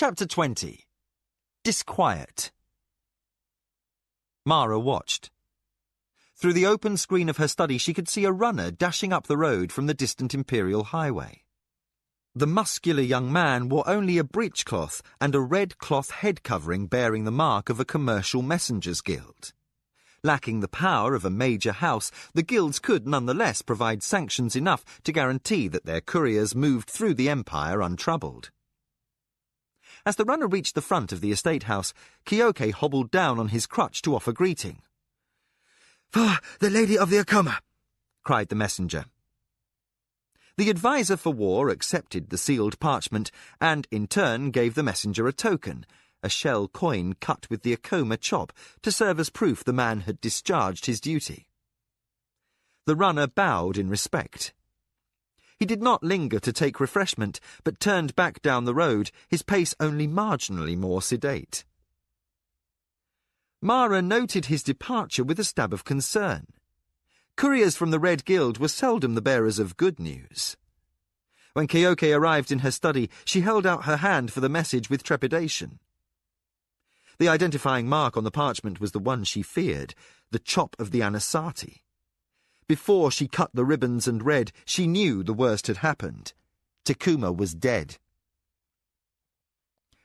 Chapter 20. Disquiet. Mara watched. Through the open screen of her study she could see a runner dashing up the road from the distant Imperial Highway. The muscular young man wore only a breechcloth and a red cloth head covering bearing the mark of a commercial messengers guild. Lacking the power of a major house, the guilds could nonetheless provide sanctions enough to guarantee that their couriers moved through the Empire untroubled. As the runner reached the front of the estate house, Kyoke hobbled down on his crutch to offer greeting. "For the Lady of the Akoma," cried the messenger. The adviser for war accepted the sealed parchment and, in turn, gave the messenger a token, a shell coin cut with the Akoma chop, to serve as proof the man had discharged his duty. The runner bowed in respect. He did not linger to take refreshment, but turned back down the road, his pace only marginally more sedate. Mara noted his departure with a stab of concern. Couriers from the Red Guild were seldom the bearers of good news. When Kyoke arrived in her study, she held out her hand for the message with trepidation. The identifying mark on the parchment was the one she feared, the chop of the Anasati. Before she cut the ribbons and read, she knew the worst had happened. Takuma was dead.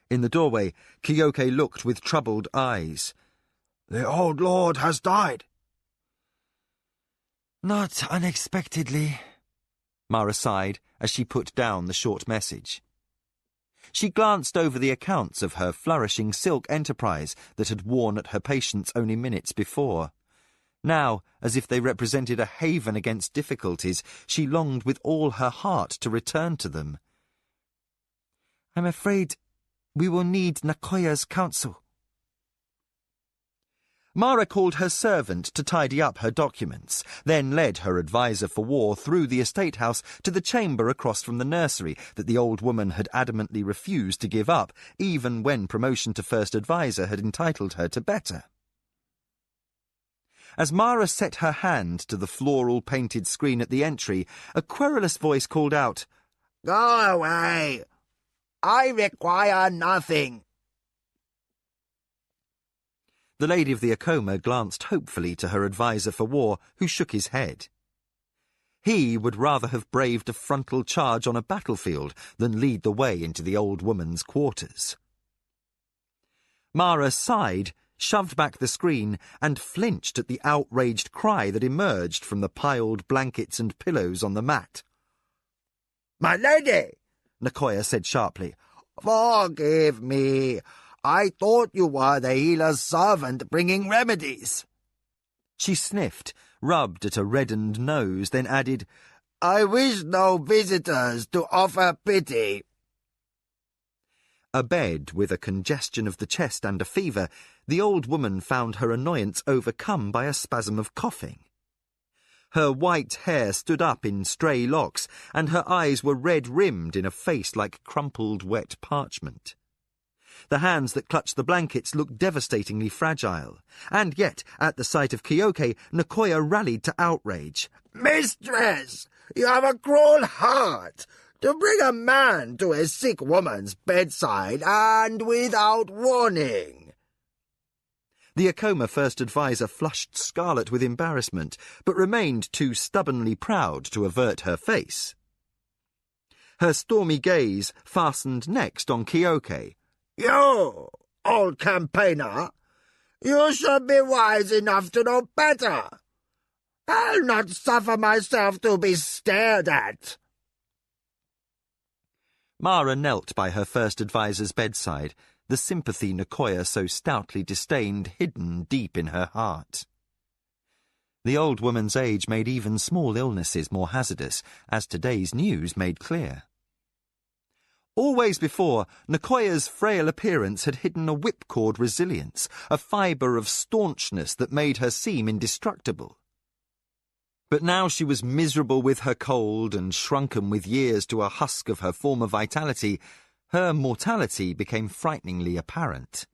In the doorway, Kyoke looked with troubled eyes. "The old lord has died." "Not unexpectedly," Mara sighed as she put down the short message. She glanced over the accounts of her flourishing silk enterprise that had worn at her patients only minutes before. Now, as if they represented a haven against difficulties, she longed with all her heart to return to them. "I'm afraid we will need Nakoya's counsel." Mara called her servant to tidy up her documents, then led her adviser for war through the estate house to the chamber across from the nursery that the old woman had adamantly refused to give up, even when promotion to first adviser had entitled her to better. As Mara set her hand to the floral-painted screen at the entry, a querulous voice called out, "Go away! I require nothing." The Lady of the Akoma glanced hopefully to her adviser for war, who shook his head. He would rather have braved a frontal charge on a battlefield than lead the way into the old woman's quarters. Mara sighed, shoved back the screen, and flinched at the outraged cry that emerged from the piled blankets and pillows on the mat. "My lady," Nakoya said sharply, "forgive me. I thought you were the healer's servant bringing remedies." She sniffed, rubbed at a reddened nose, then added, "I wish no visitors to offer pity." Abed with a congestion of the chest and a fever, the old woman found her annoyance overcome by a spasm of coughing. Her white hair stood up in stray locks, and her eyes were red-rimmed in a face like crumpled wet parchment. The hands that clutched the blankets looked devastatingly fragile, and yet, at the sight of Kyoke, Nakoya rallied to outrage. "Mistress, you have a cruel heart to bring a man to a sick woman's bedside and without warning." The Akoma first adviser flushed scarlet with embarrassment, but remained too stubbornly proud to avert her face. Her stormy gaze fastened next on Kyoke. "You, old campaigner, you should be wise enough to know better. I'll not suffer myself to be stared at." Mara knelt by her first adviser's bedside, the sympathy Nakoya so stoutly disdained hidden deep in her heart. The old woman's age made even small illnesses more hazardous, as today's news made clear. Always before, Nakoya's frail appearance had hidden a whipcord resilience, a fibre of staunchness that made her seem indestructible. But now she was miserable with her cold and shrunken with years to a husk of her former vitality. Her mortality became frighteningly apparent.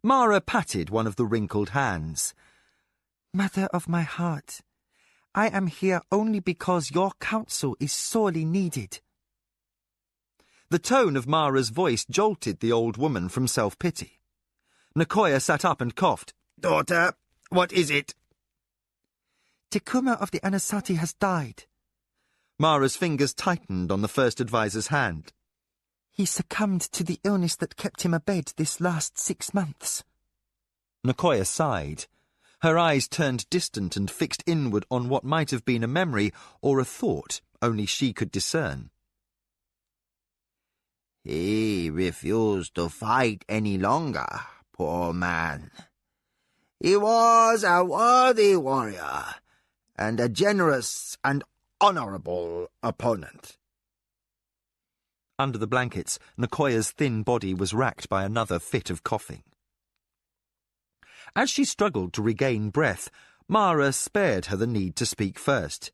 Mara patted one of the wrinkled hands. "Mother of my heart, I am here only because your counsel is sorely needed." The tone of Mara's voice jolted the old woman from self-pity. Nicoya sat up and coughed. Daughter, what is it? Tekuma of the Anasati has died. Mara's fingers tightened on the first advisor's hand. He succumbed to the illness that kept him abed this last 6 months. Nicoya sighed. Her eyes turned distant and fixed inward on what might have been a memory or a thought only she could discern. He refused to fight any longer, poor man. He was a worthy warrior, and a generous and honourable opponent. Under the blankets, Nicoya's thin body was racked by another fit of coughing. As she struggled to regain breath, Mara spared her the need to speak first.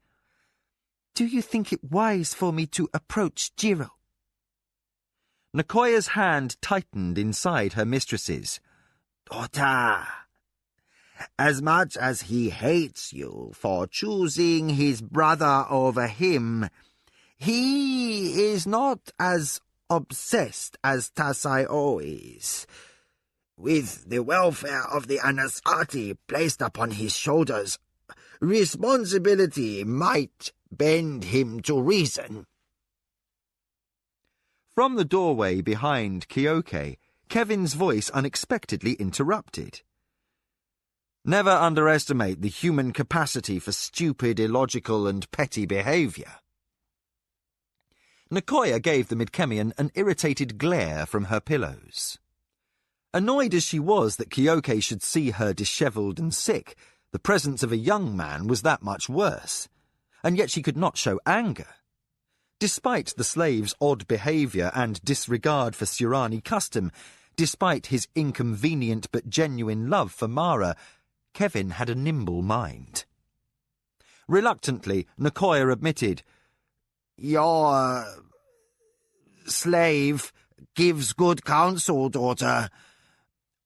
Do you think it wise for me to approach Jiro? Nicoya's hand tightened inside her mistress's. Daughter, as much as he hates you for choosing his brother over him, he is not as obsessed as Tasai-o is. With the welfare of the Anasati placed upon his shoulders, responsibility might bend him to reason. From the doorway behind Kyoke, Kevin's voice unexpectedly interrupted. Never underestimate the human capacity for stupid, illogical, and petty behaviour. Nicoya gave the Midkemian an irritated glare from her pillows. Annoyed as she was that Kyoke should see her dishevelled and sick, the presence of a young man was that much worse, and yet she could not show anger. Despite the slave's odd behaviour and disregard for Surani custom, despite his inconvenient but genuine love for Mara, Kevin had a nimble mind. Reluctantly, Nicoya admitted, Your slave gives good counsel, daughter.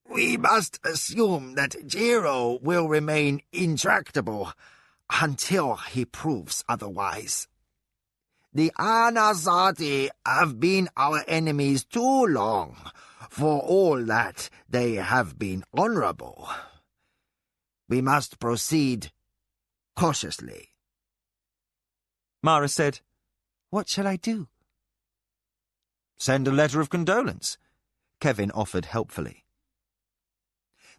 We must assume that Jiro will remain intractable until he proves otherwise. The Anasati have been our enemies too long, for all that they have been honourable. We must proceed cautiously. Mara said, What shall I do? Send a letter of condolence, Kevin offered helpfully.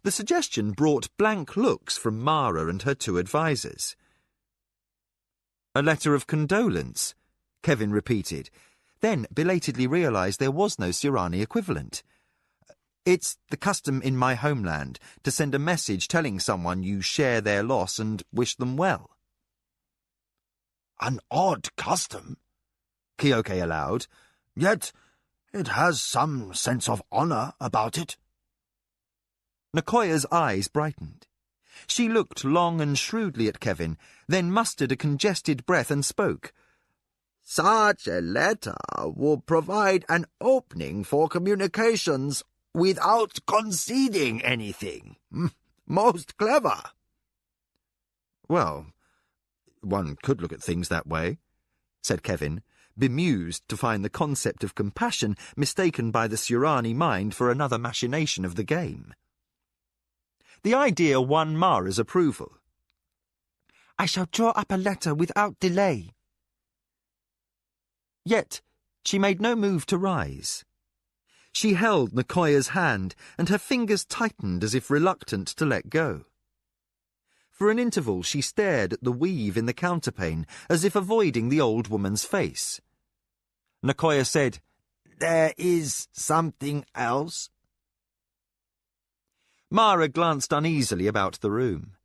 The suggestion brought blank looks from Mara and her two advisers. A letter of condolence, Kevin repeated, then belatedly realised there was no Surani equivalent. It's the custom in my homeland to send a message telling someone you share their loss and wish them well. An odd custom, Kyoke allowed, yet it has some sense of honour about it. Nicoya's eyes brightened. She looked long and shrewdly at Kevin, then mustered a congested breath and spoke. Such a letter will provide an opening for communications without conceding anything. Most clever. Well, one could look at things that way, said Kevin, bemused to find the concept of compassion mistaken by the Surani mind for another machination of the game. The idea won Mara's approval. I shall draw up a letter without delay. Yet she made no move to rise. She held Nicoya's hand, and her fingers tightened as if reluctant to let go. For an interval she stared at the weave in the counterpane, as if avoiding the old woman's face. Nicoya said, There is something else? Mara glanced uneasily about the room.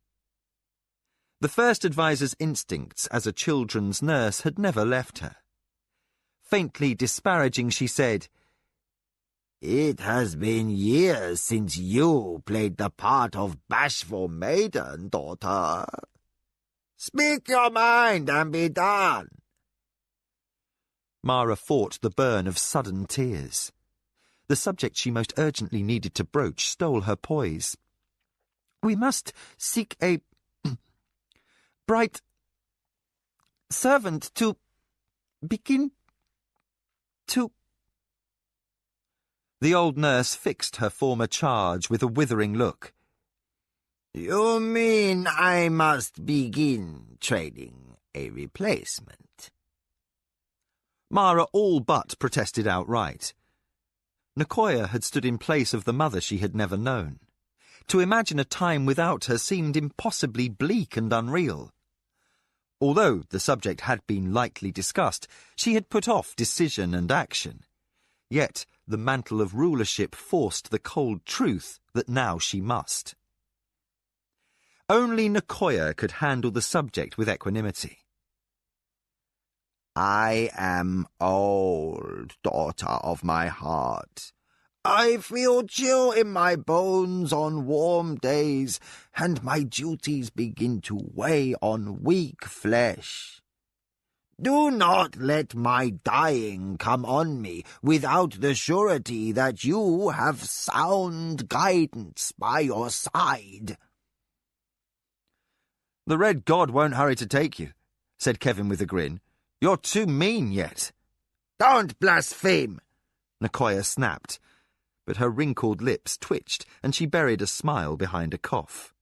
The first advisor's instincts as a children's nurse had never left her. Faintly disparaging, she said, It has been years since you played the part of bashful maiden, daughter. Speak your mind and be done. Mara fought the burn of sudden tears. The subject she most urgently needed to broach stole her poise. We must seek a bright servant to begin to The old nurse fixed her former charge with a withering look. You mean I must begin training a replacement? Mara all but protested outright. Nicoya had stood in place of the mother she had never known. To imagine a time without her seemed impossibly bleak and unreal. Although the subject had been lightly discussed, she had put off decision and action. Yet the mantle of rulership forced the cold truth that now she must. Only Nicoya could handle the subject with equanimity. I am old, daughter of my heart. I feel chill in my bones on warm days, and my duties begin to weigh on weak flesh. Do not let my dying come on me without the surety that you have sound guidance by your side. The Red God won't hurry to take you, said Kevin with a grin. You're too mean yet. Don't blaspheme, Nicoya snapped, but her wrinkled lips twitched and she buried a smile behind a cough.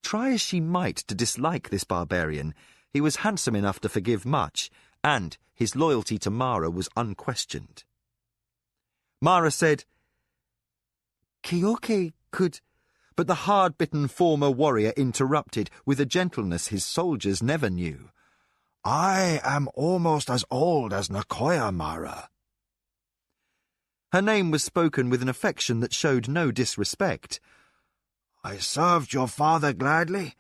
Try as she might to dislike this barbarian, he was handsome enough to forgive much, and his loyalty to Mara was unquestioned. Mara said, Keoke could... But the hard-bitten former warrior interrupted with a gentleness his soldiers never knew. I am almost as old as Nicoya, Mara. Her name was spoken with an affection that showed no disrespect. I served your father gladly,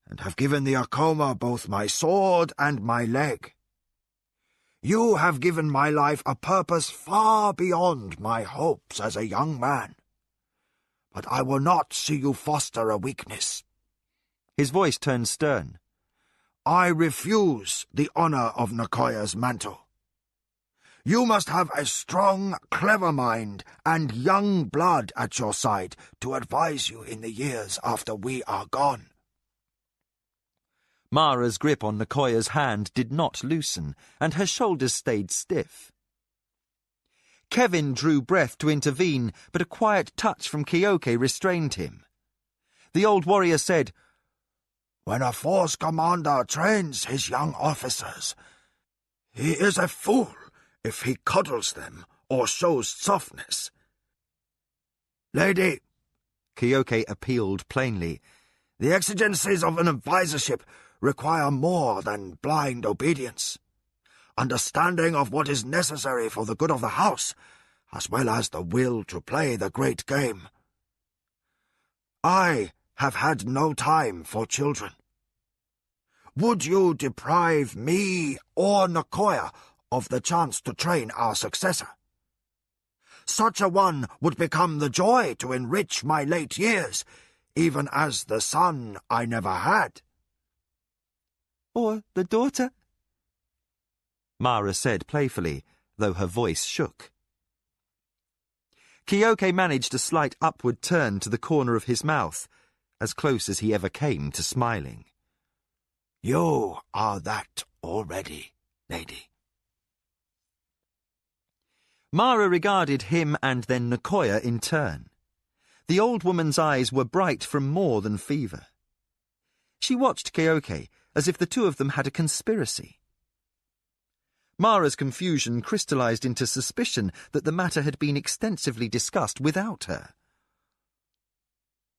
and have given the Akoma both my sword and my leg. You have given my life a purpose far beyond my hopes as a young man. But I will not see you foster a weakness. His voice turned stern. I refuse the honor of Nicoya's mantle. You must have a strong, clever mind and young blood at your side to advise you in the years after we are gone. Mara's grip on Nicoya's hand did not loosen, and her shoulders stayed stiff. Kevin drew breath to intervene, but a quiet touch from Keoke restrained him. The old warrior said, When a force commander trains his young officers, he is a fool if he coddles them or shows softness. Lady, Keoke appealed plainly, the exigencies of an advisorship require more than blind obedience. Understanding of what is necessary for the good of the house, as well as the will to play the great game. I have had no time for children. Would you deprive me or Nicoya of the chance to train our successor? Such a one would become the joy to enrich my late years, even as the son I never had. Or the daughter? Mara said playfully, though her voice shook. Keoke managed a slight upward turn to the corner of his mouth, as close as he ever came to smiling. You are that already, lady. Mara regarded him and then Nicoya in turn. The old woman's eyes were bright from more than fever. She watched Keoke as if the two of them had a conspiracy. Mara's confusion crystallized into suspicion that the matter had been extensively discussed without her.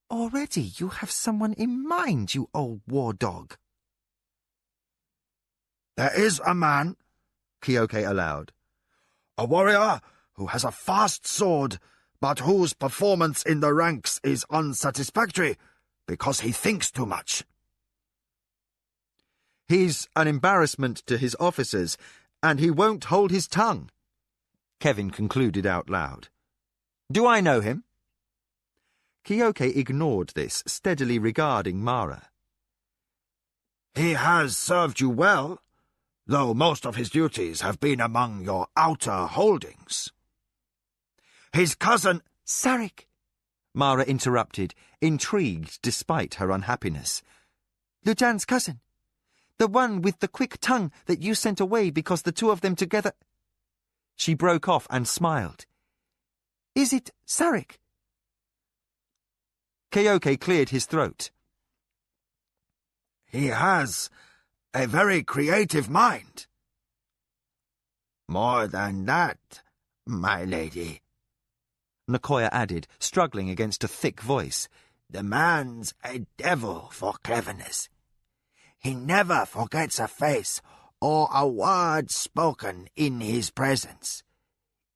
Already you have someone in mind, you old war dog. There is a man, Keoke allowed, a warrior who has a fast sword, but whose performance in the ranks is unsatisfactory because he thinks too much. He's an embarrassment to his officers, and he won't hold his tongue, Kevin concluded out loud. Do I know him? Keoke ignored this, steadily regarding Mara. He has served you well, though most of his duties have been among your outer holdings. His cousin... Sarek, Mara interrupted, intrigued despite her unhappiness. Lujan's cousin. The one with the quick tongue that you sent away because the two of them together... She broke off and smiled. Is it Sarek? Keoke cleared his throat. He has a very creative mind. More than that, my lady, Nicoya added, struggling against a thick voice. the man's a devil for cleverness. He never forgets a face or a word spoken in his presence.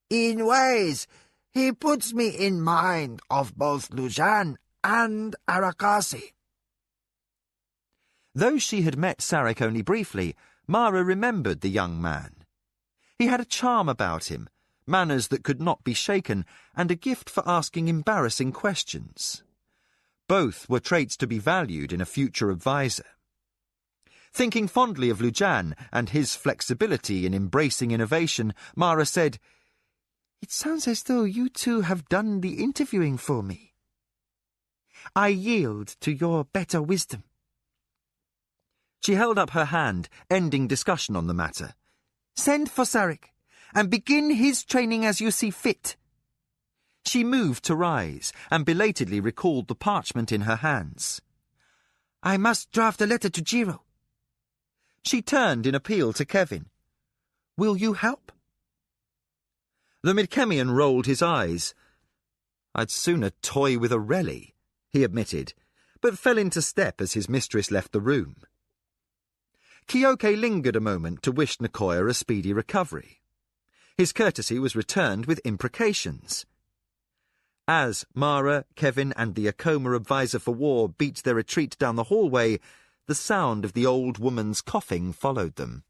In ways, he puts me in mind of both Lujan and Arakasi. Though she had met Sarek only briefly, Mara remembered the young man. He had a charm about him, manners that could not be shaken, and a gift for asking embarrassing questions. Both were traits to be valued in a future advisor. Thinking fondly of Lujan and his flexibility in embracing innovation, Mara said, It sounds as though you two have done the interviewing for me. I yield to your better wisdom. She held up her hand, ending discussion on the matter. Send for Sarek, and begin his training as you see fit. She moved to rise, and belatedly recalled the parchment in her hands. I must draft a letter to Jiro. She turned in appeal to Kevin. Will you help? The Midkemian rolled his eyes. I'd sooner toy with a Relly, he admitted, but fell into step as his mistress left the room. Keoke lingered a moment to wish Nicoya a speedy recovery. His courtesy was returned with imprecations. As Mara, Kevin, and the Akoma advisor for war beat their retreat down the hallway, the sound of the old woman's coughing followed them.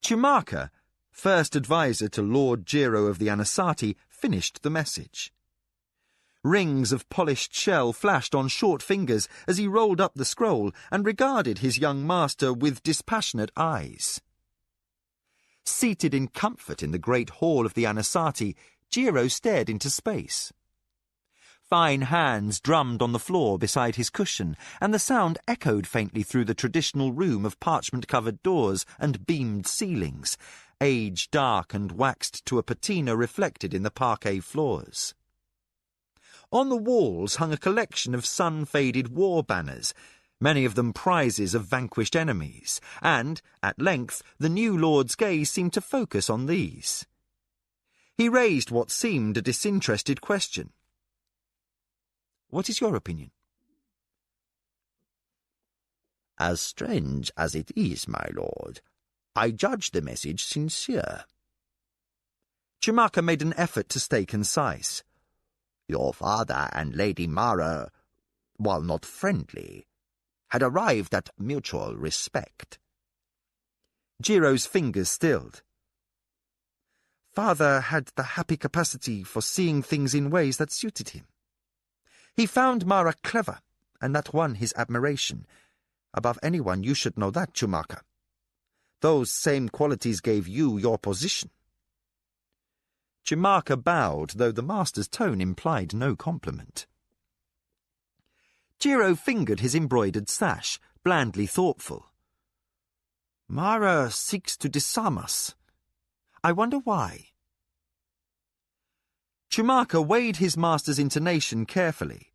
Chumaka, first advisor to Lord Jiro of the Anasati, finished the message. Rings of polished shell flashed on short fingers as he rolled up the scroll and regarded his young master with dispassionate eyes. Seated in comfort in the great hall of the Anasati, Jiro stared into space. Fine hands drummed on the floor beside his cushion, and the sound echoed faintly through the traditional room of parchment-covered doors and beamed ceilings, age dark and waxed to a patina reflected in the parquet floors. On the walls hung a collection of sun-faded war banners, many of them prizes of vanquished enemies, and, at length, the new lord's gaze seemed to focus on these. He raised what seemed a disinterested question. What is your opinion? As strange as it is, my lord, I judge the message sincere. Chumaka made an effort to stay concise. Your father and Lady Mara, while not friendly, had arrived at mutual respect. Jiro's fingers stilled. Father had the happy capacity for seeing things in ways that suited him. He found Mara clever, and that won his admiration. Above anyone, you should know that, Chumaka. Those same qualities gave you your position. Chumaka bowed, though the master's tone implied no compliment. Jiro fingered his embroidered sash, blandly thoughtful. Mara seeks to disarm us. I wonder why. Chumaka weighed his master's intonation carefully.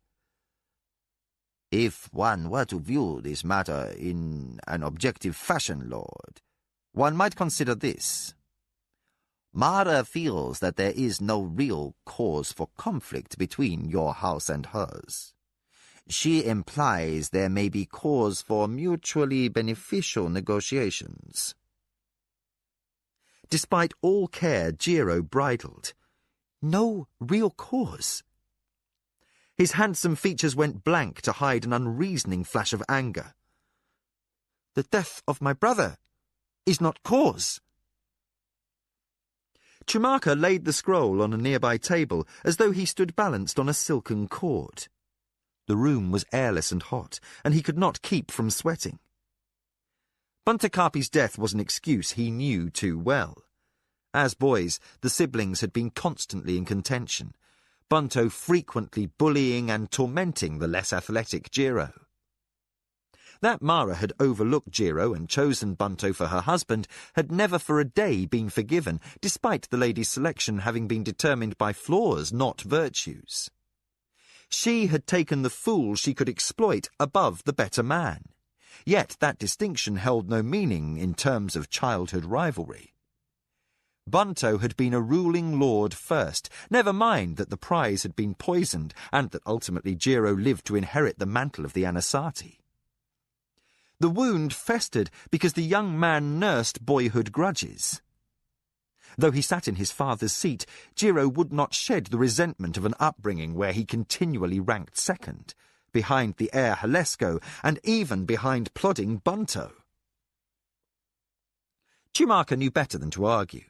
If one were to view this matter in an objective fashion, Lord, one might consider this. Mara feels that there is no real cause for conflict between your house and hers. She implies there may be cause for mutually beneficial negotiations. Despite all care, Jiro bridled. No real cause. His handsome features went blank to hide an unreasoning flash of anger. The death of my brother is not cause. Chumaka laid the scroll on a nearby table as though he stood balanced on a silken cord. The room was airless and hot, and he could not keep from sweating. Buntakapi's death was an excuse he knew too well. As boys, the siblings had been constantly in contention, Bunto frequently bullying and tormenting the less athletic Jiro. That Mara had overlooked Jiro and chosen Bunto for her husband had never for a day been forgiven, despite the lady's selection having been determined by flaws, not virtues. She had taken the fool she could exploit above the better man. Yet that distinction held no meaning in terms of childhood rivalry. Bunto had been a ruling lord first, never mind that the prize had been poisoned and that ultimately Jiro lived to inherit the mantle of the Anasazi. The wound festered because the young man nursed boyhood grudges. Though he sat in his father's seat, Jiro would not shed the resentment of an upbringing where he continually ranked second, behind the heir Halesko and even behind plodding Bunto. Chumaka knew better than to argue.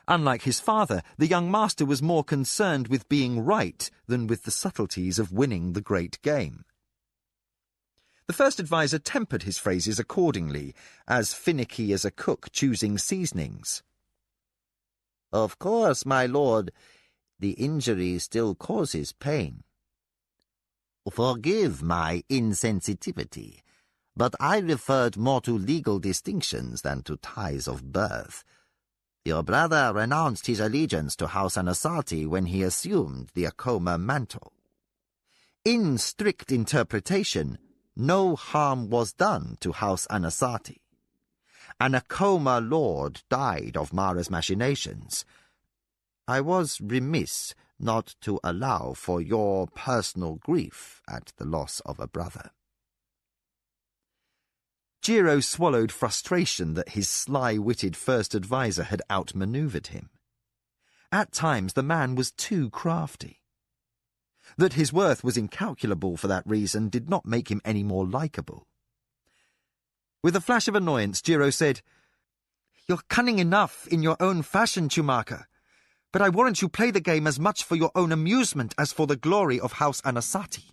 Unlike his father, the young master was more concerned with being right than with the subtleties of winning the great game. The first adviser tempered his phrases accordingly, as finicky as a cook choosing seasonings. Of course, my lord, the injury still causes pain. Forgive my insensitivity, but I referred more to legal distinctions than to ties of birth. Your brother renounced his allegiance to House Anasazi when he assumed the Akoma mantle. In strict interpretation, no harm was done to House Anasazi. An Akoma lord died of Mara's machinations. I was remiss not to allow for your personal grief at the loss of a brother. Jiro swallowed frustration that his sly-witted first adviser had outmanoeuvred him. At times the man was too crafty. That his worth was incalculable for that reason did not make him any more likeable. With a flash of annoyance, Jiro said, "You're cunning enough in your own fashion, Chumaka, but I warrant you play the game as much for your own amusement as for the glory of House Anasazi."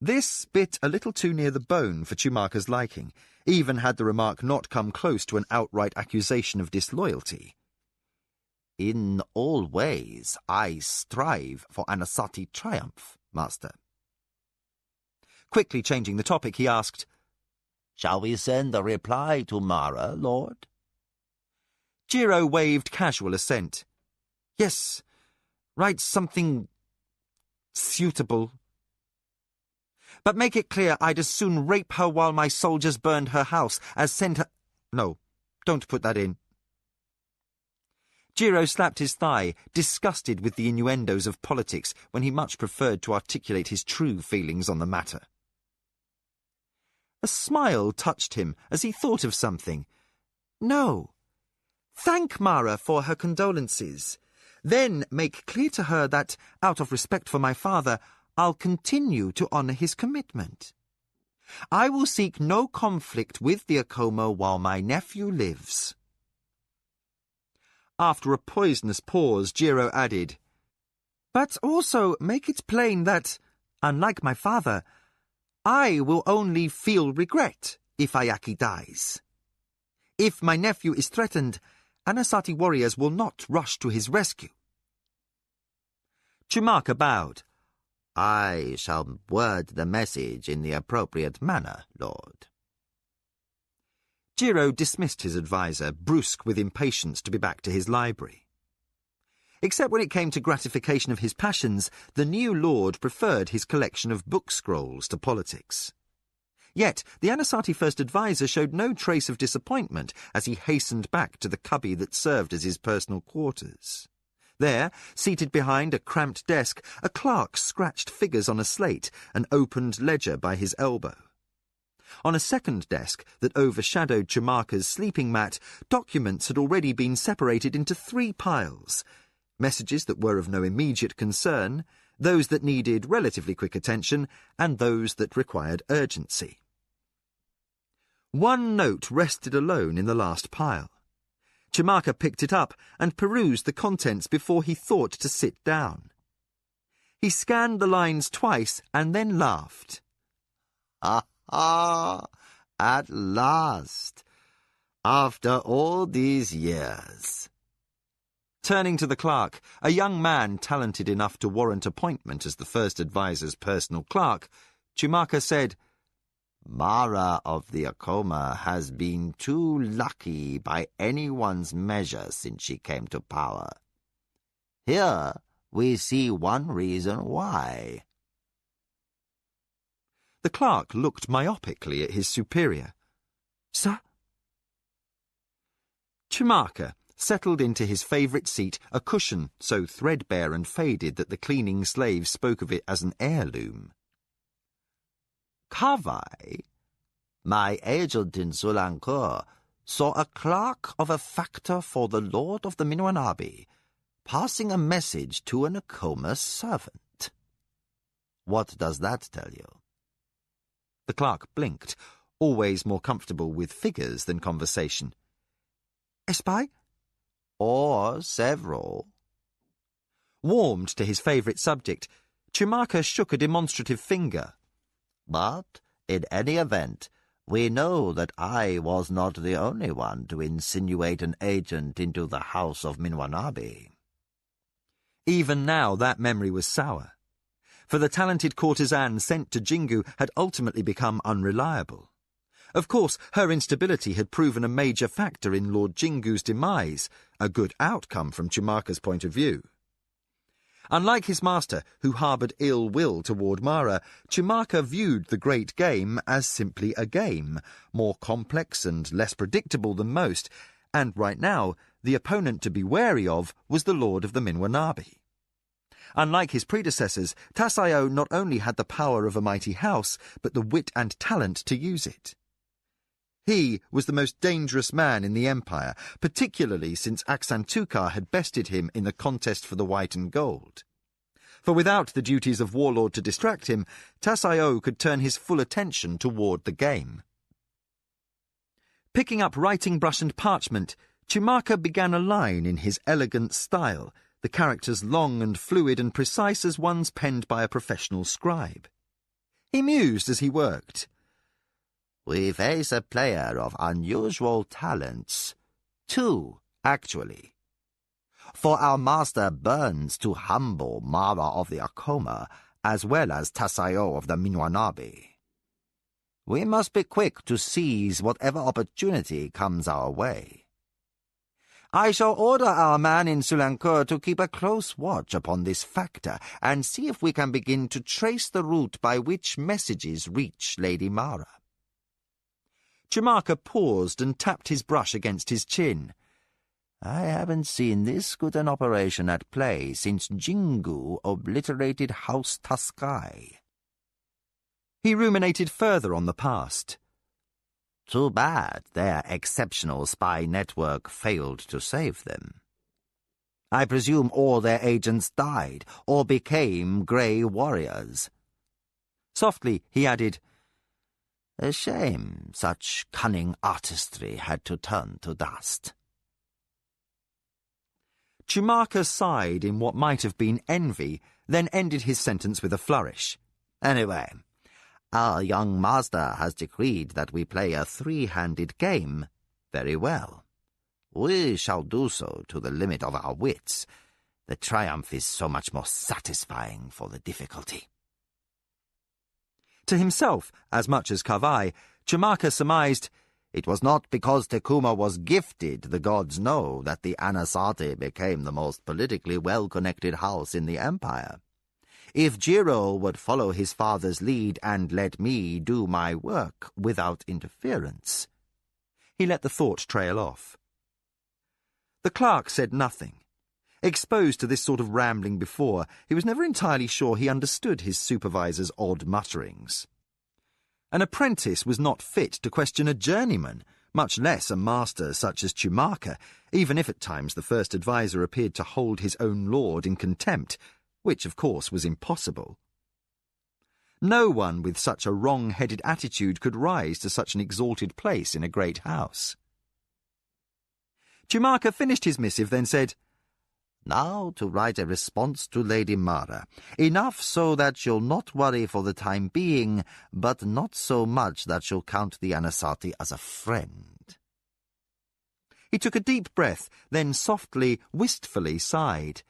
This bit a little too near the bone for Chumaka's liking, even had the remark not come close to an outright accusation of disloyalty. In all ways, I strive for Anasazi triumph, master. Quickly changing the topic, he asked, Shall we send a reply to Mara, lord? Jiro waved casual assent. Yes, write something suitable. But make it clear I'd as soon rape her while my soldiers burned her house as send her— No, don't put that in. Jiro slapped his thigh, disgusted with the innuendos of politics when he much preferred to articulate his true feelings on the matter. A smile touched him as he thought of something. No. Thank Mara for her condolences. Then make clear to her that, out of respect for my father, I'll continue to honour his commitment. I will seek no conflict with the Akoma while my nephew lives. After a poisonous pause, Jiro added, But also make it plain that, unlike my father, I will only feel regret if Ayaki dies. If my nephew is threatened, Anasazi warriors will not rush to his rescue. Chumaka bowed. I shall word the message in the appropriate manner, lord. Jiro dismissed his adviser, brusque with impatience to be back to his library. Except when it came to gratification of his passions, the new lord preferred his collection of book scrolls to politics. Yet the Anasazi first adviser showed no trace of disappointment as he hastened back to the cubby that served as his personal quarters. There, seated behind a cramped desk, a clerk scratched figures on a slate, an opened ledger by his elbow. On a second desk that overshadowed Chumaka's sleeping mat, documents had already been separated into 3 piles. Messages that were of no immediate concern, those that needed relatively quick attention, and those that required urgency. One note rested alone in the last pile. Chumaka picked it up and perused the contents before he thought to sit down. He scanned the lines twice and then laughed. Ah, at last, after all these years. Turning to the clerk, a young man talented enough to warrant appointment as the first adviser's personal clerk, Chumaka said, Mara of the Acoma has been too lucky by anyone's measure since she came to power. Here we see one reason why. The clerk looked myopically at his superior. Sir? Chumaka settled into his favourite seat, a cushion so threadbare and faded that the cleaning slave spoke of it as an heirloom. Kavai, my agent in Sulankor, saw a clerk of a factor for the Lord of the Minwanabi passing a message to an Acoma servant. What does that tell you? The clerk blinked, always more comfortable with figures than conversation. A spy? Or several. Warmed to his favourite subject, Chumaka shook a demonstrative finger. But, in any event, we know that I was not the only one to insinuate an agent into the house of Minwanabi. Even now that memory was sour, for the talented courtesan sent to Jingu had ultimately become unreliable. Of course, her instability had proven a major factor in Lord Jingu's demise, a good outcome from Chumaka's point of view. Unlike his master, who harboured ill will toward Mara, Chumaka viewed the great game as simply a game, more complex and less predictable than most, and right now, the opponent to be wary of was the Lord of the Minwanabi. Unlike his predecessors, Tasayo not only had the power of a mighty house, but the wit and talent to use it. He was the most dangerous man in the empire, particularly since Aksantukar had bested him in the contest for the white and gold. For without the duties of warlord to distract him, Tasayo could turn his full attention toward the game. Picking up writing brush and parchment, Chumaka began a line in his elegant style, the characters long and fluid and precise as ones penned by a professional scribe. He mused as he worked. We face a player of unusual talents. Two, actually. For our master burns to humble Mara of the Acoma, as well as Tasayo of the Minwanabi. We must be quick to seize whatever opportunity comes our way. I shall order our man in Sulankor to keep a close watch upon this factor, and see if we can begin to trace the route by which messages reach Lady Mara. Chumaka paused and tapped his brush against his chin. I haven't seen this good an operation at play since Jingu obliterated House Taskai. He ruminated further on the past. Too bad their exceptional spy network failed to save them. I presume all their agents died or became grey warriors. Softly, he added, A shame such cunning artistry had to turn to dust. Chumaka sighed in what might have been envy, then ended his sentence with a flourish. Anyway, our young master has decreed that we play a three-handed game. Very well. We shall do so to the limit of our wits. The triumph is so much more satisfying for the difficulty. To himself, as much as Kavai, Chumaka surmised, It was not because Tekuma was gifted, the gods know, that the Anasati became the most politically well-connected house in the empire. If Jiro would follow his father's lead and let me do my work without interference. He let the thought trail off. The clerk said nothing. Exposed to this sort of rambling before, he was never entirely sure he understood his supervisor's odd mutterings. An apprentice was not fit to question a journeyman, much less a master such as Chumaka, even if at times the first adviser appeared to hold his own lord in contempt, which of course was impossible. No one with such a wrong-headed attitude could rise to such an exalted place in a great house. Chumaka finished his missive, then said, Now to write a response to Lady Mara. Enough so that she'll not worry for the time being, but not so much that she'll count the Anasati as a friend. He took a deep breath, then softly, wistfully sighed.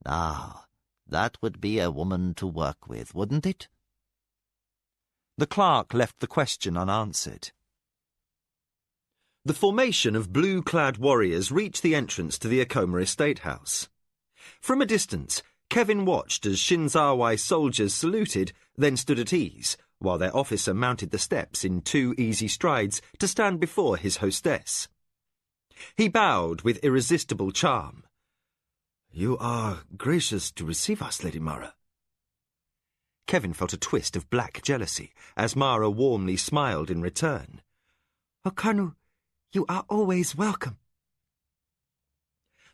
Now, that would be a woman to work with, wouldn't it? The clerk left the question unanswered. The formation of blue-clad warriors reached the entrance to the Akoma estate house. From a distance, Kevin watched as Shinzawai soldiers saluted, then stood at ease, while their officer mounted the steps in 2 easy strides to stand before his hostess. He bowed with irresistible charm. "You are gracious to receive us, Lady Mara." Kevin felt a twist of black jealousy as Mara warmly smiled in return. "Oh, Colonel, you are always welcome."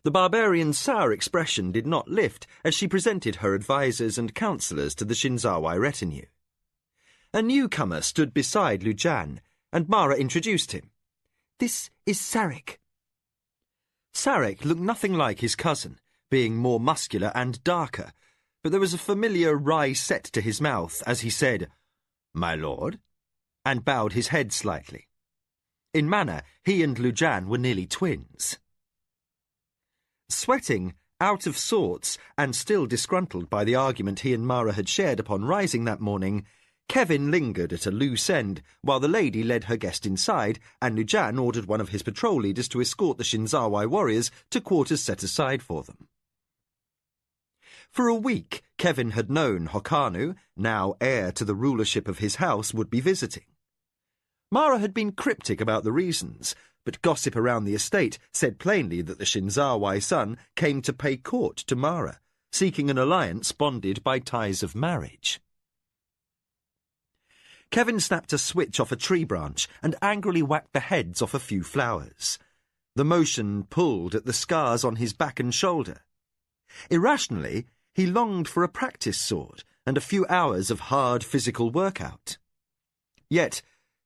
The barbarian's sour expression did not lift as she presented her advisers and counsellors to the Shinzawai retinue. A newcomer stood beside Lujan, and Mara introduced him. "This is Sarek." Sarek looked nothing like his cousin, being more muscular and darker, but there was a familiar wry set to his mouth as he said, "My lord," and bowed his head slightly. In manner, he and Lujan were nearly twins. Sweating, out of sorts, and still disgruntled by the argument he and Mara had shared upon rising that morning, Kevin lingered at a loose end while the lady led her guest inside, and Lujan ordered one of his patrol leaders to escort the Shinzawai warriors to quarters set aside for them. For a week, Kevin had known Hokanu, now heir to the rulership of his house, would be visiting. Mara had been cryptic about the reasons, but gossip around the estate said plainly that the Shinzawai son came to pay court to Mara, seeking an alliance bonded by ties of marriage. Kevin snapped a switch off a tree branch and angrily whacked the heads off a few flowers. The motion pulled at the scars on his back and shoulder. Irrationally, he longed for a practice sword and a few hours of hard physical workout. Yet,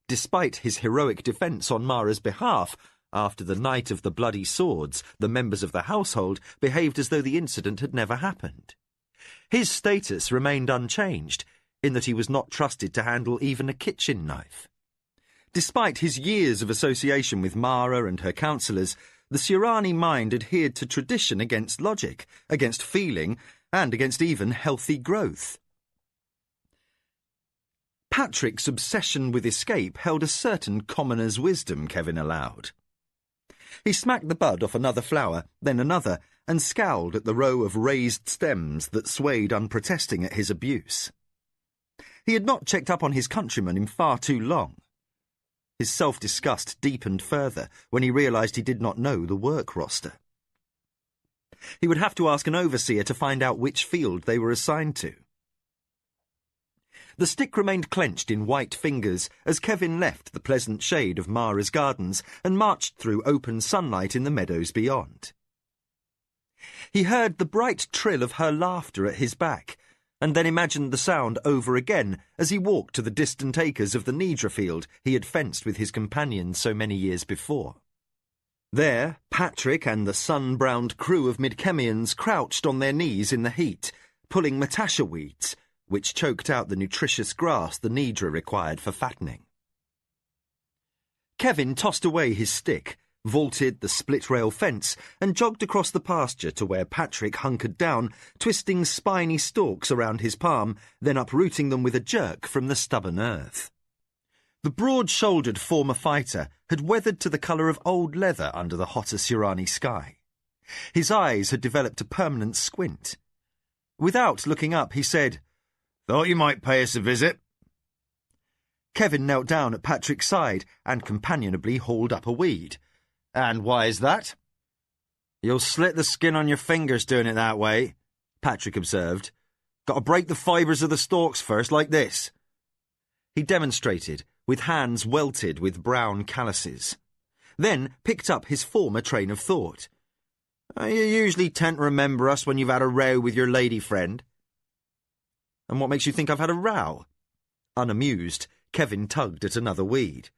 despite his heroic defence on Mara's behalf, after the night of the bloody swords, the members of the household behaved as though the incident had never happened. His status remained unchanged, in that he was not trusted to handle even a kitchen knife. Despite his years of association with Mara and her counsellors, the Surani mind adhered to tradition against logic, against feeling, and against even healthy growth. Patrick's obsession with escape held a certain commoner's wisdom, Kevin allowed. He smacked the bud off another flower, then another, and scowled at the row of raised stems that swayed unprotesting at his abuse. He had not checked up on his countrymen in far too long. His self-disgust deepened further when he realised he did not know the work roster. He would have to ask an overseer to find out which field they were assigned to. The stick remained clenched in white fingers as Kevin left the pleasant shade of Mara's gardens and marched through open sunlight in the meadows beyond. He heard the bright trill of her laughter at his back, and then imagined the sound over again as he walked to the distant acres of the Nidra field he had fenced with his companions so many years before. There, Patrick and the sun-browned crew of Midkemians crouched on their knees in the heat, pulling matasha weeds, which choked out the nutritious grass the Nidra required for fattening. Kevin tossed away his stick, vaulted the split-rail fence, and jogged across the pasture to where Patrick hunkered down, twisting spiny stalks around his palm, then uprooting them with a jerk from the stubborn earth. The broad-shouldered former fighter had weathered to the colour of old leather under the hotter Surani sky. His eyes had developed a permanent squint. Without looking up, he said, "Thought you might pay us a visit." Kevin knelt down at Patrick's side and companionably hauled up a weed. "And why is that?" "You'll slit the skin on your fingers doing it that way," Patrick observed. "Got to break the fibres of the stalks first, like this." He demonstrated, with hands welted with brown calluses. Then picked up his former train of thought. "You usually tend to remember us when you've had a row with your lady friend." "And what makes you think I've had a row?" Unamused, Kevin tugged at another weed.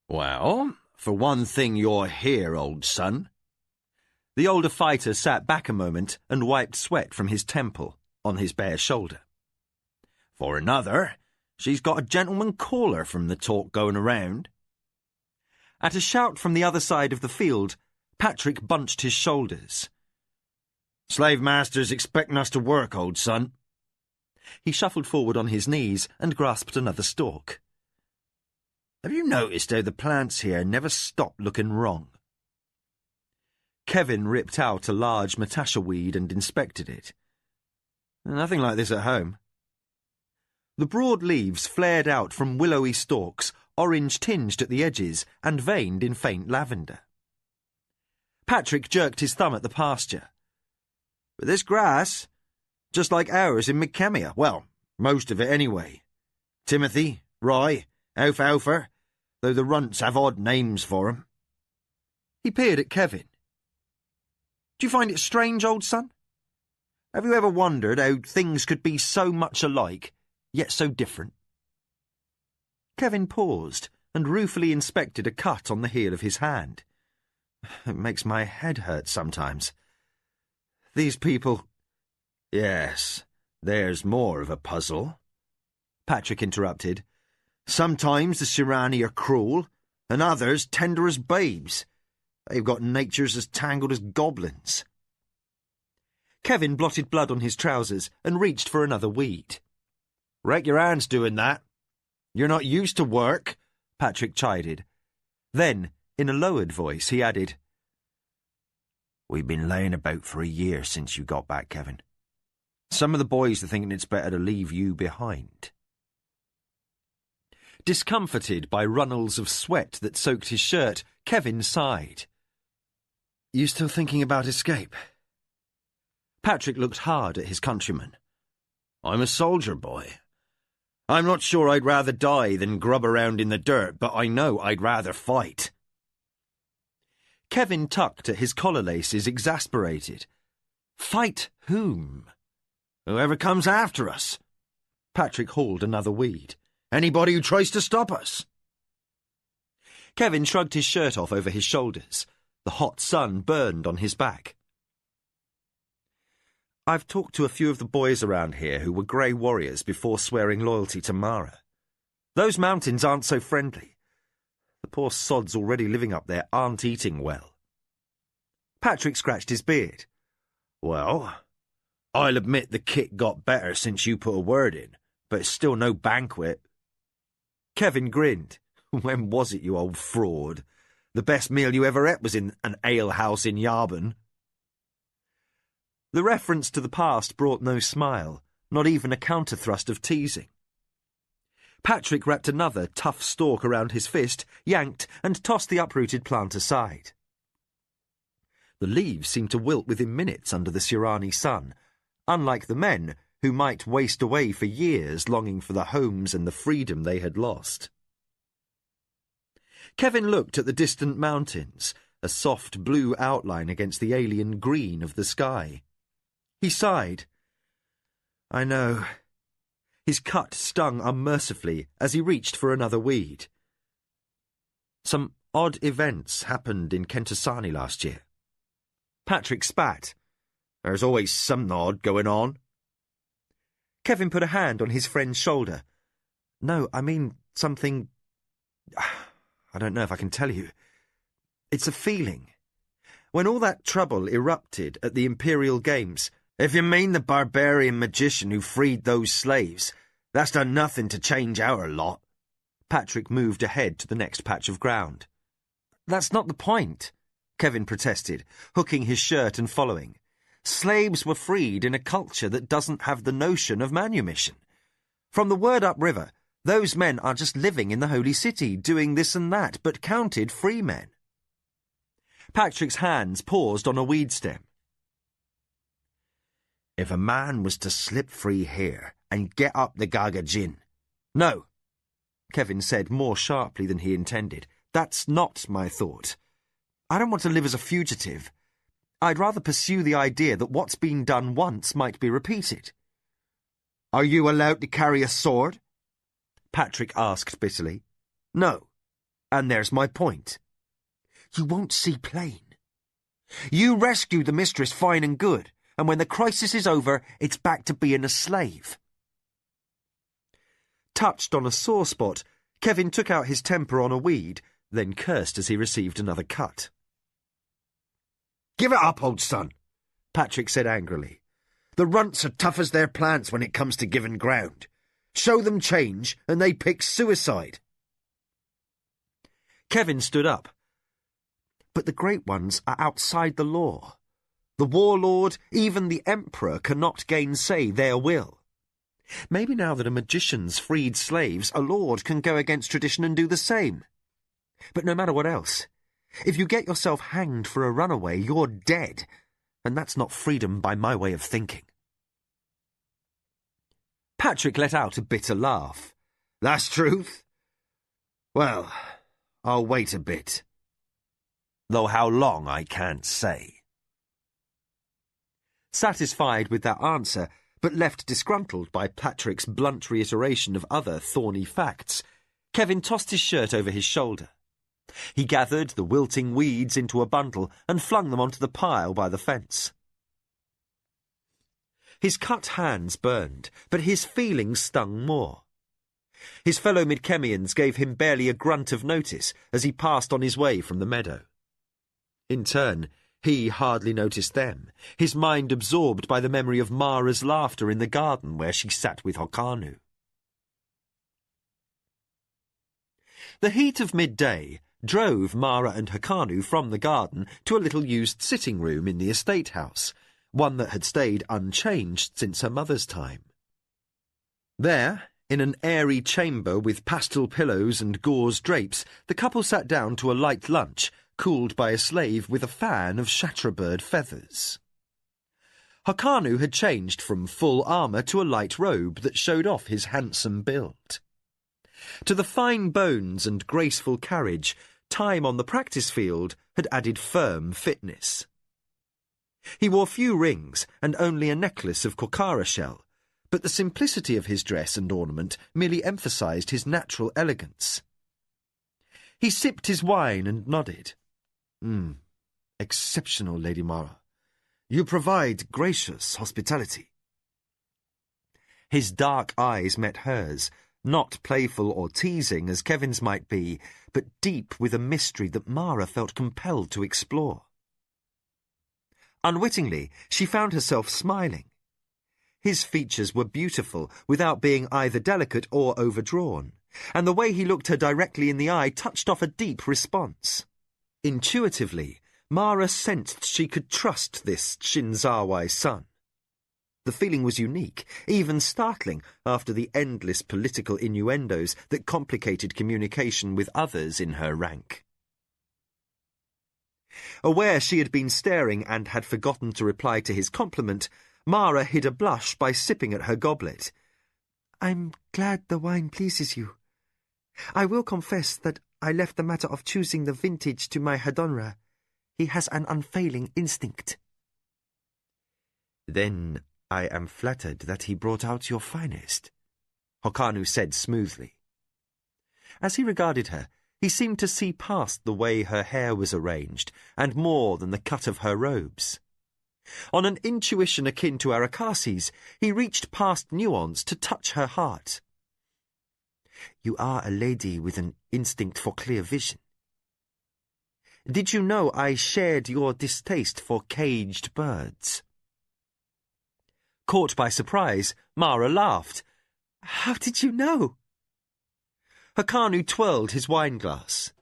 "Well, for one thing, you're here, old son." The older fighter sat back a moment and wiped sweat from his temple on his bare shoulder. "For another, she's got a gentleman caller from the talk going around." At a shout from the other side of the field, Patrick bunched his shoulders. "Slave master's expecting us to work, old son." He shuffled forward on his knees and grasped another stalk. Have you noticed how the plants here never stop looking wrong? Kevin ripped out a large matasha weed and inspected it. Nothing like this at home. The broad leaves flared out from willowy stalks, orange-tinged at the edges and veined in faint lavender. Patrick jerked his thumb at the pasture. But this grass, just like ours in McKemia, well, most of it anyway. Timothy, rye, alfalfa, though the runts have odd names for 'em. He peered at Kevin. Do you find it strange, old son? Have you ever wondered how things could be So much alike, yet so different? Kevin paused and ruefully inspected a cut on the heel of his hand. It makes my head hurt sometimes. These people... Yes, there's more of a puzzle, Patrick interrupted. Sometimes the Sirani are cruel, and others tender as babes. They've got natures as tangled as goblins. Kevin blotted blood on his trousers and reached for another weed. Wreck your hands doing that. You're not used to work, Patrick chided. Then, in a lowered voice, he added, We've been laying about for a year since you got back, Kevin. Some of the boys are thinking it's better to leave you behind. Discomforted by runnels of sweat that soaked his shirt, Kevin sighed. You still thinking about escape? Patrick looked hard at his countryman. I'm a soldier boy. I'm not sure I'd rather die than grub around in the dirt, but I know I'd rather fight. Kevin tugged at his collar laces, exasperated. Fight whom? Whoever comes after us. Patrick hauled another weed. Anybody who tries to stop us. Kevin shrugged his shirt off over his shoulders. The hot sun burned on his back. I've talked to a few of the boys around here who were grey warriors before swearing loyalty to Mara. Those mountains aren't so friendly. The poor sods already living up there aren't eating well. Patrick scratched his beard. Well, I'll admit the kit got better since you put a word in, but it's still no banquet. Kevin grinned. When was it, you old fraud? The best meal you ever ate was in an alehouse in Yarburn. The reference to the past brought no smile, not even a counter-thrust of teasing. Patrick wrapped another tough stalk around his fist, yanked, and tossed the uprooted plant aside. The leaves seemed to wilt within minutes under the Sirani sun, unlike the men who might waste away for years longing for the homes and the freedom they had lost. Kevin looked at the distant mountains, a soft blue outline against the alien green of the sky. He sighed. I know. His cut stung unmercifully as he reached for another weed. Some odd events happened in Kentasani last year. Patrick spat. There's always something odd going on. Kevin put a hand on his friend's shoulder. No, I mean something... I don't know if I can tell you. It's a feeling. When all that trouble erupted at the Imperial Games... If you mean the barbarian magician who freed those slaves, that's done nothing to change our lot. Patrick moved ahead to the next patch of ground. That's not the point, Kevin protested, hooking his shirt and following. Slaves were freed in a culture that doesn't have the notion of manumission. From the word upriver, those men are just living in the holy city, doing this and that, but counted free men. Patrick's hands paused on a weed stem. If a man was to slip free here and get up the Gagajin... No, Kevin said more sharply than he intended. That's not my thought. I don't want to live as a fugitive. I'd rather pursue the idea that what's been done once might be repeated. Are you allowed to carry a sword? Patrick asked bitterly. No, and there's my point. You won't see plain. You rescue the mistress fine and good, and when the crisis is over, it's back to being a slave. Touched on a sore spot, Kevin took out his temper on a weed, then cursed as he received another cut. Give it up, old son, Patrick said angrily. The runts are tough as their plants when it comes to giving ground. Show them change, and they pick suicide. Kevin stood up. But the Great Ones are outside the law. The warlord, even the emperor, cannot gainsay their will. Maybe now that a magician's freed slaves, a lord can go against tradition and do the same. But no matter what else, if you get yourself hanged for a runaway, you're dead, and that's not freedom by my way of thinking. Patrick let out a bitter laugh. That's truth? Well, I'll wait a bit. Though how long I can't say. Satisfied with that answer, but left disgruntled by Patrick's blunt reiteration of other thorny facts, Kevin tossed his shirt over his shoulder. He gathered the wilting weeds into a bundle and flung them onto the pile by the fence. His cut hands burned, but his feelings stung more. His fellow Midkemians gave him barely a grunt of notice as he passed on his way from the meadow. In turn, he hardly noticed them, his mind absorbed by the memory of Mara's laughter in the garden where she sat with Hokanu. The heat of midday drove Mara and Hokanu from the garden to a little used sitting room in the estate house, one that had stayed unchanged since her mother's time. There, in an airy chamber with pastel pillows and gauze drapes, the couple sat down to a light lunch, cooled by a slave with a fan of shatterbird feathers. Hokanu had changed from full armour to a light robe that showed off his handsome build. To the fine bones and graceful carriage, time on the practice field had added firm fitness. He wore few rings and only a necklace of kokara shell, but the simplicity of his dress and ornament merely emphasised his natural elegance. He sipped his wine and nodded. Exceptional, Lady Mara. You provide gracious hospitality. His dark eyes met hers, not playful or teasing as Kevin's might be, but deep with a mystery that Mara felt compelled to explore. Unwittingly, she found herself smiling. His features were beautiful, without being either delicate or overdrawn, and the way he looked her directly in the eye touched off a deep response. Intuitively, Mara sensed she could trust this Shinzawai's son. The feeling was unique, even startling, after the endless political innuendos that complicated communication with others in her rank. Aware she had been staring and had forgotten to reply to his compliment, Mara hid a blush by sipping at her goblet. "I'm glad the wine pleases you. I will confess that I left the matter of choosing the vintage to my Hadonra. He has an unfailing instinct." "Then I am flattered that he brought out your finest," Hokanu said smoothly. As he regarded her, he seemed to see past the way her hair was arranged, and more than the cut of her robes. On an intuition akin to Arakasi's, he reached past nuance to touch her heart. "You are a lady with an instinct for clear vision. Did you know I shared your distaste for caged birds?" Caught by surprise, Mara laughed. "How did you know?" Hokanu twirled his wineglass.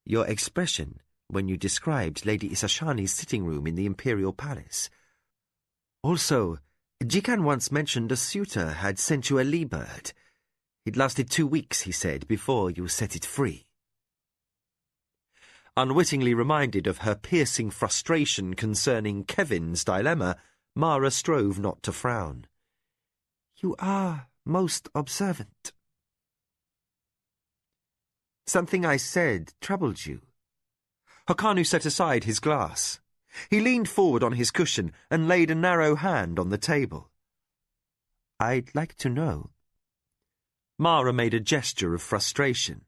"Your expression when you described Lady Isashani's sitting room in the Imperial Palace. Also, Jikan once mentioned a suitor had sent you a lee-bird. It lasted 2 weeks, he said, before you set it free." Unwittingly reminded of her piercing frustration concerning Kevin's dilemma, Mara strove not to frown. "You are most observant." "Something I said troubled you?" Hokanu set aside his glass. He leaned forward on his cushion and laid a narrow hand on the table. "I'd like to know." Mara made a gesture of frustration.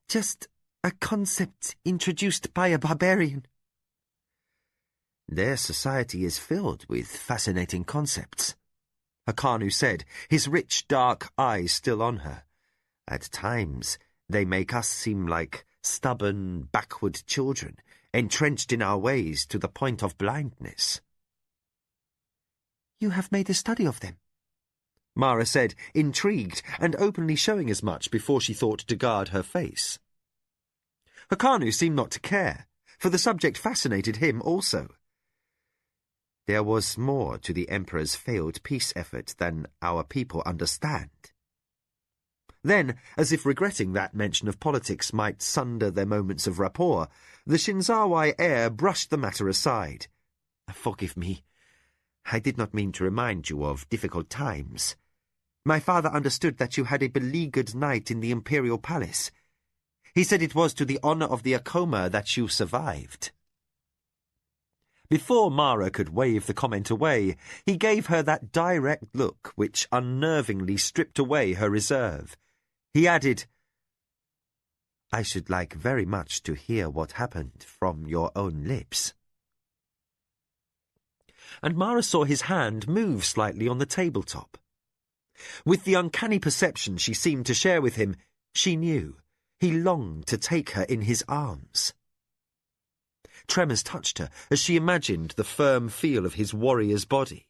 "Just a concept introduced by a barbarian." "Their society is filled with fascinating concepts," Hokanu said, his rich dark eyes still on her. "At times, they make us seem like stubborn, backward children, entrenched in our ways to the point of blindness." You have made a study of them, Mara said, intrigued and openly showing as much before she thought to guard her face. Hokanu seemed not to care, for the subject fascinated him also. There was more to the Emperor's failed peace effort than our people understand. Then, as if regretting that mention of politics might sunder their moments of rapport, the Shinzawai heir brushed the matter aside. Forgive me. I did not mean to remind you of difficult times. My father understood that you had a beleaguered night in the Imperial Palace. He said it was to the honor of the Akoma that you survived. Before Mara could wave the comment away, he gave her that direct look which unnervingly stripped away her reserve. He added, I should like very much to hear what happened from your own lips. And Mara saw his hand move slightly on the tabletop. With the uncanny perception she seemed to share with him, she knew he longed to take her in his arms. Tremors touched her as she imagined the firm feel of his warrior's body.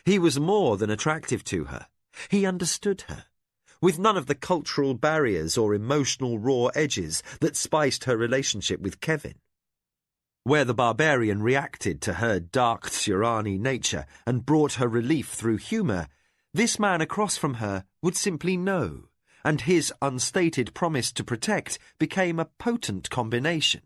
He was more than attractive to her. He understood her, with none of the cultural barriers or emotional raw edges that spiced her relationship with Kevin. Where the barbarian reacted to her dark Tsurani nature and brought her relief through humour, this man across from her would simply know, and his unstated promise to protect became a potent combination.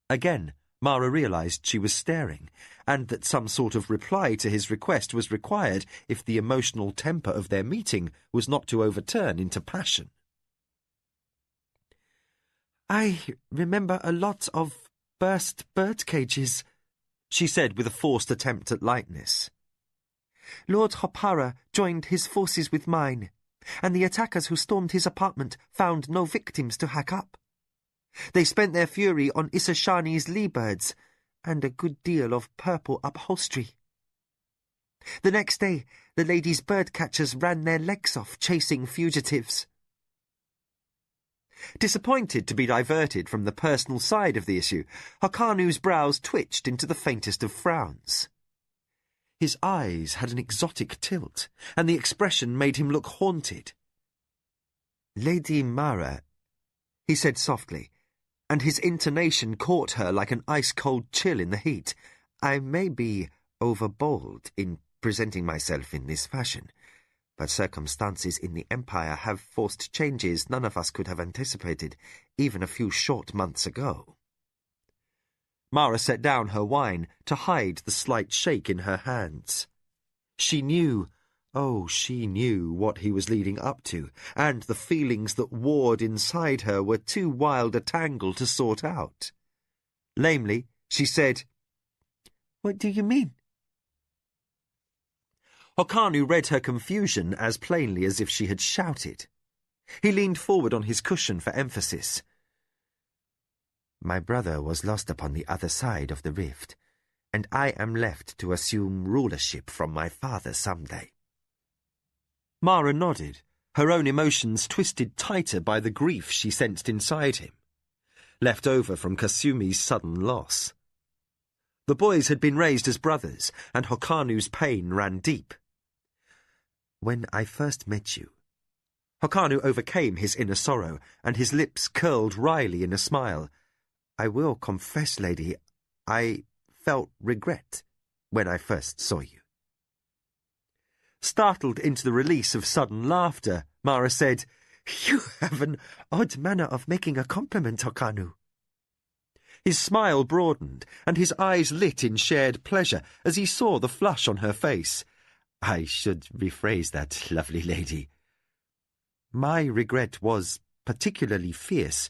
Again, Mara realised she was staring, and that some sort of reply to his request was required if the emotional temper of their meeting was not to overturn into passion. I remember a lot of burst bird cages, she said with a forced attempt at lightness. Lord Hopara joined his forces with mine, and the attackers who stormed his apartment found no victims to hack up. They spent their fury on Isashani's leebirds, and a good deal of purple upholstery. The next day, the ladies' bird-catchers ran their legs off chasing fugitives. Disappointed to be diverted from the personal side of the issue, Hokanu's brows twitched into the faintest of frowns. His eyes had an exotic tilt, and the expression made him look haunted. Lady Mara, he said softly, and his intonation caught her like an ice-cold chill in the heat. I may be overbold in presenting myself in this fashion, but circumstances in the Empire have forced changes none of us could have anticipated, even a few short months ago. Mara set down her wine to hide the slight shake in her hands. She knew, she knew what he was leading up to, and the feelings that warred inside her were too wild a tangle to sort out. Lamely, she said, What do you mean? Hokanu read her confusion as plainly as if she had shouted. He leaned forward on his cushion for emphasis. My brother was lost upon the other side of the rift, and I am left to assume rulership from my father someday. Mara nodded, her own emotions twisted tighter by the grief she sensed inside him, left over from Kasumi's sudden loss. The boys had been raised as brothers, and Hokanu's pain ran deep. When I first met you, Hokanu overcame his inner sorrow, and his lips curled wryly in a smile. I will confess, lady, I felt regret when I first saw you. Startled into the release of sudden laughter, Mara said, You have an odd manner of making a compliment, Hokanu. His smile broadened, and his eyes lit in shared pleasure as he saw the flush on her face. I should rephrase that, lovely lady. My regret was particularly fierce,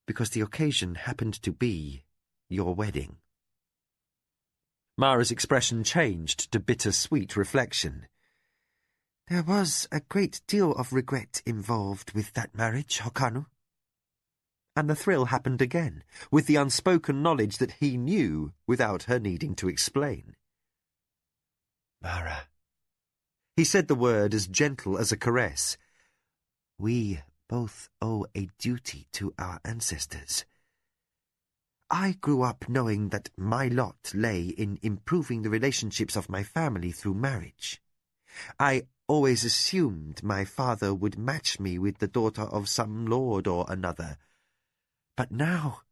because the occasion happened to be your wedding. Mara's expression changed to bitter-sweet reflection. There was a great deal of regret involved with that marriage, Hokanu. And the thrill happened again, with the unspoken knowledge that he knew without her needing to explain. Mara. He said the word as gentle as a caress. We both owe a duty to our ancestors. I grew up knowing that my lot lay in improving the relationships of my family through marriage. I always assumed my father would match me with the daughter of some lord or another. But now...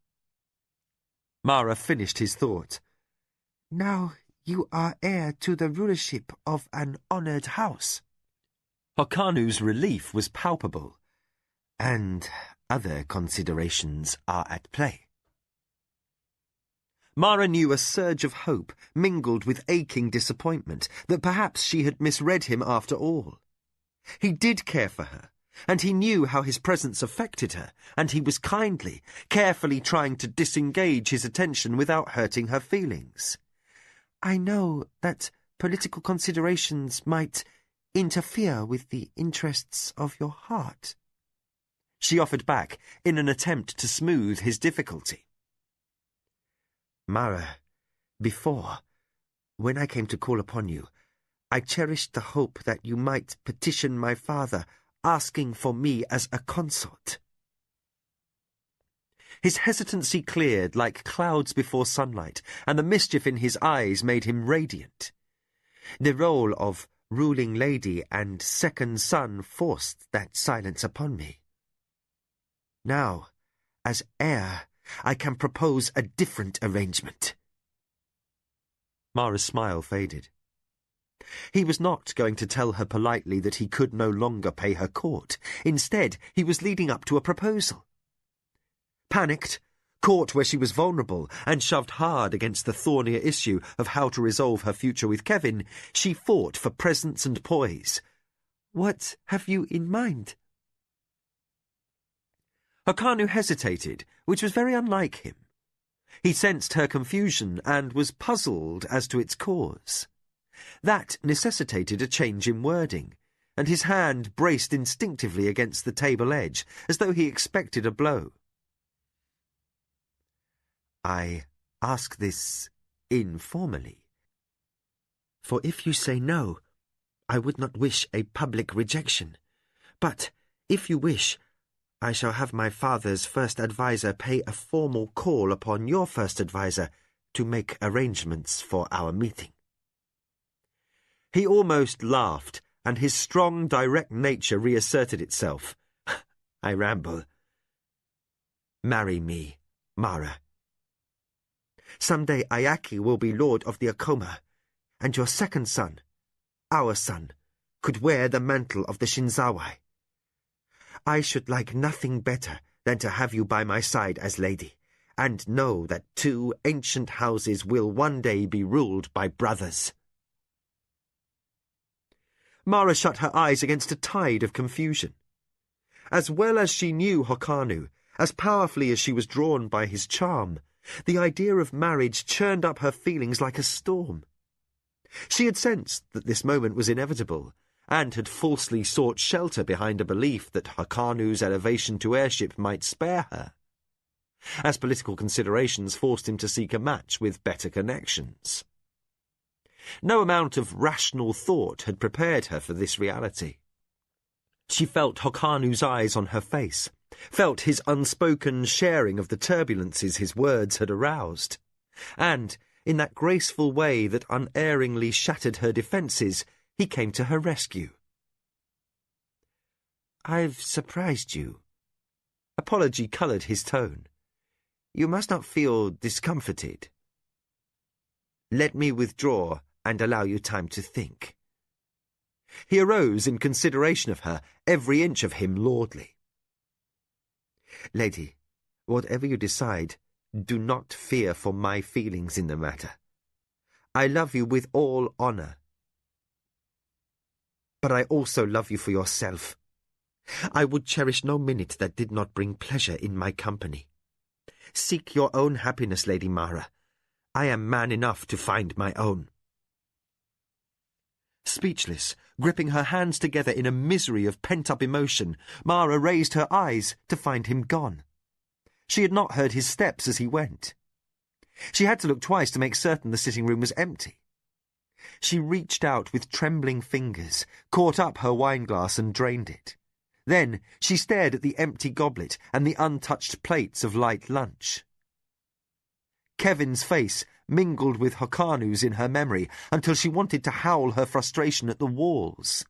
Mara finished his thought. Now you are heir to the rulership of an honoured house. Hakanu's relief was palpable. And other considerations are at play. Mara knew a surge of hope mingled with aching disappointment that perhaps she had misread him after all. He did care for her, and he knew how his presence affected her, and he was kindly, carefully trying to disengage his attention without hurting her feelings. I know that political considerations might interfere with the interests of your heart, she offered back in an attempt to smooth his difficulty. Mara, before, when I came to call upon you, I cherished the hope that you might petition my father, asking for me as a consort. His hesitancy cleared like clouds before sunlight, and the mischief in his eyes made him radiant. The role of ruling lady and second son forced that silence upon me. Now, as heir, I can propose a different arrangement. Mara's smile faded. He was not going to tell her politely that he could no longer pay her court. Instead, he was leading up to a proposal. Panicked, caught where she was vulnerable, and shoved hard against the thornier issue of how to resolve her future with Kevin, she fought for presence and poise. What have you in mind? Hakanu hesitated, which was very unlike him. He sensed her confusion and was puzzled as to its cause. That necessitated a change in wording, and his hand braced instinctively against the table edge, as though he expected a blow. I ask this informally, for if you say no, I would not wish a public rejection. But if you wish, I shall have my father's first adviser pay a formal call upon your first adviser to make arrangements for our meeting. He almost laughed, and his strong, direct nature reasserted itself. I ramble. Marry me, Mara. Someday Ayaki will be lord of the Akoma, and your second son, our son, could wear the mantle of the Shinzawai. I should like nothing better than to have you by my side as lady, and know that two ancient houses will one day be ruled by brothers. Mara shut her eyes against a tide of confusion. As well as she knew Hakanu, as powerfully as she was drawn by his charm, the idea of marriage churned up her feelings like a storm. She had sensed that this moment was inevitable, and had falsely sought shelter behind a belief that Hakanu's elevation to heirship might spare her, as political considerations forced him to seek a match with better connections. No amount of rational thought had prepared her for this reality. She felt Hakanu's eyes on her face, felt his unspoken sharing of the turbulences his words had aroused, and, in that graceful way that unerringly shattered her defences, he came to her rescue. I've surprised you. Apology coloured his tone. You must not feel discomforted. Let me withdraw and allow you time to think. He arose in consideration of her, every inch of him lordly. Lady, whatever you decide, do not fear for my feelings in the matter. I love you with all honour. But I also love you for yourself. I would cherish no minute that did not bring pleasure in my company. Seek your own happiness, Lady Mara. I am man enough to find my own. Speechless, gripping her hands together in a misery of pent-up emotion, Mara raised her eyes to find him gone. She had not heard his steps as he went. She had to look twice to make certain the sitting room was empty. She reached out with trembling fingers, caught up her wineglass and drained it. Then she stared at the empty goblet and the untouched plates of light lunch. Kevin's face mingled with Hokanu's in her memory until she wanted to howl her frustration at the walls.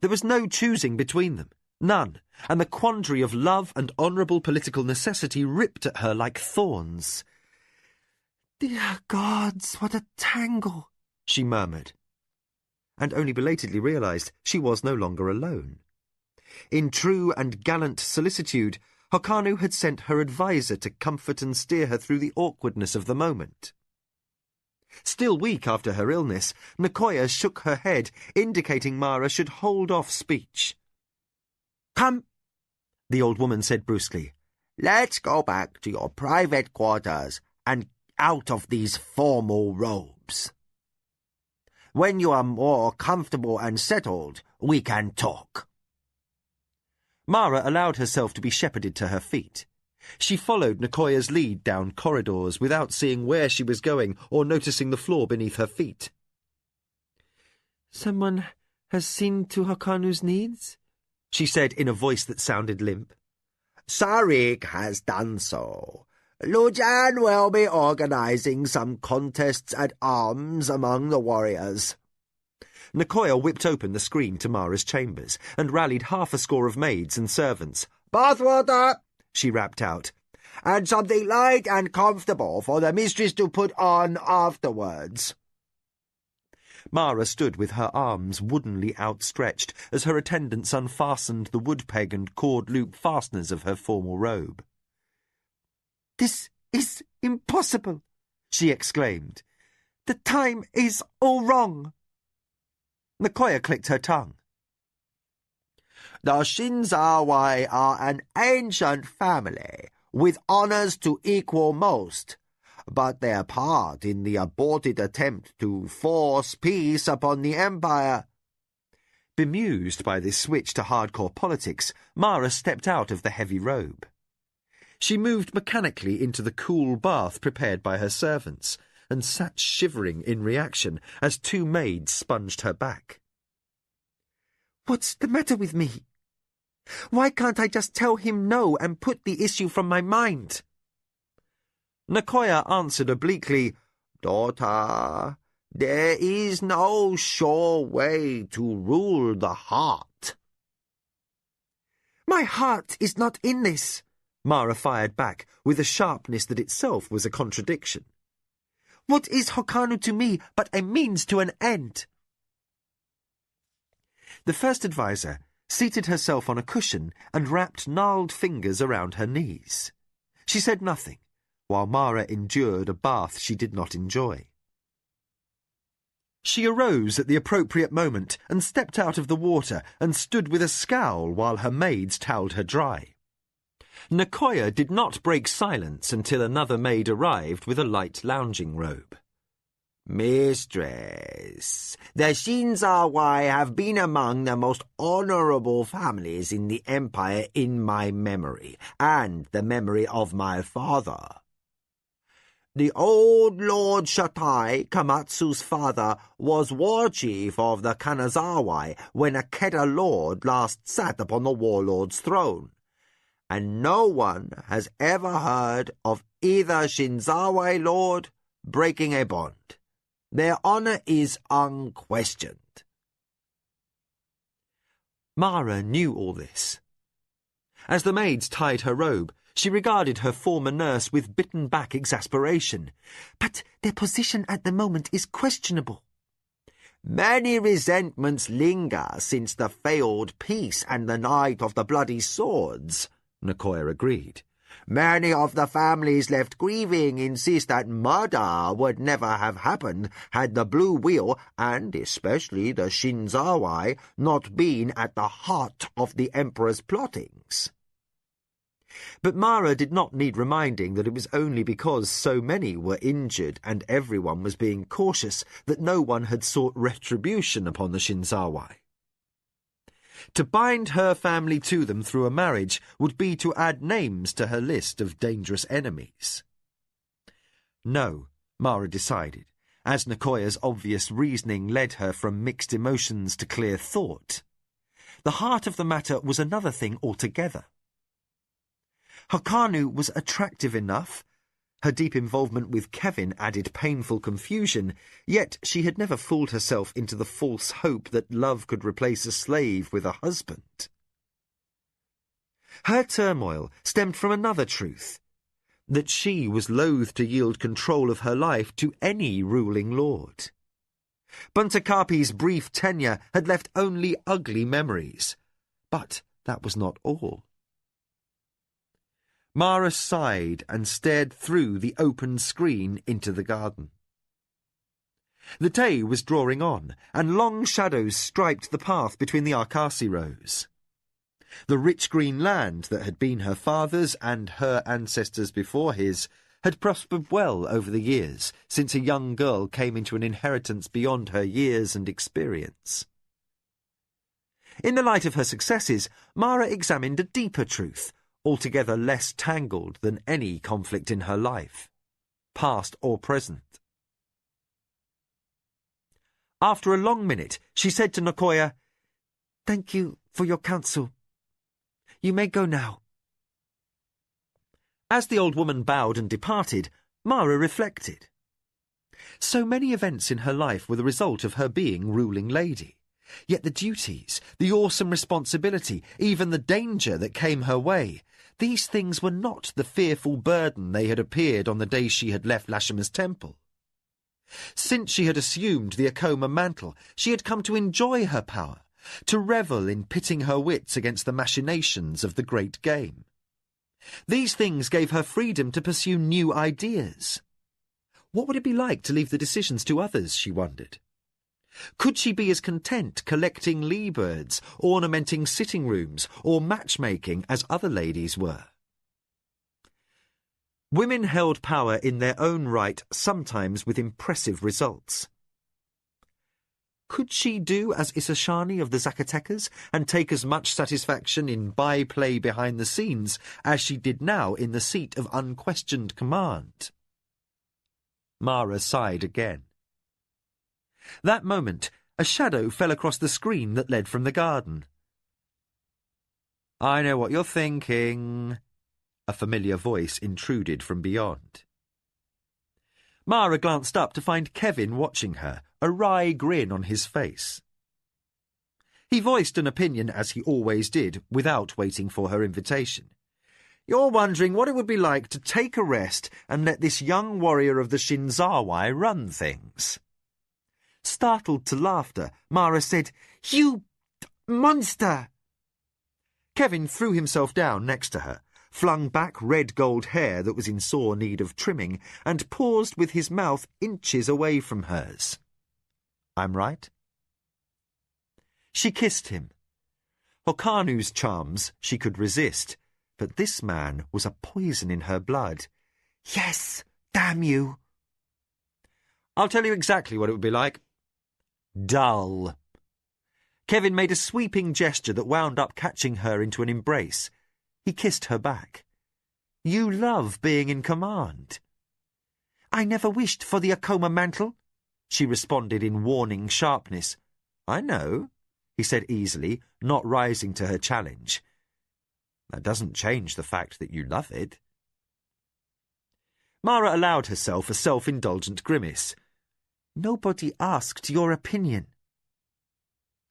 There was no choosing between them, none, and the quandary of love and honourable political necessity ripped at her like thorns. "Dear gods, what a tangle," she murmured, and only belatedly realised she was no longer alone. In true and gallant solicitude, Hokanu had sent her adviser to comfort and steer her through the awkwardness of the moment. Still weak after her illness, Nicoya shook her head, indicating Mara should hold off speech. "Come," the old woman said brusquely. "Let's go back to your private quarters and out of these formal robes. When you are more comfortable and settled, we can talk." Mara allowed herself to be shepherded to her feet. She followed Nicoya's lead down corridors without seeing where she was going or noticing the floor beneath her feet. "Someone has seen to Hokanu's needs?" she said in a voice that sounded limp. "Sarik has done so. Lujan will be organizing some contests at arms among the warriors." Nicoya whipped open the screen to Mara's chambers and rallied half a score of maids and servants. "Bathwater," she rapped out, "and something light and comfortable for the mistress to put on afterwards." Mara stood with her arms woodenly outstretched as her attendants unfastened the wood peg and cord loop fasteners of her formal robe. "This is impossible," she exclaimed. "The time is all wrong." Nicoya clicked her tongue. "The Shinzawai are an ancient family, with honours to equal most, but their part in the aborted attempt to force peace upon the Empire—" Bemused by this switch to hardcore politics, Mara stepped out of the heavy robe. She moved mechanically into the cool bath prepared by her servants, and sat shivering in reaction as two maids sponged her back. "What's the matter with me? Why can't I just tell him no and put the issue from my mind?" Nicoya answered obliquely, "Daughter, there is no sure way to rule the heart." "My heart is not in this," Mara fired back, with a sharpness that itself was a contradiction. "What is Hokanu to me but a means to an end?" The first adviser seated herself on a cushion and wrapped gnarled fingers around her knees. She said nothing, while Mara endured a bath she did not enjoy. She arose at the appropriate moment and stepped out of the water and stood with a scowl while her maids towelled her dry. Nicoya did not break silence until another maid arrived with a light lounging robe. "Mistress, the Shinzawai have been among the most honourable families in the Empire in my memory, and the memory of my father. The old Lord Shatai, Kamatsu's father, was war chief of the Kanazawai when a Keta lord last sat upon the warlord's throne, and no one has ever heard of either Shinzawai lord breaking a bond. Their honour is unquestioned." Mara knew all this. As the maids tied her robe, she regarded her former nurse with bitten-back exasperation. "But their position at the moment is questionable." "Many resentments linger since the failed peace and the night of the bloody swords," Nicoya agreed. "Many of the families left grieving insist that murder would never have happened had the Blue Wheel, and especially the Shinzawai, not been at the heart of the Emperor's plottings." But Mara did not need reminding that it was only because so many were injured and everyone was being cautious that no one had sought retribution upon the Shinzawai. To bind her family to them through a marriage would be to add names to her list of dangerous enemies. No, Mara decided, as Nicoya's obvious reasoning led her from mixed emotions to clear thought. The heart of the matter was another thing altogether. Hokanu was attractive enough. Her deep involvement with Kevin added painful confusion, yet she had never fooled herself into the false hope that love could replace a slave with a husband. Her turmoil stemmed from another truth, that she was loath to yield control of her life to any ruling lord. Buntakapi's brief tenure had left only ugly memories, but that was not all. Mara sighed and stared through the open screen into the garden. The day was drawing on, and long shadows striped the path between the Arkasi rows. The rich green land that had been her father's and her ancestors before his had prospered well over the years, since a young girl came into an inheritance beyond her years and experience. In the light of her successes, Mara examined a deeper truth, altogether less tangled than any conflict in her life, past or present. After a long minute, she said to Nakoya, "Thank you for your counsel. You may go now." As the old woman bowed and departed, Mara reflected. So many events in her life were the result of her being ruling lady. Yet the duties, the awesome responsibility, even the danger that came her way, these things were not the fearful burden they had appeared on the day she had left Lashima's temple. Since she had assumed the Akoma mantle, she had come to enjoy her power, to revel in pitting her wits against the machinations of the great game. These things gave her freedom to pursue new ideas. What would it be like to leave the decisions to others, she wondered? Could she be as content collecting lee-birds, ornamenting sitting rooms, or matchmaking as other ladies were? Women held power in their own right, sometimes with impressive results. Could she do as Isashani of the Zacatecas and take as much satisfaction in by-play behind the scenes as she did now in the seat of unquestioned command? Mara sighed again. That moment, a shadow fell across the screen that led from the garden. "I know what you're thinking," a familiar voice intruded from beyond. Mara glanced up to find Kevin watching her, a wry grin on his face. He voiced an opinion, as he always did, without waiting for her invitation. "You're wondering what it would be like to take a rest and let this young warrior of the Shinzawai run things." Startled to laughter, Mara said, "You monster!" Kevin threw himself down next to her, flung back red-gold hair that was in sore need of trimming, and paused with his mouth inches away from hers. "I'm right?" She kissed him. Hokanu's charms she could resist, but this man was a poison in her blood. "Yes, damn you!" "I'll tell you exactly what it would be like. Dull." Kevin made a sweeping gesture that wound up catching her into an embrace. He kissed her back. "You love being in command." "I never wished for the Akoma mantle," she responded in warning sharpness. "I know," he said easily, not rising to her challenge. "That doesn't change the fact that you love it." Mara allowed herself a self-indulgent grimace. "Nobody asked your opinion."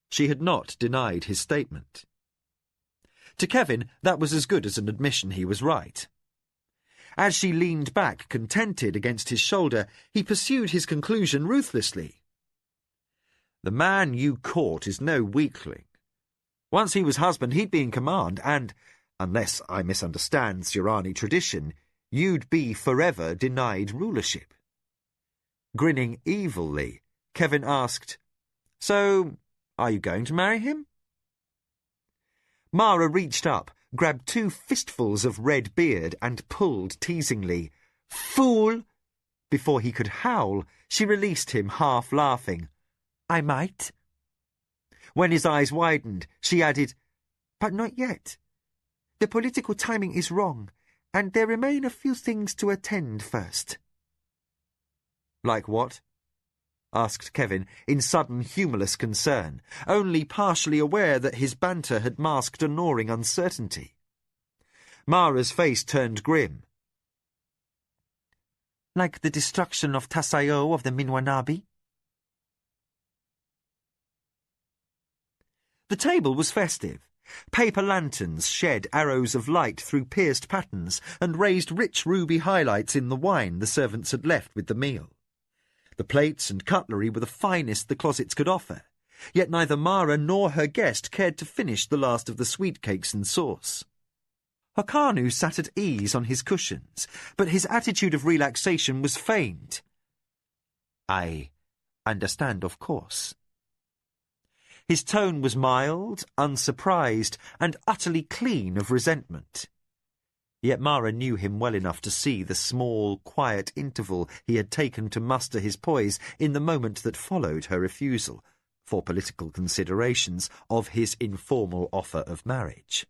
She had not denied his statement. To Kevin, that was as good as an admission he was right. As she leaned back, contented, against his shoulder, he pursued his conclusion ruthlessly. "The man you caught is no weakling. Once he was husband, he'd be in command, and, unless I misunderstand Sirani tradition, you'd be forever denied rulership." Grinning evilly, Kevin asked, "So, are you going to marry him?" Mara reached up, grabbed 2 fistfuls of red beard and pulled teasingly. "Fool!" Before he could howl, she released him, half laughing. "I might." When his eyes widened, she added, "But not yet. The political timing is wrong, and there remain a few things to attend first." "Like what?" asked Kevin, in sudden humorless concern, only partially aware that his banter had masked a gnawing uncertainty. Mara's face turned grim. Like the destruction of Tasayo of the Minwanabi? The table was festive. Paper lanterns shed arrows of light through pierced patterns and raised rich ruby highlights in the wine the servants had left with the meal. The plates and cutlery were the finest the closets could offer, yet neither Mara nor her guest cared to finish the last of the sweet cakes and sauce. Hokanu sat at ease on his cushions, but his attitude of relaxation was feigned. I understand, of course. His tone was mild, unsurprised, and utterly clean of resentment. Yet Mara knew him well enough to see the small, quiet interval he had taken to muster his poise in the moment that followed her refusal, for political considerations, of his informal offer of marriage.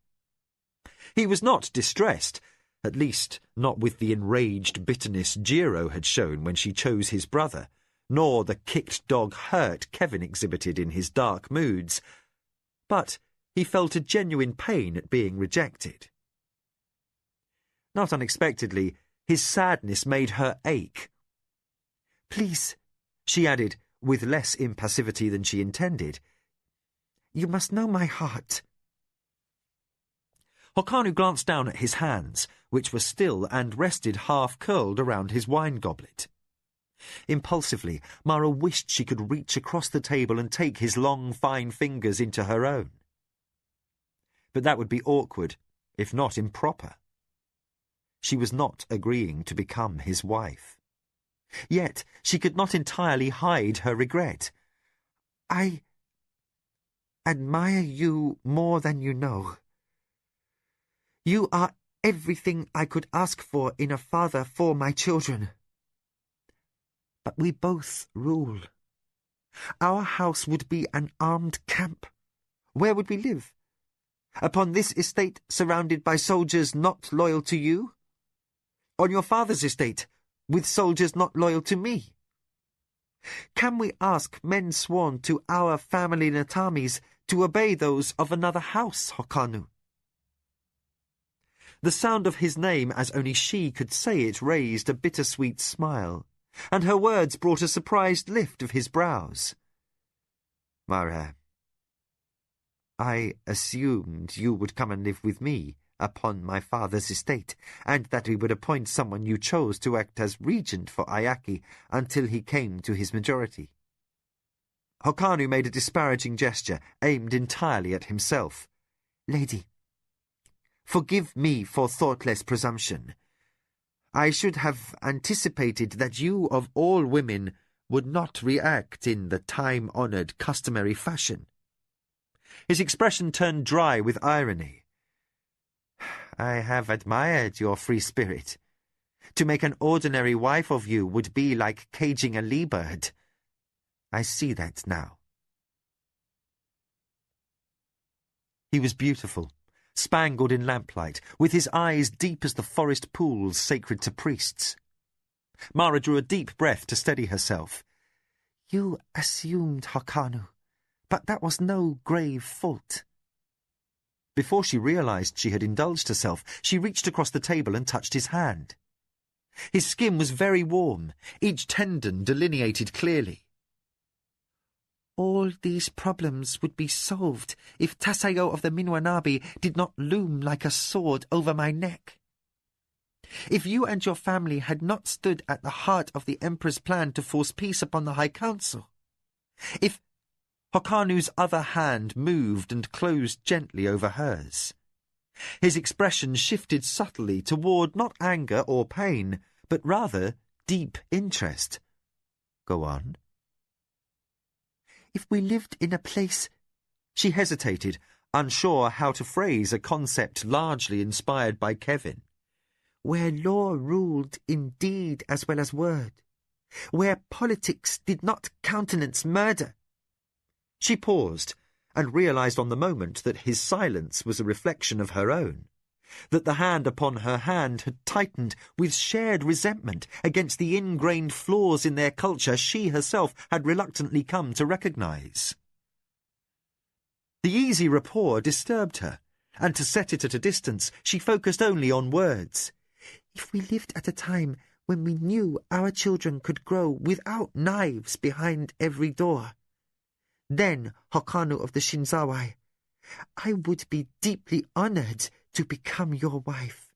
He was not distressed, at least not with the enraged bitterness Jiro had shown when she chose his brother, nor the kicked-dog hurt Kevin exhibited in his dark moods, but he felt a genuine pain at being rejected. Not unexpectedly, his sadness made her ache. Please, she added, with less impassivity than she intended, you must know my heart. Hokanu glanced down at his hands, which were still and rested half-curled around his wine goblet. Impulsively, Mara wished she could reach across the table and take his long, fine fingers into her own. But that would be awkward, if not improper. She was not agreeing to become his wife. Yet she could not entirely hide her regret. I admire you more than you know. You are everything I could ask for in a father for my children. But we both rule. Our house would be an armed camp. Where would we live? Upon this estate surrounded by soldiers not loyal to you? On your father's estate, with soldiers not loyal to me? Can we ask men sworn to our family Natamis to obey those of another house, Hokanu? The sound of his name as only she could say it raised a bittersweet smile, and her words brought a surprised lift of his brows. Mara, I assumed you would come and live with me upon my father's estate, and that we would appoint someone you chose to act as regent for Ayaki until he came to his majority. Hokanu made a disparaging gesture, aimed entirely at himself. Lady, forgive me for thoughtless presumption. I should have anticipated that you, of all women, would not react in the time-honoured customary fashion. His expression turned dry with irony. I have admired your free spirit. To make an ordinary wife of you would be like caging a lee-bird. I see that now. He was beautiful, spangled in lamplight, with his eyes deep as the forest pools sacred to priests. Mara drew a deep breath to steady herself. You assumed, Hokanu, but that was no grave fault. Before she realized she had indulged herself, she reached across the table and touched his hand. His skin was very warm, each tendon delineated clearly. All these problems would be solved if Tasayo of the Minwanabi did not loom like a sword over my neck. If you and your family had not stood at the heart of the Emperor's plan to force peace upon the High Council. If Hokanu's other hand moved and closed gently over hers. His expression shifted subtly toward not anger or pain, but rather deep interest. Go on. If we lived in a place... She hesitated, unsure how to phrase a concept largely inspired by Kevin. Where law ruled in deed as well as word. Where politics did not countenance murder. She paused, and realized on the moment that his silence was a reflection of her own, that the hand upon her hand had tightened with shared resentment against the ingrained flaws in their culture she herself had reluctantly come to recognize. The easy rapport disturbed her, and to set it at a distance, she focused only on words. If we lived at a time when we knew our children could grow without knives behind every door, then, Hokanu of the Shinzawai, I would be deeply honored to become your wife.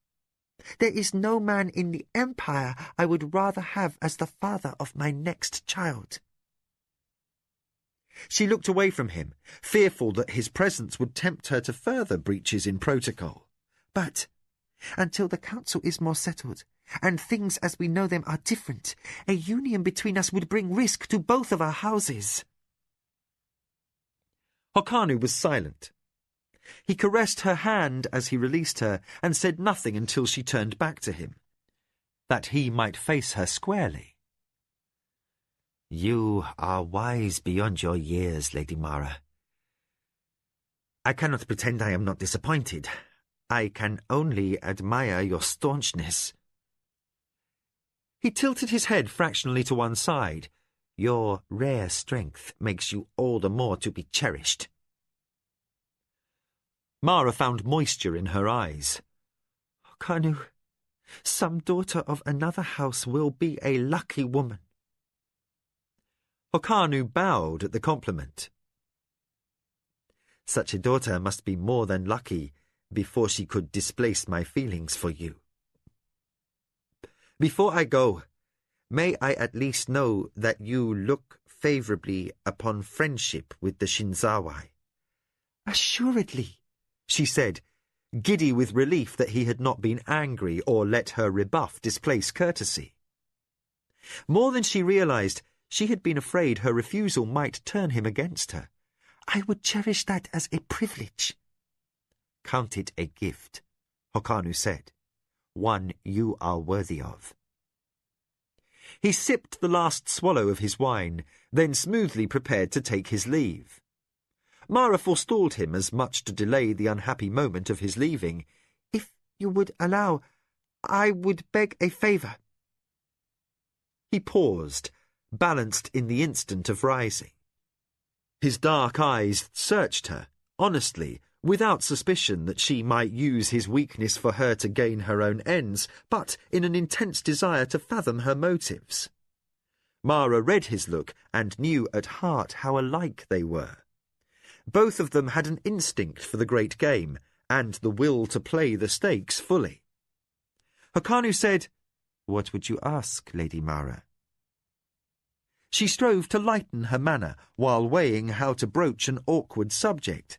There is no man in the empire I would rather have as the father of my next child. She looked away from him, fearful that his presence would tempt her to further breaches in protocol. But until the council is more settled, and things as we know them are different, a union between us would bring risk to both of our houses. Hokanu was silent. He caressed her hand as he released her, and said nothing until she turned back to him, that he might face her squarely. You are wise beyond your years, Lady Mara. I cannot pretend I am not disappointed. I can only admire your staunchness. He tilted his head fractionally to one side. Your rare strength makes you all the more to be cherished. Mara found moisture in her eyes. Hokanu, some daughter of another house will be a lucky woman. Hokanu bowed at the compliment. Such a daughter must be more than lucky before she could displace my feelings for you. Before I go, may I at least know that you look favourably upon friendship with the Shinzawai? Assuredly, she said, giddy with relief that he had not been angry or let her rebuff displace courtesy. More than she realized, she had been afraid her refusal might turn him against her. I would cherish that as a privilege. Count it a gift, Hokanu said, one you are worthy of. He sipped the last swallow of his wine, then smoothly prepared to take his leave. Mara forestalled him as much to delay the unhappy moment of his leaving. If you would allow, I would beg a favour. He paused, balanced in the instant of rising. His dark eyes searched her, honestly, without suspicion that she might use his weakness for her to gain her own ends, but in an intense desire to fathom her motives. Mara read his look and knew at heart how alike they were. Both of them had an instinct for the great game, and the will to play the stakes fully. Hokanu said, "What would you ask, Lady Mara?" She strove to lighten her manner while weighing how to broach an awkward subject.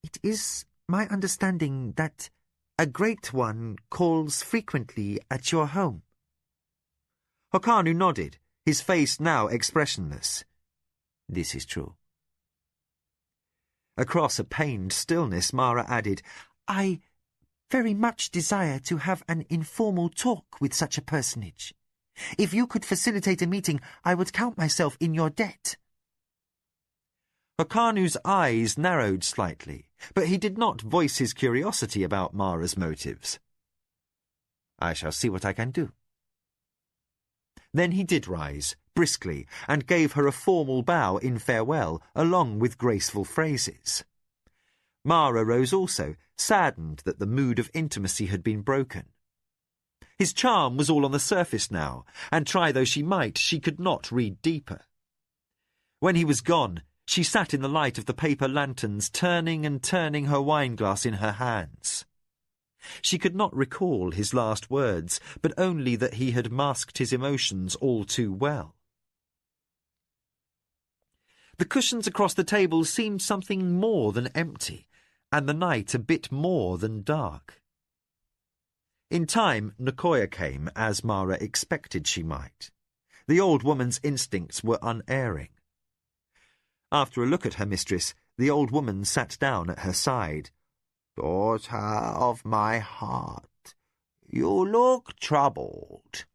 It is my understanding that a great one calls frequently at your home. Hokanu nodded, his face now expressionless. This is true. Across a pained stillness, Mara added, I very much desire to have an informal talk with such a personage. If you could facilitate a meeting, I would count myself in your debt. Hokanu's eyes narrowed slightly, but he did not voice his curiosity about Mara's motives. I shall see what I can do. Then he did rise, briskly, and gave her a formal bow in farewell, along with graceful phrases. Mara rose also, saddened that the mood of intimacy had been broken. His charm was all on the surface now, and try though she might, she could not read deeper. When he was gone, she sat in the light of the paper lanterns, turning and turning her wineglass in her hands. She could not recall his last words, but only that he had masked his emotions all too well. The cushions across the table seemed something more than empty, and the night a bit more than dark. In time, Nakoya came, as Mara expected she might. The old woman's instincts were unerring. After a look at her mistress, the old woman sat down at her side. Daughter of my heart, you look troubled.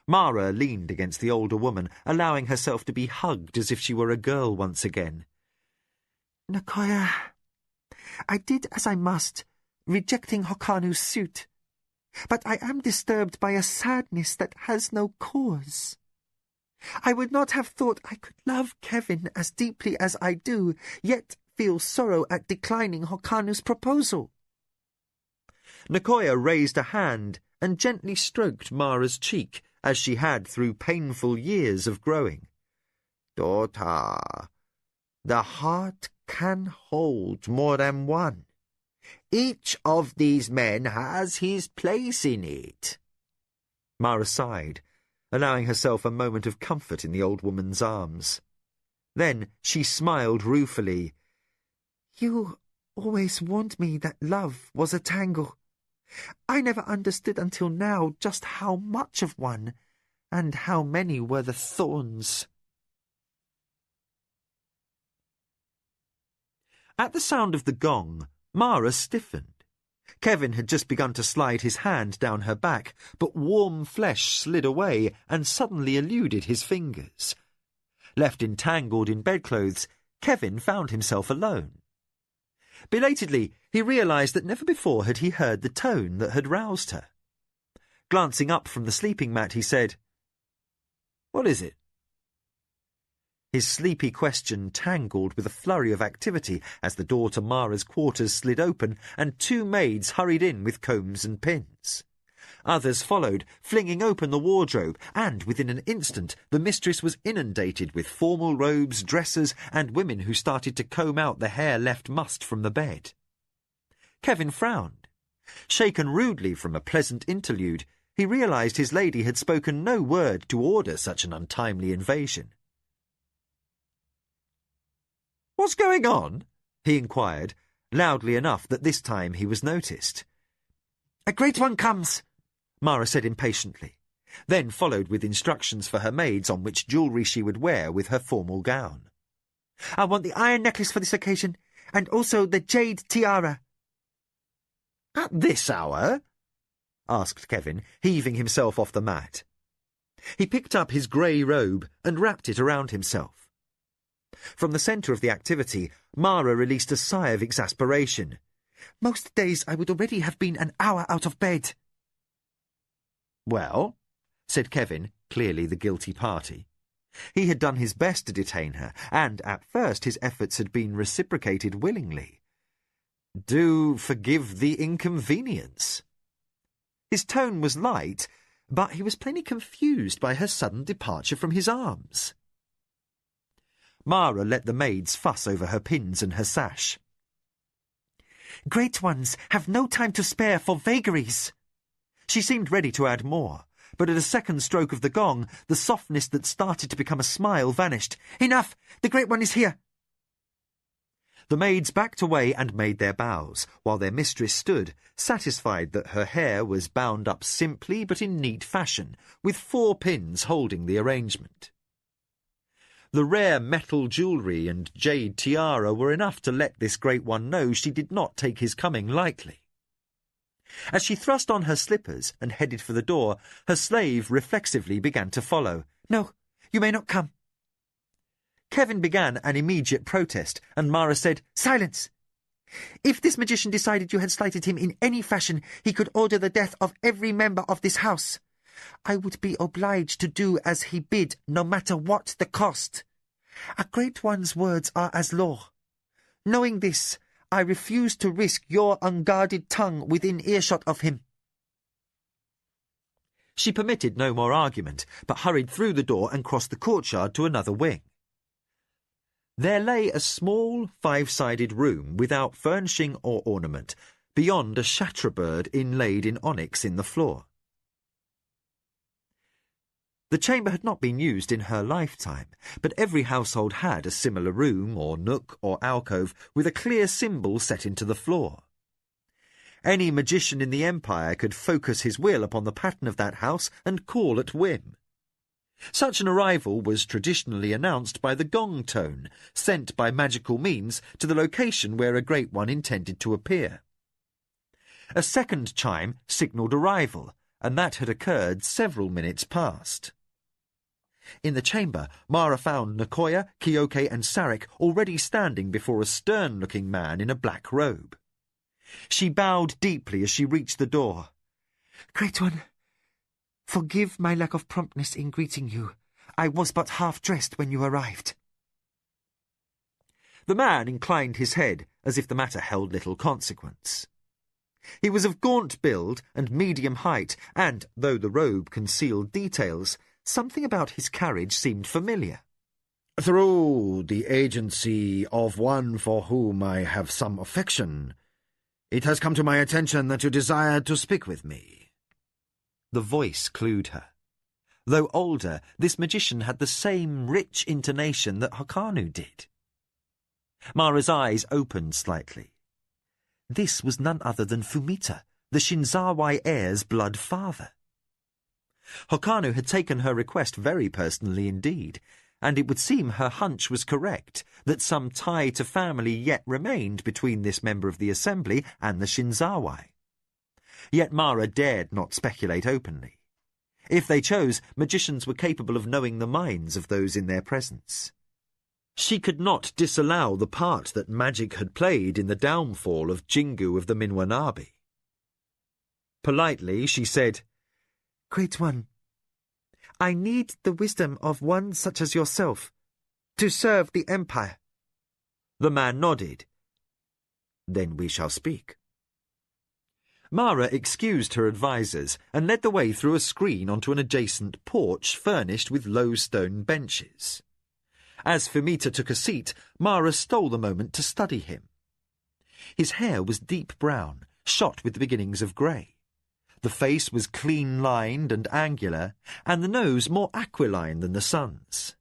Mara leaned against the older woman, allowing herself to be hugged as if she were a girl once again. Nakoya, I did as I must, rejecting Hokanu's suit. But I am disturbed by a sadness that has no cause. I would not have thought I could love Kevin as deeply as I do, yet feel sorrow at declining Hokanu's proposal." Nicoya raised a hand and gently stroked Mara's cheek, as she had through painful years of growing. "Daughter, the heart can hold more than one. Each of these men has his place in it." Mara sighed, allowing herself a moment of comfort in the old woman's arms. Then she smiled ruefully. "You always warned me that love was a tangle. I never understood until now just how much of one, and how many were the thorns." At the sound of the gong, Mara stiffened. Kevin had just begun to slide his hand down her back, but warm flesh slid away and suddenly eluded his fingers. Left entangled in bedclothes, Kevin found himself alone. Belatedly, he realized that never before had he heard the tone that had roused her. Glancing up from the sleeping mat, he said, "What is it?" His sleepy question tangled with a flurry of activity as the door to Mara's quarters slid open and 2 maids hurried in with combs and pins. Others followed, flinging open the wardrobe, and within an instant the mistress was inundated with formal robes, dresses, and women who started to comb out the hair left mussed from the bed. Kevin frowned. Shaken rudely from a pleasant interlude, he realized his lady had spoken no word to order such an untimely invasion. "What's going on?" he inquired, loudly enough that this time he was noticed. "A great one comes," Mara said impatiently, then followed with instructions for her maids on which jewellery she would wear with her formal gown. "I want the iron necklace for this occasion, and also the jade tiara." "At this hour?" asked Kevin, heaving himself off the mat. He picked up his grey robe and wrapped it around himself. From the centre of the activity, Mara released a sigh of exasperation. "Most days I would already have been an hour out of bed." "Well," said Kevin, clearly the guilty party. He had done his best to detain her, and at first his efforts had been reciprocated willingly. "Do forgive the inconvenience." His tone was light, but he was plainly confused by her sudden departure from his arms. Mara let the maids fuss over her pins and her sash. "Great ones have no time to spare for vagaries." She seemed ready to add more, but at a second stroke of the gong, the softness that started to become a smile vanished. "Enough! The great one is here." The maids backed away and made their bows, while their mistress stood, satisfied that her hair was bound up simply but in neat fashion, with 4 pins holding the arrangement. The rare metal jewellery and jade tiara were enough to let this great one know she did not take his coming lightly. As she thrust on her slippers and headed for the door, her slave reflexively began to follow. "No, you may not come." Kevin began an immediate protest, and Mara said, "Silence! If this magician decided you had slighted him in any fashion, he could order the death of every member of this house. I would be obliged to do as he bid, no matter what the cost. A great one's words are as law. Knowing this, I refuse to risk your unguarded tongue within earshot of him." She permitted no more argument, but hurried through the door and crossed the courtyard to another wing. There lay a small 5-sided room without furnishing or ornament, beyond a chatterbird inlaid in onyx in the floor. The chamber had not been used in her lifetime, but every household had a similar room or nook or alcove with a clear symbol set into the floor. Any magician in the Empire could focus his will upon the pattern of that house and call at whim. Such an arrival was traditionally announced by the gong tone, sent by magical means to the location where a great one intended to appear. A second chime signalled arrival, and that had occurred several minutes past. In the chamber, Mara found Nicoya, Kyoke and Sarek already standing before a stern-looking man in a black robe. She bowed deeply as she reached the door. "Great one, forgive my lack of promptness in greeting you. I was but half-dressed when you arrived." The man inclined his head as if the matter held little consequence. He was of gaunt build and medium height, and, though the robe concealed details, something about his carriage seemed familiar. "Through the agency of one for whom I have some affection, it has come to my attention that you desired to speak with me." The voice clued her. Though older, this magician had the same rich intonation that Hokanu did. Mara's eyes opened slightly. This was none other than Fumita, the Shinzawai heir's blood father. Hokanu had taken her request very personally indeed, and it would seem her hunch was correct, that some tie to family yet remained between this member of the assembly and the Shinzawai. Yet Mara dared not speculate openly. If they chose, magicians were capable of knowing the minds of those in their presence. She could not disallow the part that magic had played in the downfall of Jingu of the Minwanabi. Politely, she said, "Great One, I need the wisdom of one such as yourself to serve the Empire." The man nodded. "Then we shall speak." Mara excused her advisers and led the way through a screen onto an adjacent porch furnished with low stone benches. As Fumita took a seat, Mara stole the moment to study him. His hair was deep brown, shot with the beginnings of grey. The face was clean-lined and angular, and the nose more aquiline than the sun's.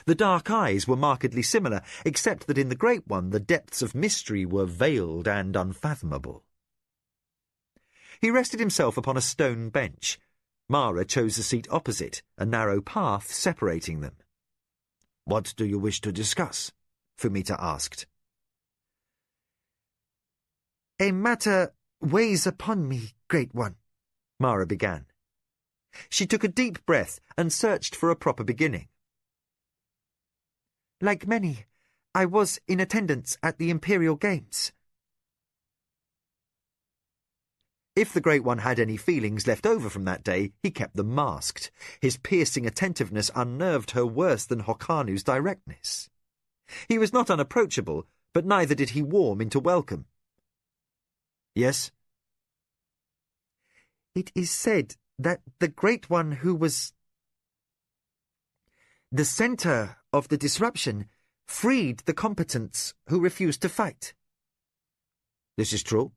The dark eyes were markedly similar, except that in the Great One the depths of mystery were veiled and unfathomable. He rested himself upon a stone bench. Mara chose a seat opposite, a narrow path separating them. "What do you wish to discuss?" Fumita asked. "A matter weighs upon me, Great One," Mara began. She took a deep breath and searched for a proper beginning. "Like many, I was in attendance at the Imperial Games." If the Great One had any feelings left over from that day, he kept them masked. His piercing attentiveness unnerved her worse than Hokanu's directness. He was not unapproachable, but neither did he warm into welcome. "Yes?" "It is said that the Great One who was the centre of the disruption freed the combatants who refused to fight." "This is true?"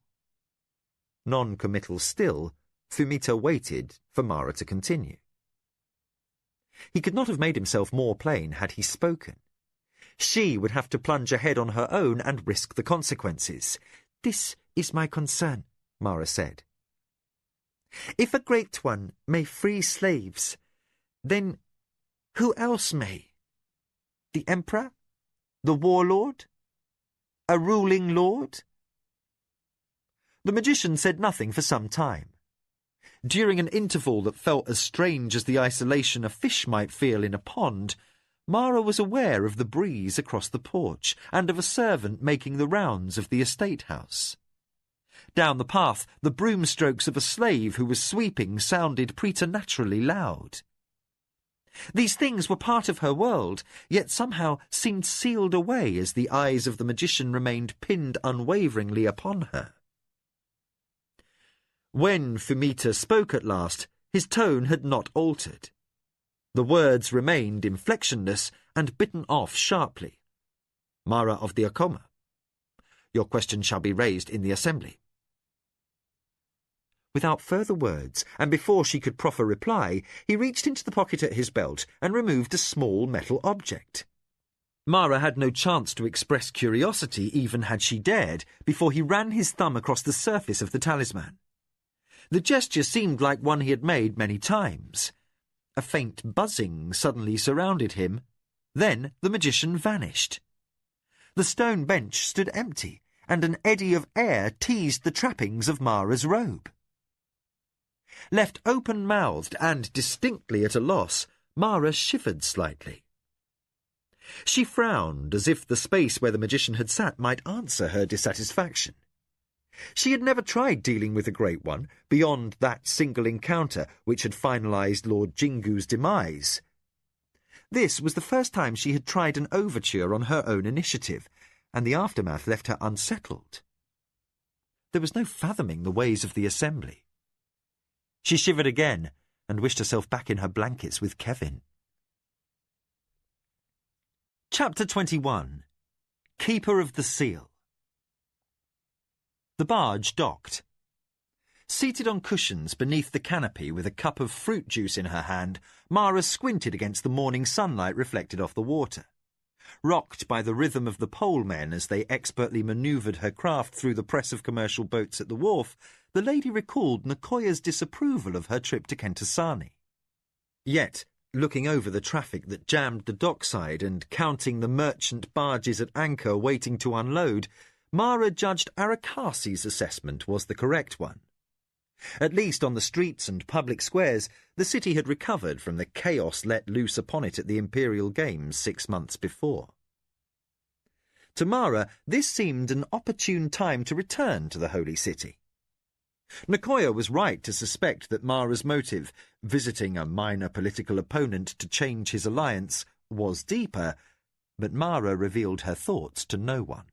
Non-committal still, Fumita waited for Mara to continue. He could not have made himself more plain had he spoken. She would have to plunge ahead on her own and risk the consequences. "This is my concern," Mara said. "If a Great One may free slaves, then who else may? The Emperor? The Warlord? A ruling lord?" The magician said nothing for some time. During an interval that felt as strange as the isolation a fish might feel in a pond, Mara was aware of the breeze across the porch and of a servant making the rounds of the estate house. Down the path, the broom strokes of a slave who was sweeping sounded preternaturally loud. These things were part of her world, yet somehow seemed sealed away as the eyes of the magician remained pinned unwaveringly upon her. When Fumita spoke at last, his tone had not altered. The words remained inflectionless and bitten off sharply. "Mara of the Akoma, your question shall be raised in the assembly." Without further words, and before she could proffer reply, he reached into the pocket at his belt and removed a small metal object. Mara had no chance to express curiosity, even had she dared, before he ran his thumb across the surface of the talisman. The gesture seemed like one he had made many times. A faint buzzing suddenly surrounded him. Then the magician vanished. The stone bench stood empty, and an eddy of air teased the trappings of Mara's robe. Left open-mouthed and distinctly at a loss, Mara shivered slightly. She frowned as if the space where the magician had sat might answer her dissatisfaction. She had never tried dealing with the Great One beyond that single encounter which had finalized Lord Jingu's demise. This was the first time she had tried an overture on her own initiative, and the aftermath left her unsettled. There was no fathoming the ways of the assembly. She shivered again and wished herself back in her blankets with Kevin. Chapter 21. Keeper of the Seal. The barge docked. Seated on cushions beneath the canopy with a cup of fruit juice in her hand, Mara squinted against the morning sunlight reflected off the water. Rocked by the rhythm of the polemen as they expertly manoeuvred her craft through the press of commercial boats at the wharf, the lady recalled Nicoya's disapproval of her trip to Kentasani. Yet, looking over the traffic that jammed the dockside and counting the merchant barges at anchor waiting to unload, Mara judged Arakasi's assessment was the correct one. At least on the streets and public squares, the city had recovered from the chaos let loose upon it at the Imperial Games 6 months before. To Mara, this seemed an opportune time to return to the Holy City. Nicoya was right to suspect that Mara's motive, visiting a minor political opponent to change his alliance, was deeper, but Mara revealed her thoughts to no one.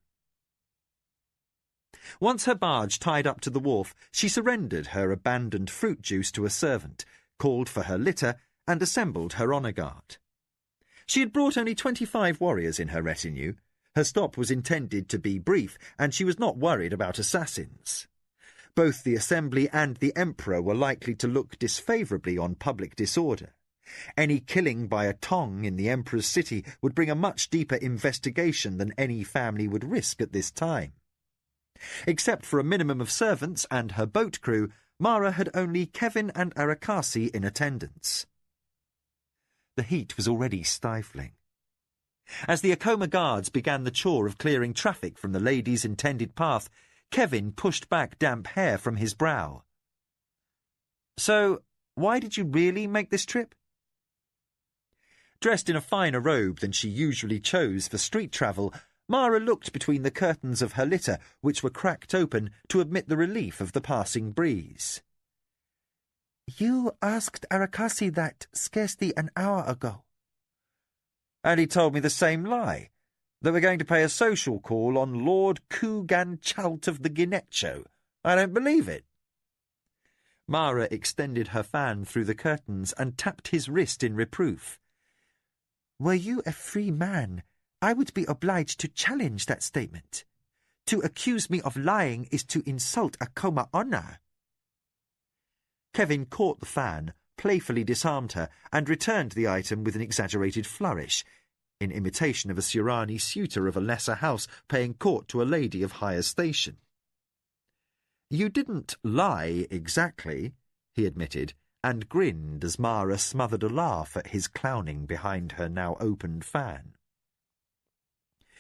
Once her barge tied up to the wharf, she surrendered her abandoned fruit juice to a servant, called for her litter, and assembled her honour guard. She had brought only 25 warriors in her retinue. Her stop was intended to be brief, and she was not worried about assassins. Both the Assembly and the Emperor were likely to look disfavourably on public disorder. Any killing by a Tong in the Emperor's city would bring a much deeper investigation than any family would risk at this time. Except for a minimum of servants and her boat crew, Mara had only Kevin and Arakasi in attendance. The heat was already stifling. As the Akoma guards began the chore of clearing traffic from the lady's intended path, Kevin pushed back damp hair from his brow. "So, why did you really make this trip?" Dressed in a finer robe than she usually chose for street travel, Mara looked between the curtains of her litter, which were cracked open to admit the relief of the passing breeze. "You asked Arakasi that scarcely an hour ago." "And he told me the same lie, that we're going to pay a social call on Lord Kugan-Chalt of the Ginetcho. I don't believe it." Mara extended her fan through the curtains and tapped his wrist in reproof. "Were you a free man, I would be obliged to challenge that statement. To accuse me of lying is to insult Akoma honor." Kevin caught the fan, playfully disarmed her, and returned the item with an exaggerated flourish, in imitation of a Surani suitor of a lesser house paying court to a lady of higher station. "You didn't lie exactly," he admitted, and grinned as Mara smothered a laugh at his clowning behind her now opened fan.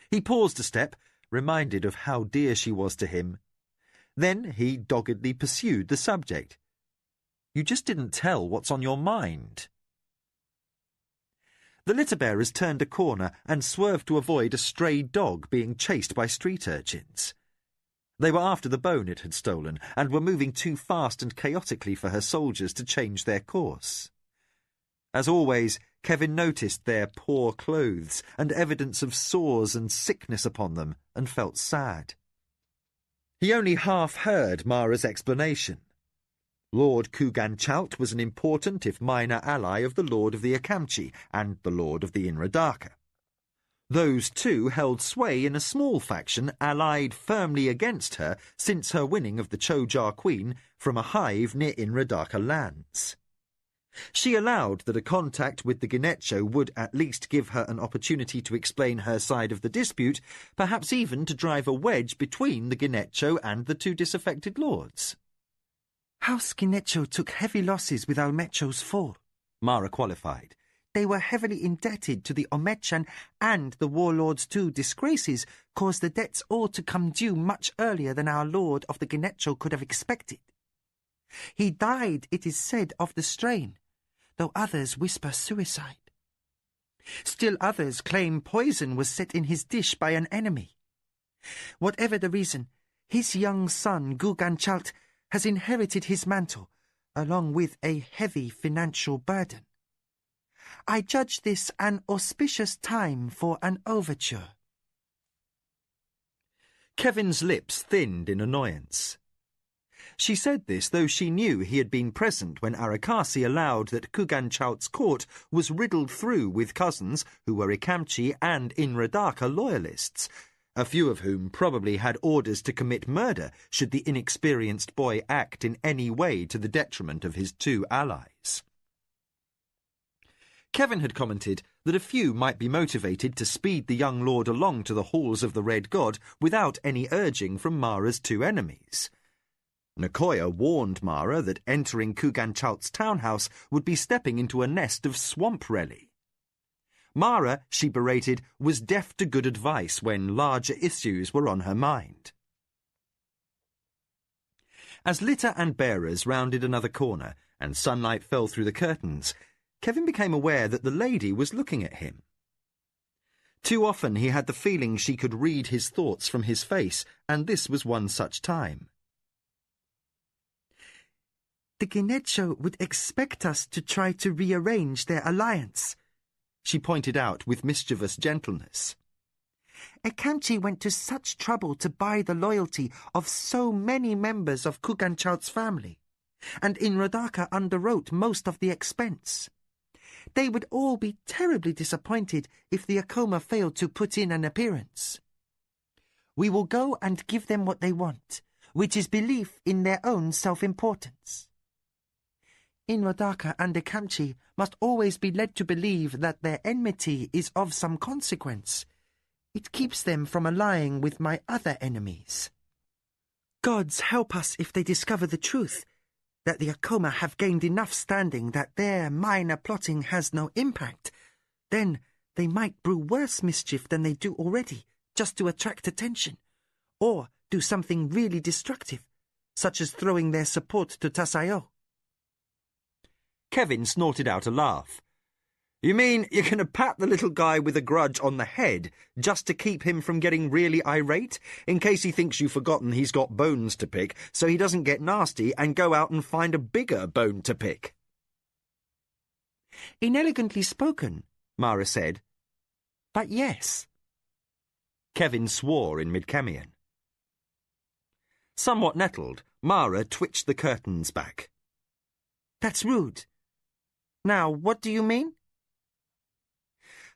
He paused a step, reminded of how dear she was to him. Then he doggedly pursued the subject. "You just didn't tell what's on your mind." The litter-bearers turned a corner and swerved to avoid a stray dog being chased by street urchins. They were after the bone it had stolen and were moving too fast and chaotically for her soldiers to change their course. As always, Kevin noticed their poor clothes and evidence of sores and sickness upon them, and felt sad. He only half heard Mara's explanation. Lord Kugan-Chalt was an important, if minor, ally of the Lord of the Akamchi and the Lord of the Inradaka. Those two held sway in a small faction allied firmly against her since her winning of the Chojar Queen from a hive near Inradaka lands. She allowed that a contact with the Ginetcho would at least give her an opportunity to explain her side of the dispute, perhaps even to drive a wedge between the Ginetcho and the two disaffected lords. "House Ginetcho took heavy losses with Almecho's fall," Mara qualified. "They were heavily indebted to the Omechan, and the warlord's 2 disgraces caused the debts all to come due much earlier than our lord of the Ginetcho could have expected. He died, it is said, of the strain, though others whisper suicide. Still others claim poison was set in his dish by an enemy. Whatever the reason, his young son, Kugan-Chalt, has inherited his mantle, along with a heavy financial burden. I judge this an auspicious time for an overture." Kevin's lips thinned in annoyance. She said this though she knew he had been present when Arakasi allowed that Kuganchaut's court was riddled through with cousins who were Ikamchi and Inradaka loyalists, a few of whom probably had orders to commit murder should the inexperienced boy act in any way to the detriment of his two allies. Kevin had commented that a few might be motivated to speed the young lord along to the halls of the Red God without any urging from Mara's two enemies. Nicoya warned Mara that entering Kuganchaut's townhouse would be stepping into a nest of swamp relly. Mara, she berated, was deaf to good advice when larger issues were on her mind. As litter and bearers rounded another corner and sunlight fell through the curtains, Kevin became aware that the lady was looking at him. Too often he had the feeling she could read his thoughts from his face, and this was one such time. The Genecho would expect us to try to rearrange their alliance, she pointed out with mischievous gentleness. Ikamchi went to such trouble to buy the loyalty of so many members of Kuganchaut's family, and Inradaka underwrote most of the expense. They would all be terribly disappointed if the Akoma failed to put in an appearance. We will go and give them what they want, which is belief in their own self-importance. Inradaka and Ikamchi must always be led to believe that their enmity is of some consequence. It keeps them from allying with my other enemies. Gods help us if they discover the truth, that the Akoma have gained enough standing that their minor plotting has no impact. Then they might brew worse mischief than they do already, just to attract attention, or do something really destructive, such as throwing their support to Tasayo. Kevin snorted out a laugh. You mean you're going to pat the little guy with a grudge on the head just to keep him from getting really irate, in case he thinks you've forgotten he's got bones to pick, so he doesn't get nasty and go out and find a bigger bone to pick? Inelegantly spoken, Mara said. But yes. Kevin swore in Midkemian. Somewhat nettled, Mara twitched the curtains back. That's rude. Now, what do you mean?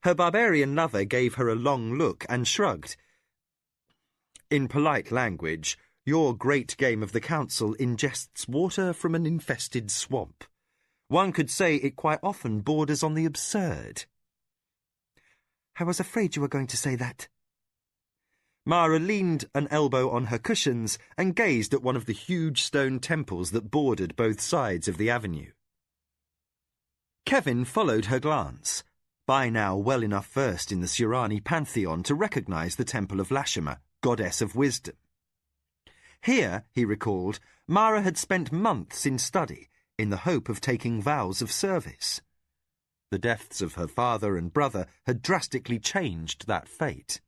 Her barbarian lover gave her a long look and shrugged. In polite language, your great game of the council ingests water from an infested swamp. One could say it quite often borders on the absurd. I was afraid you were going to say that. Mara leaned an elbow on her cushions and gazed at one of the huge stone temples that bordered both sides of the avenue. Kevin followed her glance, by now well enough versed in the Surani pantheon to recognise the Temple of Lashima, goddess of wisdom. Here, he recalled, Mara had spent months in study in the hope of taking vows of service. The deaths of her father and brother had drastically changed that fate.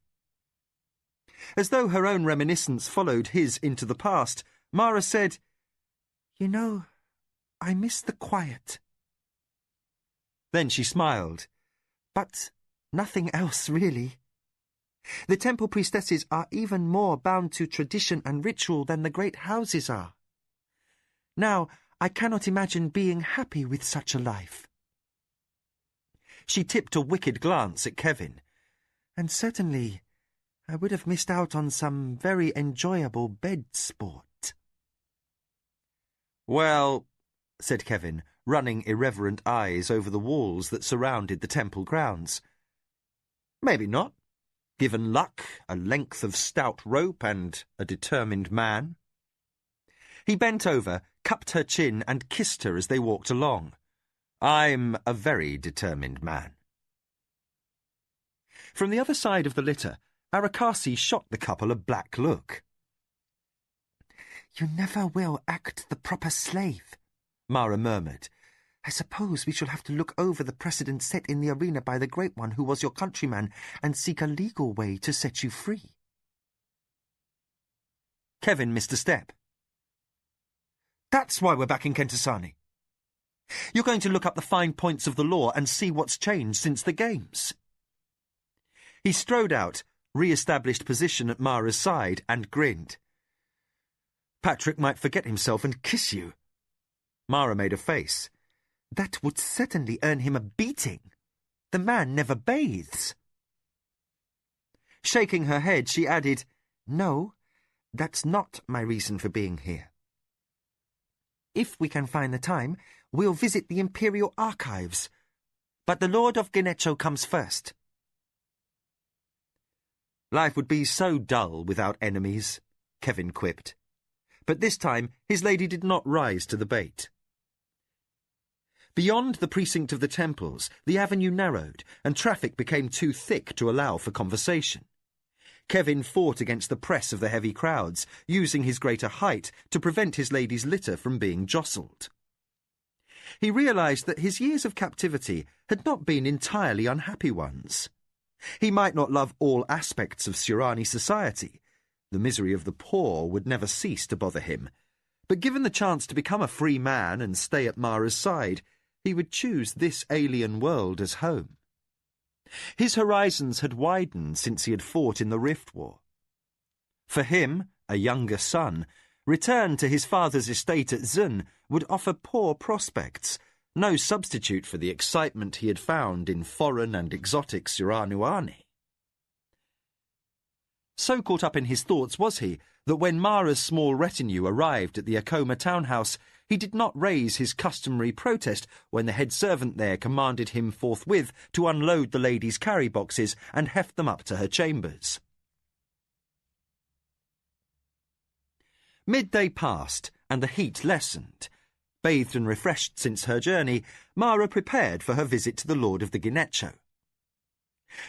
As though her own reminiscence followed his into the past, Mara said, You know, I miss the quiet. Then she smiled. But nothing else, really. The temple priestesses are even more bound to tradition and ritual than the great houses are. Now, I cannot imagine being happy with such a life. She tipped a wicked glance at Kevin. And certainly, I would have missed out on some very enjoyable bed sport. Well, said Kevin, running irreverent eyes over the walls that surrounded the temple grounds. Maybe not, given luck, a length of stout rope, and a determined man. He bent over, cupped her chin, and kissed her as they walked along. I'm a very determined man. From the other side of the litter, Arakasi shot the couple a black look. You never will act the proper slave, Mara murmured. I suppose we shall have to look over the precedent set in the arena by the Great One who was your countryman and seek a legal way to set you free. Kevin missed a step. That's why we're back in Kentasani. You're going to look up the fine points of the law and see what's changed since the games. He strode out, re-established position at Mara's side, and grinned. "Patrick might forget himself and kiss you." Mara made a face. "That would certainly earn him a beating. The man never bathes." Shaking her head, she added, "No, that's not my reason for being here. If we can find the time, we'll visit the Imperial Archives. But the Lord of Genetcho comes first." "Life would be so dull without enemies," Kevin quipped. But this time his lady did not rise to the bait. Beyond the precinct of the temples, the avenue narrowed, and traffic became too thick to allow for conversation. Kevin fought against the press of the heavy crowds, using his greater height to prevent his lady's litter from being jostled. He realised that his years of captivity had not been entirely unhappy ones. He might not love all aspects of Surani society. The misery of the poor would never cease to bother him. But given the chance to become a free man and stay at Mara's side, he would choose this alien world as home. His horizons had widened since he had fought in the Rift War. For him, a younger son, return to his father's estate at Zun would offer poor prospects, no substitute for the excitement he had found in foreign and exotic Suranuani. So caught up in his thoughts was he that when Mara's small retinue arrived at the Akoma townhouse, he did not raise his customary protest when the head servant there commanded him forthwith to unload the lady's carry boxes and heft them up to her chambers. Midday passed, and the heat lessened. Bathed and refreshed since her journey, Mara prepared for her visit to the Lord of the Genetcho.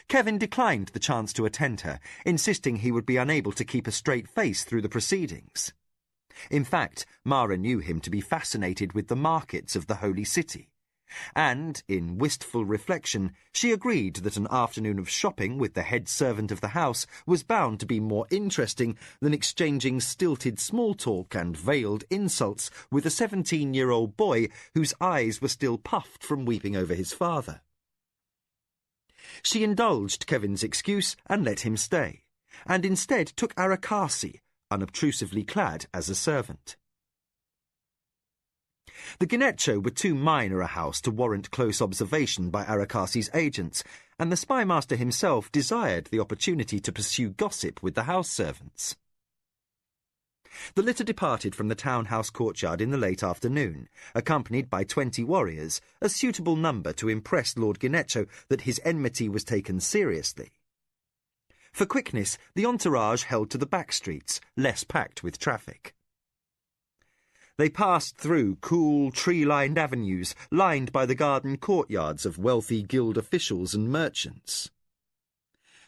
Kevin declined the chance to attend her, insisting he would be unable to keep a straight face through the proceedings. In fact, Mara knew him to be fascinated with the markets of the Holy City, and, in wistful reflection, she agreed that an afternoon of shopping with the head servant of the house was bound to be more interesting than exchanging stilted small talk and veiled insults with a 17-year-old boy whose eyes were still puffed from weeping over his father. She indulged Kevin's excuse and let him stay, and instead took Arakasi, unobtrusively clad as a servant. The Genetcho were too minor a house to warrant close observation by Arakasi's agents, and the spymaster himself desired the opportunity to pursue gossip with the house servants. The litter departed from the townhouse courtyard in the late afternoon, accompanied by 20 warriors, a suitable number to impress Lord Genetcho that his enmity was taken seriously. For quickness, the entourage held to the back streets, less packed with traffic. They passed through cool, tree-lined avenues, lined by the garden courtyards of wealthy guild officials and merchants.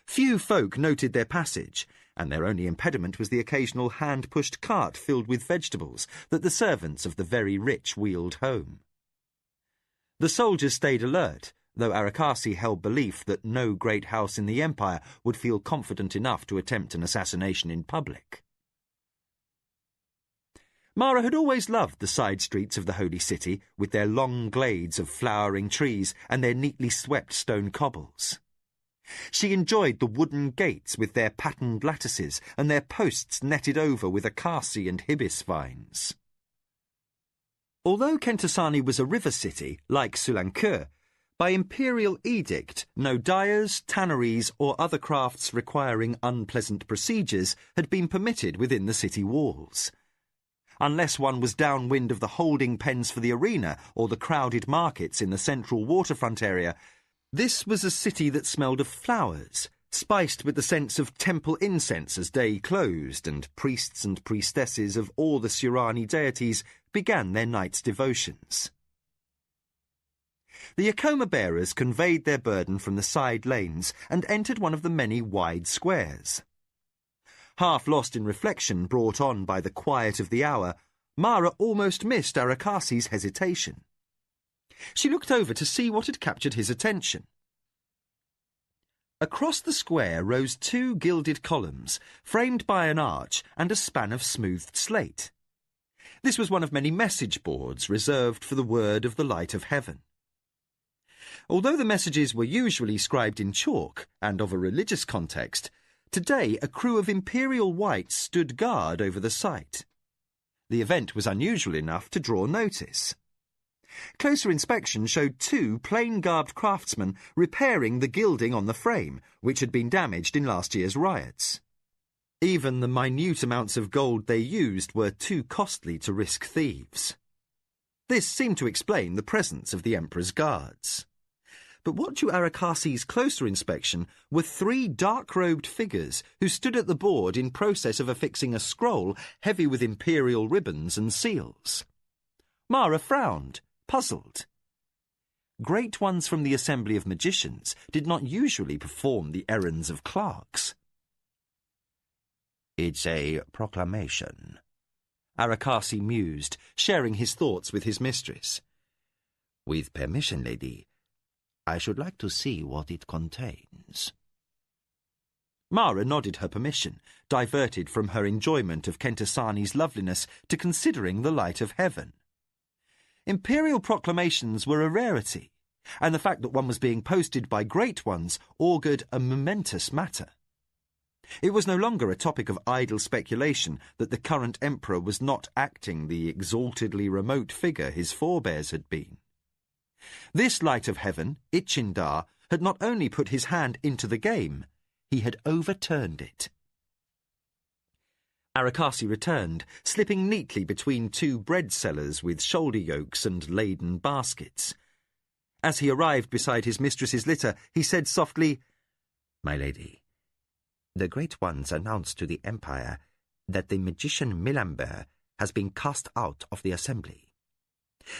Few folk noted their passage, and their only impediment was the occasional hand-pushed cart filled with vegetables that the servants of the very rich wheeled home. The soldiers stayed alert, though Arakasi held belief that no great house in the empire would feel confident enough to attempt an assassination in public. Mara had always loved the side streets of the Holy City, with their long glades of flowering trees and their neatly swept stone cobbles. She enjoyed the wooden gates with their patterned lattices and their posts netted over with acacia and hibis vines. Although Kentasani was a river city, like Sulankeur, by imperial edict no dyers, tanneries or other crafts requiring unpleasant procedures had been permitted within the city walls. Unless one was downwind of the holding pens for the arena or the crowded markets in the central waterfront area, this was a city that smelled of flowers, spiced with the sense of temple incense as day closed and priests and priestesses of all the Surani deities began their night's devotions. The Akoma bearers conveyed their burden from the side lanes and entered one of the many wide squares. Half lost in reflection brought on by the quiet of the hour, Mara almost missed Arakasi's hesitation. She looked over to see what had captured his attention. Across the square rose 2 gilded columns, framed by an arch and a span of smoothed slate. This was one of many message boards reserved for the word of the light of heaven. Although the messages were usually scribed in chalk and of a religious context, Today, a crew of Imperial Whites stood guard over the site. The event was unusual enough to draw notice. Closer inspection showed 2 plain-garbed craftsmen repairing the gilding on the frame, which had been damaged in last year's riots. Even the minute amounts of gold they used were too costly to risk thieves. This seemed to explain the presence of the Emperor's guards. But what to Arakasi's closer inspection were 3 dark-robed figures who stood at the board in process of affixing a scroll heavy with imperial ribbons and seals. Mara frowned, puzzled. Great ones from the Assembly of Magicians did not usually perform the errands of clerks. It's a proclamation, Arakasi mused, sharing his thoughts with his mistress. With permission, lady, I should like to see what it contains. Mara nodded her permission, diverted from her enjoyment of Kentasani's loveliness to considering the light of heaven. Imperial proclamations were a rarity, and the fact that one was being posted by great ones augured a momentous matter. It was no longer a topic of idle speculation that the current emperor was not acting the exaltedly remote figure his forebears had been. This light of heaven, Ichindar, had not only put his hand into the game, he had overturned it. Arakasi returned, slipping neatly between 2 bread sellers with shoulder yokes and laden baskets. As he arrived beside his mistress's litter, he said softly, My lady, the Great Ones announced to the Empire that the magician Milambert has been cast out of the assembly.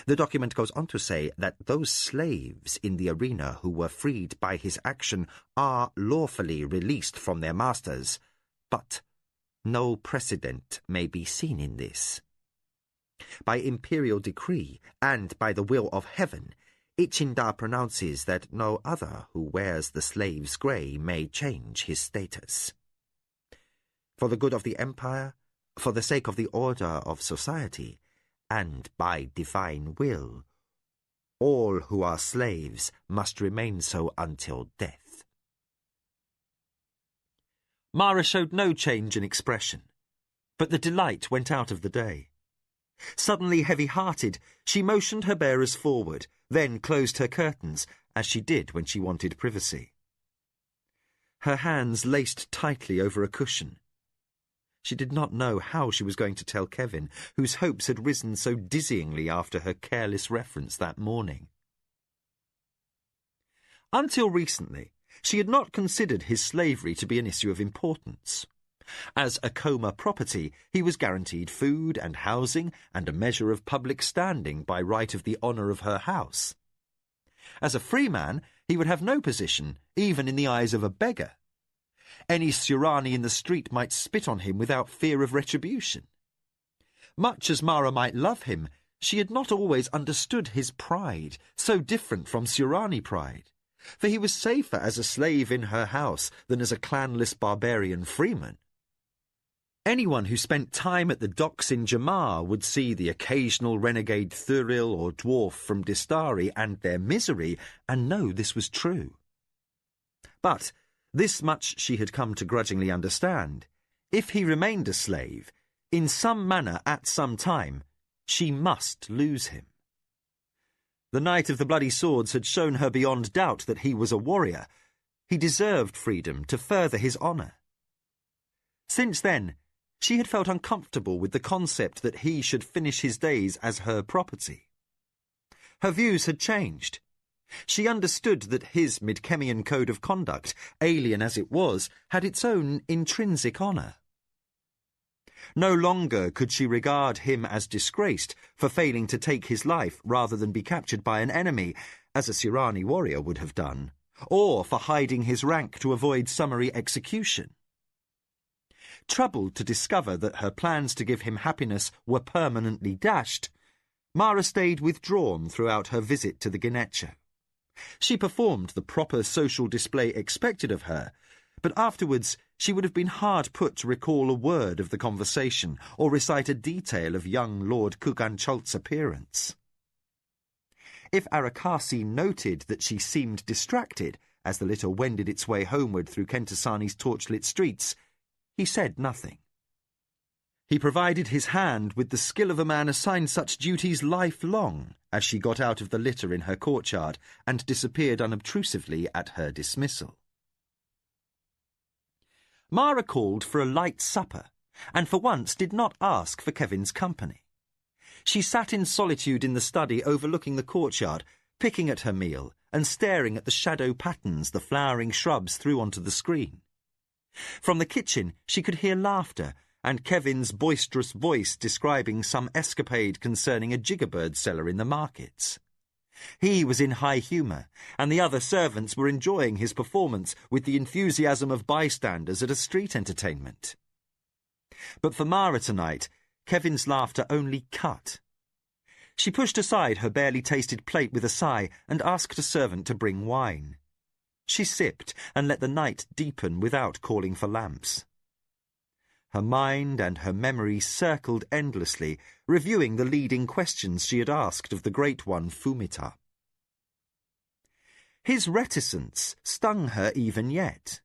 The document goes on to say that those slaves in the arena who were freed by his action are lawfully released from their masters, but no precedent may be seen in this. By imperial decree and by the will of heaven, Ichindar pronounces that no other who wears the slave's grey may change his status. For the good of the empire, for the sake of the order of society, and by divine will, all who are slaves must remain so until death. Mara showed no change in expression, but the delight went out of the day. Suddenly heavy-hearted, she motioned her bearers forward, then closed her curtains, as she did when she wanted privacy. Her hands laced tightly over a cushion. She did not know how she was going to tell Kevin, whose hopes had risen so dizzyingly after her careless reference that morning. Until recently, she had not considered his slavery to be an issue of importance. As a Coma property, he was guaranteed food and housing and a measure of public standing by right of the honour of her house. As a free man, he would have no position, even in the eyes of a beggar. Any Surani in the street might spit on him without fear of retribution. Much as Mara might love him, she had not always understood his pride, so different from Surani pride, for he was safer as a slave in her house than as a clanless barbarian freeman. Anyone who spent time at the docks in Jamar would see the occasional renegade Thuril or dwarf from Distari and their misery, and know this was true. But this much she had come to grudgingly understand. If he remained a slave, in some manner at some time, she must lose him. The Knight of the Bloody Swords had shown her beyond doubt that he was a warrior. He deserved freedom to further his honour. Since then, she had felt uncomfortable with the concept that he should finish his days as her property. Her views had changed. She understood that his Midkemian code of conduct, alien as it was, had its own intrinsic honour. No longer could she regard him as disgraced for failing to take his life rather than be captured by an enemy, as a Surani warrior would have done, or for hiding his rank to avoid summary execution. Troubled to discover that her plans to give him happiness were permanently dashed, Mara stayed withdrawn throughout her visit to the Genecho. She performed the proper social display expected of her, but afterwards she would have been hard put to recall a word of the conversation or recite a detail of young Lord Kugancholt's appearance. If Arakasi noted that she seemed distracted, as the litter wended its way homeward through Kentasani's torchlit streets, he said nothing. He provided his hand with the skill of a man assigned such duties lifelong as she got out of the litter in her courtyard and disappeared unobtrusively at her dismissal. Mara called for a light supper, and for once did not ask for Kevin's company. She sat in solitude in the study overlooking the courtyard, picking at her meal and staring at the shadow patterns the flowering shrubs threw onto the screen. From the kitchen she could hear laughter and Kevin's boisterous voice describing some escapade concerning a jiggerbird seller in the markets. He was in high humour, and the other servants were enjoying his performance with the enthusiasm of bystanders at a street entertainment. But for Mara tonight, Kevin's laughter only cut. She pushed aside her barely tasted plate with a sigh and asked a servant to bring wine. She sipped and let the night deepen without calling for lamps. Her mind and her memory circled endlessly, reviewing the leading questions she had asked of the great one Fumita. His reticence stung her even yet.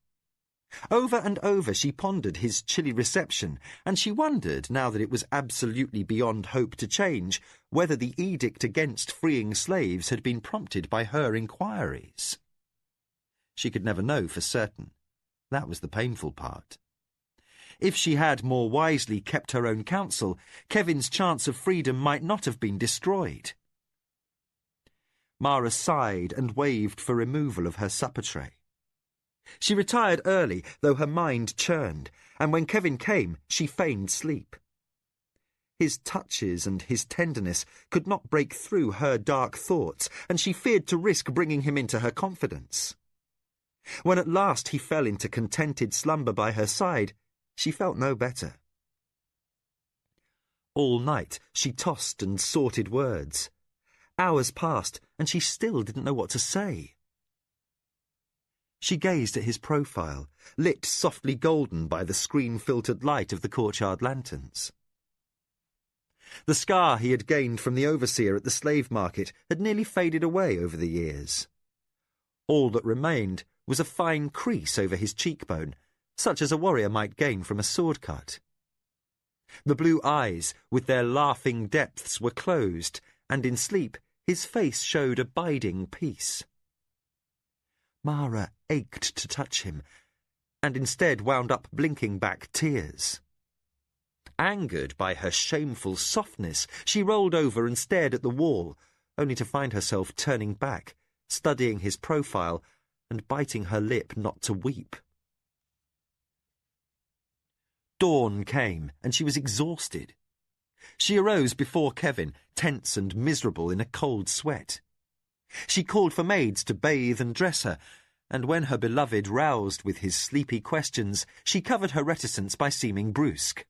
Over and over she pondered his chilly reception, and she wondered, now that it was absolutely beyond hope to change, whether the edict against freeing slaves had been prompted by her inquiries. She could never know for certain. That was the painful part. If she had more wisely kept her own counsel, Kevin's chance of freedom might not have been destroyed. Mara sighed and waved for removal of her supper tray. She retired early, though her mind churned, and when Kevin came, she feigned sleep. His touches and his tenderness could not break through her dark thoughts, and she feared to risk bringing him into her confidence. When at last he fell into contented slumber by her side, she felt no better. All night she tossed and sorted words. Hours passed, and she still didn't know what to say. She gazed at his profile, lit softly golden by the screen-filtered light of the courtyard lanterns. The scar he had gained from the overseer at the slave market had nearly faded away over the years. All that remained was a fine crease over his cheekbone, such as a warrior might gain from a sword cut. The blue eyes, with their laughing depths, were closed, and in sleep his face showed abiding peace. Mara ached to touch him, and instead wound up blinking back tears. Angered by her shameful softness, she rolled over and stared at the wall, only to find herself turning back, studying his profile, and biting her lip not to weep. Dawn came, and she was exhausted. She arose before Kevin, tense and miserable in a cold sweat. She called for maids to bathe and dress her, and when her beloved roused with his sleepy questions, she covered her reticence by seeming brusque.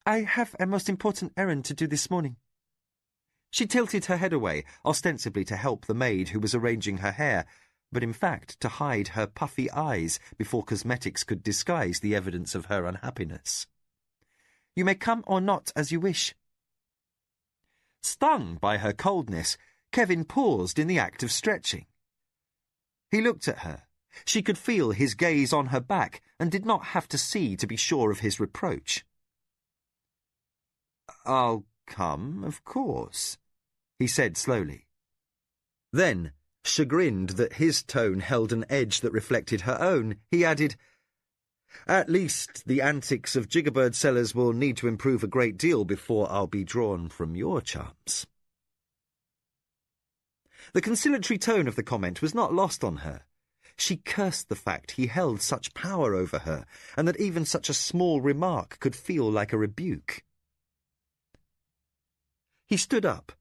"I have a most important errand to do this morning." She tilted her head away, ostensibly to help the maid who was arranging her hair, but in fact to hide her puffy eyes before cosmetics could disguise the evidence of her unhappiness. "You may come or not as you wish." Stung by her coldness, Kevin paused in the act of stretching. He looked at her. She could feel his gaze on her back and did not have to see to be sure of his reproach. "I'll come, of course," he said slowly. Then, chagrined that his tone held an edge that reflected her own, he added, "At least the antics of jiggerbird sellers will need to improve a great deal before I'll be drawn from your charms." The conciliatory tone of the comment was not lost on her. She cursed the fact he held such power over her, and that even such a small remark could feel like a rebuke. He stood up.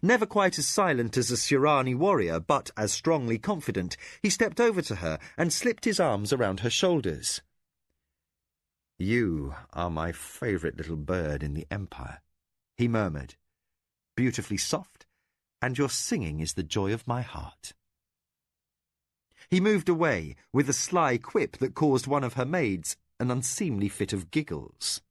Never quite as silent as a Surani warrior, but as strongly confident, he stepped over to her and slipped his arms around her shoulders. "You are my favourite little bird in the Empire," he murmured. "Beautifully soft, and your singing is the joy of my heart." He moved away, with a sly quip that caused one of her maids an unseemly fit of giggles.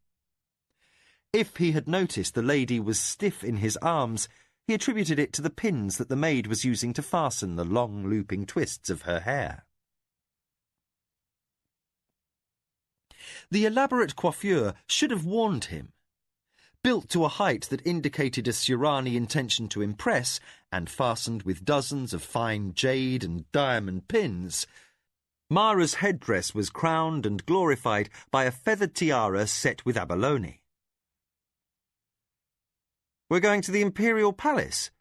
If he had noticed the lady was stiff in his arms, He attributed it to the pins that the maid was using to fasten the long looping twists of her hair. The elaborate coiffure should have warned him. Built to a height that indicated a Surani intention to impress, and fastened with dozens of fine jade and diamond pins, Mara's headdress was crowned and glorified by a feathered tiara set with abalone. "We're going to the Imperial Palace?"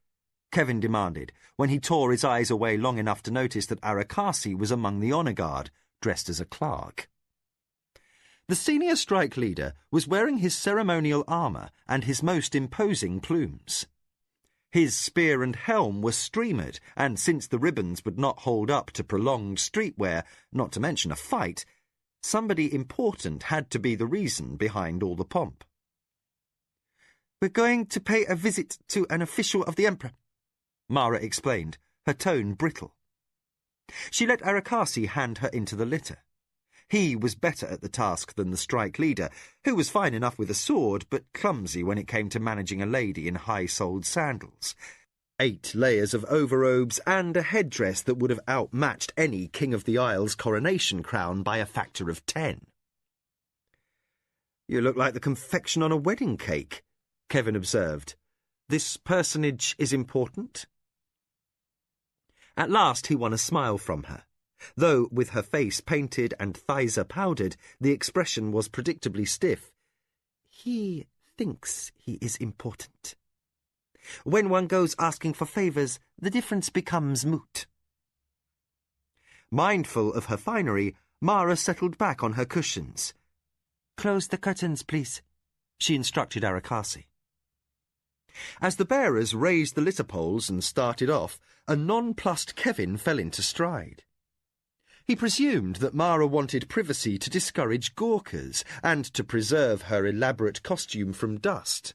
Kevin demanded, when he tore his eyes away long enough to notice that Arakasi was among the honour guard, dressed as a clerk. The senior strike leader was wearing his ceremonial armour and his most imposing plumes. His spear and helm were streamered, and since the ribbons would not hold up to prolonged streetwear, not to mention a fight, somebody important had to be the reason behind all the pomp. "We're going to pay a visit to an official of the Emperor," Mara explained, her tone brittle. She let Arakasi hand her into the litter. He was better at the task than the strike leader, who was fine enough with a sword, but clumsy when it came to managing a lady in high-soled sandals. 8 layers of overrobes and a headdress that would have outmatched any King of the Isle's coronation crown by a factor of 10. "You look like the confection on a wedding cake," Kevin observed. "This personage is important?" At last he won a smile from her. Though, with her face painted and thighs powdered, the expression was predictably stiff. "He thinks he is important. When one goes asking for favours, the difference becomes moot." Mindful of her finery, Mara settled back on her cushions. "Close the curtains, please," she instructed Arakasi. As the bearers raised the litter poles and started off, a nonplussed Kevin fell into stride. He presumed that Mara wanted privacy to discourage gawkers and to preserve her elaborate costume from dust.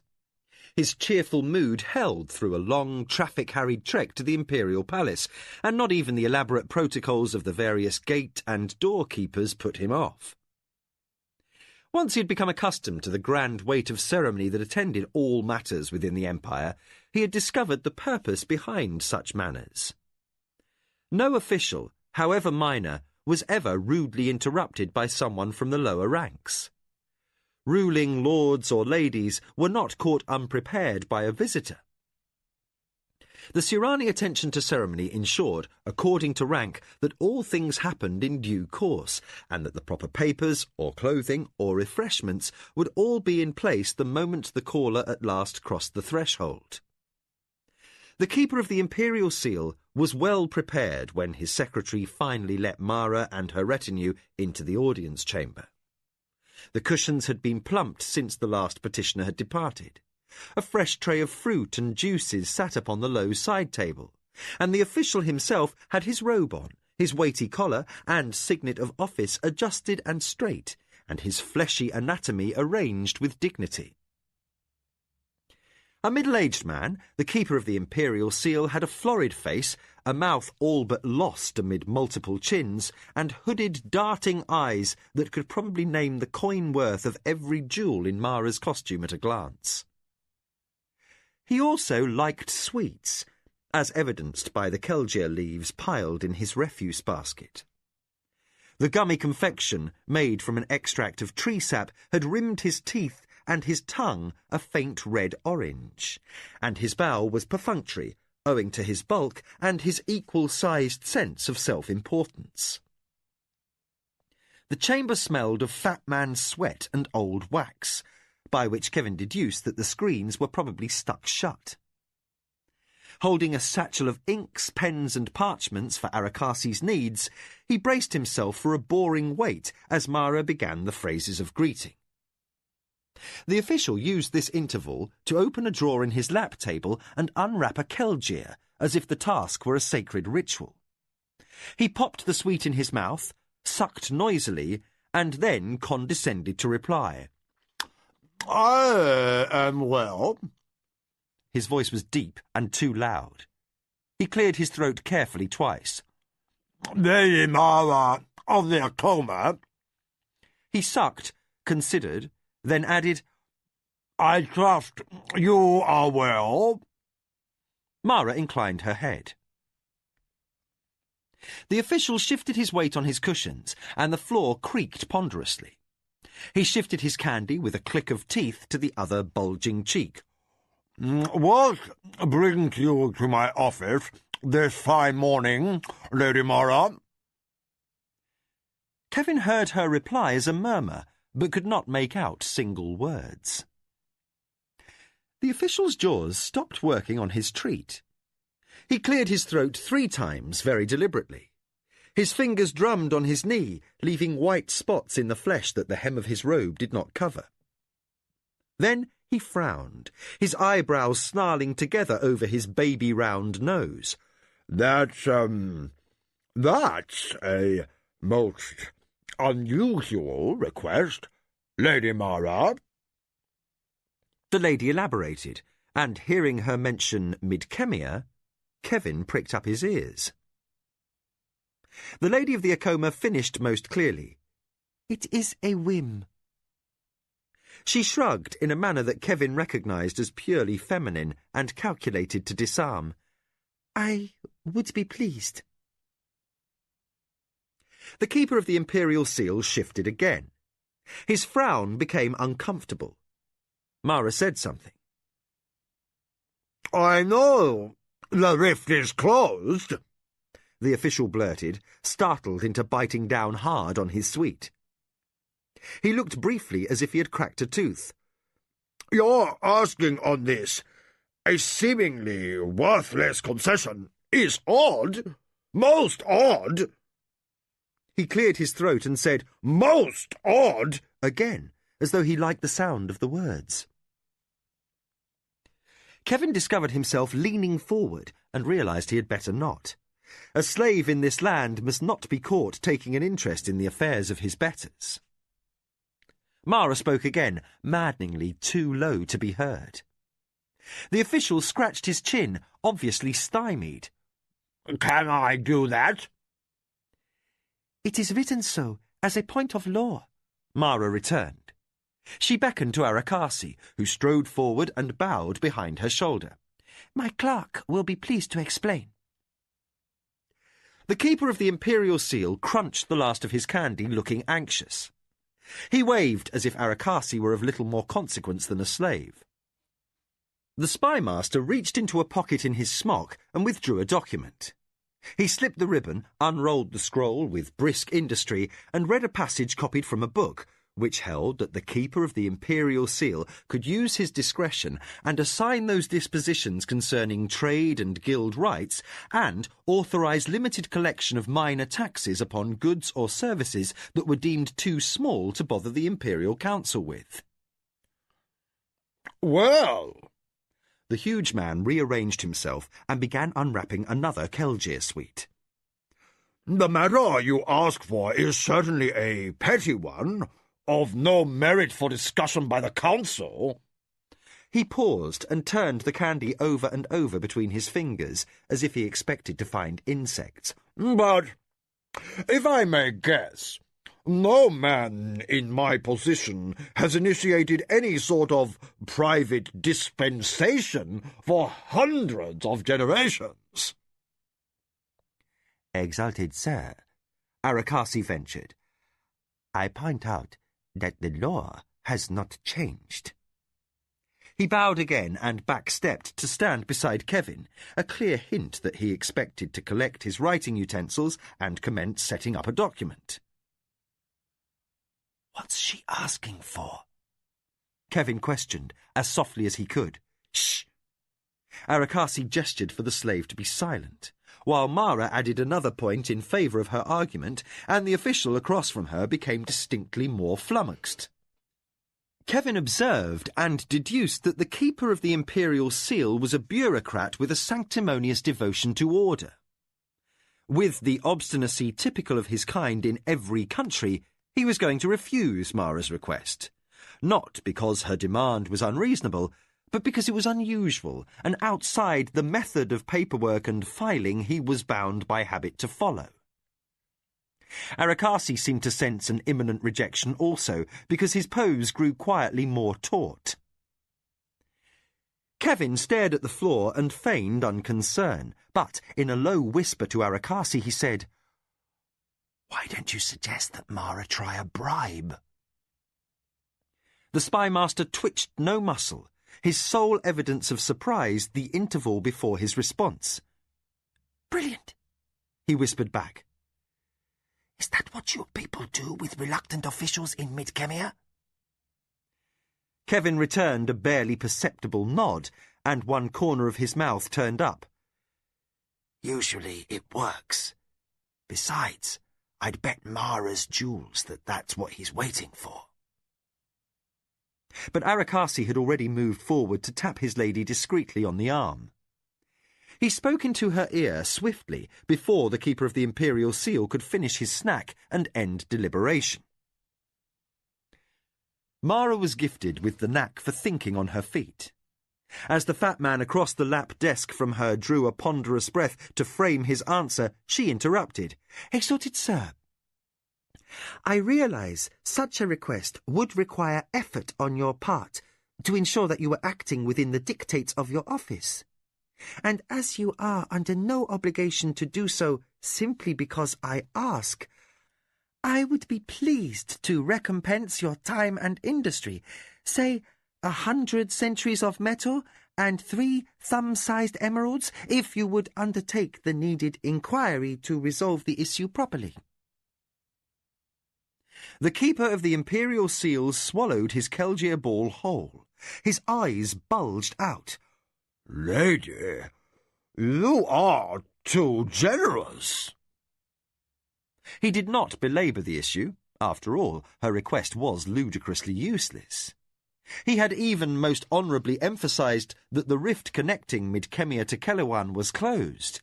His cheerful mood held through a long, traffic-harried trek to the Imperial Palace, and not even the elaborate protocols of the various gate and doorkeepers put him off. Once he had become accustomed to the grand weight of ceremony that attended all matters within the Empire, he had discovered the purpose behind such manners. No official, however minor, was ever rudely interrupted by someone from the lower ranks. Ruling lords or ladies were not caught unprepared by a visitor. The Surani attention to ceremony ensured, according to rank, that all things happened in due course, and that the proper papers, or clothing, or refreshments would all be in place the moment the caller at last crossed the threshold. The keeper of the imperial seal was well prepared when his secretary finally let Mara and her retinue into the audience chamber. The cushions had been plumped since the last petitioner had departed. A fresh tray of fruit and juices sat upon the low side table, and the official himself had his robe on, his weighty collar and signet of office adjusted and straight, and his fleshy anatomy arranged with dignity. A middle-aged man, the keeper of the imperial seal, had a florid face, a mouth all but lost amid multiple chins, and hooded, darting eyes that could probably name the coin worth of every jewel in Mara's costume at a glance. He also liked sweets, as evidenced by the Kelgier leaves piled in his refuse basket. The gummy confection, made from an extract of tree sap, had rimmed his teeth and his tongue a faint red orange, and his bow was perfunctory, owing to his bulk and his equal-sized sense of self-importance. The chamber smelled of fat man's sweat and old wax, by which Kevin deduced that the screens were probably stuck shut. Holding a satchel of inks, pens and parchments for Arakasi's needs, he braced himself for a boring wait as Mara began the phrases of greeting. The official used this interval to open a drawer in his lap table and unwrap a Kelgier, as if the task were a sacred ritual. He popped the sweet in his mouth, sucked noisily, and then condescended to reply. "I am well." His voice was deep and too loud. He cleared his throat carefully twice. "Lady Mara of the coma." He sucked, considered, then added, "I trust you are well." Mara inclined her head. The official shifted his weight on his cushions, and the floor creaked ponderously. He shifted his candy with a click of teeth to the other bulging cheek. What brings you to my office this fine morning, Lady Mara? Kevin heard her reply as a murmur, but could not make out single words. The official's jaws stopped working on his treat. He cleared his throat 3 times very deliberately. His fingers drummed on his knee, leaving white spots in the flesh that the hem of his robe did not cover. Then he frowned, his eyebrows snarling together over his baby-round nose. That's a most unusual request, Lady Mara. The lady elaborated, and hearing her mention Midkemia, Kevin pricked up his ears. The lady of the Acoma finished most clearly. It is a whim. She shrugged in a manner that Kevin recognised as purely feminine and calculated to disarm. I would be pleased. The keeper of the Imperial Seal shifted again. His frown became uncomfortable. Mara said something. I know the rift is closed, the official blurted, startled into biting down hard on his sweet. He looked briefly as if he had cracked a tooth. Your asking on this, a seemingly worthless concession, is odd, most odd. He cleared his throat and said, most odd, again, as though he liked the sound of the words. Kevin discovered himself leaning forward and realised he had better not. A slave in this land must not be caught taking an interest in the affairs of his betters. Mara spoke again, maddeningly too low to be heard. The official scratched his chin, obviously stymied. Can I do that? It is written so, as a point of law, Mara returned. She beckoned to Arakasi, who strode forward and bowed behind her shoulder. My clerk will be pleased to explain. The keeper of the Imperial Seal crunched the last of his candy, looking anxious. He waved as if Arakasi were of little more consequence than a slave. The spymaster reached into a pocket in his smock and withdrew a document. He slipped the ribbon, unrolled the scroll with brisk industry, and read a passage copied from a book, which held that the keeper of the Imperial Seal could use his discretion and assign those dispositions concerning trade and guild rights, and authorise limited collection of minor taxes upon goods or services that were deemed too small to bother the Imperial Council with. Well, the huge man rearranged himself and began unwrapping another Kelgir sweet. The matter you ask for is certainly a petty one, of no merit for discussion by the council. He paused and turned the candy over and over between his fingers, as if he expected to find insects. But, if I may guess, no man in my position has initiated any sort of private dispensation for hundreds of generations. Exalted sir, Arakasi ventured, I point out that the law has not changed. He bowed again and backstepped to stand beside Kevin, a clear hint that he expected to collect his writing utensils and commence setting up a document. What's she asking for? Kevin questioned, as softly as he could. Shh! Arakasi gestured for the slave to be silent, while Mara added another point in favour of her argument, and the official across from her became distinctly more flummoxed. Kevin observed and deduced that the keeper of the Imperial Seal was a bureaucrat with a sanctimonious devotion to order. With the obstinacy typical of his kind in every country, he was going to refuse Mara's request, not because her demand was unreasonable, but because it was unusual and outside the method of paperwork and filing he was bound by habit to follow. Arakasi seemed to sense an imminent rejection also, because his pose grew quietly more taut. Kevin stared at the floor and feigned unconcern, but in a low whisper to Arakasi he said, "Why don't you suggest that Mara try a bribe?" The spymaster twitched no muscle, his sole evidence of surprise the interval before his response. "Brilliant," he whispered back. "Is that what your people do with reluctant officials in Mid-Kemia?" Kevin returned a barely perceptible nod, and one corner of his mouth turned up. "Usually it works. Besides, I'd bet Mara's jewels that that's what he's waiting for." But Arakasi had already moved forward to tap his lady discreetly on the arm. He spoke into her ear swiftly before the Keeper of the Imperial Seal could finish his snack and end deliberation. Mara was gifted with the knack for thinking on her feet. As the fat man across the lap desk from her drew a ponderous breath to frame his answer, she interrupted. "Exalted sir, I realize such a request would require effort on your part to ensure that you were acting within the dictates of your office. And as you are under no obligation to do so simply because I ask, I would be pleased to recompense your time and industry, say 100 centuries of metal and 3 thumb-sized emeralds, if you would undertake the needed inquiry to resolve the issue properly." The Keeper of the Imperial Seal swallowed his Kelgier ball whole. His eyes bulged out. "Lady, you are too generous." He did not belabor the issue. After all, her request was ludicrously useless. He had even most honourably emphasized that the rift connecting Mid-Kemia to Kelewan was closed.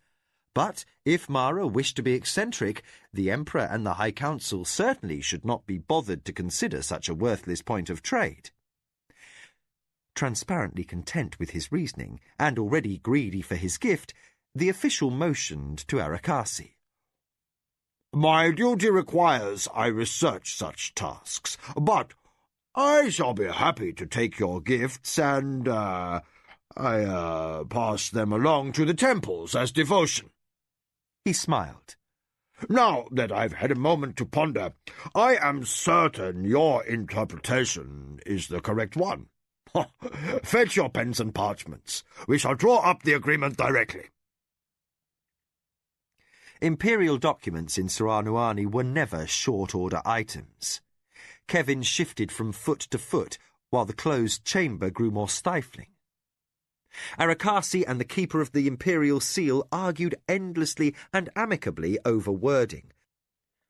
But if Mara wished to be eccentric, the Emperor and the High Council certainly should not be bothered to consider such a worthless point of trade. Transparently content with his reasoning, and already greedy for his gift, the official motioned to Arakasi. "My duty requires I research such tasks, but I shall be happy to take your gifts and, pass them along to the temples as devotion." He smiled. "Now that I've had a moment to ponder, I am certain your interpretation is the correct one. Fetch your pens and parchments. We shall draw up the agreement directly." Imperial documents in Saranuani were never short-order items. Kevin shifted from foot to foot, while the closed chamber grew more stifling. Arakasi and the Keeper of the Imperial Seal argued endlessly and amicably over wording,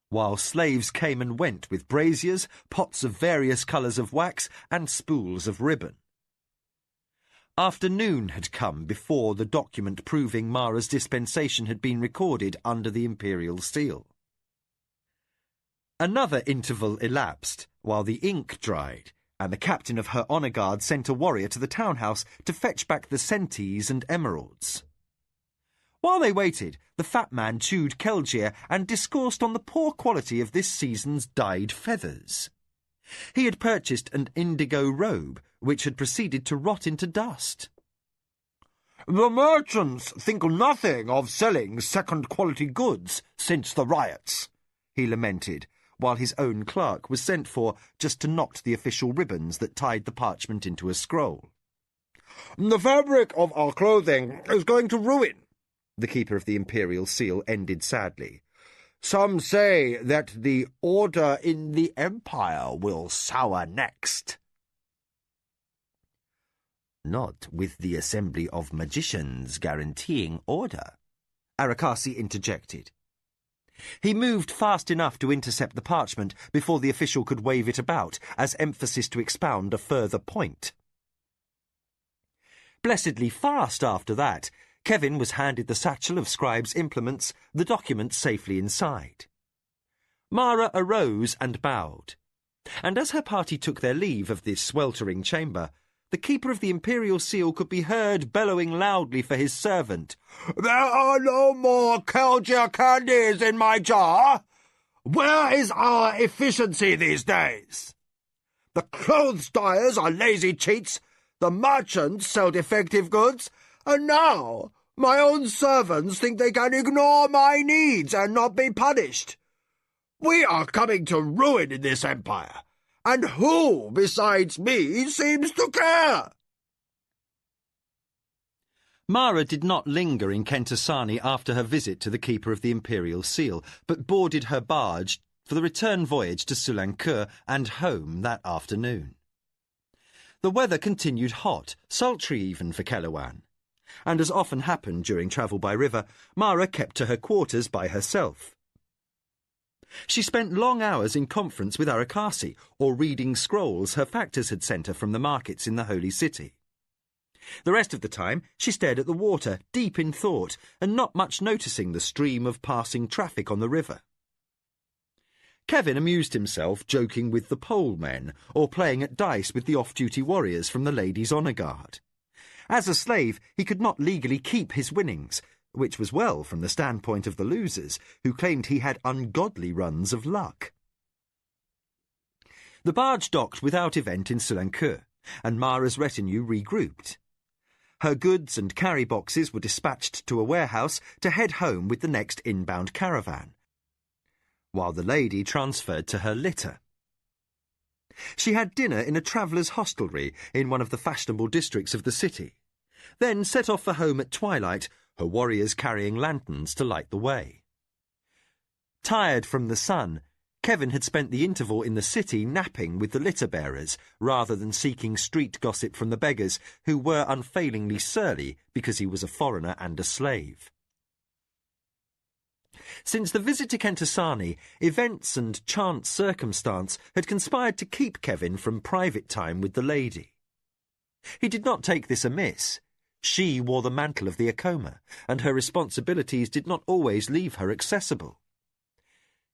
while slaves came and went with braziers, pots of various colours of wax, and spools of ribbon. Afternoon had come before the document proving Mara's dispensation had been recorded under the Imperial Seal. Another interval elapsed, while the ink dried, and the captain of her honour guard sent a warrior to the townhouse to fetch back the centes and emeralds. While they waited, the fat man chewed Kelgier and discoursed on the poor quality of this season's dyed feathers. He had purchased an indigo robe, which had proceeded to rot into dust. "The merchants think nothing of selling second-quality goods since the riots," he lamented, while his own clerk was sent for just to knot the official ribbons that tied the parchment into a scroll. "The fabric of our clothing is going to ruin," the Keeper of the Imperial Seal ended sadly. "Some say that the order in the Empire will sour next." "Not with the assembly of magicians guaranteeing order," Arakasi interjected. He moved fast enough to intercept the parchment before the official could wave it about, as emphasis to expound a further point. Blessedly fast after that, Kevin was handed the satchel of scribe's implements, the document safely inside. Mara arose and bowed, and as her party took their leave of this sweltering chamber, the Keeper of the Imperial Seal could be heard bellowing loudly for his servant. "There are no more Kelgier candies in my jar! Where is our efficiency these days? The clothes dyers are lazy cheats. The merchants sell defective goods, and now my own servants think they can ignore my needs and not be punished. We are coming to ruin in this empire, and who besides me seems to care? Mara did not linger in Kentasani after her visit to the Keeper of the Imperial Seal, but boarded her barge for the return voyage to Sulancur and home that afternoon. The weather continued hot, sultry even for Kelewan, and as often happened during travel by river, Mara kept to her quarters by herself. She spent long hours in conference with Arakasi, or reading scrolls her factors had sent her from the markets in the Holy City. The rest of the time she stared at the water, deep in thought, and not much noticing the stream of passing traffic on the river. Kevin amused himself joking with the pole men, or playing at dice with the off-duty warriors from the Ladies' Honour Guard. As a slave, he could not legally keep his winnings, which was well from the standpoint of the losers, who claimed he had ungodly runs of luck. The barge docked without event in Sulancur, and Mara's retinue regrouped. Her goods and carry boxes were dispatched to a warehouse to head home with the next inbound caravan, while the lady transferred to her litter. She had dinner in a traveller's hostelry in one of the fashionable districts of the city, then set off for home at twilight, her warriors carrying lanterns to light the way. Tired from the sun, Kevin had spent the interval in the city napping with the litter-bearers rather than seeking street gossip from the beggars, who were unfailingly surly because he was a foreigner and a slave. Since the visit to Kentasani, events and chance circumstance had conspired to keep Kevin from private time with the lady. He did not take this amiss. She wore the mantle of the Akoma, and her responsibilities did not always leave her accessible.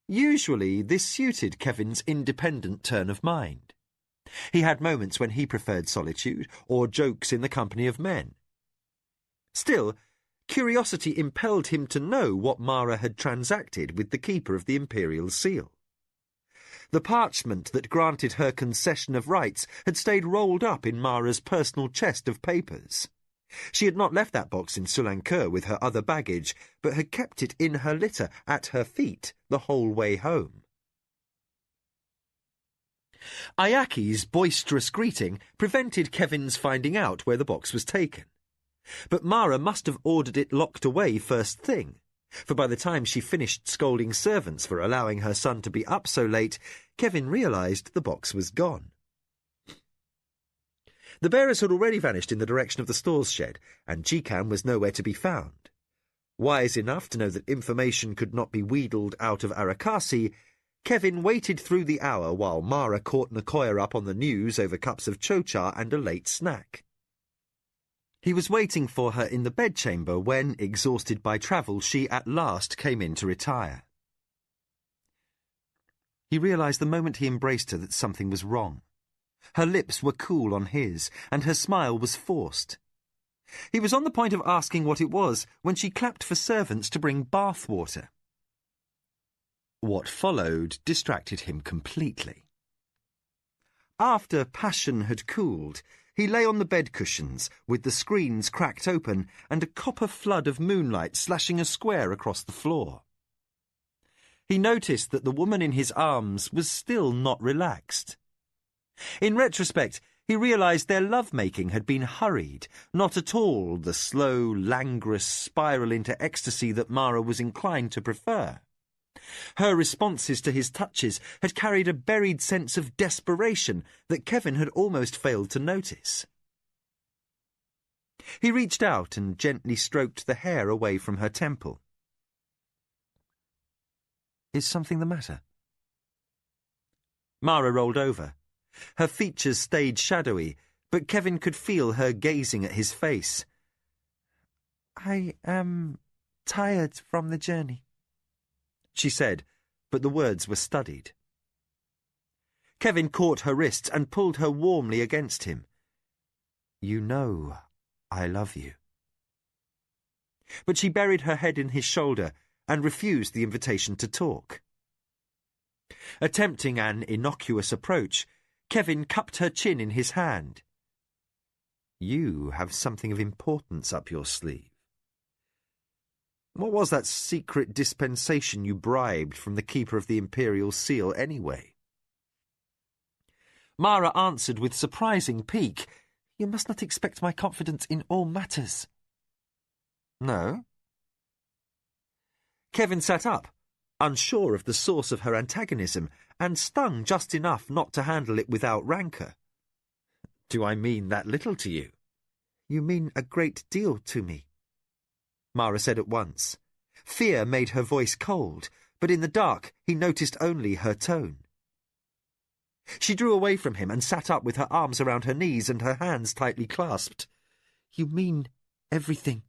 Usually this suited Kevin's independent turn of mind. He had moments when he preferred solitude or jokes in the company of men. Still, curiosity impelled him to know what Mara had transacted with the Keeper of the Imperial Seal. The parchment that granted her concession of rights had stayed rolled up in Mara's personal chest of papers. She had not left that box in Sulancur with her other baggage, but had kept it in her litter at her feet the whole way home. Ayaki's boisterous greeting prevented Kevin's finding out where the box was taken. But Mara must have ordered it locked away first thing, for by the time she finished scolding servants for allowing her son to be up so late, Kevin realised the box was gone. The bearers had already vanished in the direction of the stores shed, and Jikan was nowhere to be found. Wise enough to know that information could not be wheedled out of Arakasi, Kevin waited through the hour while Mara caught Nicoya up on the news over cups of chocha and a late snack. He was waiting for her in the bedchamber when, exhausted by travel, she at last came in to retire. He realised the moment he embraced her that something was wrong. Her lips were cool on his, and her smile was forced. He was on the point of asking what it was when she clapped for servants to bring bath water. What followed distracted him completely. After passion had cooled, he lay on the bed cushions, with the screens cracked open and a copper flood of moonlight slashing a square across the floor. He noticed that the woman in his arms was still not relaxed. In retrospect, he realised their love-making had been hurried, not at all the slow, languorous spiral into ecstasy that Mara was inclined to prefer. Her responses to his touches had carried a buried sense of desperation that Kevin had almost failed to notice. He reached out and gently stroked the hair away from her temple. "Is something the matter?" Mara rolled over. Her features stayed shadowy, but Kevin could feel her gazing at his face. "I am tired from the journey," she said, but the words were studied. Kevin caught her wrists and pulled her warmly against him. "You know I love you." But she buried her head in his shoulder and refused the invitation to talk. Attempting an innocuous approach, Kevin cupped her chin in his hand. You have something of importance up your sleeve. What was that secret dispensation you bribed from the keeper of the Imperial Seal, anyway? Mara answered with surprising pique, "You must not expect my confidence in all matters." No? Kevin sat up, unsure of the source of her antagonism, and stung just enough not to handle it without rancour. Do I mean that little to you? You mean a great deal to me, Mara said at once. Fear made her voice cold, but in the dark he noticed only her tone. She drew away from him and sat up with her arms around her knees and her hands tightly clasped. You mean everything.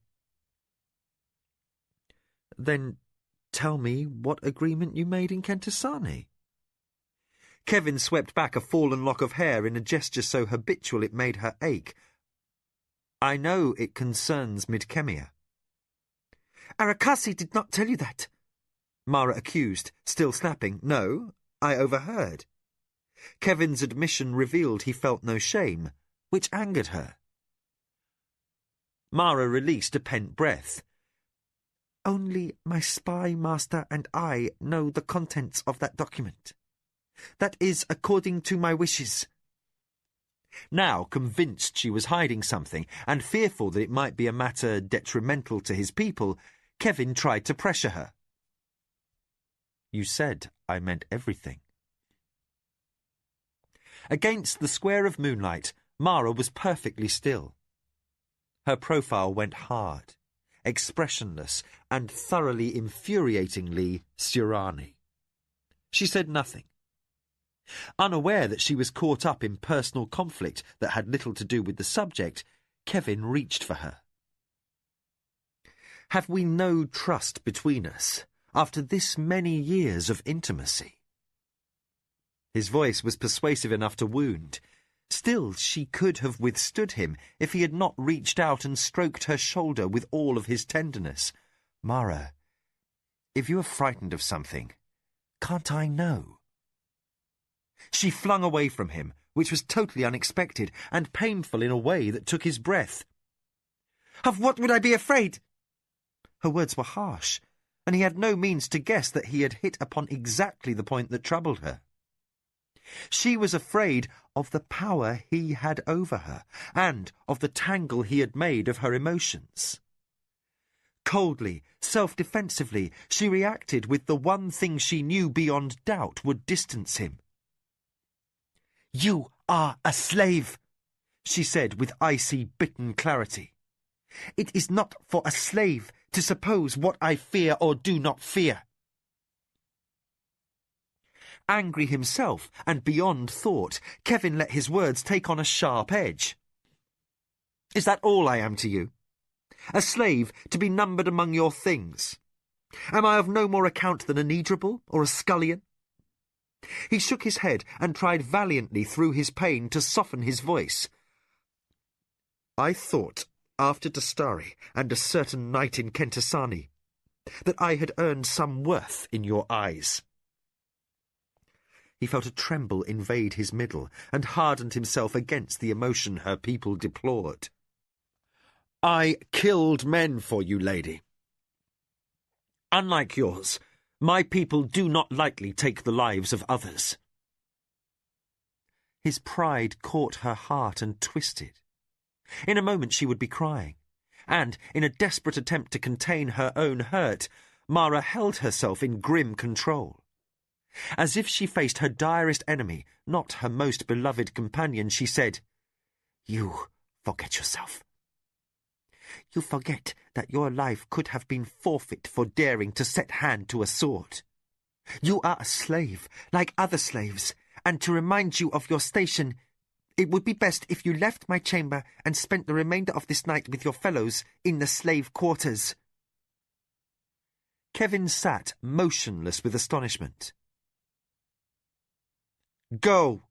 Then tell me what agreement you made in Kentasani. Kevin swept back a fallen lock of hair in a gesture so habitual it made her ache. I know it concerns Midkemia. Arakasi did not tell you that, Mara accused, still snapping. No, I overheard. Kevin's admission revealed he felt no shame, which angered her. Mara released a pent breath. Only my spy master and I know the contents of that document. That is according to my wishes. Now, convinced she was hiding something, and fearful that it might be a matter detrimental to his people, Kevin tried to pressure her. You said I meant everything. Against the square of moonlight, Mara was perfectly still. Her profile went hard, expressionless, and thoroughly infuriatingly Surani. She said nothing. Unaware that she was caught up in personal conflict that had little to do with the subject, Kevin reached for her. Have we no trust between us after this many years of intimacy? His voice was persuasive enough to wound. Still, she could have withstood him if he had not reached out and stroked her shoulder with all of his tenderness. Mara, if you are frightened of something, can't I know? She flung away from him, which was totally unexpected and painful in a way that took his breath. Of what would I be afraid? Her words were harsh, and he had no means to guess that he had hit upon exactly the point that troubled her. She was afraid of the power he had over her, and of the tangle he had made of her emotions. Coldly, self-defensively, she reacted with the one thing she knew beyond doubt would distance him. You are a slave, she said with icy, bitten clarity. It is not for a slave to suppose what I fear or do not fear. Angry himself and beyond thought, Kevin let his words take on a sharp edge. Is that all I am to you? A slave to be numbered among your things? Am I of no more account than a Needrable or a scullion? He shook his head and tried valiantly through his pain to soften his voice. I thought, after Dastari and a certain night in Kentasani, that I had earned some worth in your eyes. He felt a tremble invade his middle and hardened himself against the emotion her people deplored. I killed men for you, lady. Unlike yours, my people do not lightly take the lives of others. His pride caught her heart and twisted. In a moment she would be crying, and, in a desperate attempt to contain her own hurt, Mara held herself in grim control. As if she faced her direst enemy, not her most beloved companion, she said, You forget yourself. You forget that your life could have been forfeit for daring to set hand to a sword. You are a slave, like other slaves, and to remind you of your station, it would be best if you left my chamber and spent the remainder of this night with your fellows in the slave quarters. Kevin sat motionless with astonishment. Go,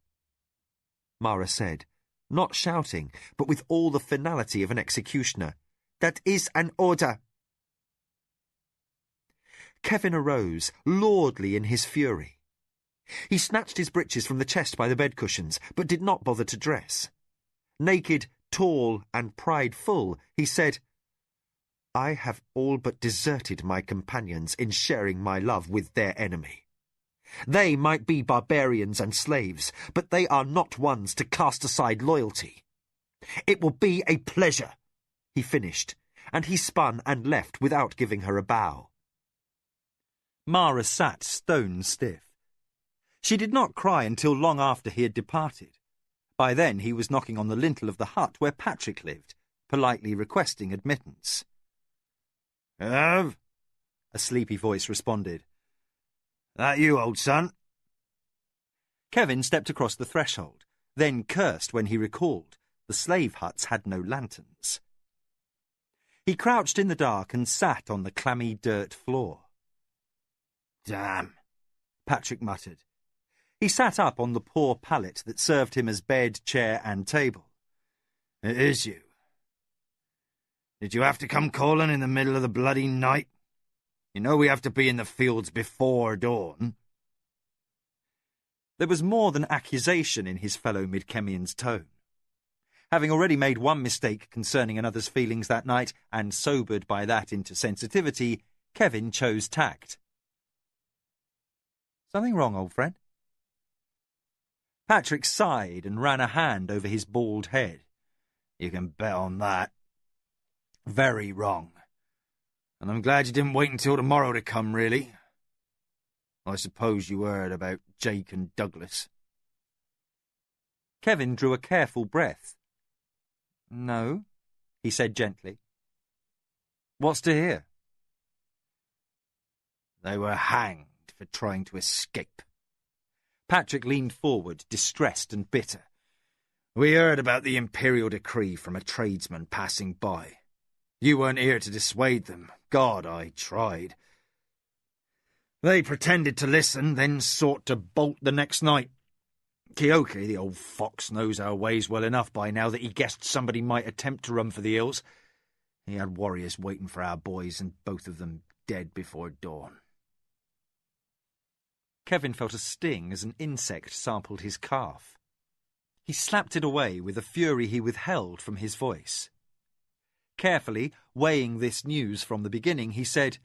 Mara said, not shouting, but with all the finality of an executioner. That is an order. Kevin arose, lordly in his fury. He snatched his breeches from the chest by the bed cushions, but did not bother to dress. Naked, tall and prideful, he said, "I have all but deserted my companions in sharing my love with their enemy. They might be barbarians and slaves, but they are not ones to cast aside loyalty. It will be a pleasure," he finished, and he spun and left without giving her a bow. Mara sat stone stiff. She did not cry until long after he had departed. By then he was knocking on the lintel of the hut where Patrick lived, politely requesting admittance. "Have?" a sleepy voice responded. "That you, old son?" Kevin stepped across the threshold, then cursed when he recalled the slave huts had no lanterns. He crouched in the dark and sat on the clammy dirt floor. "Damn," Patrick muttered. He sat up on the poor pallet that served him as bed, chair, and table. "It is you. Did you have to come calling in the middle of the bloody night? You know we have to be in the fields before dawn." There was more than accusation in his fellow Midkemian's tone. Having already made one mistake concerning another's feelings that night, and sobered by that into sensitivity, Kevin chose tact. "Something wrong, old friend?" Patrick sighed and ran a hand over his bald head. "You can bet on that. Very wrong. And I'm glad you didn't wait until tomorrow to come, really. I suppose you heard about Jake and Douglas." Kevin drew a careful breath. "No," he said gently. "What's to hear?" "They were hanged for trying to escape." Patrick leaned forward, distressed and bitter. "We heard about the imperial decree from a tradesman passing by. You weren't here to dissuade them. God, I tried. They pretended to listen, then sought to bolt the next night. Keoke, the old fox, knows our ways well enough by now that he guessed somebody might attempt to run for the hills. He had warriors waiting for our boys, and both of them dead before dawn." Kevin felt a sting as an insect sampled his calf. He slapped it away with a fury he withheld from his voice. Carefully weighing this news from the beginning, he said,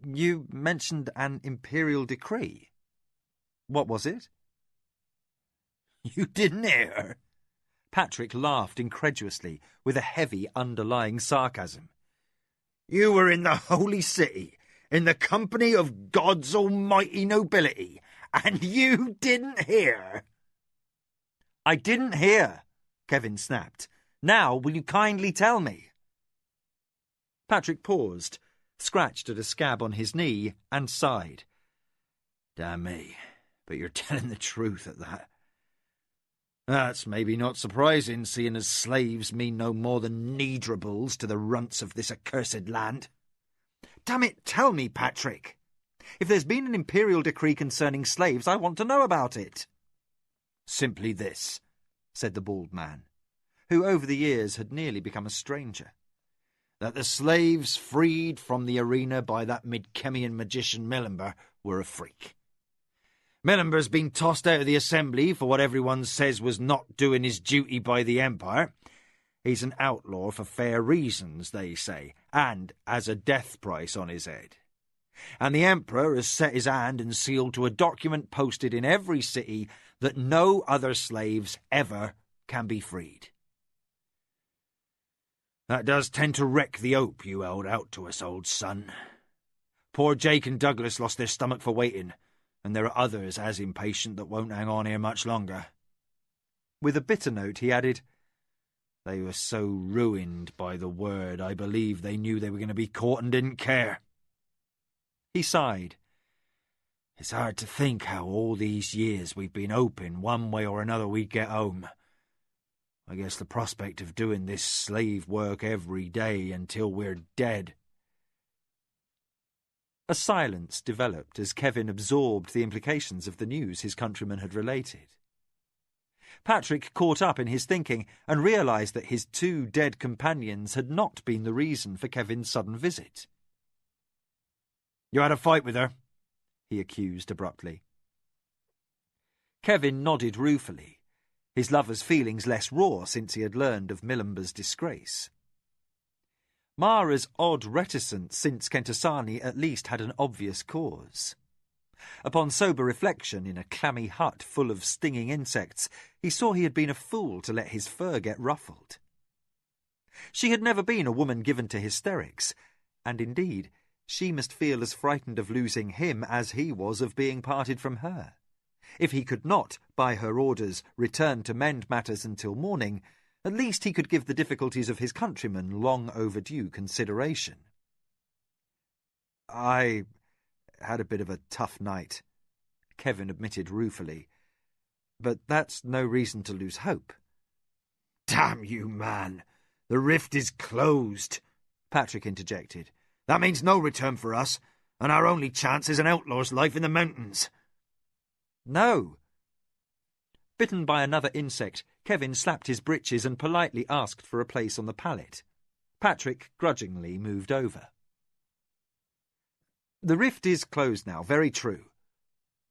"You mentioned an imperial decree. What was it?" "You didn't hear?" Patrick laughed incredulously, with a heavy underlying sarcasm. "You were in the holy city, in the company of God's almighty nobility, and you didn't hear?" "I didn't hear," Kevin snapped. "Now will you kindly tell me?" Patrick paused, scratched at a scab on his knee, and sighed. "Damn me, but you're telling the truth at that. That's maybe not surprising, seeing as slaves mean no more than needrables to the runts of this accursed land." "Damn it, tell me, Patrick. If there's been an imperial decree concerning slaves, I want to know about it." "Simply this," said the bald man, who over the years had nearly become a stranger. "That the slaves freed from the arena by that Midkemian magician Millenber were a freak. Millenber's been tossed out of the assembly for what everyone says was not doing his duty by the Empire. He's an outlaw for fair reasons, they say, and has a death price on his head. And the Emperor has set his hand and sealed to a document posted in every city that no other slaves ever can be freed. That does tend to wreck the hope you held out to us, old son. Poor Jake and Douglas lost their stomach for waiting, and there are others as impatient that won't hang on here much longer." With a bitter note, he added, "They were so ruined by the word, I believe they knew they were going to be caught and didn't care." He sighed. "It's hard to think how all these years we've been hoping one way or another we'd get home. I guess the prospect of doing this slave work every day until we're dead." A silence developed as Kevin absorbed the implications of the news his countryman had related. Patrick caught up in his thinking and realised that his two dead companions had not been the reason for Kevin's sudden visit. "You had a fight with her?" he accused abruptly. Kevin nodded ruefully. his lover's feelings less raw since he had learned of Milamber's disgrace. Mara's odd reticence since Kentasani at least had an obvious cause. Upon sober reflection, in a clammy hut full of stinging insects, he saw he had been a fool to let his fur get ruffled. She had never been a woman given to hysterics, and indeed, she must feel as frightened of losing him as he was of being parted from her. If he could not, by her orders, return to mend matters until morning, at least he could give the difficulties of his countrymen long overdue consideration. "I had a bit of a tough night," Kevin admitted ruefully. "But that's no reason to lose hope." "Damn you, man! The rift is closed," Patrick interjected. "That means no return for us, and our only chance is an outlaw's life in the mountains." "No." Bitten by another insect, Kevin slapped his breeches and politely asked for a place on the pallet. Patrick grudgingly moved over. "The rift is closed now, very true."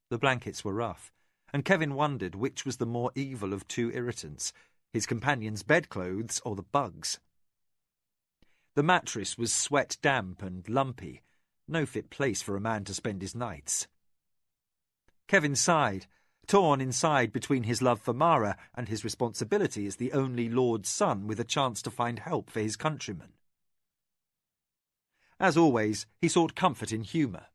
The blankets were rough, and Kevin wondered which was the more evil of two irritants, his companion's bedclothes or the bugs. The mattress was sweat-damp and lumpy, no fit place for a man to spend his nights. Kevin sighed, torn inside between his love for Mara and his responsibility as the only Lord's son with a chance to find help for his countrymen. As always, he sought comfort in humour.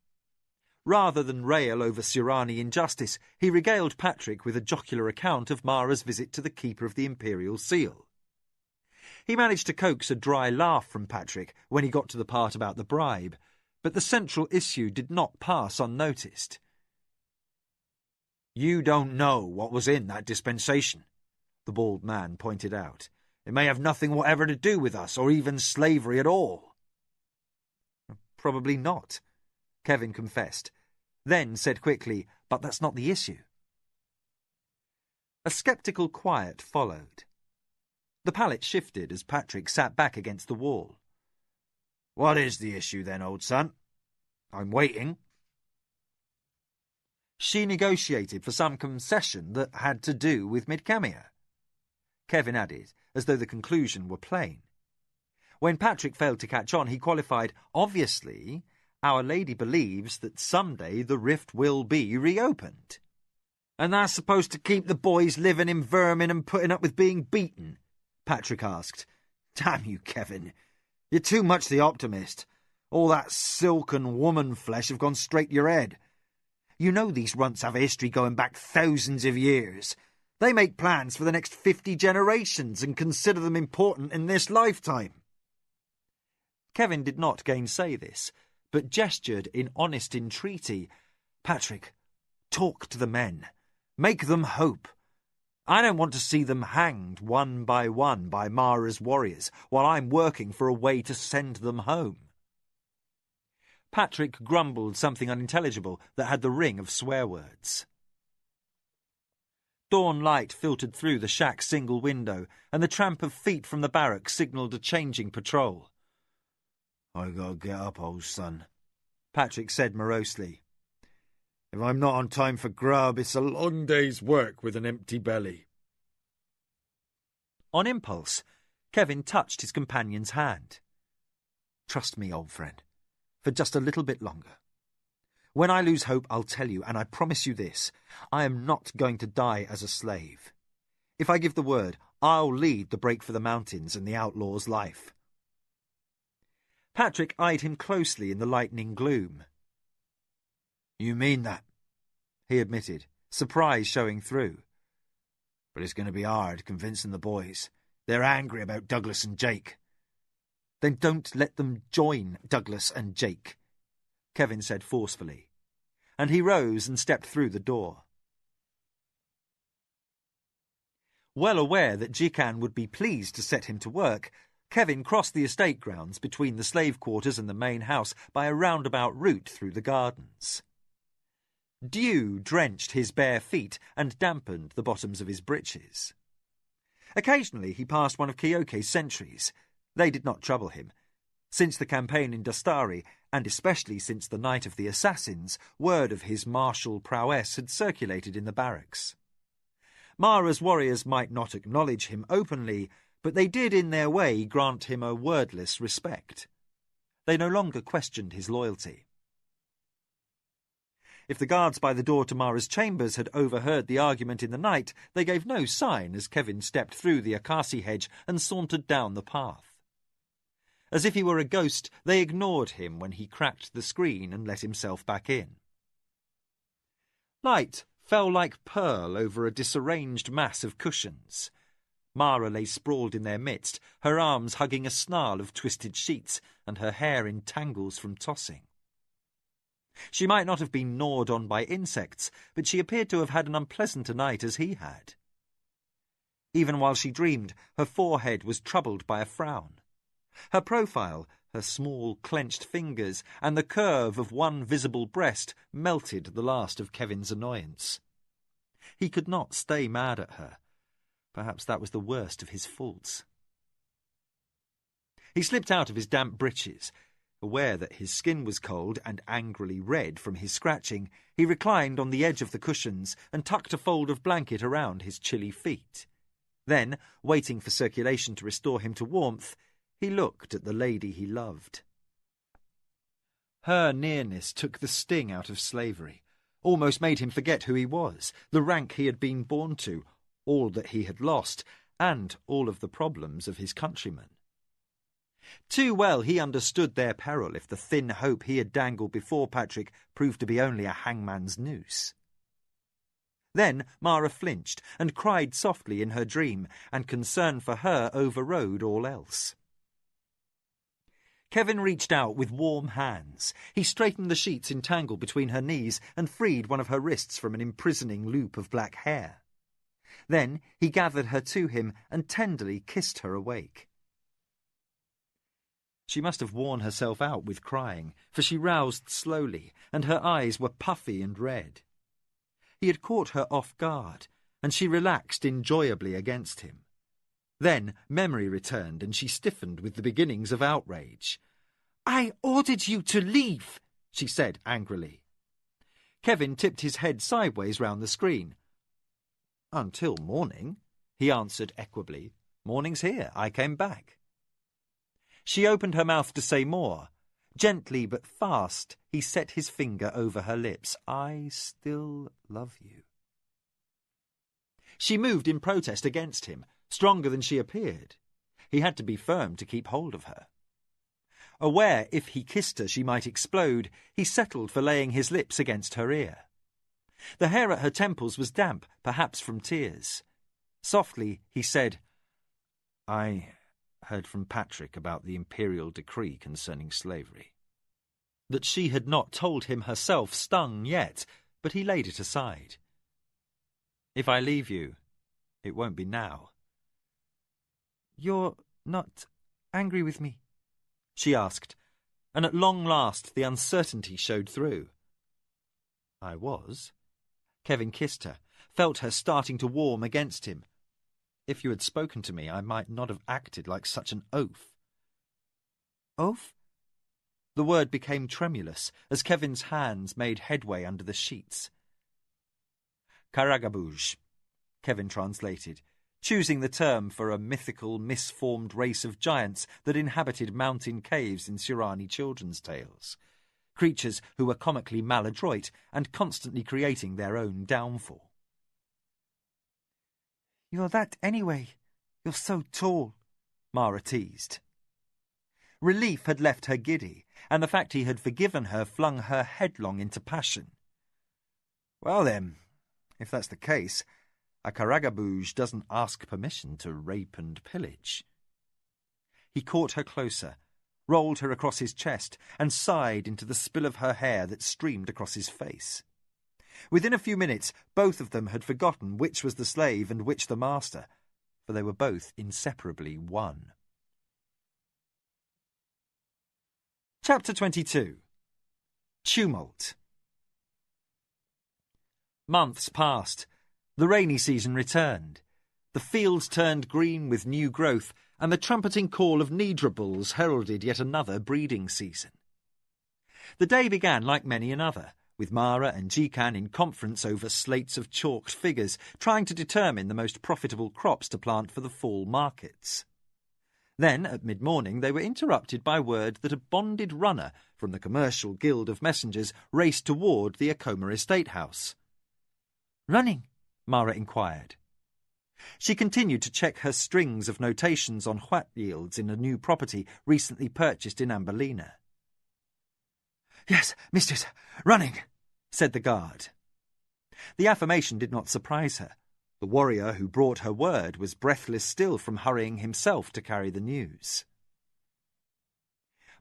Rather than rail over Surani injustice, he regaled Patrick with a jocular account of Mara's visit to the Keeper of the Imperial Seal. He managed to coax a dry laugh from Patrick when he got to the part about the bribe, but the central issue did not pass unnoticed. "You don't know what was in that dispensation," the bald man pointed out. "It may have nothing whatever to do with us, or even slavery at all." "Probably not," Kevin confessed, then said quickly, "But that's not the issue." A sceptical quiet followed. The pallet shifted as Patrick sat back against the wall. "What is the issue then, old son? I'm waiting." "She negotiated for some concession that had to do with Midcamia," Kevin added, as though the conclusion were plain. When Patrick failed to catch on, he qualified, "Obviously, Our Lady believes that someday the rift will be reopened." "And that's supposed to keep the boys living in vermin and putting up with being beaten?" Patrick asked. "Damn you, Kevin. You're too much the optimist. All that silk and woman flesh have gone straight to your head. You know these runts have a history going back thousands of years. They make plans for the next 50 generations and consider them important in this lifetime." Kevin did not gainsay this, but gestured in honest entreaty. "Patrick, talk to the men. Make them hope. I don't want to see them hanged one by Mara's warriors while I'm working for a way to send them home." Patrick grumbled something unintelligible that had the ring of swear words. Dawn light filtered through the shack's single window, and the tramp of feet from the barracks signalled a changing patrol. "I gotta get up, old son," Patrick said morosely. "If I'm not on time for grub, it's a long day's work with an empty belly." On impulse, Kevin touched his companion's hand. "Trust me, old friend, for just a little bit longer. When I lose hope, I'll tell you, and I promise you this, I am not going to die as a slave. If I give the word, I'll lead the break for the mountains and the outlaw's life." Patrick eyed him closely in the lightening gloom. "You mean that?" he admitted, surprise showing through. "But it's going to be hard convincing the boys. They're angry about Douglas and Jake." "Then don't let them join Douglas and Jake," Kevin said forcefully, and he rose and stepped through the door. Well aware that Jikan would be pleased to set him to work, Kevin crossed the estate grounds between the slave quarters and the main house by a roundabout route through the gardens. Dew drenched his bare feet and dampened the bottoms of his breeches. Occasionally he passed one of Kyoke's sentries. They did not trouble him. Since the campaign in Dastari, and especially since the Night of the Assassins, word of his martial prowess had circulated in the barracks. Mara's warriors might not acknowledge him openly, but they did in their way grant him a wordless respect. They no longer questioned his loyalty. If the guards by the door to Mara's chambers had overheard the argument in the night, they gave no sign as Kevin stepped through the acacia hedge and sauntered down the path. As if he were a ghost, they ignored him when he cracked the screen and let himself back in. Light fell like pearl over a disarranged mass of cushions. Mara lay sprawled in their midst, her arms hugging a snarl of twisted sheets and her hair in tangles from tossing. She might not have been gnawed on by insects, but she appeared to have had an unpleasant a night as he had. Even while she dreamed, her forehead was troubled by a frown. Her profile, her small clenched fingers, and the curve of one visible breast melted the last of Kevin's annoyance. He could not stay mad at her. Perhaps that was the worst of his faults. He slipped out of his damp breeches. Aware that his skin was cold and angrily red from his scratching, he reclined on the edge of the cushions and tucked a fold of blanket around his chilly feet. Then, waiting for circulation to restore him to warmth, he looked at the lady he loved. Her nearness took the sting out of slavery, almost made him forget who he was, the rank he had been born to, all that he had lost, and all of the problems of his countrymen. Too well he understood their peril if the thin hope he had dangled before Patrick proved to be only a hangman's noose. Then Mara flinched and cried softly in her dream, and concern for her overrode all else. Kevin reached out with warm hands. He straightened the sheets entangled between her knees and freed one of her wrists from an imprisoning loop of black hair. Then he gathered her to him and tenderly kissed her awake. She must have worn herself out with crying, for she roused slowly, and her eyes were puffy and red. He had caught her off guard, and she relaxed enjoyably against him. Then memory returned, and she stiffened with the beginnings of outrage. "I ordered you to leave," she said angrily. Kevin tipped his head sideways round the screen. "Until morning," he answered equably. "Morning's here. I came back." She opened her mouth to say more. Gently but fast, he set his finger over her lips. "I still love you." She moved in protest against him, stronger than she appeared. He had to be firm to keep hold of her. Aware if he kissed her she might explode, he settled for laying his lips against her ear. The hair at her temples was damp, perhaps from tears. Softly he said, "I heard from Patrick about the imperial decree concerning slavery." That she had not told him herself stung yet, but he laid it aside. "If I leave you, it won't be now." "You're not angry with me?" she asked, and at long last the uncertainty showed through. "I was." Kevin kissed her, felt her starting to warm against him. "If you had spoken to me, I might not have acted like such an oaf." "Oaf?" The word became tremulous as Kevin's hands made headway under the sheets. "Karagabouj," Kevin translated, choosing the term for a mythical, misformed race of giants that inhabited mountain caves in Surani children's tales, creatures who were comically maladroit and constantly creating their own downfall. "You're that anyway. You're so tall," Mara teased. Relief had left her giddy, and the fact he had forgiven her flung her headlong into passion. "Well then, if that's the case, a Karagabouj doesn't ask permission to rape and pillage." He caught her closer, rolled her across his chest, and sighed into the spill of her hair that streamed across his face. Within a few minutes, both of them had forgotten which was the slave and which the master, for they were both inseparably one. Chapter 22. Tumult. Months passed. The rainy season returned. The fields turned green with new growth, and the trumpeting call of Nidra bulls heralded yet another breeding season. The day began like many another, with Mara and Jikan in conference over slates of chalked figures, trying to determine the most profitable crops to plant for the fall markets. Then, at mid-morning, they were interrupted by word that a bonded runner from the Commercial Guild of Messengers raced toward the Acoma estate house. "Running?" Mara inquired. She continued to check her strings of notations on wheat yields in a new property recently purchased in Amberlina. "Yes, mistress, running," said the guard. The affirmation did not surprise her. The warrior who brought her word was breathless still from hurrying himself to carry the news.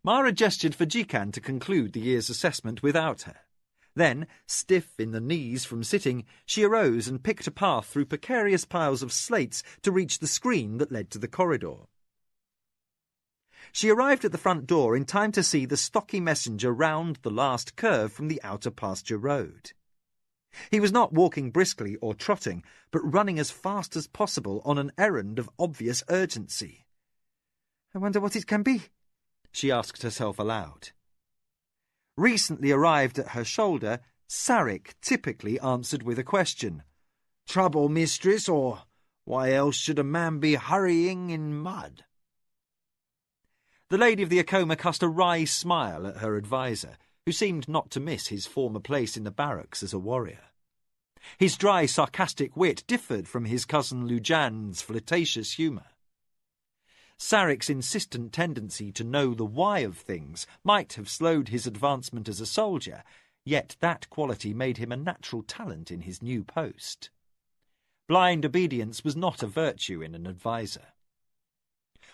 Mara gestured for Jikan to conclude the year's assessment without her. Then, stiff in the knees from sitting, she arose and picked a path through precarious piles of slates to reach the screen that led to the corridor. She arrived at the front door in time to see the stocky messenger round the last curve from the outer pasture road. He was not walking briskly or trotting, but running as fast as possible on an errand of obvious urgency. "I wonder what it can be," she asked herself aloud. Recently arrived at her shoulder, Sarek typically answered with a question. "Trouble, mistress, or why else should a man be hurrying in mud?" The lady of the Acoma cast a wry smile at her adviser, who seemed not to miss his former place in the barracks as a warrior. His dry, sarcastic wit differed from his cousin Lujan's flirtatious humour. Sarek's insistent tendency to know the why of things might have slowed his advancement as a soldier, yet that quality made him a natural talent in his new post. Blind obedience was not a virtue in an adviser.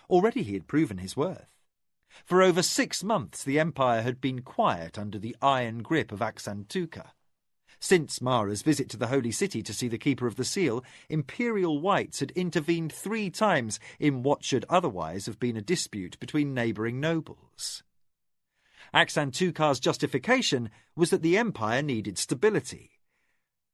Already he had proven his worth. For over 6 months the Empire had been quiet under the iron grip of Aksantuka. Since Mara's visit to the Holy City to see the Keeper of the Seal, Imperial Whites had intervened 3 times in what should otherwise have been a dispute between neighbouring nobles. Aksantuka's justification was that the Empire needed stability.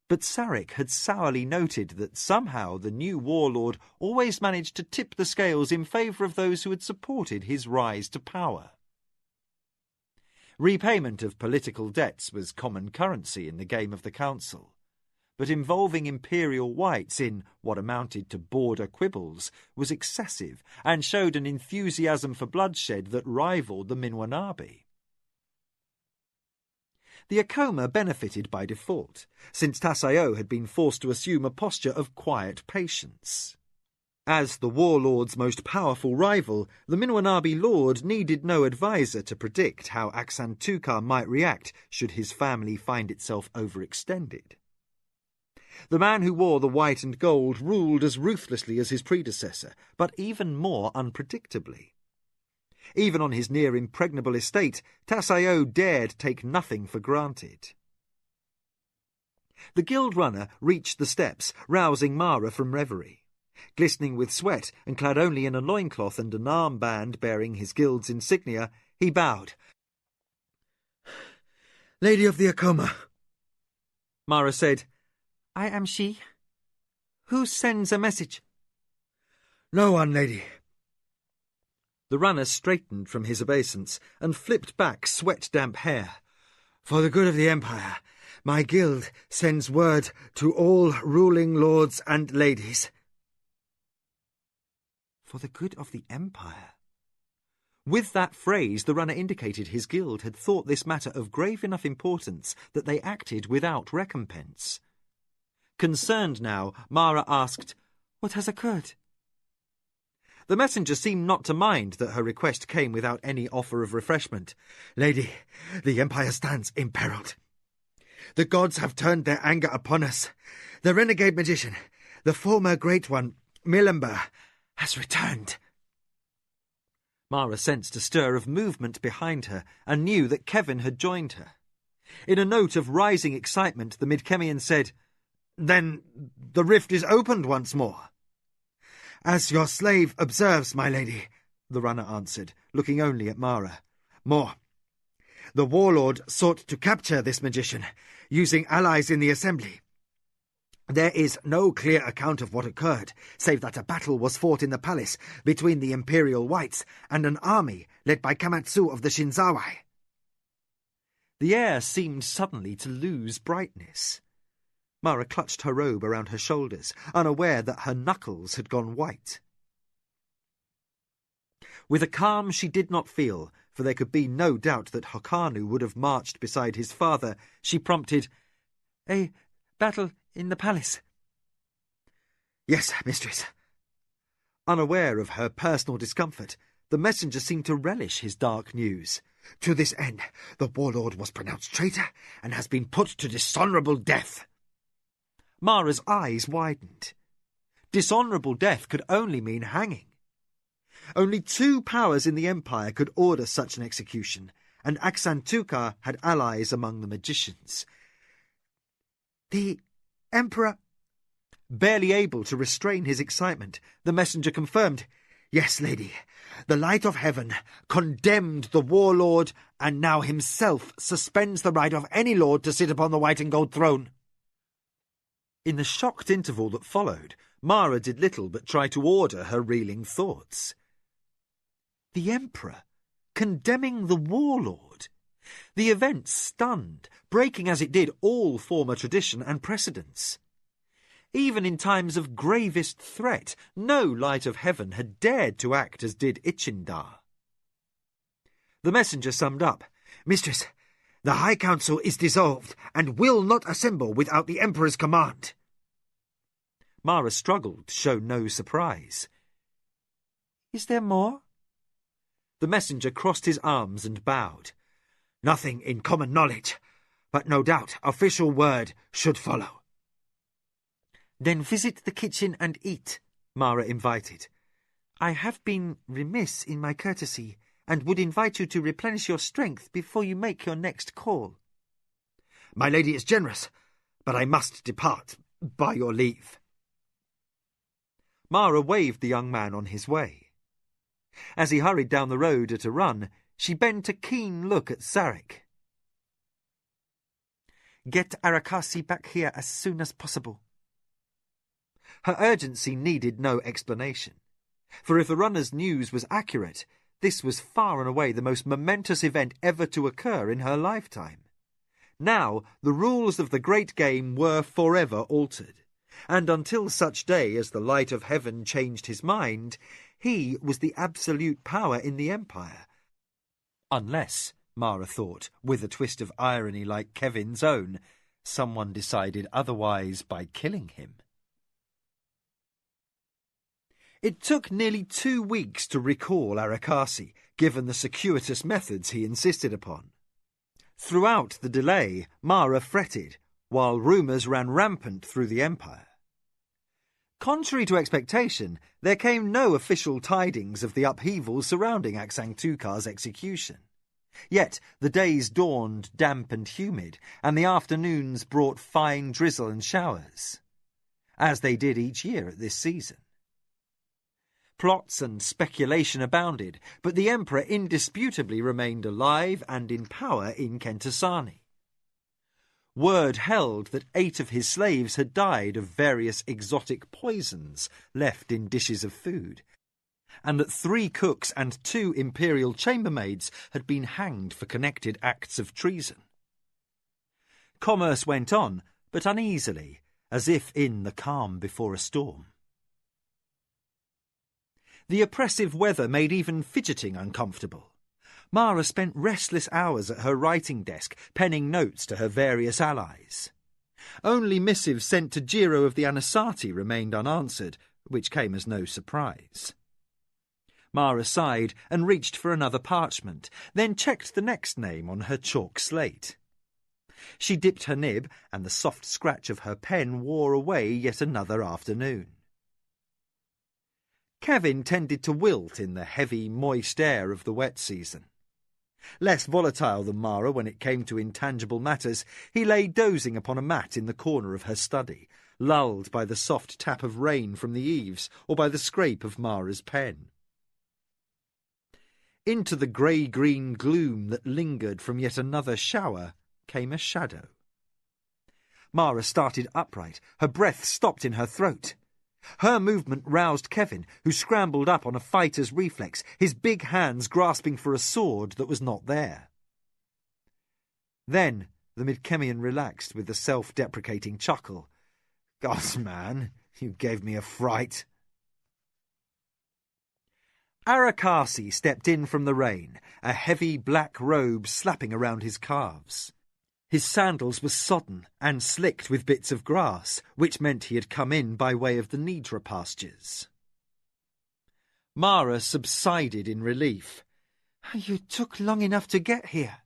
But Sarek had sourly noted that somehow the new warlord always managed to tip the scales in favour of those who had supported his rise to power. Repayment of political debts was common currency in the game of the Council, but involving Imperial Whites in what amounted to border quibbles was excessive and showed an enthusiasm for bloodshed that rivalled the Minwanabi. The Acoma benefited by default, since Tassayo had been forced to assume a posture of quiet patience. As the warlord's most powerful rival, the Minwanabi lord needed no adviser to predict how Aksantuka might react should his family find itself overextended. The man who wore the white and gold ruled as ruthlessly as his predecessor, but even more unpredictably. Even on his near-impregnable estate, Tassayo dared take nothing for granted. The guild runner reached the steps, rousing Mara from reverie. Glistening with sweat and clad only in a loincloth and an armband bearing his guild's insignia, he bowed. "Lady of the Acoma." Mara said, "I am she. Who sends a message?" "No one, lady." The runner straightened from his obeisance and flipped back sweat-damp hair. "For the good of the Empire, my guild sends word to all ruling lords and ladies." For the good of the Empire. With that phrase, the runner indicated his guild had thought this matter of grave enough importance that they acted without recompense. Concerned now, Mara asked, "What has occurred?" The messenger seemed not to mind that her request came without any offer of refreshment. "Lady, the Empire stands imperiled. The gods have turned their anger upon us. The renegade magician, the former great one, Milamber, has returned." Mara sensed a stir of movement behind her and knew that Kevin had joined her. In a note of rising excitement, the Midkemian said, "Then the rift is opened once more." "As your slave observes, my lady," the runner answered, looking only at Mara. "More. The warlord sought to capture this magician, using allies in the assembly. There is no clear account of what occurred, save that a battle was fought in the palace between the Imperial Whites and an army led by Kamatsu of the Shinzawai." The air seemed suddenly to lose brightness. Mara clutched her robe around her shoulders, unaware that her knuckles had gone white. With a calm she did not feel, for there could be no doubt that Hokanu would have marched beside his father, she prompted, "A battle in the palace." "Yes, mistress." Unaware of her personal discomfort, the messenger seemed to relish his dark news. "To this end, the warlord was pronounced traitor and has been put to dishonourable death." Mara's eyes widened. Dishonourable death could only mean hanging. Only 2 powers in the Empire could order such an execution, and Aksantukar had allies among the magicians. "The Emperor—" Barely able to restrain his excitement, the messenger confirmed, "Yes, lady, the light of heaven condemned the warlord and now himself suspends the right of any lord to sit upon the white and gold throne." In the shocked interval that followed, Mara did little but try to order her reeling thoughts. The Emperor condemning the warlord. The event stunned, breaking as it did all former tradition and precedents. Even in times of gravest threat, no light of heaven had dared to act as did Ichindar. The messenger summed up, "Mistress, the High Council is dissolved and will not assemble without the Emperor's command." Mara struggled to show no surprise. "Is there more?" The messenger crossed his arms and bowed. "Nothing in common knowledge, but no doubt official word should follow." "Then visit the kitchen and eat," Mara invited. "I have been remiss in my courtesy, and would invite you to replenish your strength before you make your next call." "My lady is generous, but I must depart, by your leave." Mara waved the young man on his way. As he hurried down the road at a run, she bent a keen look at Sarek. "Get Arakasi back here as soon as possible." Her urgency needed no explanation, for if the runner's news was accurate, this was far and away the most momentous event ever to occur in her lifetime. Now the rules of the great game were forever altered, and until such day as the light of heaven changed his mind, he was the absolute power in the Empire. Unless, Mara thought, with a twist of irony like Kevin's own, someone decided otherwise by killing him. It took nearly 2 weeks to recall Arakasi, given the circuitous methods he insisted upon. Throughout the delay, Mara fretted, while rumours ran rampant through the Empire. Contrary to expectation, there came no official tidings of the upheaval surrounding Aksantukar's execution. Yet the days dawned damp and humid, and the afternoons brought fine drizzle and showers, as they did each year at this season. Plots and speculation abounded, but the Emperor indisputably remained alive and in power in Kentasani. Word held that 8 of his slaves had died of various exotic poisons left in dishes of food, and that 3 cooks and 2 imperial chambermaids had been hanged for connected acts of treason. Commerce went on, but uneasily, as if in the calm before a storm. The oppressive weather made even fidgeting uncomfortable. Mara spent restless hours at her writing desk, penning notes to her various allies. Only missives sent to Jiro of the Anasati remained unanswered, which came as no surprise. Mara sighed and reached for another parchment, then checked the next name on her chalk slate. She dipped her nib, and the soft scratch of her pen wore away yet another afternoon. Kevin tended to wilt in the heavy, moist air of the wet season. Less volatile than Mara when it came to intangible matters, he lay dozing upon a mat in the corner of her study, lulled by the soft tap of rain from the eaves or by the scrape of Mara's pen. Into the grey-green gloom that lingered from yet another shower came a shadow. Mara started upright, her breath stopped in her throat. Her movement roused Kevin, who scrambled up on a fighter's reflex, his big hands grasping for a sword that was not there. Then the Midkemian relaxed with a self-deprecating chuckle. "Gosh, man, you gave me a fright." Arakasi stepped in from the rain, a heavy black robe slapping around his calves. His sandals were sodden and slicked with bits of grass, which meant he had come in by way of the Nidra pastures. Mara subsided in relief. You took long enough to get here.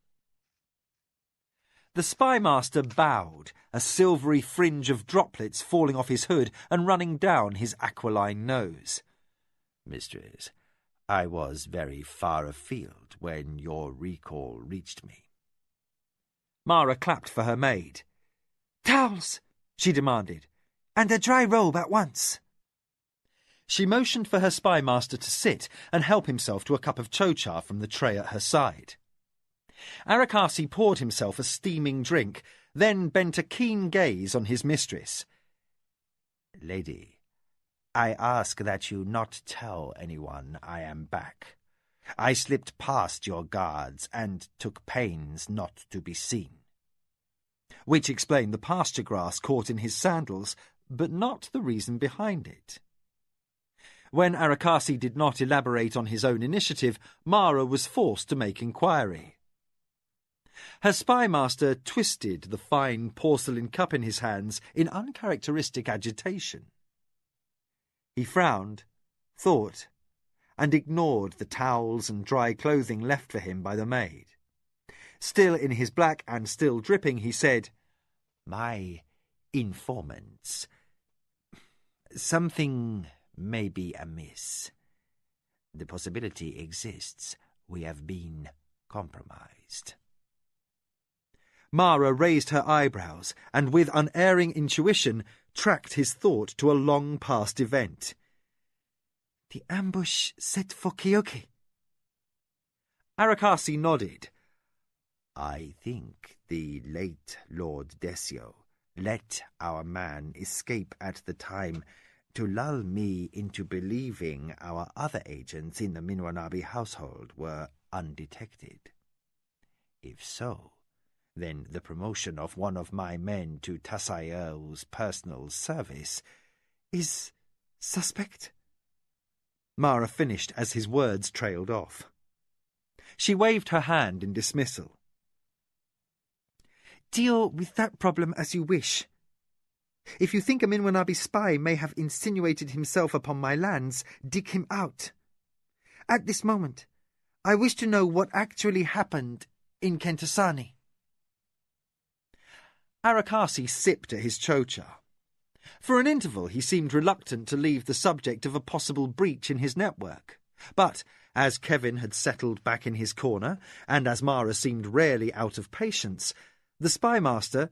The spymaster bowed, a silvery fringe of droplets falling off his hood and running down his aquiline nose. "Mistress, I was very far afield when your recall reached me." Mara clapped for her maid. "Towels," she demanded, "and a dry robe at once." She motioned for her spymaster to sit and help himself to a cup of chocha from the tray at her side. Arakasi poured himself a steaming drink, then bent a keen gaze on his mistress. "Lady, I ask that you not tell anyone I am back. I slipped past your guards and took pains not to be seen." Which explained the pasture grass caught in his sandals, but not the reason behind it. When Arakasi did not elaborate on his own initiative, Mara was forced to make inquiry. Her spymaster twisted the fine porcelain cup in his hands in uncharacteristic agitation. He frowned, thought, and ignored the towels and dry clothing left for him by the maid. Still in his black and still dripping, he said, "My informants. Something may be amiss. The possibility exists we have been compromised." Mara raised her eyebrows and with unerring intuition tracked his thought to a long-past event. "The ambush set for Kyoki." Arakasi nodded. "I think the late Lord Desio let our man escape at the time to lull me into believing our other agents in the Minwanabi household were undetected. If so, then the promotion of one of my men to Tasayo's personal service is suspect." Mara finished as his words trailed off. She waved her hand in dismissal. "Deal with that problem as you wish. If you think a Minwanabi spy may have insinuated himself upon my lands, dig him out. At this moment, I wish to know what actually happened in Kentasani." Arakasi sipped at his chocha. For an interval he seemed reluctant to leave the subject of a possible breach in his network. But as Kevin had settled back in his corner, and as Mara seemed rarely out of patience, the spymaster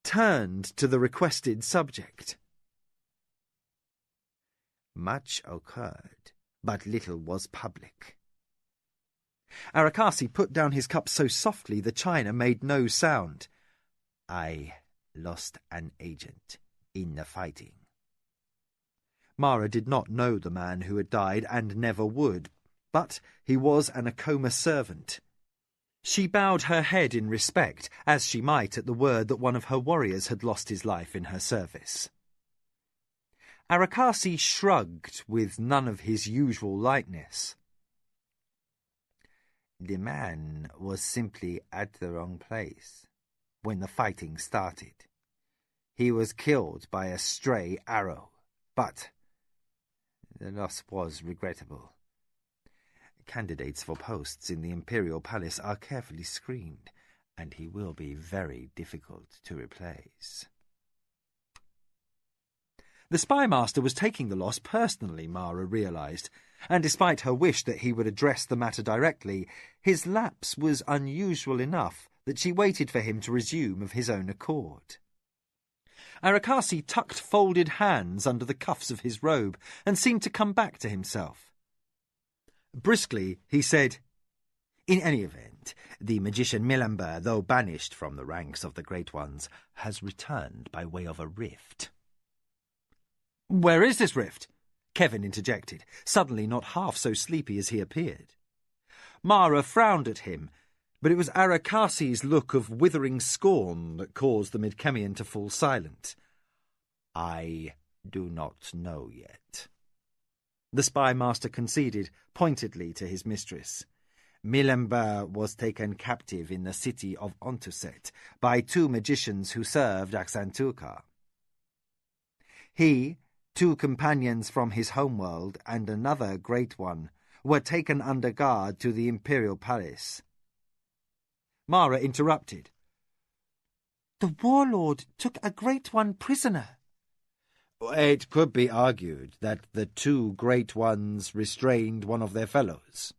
turned to the requested subject. "Much occurred, but little was public." Arakasi put down his cup so softly the china made no sound. "I lost an agent in the fighting." Mara did not know the man who had died and never would, but he was an Akoma servant. She bowed her head in respect, as she might at the word that one of her warriors had lost his life in her service. Arakasi shrugged with none of his usual lightness. "The man was simply at the wrong place when the fighting started. He was killed by a stray arrow, but the loss was regrettable. Candidates for posts in the Imperial Palace are carefully screened, and he will be very difficult to replace." The spymaster was taking the loss personally, Mara realised, and despite her wish that he would address the matter directly, his lapse was unusual enough that she waited for him to resume of his own accord. Arakasi tucked folded hands under the cuffs of his robe and seemed to come back to himself. Briskly, he said, "In any event, the magician Milamber, though banished from the ranks of the Great Ones, has returned by way of a rift." "Where is this rift?" Kevin interjected, suddenly not half so sleepy as he appeared. Mara frowned at him, But it was Arakasi's look of withering scorn that caused the Midkemian to fall silent. I do not know yet. The spy master conceded, pointedly to his mistress. Milember was taken captive in the city of Ontuset by 2 magicians who served Aksantuka. He, 2 companions from his homeworld, and another great one, were taken under guard to the imperial palace. Mara interrupted. The warlord took a great one prisoner. It could be argued that the 2 great ones restrained one of their fellows,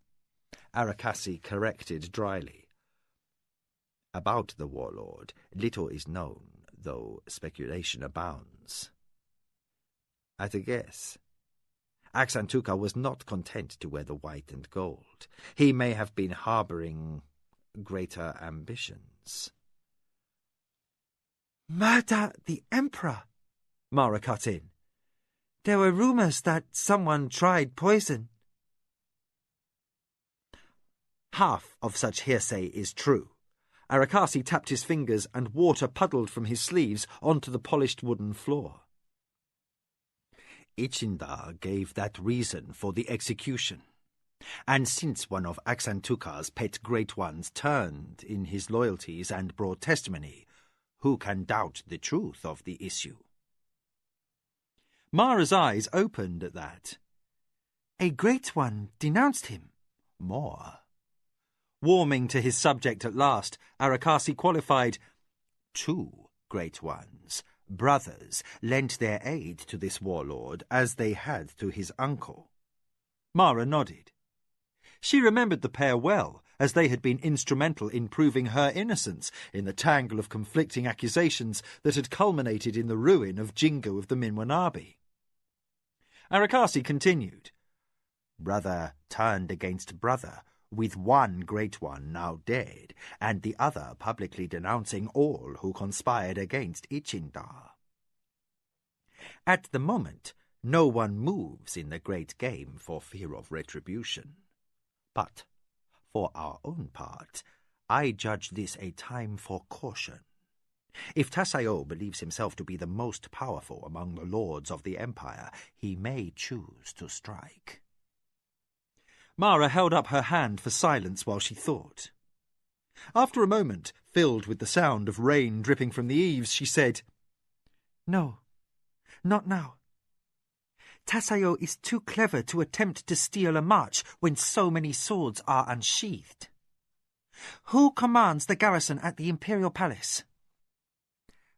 Arakasi corrected dryly. About the warlord, little is known, though speculation abounds. At a guess, Aksantuka was not content to wear the white and gold. He may have been harbouring greater ambitions. Murder the Emperor, Mara cut in. There were rumours that someone tried poison. Half of such hearsay is true. Arakasi tapped his fingers and water puddled from his sleeves onto the polished wooden floor. Ichindar gave that reason for the execution. And since one of Aksantuka's pet great ones turned in his loyalties and brought testimony, who can doubt the truth of the issue? Mara's eyes opened at that. A great one denounced him. More. Warming to his subject at last, Arakasi qualified. 2 great ones, brothers, lent their aid to this warlord as they had to his uncle. Mara nodded. She remembered the pair well, as they had been instrumental in proving her innocence in the tangle of conflicting accusations that had culminated in the ruin of Jingo of the Minwanabi. Arakasi continued. Brother turned against brother, with one great one now dead, and the other publicly denouncing all who conspired against Ichindar. At the moment, no one moves in the great game for fear of retribution. But, for our own part, I judge this a time for caution. If Tasayo believes himself to be the most powerful among the lords of the Empire, he may choose to strike. Mara held up her hand for silence while she thought. After a moment, filled with the sound of rain dripping from the eaves, she said, No, not now. Tasayo is too clever to attempt to steal a march when so many swords are unsheathed. Who commands the garrison at the Imperial Palace?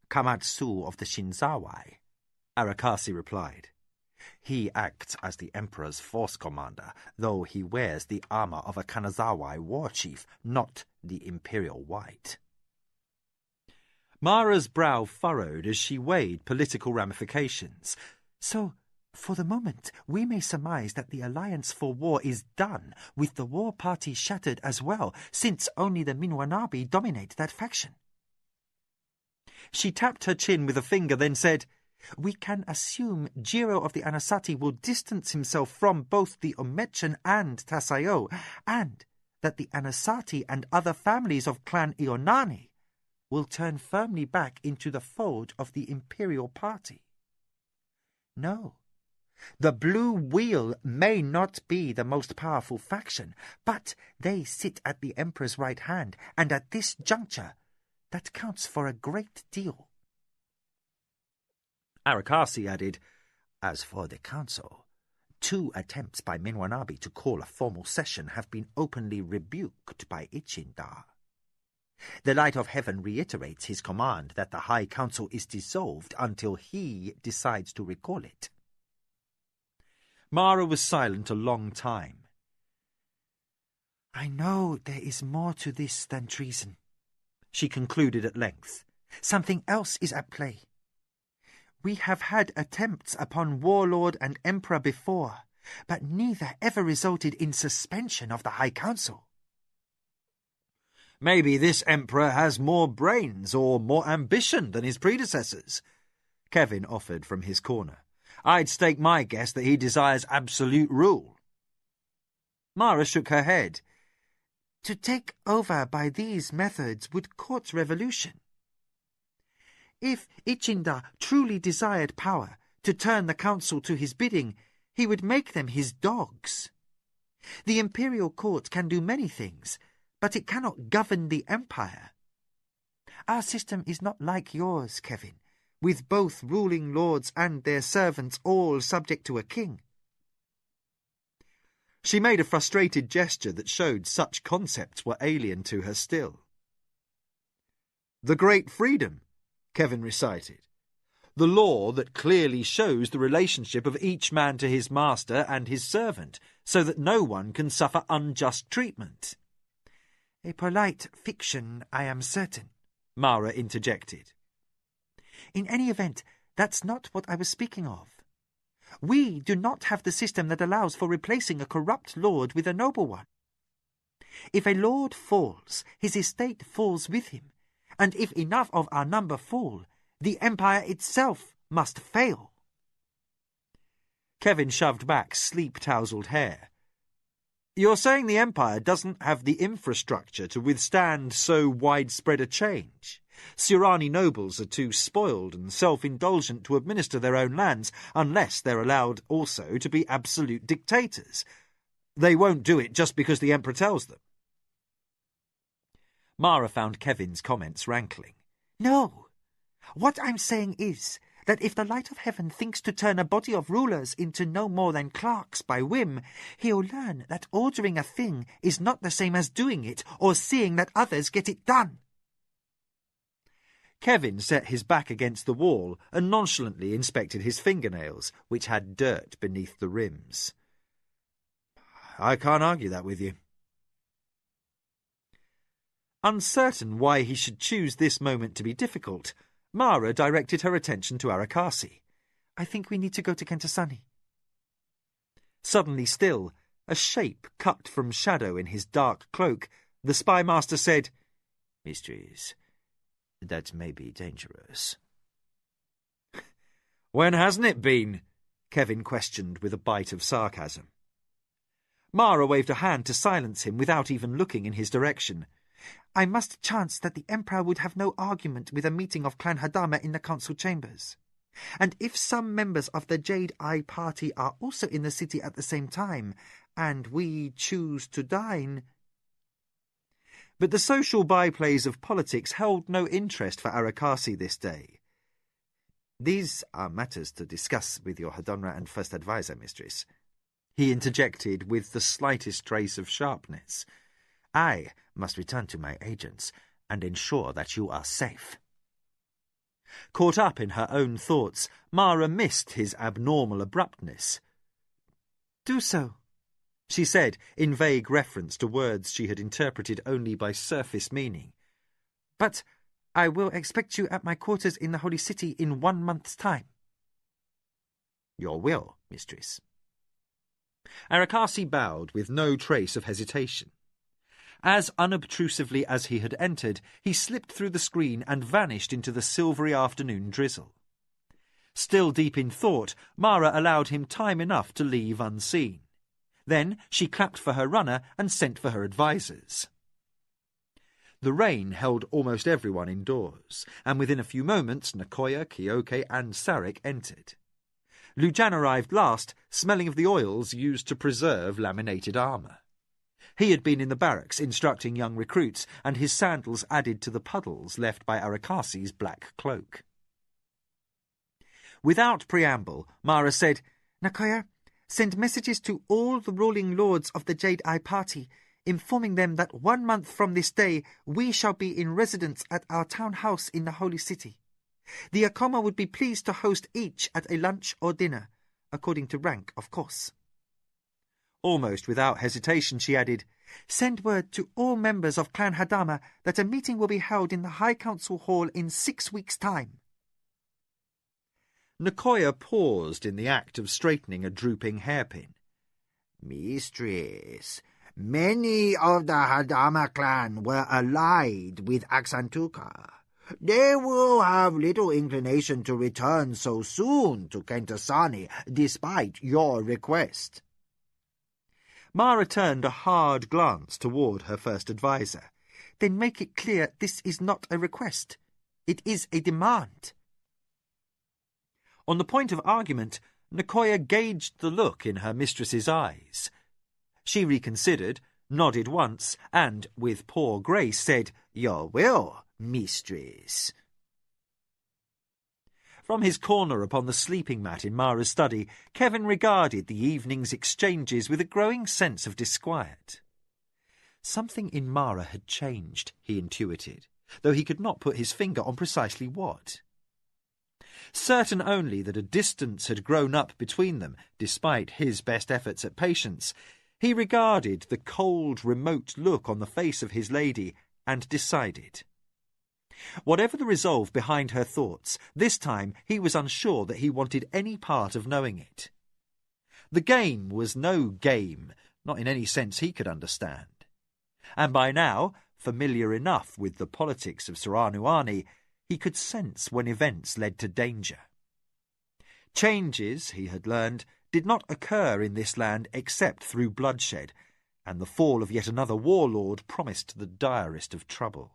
Kamatsu of the Shinzawai, Arakasi replied. He acts as the Emperor's force commander, though he wears the armor of a Kanazawai war chief, not the Imperial White. Mara's brow furrowed as she weighed political ramifications. So, for the moment, we may surmise that the alliance for war is done, with the war party shattered as well, since only the Minwanabi dominate that faction. She tapped her chin with a finger, then said, We can assume Jiro of the Anasati will distance himself from both the Omechen and Tasayo, and that the Anasati and other families of Clan Ionani will turn firmly back into the fold of the Imperial Party. No, the Blue Wheel may not be the most powerful faction, but they sit at the Emperor's right hand, and at this juncture, that counts for a great deal. Arakasi added, As for the council, 2 attempts by Minwanabi to call a formal session have been openly rebuked by Ichindar. The Light of Heaven reiterates his command that the High Council is dissolved until he decides to recall it. Mara was silent a long time. I know there is more to this than treason, she concluded at length. Something else is at play. We have had attempts upon Warlord and Emperor before, but neither ever resulted in suspension of the High Council. Maybe this Emperor has more brains or more ambition than his predecessors, Kevin offered from his corner. I'd stake my guess that he desires absolute rule. Mara shook her head. To take over by these methods would court revolution. If Ichinda truly desired power to turn the council to his bidding, he would make them his dogs. The imperial court can do many things, but it cannot govern the empire. Our system is not like yours, Kevin, with both ruling lords and their servants all subject to a king. She made a frustrated gesture that showed such concepts were alien to her still. The Great Freedom, Kevin recited. The law that clearly shows the relationship of each man to his master and his servant, so that no one can suffer unjust treatment. A polite fiction, I am certain, Mara interjected. In any event, that's not what I was speaking of. We do not have the system that allows for replacing a corrupt lord with a noble one. If a lord falls, his estate falls with him, and if enough of our number fall, the empire itself must fail. Kevin shoved back sleep-tousled hair. You're saying the empire doesn't have the infrastructure to withstand so widespread a change? Surani nobles are too spoiled and self-indulgent to administer their own lands unless they're allowed also to be absolute dictators. They won't do it just because the emperor tells them. Mara found Kevin's comments rankling. No. What I'm saying is that if the light of heaven thinks to turn a body of rulers into no more than clerks by whim, he'll learn that ordering a thing is not the same as doing it or seeing that others get it done. Kevin set his back against the wall and nonchalantly inspected his fingernails, which had dirt beneath the rims. I can't argue that with you. Uncertain why he should choose this moment to be difficult, Mara directed her attention to Arakasi. I think we need to go to Kentasani. Suddenly still, a shape cut from shadow in his dark cloak, the spy master said, Mistress, that may be dangerous. When hasn't it been? Kevin questioned with a bite of sarcasm. Mara waved a hand to silence him without even looking in his direction. I must chance that the Emperor would have no argument with a meeting of Clan Hadama in the council chambers. And if some members of the Jade-Eye party are also in the city at the same time, and we choose to dine... But the social byplays of politics held no interest for Arakasi this day. These are matters to discuss with your Hadonra and First Advisor, Mistress, he interjected with the slightest trace of sharpness. I must return to my agents and ensure that you are safe. Caught up in her own thoughts, Mara missed his abnormal abruptness. Do so, she said, in vague reference to words she had interpreted only by surface meaning. But I will expect you at my quarters in the Holy City in 1 month's time. Your will, Mistress. Arakasi bowed with no trace of hesitation. As unobtrusively as he had entered, he slipped through the screen and vanished into the silvery afternoon drizzle. Still deep in thought, Mara allowed him time enough to leave unseen. Then she clapped for her runner and sent for her advisers. The rain held almost everyone indoors, and within a few moments Nakoya, Kyoke and Sarek entered. Lujan arrived last, smelling of the oils used to preserve laminated armour. He had been in the barracks instructing young recruits, and his sandals added to the puddles left by Arakasi's black cloak. Without preamble, Mara said, Nakoya, send messages to all the ruling lords of the Jade-Eye party, informing them that 1 month from this day we shall be in residence at our town house in the Holy City. The Akoma would be pleased to host each at a lunch or dinner, according to rank, of course. Almost without hesitation she added, Send word to all members of Clan Hadama that a meeting will be held in the High Council Hall in 6 weeks' time. Nakoya paused in the act of straightening a drooping hairpin. Mistress, many of the Hadama clan were allied with Aksantuka. They will have little inclination to return so soon to Kentasani, despite your request. Mara turned a hard glance toward her first adviser. Then make it clear this is not a request. It is a demand. On the point of argument, Nicoya gauged the look in her mistress's eyes. She reconsidered, nodded once, and, with poor grace, said, "Your will, mistress." From his corner upon the sleeping mat in Mara's study, Kevin regarded the evening's exchanges with a growing sense of disquiet. Something in Mara had changed, he intuited, though he could not put his finger on precisely what. Certain only that a distance had grown up between them, despite his best efforts at patience, he regarded the cold, remote look on the face of his lady and decided. Whatever the resolve behind her thoughts, this time he was unsure that he wanted any part of knowing it. The game was no game, not in any sense he could understand. And by now, familiar enough with the politics of Saranuani, he could sense when events led to danger. Changes, he had learned, did not occur in this land except through bloodshed, and the fall of yet another warlord promised the direst of trouble.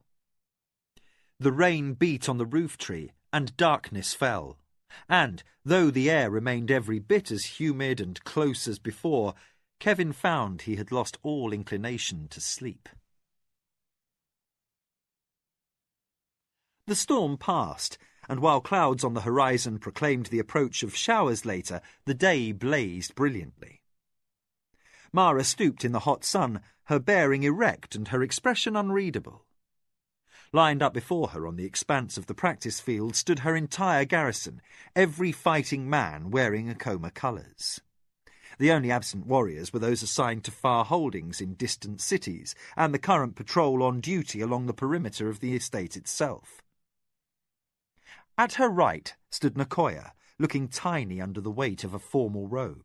The rain beat on the roof tree, and darkness fell, and, though the air remained every bit as humid and close as before, Kevin found he had lost all inclination to sleep. The storm passed, and while clouds on the horizon proclaimed the approach of showers later, the day blazed brilliantly. Mara stooped in the hot sun, her bearing erect and her expression unreadable. Lined up before her on the expanse of the practice field stood her entire garrison, every fighting man wearing Akoma colours. The only absent warriors were those assigned to far holdings in distant cities, and the current patrol on duty along the perimeter of the estate itself. At her right stood Nicoya, looking tiny under the weight of a formal robe.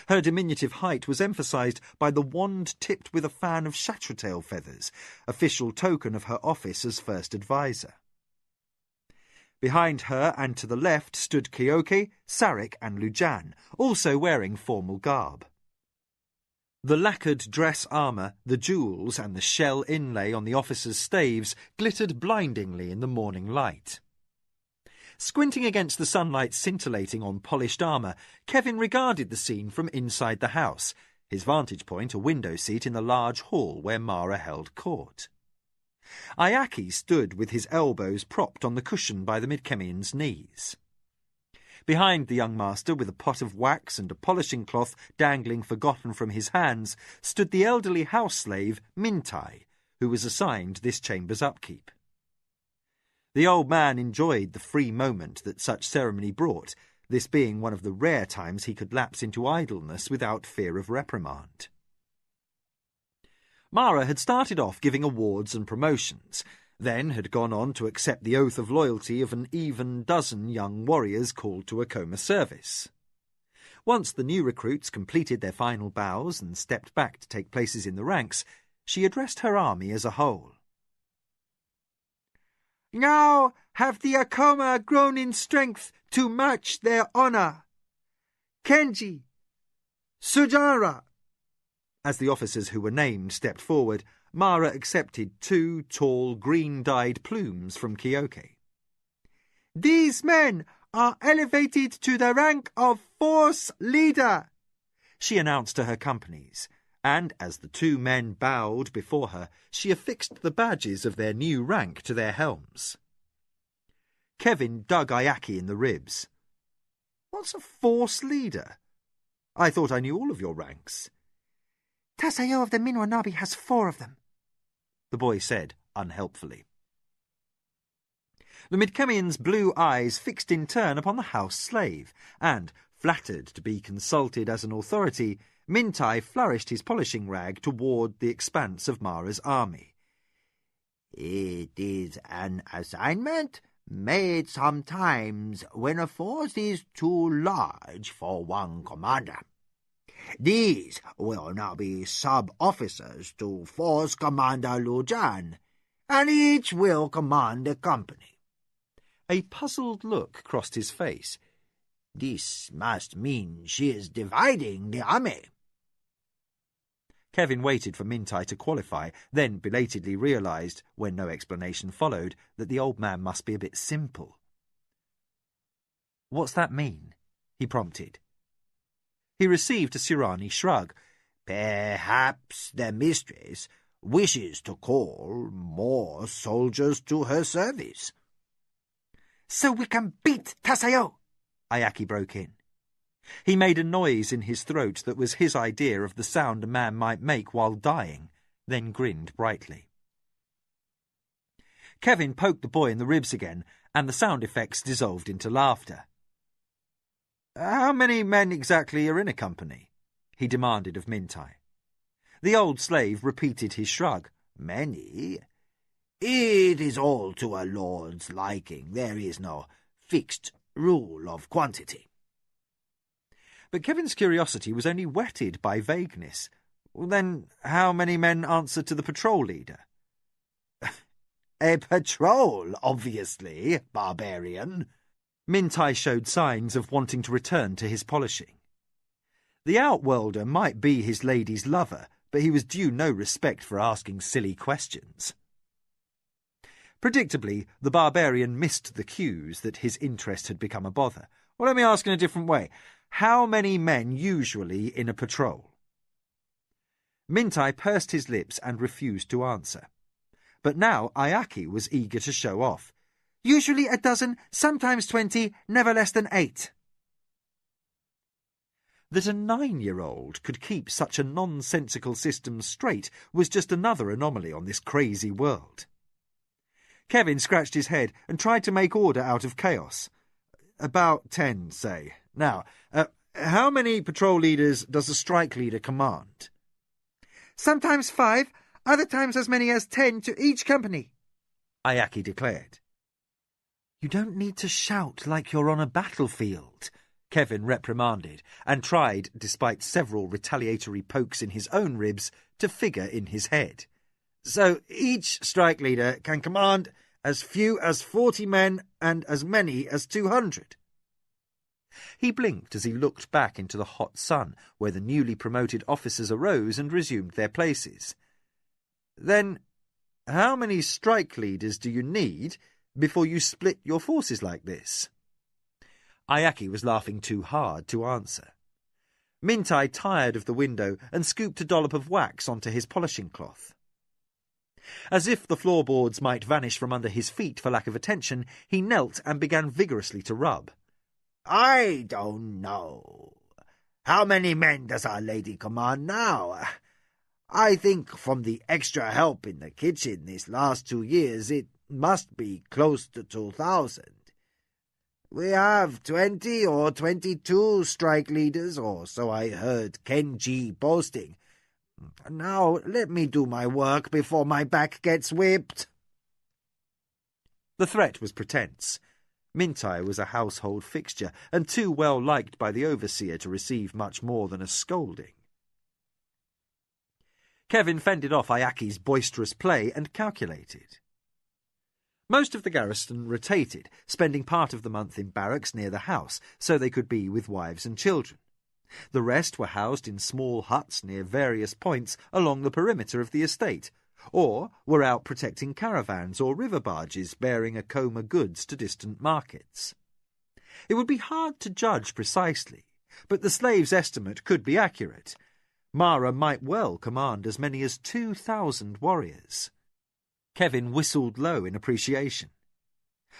Her diminutive height was emphasised by the wand tipped with a fan of chatretail feathers, official token of her office as first adviser. Behind her and to the left stood Kyoke, Sarek and Lujan, also wearing formal garb. The lacquered dress armour, the jewels and the shell inlay on the officers' staves glittered blindingly in the morning light. Squinting against the sunlight scintillating on polished armour, Kevin regarded the scene from inside the house, his vantage point a window seat in the large hall where Mara held court. Ayaki stood with his elbows propped on the cushion by the Midkemian's knees. Behind the young master, with a pot of wax and a polishing cloth dangling forgotten from his hands, stood the elderly house-slave Mintai, who was assigned this chamber's upkeep. The old man enjoyed the free moment that such ceremony brought, this being one of the rare times he could lapse into idleness without fear of reprimand. Mara had started off giving awards and promotions, then had gone on to accept the oath of loyalty of an even dozen young warriors called to Akoma service. Once the new recruits completed their final bows and stepped back to take places in the ranks, she addressed her army as a whole. Now have the Akoma grown in strength to match their honour. Kenji, Sujara. As the officers who were named stepped forward, Mara accepted 2 tall, green-dyed plumes from Kyoke. These men are elevated to the rank of force leader, she announced to her companies, and as the 2 men bowed before her, she affixed the badges of their new rank to their helms. Kevin dug Ayaki in the ribs. "What's a force leader? I thought I knew all of your ranks." "Tasayo of the Minwanabi has 4 of them," the boy said unhelpfully. The Midkemian's blue eyes fixed in turn upon the house slave, and, flattered to be consulted as an authority, Mintai flourished his polishing rag toward the expanse of Mara's army. "It is an assignment made sometimes when a force is too large for one commander. These will now be sub-officers to Force Commander Lujan, and each will command a company." A puzzled look crossed his face. "This must mean she is dividing the army." Kevin waited for Mintai to qualify, then belatedly realised, when no explanation followed, that the old man must be a bit simple. "What's that mean?" he prompted. He received a Sirani shrug. "Perhaps the mistress wishes to call more soldiers to her service." "So we can beat Tasayo!" Ayaki broke in. He made a noise in his throat that was his idea of the sound a man might make while dying, then grinned brightly. Kevin poked the boy in the ribs again, and the sound effects dissolved into laughter. "How many men exactly are in a company?" he demanded of Mintai. The old slave repeated his shrug. "Many? It is all to a lord's liking. There is no fixed rule of quantity." But Kevin's curiosity was only whetted by vagueness. Then how many men answer to the patrol leader? "A patrol, obviously, barbarian." Mintai showed signs of wanting to return to his polishing. The outworlder might be his lady's lover, but he was due no respect for asking silly questions. Predictably, the barbarian missed the cues that his interest had become a bother. "Well, let me ask in a different way. How many men usually in a patrol?" Mintai pursed his lips and refused to answer. But now Ayaki was eager to show off. "Usually a dozen, sometimes 20, never less than 8. That a 9-year-old could keep such a nonsensical system straight was just another anomaly on this crazy world. Kevin scratched his head and tried to make order out of chaos. "About 10, say. Now, how many patrol leaders does a strike leader command?" "Sometimes 5, other times as many as 10 to each company," Ayaki declared. "You don't need to shout like you're on a battlefield," Kevin reprimanded, and tried, despite several retaliatory pokes in his own ribs, to figure in his head. "So each strike leader can command as few as 40 men and as many as 200. He blinked as he looked back into the hot sun, where the newly promoted officers arose and resumed their places. "Then how many strike leaders do you need before you split your forces like this?" Ayaki was laughing too hard to answer. Mintai tired of the window and scooped a dollop of wax onto his polishing cloth. As if the floorboards might vanish from under his feet for lack of attention, he knelt and began vigorously to rub. "I don't know. How many men does our lady command now? I think from the extra help in the kitchen this last 2 years, it must be close to 2,000. We have 20 or 22 strike leaders, or so I heard Kenji boasting. Now let me do my work before my back gets whipped." The threat was pretense. Mintai was a household fixture, and too well liked by the overseer to receive much more than a scolding. Kevin fended off Ayaki's boisterous play and calculated. Most of the garrison rotated, spending part of the month in barracks near the house, so they could be with wives and children. The rest were housed in small huts near various points along the perimeter of the estate, or were out protecting caravans or river barges bearing Akoma goods to distant markets. It would be hard to judge precisely, but the slave's estimate could be accurate. Mara might well command as many as 2,000 warriors. Kevin whistled low in appreciation.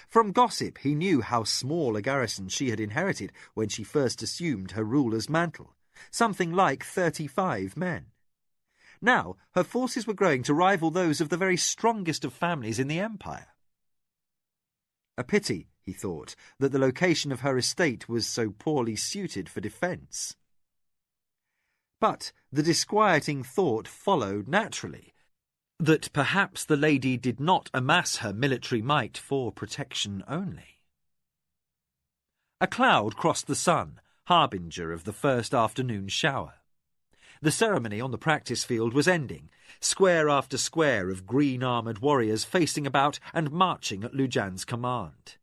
From gossip, he knew how small a garrison she had inherited when she first assumed her ruler's mantle, something like 35 men. Now her forces were growing to rival those of the very strongest of families in the empire. A pity, he thought, that the location of her estate was so poorly suited for defence. But the disquieting thought followed naturally, that perhaps the lady did not amass her military might for protection only. A cloud crossed the sun, harbinger of the first afternoon shower. The ceremony on the practice field was ending, square after square of green-armoured warriors facing about and marching at Lujan's command.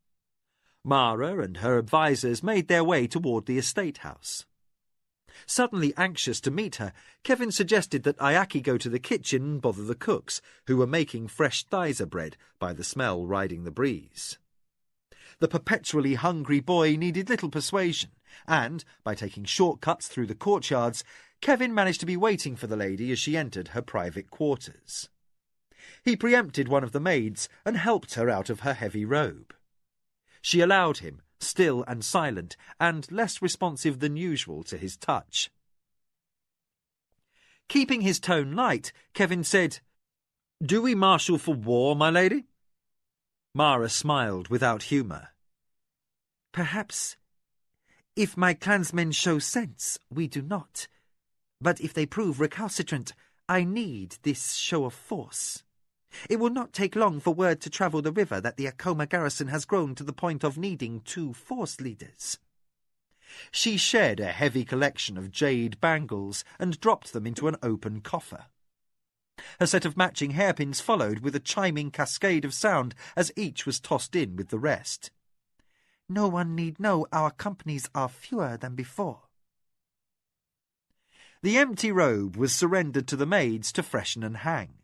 Mara and her advisers made their way toward the estate house. Suddenly anxious to meet her, Kevin suggested that Ayaki go to the kitchen and bother the cooks, who were making fresh thyza bread by the smell riding the breeze. The perpetually hungry boy needed little persuasion, and, by taking shortcuts through the courtyards, Kevin managed to be waiting for the lady as she entered her private quarters. He preempted one of the maids and helped her out of her heavy robe. She allowed him, still and silent, and less responsive than usual to his touch. Keeping his tone light, Kevin said, "Do we marshal for war, my lady?" Mara smiled without humour. Perhaps, if my clansmen show sense, we do not. But if they prove recalcitrant, I need this show of force. It will not take long for word to travel the river that the Akoma garrison has grown to the point of needing 2 force leaders. She shed a heavy collection of jade bangles and dropped them into an open coffer. Her set of matching hairpins followed with a chiming cascade of sound as each was tossed in with the rest. No one need know our companies are fewer than before. The empty robe was surrendered to the maids to freshen and hang.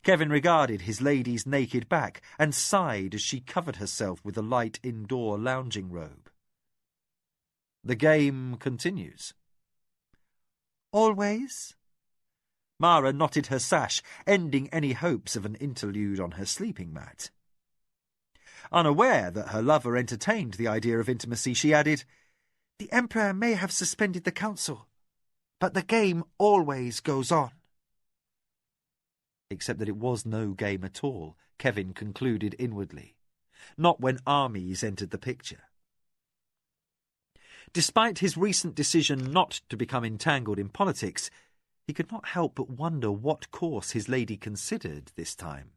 Kevin regarded his lady's naked back and sighed as she covered herself with a light indoor lounging robe. The game continues. Always? Mara knotted her sash, ending any hopes of an interlude on her sleeping mat. Unaware that her lover entertained the idea of intimacy, she added, "The Emperor may have suspended the council, but the game always goes on." Except that it was no game at all, Kevin concluded inwardly. Not when armies entered the picture. Despite his recent decision not to become entangled in politics, he could not help but wonder what course his lady considered this time.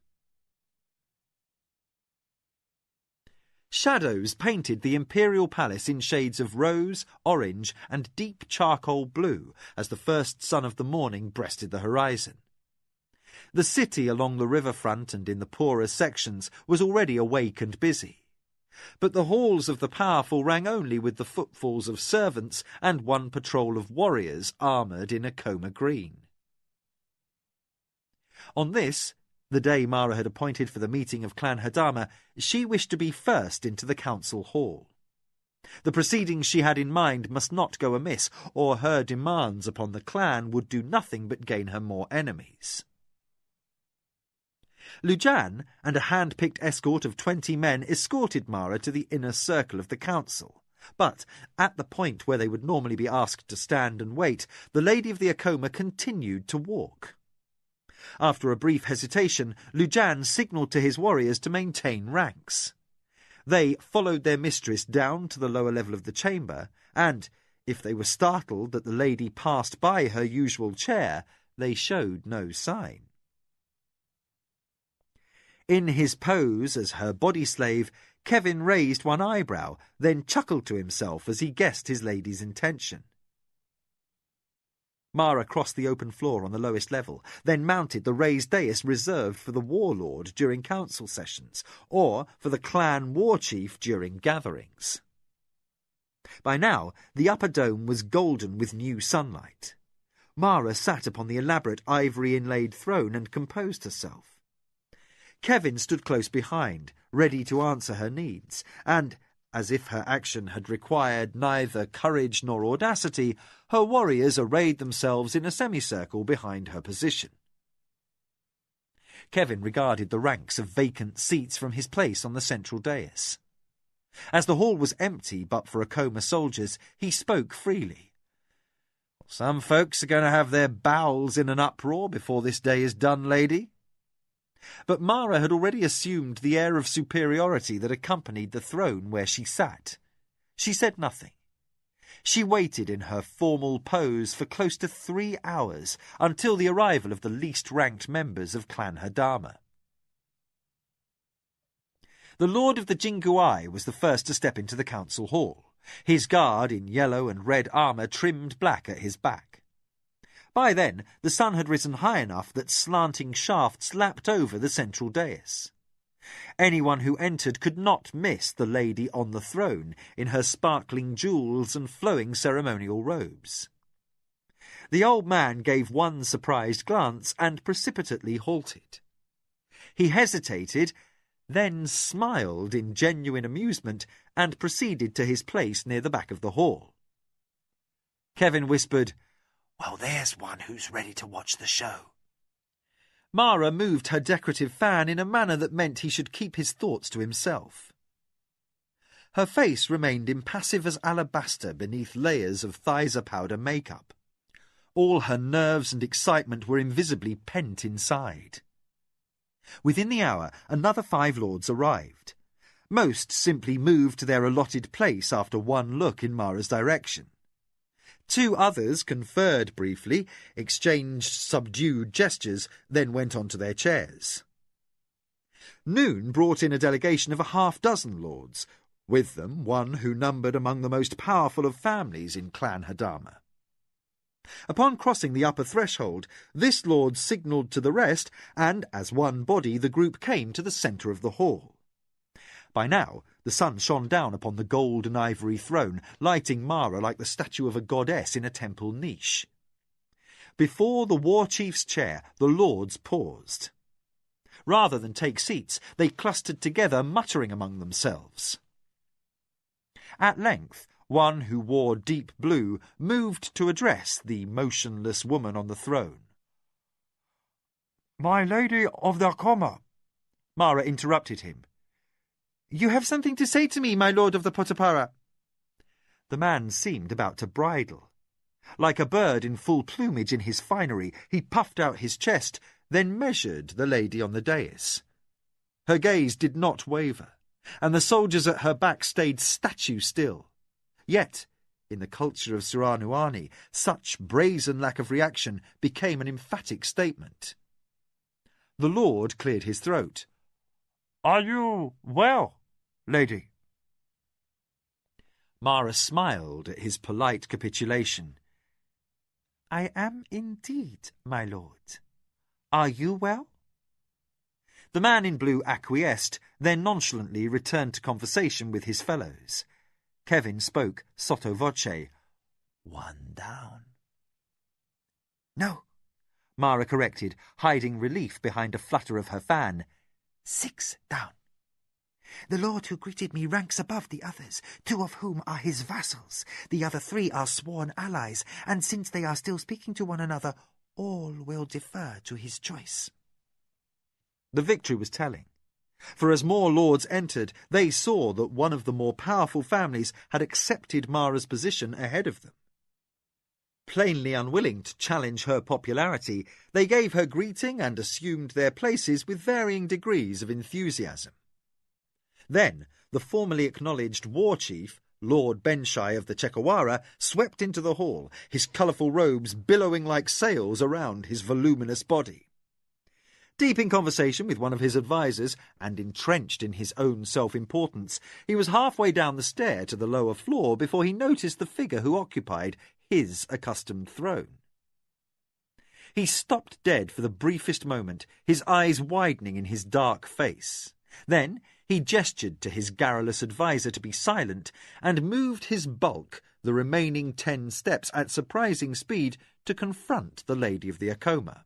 Shadows painted the imperial palace in shades of rose, orange, and deep charcoal blue as the first sun of the morning breasted the horizon. The city along the riverfront and in the poorer sections was already awake and busy, but the halls of the powerful rang only with the footfalls of servants and one patrol of warriors armoured in Akoma green. On this, the day Mara had appointed for the meeting of Clan Hadama, she wished to be first into the council hall. The proceedings she had in mind must not go amiss, or her demands upon the clan would do nothing but gain her more enemies. Lujan and a hand-picked escort of 20 men escorted Mara to the inner circle of the council, but at the point where they would normally be asked to stand and wait, the Lady of the Akoma continued to walk. After a brief hesitation, Lujan signalled to his warriors to maintain ranks. They followed their mistress down to the lower level of the chamber, and, if they were startled that the lady passed by her usual chair, they showed no sign. In his pose as her body slave, Kevin raised one eyebrow, then chuckled to himself as he guessed his lady's intention. Mara crossed the open floor on the lowest level, then mounted the raised dais reserved for the warlord during council sessions, or for the clan war chief during gatherings. By now, the upper dome was golden with new sunlight. Mara sat upon the elaborate ivory-inlaid throne and composed herself. Kevin stood close behind, ready to answer her needs, and, as if her action had required neither courage nor audacity, her warriors arrayed themselves in a semicircle behind her position. Kevin regarded the ranks of vacant seats from his place on the central dais. As the hall was empty but for Akoma soldiers, he spoke freely. "Some folks are going to have their bowels in an uproar before this day is done, lady." But Mara had already assumed the air of superiority that accompanied the throne where she sat. She said nothing. She waited in her formal pose for close to 3 hours, until the arrival of the least-ranked members of Clan Hadama. The Lord of the Jinguai was the first to step into the council hall, his guard in yellow and red armour trimmed black at his back. By then, the sun had risen high enough that slanting shafts lapped over the central dais. Anyone who entered could not miss the lady on the throne in her sparkling jewels and flowing ceremonial robes. The old man gave one surprised glance and precipitately halted. He hesitated, then smiled in genuine amusement and proceeded to his place near the back of the hall. Kevin whispered, "Well, there's one who's ready to watch the show." Mara moved her decorative fan in a manner that meant he should keep his thoughts to himself. Her face remained impassive as alabaster beneath layers of Thizer powder makeup. All her nerves and excitement were invisibly pent inside. Within the hour, another 5 lords arrived. Most simply moved to their allotted place after one look in Mara's direction. 2 others conferred briefly, exchanged subdued gestures, then went on to their chairs. Noon brought in a delegation of a 6 lords, with them one who numbered among the most powerful of families in Clan Hadama. Upon crossing the upper threshold, this lord signalled to the rest, and as one body the group came to the centre of the hall. By now, the sun shone down upon the gold and ivory throne, lighting Mara like the statue of a goddess in a temple niche. Before the war chief's chair, the lords paused. Rather than take seats, they clustered together, muttering among themselves. At length, one who wore deep blue moved to address the motionless woman on the throne. "My lady of the Akoma," Mara interrupted him. "You have something to say to me, my lord of the Potapara." The man seemed about to bridle. Like a bird in full plumage in his finery, he puffed out his chest, then measured the lady on the dais. Her gaze did not waver, and the soldiers at her back stayed statue still. Yet, in the culture of Suranuani, such brazen lack of reaction became an emphatic statement. The lord cleared his throat. "Are you well, lady?" Mara smiled at his polite capitulation. "I am indeed, my lord. Are you well?" The man in blue acquiesced, then nonchalantly returned to conversation with his fellows. Kevin spoke sotto voce. "1 down." "No," Mara corrected, hiding relief behind a flutter of her fan. 6 down. The lord who greeted me ranks above the others, 2 of whom are his vassals. The other 3 are sworn allies, and since they are still speaking to one another, all will defer to his choice. The victory was telling, for as more lords entered, they saw that one of the more powerful families had accepted Mara's position ahead of them. Plainly unwilling to challenge her popularity, they gave her greeting and assumed their places with varying degrees of enthusiasm. Then the formally acknowledged war chief, Lord Benshai of the Chekawara, swept into the hall, his colourful robes billowing like sails around his voluminous body. Deep in conversation with one of his advisers, and entrenched in his own self-importance, he was halfway down the stair to the lower floor before he noticed the figure who occupied his accustomed throne. He stopped dead for the briefest moment, his eyes widening in his dark face. Then he gestured to his garrulous adviser to be silent, and moved his bulk the remaining 10 steps at surprising speed to confront the Lady of the Akoma.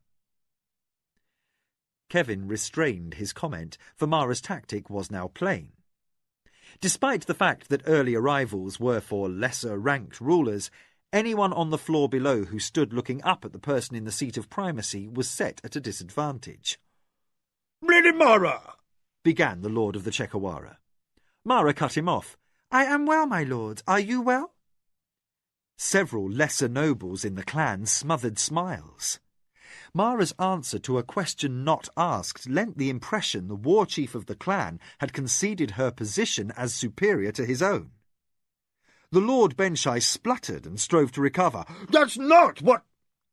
Kevin restrained his comment, for Mara's tactic was now plain. Despite the fact that early arrivals were for lesser-ranked rulers, anyone on the floor below who stood looking up at the person in the seat of primacy was set at a disadvantage. "Lady Mara!" began the Lord of the Chekawara. Mara cut him off. "I am well, my lord. Are you well?" Several lesser nobles in the clan smothered smiles. Mara's answer to a question not asked lent the impression the war chief of the clan had conceded her position as superior to his own. The Lord Benshai spluttered and strove to recover. "That's not what—"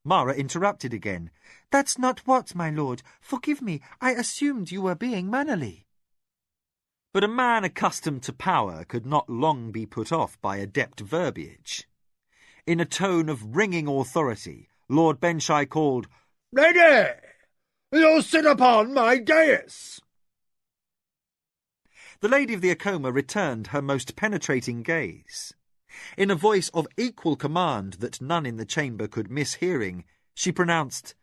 Mara interrupted again. "That's not what, my lord. Forgive me. I assumed you were being mannerly." But a man accustomed to power could not long be put off by adept verbiage. In a tone of ringing authority, Lord Benshai called, "Lady, you sit upon my dais." The Lady of the Acoma returned her most penetrating gaze. In a voice of equal command that none in the chamber could miss hearing, she pronounced,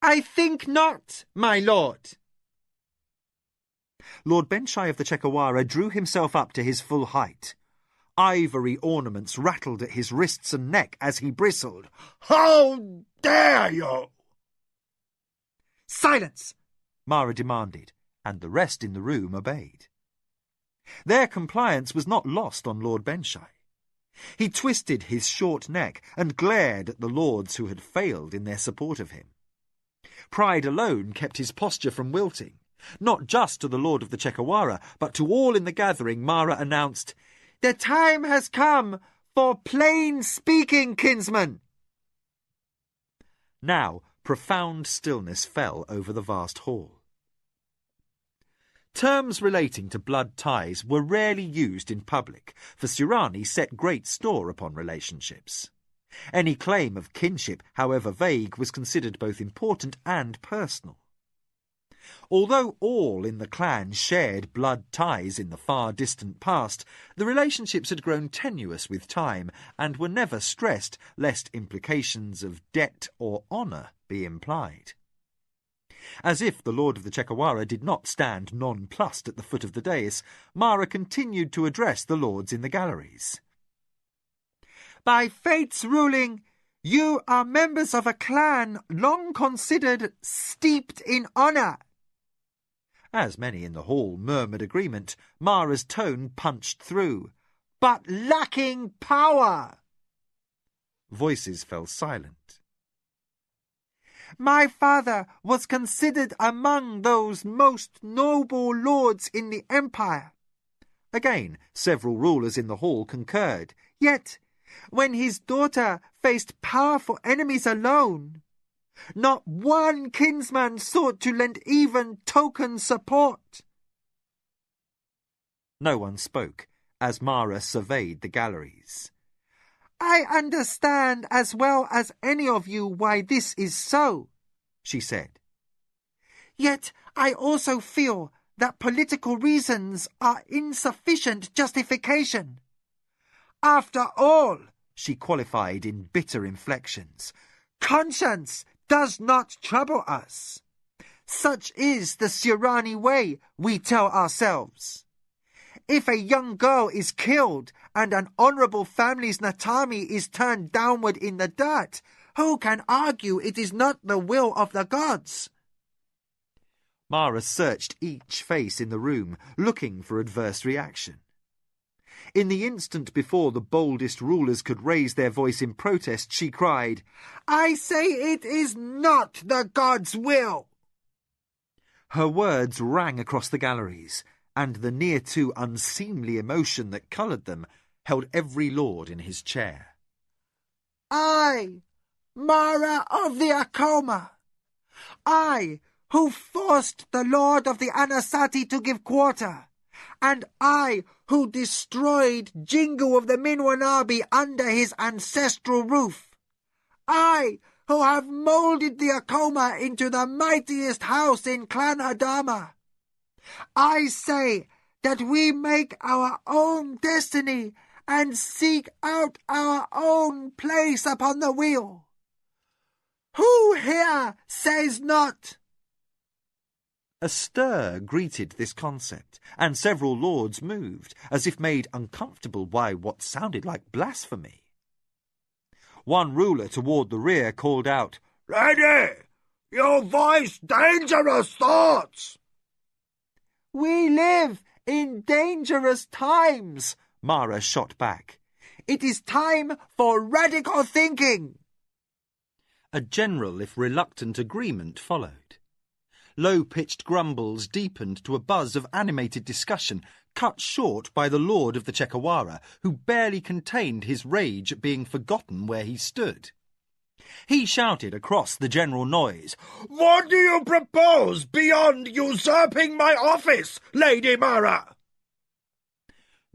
"I think not, my lord." Lord Benshai of the Chekawara drew himself up to his full height. Ivory ornaments rattled at his wrists and neck as he bristled. "How dare you!" "Silence!" Mara demanded, and the rest in the room obeyed. Their compliance was not lost on Lord Benshai. He twisted his short neck and glared at the lords who had failed in their support of him. Pride alone kept his posture from wilting. Not just to the Lord of the Chekawara, but to all in the gathering, Mara announced, "The time has come for plain speaking, kinsman." Now profound stillness fell over the vast hall. Terms relating to blood ties were rarely used in public, for Surani set great store upon relationships. Any claim of kinship, however vague, was considered both important and personal. Although all in the clan shared blood ties in the far distant past, the relationships had grown tenuous with time and were never stressed lest implications of debt or honour be implied. As if the Lord of the Chekawara did not stand nonplussed at the foot of the dais, Mara continued to address the lords in the galleries. "By fate's ruling, you are members of a clan long considered steeped in honour." As many in the hall murmured agreement, Mara's tone punched through. "But lacking power." Voices fell silent. "My father was considered among those most noble lords in the empire." Again, several rulers in the hall concurred. "Yet, when his daughter faced powerful enemies alone, not one kinsman sought to lend even token support." No one spoke as Mara surveyed the galleries. "I understand as well as any of you why this is so," she said. "Yet I also feel that political reasons are insufficient justification. After all," she qualified in bitter inflections, "conscience does not trouble us. Such is the Surani way, we tell ourselves. If a young girl is killed and an honourable family's Natami is turned downward in the dirt, who can argue it is not the will of the gods?" Mara searched each face in the room, looking for adverse reaction. In the instant before the boldest rulers could raise their voice in protest, she cried, "I say it is not the gods' will!" Her words rang across the galleries, and the near-to unseemly emotion that coloured them held every lord in his chair. "I, Mara of the Acoma, I, who forced the Lord of the Anasati to give quarter, and I, who destroyed Jingu of the Minwanabi under his ancestral roof, I, who have moulded the Acoma into the mightiest house in Clan Adama, I say that we make our own destiny and seek out our own place upon the wheel. Who here says not?" A stir greeted this concept, and several lords moved, as if made uncomfortable by what sounded like blasphemy. One ruler toward the rear called out, "Lady, you voice dangerous thoughts." "We live in dangerous times," Mara shot back. "It is time for radical thinking." A general, if reluctant, agreement followed. Low-pitched grumbles deepened to a buzz of animated discussion, cut short by the Lord of the Chekawara, who barely contained his rage at being forgotten where he stood. He shouted across the general noise, "What do you propose beyond usurping my office, Lady Mara?"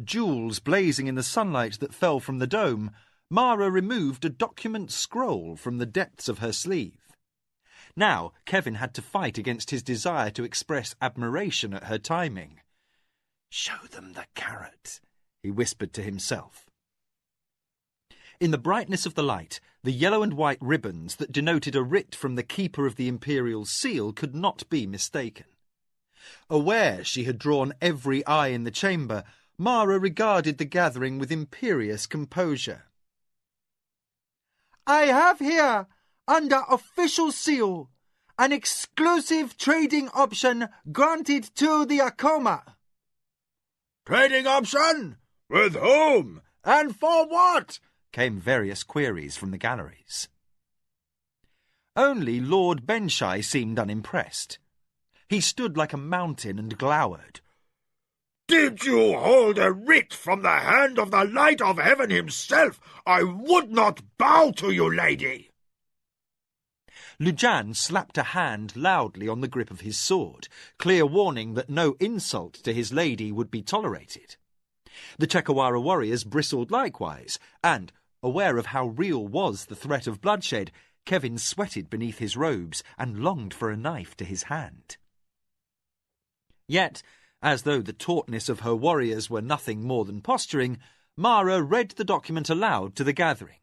Jewels blazing in the sunlight that fell from the dome, Mara removed a document scroll from the depths of her sleeve. Now Kevin had to fight against his desire to express admiration at her timing. Show them the carrot, he whispered to himself. In the brightness of the light, the yellow and white ribbons that denoted a writ from the keeper of the imperial seal could not be mistaken. Aware she had drawn every eye in the chamber, Mara regarded the gathering with imperious composure. I have here, under official seal, an exclusive trading option granted to the Akoma. Trading option? With whom? And for what? Came various queries from the galleries. Only Lord Benshai seemed unimpressed. He stood like a mountain and glowered. Did you hold a writ from the hand of the light of heaven himself? I would not bow to you, lady. Lujan slapped a hand loudly on the grip of his sword, clear warning that no insult to his lady would be tolerated. The Chekawara warriors bristled likewise, and, aware of how real was the threat of bloodshed, Kevin sweated beneath his robes and longed for a knife to his hand. Yet, as though the tautness of her warriors were nothing more than posturing, Mara read the document aloud to the gathering.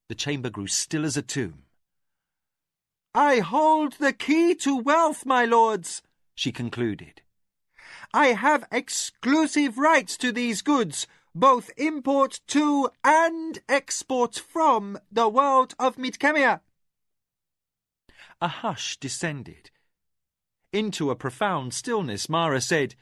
The chamber grew still as a tomb. I hold the key to wealth, my lords, she concluded. I have exclusive rights to these goods, both import to and export from the world of Midkemia. A hush descended. Into a profound stillness, Mara said,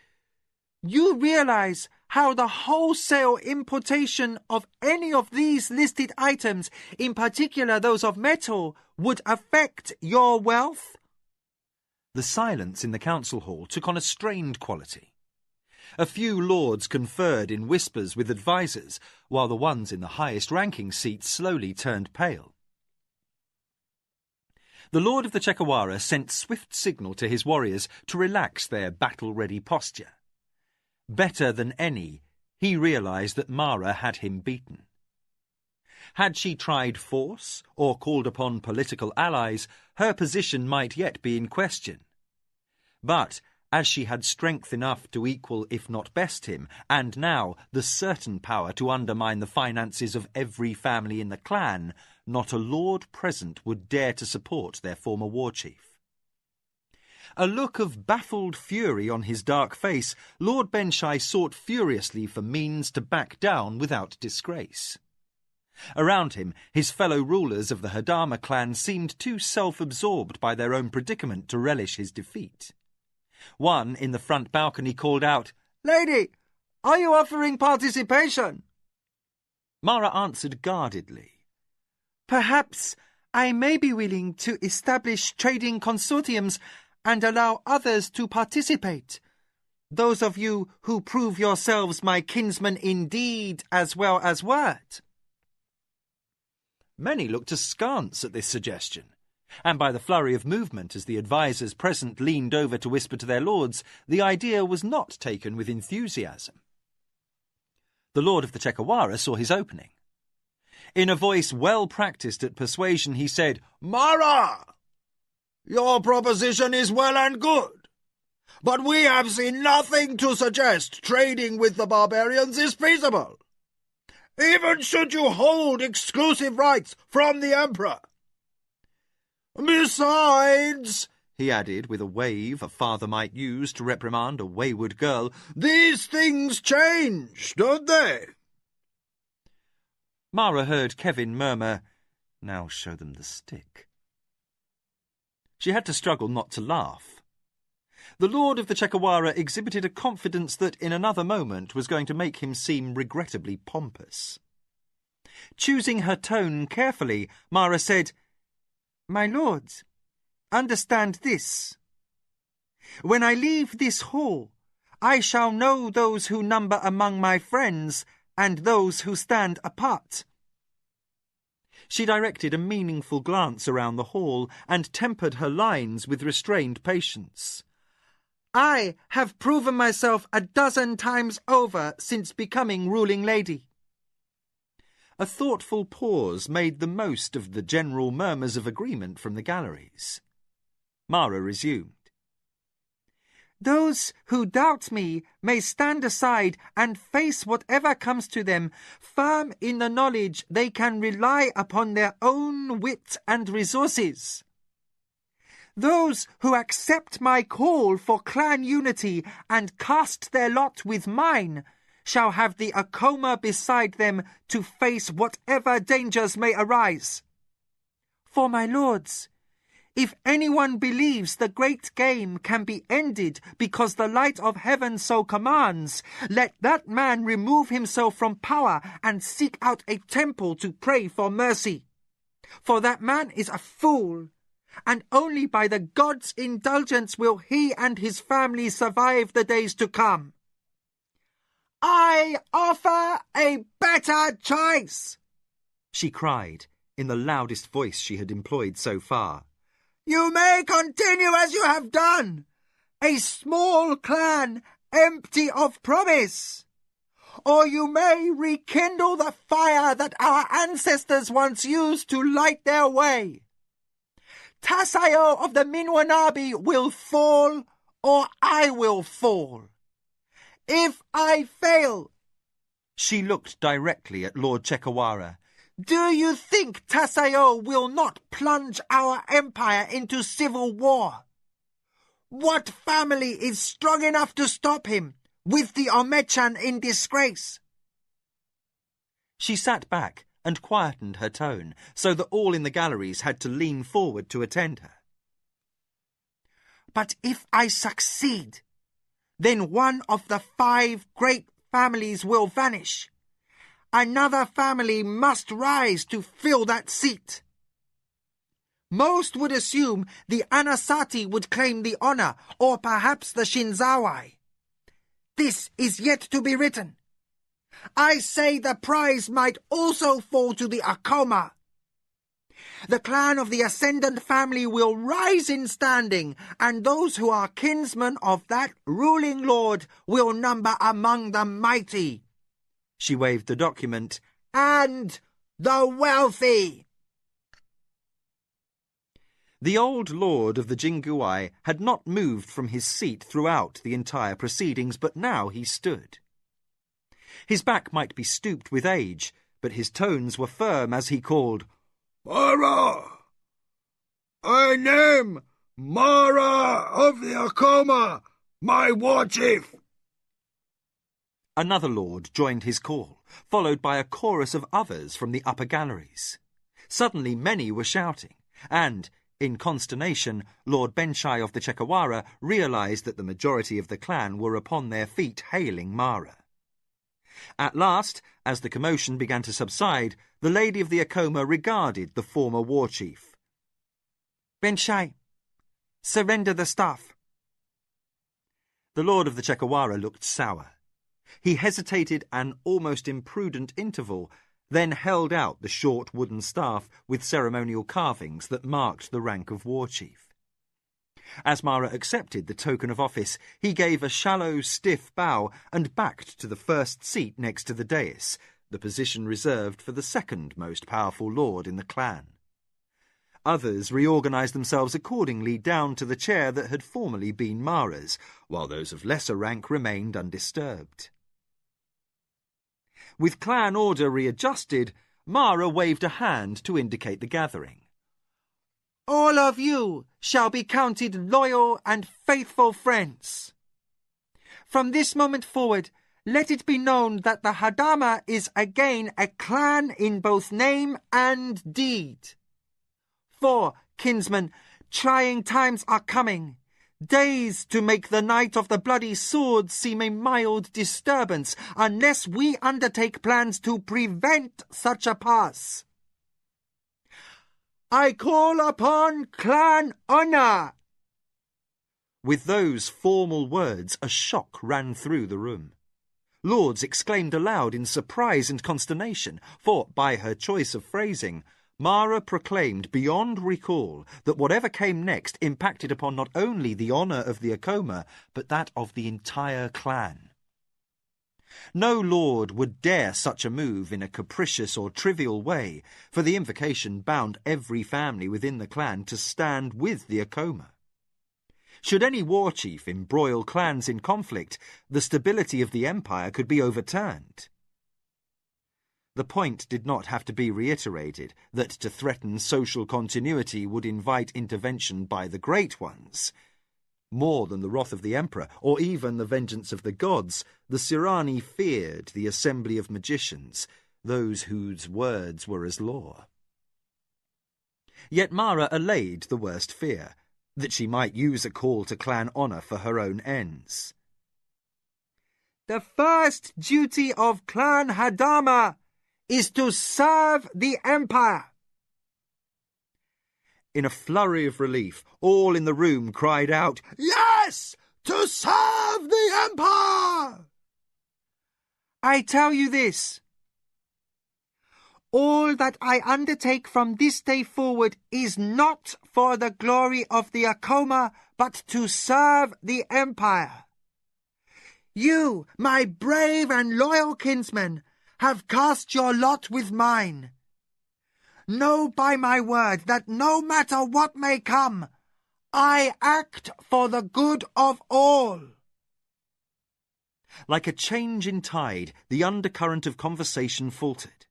You realize how the wholesale importation of any of these listed items, in particular those of metal, would affect your wealth? The silence in the council hall took on a strained quality. A few lords conferred in whispers with advisers, while the ones in the highest-ranking seats slowly turned pale. The Lord of the Chekawara sent swift signal to his warriors to relax their battle-ready posture. Better than any, he realized that Mara had him beaten. Had she tried force or called upon political allies, her position might yet be in question. But, as she had strength enough to equal if not best him, and now the certain power to undermine the finances of every family in the clan, not a lord present would dare to support their former war chief. A look of baffled fury on his dark face, Lord Benshai sought furiously for means to back down without disgrace. Around him, his fellow rulers of the Hadama clan seemed too self-absorbed by their own predicament to relish his defeat. One in the front balcony called out, Lady, are you offering participation? Mara answered guardedly, Perhaps I may be willing to establish trading consortiums and allow others to participate. Those of you who prove yourselves my kinsmen in deed as well as word. Many looked askance at this suggestion, and by the flurry of movement as the advisers present leaned over to whisper to their lords, the idea was not taken with enthusiasm. The Lord of the Chekawara saw his opening. In a voice well practised at persuasion, he said, Mara! Your proposition is well and good, but we have seen nothing to suggest trading with the barbarians is feasible, even should you hold exclusive rights from the Emperor. Besides, he added with a wave a father might use to reprimand a wayward girl, these things change, don't they? Mara heard Kevin murmur, Now show them the stick. She had to struggle not to laugh. The Lord of the Chekawara exhibited a confidence that in another moment was going to make him seem regrettably pompous. Choosing her tone carefully, Mara said, My lords, understand this. When I leave this hall, I shall know those who number among my friends and those who stand apart. She directed a meaningful glance around the hall and tempered her lines with restrained patience. I have proven myself 12 times over since becoming ruling lady. A thoughtful pause made the most of the general murmurs of agreement from the galleries. Mara resumed. Those who doubt me may stand aside and face whatever comes to them, firm in the knowledge they can rely upon their own wit and resources. Those who accept my call for clan unity and cast their lot with mine shall have the Akoma beside them to face whatever dangers may arise. For my lords, if anyone believes the great game can be ended because the light of heaven so commands, let that man remove himself from power and seek out a temple to pray for mercy. For that man is a fool, and only by the gods' indulgence will he and his family survive the days to come. I offer a better choice, she cried in the loudest voice she had employed so far. You may continue as you have done, a small clan empty of promise, or you may rekindle the fire that our ancestors once used to light their way. Tasayo of the Minwanabi will fall, or I will fall. If I fail, she looked directly at Lord Chekawara, do you think Tasayo will not plunge our empire into civil war? What family is strong enough to stop him, with the Omechan in disgrace? She sat back and quietened her tone, so that all in the galleries had to lean forward to attend her. But if I succeed, then one of the 5 great families will vanish. Another family must rise to fill that seat. Most would assume the Anasati would claim the honor, or perhaps the Shinzawai. This is yet to be written. I say the prize might also fall to the Akoma. The clan of the Ascendant family will rise in standing, and those who are kinsmen of that ruling lord will number among the mighty. She waved the document, and the wealthy. The old lord of the Jinguai had not moved from his seat throughout the entire proceedings, but now he stood. His back might be stooped with age, but his tones were firm as he called, Mara! I name Mara of the Akoma, my war chief! Another lord joined his call, followed by a chorus of others from the upper galleries. Suddenly many were shouting, and, in consternation, Lord Benshai of the Chekawara realized that the majority of the clan were upon their feet hailing Mara. At last, as the commotion began to subside, the lady of the Akoma regarded the former war chief. Benshai, surrender the staff. The lord of the Chekawara looked sour. He hesitated an almost imprudent interval, then held out the short wooden staff with ceremonial carvings that marked the rank of war chief. As Mara accepted the token of office, he gave a shallow, stiff bow and backed to the first seat next to the dais, the position reserved for the second most powerful lord in the clan. Others reorganized themselves accordingly down to the chair that had formerly been Mara's, while those of lesser rank remained undisturbed. With clan order readjusted, Mara waved a hand to indicate the gathering. All of you shall be counted loyal and faithful friends. From this moment forward, let it be known that the Hadama is again a clan in both name and deed. For, kinsmen, trying times are coming. Days to make the night of the bloody sword seem a mild disturbance, unless we undertake plans to prevent such a pass. I call upon clan honor. With those formal words, a shock ran through the room. Lords exclaimed aloud in surprise and consternation, for, by her choice of phrasing, Mara proclaimed beyond recall that whatever came next impacted upon not only the honour of the Akoma, but that of the entire clan. No lord would dare such a move in a capricious or trivial way, for the invocation bound every family within the clan to stand with the Akoma. Should any war chief embroil clans in conflict, the stability of the empire could be overturned. The point did not have to be reiterated that to threaten social continuity would invite intervention by the Great Ones. More than the wrath of the emperor, or even the vengeance of the gods, the Sirani feared the assembly of magicians, those whose words were as law. Yet Mara allayed the worst fear, that she might use a call to clan honour for her own ends. The first duty of Clan Hadama is to serve the Empire. In a flurry of relief, all in the room cried out, "Yes! To serve the Empire!" I tell you this. All that I undertake from this day forward is not for the glory of the Akoma, but to serve the Empire. You, my brave and loyal kinsmen, have cast your lot with mine. Know by my word that no matter what may come, I act for the good of all. Like a change in tide, the undercurrent of conversation faltered.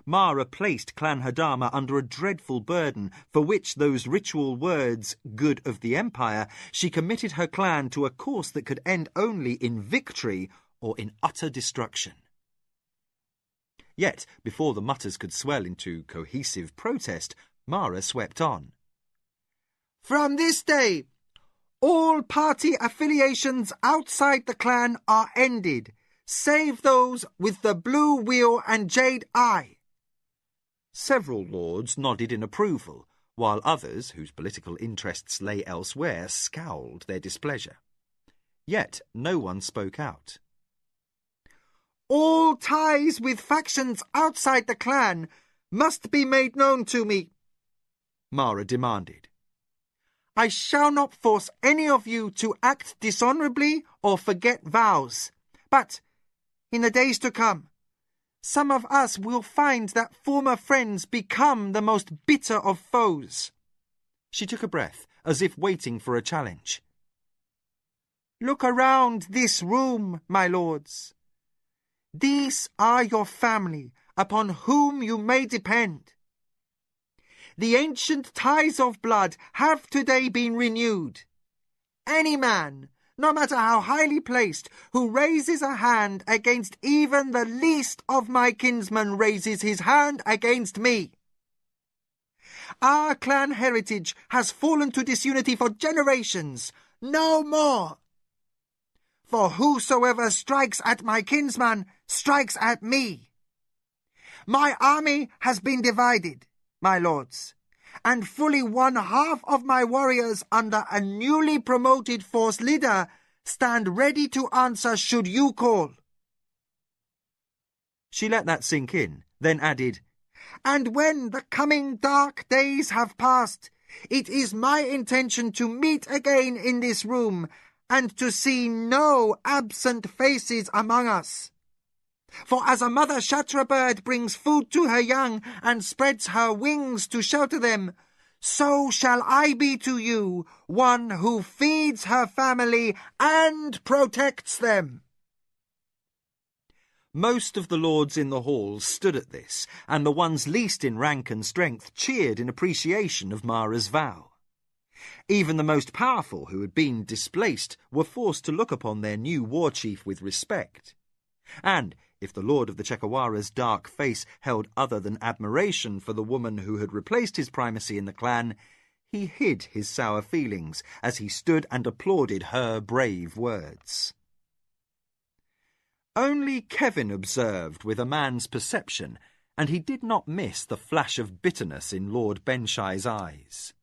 Mara placed Clan Hadama under a dreadful burden, for which those ritual words, good of the Empire, she committed her clan to a course that could end only in victory or in utter destruction. Yet, before the mutters could swell into cohesive protest, Mara swept on. From this day, all party affiliations outside the clan are ended, save those with the blue wheel and jade eye. Several lords nodded in approval, while others, whose political interests lay elsewhere, scowled their displeasure. Yet no one spoke out. All ties with factions outside the clan must be made known to me, Mara demanded. I shall not force any of you to act dishonourably or forget vows, but in the days to come, some of us will find that former friends become the most bitter of foes. She took a breath, as if waiting for a challenge. Look around this room, my lords. These are your family, upon whom you may depend. The ancient ties of blood have today been renewed. Any man, no matter how highly placed, who raises a hand against even the least of my kinsmen raises his hand against me. Our clan heritage has fallen to disunity for generations, no more. For whosoever strikes at my kinsman strikes at me. My army has been divided, my lords, and fully 1/2 of my warriors under a newly promoted force leader stand ready to answer should you call. She let that sink in, then added, And when the coming dark days have passed, it is my intention to meet again in this room and to see no absent faces among us. For as a mother Shatra bird brings food to her young and spreads her wings to shelter them, so shall I be to you, one who feeds her family and protects them. Most of the lords in the hall stood at this, and the ones least in rank and strength cheered in appreciation of Mara's vow. Even the most powerful who had been displaced were forced to look upon their new war chief with respect. And if the lord of the Chekawara's dark face held other than admiration for the woman who had replaced his primacy in the clan, he hid his sour feelings as he stood and applauded her brave words. Only Kevin observed with a man's perception, and he did not miss the flash of bitterness in Lord Benshai's eyes.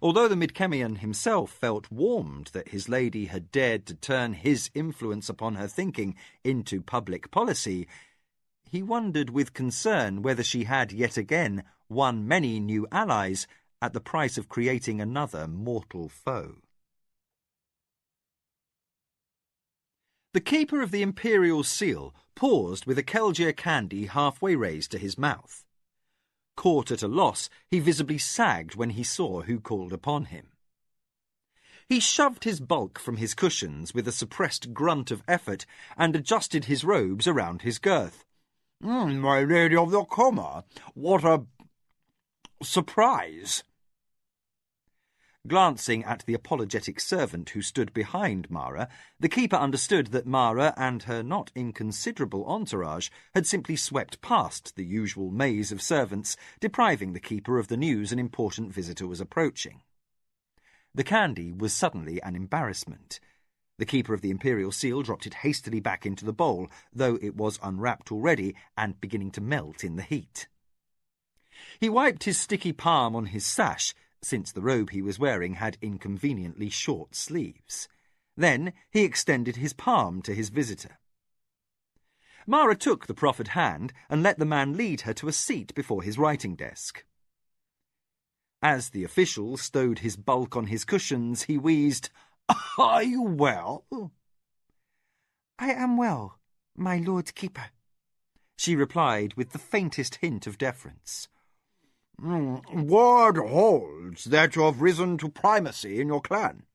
Although the Midkemian himself felt warmed that his lady had dared to turn his influence upon her thinking into public policy, he wondered with concern whether she had yet again won many new allies at the price of creating another mortal foe. The keeper of the imperial seal paused with a Kelgier candy halfway raised to his mouth. Caught at a loss, he visibly sagged when he saw who called upon him. He shoved his bulk from his cushions with a suppressed grunt of effort and adjusted his robes around his girth. My Lady of the Coma, what a surprise! Glancing at the apologetic servant who stood behind Mara, the keeper understood that Mara and her not inconsiderable entourage had simply swept past the usual maze of servants, depriving the keeper of the news an important visitor was approaching. The candy was suddenly an embarrassment. The keeper of the imperial seal dropped it hastily back into the bowl, though it was unwrapped already and beginning to melt in the heat. He wiped his sticky palm on his sash, since the robe he was wearing had inconveniently short sleeves. Then he extended his palm to his visitor. Mara took the proffered hand and let the man lead her to a seat before his writing desk. As the official stowed his bulk on his cushions, he wheezed, "Are you well?" "I am well, my Lord Keeper," she replied with the faintest hint of deference. Word holds that you have risen to primacy in your clan.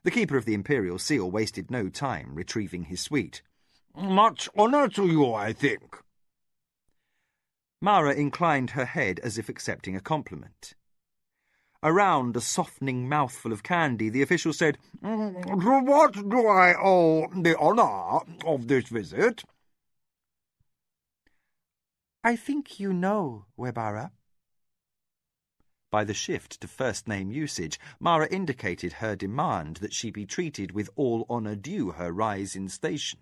The keeper of the imperial seal wasted no time retrieving his suite. Much honour to you, I think. Mara inclined her head as if accepting a compliment. Around a softening mouthful of candy, the official said, To what do I owe the honour of this visit? "I think you know, Webara." By the shift to first-name usage, Mara indicated her demand that she be treated with all honour due her rise in station.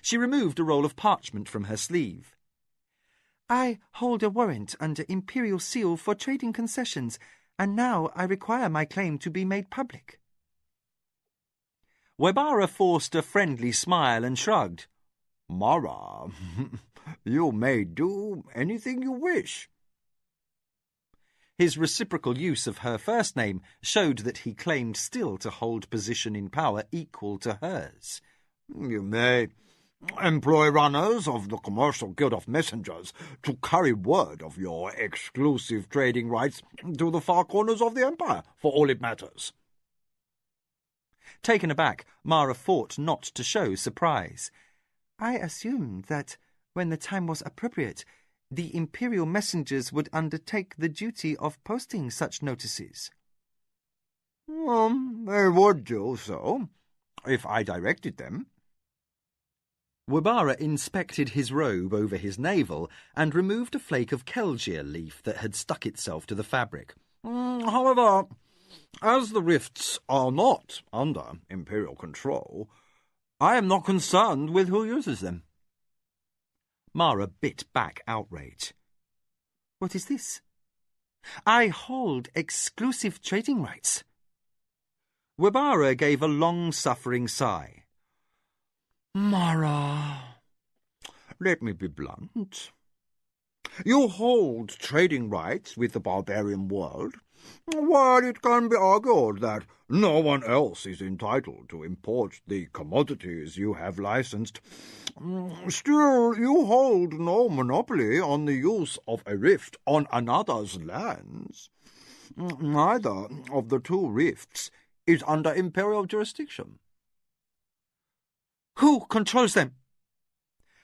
She removed a roll of parchment from her sleeve. "I hold a warrant under Imperial Seal for trading concessions, and now I require my claim to be made public." Webara forced a friendly smile and shrugged. Mara, you may do anything you wish. His reciprocal use of her first name showed that he claimed still to hold position in power equal to hers. You may employ runners of the Commercial Guild of Messengers to carry word of your exclusive trading rights to the far corners of the Empire, for all it matters. Taken aback, Mara fought not to show surprise. "I assumed that, when the time was appropriate, the Imperial messengers would undertake the duty of posting such notices." They would do so, if I directed them. Webara inspected his robe over his navel and removed a flake of Kelgier leaf that had stuck itself to the fabric. However, as the rifts are not under Imperial control, I am not concerned with who uses them. Mara bit back outrage. "What is this? I hold exclusive trading rights." Webara gave a long-suffering sigh. Mara, let me be blunt. You hold trading rights with the barbarian world, while it can be argued that no one else is entitled to import the commodities you have licensed. Still, you hold no monopoly on the use of a rift on another's lands. Neither of the two rifts is under Imperial jurisdiction. "Who controls them?"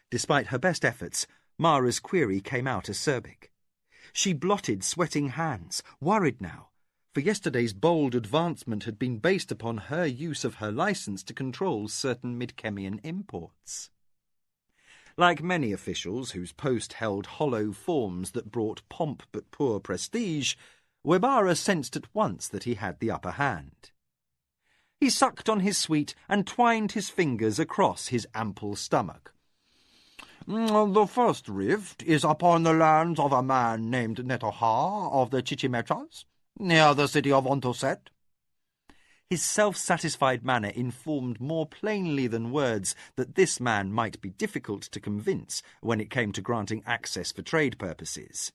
Despite her best efforts, Mara's query came out acerbic. She blotted sweating hands, worried now, for yesterday's bold advancement had been based upon her use of her license to control certain Midkemian imports. Like many officials whose post held hollow forms that brought pomp but poor prestige, Webara sensed at once that he had the upper hand. He sucked on his sweet and twined his fingers across his ample stomach. The first rift is upon the lands of a man named Netoha of the Chichimetras, near the city of Ontoset. His self-satisfied manner informed more plainly than words that this man might be difficult to convince when it came to granting access for trade purposes.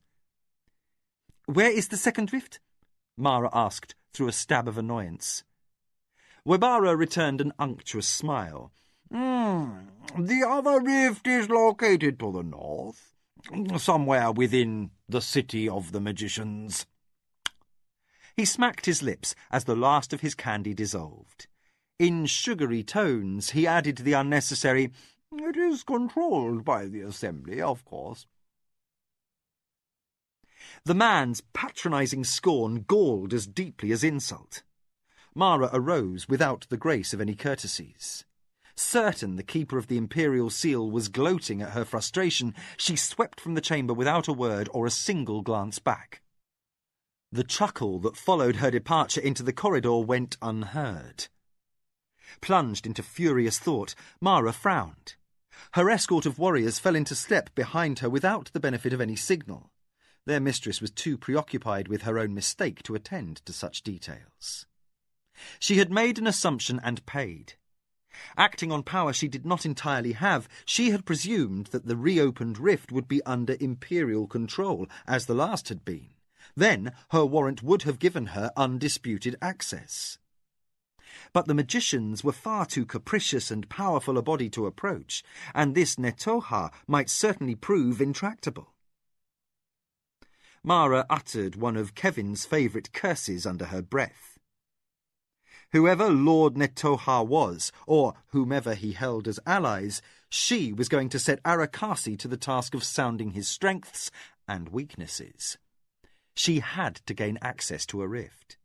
"Where is the second rift?" Mara asked through a stab of annoyance. Webara returned an unctuous smile. The other rift is located to the north, somewhere within the City of the Magicians. He smacked his lips as the last of his candy dissolved. In sugary tones, he added the unnecessary, "It is controlled by the Assembly, of course." The man's patronising scorn galled as deeply as insult. Mara arose without the grace of any courtesies. Certain the keeper of the imperial seal was gloating at her frustration, she swept from the chamber without a word or a single glance back. The chuckle that followed her departure into the corridor went unheard. Plunged into furious thought, Mara frowned. Her escort of warriors fell into step behind her without the benefit of any signal. Their mistress was too preoccupied with her own mistake to attend to such details. She had made an assumption and paid. Acting on power she did not entirely have, she had presumed that the reopened rift would be under imperial control, as the last had been. Then her warrant would have given her undisputed access. But the magicians were far too capricious and powerful a body to approach, and this Netoha might certainly prove intractable. Mara uttered one of Kevin's favourite curses under her breath. Whoever Lord Netoha was, or whomever he held as allies, she was going to set Arakasi to the task of sounding his strengths and weaknesses. She had to gain access to a rift.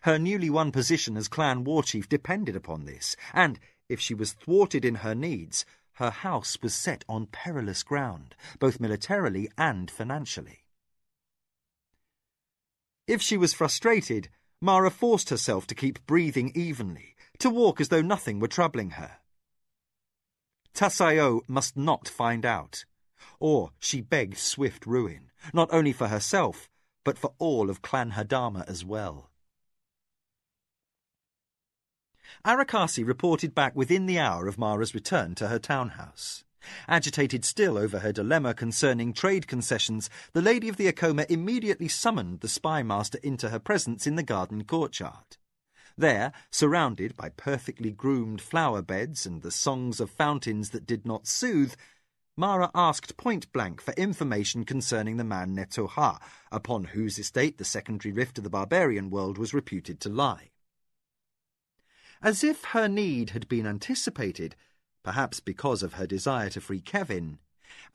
Her newly won position as clan warchief depended upon this, and if she was thwarted in her needs, her house was set on perilous ground, both militarily and financially. If she was frustrated, Mara forced herself to keep breathing evenly, to walk as though nothing were troubling her. Tasayo must not find out, or she begged swift ruin, not only for herself, but for all of Clan Hadama as well. Arakasi reported back within the hour of Mara's return to her townhouse. Agitated still over her dilemma concerning trade concessions, the Lady of the Akoma immediately summoned the spy master into her presence in the garden courtyard. There, surrounded by perfectly groomed flower beds and the songs of fountains that did not soothe, Mara asked point-blank for information concerning the man Netoha, upon whose estate the secondary rift of the barbarian world was reputed to lie. As if her need had been anticipated, perhaps because of her desire to free Kevin,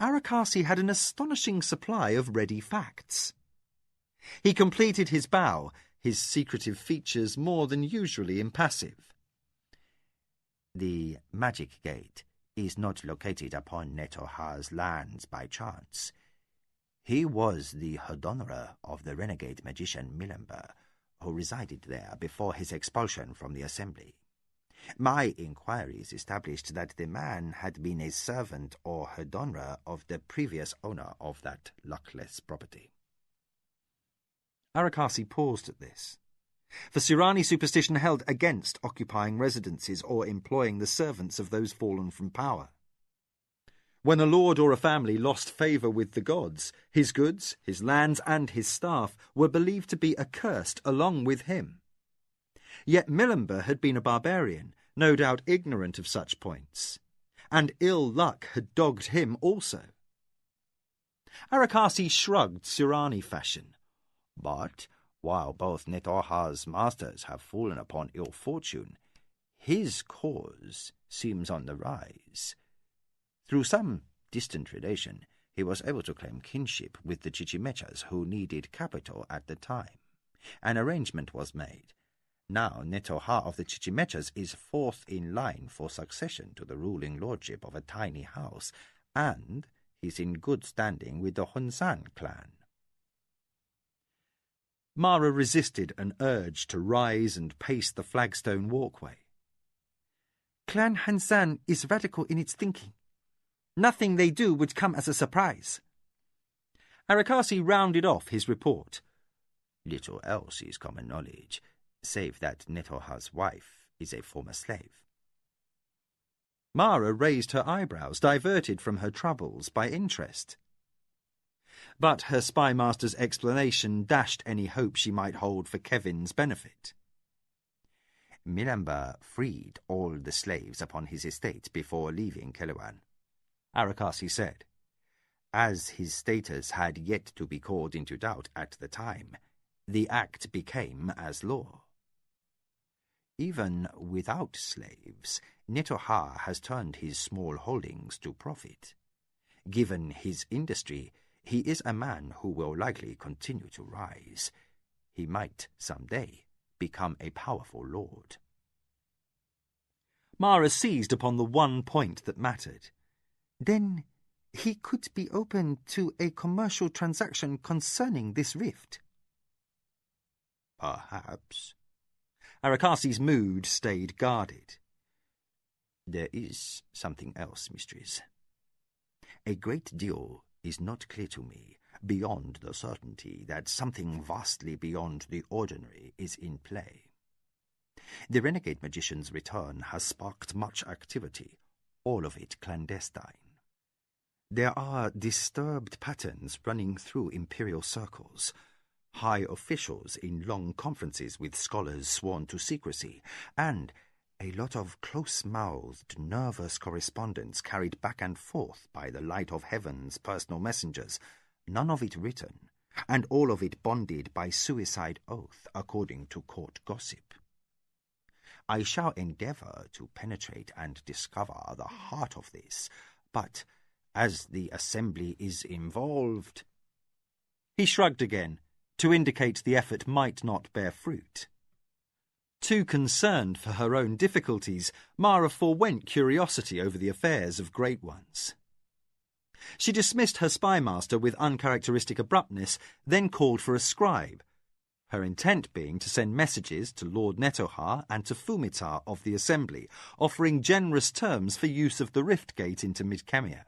Arakasi had an astonishing supply of ready facts. He completed his bow, his secretive features more than usually impassive. The magic gate is not located upon Netoha's lands by chance. He was the Hodonra of the renegade magician Milember, who resided there before his expulsion from the Assembly. My inquiries established that the man had been a servant or Hodonra of the previous owner of that luckless property. Arakasi paused at this. For Sirani superstition held against occupying residences or employing the servants of those fallen from power. When a lord or a family lost favour with the gods, his goods, his lands, and his staff were believed to be accursed along with him. Yet Milember had been a barbarian, no doubt ignorant of such points, and ill luck had dogged him also. Arakasi shrugged Sirani fashion. But while both Netoha's masters have fallen upon ill fortune, his cause seems on the rise. Through some distant relation, he was able to claim kinship with the Chichimechas who needed capital at the time. An arrangement was made. Now Netoha of the Chichimechas is fourth in line for succession to the ruling lordship of a tiny house, and is in good standing with the Honsan clan. Mara resisted an urge to rise and pace the flagstone walkway. Clan Hansan is radical in its thinking. Nothing they do would come as a surprise. Arakasi rounded off his report. Little else is common knowledge, save that Netoha's wife is a former slave. Mara raised her eyebrows, diverted from her troubles by interest. But her spy master's explanation dashed any hope she might hold for Kevin's benefit. Milember freed all the slaves upon his estate before leaving Kelewan, Arakasi said. As his status had yet to be called into doubt at the time, The act became as law. Even without slaves, Netoha has turned his small holdings to profit. Given his industry, he is a man who will likely continue to rise. He might, someday, become a powerful lord. Mara seized upon the one point that mattered. Then he could be open to a commercial transaction concerning this rift. Perhaps. Arakasi's mood stayed guarded. There is something else, mistress. A great deal is not clear to me beyond the certainty that something vastly beyond the ordinary is in play. The renegade magician's return has sparked much activity, all of it clandestine. There are disturbed patterns running through imperial circles, high officials in long conferences with scholars sworn to secrecy, and a lot of close-mouthed, nervous correspondence carried back and forth by the light of heaven's personal messengers, none of it written, and all of it bonded by suicide oath according to court gossip. I shall endeavour to penetrate and discover the heart of this, but as the assembly is involved... He shrugged again, to indicate the effort might not bear fruit. Too concerned for her own difficulties, Mara forewent curiosity over the affairs of great ones. She dismissed her spymaster with uncharacteristic abruptness, then called for a scribe, her intent being to send messages to Lord Netoha and to Fumita of the Assembly, offering generous terms for use of the rift gate into Midkemia.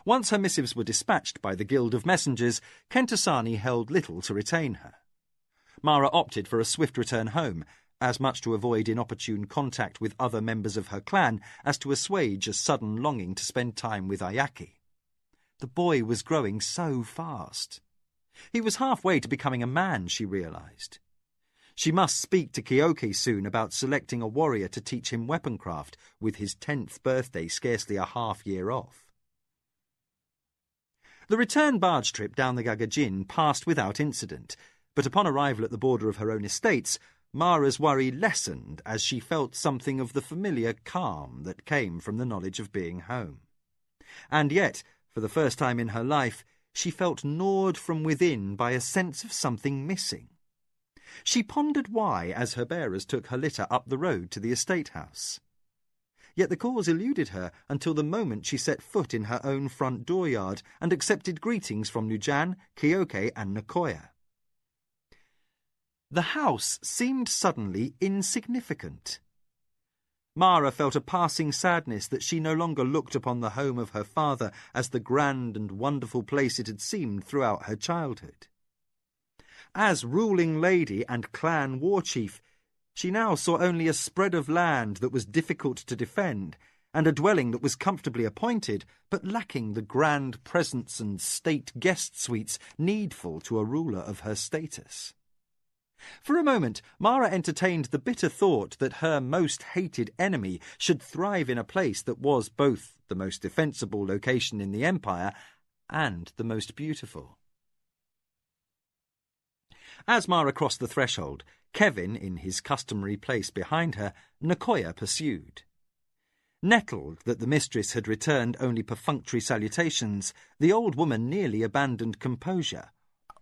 Once her missives were dispatched by the Guild of Messengers, Kentasani held little to retain her. Mara opted for a swift return home, as much to avoid inopportune contact with other members of her clan as to assuage a sudden longing to spend time with Ayaki. The boy was growing so fast. He was halfway to becoming a man, she realized. She must speak to Kyoke soon about selecting a warrior to teach him weaponcraft, with his 10th birthday scarcely a half-year off. The return barge trip down the Gagajin passed without incident, but upon arrival at the border of her own estates, Mara's worry lessened as she felt something of the familiar calm that came from the knowledge of being home. And yet, for the first time in her life, she felt gnawed from within by a sense of something missing. She pondered why as her bearers took her litter up the road to the estate house. Yet the cause eluded her until the moment she set foot in her own front dooryard and accepted greetings from Nujan, Kyoke and Nakoya. The house seemed suddenly insignificant. Mara felt a passing sadness that she no longer looked upon the home of her father as the grand and wonderful place it had seemed throughout her childhood. As ruling lady and clan war chief, she now saw only a spread of land that was difficult to defend, and a dwelling that was comfortably appointed, but lacking the grand presence and state guest suites needful to a ruler of her status. For a moment, Mara entertained the bitter thought that her most hated enemy should thrive in a place that was both the most defensible location in the Empire and the most beautiful. As Mara crossed the threshold, Kevin, in his customary place behind her, Nakoya pursued. Nettled that the mistress had returned only perfunctory salutations, the old woman nearly abandoned composure.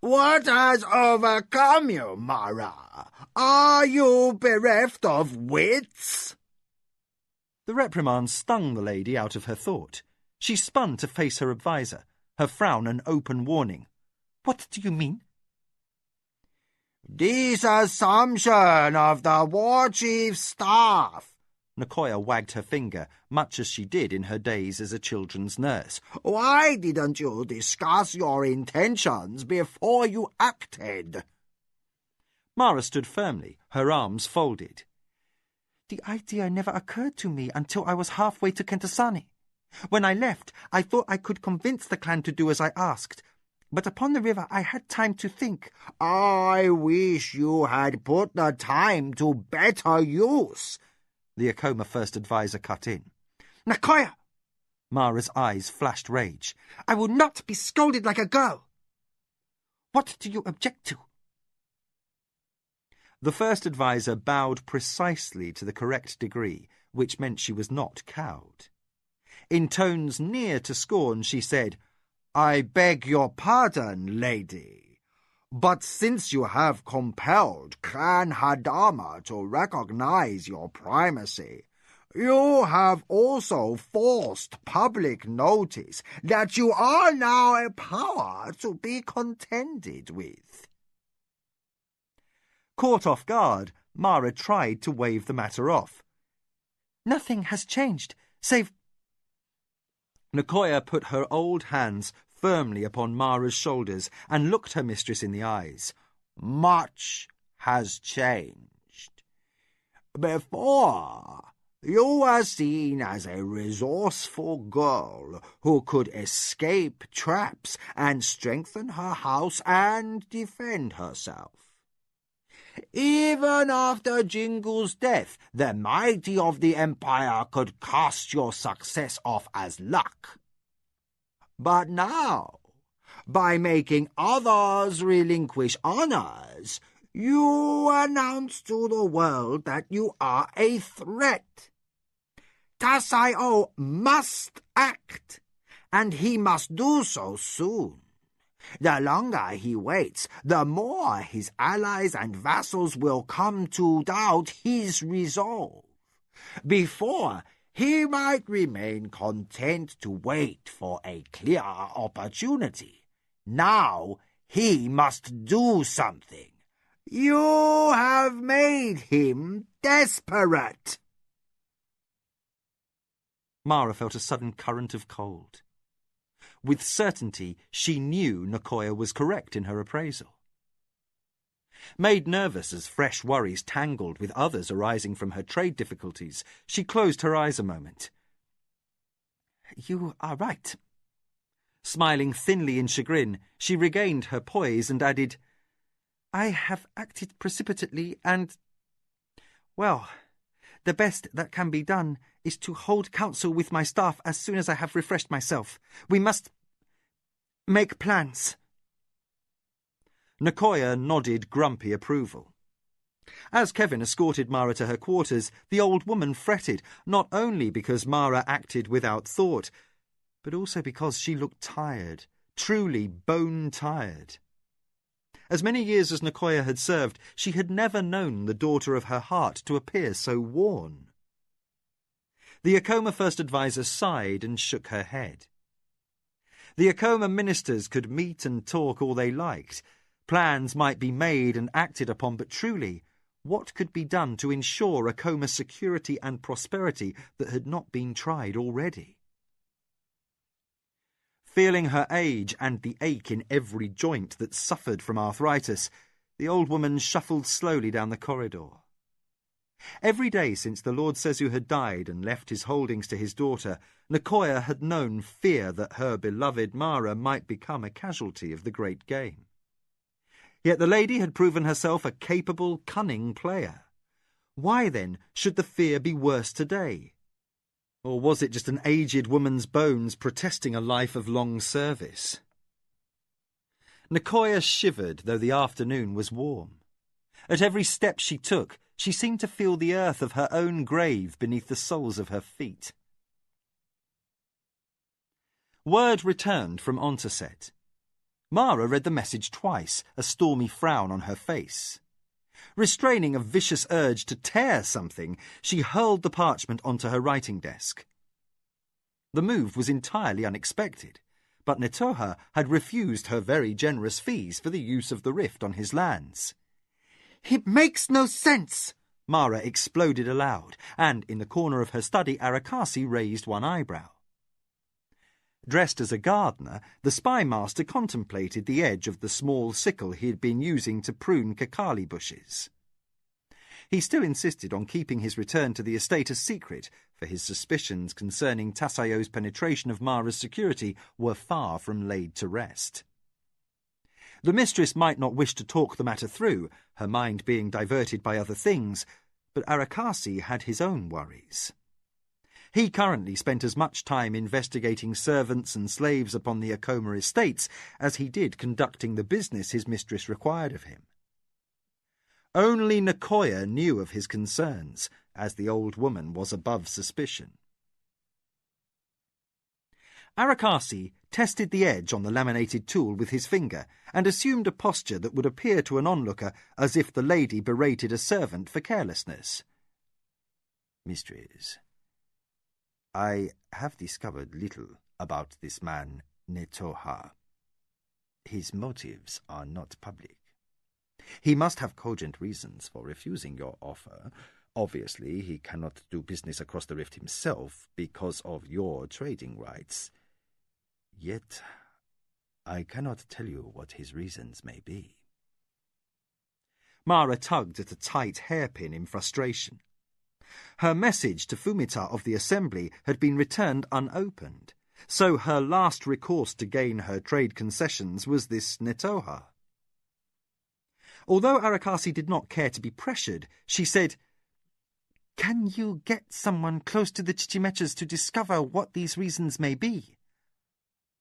What has overcome you, Mara? Are you bereft of wits? The reprimand stung the lady out of her thought. She spun to face her adviser, her frown an open warning. What do you mean? This assumption of the war chief's staff. Nakoya wagged her finger, much as she did in her days as a children's nurse. Why didn't you discuss your intentions before you acted? Mara stood firmly, her arms folded. The idea never occurred to me until I was halfway to Kentasani. When I left, I thought I could convince the clan to do as I asked. But upon the river I had time to think. I wish you had put the time to better use. The Akoma first adviser cut in. Nakoya! Mara's eyes flashed rage. I will not be scolded like a girl. What do you object to? The first adviser bowed precisely to the correct degree, which meant she was not cowed. In tones near to scorn, she said, "I beg your pardon, lady, but since you have compelled Clan Hadama to recognize your primacy, you have also forced public notice that you are now a power to be contended with." Caught off guard, Mara tried to wave the matter off. "Nothing has changed, save—" Nicoya put her old hands firmly upon Mara's shoulders and looked her mistress in the eyes. "Much has changed. Before, you were seen as a resourceful girl who could escape traps and strengthen her house and defend herself. Even after Jingu's death, the mighty of the Empire could cast your success off as luck. But now, by making others relinquish honors, you announce to the world that you are a threat. Tasayo must act, and he must do so soon. The longer he waits, the more his allies and vassals will come to doubt his resolve. Before, he might remain content to wait for a clear opportunity. Now he must do something. You have made him desperate." Mara felt a sudden current of cold. With certainty, she knew Nicoya was correct in her appraisal. Made nervous as fresh worries tangled with others arising from her trade difficulties, she closed her eyes a moment. "You are right." Smiling thinly in chagrin, she regained her poise and added, "I have acted precipitately and, well, the best that can be done is to hold council with my staff as soon as I have refreshed myself. We must make plans." Nicoya nodded grumpy approval. As Kevin escorted Mara to her quarters, the old woman fretted, not only because Mara acted without thought, but also because she looked tired, truly bone-tired. As many years as Nicoya had served, she had never known the daughter of her heart to appear so worn. The Acoma First Adviser sighed and shook her head. The Acoma ministers could meet and talk all they liked. Plans might be made and acted upon, but truly, what could be done to ensure Acoma's security and prosperity that had not been tried already? Feeling her age and the ache in every joint that suffered from arthritis, the old woman shuffled slowly down the corridor. Every day since the Lord Sezu had died and left his holdings to his daughter, Nicoya had known fear that her beloved Mara might become a casualty of the great game. Yet the lady had proven herself a capable, cunning player. Why, then, should the fear be worse today? Or was it just an aged woman's bones protesting a life of long service? Nicoya shivered, though the afternoon was warm. At every step she took, she seemed to feel the earth of her own grave beneath the soles of her feet. Word returned from Ontoset. Mara read the message twice, a stormy frown on her face. Restraining a vicious urge to tear something, she hurled the parchment onto her writing desk. The move was entirely unexpected, but Netoha had refused her very generous fees for the use of the rift on his lands. "It makes no sense!" Mara exploded aloud, and in the corner of her study Arakasi raised one eyebrow. Dressed as a gardener, the spy master contemplated the edge of the small sickle he had been using to prune kakali bushes. He still insisted on keeping his return to the estate a secret, for his suspicions concerning Tasayo's penetration of Mara's security were far from laid to rest. The mistress might not wish to talk the matter through, her mind being diverted by other things, but Arakasi had his own worries. He currently spent as much time investigating servants and slaves upon the Acoma estates as he did conducting the business his mistress required of him. Only Nicoya knew of his concerns, as the old woman was above suspicion. Arakasi tested the edge on the laminated tool with his finger and assumed a posture that would appear to an onlooker as if the lady berated a servant for carelessness. Mistress, I have discovered little about this man, Netoha. His motives are not public. He must have cogent reasons for refusing your offer. Obviously, he cannot do business across the rift himself because of your trading rights. Yet, I cannot tell you what his reasons may be. Mara tugged at a tight hairpin in frustration. Her message to Fumita of the assembly had been returned unopened, so her last recourse to gain her trade concessions was this Netoha. Although Arakasi did not care to be pressured, she said, "Can you get someone close to the Chichimechas to discover what these reasons may be?"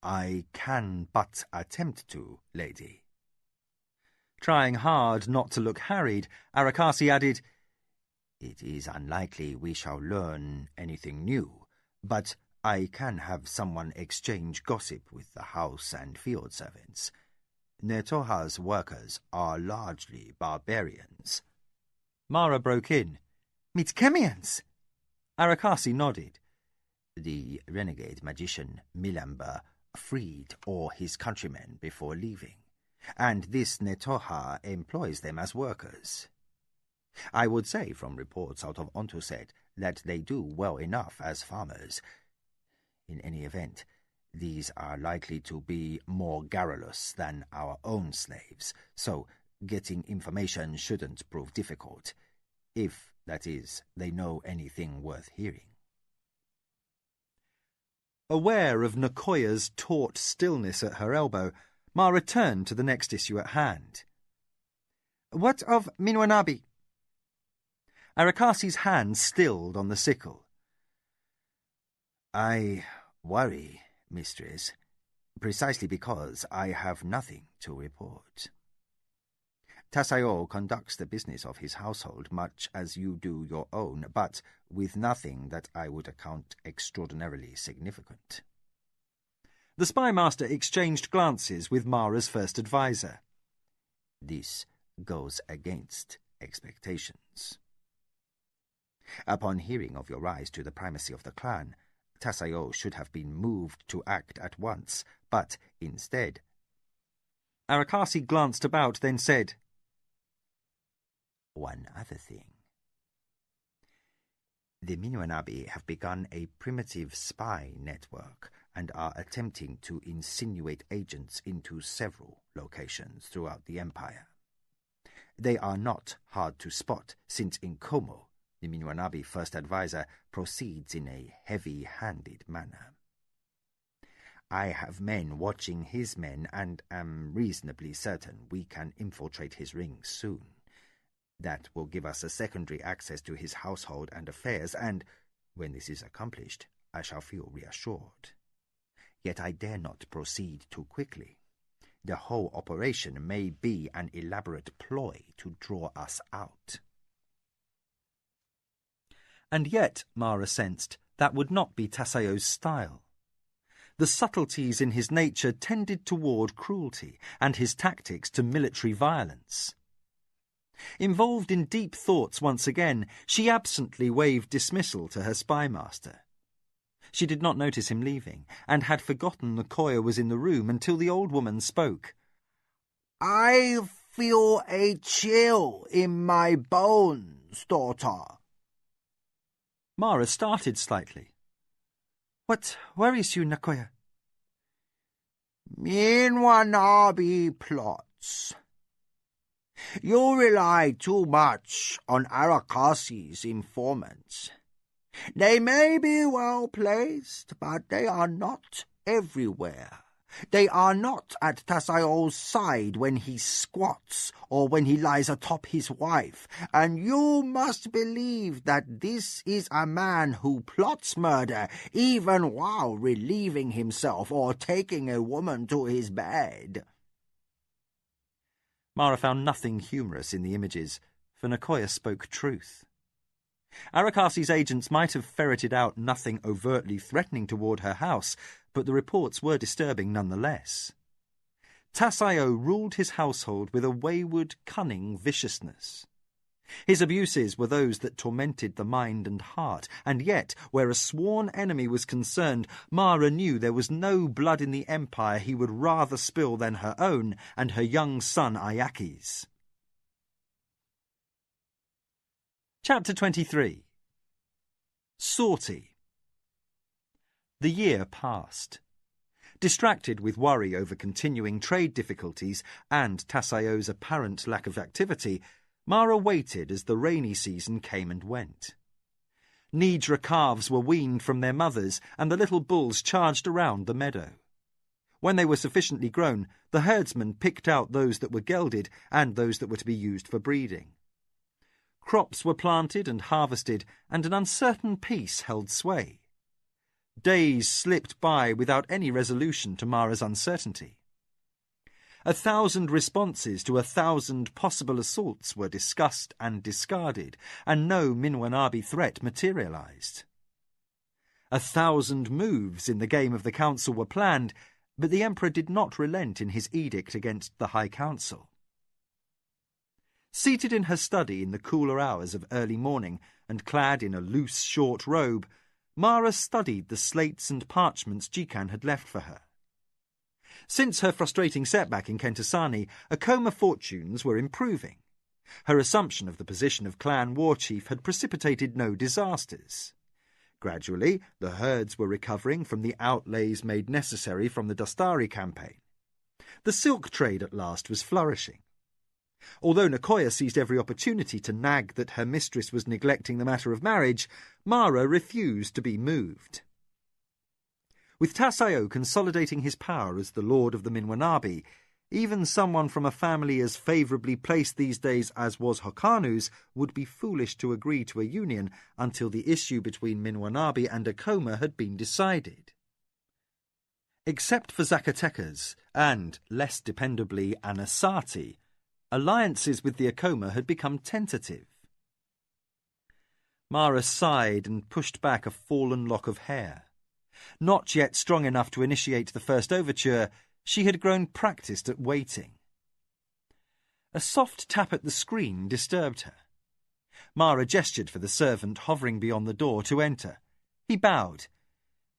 I can but attempt to, lady. Trying hard not to look harried, Arakasi added, It is unlikely we shall learn anything new, but I can have someone exchange gossip with the house and field servants. Netoha's workers are largely barbarians. Mara broke in. "Mitkemians?" Arakasi nodded. The renegade magician Milamber freed all his countrymen before leaving, and this Netoha employs them as workers. I would say from reports out of Ontuset that they do well enough as farmers. In any event, these are likely to be more garrulous than our own slaves, so getting information shouldn't prove difficult, if, that is, they know anything worth hearing. Aware of Nicoya's taut stillness at her elbow, Mara turned to the next issue at hand. "What of Minwanabi?" Arakasi's hand stilled on the sickle. I worry, mistress, precisely because I have nothing to report. Tasayo conducts the business of his household much as you do your own, but with nothing that I would account extraordinarily significant. The spymaster exchanged glances with Mara's first adviser. This goes against expectations. Upon hearing of your rise to the primacy of the clan, Tasayo should have been moved to act at once, but instead... Arakasi glanced about, then said, One other thing. The Minwanabi have begun a primitive spy network and are attempting to insinuate agents into several locations throughout the empire. They are not hard to spot, since in Como, the Minwanabi first advisor proceeds in a heavy-handed manner. I have men watching his men and am reasonably certain we can infiltrate his ring soon. That will give us a secondary access to his household and affairs, and, when this is accomplished, I shall feel reassured. Yet I dare not proceed too quickly. The whole operation may be an elaborate ploy to draw us out. And yet, Mara sensed, that would not be Tasayo's style. The subtleties in his nature tended toward cruelty, and his tactics to military violence. Involved in deep thoughts once again, she absently waved dismissal to her spymaster. She did not notice him leaving, and had forgotten Nicoya was in the room until the old woman spoke. I feel a chill in my bones, daughter. Mara started slightly. What worries you, Nicoya? Minwanabi plots. You rely too much on Arakasi's informants. They may be well placed, but they are not everywhere. They are not at Tasayo's side when he squats or when he lies atop his wife, and you must believe that this is a man who plots murder even while relieving himself or taking a woman to his bed. Mara found nothing humorous in the images, for Nicoya spoke truth. Arakasi's agents might have ferreted out nothing overtly threatening toward her house, but the reports were disturbing nonetheless. Tasayo ruled his household with a wayward, cunning viciousness. His abuses were those that tormented the mind and heart, and yet, where a sworn enemy was concerned, Mara knew there was no blood in the empire he would rather spill than her own and her young son Ayaki's. Chapter 23. Sortie. The year passed. Distracted with worry over continuing trade difficulties and Tasayo's apparent lack of activity, Mara waited as the rainy season came and went. Nidra calves were weaned from their mothers, and the little bulls charged around the meadow. When they were sufficiently grown, the herdsman picked out those that were gelded and those that were to be used for breeding. Crops were planted and harvested, and an uncertain peace held sway. Days slipped by without any resolution to Mara's uncertainty. 1,000 responses to 1,000 possible assaults were discussed and discarded, and no Minwanabi threat materialized. 1,000 moves in the game of the council were planned, but the emperor did not relent in his edict against the High Council. Seated in her study in the cooler hours of early morning, and clad in a loose, short robe, Mara studied the slates and parchments Jikan had left for her. Since her frustrating setback in Kentasani, Akoma fortunes were improving. Her assumption of the position of clan war chief had precipitated no disasters. Gradually, the herds were recovering from the outlays made necessary from the Dastari campaign. The silk trade at last was flourishing. Although Nicoya seized every opportunity to nag that her mistress was neglecting the matter of marriage, Mara refused to be moved. With Tasayo consolidating his power as the lord of the Minwanabi, even someone from a family as favourably placed these days as was Hokanu's would be foolish to agree to a union until the issue between Minwanabi and Akoma had been decided. Except for Zacatecas and, less dependably, Anasati, alliances with the Akoma had become tentative. Mara sighed and pushed back a fallen lock of hair. Not yet strong enough to initiate the first overture, she had grown practised at waiting. A soft tap at the screen disturbed her. Mara gestured for the servant hovering beyond the door to enter. He bowed.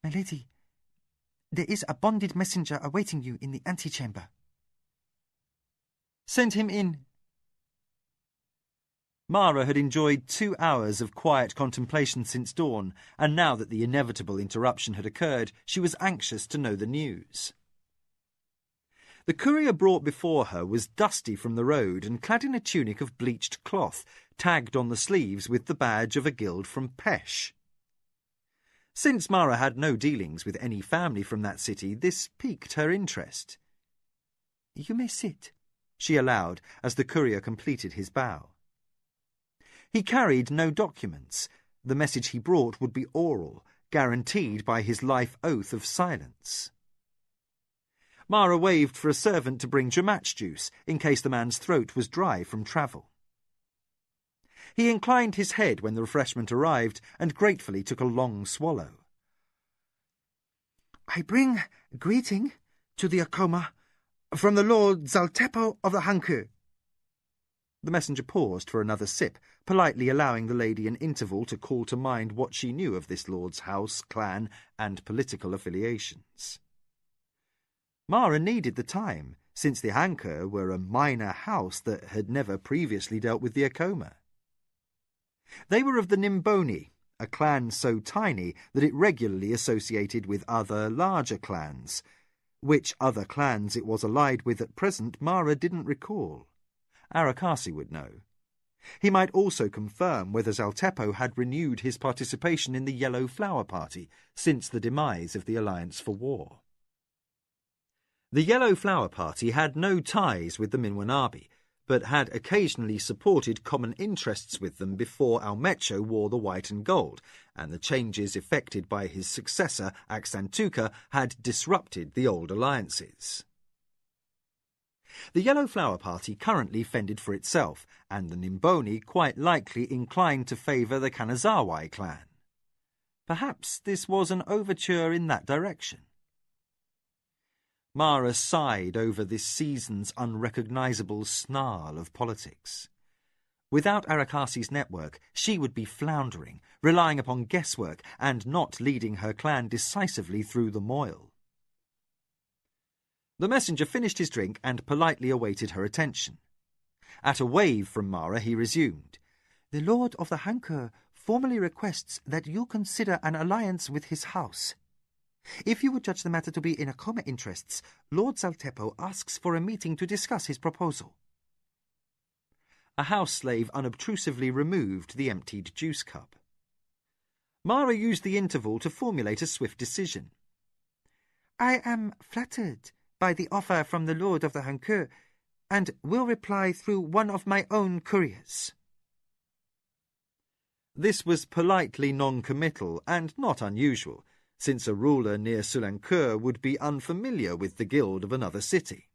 "My lady, there is a bonded messenger awaiting you in the antechamber." "Send him in." Mara had enjoyed 2 hours of quiet contemplation since dawn, and now that the inevitable interruption had occurred, she was anxious to know the news. The courier brought before her was dusty from the road and clad in a tunic of bleached cloth, tagged on the sleeves with the badge of a guild from Pesh. Since Mara had no dealings with any family from that city, this piqued her interest. "You may sit," she allowed as the courier completed his bow. He carried no documents. The message he brought would be oral, guaranteed by his life oath of silence. Mara waved for a servant to bring Jamatch juice, in case the man's throat was dry from travel. He inclined his head when the refreshment arrived, and gratefully took a long swallow. "I bring greeting to the Akoma from the Lord Zaltepo of the Hanku." The messenger paused for another sip, politely allowing the lady an interval to call to mind what she knew of this lord's house, clan, and political affiliations. Mara needed the time, since the Hanku were a minor house that had never previously dealt with the Akoma. They were of the Nimboni, a clan so tiny that it regularly associated with other larger clans. Which other clans it was allied with at present, Mara didn't recall. Arakasi would know. He might also confirm whether Zaltepo had renewed his participation in the Yellow Flower Party since the demise of the Alliance for War. The Yellow Flower Party had no ties with the Minwanabi, but had occasionally supported common interests with them before Almecho wore the white and gold, and the changes effected by his successor, Aksantuka, had disrupted the old alliances. The Yellow Flower Party currently fended for itself, and the Nimboni quite likely inclined to favour the Kanazawai clan. Perhaps this was an overture in that direction. Mara sighed over this season's unrecognisable snarl of politics. Without Arakasi's network, she would be floundering, relying upon guesswork and not leading her clan decisively through the moil. The messenger finished his drink and politely awaited her attention. At a wave from Mara, he resumed. The Lord of the Hankur formally requests that you consider an alliance with his house. If you would judge the matter to be in Akoma interests, Lord Zaltepo asks for a meeting to discuss his proposal. A house slave unobtrusively removed the emptied juice cup. Mara used the interval to formulate a swift decision. I am flattered by the offer from the Lord of the Hankur, and will reply through one of my own couriers. This was politely non-committal and not unusual, since a ruler near Sulankur would be unfamiliar with the guild of another city.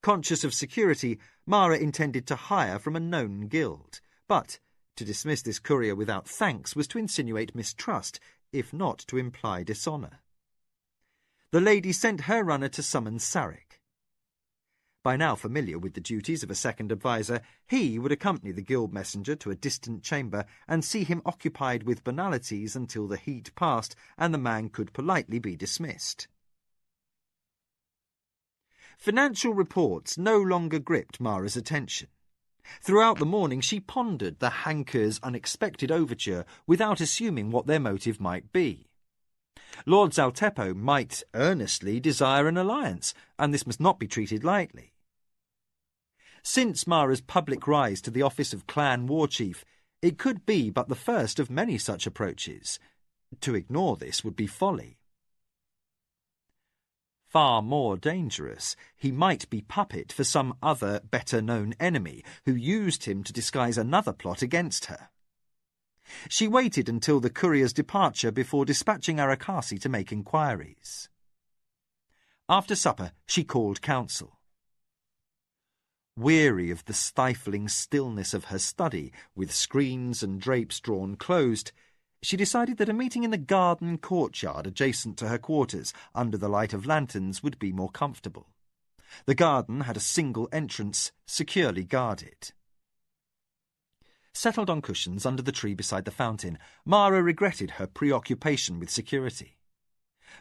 Conscious of security, Mara intended to hire from a known guild, but to dismiss this courier without thanks was to insinuate mistrust, if not to imply dishonour. The lady sent her runner to summon Sarek. By now familiar with the duties of a second adviser, he would accompany the guild messenger to a distant chamber and see him occupied with banalities until the heat passed and the man could politely be dismissed. Financial reports no longer gripped Mara's attention. Throughout the morning she pondered the Hankur's unexpected overture without assuming what their motive might be. Lord Zaltepo might earnestly desire an alliance, and this must not be treated lightly. Since Mara's public rise to the office of clan war chief, it could be but the first of many such approaches. To ignore this would be folly. Far more dangerous, he might be puppet for some other better-known enemy who used him to disguise another plot against her. She waited until the courier's departure before dispatching Arakasi to make inquiries. After supper, she called council. Weary of the stifling stillness of her study, with screens and drapes drawn closed, she decided that a meeting in the garden courtyard adjacent to her quarters, under the light of lanterns, would be more comfortable. The garden had a single entrance, securely guarded. Settled on cushions under the tree beside the fountain, Mara regretted her preoccupation with security.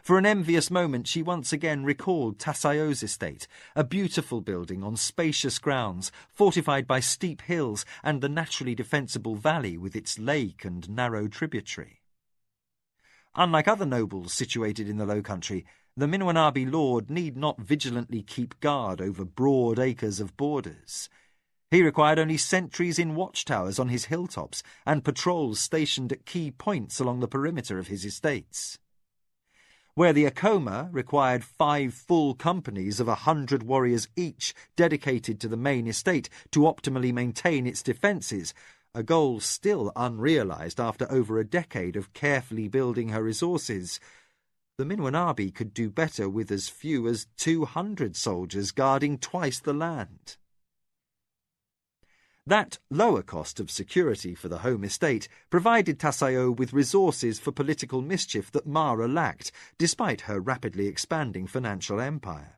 For an envious moment she once again recalled Tasayo's estate, a beautiful building on spacious grounds, fortified by steep hills and the naturally defensible valley with its lake and narrow tributary. Unlike other nobles situated in the Low Country, the Minwanabi lord need not vigilantly keep guard over broad acres of borders. He required only sentries in watchtowers on his hilltops and patrols stationed at key points along the perimeter of his estates. Where the Akoma required 5 full companies of 100 warriors each dedicated to the main estate to optimally maintain its defences, a goal still unrealised after over a decade of carefully building her resources, the Minwanabi could do better with as few as 200 soldiers guarding twice the land. That lower cost of security for the home estate provided Tasayo with resources for political mischief that Mara lacked, despite her rapidly expanding financial empire.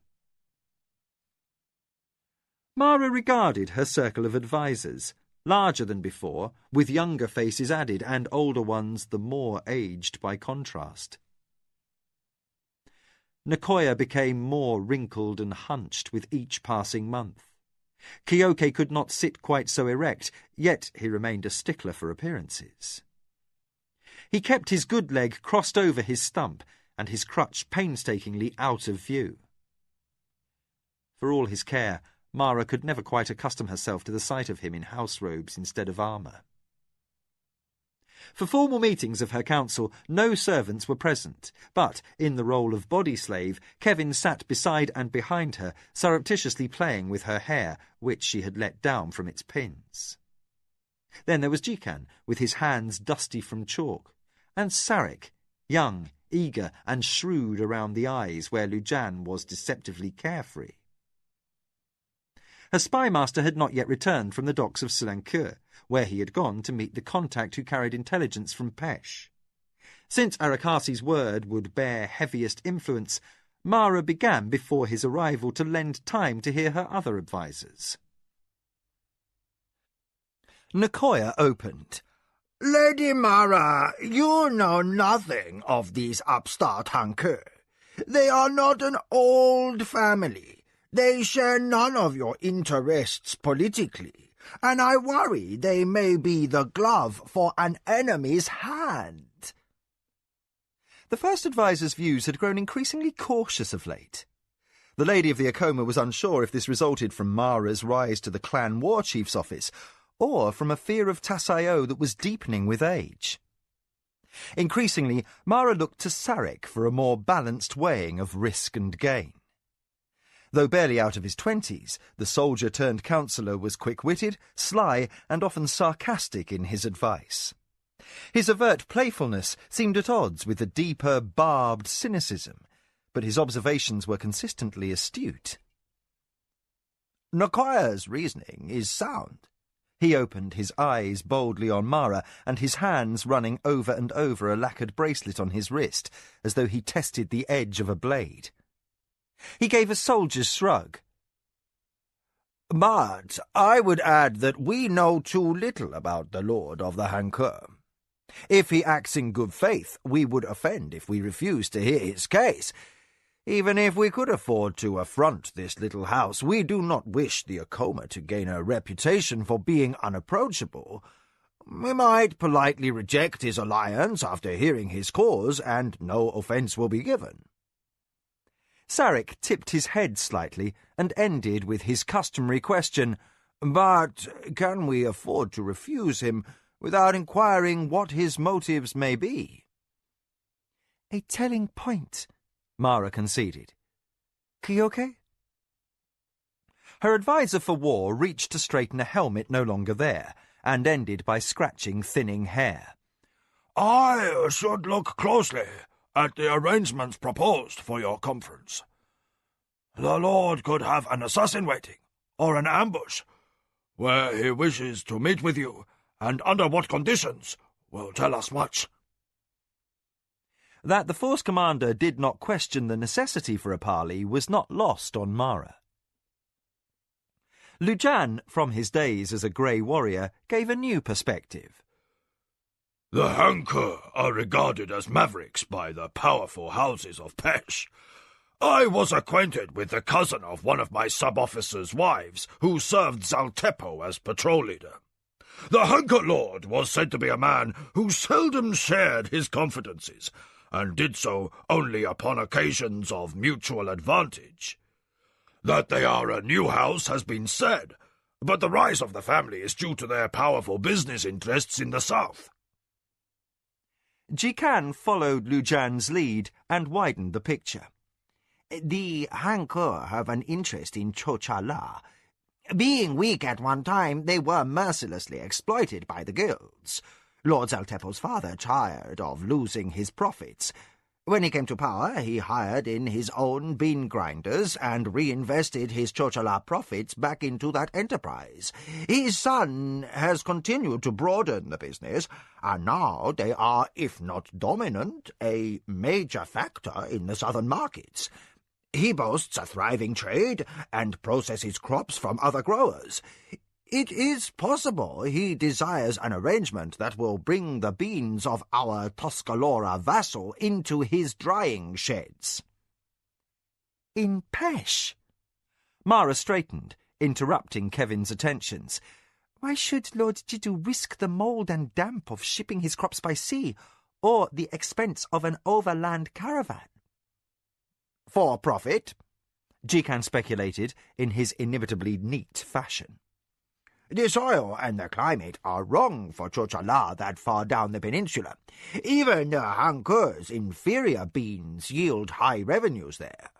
Mara regarded her circle of advisers, larger than before, with younger faces added and older ones the more aged by contrast. Nicoya became more wrinkled and hunched with each passing month. Kyoke could not sit quite so erect, yet he remained a stickler for appearances. He kept his good leg crossed over his stump and his crutch painstakingly out of view. For all his care, Mara could never quite accustom herself to the sight of him in house robes instead of armour. For formal meetings of her council, no servants were present, but, in the role of body slave, Kevin sat beside and behind her, surreptitiously playing with her hair, which she had let down from its pins. Then there was Jikan, with his hands dusty from chalk, and Sarek, young, eager, and shrewd around the eyes where Lujan was deceptively carefree. Her spymaster had not yet returned from the docks of Silankur, where he had gone to meet the contact who carried intelligence from Pesh. Since Arakasi's word would bear heaviest influence, Mara began before his arrival to lend time to hear her other advisers. Nicoya opened. Lady Mara, you know nothing of these upstart Hankur. They are not an old family. They share none of your interests politically, and I worry they may be the glove for an enemy's hand. The first adviser's views had grown increasingly cautious of late. The Lady of the Akoma was unsure if this resulted from Mara's rise to the clan war chief's office, or from a fear of Tasayo that was deepening with age. Increasingly, Mara looked to Sarek for a more balanced weighing of risk and gain. Though barely out of his 20s, the soldier-turned-counsellor was quick-witted, sly, and often sarcastic in his advice. His overt playfulness seemed at odds with the deeper, barbed cynicism, but his observations were consistently astute. Nicoya's reasoning is sound. He opened, his eyes boldly on Mara, and his hands running over and over a lacquered bracelet on his wrist, as though he tested the edge of a blade. He gave a soldier's shrug. But I would add that we know too little about the Lord of the Hankur. If he acts in good faith, we would offend if we refused to hear his case. Even if we could afford to affront this little house, we do not wish the Akoma to gain a reputation for being unapproachable. We might politely reject his alliance after hearing his cause, and no offence will be given. Sarek tipped his head slightly and ended with his customary question, But can we afford to refuse him without inquiring what his motives may be? A telling point, Mara conceded. Kyoke? Her adviser for war reached to straighten a helmet no longer there, and ended by scratching thinning hair. I should look closely at the arrangements proposed for your conference. The Lord could have an assassin waiting, or an ambush, where he wishes to meet with you, and under what conditions will tell us much. That the force commander did not question the necessity for a parley was not lost on Mara. Lujan, from his days as a grey warrior, gave a new perspective. The Hankur are regarded as mavericks by the powerful houses of Pesh. I was acquainted with the cousin of one of my sub-officers' wives, who served Zaltepo as patrol leader. The Hankur Lord was said to be a man who seldom shared his confidences, and did so only upon occasions of mutual advantage. That they are a new house has been said, but the rise of the family is due to their powerful business interests in the south. Jikan followed Lujan's lead and widened the picture. The Hankur have an interest in Chochala. Being weak at one time, they were mercilessly exploited by the guilds. Lord Zaltepo's father tired of losing his profits. When he came to power, he hired in his own bean grinders and reinvested his Chochala profits back into that enterprise. His son has continued to broaden the business, and now they are, if not dominant, a major factor in the southern markets. He boasts a thriving trade and processes crops from other growers. It is possible he desires an arrangement that will bring the beans of our Tuscarora vassal into his drying sheds. In Pesh? Mara straightened, interrupting Kevin's attentions. Why should Lord Jiddu risk the mould and damp of shipping his crops by sea, or the expense of an overland caravan? For profit, Jikan speculated in his inimitably neat fashion. The soil and the climate are wrong for Chochala that far down the peninsula. Even the Hankur's inferior beans yield high revenues there.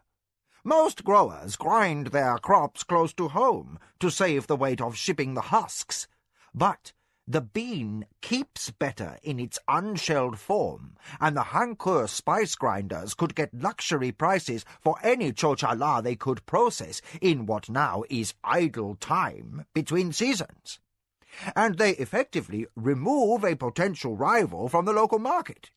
Most growers grind their crops close to home to save the weight of shipping the husks. But The bean keeps better in its unshelled form, and the Hankour spice grinders could get luxury prices for any chochala they could process in what now is idle time between seasons. And they effectively remove a potential rival from the local market.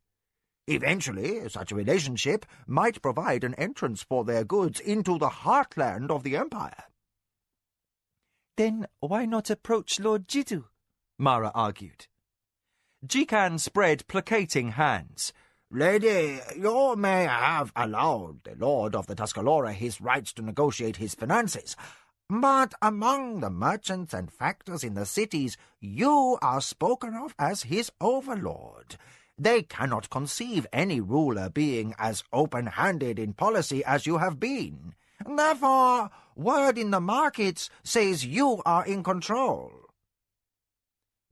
Eventually, such a relationship might provide an entrance for their goods into the heartland of the empire. Then why not approach Lord Jiddu? Mara argued. Jikan spread placating hands. Lady, you may have allowed the Lord of the Tuscarora his rights to negotiate his finances, but among the merchants and factors in the cities, you are spoken of as his overlord. They cannot conceive any ruler being as open-handed in policy as you have been. Therefore, word in the markets says you are in control.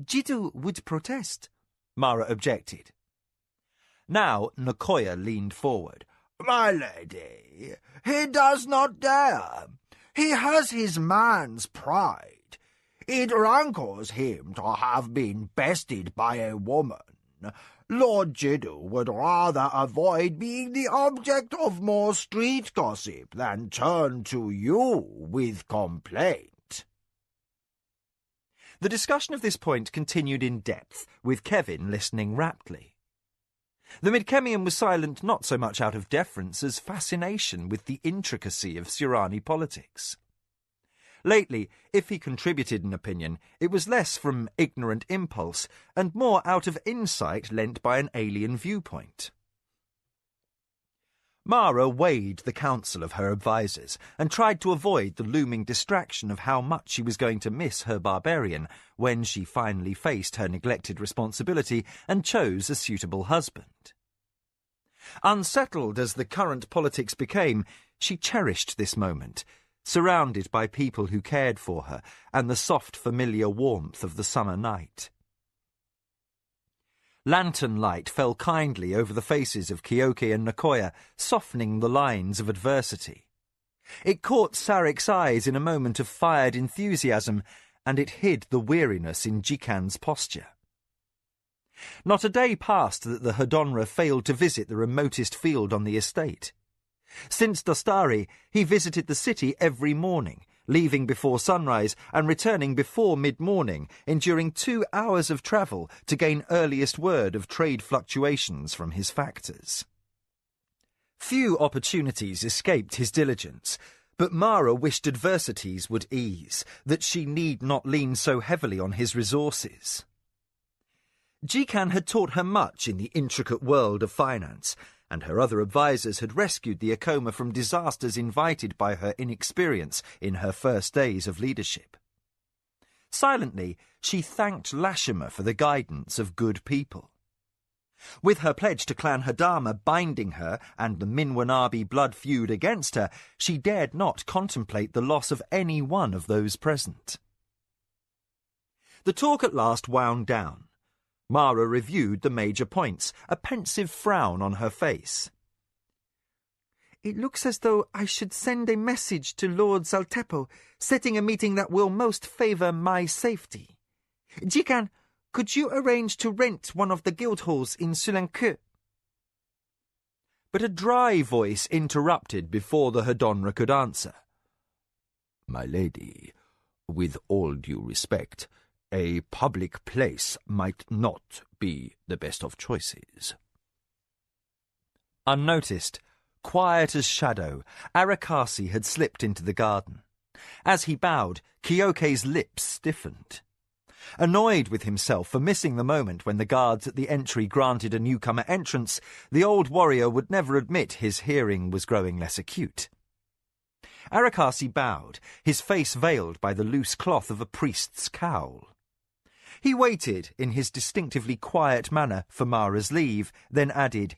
Jiddu would protest, Mara objected. Now Nicoya leaned forward. My lady, he does not dare. He has his man's pride. It rankles him to have been bested by a woman. Lord Jiddu would rather avoid being the object of more street gossip than turn to you with complaint. The discussion of this point continued in depth, with Kevin listening raptly. The Midkemian was silent not so much out of deference as fascination with the intricacy of Surani politics. Lately, if he contributed an opinion, it was less from ignorant impulse and more out of insight lent by an alien viewpoint. Mara weighed the counsel of her advisers and tried to avoid the looming distraction of how much she was going to miss her barbarian when she finally faced her neglected responsibility and chose a suitable husband. Unsettled as the current politics became, she cherished this moment, surrounded by people who cared for her and the soft, familiar warmth of the summer night. Lantern light fell kindly over the faces of Kyoki and Nicoya, softening the lines of adversity. It caught Sarik's eyes in a moment of fired enthusiasm, and it hid the weariness in Jikan's posture. Not a day passed that the Hadonra failed to visit the remotest field on the estate. Since Dostari, he visited the city every morning, leaving before sunrise and returning before mid-morning, enduring 2 hours of travel to gain earliest word of trade fluctuations from his factors. Few opportunities escaped his diligence, but Mara wished adversities would ease, that she need not lean so heavily on his resources. Jikan had taught her much in the intricate world of finance, and her other advisers had rescued the Akoma from disasters invited by her inexperience in her first days of leadership. Silently, she thanked Lashima for the guidance of good people. With her pledge to Clan Hadama binding her and the Minwanabi blood feud against her, she dared not contemplate the loss of any one of those present. The talk at last wound down. Mara reviewed the major points, a pensive frown on her face. It looks as though I should send a message to Lord Zaltepo, setting a meeting that will most favour my safety. Jikan, could you arrange to rent one of the guild halls in Sulanque? But a dry voice interrupted before the Hadonra could answer. My lady, with all due respect, a public place might not be the best of choices. Unnoticed, quiet as shadow, Arakasi had slipped into the garden. As he bowed, Kyoke's lips stiffened. Annoyed with himself for missing the moment when the guards at the entry granted a newcomer entrance, the old warrior would never admit his hearing was growing less acute. Arakasi bowed, his face veiled by the loose cloth of a priest's cowl. He waited, in his distinctively quiet manner, for Mara's leave, then added,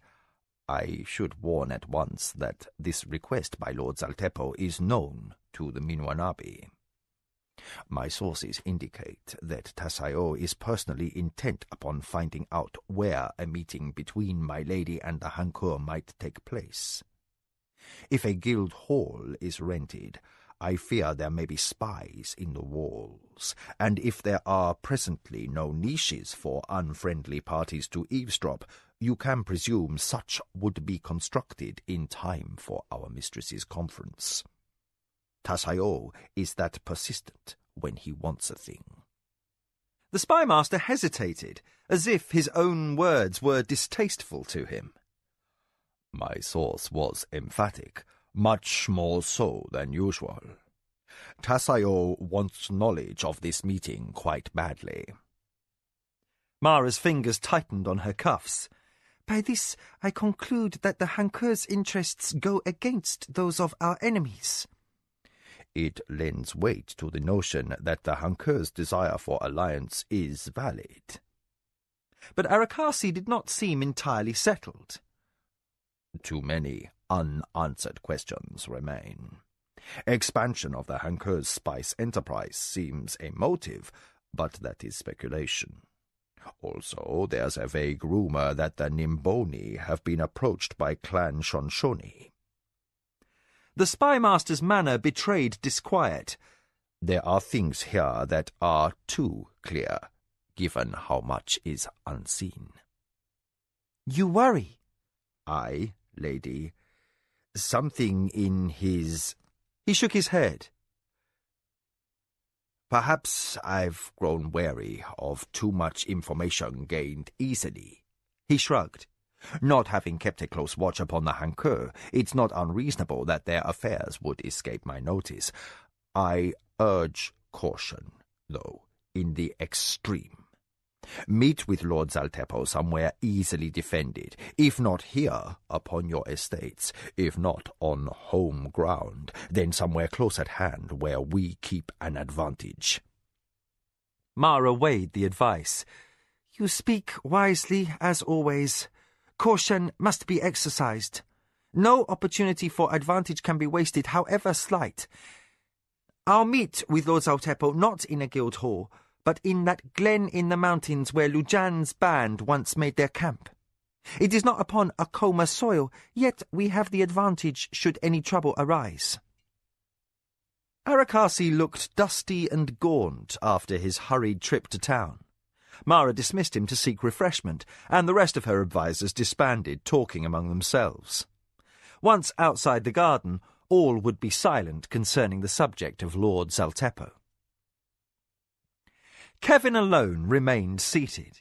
I should warn at once that this request by Lord Zaltepo is known to the Minwanabi. My sources indicate that Tasayo is personally intent upon finding out where a meeting between my lady and the Hankour might take place. If a guild hall is rented, I fear there may be spies in the walls, and if there are presently no niches for unfriendly parties to eavesdrop, you can presume such would be constructed in time for our mistress's conference. Tasayo is that persistent when he wants a thing. The spymaster hesitated, as if his own words were distasteful to him. My source was emphatic, much more so than usual. Tasayo wants knowledge of this meeting quite badly. Mara's fingers tightened on her cuffs. By this I conclude that the Hankur's interests go against those of our enemies. It lends weight to the notion that the Hankur's desire for alliance is valid. But Arakasi did not seem entirely settled. Too many unanswered questions remain. Expansion of the Hankur's spice enterprise seems a motive, but that is speculation. Also, there's a vague rumor that the Nimboni have been approached by Clan Shonshoni. The spymaster's manner betrayed disquiet. There are things here that are too clear, given how much is unseen. You worry. I, lady. Something in his... He shook his head. Perhaps I've grown wary of too much information gained easily. He shrugged. Not having kept a close watch upon the Hankur, it's not unreasonable that their affairs would escape my notice. I urge caution, though, in the extreme. Meet with Lord Zaltepo somewhere easily defended, if not here upon your estates, if not on home ground, then somewhere close at hand where we keep an advantage. Mara weighed the advice. You speak wisely, as always. Caution must be exercised. No opportunity for advantage can be wasted, however slight. I'll meet with Lord Zaltepo not in a guild hall, but in that glen in the mountains where Lujan's band once made their camp. It is not upon Akoma soil, yet we have the advantage should any trouble arise. Arakasi looked dusty and gaunt after his hurried trip to town. Mara dismissed him to seek refreshment, and the rest of her advisers disbanded, talking among themselves. Once outside the garden, all would be silent concerning the subject of Lord Zaltepo. Kevin alone remained seated.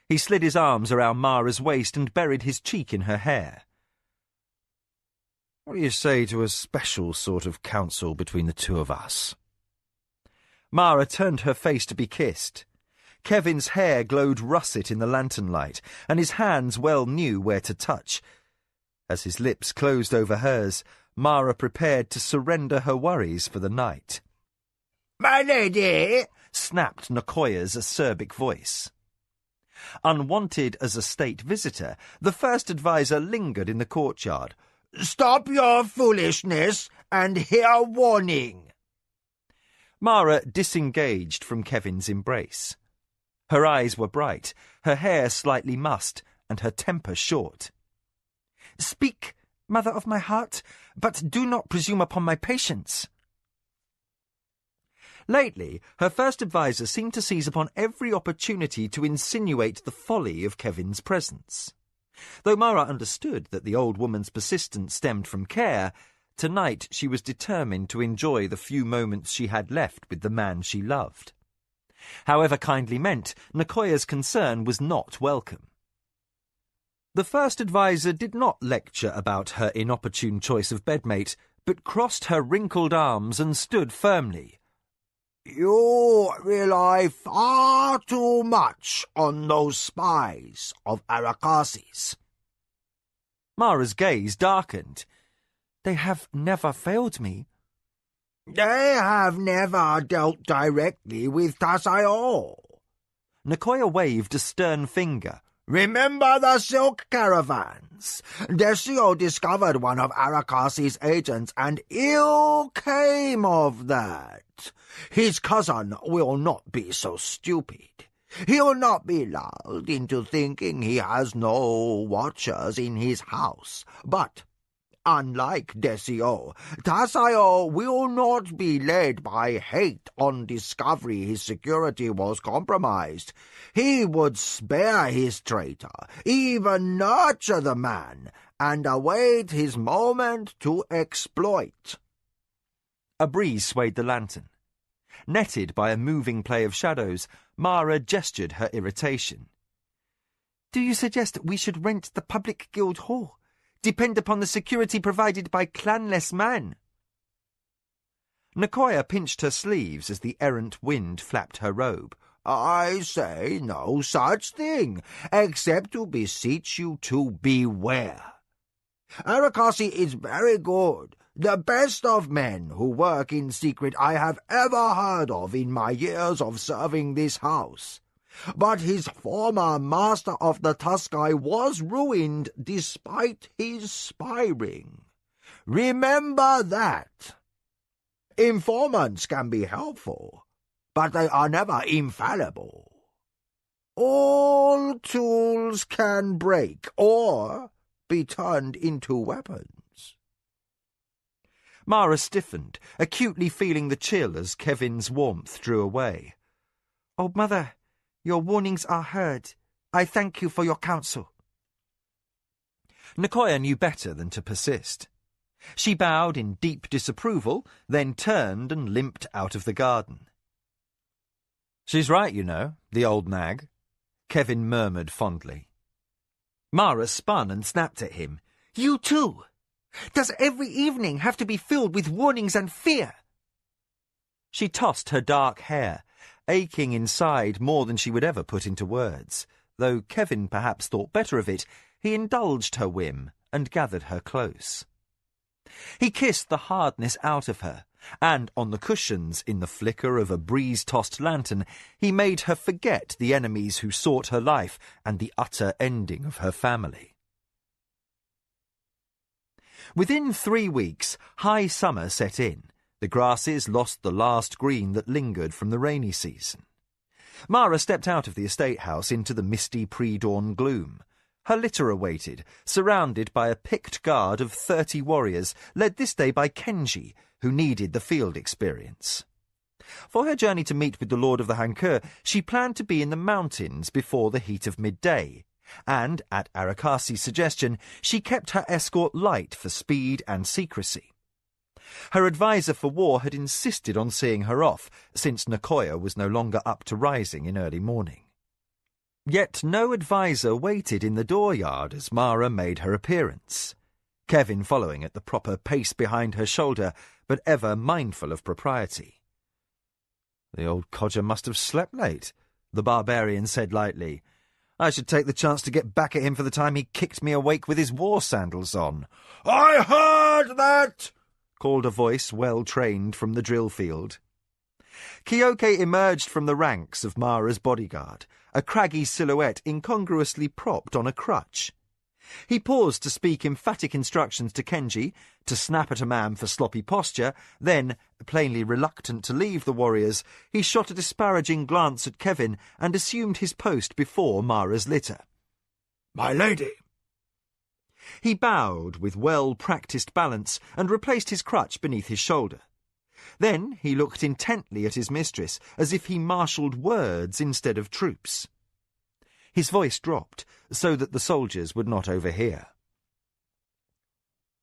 He slid his arms around Mara's waist and buried his cheek in her hair. What do you say to a special sort of council between the two of us? Mara turned her face to be kissed. Kevin's hair glowed russet in the lantern light, and his hands well knew where to touch. As his lips closed over hers, Mara prepared to surrender her worries for the night. "My lady!" snapped Nakoya's acerbic voice. Unwanted as a state visitor, the first adviser lingered in the courtyard. "Stop your foolishness and hear warning." Mara disengaged from Kevin's embrace. Her eyes were bright, her hair slightly mussed, and her temper short. "Speak, mother of my heart, but do not presume upon my patience." Lately, her first adviser seemed to seize upon every opportunity to insinuate the folly of Kevin's presence. Though Mara understood that the old woman's persistence stemmed from care, tonight she was determined to enjoy the few moments she had left with the man she loved. However kindly meant, Nakoya's concern was not welcome. The first adviser did not lecture about her inopportune choice of bedmate, but crossed her wrinkled arms and stood firmly. "You rely far too much on those spies of Arakasi's." Mara's gaze darkened. "They have never failed me." "They have never dealt directly with Tasayo." Nakoya waved a stern finger. "Remember the silk caravans? Desio discovered one of Arakasi's agents, and ill came of that. His cousin will not be so stupid. He will not be lulled into thinking he has no watchers in his house. But Unlike Desio, Tasayo will not be led by hate on discovery his security was compromised. He would spare his traitor, even nurture the man, and await his moment to exploit. A breeze swayed the lantern. Netted by a moving play of shadows, Mara gestured her irritation. Do you suggest we should rent the public guild hall? Depend upon the security provided by clanless man? Nicoya pinched her sleeves as the errant wind flapped her robe. I say no such thing, except to beseech you to beware. Arakasi is very good, the best of men who work in secret I have ever heard of in my years of serving this house. But his former master of the Tuskai was ruined despite his spying. Remember that. Informants can be helpful, but they are never infallible. All tools can break or be turned into weapons. Mara stiffened, acutely feeling the chill as Kevin's warmth drew away. Old Mother, your warnings are heard. I thank you for your counsel. Nicoya knew better than to persist. She bowed in deep disapproval, then turned and limped out of the garden. She's right, you know, the old nag, Kevin murmured fondly. Mara spun and snapped at him. You too! Does every evening have to be filled with warnings and fear? She tossed her dark hair, aching inside more than she would ever put into words. Though Kevin perhaps thought better of it, he indulged her whim and gathered her close. He kissed the hardness out of her, and on the cushions, in the flicker of a breeze-tossed lantern, he made her forget the enemies who sought her life and the utter ending of her family. Within 3 weeks, high summer set in. The grasses lost the last green that lingered from the rainy season. Mara stepped out of the estate house into the misty pre-dawn gloom. Her litter awaited, surrounded by a picked guard of 30 warriors, led this day by Kenji, who needed the field experience. For her journey to meet with the Lord of the Hankur, she planned to be in the mountains before the heat of midday, and, at Arakasi's suggestion, she kept her escort light for speed and secrecy. Her adviser for war had insisted on seeing her off, since Nicoya was no longer up to rising in early morning. Yet no adviser waited in the dooryard as Mara made her appearance, Kevin following at the proper pace behind her shoulder, but ever mindful of propriety. "The old codger must have slept late," the barbarian said lightly. "I should take the chance to get back at him for the time he kicked me awake with his war sandals on." "I heard that!" called a voice well-trained from the drill field. Kyoke emerged from the ranks of Mara's bodyguard, a craggy silhouette incongruously propped on a crutch. He paused to speak emphatic instructions to Kenji, to snap at a man for sloppy posture, then, plainly reluctant to leave the warriors, he shot a disparaging glance at Kevin and assumed his post before Mara's litter. "My lady!" He bowed with well-practised balance and replaced his crutch beneath his shoulder. Then he looked intently at his mistress, as if he marshalled words instead of troops. His voice dropped, so that the soldiers would not overhear.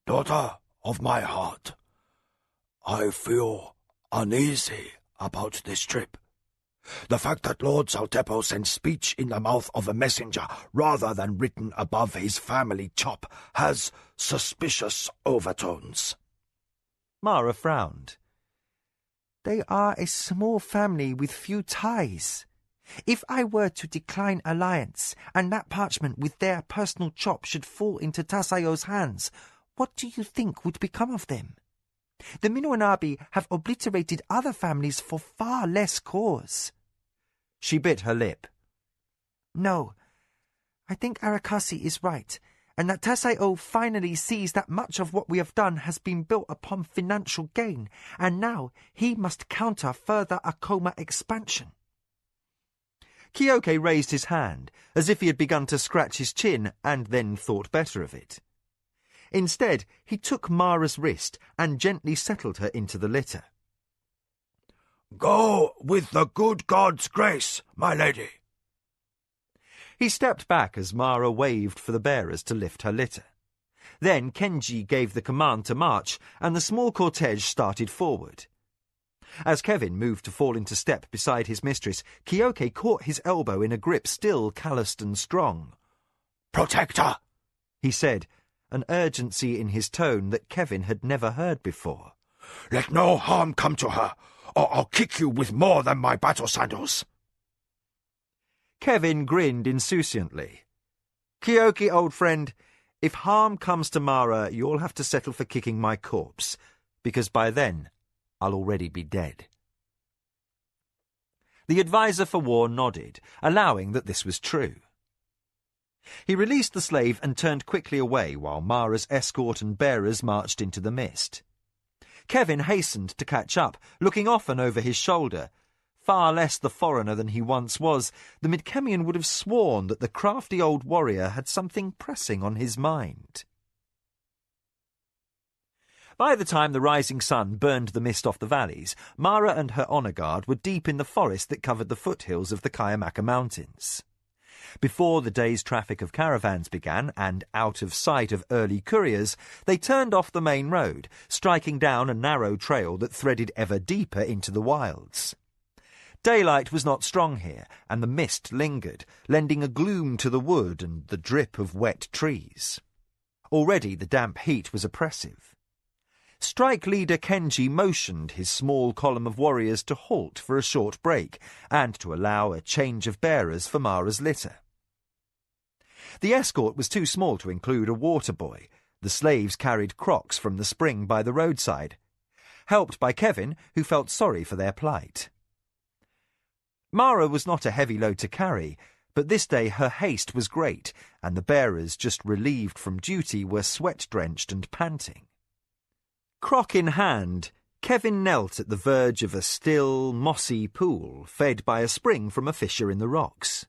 "Daughter of my heart, I feel uneasy about this trip. The fact that Lord Saltepo sent speech in the mouth of a messenger rather than written above his family chop has suspicious overtones." Mara frowned. They are a small family with few ties. If I were to decline alliance, and that parchment with their personal chop should fall into Tasayo's hands, what do you think would become of them? The Minoanabi have obliterated other families for far less cause. She bit her lip. No, I think Arakasi is right, and that Tasayo finally sees that much of what we have done has been built upon financial gain, and now he must counter further Akoma expansion. Kyoke raised his hand, as if he had begun to scratch his chin and then thought better of it. Instead, he took Mara's wrist and gently settled her into the litter. "Go with the good God's grace, my lady." He stepped back as Mara waved for the bearers to lift her litter. Then Kenji gave the command to march, and the small cortege started forward. As Kevin moved to fall into step beside his mistress, Kyoke caught his elbow in a grip still calloused and strong. "Protect her," he said, an urgency in his tone that Kevin had never heard before. "Let no harm come to her, or I'll kick you with more than my battle sandals." Kevin grinned insouciantly. "Kyoke, old friend, if harm comes to Mara, you'll have to settle for kicking my corpse, because by then I'll already be dead." The advisor for war nodded, allowing that this was true. He released the slave and turned quickly away while Mara's escort and bearers marched into the mist. Kevin hastened to catch up, looking often over his shoulder. Far less the foreigner than he once was, the Midkemian would have sworn that the crafty old warrior had something pressing on his mind. By the time the rising sun burned the mist off the valleys, Mara and her honour guard were deep in the forest that covered the foothills of the Kayamaka Mountains. Before the day's traffic of caravans began, and out of sight of early couriers, they turned off the main road, striking down a narrow trail that threaded ever deeper into the wilds. Daylight was not strong here, and the mist lingered, lending a gloom to the wood and the drip of wet trees. Already the damp heat was oppressive. Strike leader Kenji motioned his small column of warriors to halt for a short break and to allow a change of bearers for Mara's litter. The escort was too small to include a water boy. The slaves carried crocks from the spring by the roadside, helped by Kevin, who felt sorry for their plight. Mara was not a heavy load to carry, but this day her haste was great, and the bearers, just relieved from duty, were sweat-drenched and panting. Crock in hand, Kevin knelt at the verge of a still, mossy pool fed by a spring from a fissure in the rocks.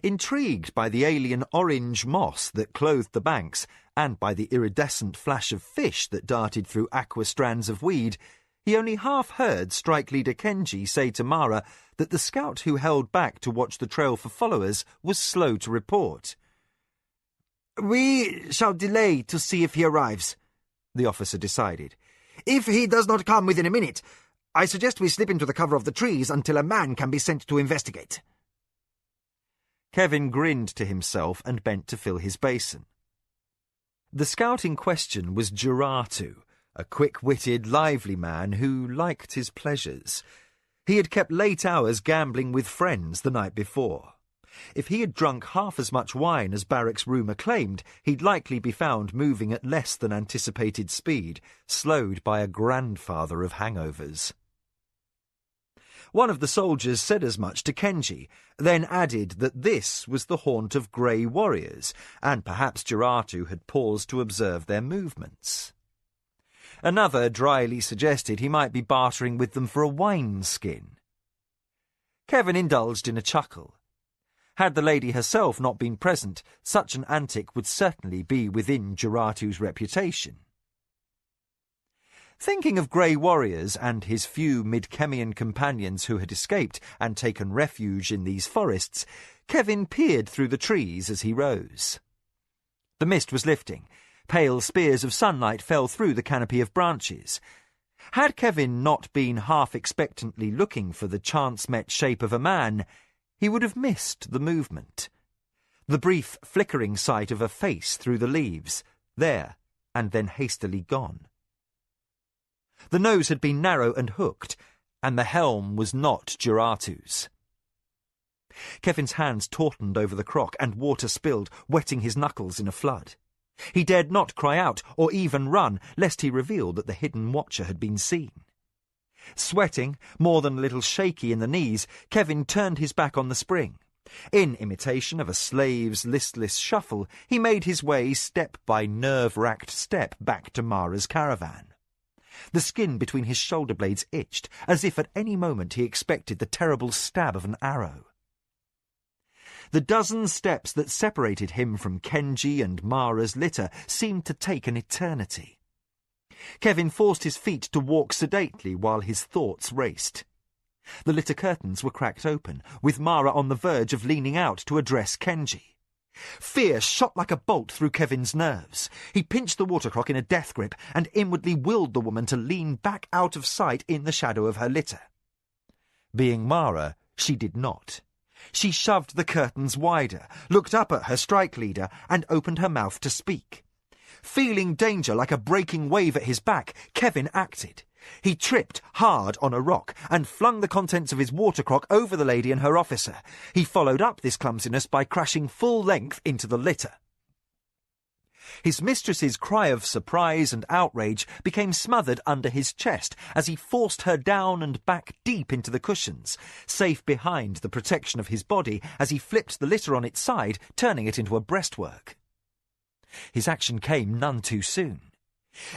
Intrigued by the alien orange moss that clothed the banks and by the iridescent flash of fish that darted through aqua strands of weed, he only half heard strike leader Kenji say to Mara that the scout who held back to watch the trail for followers was slow to report. "We shall delay to see if he arrives," the officer decided. "If he does not come within a minute, I suggest we slip into the cover of the trees until a man can be sent to investigate." Kevin grinned to himself and bent to fill his basin. The scout in question was Juratu, a quick-witted, lively man who liked his pleasures. He had kept late hours gambling with friends the night before. If he had drunk half as much wine as barracks rumour claimed, he'd likely be found moving at less than anticipated speed, slowed by a grandfather of hangovers. One of the soldiers said as much to Kenji, then added that this was the haunt of grey warriors, and perhaps Juratu had paused to observe their movements. Another dryly suggested he might be bartering with them for a wineskin. Kevin indulged in a chuckle. Had the lady herself not been present, such an antic would certainly be within Juratu's reputation. Thinking of grey warriors and his few Midkemian companions who had escaped and taken refuge in these forests, Kevin peered through the trees as he rose. The mist was lifting. Pale spears of sunlight fell through the canopy of branches. Had Kevin not been half-expectantly looking for the chance-met shape of a man, he would have missed the movement. The brief flickering sight of a face through the leaves, there, and then hastily gone. The nose had been narrow and hooked, and the helm was not Juratu's. Kevin's hands tautened over the crock, and water spilled, wetting his knuckles in a flood. He dared not cry out or even run, lest he reveal that the hidden watcher had been seen. Sweating, more than a little shaky in the knees, Kevin turned his back on the spring. In imitation of a slave's listless shuffle, he made his way step by nerve-racked step back to Mara's caravan. The skin between his shoulder blades itched, as if at any moment he expected the terrible stab of an arrow. The dozen steps that separated him from Kenji and Mara's litter seemed to take an eternity. Kevin forced his feet to walk sedately while his thoughts raced. The litter curtains were cracked open, with Mara on the verge of leaning out to address Kenji. Fear shot like a bolt through Kevin's nerves. He pinched the water clock in a death grip and inwardly willed the woman to lean back out of sight in the shadow of her litter. Being Mara, she did not. She shoved the curtains wider, looked up at her strike leader, and opened her mouth to speak. Feeling danger like a breaking wave at his back, Kevin acted. He tripped hard on a rock and flung the contents of his water crock over the lady and her officer. He followed up this clumsiness by crashing full length into the litter. His mistress's cry of surprise and outrage became smothered under his chest as he forced her down and back deep into the cushions, safe behind the protection of his body as he flipped the litter on its side, turning it into a breastwork. His action came none too soon.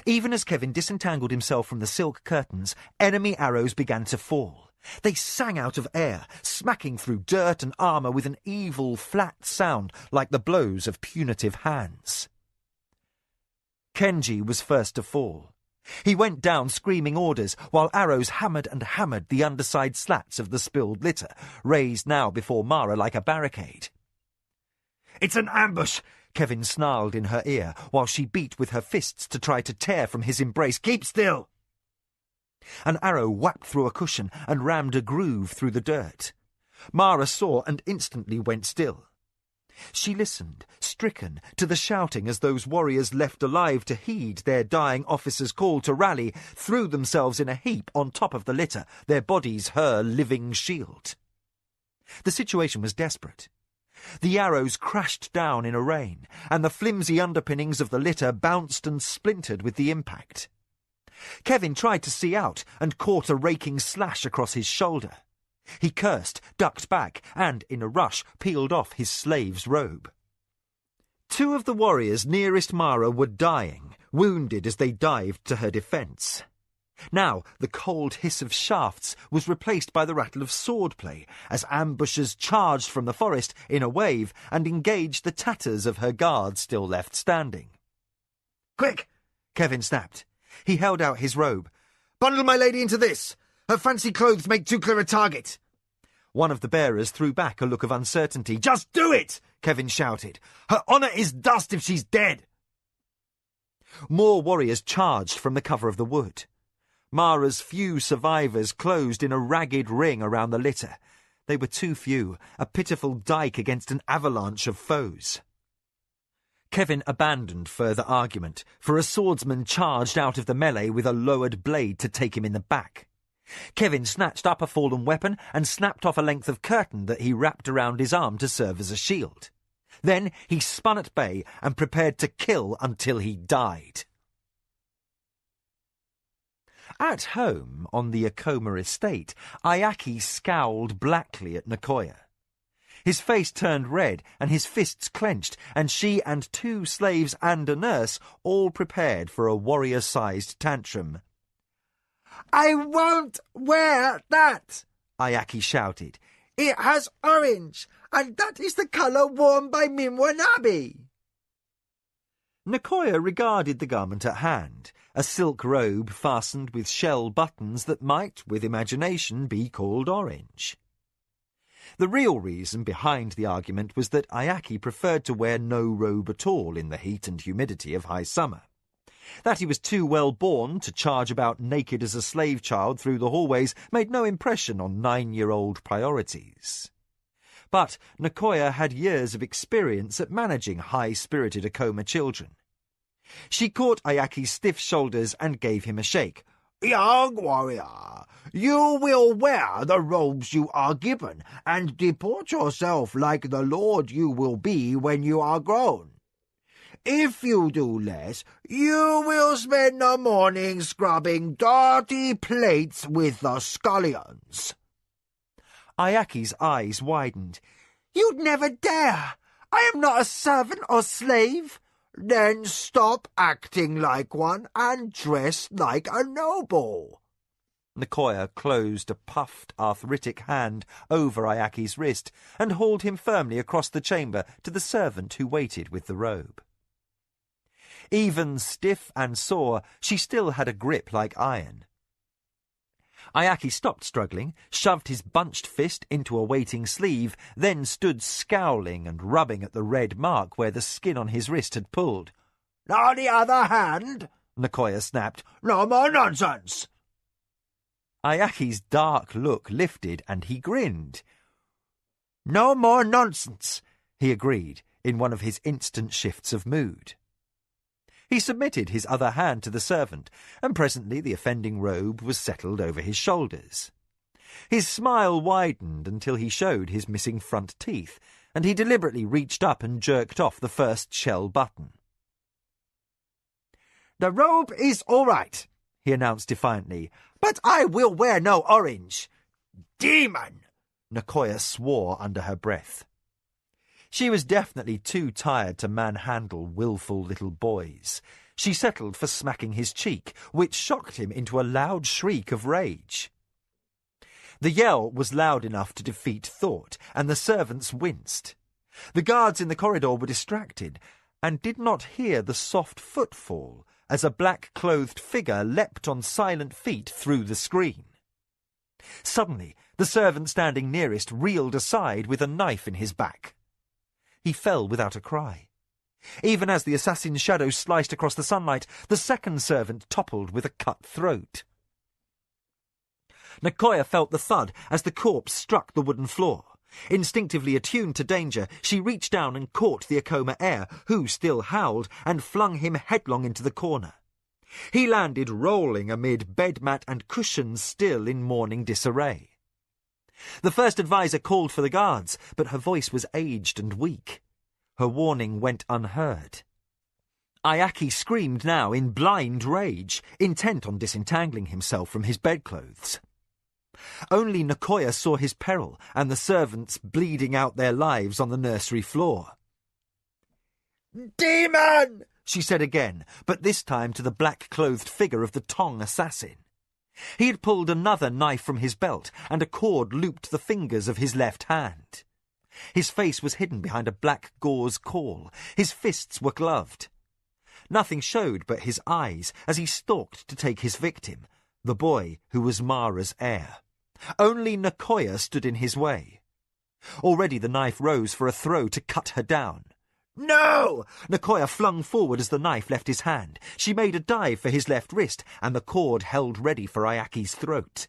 Even as Kevin disentangled himself from the silk curtains, enemy arrows began to fall. They sang out of air, smacking through dirt and armour with an evil, flat sound like the blows of punitive hands. Kenji was first to fall. He went down screaming orders, while arrows hammered and hammered the underside slats of the spilled litter, raised now before Mara like a barricade. "It's an ambush!" Kevin snarled in her ear, while she beat with her fists to try to tear from his embrace. "Keep still!" An arrow whacked through a cushion and rammed a groove through the dirt. Mara saw and instantly went still. She listened, stricken, to the shouting as those warriors left alive to heed their dying officer's call to rally, threw themselves in a heap on top of the litter, their bodies her living shield. The situation was desperate. The arrows crashed down in a rain, and the flimsy underpinnings of the litter bounced and splintered with the impact. Kevin tried to see out and caught a raking slash across his shoulder. He cursed, ducked back, and, in a rush, peeled off his slave's robe. Two of the warriors nearest Mara were dying, wounded as they dived to her defence. Now the cold hiss of shafts was replaced by the rattle of swordplay, as ambushers charged from the forest in a wave and engaged the tatters of her guard still left standing. "Quick!" Kevin snapped. He held out his robe. "Bundle my lady into this! Her fancy clothes make too clear a target!" One of the bearers threw back a look of uncertainty. "Just do it!" Kevin shouted. "Her honour is dust if she's dead!" More warriors charged from the cover of the wood. Mara's few survivors closed in a ragged ring around the litter. They were too few, a pitiful dike against an avalanche of foes. Kevin abandoned further argument, for a swordsman charged out of the melee with a lowered blade to take him in the back. Kevin snatched up a fallen weapon and snapped off a length of curtain that he wrapped around his arm to serve as a shield. Then he spun at bay and prepared to kill until he died. At home, on the Akoma estate, Ayaki scowled blackly at Nicoya. His face turned red and his fists clenched, and she and 2 slaves and a nurse all prepared for a warrior-sized tantrum. "I won't wear that!" Ayaki shouted. "It has orange, and that is the colour worn by Minwanabe." Nicoya regarded the garment at hand, a silk robe fastened with shell buttons that might, with imagination, be called orange. The real reason behind the argument was that Ayaki preferred to wear no robe at all in the heat and humidity of high summer. That he was too well born to charge about naked as a slave child through the hallways made no impression on 9-year-old priorities. But Nicoya had years of experience at managing high-spirited Akoma children. She caught Ayaki's stiff shoulders and gave him a shake. "Young warrior, you will wear the robes you are given, and deport yourself like the lord you will be when you are grown. If you do less, you will spend the morning scrubbing dirty plates with the scullions." Ayaki's eyes widened. "You'd never dare! I am not a servant or slave." "Then stop acting like one and dress like a noble." Nicoya closed a puffed, arthritic hand over Ayaki's wrist and hauled him firmly across the chamber to the servant who waited with the robe. Even stiff and sore, she still had a grip like iron. Ayaki stopped struggling, shoved his bunched fist into a waiting sleeve, then stood scowling and rubbing at the red mark where the skin on his wrist had pulled. "On the other hand," Nicoya snapped, "no more nonsense." Ayaki's dark look lifted and he grinned. "No more nonsense," he agreed in one of his instant shifts of mood. He submitted his other hand to the servant, and presently the offending robe was settled over his shoulders. His smile widened until he showed his missing front teeth, and he deliberately reached up and jerked off the first shell button. "The robe is all right," he announced defiantly, "but I will wear no orange." "Demon!" Nicoya swore under her breath. She was definitely too tired to manhandle willful little boys. She settled for smacking his cheek, which shocked him into a loud shriek of rage. The yell was loud enough to defeat thought, and the servants winced. The guards in the corridor were distracted, and did not hear the soft footfall as a black-clothed figure leapt on silent feet through the screen. Suddenly, the servant standing nearest reeled aside with a knife in his back. He fell without a cry. Even as the assassin's shadow sliced across the sunlight, the second servant toppled with a cut throat. Nicoya felt the thud as the corpse struck the wooden floor. Instinctively attuned to danger, she reached down and caught the Akoma heir, who still howled, and flung him headlong into the corner. He landed rolling amid bed mat and cushions still in mourning disarray. The first advisor called for the guards, but her voice was aged and weak. Her warning went unheard. Ayaki screamed now in blind rage, intent on disentangling himself from his bedclothes. Only Nicoya saw his peril and the servants bleeding out their lives on the nursery floor. "Demon!" she said again, but this time to the black-clothed figure of the Tong assassin. He had pulled another knife from his belt, and a cord looped the fingers of his left hand. His face was hidden behind a black gauze caul. His fists were gloved. Nothing showed but his eyes as he stalked to take his victim, the boy who was Mara's heir. Only Nicoya stood in his way. Already the knife rose for a throw to cut her down. "No!" Nicoya flung forward as the knife left his hand. She made a dive for his left wrist, and the cord held ready for Ayaki's throat.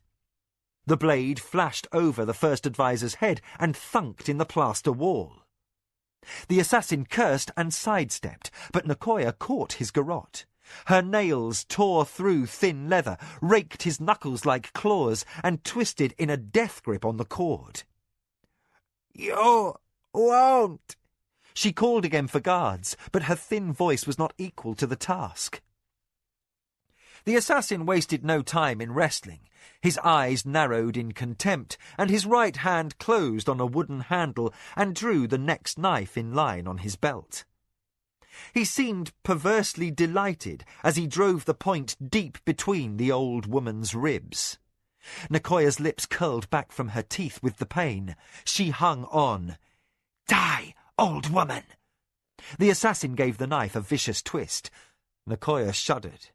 The blade flashed over the first advisor's head and thunked in the plaster wall. The assassin cursed and sidestepped, but Nicoya caught his garrote. Her nails tore through thin leather, raked his knuckles like claws, and twisted in a death grip on the cord. "You won't!" She called again for guards, but her thin voice was not equal to the task. The assassin wasted no time in wrestling. His eyes narrowed in contempt, and his right hand closed on a wooden handle and drew the next knife in line on his belt. He seemed perversely delighted as he drove the point deep between the old woman's ribs. Nicoya's lips curled back from her teeth with the pain. She hung on. "Die, old woman!" The assassin gave the knife a vicious twist. Nicoya shuddered.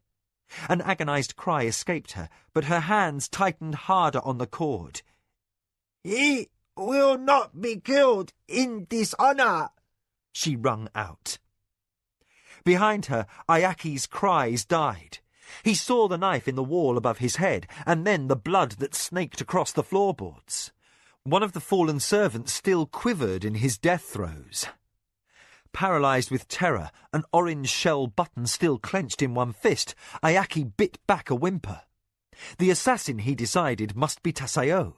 An agonized cry escaped her, but her hands tightened harder on the cord. "He will not be killed in dishonor," she wrung out. Behind her, Ayaki's cries died. He saw the knife in the wall above his head, and then the blood that snaked across the floorboards. One of the fallen servants still quivered in his death throes. Paralyzed with terror, an orange shell button still clenched in one fist, Ayaki bit back a whimper. The assassin, he decided, must be Tasayo.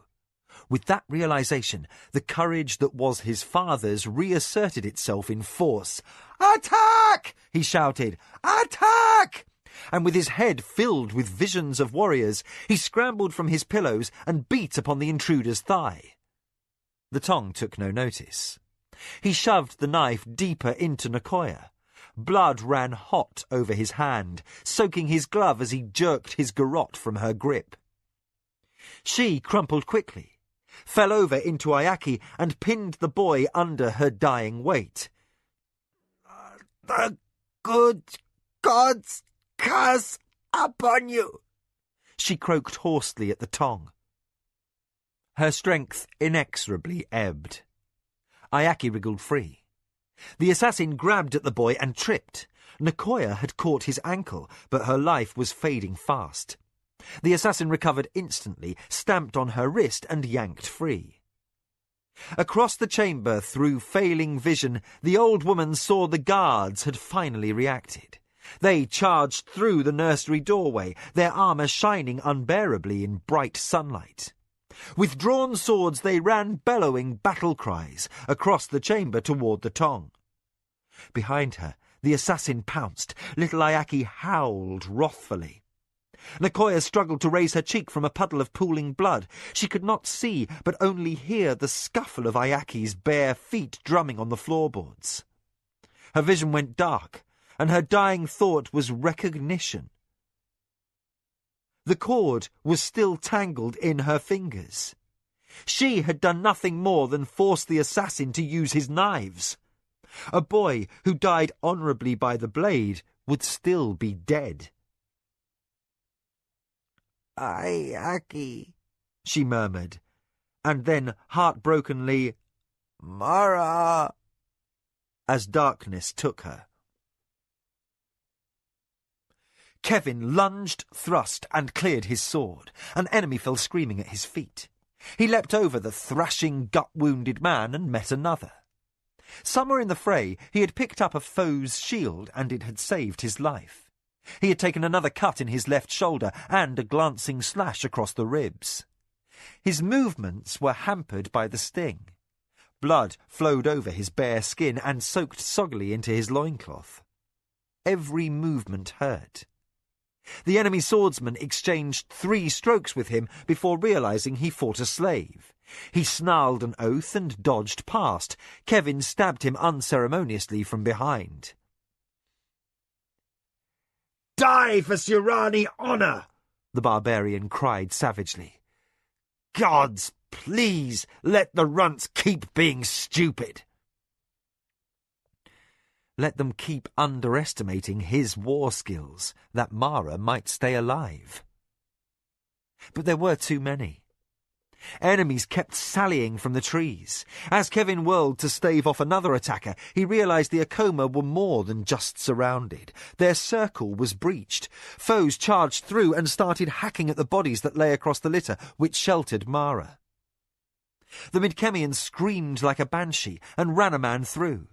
With that realization, the courage that was his father's reasserted itself in force. "Attack!" he shouted. "Attack!" And with his head filled with visions of warriors, he scrambled from his pillows and beat upon the intruder's thigh. The Tong took no notice. He shoved the knife deeper into Nicoya. Blood ran hot over his hand, soaking his glove as he jerked his garrote from her grip. She crumpled quickly, fell over into Ayaki and pinned the boy under her dying weight. "The good gods curse upon you," she croaked hoarsely at the tong. Her strength inexorably ebbed. Ayaki wriggled free. The assassin grabbed at the boy and tripped. Nicoya had caught his ankle, but her life was fading fast. The assassin recovered instantly, stamped on her wrist and yanked free. Across the chamber, through failing vision, the old woman saw the guards had finally reacted. They charged through the nursery doorway, their armour shining unbearably in bright sunlight. With drawn swords they ran bellowing battle cries across the chamber toward the tong. Behind her, the assassin pounced. Little Ayaki howled wrathfully. Nicoya struggled to raise her cheek from a puddle of pooling blood. She could not see, but only hear the scuffle of Ayaki's bare feet drumming on the floorboards. Her vision went dark, and her dying thought was recognition. The cord was still tangled in her fingers. She had done nothing more than force the assassin to use his knives. A boy who died honourably by the blade would still be dead. "Ayaki," she murmured, and then heartbrokenly, "Mara," as darkness took her. Kevin lunged, thrust, and cleared his sword. An enemy fell screaming at his feet. He leapt over the thrashing, gut-wounded man and met another. Somewhere in the fray he had picked up a foe's shield, and it had saved his life. He had taken another cut in his left shoulder and a glancing slash across the ribs. His movements were hampered by the sting. Blood flowed over his bare skin and soaked soggily into his loincloth. Every movement hurt. The enemy swordsman exchanged 3 strokes with him before realizing he fought a slave. He snarled an oath and dodged past. Kevin stabbed him unceremoniously from behind. "Die for Sirani honour!" the barbarian cried savagely. "Gods, please let the runts keep being stupid." Let them keep underestimating his war skills, that Mara might stay alive. But there were too many. Enemies kept sallying from the trees. As Kevin whirled to stave off another attacker, he realized the Akoma were more than just surrounded. Their circle was breached. Foes charged through and started hacking at the bodies that lay across the litter, which sheltered Mara. The Midkemian screamed like a banshee and ran a man through.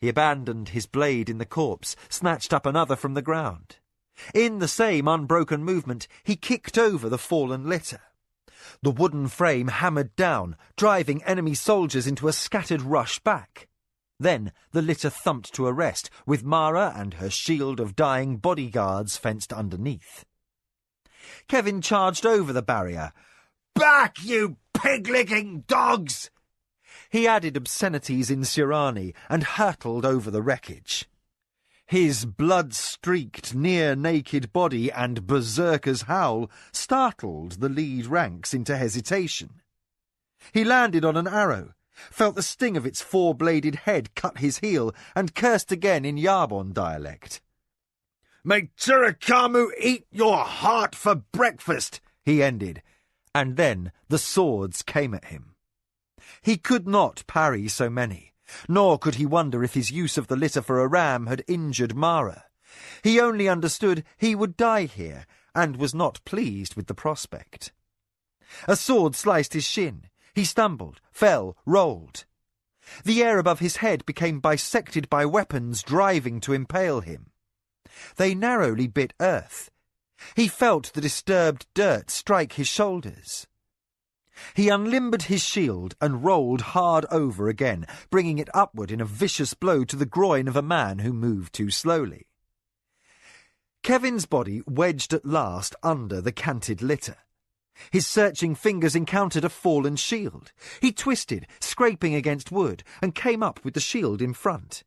He abandoned his blade in the corpse, snatched up another from the ground. In the same unbroken movement, he kicked over the fallen litter. The wooden frame hammered down, driving enemy soldiers into a scattered rush back. Then the litter thumped to a rest, with Mara and her shield of dying bodyguards fenced underneath. Kevin charged over the barrier. "Back, you pig-licking dogs!" He added obscenities in Sirani and hurtled over the wreckage. His blood-streaked, near-naked body and berserker's howl startled the lead ranks into hesitation. He landed on an arrow, felt the sting of its 4-bladed head cut his heel, and cursed again in Yarbon dialect. "May Chirakamu eat your heart for breakfast," he ended, and then the swords came at him. He could not parry so many, nor could he wonder if his use of the litter for a ram had injured Mara. He only understood he would die here, and was not pleased with the prospect. A sword sliced his shin. He stumbled, fell, rolled. The air above his head became bisected by weapons driving to impale him. They narrowly bit earth. He felt the disturbed dirt strike his shoulders. He unlimbered his shield and rolled hard over again, bringing it upward in a vicious blow to the groin of a man who moved too slowly. Kevin's body wedged at last under the canted litter. His searching fingers encountered a fallen shield. He twisted, scraping against wood, and came up with the shield in front.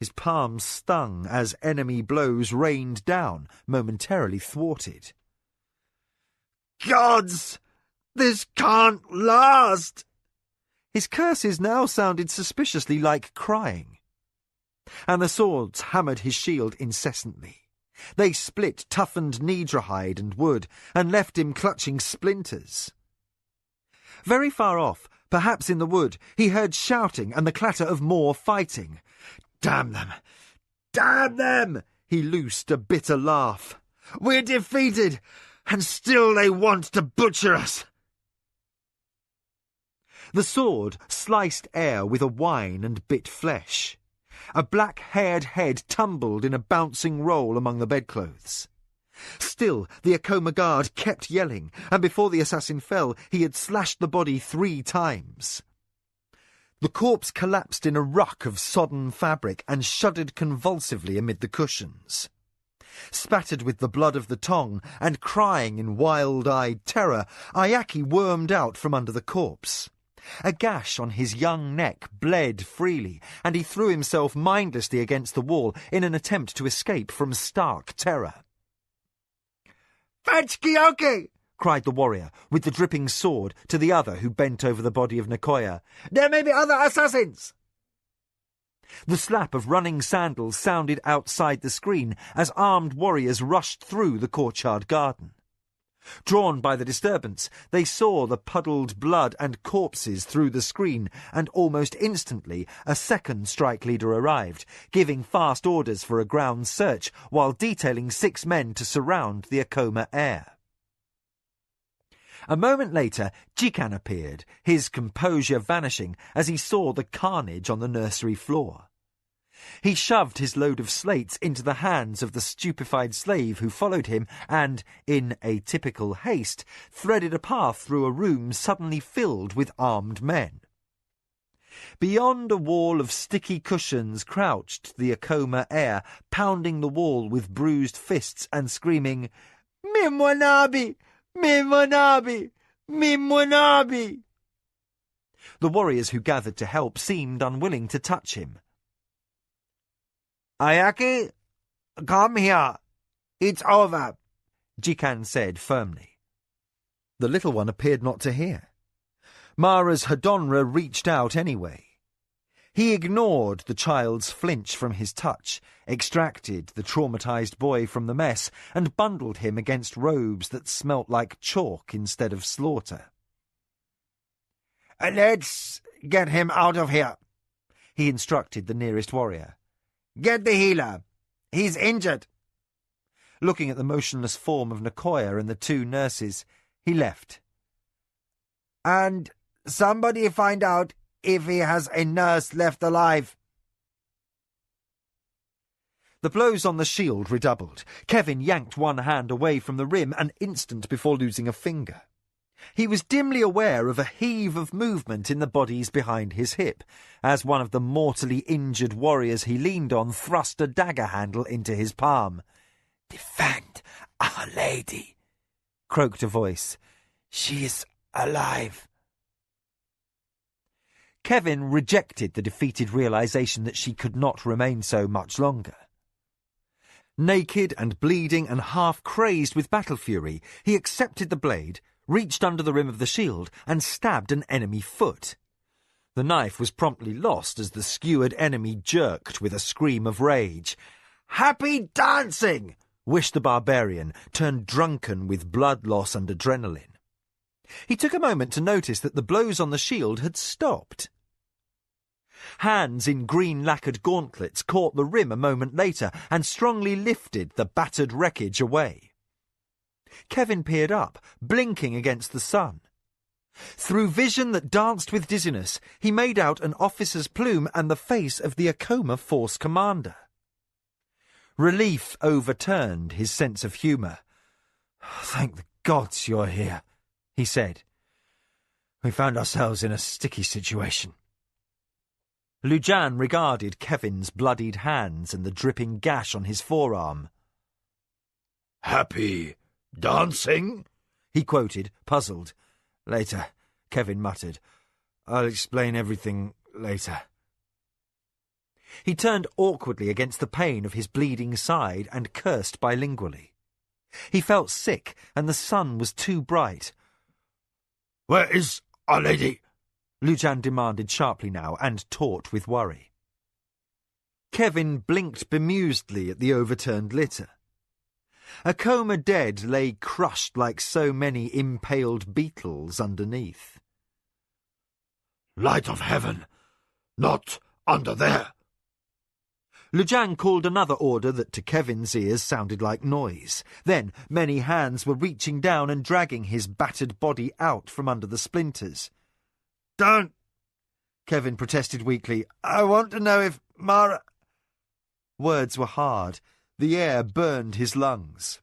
His palms stung as enemy blows rained down, momentarily thwarted. "Gods! This can't last! His curses now sounded suspiciously like crying, and the swords hammered his shield incessantly. They split toughened Nidrahide and wood, and left him clutching splinters. Very far off, perhaps in the wood, he heard shouting and the clatter of more fighting. "Damn them! Damn them!" He loosed a bitter laugh. "We're defeated, and still they want to butcher us." The sword sliced air with a whine and bit flesh. A black-haired head tumbled in a bouncing roll among the bedclothes. Still, the Akoma guard kept yelling, and before the assassin fell, he had slashed the body 3 times. The corpse collapsed in a ruck of sodden fabric and shuddered convulsively amid the cushions. Spattered with the blood of the tong and crying in wild-eyed terror, Ayaki wormed out from under the corpse. A gash on his young neck bled freely, and he threw himself mindlessly against the wall in an attempt to escape from stark terror. "Fetch Kyoki!" cried the warrior, with the dripping sword, to the other who bent over the body of Nicoya. "There may be other assassins!" The slap of running sandals sounded outside the screen as armed warriors rushed through the courtyard garden. Drawn by the disturbance, they saw the puddled blood and corpses through the screen, and almost instantly a second strike leader arrived, giving fast orders for a ground search while detailing 6 men to surround the Akoma heir. A moment later, Jikan appeared, his composure vanishing as he saw the carnage on the nursery floor. He shoved his load of slates into the hands of the stupefied slave who followed him and, in a typical haste, threaded a path through a room suddenly filled with armed men. Beyond a wall of sticky cushions crouched the Akoma heir, pounding the wall with bruised fists and screaming, "Mimwanabi! Mimwanabi! Mimwanabi!" The warriors who gathered to help seemed unwilling to touch him. "Ayaki, come here. It's over," Jikan said firmly. The little one appeared not to hear. Mara's Hadonra reached out anyway. He ignored the child's flinch from his touch, extracted the traumatized boy from the mess, and bundled him against robes that smelt like chalk instead of slaughter. "Let's get him out of here," he instructed the nearest warrior. "Get the healer. He's injured." Looking at the motionless form of Nicoya and the 2 nurses, he left. "And somebody find out if he has a nurse left alive." The blows on the shield redoubled. Kevin yanked one hand away from the rim an instant before losing a finger. He was dimly aware of a heave of movement in the bodies behind his hip, as one of the mortally injured warriors he leaned on thrust a dagger handle into his palm. "Defend Our Lady," croaked a voice. "She is alive." Kevin rejected the defeated realization that she could not remain so much longer. Naked and bleeding and half-crazed with battle fury, he accepted the blade, reached under the rim of the shield, and stabbed an enemy foot. The knife was promptly lost as the skewered enemy jerked with a scream of rage. "Happy dancing!" wished the barbarian, turned drunken with blood loss and adrenaline. He took a moment to notice that the blows on the shield had stopped. Hands in green lacquered gauntlets caught the rim a moment later and strongly lifted the battered wreckage away. Kevin peered up, blinking against the sun. Through vision that danced with dizziness, he made out an officer's plume and the face of the Akoma force commander. Relief overturned his sense of humour. "Thank the gods you're here," he said. "We found ourselves in a sticky situation." Lujan regarded Kevin's bloodied hands and the dripping gash on his forearm. "Happy dancing?" he quoted, puzzled. "Later," Kevin muttered. "I'll explain everything later." He turned awkwardly against the pain of his bleeding side and cursed bilingually. He felt sick, and the sun was too bright. Where is our lady? Lujan demanded sharply now, and taut with worry. Kevin blinked bemusedly at the overturned litter. Akoma dead lay crushed like so many impaled beetles underneath. Light of heaven, not under there. Lujan called another order that to Kevin's ears sounded like noise. Then many hands were reaching down and dragging his battered body out from under the splinters. Don't! Kevin protested weakly. I want to know if Mara... Words were hard. The air burned his lungs.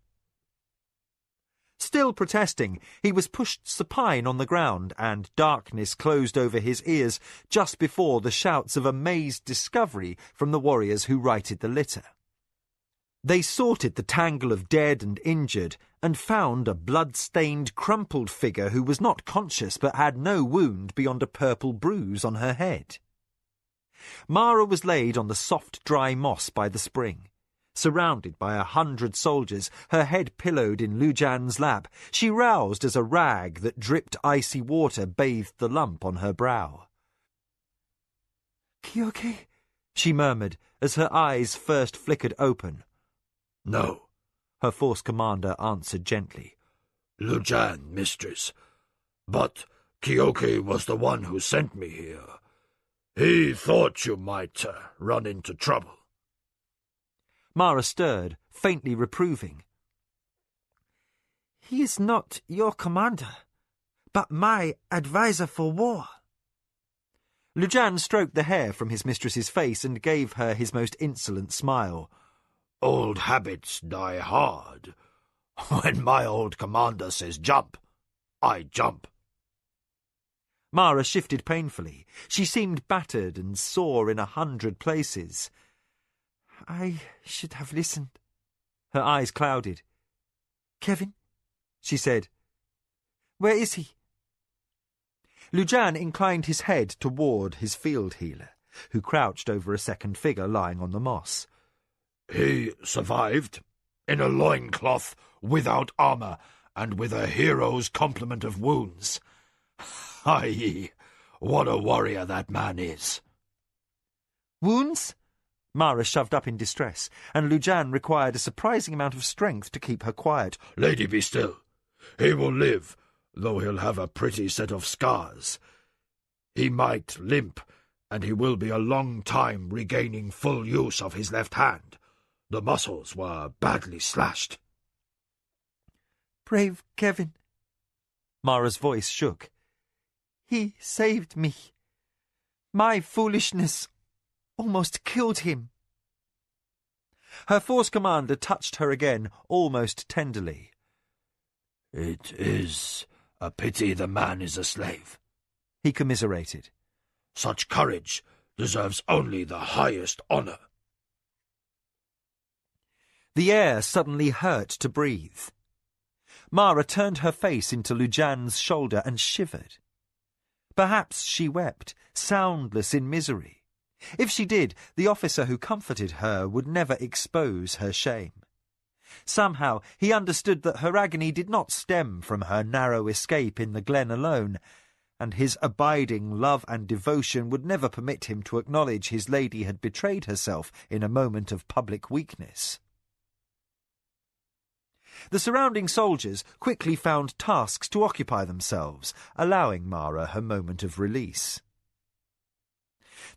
Still protesting, he was pushed supine on the ground, and darkness closed over his ears just before the shouts of amazed discovery from the warriors who righted the litter. They sorted the tangle of dead and injured, and found a blood-stained, crumpled figure who was not conscious but had no wound beyond a purple bruise on her head. Mara was laid on the soft, dry moss by the spring. Surrounded by 100 soldiers, her head pillowed in Lujan's lap, she roused as a rag that dripped icy water bathed the lump on her brow. Kyoke? She murmured as her eyes first flickered open. No, her force commander answered gently. Lujan, mistress. But Kyoke was the one who sent me here. He thought you might run into trouble. Mara stirred, faintly reproving. He is not your commander, but my adviser for war. Lujan stroked the hair from his mistress's face and gave her his most insolent smile. Old habits die hard. When my old commander says jump, I jump. Mara shifted painfully. She seemed battered and sore in 100 places. I should have listened. Her eyes clouded. Kevin? She said. Where is he? Lujan inclined his head toward his field healer, who crouched over a second figure lying on the moss. He survived, in a loincloth, without armour, and with a hero's complement of wounds. Aye, what a warrior that man is. Wounds? Mara shoved up in distress, and Lujan required a surprising amount of strength to keep her quiet. Lady, be still. He will live, though he'll have a pretty set of scars. He might limp, and he will be a long time regaining full use of his left hand. The muscles were badly slashed. Brave Kevin. Mara's voice shook. He saved me. My foolishness almost killed him. Her force commander touched her again, almost tenderly. It is a pity the man is a slave, he commiserated. Such courage deserves only the highest honour. The air suddenly hurt to breathe. Mara turned her face into Lujan's shoulder and shivered. Perhaps she wept, soundless in misery. If she did, the officer who comforted her would never expose her shame. Somehow he understood that her agony did not stem from her narrow escape in the glen alone, and his abiding love and devotion would never permit him to acknowledge his lady had betrayed herself in a moment of public weakness. The surrounding soldiers quickly found tasks to occupy themselves, allowing Mara her moment of release.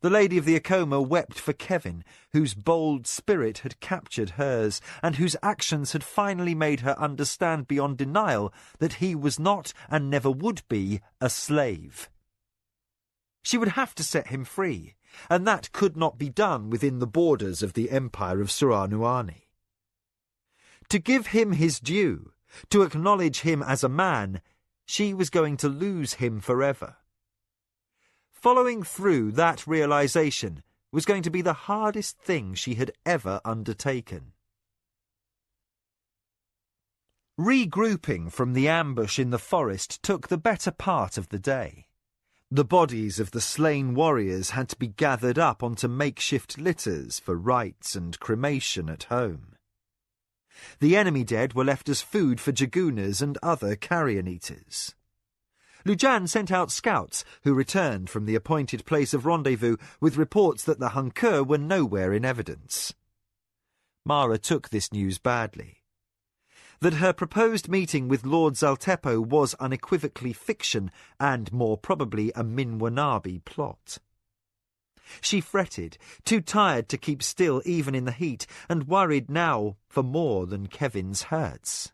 The Lady of the Akoma wept for Kevin, whose bold spirit had captured hers, and whose actions had finally made her understand beyond denial that he was not, and never would be, a slave. She would have to set him free, and that could not be done within the borders of the Empire of Suranuani. To give him his due, to acknowledge him as a man, she was going to lose him forever. Following through that realization was going to be the hardest thing she had ever undertaken. Regrouping from the ambush in the forest took the better part of the day. The bodies of the slain warriors had to be gathered up onto makeshift litters for rites and cremation at home. The enemy dead were left as food for jagunas and other carrion eaters. Lujan sent out scouts who returned from the appointed place of rendezvous with reports that the Hunker were nowhere in evidence. Mara took this news badly. That her proposed meeting with Lord Zaltepo was unequivocally fiction and more probably a Minwanabi plot. She fretted, too tired to keep still even in the heat, and worried now for more than Kevin's hurts.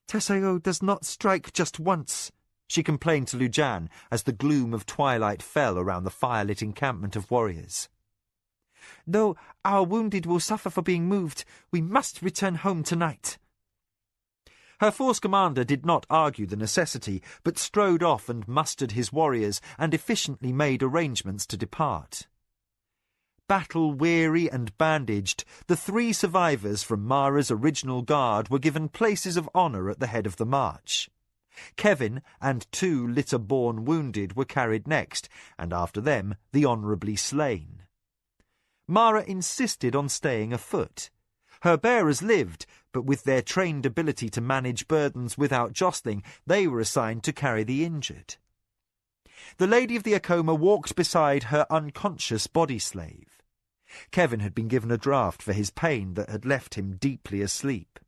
"Tassayo does not strike just once," she complained to Lujan as the gloom of twilight fell around the fire-lit encampment of warriors. "Though our wounded will suffer for being moved, we must return home tonight." Her force commander did not argue the necessity, but strode off and mustered his warriors and efficiently made arrangements to depart. Battle-weary and bandaged, the 3 survivors from Mara's original guard were given places of honour at the head of the march. Kevin and 2 litter-born wounded were carried next, and after them the honourably slain. Mara insisted on staying afoot. Her bearers lived, but with their trained ability to manage burdens without jostling, they were assigned to carry the injured. The Lady of the Acoma walked beside her unconscious body-slave. Kevin had been given a draught for his pain that had left him deeply asleep.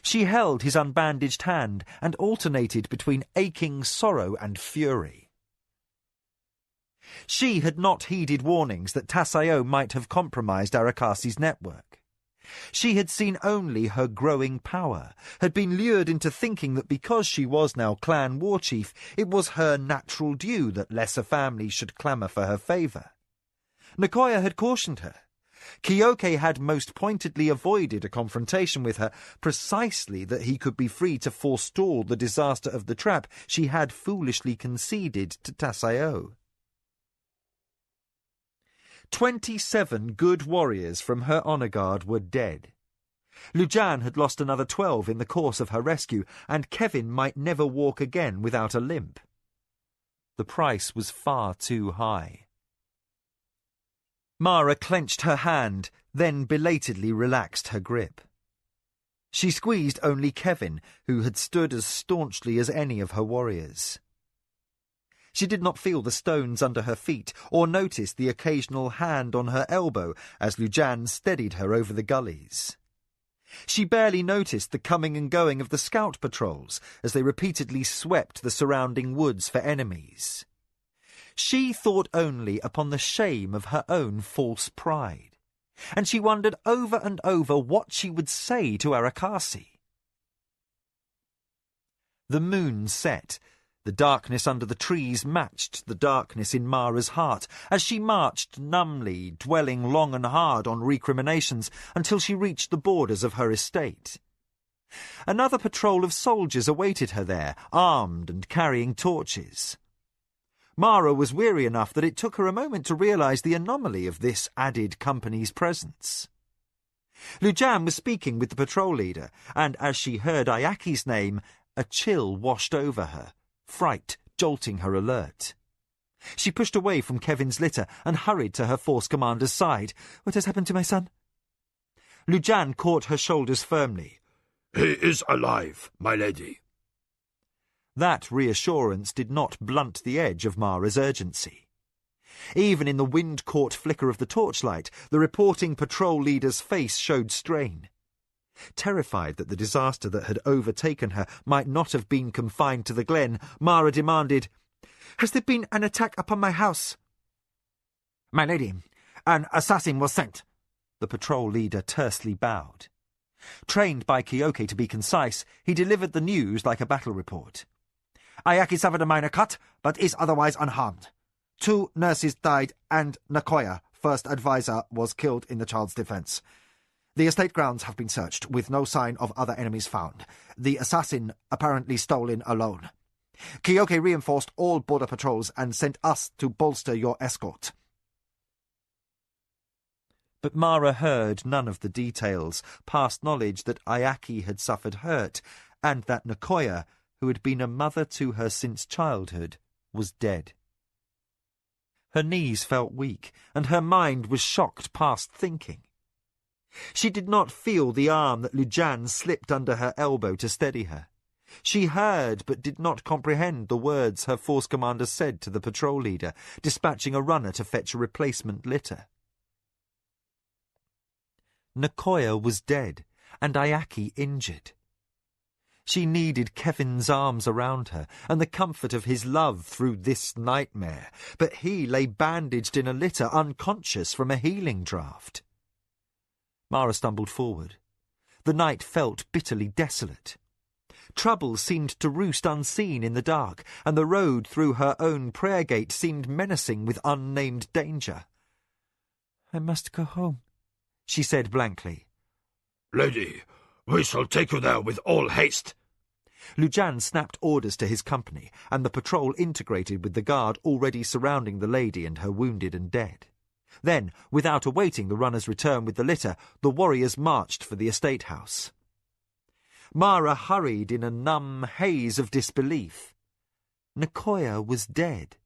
She held his unbandaged hand and alternated between aching sorrow and fury. She had not heeded warnings that Tassayo might have compromised Arakasi's network. She had seen only her growing power, had been lured into thinking that because she was now clan war chief, it was her natural due that lesser families should clamour for her favour. Nakoya had cautioned her. Kyoke had most pointedly avoided a confrontation with her, precisely that he could be free to forestall the disaster of the trap she had foolishly conceded to Tassayo. 27 good warriors from her honour guard were dead. Lujan had lost another 12 in the course of her rescue, and Kevin might never walk again without a limp. The price was far too high. Mara clenched her hand, then belatedly relaxed her grip. She squeezed only Kevin, who had stood as staunchly as any of her warriors. She did not feel the stones under her feet, or notice the occasional hand on her elbow as Lujan steadied her over the gullies. She barely noticed the coming and going of the scout patrols as they repeatedly swept the surrounding woods for enemies. She thought only upon the shame of her own false pride, and she wondered over and over what she would say to Arakasi. The moon set. The darkness under the trees matched the darkness in Mara's heart as she marched numbly, dwelling long and hard on recriminations until she reached the borders of her estate. Another patrol of soldiers awaited her there, armed and carrying torches. Mara was weary enough that it took her a moment to realize the anomaly of this added company's presence. Lujan was speaking with the patrol leader, and as she heard Ayaki's name, a chill washed over her, fright jolting her alert. She pushed away from Kevin's litter and hurried to her force commander's side. "What has happened to my son?" Lujan caught her shoulders firmly. "He is alive, my lady." That reassurance did not blunt the edge of Mara's urgency. Even in the wind-caught flicker of the torchlight, the reporting patrol leader's face showed strain. Terrified that the disaster that had overtaken her might not have been confined to the glen, Mara demanded, "Has there been an attack upon my house?" "My lady, an assassin was sent." The patrol leader tersely bowed. Trained by Kyoke to be concise, he delivered the news like a battle report. "Ayaki suffered a minor cut, but is otherwise unharmed. 2 nurses died, and Nakoya, first advisor, was killed in the child's defence. The estate grounds have been searched, with no sign of other enemies found. The assassin apparently stolen alone. Kyoke reinforced all border patrols and sent us to bolster your escort." But Mara heard none of the details, past knowledge that Ayaki had suffered hurt, and that Nakoya, who had been a mother to her since childhood, was dead. Her knees felt weak, and her mind was shocked past thinking. She did not feel the arm that Lujan slipped under her elbow to steady her. She heard but did not comprehend the words her force commander said to the patrol leader, dispatching a runner to fetch a replacement litter. Nicoya was dead, and Ayaki injured. She needed Kevin's arms around her, and the comfort of his love through this nightmare, but he lay bandaged in a litter, unconscious from a healing draught. Mara stumbled forward. The night felt bitterly desolate. Trouble seemed to roost unseen in the dark, and the road through her own prayer gate seemed menacing with unnamed danger. "I must go home," she said blankly. Lady, we shall take you there with all haste. Lujan snapped orders to his company, and the patrol integrated with the guard already surrounding the lady and her wounded and dead. Then, without awaiting the runner's return with the litter, the warriors marched for the estate house. Mara hurried in a numb haze of disbelief. Nicoya was dead.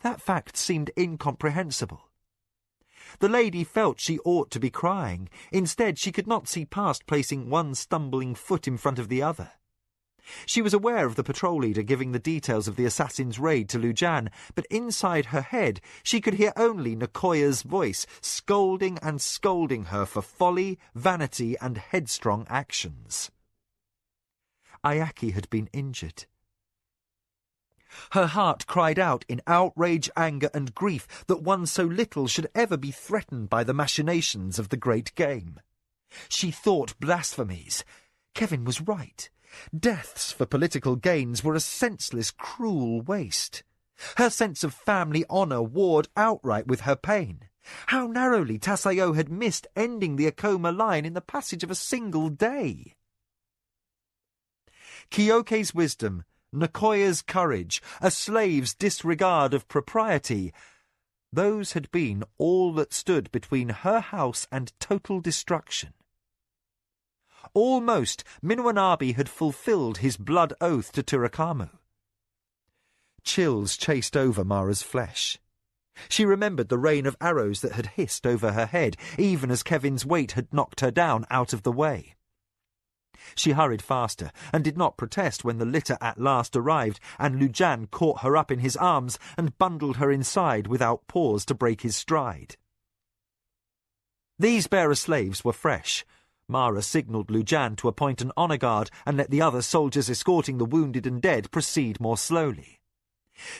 That fact seemed incomprehensible. The lady felt she ought to be crying. Instead, she could not see past placing one stumbling foot in front of the other. She was aware of the patrol leader giving the details of the assassin's raid to Lujan, but inside her head she could hear only Nicoya's voice, scolding and scolding her for folly, vanity, and headstrong actions. Ayaki had been injured. Her heart cried out in outrage, anger, and grief that one so little should ever be threatened by the machinations of the great game. She thought blasphemies. Kevin was right. Deaths for political gains were a senseless, cruel waste. Her sense of family honour warred outright with her pain. How narrowly Tasayo had missed ending the Akoma line in the passage of a single day. Kyoke's wisdom, Nicoya's courage, a slave's disregard of propriety, those had been all that stood between her house and total destruction. Almost, Minwanabi had fulfilled his blood oath to Turakamu. Chills chased over Mara's flesh. She remembered the rain of arrows that had hissed over her head, even as Kevin's weight had knocked her down out of the way. She hurried faster, and did not protest when the litter at last arrived, and Lujan caught her up in his arms and bundled her inside without pause to break his stride. These bearer slaves were fresh. Mara signalled Lujan to appoint an honour guard and let the other soldiers escorting the wounded and dead proceed more slowly.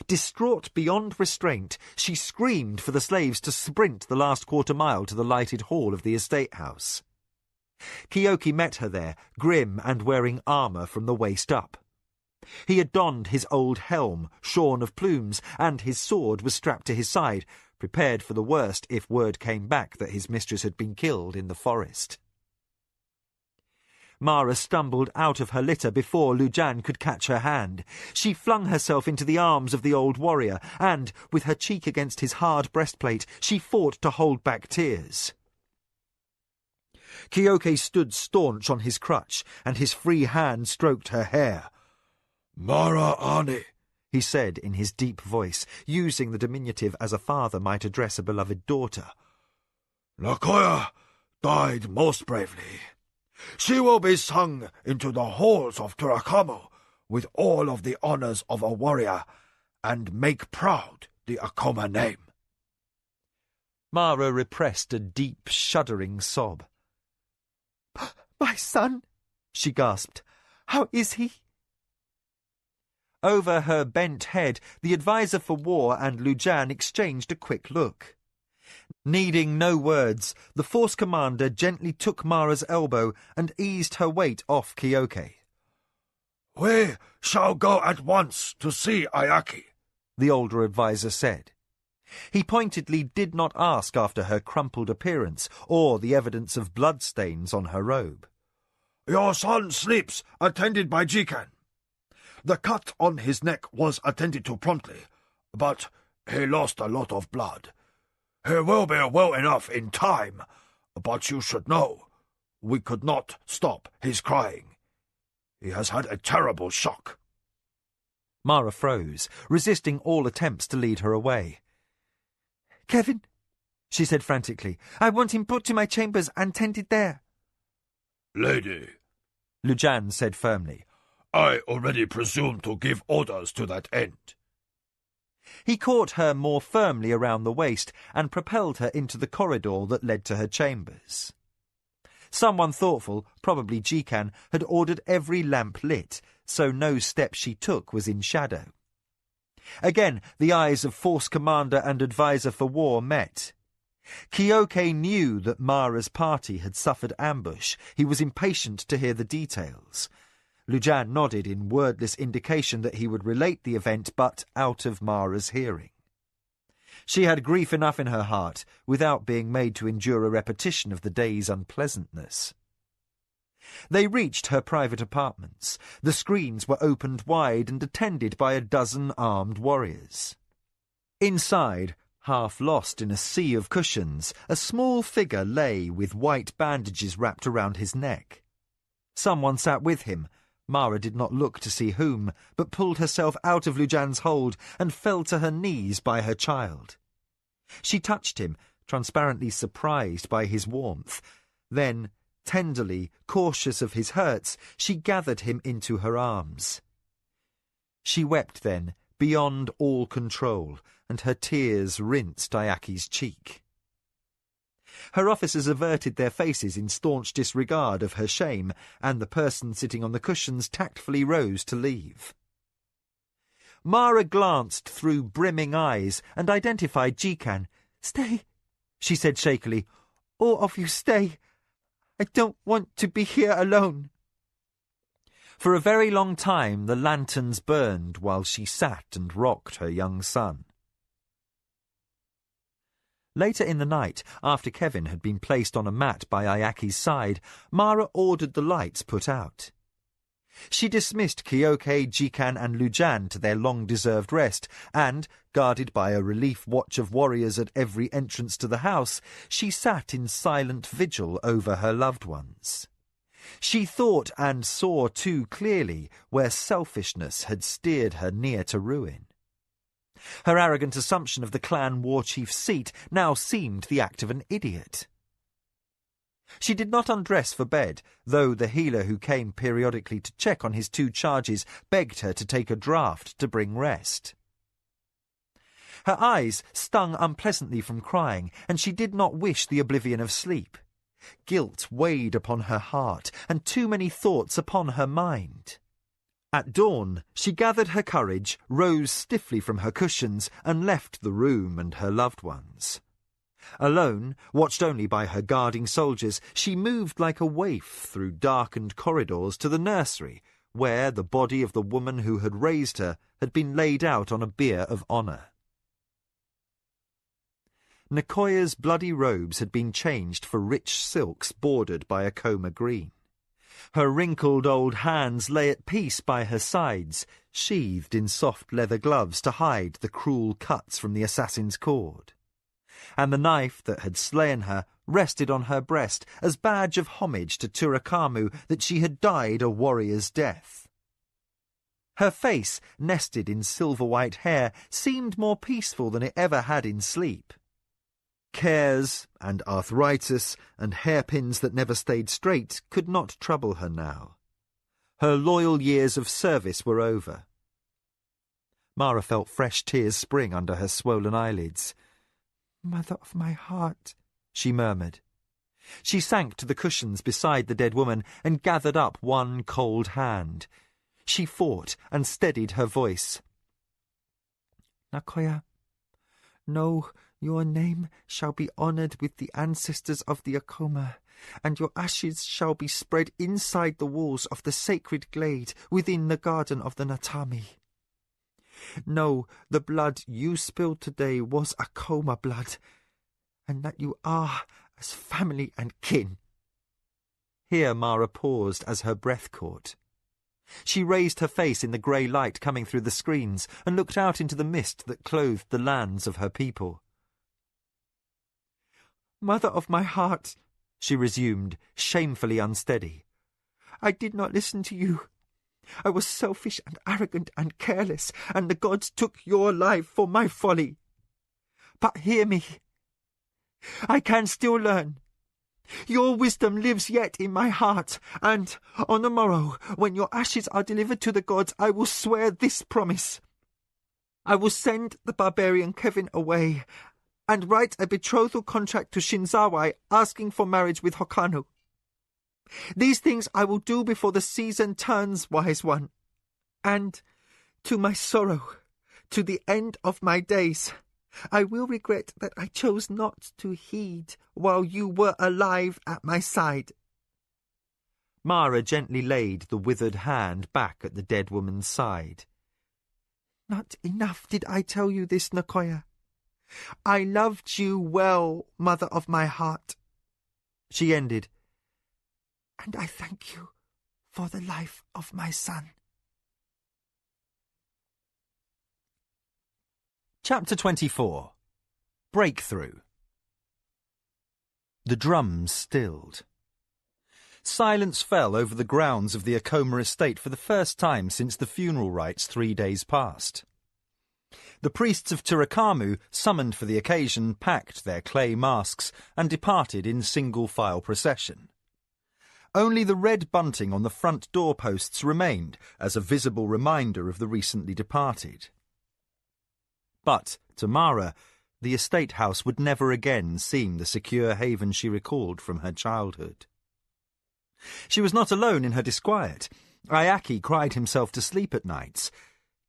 Distraught beyond restraint, she screamed for the slaves to sprint the last quarter mile to the lighted hall of the estate house. Kyoke met her there, grim and wearing armour from the waist up. He had donned his old helm, shorn of plumes, and his sword was strapped to his side, prepared for the worst if word came back that his mistress had been killed in the forest. Mara stumbled out of her litter before Lujan could catch her hand. She flung herself into the arms of the old warrior, and, with her cheek against his hard breastplate, she fought to hold back tears. Kyoke stood staunch on his crutch, and his free hand stroked her hair. Mara Ani, he said in his deep voice, using the diminutive as a father might address a beloved daughter. Nicoya died most bravely. She will be sung into the halls of Turakamu with all of the honours of a warrior, and make proud the Akoma name. Mara repressed a deep, shuddering sob. "My son," she gasped. "How is he?" Over her bent head, the adviser for war and Lujan exchanged a quick look. Needing no words, the force commander gently took Mara's elbow and eased her weight off Kyoke. We shall go at once to see Ayaki, the older adviser said. He pointedly did not ask after her crumpled appearance or the evidence of bloodstains on her robe. Your son sleeps, attended by Jikan. The cut on his neck was attended to promptly, but he lost a lot of blood. He will be well enough in time, but you should know, we could not stop his crying. He has had a terrible shock. Mara froze, resisting all attempts to lead her away. "Kevin," she said frantically, "I want him put to my chambers and tended there." Lady, Lujan said firmly, I already presume to give orders to that end. He caught her more firmly around the waist and propelled her into the corridor that led to her chambers. Someone thoughtful, probably Jikan, had ordered every lamp lit, so no step she took was in shadow. Again, the eyes of Force Commander and Advisor for War met. Kyoke knew that Mara's party had suffered ambush. He was impatient to hear the details. Lujan nodded in wordless indication that he would relate the event, but out of Mara's hearing. She had grief enough in her heart, without being made to endure a repetition of the day's unpleasantness. They reached her private apartments. The screens were opened wide and attended by a dozen armed warriors. Inside, half lost in a sea of cushions, a small figure lay with white bandages wrapped around his neck. Someone sat with him. Mara did not look to see whom, but pulled herself out of Lujan's hold and fell to her knees by her child. She touched him, transparently surprised by his warmth. Then, tenderly, cautious of his hurts, she gathered him into her arms. She wept then, beyond all control, and her tears rinsed Ayaki's cheek. Her officers averted their faces in staunch disregard of her shame, and the person sitting on the cushions tactfully rose to leave. Mara glanced through brimming eyes and identified Jikan. "Stay," she said shakily. "All of you stay. I don't want to be here alone." For a very long time the lanterns burned while she sat and rocked her young son. Later in the night, after Kevin had been placed on a mat by Ayaki's side, Mara ordered the lights put out. She dismissed Kyoke, Jikan and Lujan to their long-deserved rest, and, guarded by a relief watch of warriors at every entrance to the house, she sat in silent vigil over her loved ones. She thought and saw too clearly where selfishness had steered her near to ruin. Her arrogant assumption of the clan war chief's seat now seemed the act of an idiot. She did not undress for bed, though the healer who came periodically to check on his 2 charges begged her to take a draught to bring rest. Her eyes stung unpleasantly from crying, and she did not wish the oblivion of sleep. Guilt weighed upon her heart, and too many thoughts upon her mind. At dawn, she gathered her courage, rose stiffly from her cushions, and left the room and her loved ones. Alone, watched only by her guarding soldiers, she moved like a waif through darkened corridors to the nursery, where the body of the woman who had raised her had been laid out on a bier of honour. Nicoya's bloody robes had been changed for rich silks bordered by a coma green. Her wrinkled old hands lay at peace by her sides, sheathed in soft leather gloves to hide the cruel cuts from the assassin's cord. And the knife that had slain her rested on her breast as badge of homage to Turakamu that she had died a warrior's death. Her face, nested in silver-white hair, seemed more peaceful than it ever had in sleep. Cares and arthritis and hairpins that never stayed straight could not trouble her now. Her loyal years of service were over. Mara felt fresh tears spring under her swollen eyelids. "Mother of my heart," she murmured. She sank to the cushions beside the dead woman and gathered up one cold hand. She fought and steadied her voice. "Nakoya, know your name shall be honoured with the ancestors of the Akoma, and your ashes shall be spread inside the walls of the sacred glade within the garden of the Natami. Know the blood you spilled today was Akoma blood, and that you are as family and kin." Here Mara paused as her breath caught. She raised her face in the grey light coming through the screens and looked out into the mist that clothed the lands of her people. "Mother of my heart," she resumed, shamefully unsteady, "I did not listen to you. I was selfish and arrogant and careless, and the gods took your life for my folly. But hear me. I can still learn. Your wisdom lives yet in my heart, and on the morrow, when your ashes are delivered to the gods, I will swear this promise. I will send the barbarian Kevin away and write a betrothal contract to Shinzawai asking for marriage with Hokano. These things I will do before the season turns, wise one. And, to my sorrow, to the end of my days, I will regret that I chose not to heed while you were alive at my side. Mara gently laid the withered hand back at the dead woman's side. Not enough did I tell you this, Nakoya. I loved you well, mother of my heart. She ended, And I thank you for the life of my son. Chapter 24. Breakthrough. The drums stilled. Silence fell over the grounds of the Akoma estate for the first time since the funeral rites 3 days past. The priests of Turakamu, summoned for the occasion, packed their clay masks and departed in single-file procession. Only the red bunting on the front doorposts remained as a visible reminder of the recently departed. But, to Mara, the estate house would never again seem the secure haven she recalled from her childhood. She was not alone in her disquiet. Ayaki cried himself to sleep at nights.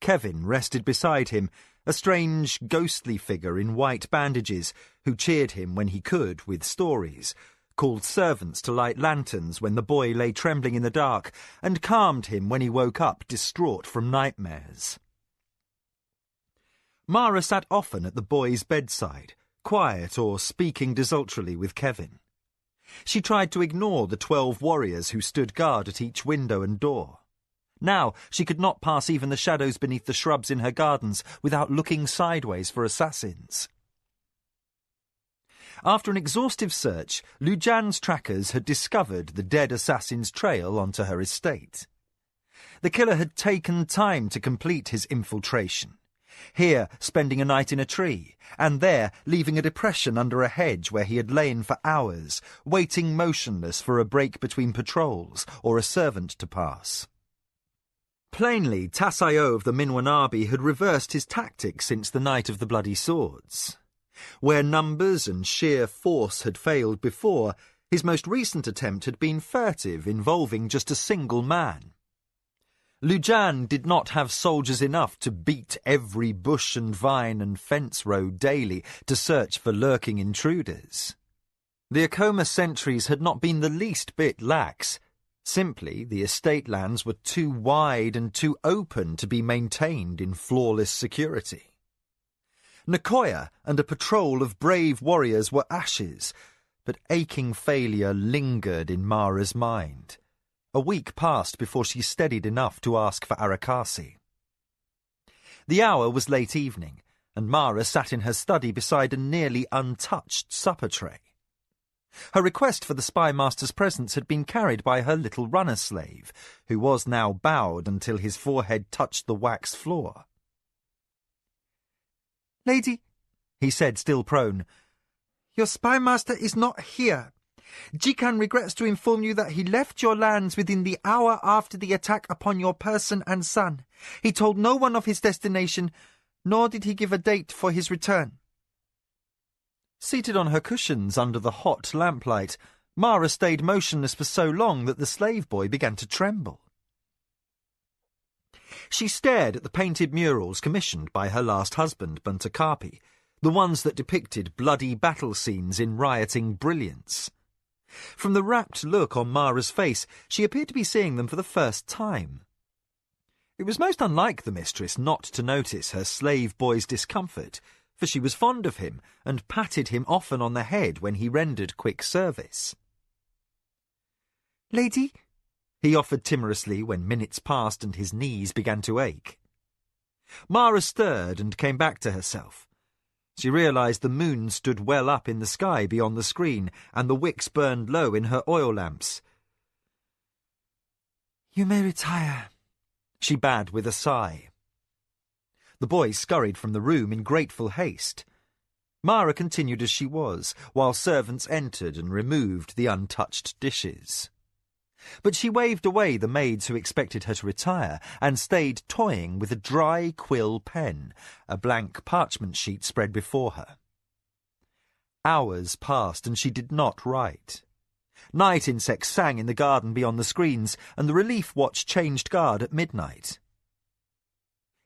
Kevin rested beside him, a strange, ghostly figure in white bandages, who cheered him when he could with stories, called servants to light lanterns when the boy lay trembling in the dark, and calmed him when he woke up distraught from nightmares. Mara sat often at the boy's bedside, quiet or speaking desultorily with Kevin. She tried to ignore the 12 warriors who stood guard at each window and door. Now she could not pass even the shadows beneath the shrubs in her gardens without looking sideways for assassins. After an exhaustive search, Lujan's trackers had discovered the dead assassin's trail onto her estate. The killer had taken time to complete his infiltration. Here spending a night in a tree, and there leaving a depression under a hedge where he had lain for hours, waiting motionless for a break between patrols or a servant to pass. Plainly, Tasayo of the Minwanabi had reversed his tactics since the night of the bloody swords. Where numbers and sheer force had failed before, his most recent attempt had been furtive, involving just a single man. Lujan did not have soldiers enough to beat every bush and vine and fence road daily to search for lurking intruders. The Akoma sentries had not been the least bit lax. Simply, the estate lands were too wide and too open to be maintained in flawless security. Nakoya and a patrol of brave warriors were ashes, but aching failure lingered in Mara's mind. A week passed before she steadied enough to ask for Arakasi. The hour was late evening, and Mara sat in her study beside a nearly untouched supper tray. Her request for the spy master's presence had been carried by her little runner-slave, who was now bowed until his forehead touched the wax floor. "Lady," he said, still prone, "your spy master is not here. Jikan regrets to inform you that he left your lands within the hour after the attack upon your person and son. He told no one of his destination, nor did he give a date for his return." Seated on her cushions under the hot lamplight, Mara stayed motionless for so long that the slave boy began to tremble. She stared at the painted murals commissioned by her last husband, Buntakapi, the ones that depicted bloody battle scenes in rioting brilliance. From the rapt look on Mara's face, she appeared to be seeing them for the first time. It was most unlike the mistress not to notice her slave boy's discomfort, for she was fond of him and patted him often on the head when he rendered quick service. "Lady," he offered timorously when minutes passed and his knees began to ache. Mara stirred and came back to herself. She realised the moon stood well up in the sky beyond the screen, and the wicks burned low in her oil lamps. "You may retire," she bade with a sigh. The boy scurried from the room in grateful haste. Mara continued as she was, while servants entered and removed the untouched dishes. But she waved away the maids who expected her to retire and stayed toying with a dry quill pen, a blank parchment sheet spread before her. Hours passed and she did not write. Night insects sang in the garden beyond the screens, and the relief watch changed guard at midnight.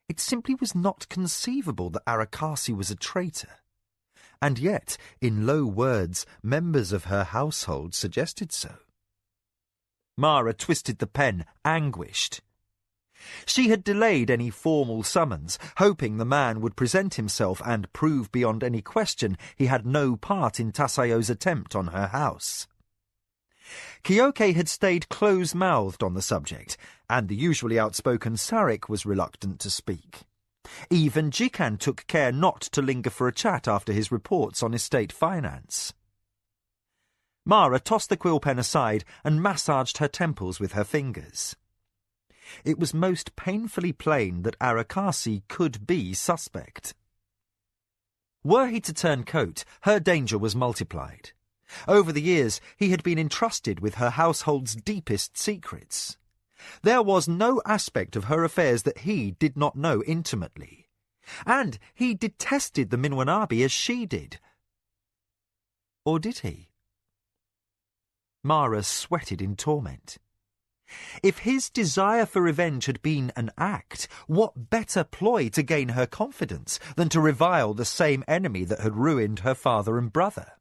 It simply was not conceivable that Arakasi was a traitor. And yet, in low words, members of her household suggested so. Mara twisted the pen, anguished. She had delayed any formal summons, hoping the man would present himself and prove beyond any question he had no part in Tasayo's attempt on her house. Kyoke had stayed close-mouthed on the subject, and the usually outspoken Sarik was reluctant to speak. Even Jikan took care not to linger for a chat after his reports on estate finance. Mara tossed the quill pen aside and massaged her temples with her fingers. It was most painfully plain that Arakasi could be suspect. Were he to turn coat, her danger was multiplied. Over the years, he had been entrusted with her household's deepest secrets. There was no aspect of her affairs that he did not know intimately. And he detested the Minwanabi as she did. Or did he? Mara sweated in torment. If his desire for revenge had been an act, what better ploy to gain her confidence than to revile the same enemy that had ruined her father and brother?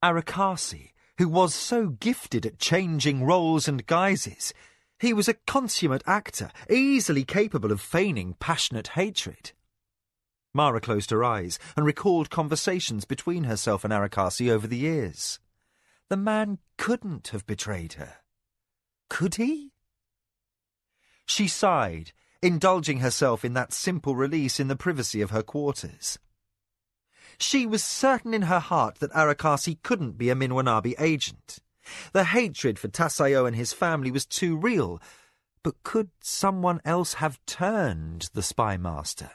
Arakasi, who was so gifted at changing roles and guises, he was a consummate actor, easily capable of feigning passionate hatred. Mara closed her eyes and recalled conversations between herself and Arakasi over the years. The man couldn't have betrayed her. Could he? She sighed, indulging herself in that simple release in the privacy of her quarters. She was certain in her heart that Arakasi couldn't be a Minwanabi agent. The hatred for Tasayo and his family was too real. But could someone else have turned the spy master?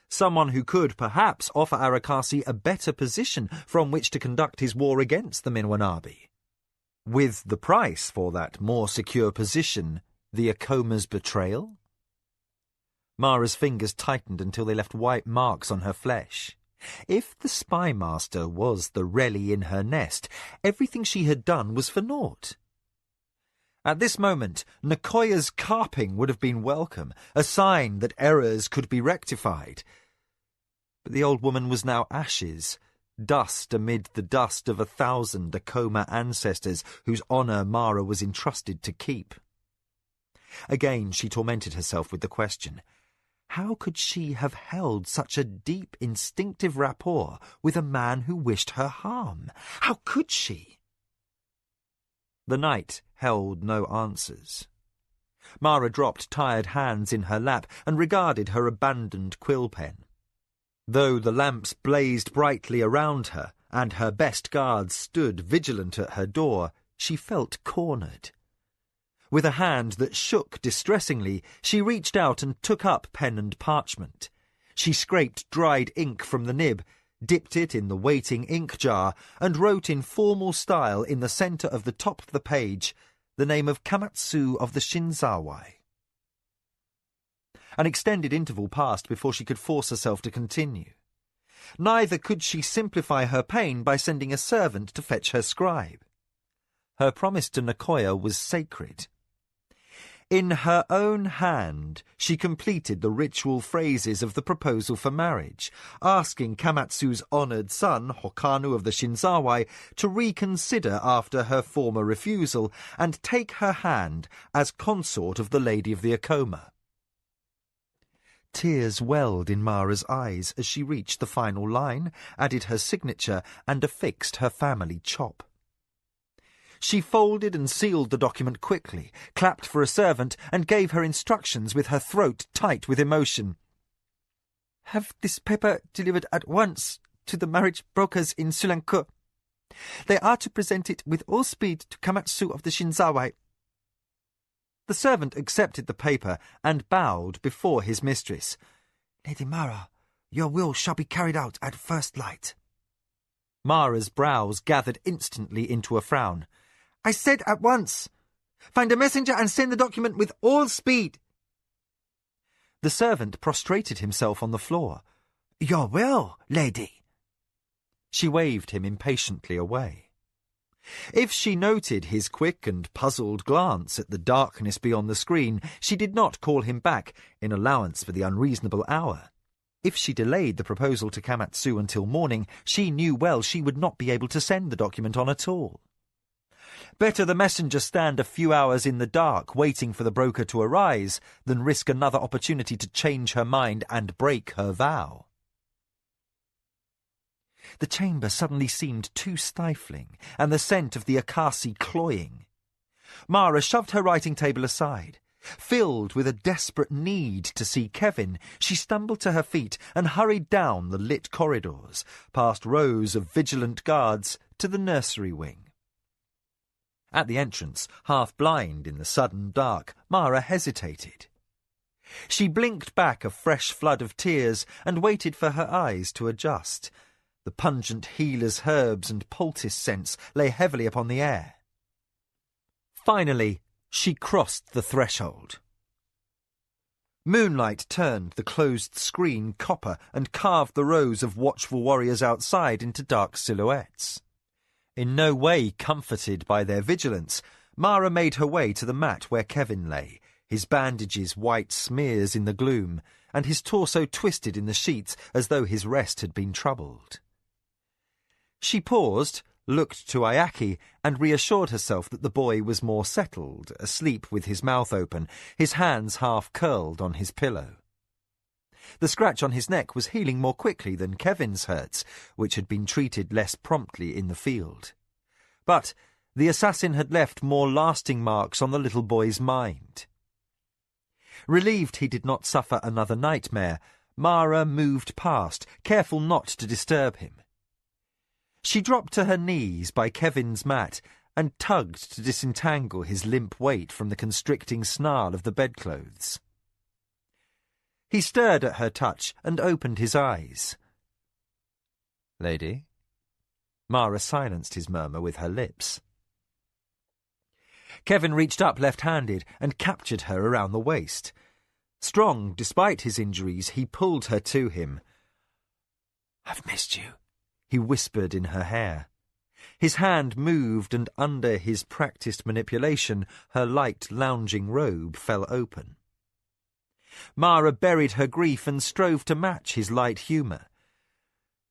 Someone who could perhaps offer Arakasi a better position from which to conduct his war against the Minwanabi. With the price for that more secure position, the Akoma's betrayal? Mara's fingers tightened until they left white marks on her flesh. If the spy master was the Reli in her nest, everything she had done was for naught. At this moment, Nakoya's carping would have been welcome, a sign that errors could be rectified. But the old woman was now ashes, dust amid the dust of 1,000 Akoma ancestors whose honour Mara was entrusted to keep. Again she tormented herself with the question, how could she have held such a deep instinctive rapport with a man who wished her harm? How could she? The night held no answers. Mara dropped tired hands in her lap and regarded her abandoned quill pen. Though the lamps blazed brightly around her, and her best guards stood vigilant at her door, she felt cornered. With a hand that shook distressingly, she reached out and took up pen and parchment. She scraped dried ink from the nib, dipped it in the waiting ink jar, and wrote in formal style in the centre of the top of the page the name of Kamatsu of the Shinzawai. An extended interval passed before she could force herself to continue. Neither could she simplify her pain by sending a servant to fetch her scribe. Her promise to Nakoya was sacred. In her own hand, she completed the ritual phrases of the proposal for marriage, asking Kamatsu's honoured son, Hokanu of the Shinzawai, to reconsider after her former refusal and take her hand as consort of the Lady of the Akoma. Tears welled in Mara's eyes as she reached the final line, added her signature, and affixed her family chop. She folded and sealed the document quickly, clapped for a servant, and gave her instructions with her throat tight with emotion. "Have this paper delivered at once to the marriage brokers in Sulanko. They are to present it with all speed to Kamatsu of the Shinzawai." The servant accepted the paper and bowed before his mistress. "Lady Mara, Your will shall be carried out at first light. Mara's brows gathered instantly into a frown. I said at once. Find a messenger and send the document with all speed. The servant prostrated himself on the floor. Your will, lady. She waved him impatiently away. If she noted his quick and puzzled glance at the darkness beyond the screen, she did not call him back in allowance for the unreasonable hour. If she delayed the proposal to Kamatsu until morning, she knew well she would not be able to send the document on at all. Better the messenger stand a few hours in the dark waiting for the broker to arise than risk another opportunity to change her mind and break her vow. The chamber suddenly seemed too stifling, and the scent of the akasi cloying. Mara shoved her writing table aside. Filled with a desperate need to see Kevin, she stumbled to her feet and hurried down the lit corridors, past rows of vigilant guards, to the nursery wing. At the entrance, half blind in the sudden dark, Mara hesitated. She blinked back a fresh flood of tears and waited for her eyes to adjust. The pungent healer's herbs and poultice scents lay heavily upon the air. Finally, she crossed the threshold. Moonlight turned the closed screen copper and carved the rows of watchful warriors outside into dark silhouettes. In no way comforted by their vigilance, Mara made her way to the mat where Kevin lay, his bandages white smears in the gloom, and his torso twisted in the sheets as though his rest had been troubled. She paused, looked to Ayaki, and reassured herself that the boy was more settled, asleep with his mouth open, his hands half curled on his pillow. The scratch on his neck was healing more quickly than Kevin's hurts, which had been treated less promptly in the field. But the assassin had left more lasting marks on the little boy's mind. Relieved he did not suffer another nightmare, Mara moved past, careful not to disturb him. She dropped to her knees by Kevin's mat and tugged to disentangle his limp weight from the constricting snarl of the bedclothes. He stirred at her touch and opened his eyes. "Lady?" Mara silenced his murmur with her lips. Kevin reached up left-handed and captured her around the waist. Strong, despite his injuries, he pulled her to him. "I've missed you," he whispered in her hair. His hand moved, and under his practised manipulation, her light lounging robe fell open. Mara buried her grief and strove to match his light humour.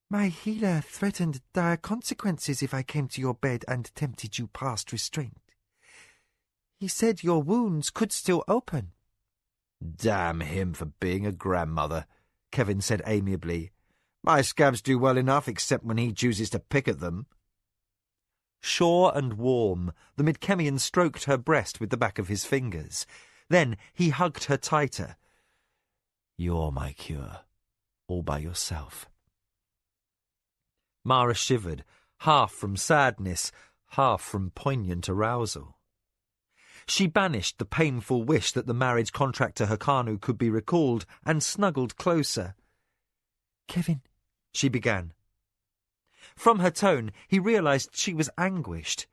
My healer threatened dire consequences if I came to your bed and tempted you past restraint. He said your wounds could still open. Damn him for being a grandmother, Kevin said amiably. My scabs do well enough, except when he chooses to pick at them. Sure and warm, the Midkemian stroked her breast with the back of his fingers. Then he hugged her tighter. "You're my cure, all by yourself." Mara shivered, half from sadness, half from poignant arousal. She banished the painful wish that the marriage contract to Hakanu could be recalled and snuggled closer. "Kevin," she began. From her tone, he realized she was anguished.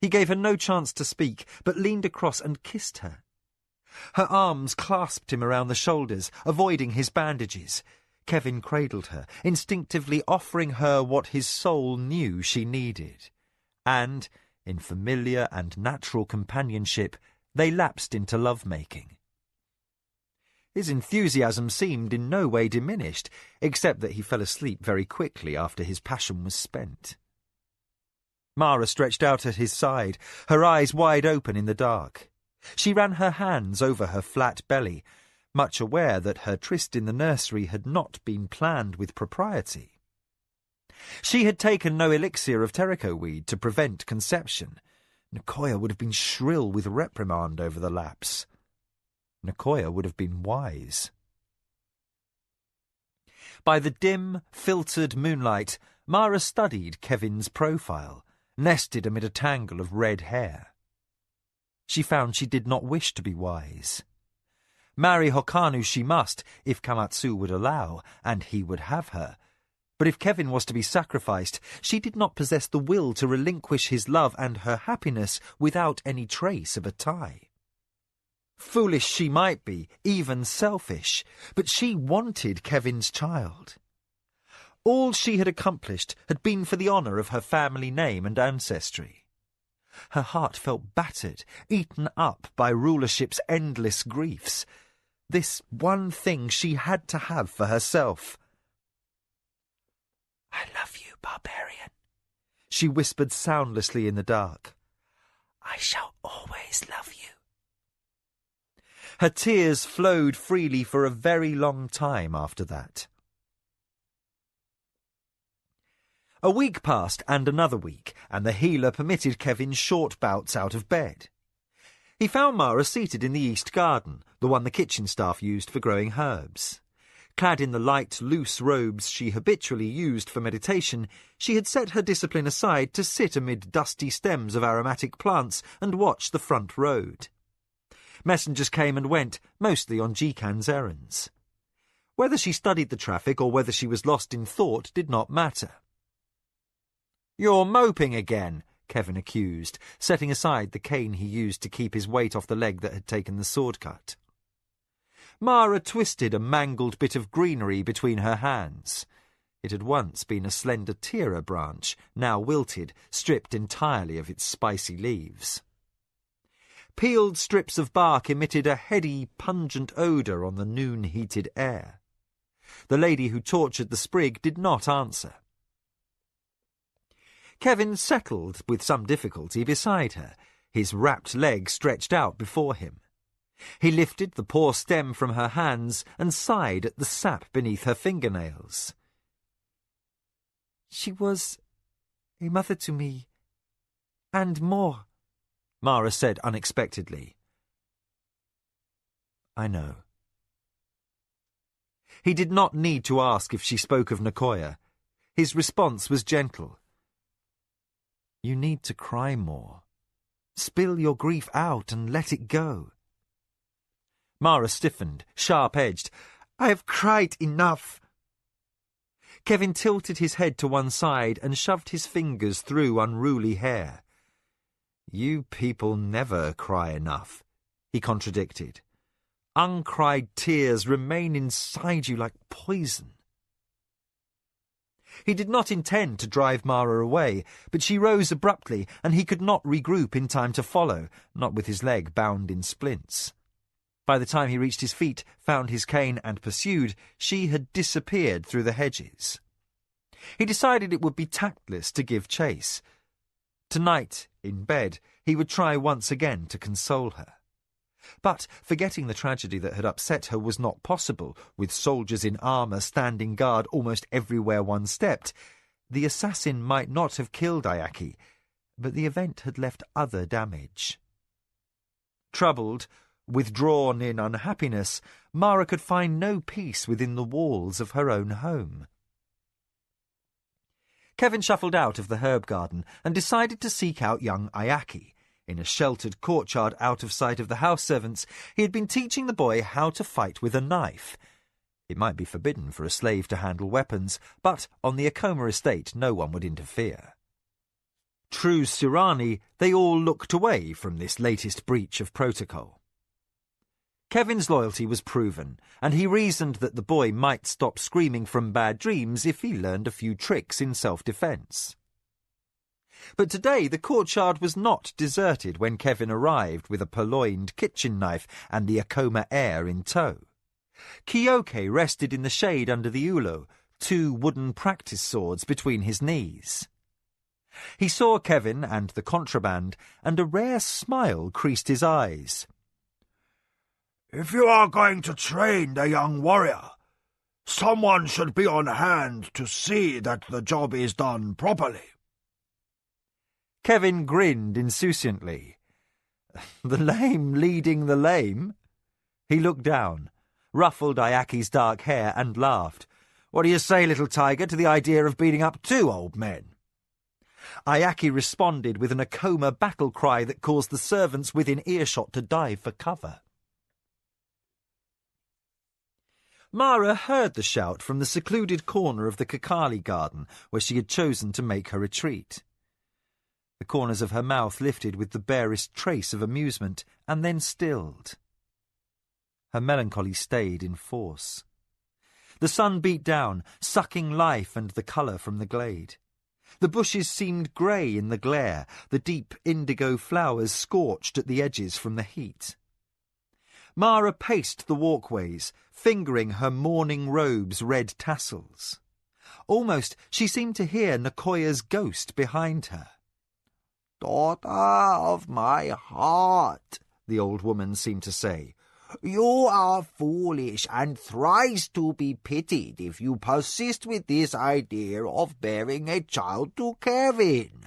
He gave her no chance to speak, but leaned across and kissed her. Her arms clasped him around the shoulders, avoiding his bandages. Kevin cradled her, instinctively offering her what his soul knew she needed. And, in familiar and natural companionship, they lapsed into love-making. His enthusiasm seemed in no way diminished, except that he fell asleep very quickly after his passion was spent. Mara stretched out at his side, her eyes wide open in the dark. She ran her hands over her flat belly, much aware that her tryst in the nursery had not been planned with propriety. She had taken no elixir of Teriko weed to prevent conception. Nicoya would have been shrill with reprimand over the lapse. Nicoya would have been wise. By the dim, filtered moonlight, Mara studied Kevin's profile, nested amid a tangle of red hair. She found she did not wish to be wise. Marry Hokanu she must, if Kamatsu would allow, and he would have her. But if Kevin was to be sacrificed, she did not possess the will to relinquish his love and her happiness without any trace of a tie. Foolish she might be, even selfish, but she wanted Kevin's child. All she had accomplished had been for the honour of her family name and ancestry. Her heart felt battered, eaten up by rulership's endless griefs. This one thing she had to have for herself. "I love you, barbarian," she whispered soundlessly in the dark. "I shall always love you." Her tears flowed freely for a very long time after that. A week passed and another week, and the healer permitted Kevin short bouts out of bed. He found Mara seated in the east garden, the one the kitchen staff used for growing herbs. Clad in the light, loose robes she habitually used for meditation, she had set her discipline aside to sit amid dusty stems of aromatic plants and watch the front road. Messengers came and went, mostly on Jikan's errands. Whether she studied the traffic or whether she was lost in thought did not matter. "You're moping again," Kevin accused, setting aside the cane he used to keep his weight off the leg that had taken the sword cut. Mara twisted a mangled bit of greenery between her hands. It had once been a slender tira branch, now wilted, stripped entirely of its spicy leaves. Peeled strips of bark emitted a heady, pungent odour on the noon-heated air. The lady who tortured the sprig did not answer. Kevin settled with some difficulty beside her, his wrapped leg stretched out before him. He lifted the poor stem from her hands and sighed at the sap beneath her fingernails. "She was a mother to me, and more," Mara said unexpectedly. "I know." He did not need to ask if she spoke of Nicoya. His response was gentle. "You need to cry more. Spill your grief out and let it go." Mara stiffened, sharp-edged. "I have cried enough." Kevin tilted his head to one side and shoved his fingers through unruly hair. "You people never cry enough," he contradicted. "Uncried tears remain inside you like poison." He did not intend to drive Mara away, but she rose abruptly, and he could not regroup in time to follow, not with his leg bound in splints. By the time he reached his feet, found his cane, and pursued, she had disappeared through the hedges. He decided it would be tactless to give chase. Tonight, in bed, he would try once again to console her. But forgetting the tragedy that had upset her was not possible, with soldiers in armour standing guard almost everywhere one stepped. The assassin might not have killed Ayaki, but the event had left other damage. Troubled, withdrawn in unhappiness, Mara could find no peace within the walls of her own home. Kevin shuffled out of the herb garden and decided to seek out young Ayaki. In a sheltered courtyard out of sight of the house servants, he had been teaching the boy how to fight with a knife. It might be forbidden for a slave to handle weapons, but on the Akoma estate no one would interfere. True Surani, they all looked away from this latest breach of protocol. Kevin's loyalty was proven, and he reasoned that the boy might stop screaming from bad dreams if he learned a few tricks in self-defence. But today the courtyard was not deserted when Kevin arrived with a purloined kitchen knife and the Akoma heir in tow. Kyoke rested in the shade under the ulo, 2 wooden practice swords between his knees. He saw Kevin and the contraband, and a rare smile creased his eyes. "If you are going to train the young warrior, someone should be on hand to see that the job is done properly." Kevin grinned insouciantly. The lame leading the lame? He looked down, ruffled Ayaki's dark hair, and laughed. "What do you say, little tiger, to the idea of beating up 2 old men?" Ayaki responded with an Akoma battle cry that caused the servants within earshot to dive for cover. Mara heard the shout from the secluded corner of the Kakali garden where she had chosen to make her retreat. The corners of her mouth lifted with the barest trace of amusement, and then stilled. Her melancholy stayed in force. The sun beat down, sucking life and the colour from the glade. The bushes seemed grey in the glare, the deep indigo flowers scorched at the edges from the heat. Mara paced the walkways, fingering her mourning robe's red tassels. Almost she seemed to hear Nicoya's ghost behind her. "Daughter of my heart," the old woman seemed to say, "you are foolish and thrice to be pitied if you persist with this idea of bearing a child to Kevin.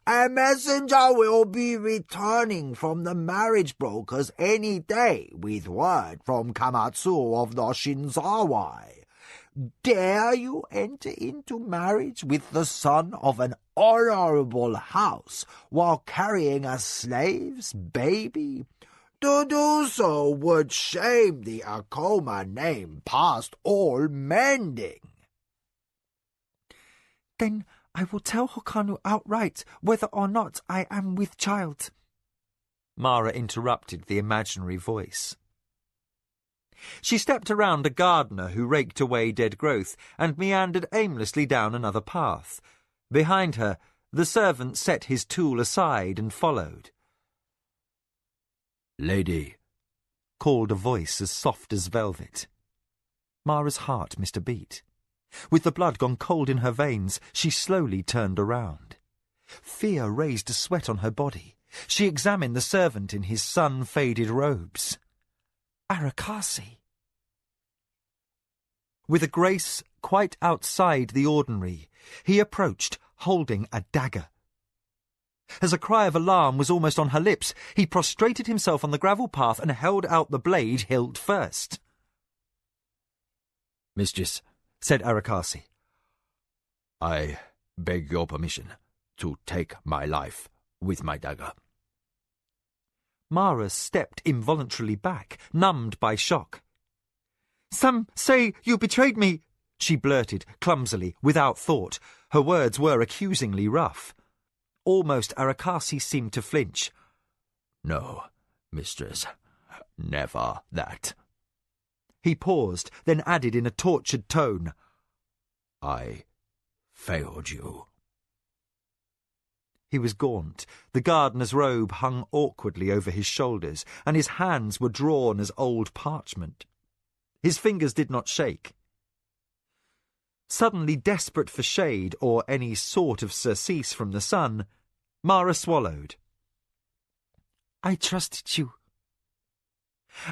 A messenger will be returning from the marriage brokers any day with word from Kamatsu of the Shinzawai. Dare you enter into marriage with the son of an honorable house while carrying a slave's baby? To do so would shame the Akoma name past all mending." "Then I will tell Hokanu outright whether or not I am with child." Mara interrupted the imaginary voice. She stepped around a gardener who raked away dead growth and meandered aimlessly down another path. Behind her, the servant set his tool aside and followed. "Lady," called a voice as soft as velvet. Mara's heart missed a beat. With the blood gone cold in her veins, she slowly turned around. Fear raised a sweat on her body. She examined the servant in his sun-faded robes. Arakasi. With a grace quite outside the ordinary, he approached, holding a dagger. As a cry of alarm was almost on her lips, he prostrated himself on the gravel path and held out the blade hilt first. "Mistress," said Arakasi, "I beg your permission to take my life with my dagger." Mara stepped involuntarily back, numbed by shock. "Some say you betrayed me," she blurted, clumsily, without thought. Her words were accusingly rough. Almost Arakasi seemed to flinch. "No, mistress, never that." He paused, then added in a tortured tone, "I failed you." He was gaunt. The gardener's robe hung awkwardly over his shoulders, and his hands were drawn as old parchment. His fingers did not shake. Suddenly desperate for shade or any sort of surcease from the sun, Mara swallowed. "I trusted you."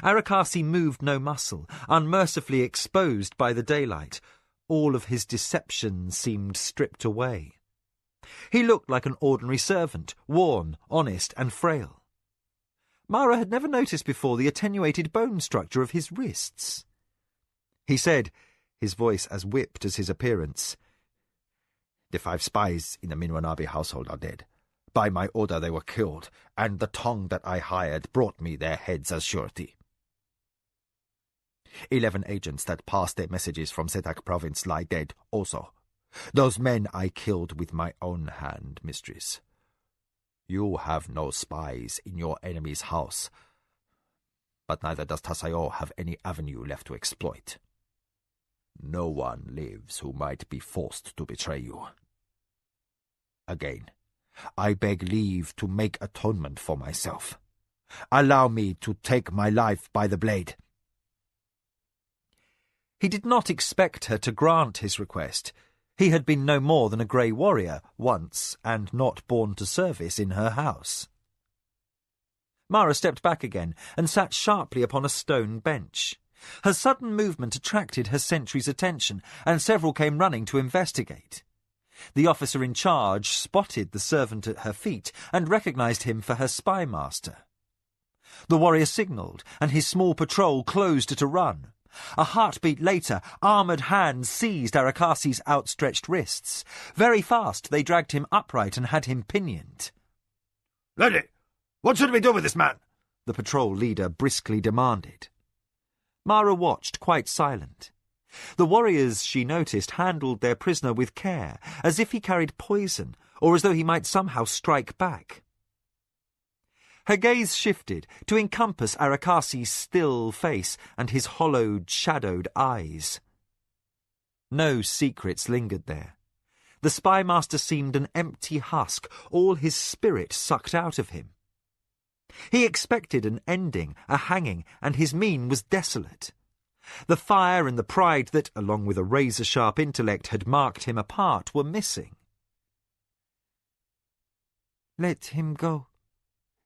Arakasi moved no muscle, unmercifully exposed by the daylight. All of his deception seemed stripped away. He looked like an ordinary servant, worn, honest, and frail. Mara had never noticed before the attenuated bone structure of his wrists. He said, his voice as whipped as his appearance, "The 5 spies in the Minwanabe household are dead. By my order they were killed, and the tongue that I hired brought me their heads as surety. 11 agents that passed their messages from Setak province lie dead also. Those men I killed with my own hand, mistress. You have no spies in your enemy's house, but neither does Tasayo have any avenue left to exploit. No one lives who might be forced to betray you. Again, I beg leave to make atonement for myself. Allow me to take my life by the blade." He did not expect her to grant his request. He had been no more than a grey warrior once, and not born to service in her house. Mara stepped back again and sat sharply upon a stone bench. Her sudden movement attracted her sentry's attention, and several came running to investigate. The officer in charge spotted the servant at her feet and recognized him for her spy master. The warrior signalled, and his small patrol closed at a run. A heartbeat later, armoured hands seized Arakasi's outstretched wrists. Very fast they dragged him upright and had him pinioned. "Lady, what should we do with this man?" the patrol leader briskly demanded. Mara watched, quite silent. The warriors, she noticed, handled their prisoner with care, as if he carried poison, or as though he might somehow strike back. Her gaze shifted to encompass Arakasi's still face and his hollowed, shadowed eyes. No secrets lingered there. The spymaster seemed an empty husk, all his spirit sucked out of him. He expected an ending, a hanging, and his mien was desolate. The fire and the pride that, along with a razor-sharp intellect, had marked him apart were missing. "Let him go,"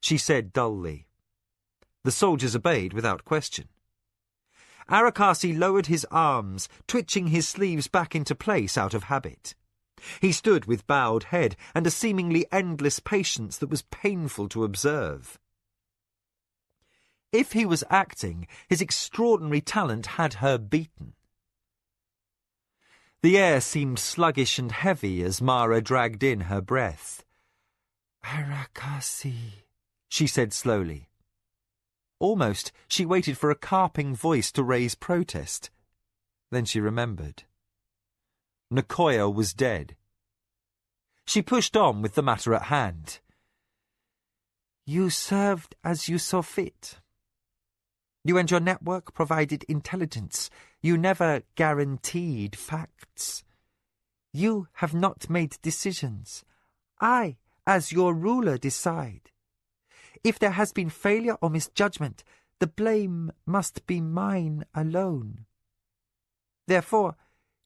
she said dully. The soldiers obeyed without question. Arakasi lowered his arms, twitching his sleeves back into place out of habit. He stood with bowed head and a seemingly endless patience that was painful to observe. If he was acting, his extraordinary talent had her beaten. The air seemed sluggish and heavy as Mara dragged in her breath. "Arakasi," she said slowly. Almost she waited for a carping voice to raise protest. Then she remembered. Nicoya was dead. She pushed on with the matter at hand. "You served as you saw fit. You and your network provided intelligence. You never guaranteed facts. You have not made decisions. I, as your ruler, decide. If there has been failure or misjudgment, the blame must be mine alone. Therefore,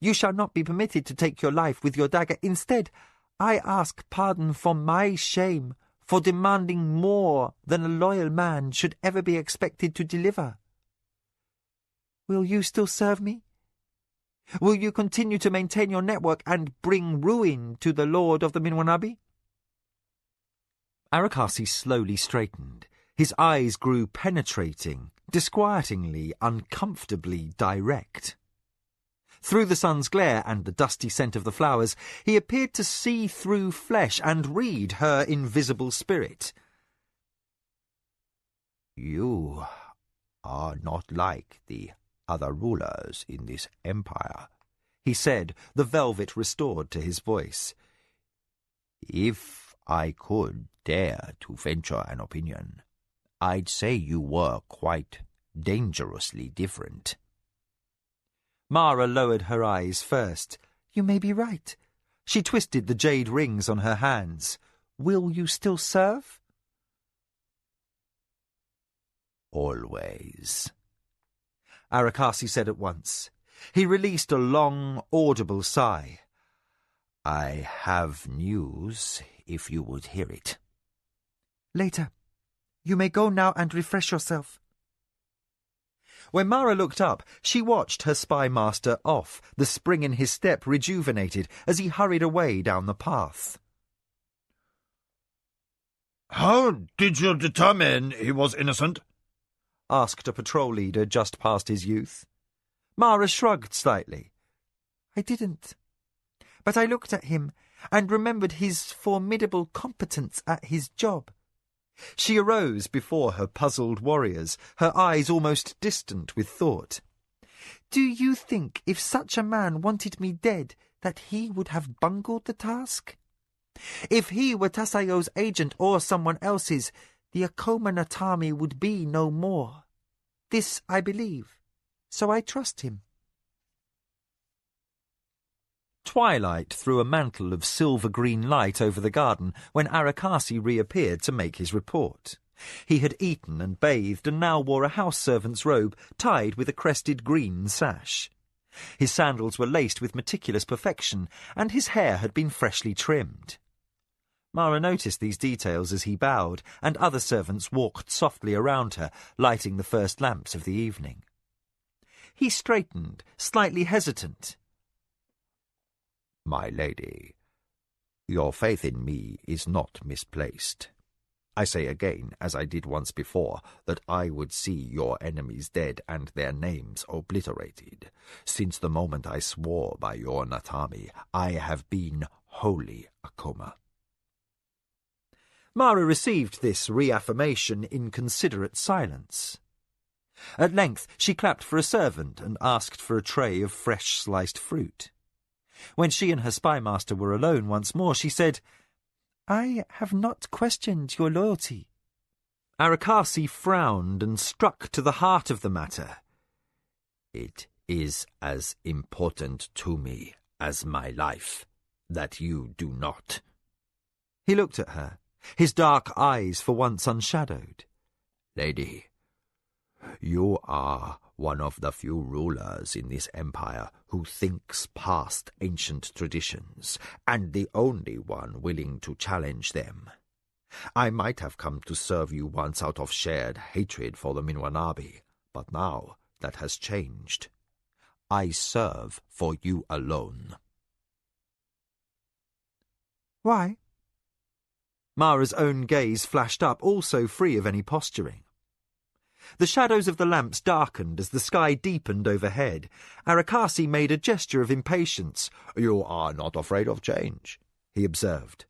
you shall not be permitted to take your life with your dagger. Instead, I ask pardon for my shame, for demanding more than a loyal man should ever be expected to deliver. Will you still serve me? Will you continue to maintain your network and bring ruin to the Lord of the Minwanabi?" Arakasi slowly straightened. His eyes grew penetrating, disquietingly, uncomfortably direct. Through the sun's glare and the dusty scent of the flowers, he appeared to see through flesh and read her invisible spirit. "You are not like the other rulers in this empire," he said, the velvet restored to his voice. "If I could dare to venture an opinion, I'd say you were quite dangerously different." Mara lowered her eyes first. "You may be right." She twisted the jade rings on her hands. "Will you still serve?" "Always," Arakasi said at once. He released a long, audible sigh. "I have news, if you would hear it." "Later. You may go now and refresh yourself." When Mara looked up, she watched her spy master off, the spring in his step rejuvenated as he hurried away down the path. "How did you determine he was innocent?" asked a patrol leader just past his youth. Mara shrugged slightly. "I didn't. But I looked at him and remembered his formidable competence at his job." She arose before her puzzled warriors, her eyes almost distant with thought. "Do you think if such a man wanted me dead that he would have bungled the task? If he were Tasayo's agent or someone else's, the Akoma Natami would be no more. This I believe, so I trust him." Twilight threw a mantle of silver-green light over the garden when Arakasi reappeared to make his report. He had eaten and bathed and now wore a house-servant's robe tied with a crested green sash. His sandals were laced with meticulous perfection, and his hair had been freshly trimmed. Mara noticed these details as he bowed, and other servants walked softly around her, lighting the first lamps of the evening. He straightened, slightly hesitant. "My lady, your faith in me is not misplaced. I say again, as I did once before, that I would see your enemies dead and their names obliterated. Since the moment I swore by your Natami, I have been wholly Akoma." Mara received this reaffirmation in considerate silence. At length she clapped for a servant and asked for a tray of fresh sliced fruit. When she and her spymaster were alone once more, she said, "I have not questioned your loyalty." Arakasi frowned and struck to the heart of the matter. "It is as important to me as my life that you do not." He looked at her, his dark eyes for once unshadowed. "Lady, you are one of the few rulers in this empire who thinks past ancient traditions, and the only one willing to challenge them. I might have come to serve you once out of shared hatred for the Minwanabi, but now that has changed. I serve for you alone." "Why?" Mara's own gaze flashed up, also free of any posturing. The shadows of the lamps darkened as the sky deepened overhead. Arakasi made a gesture of impatience. "You are not afraid of change," he observed.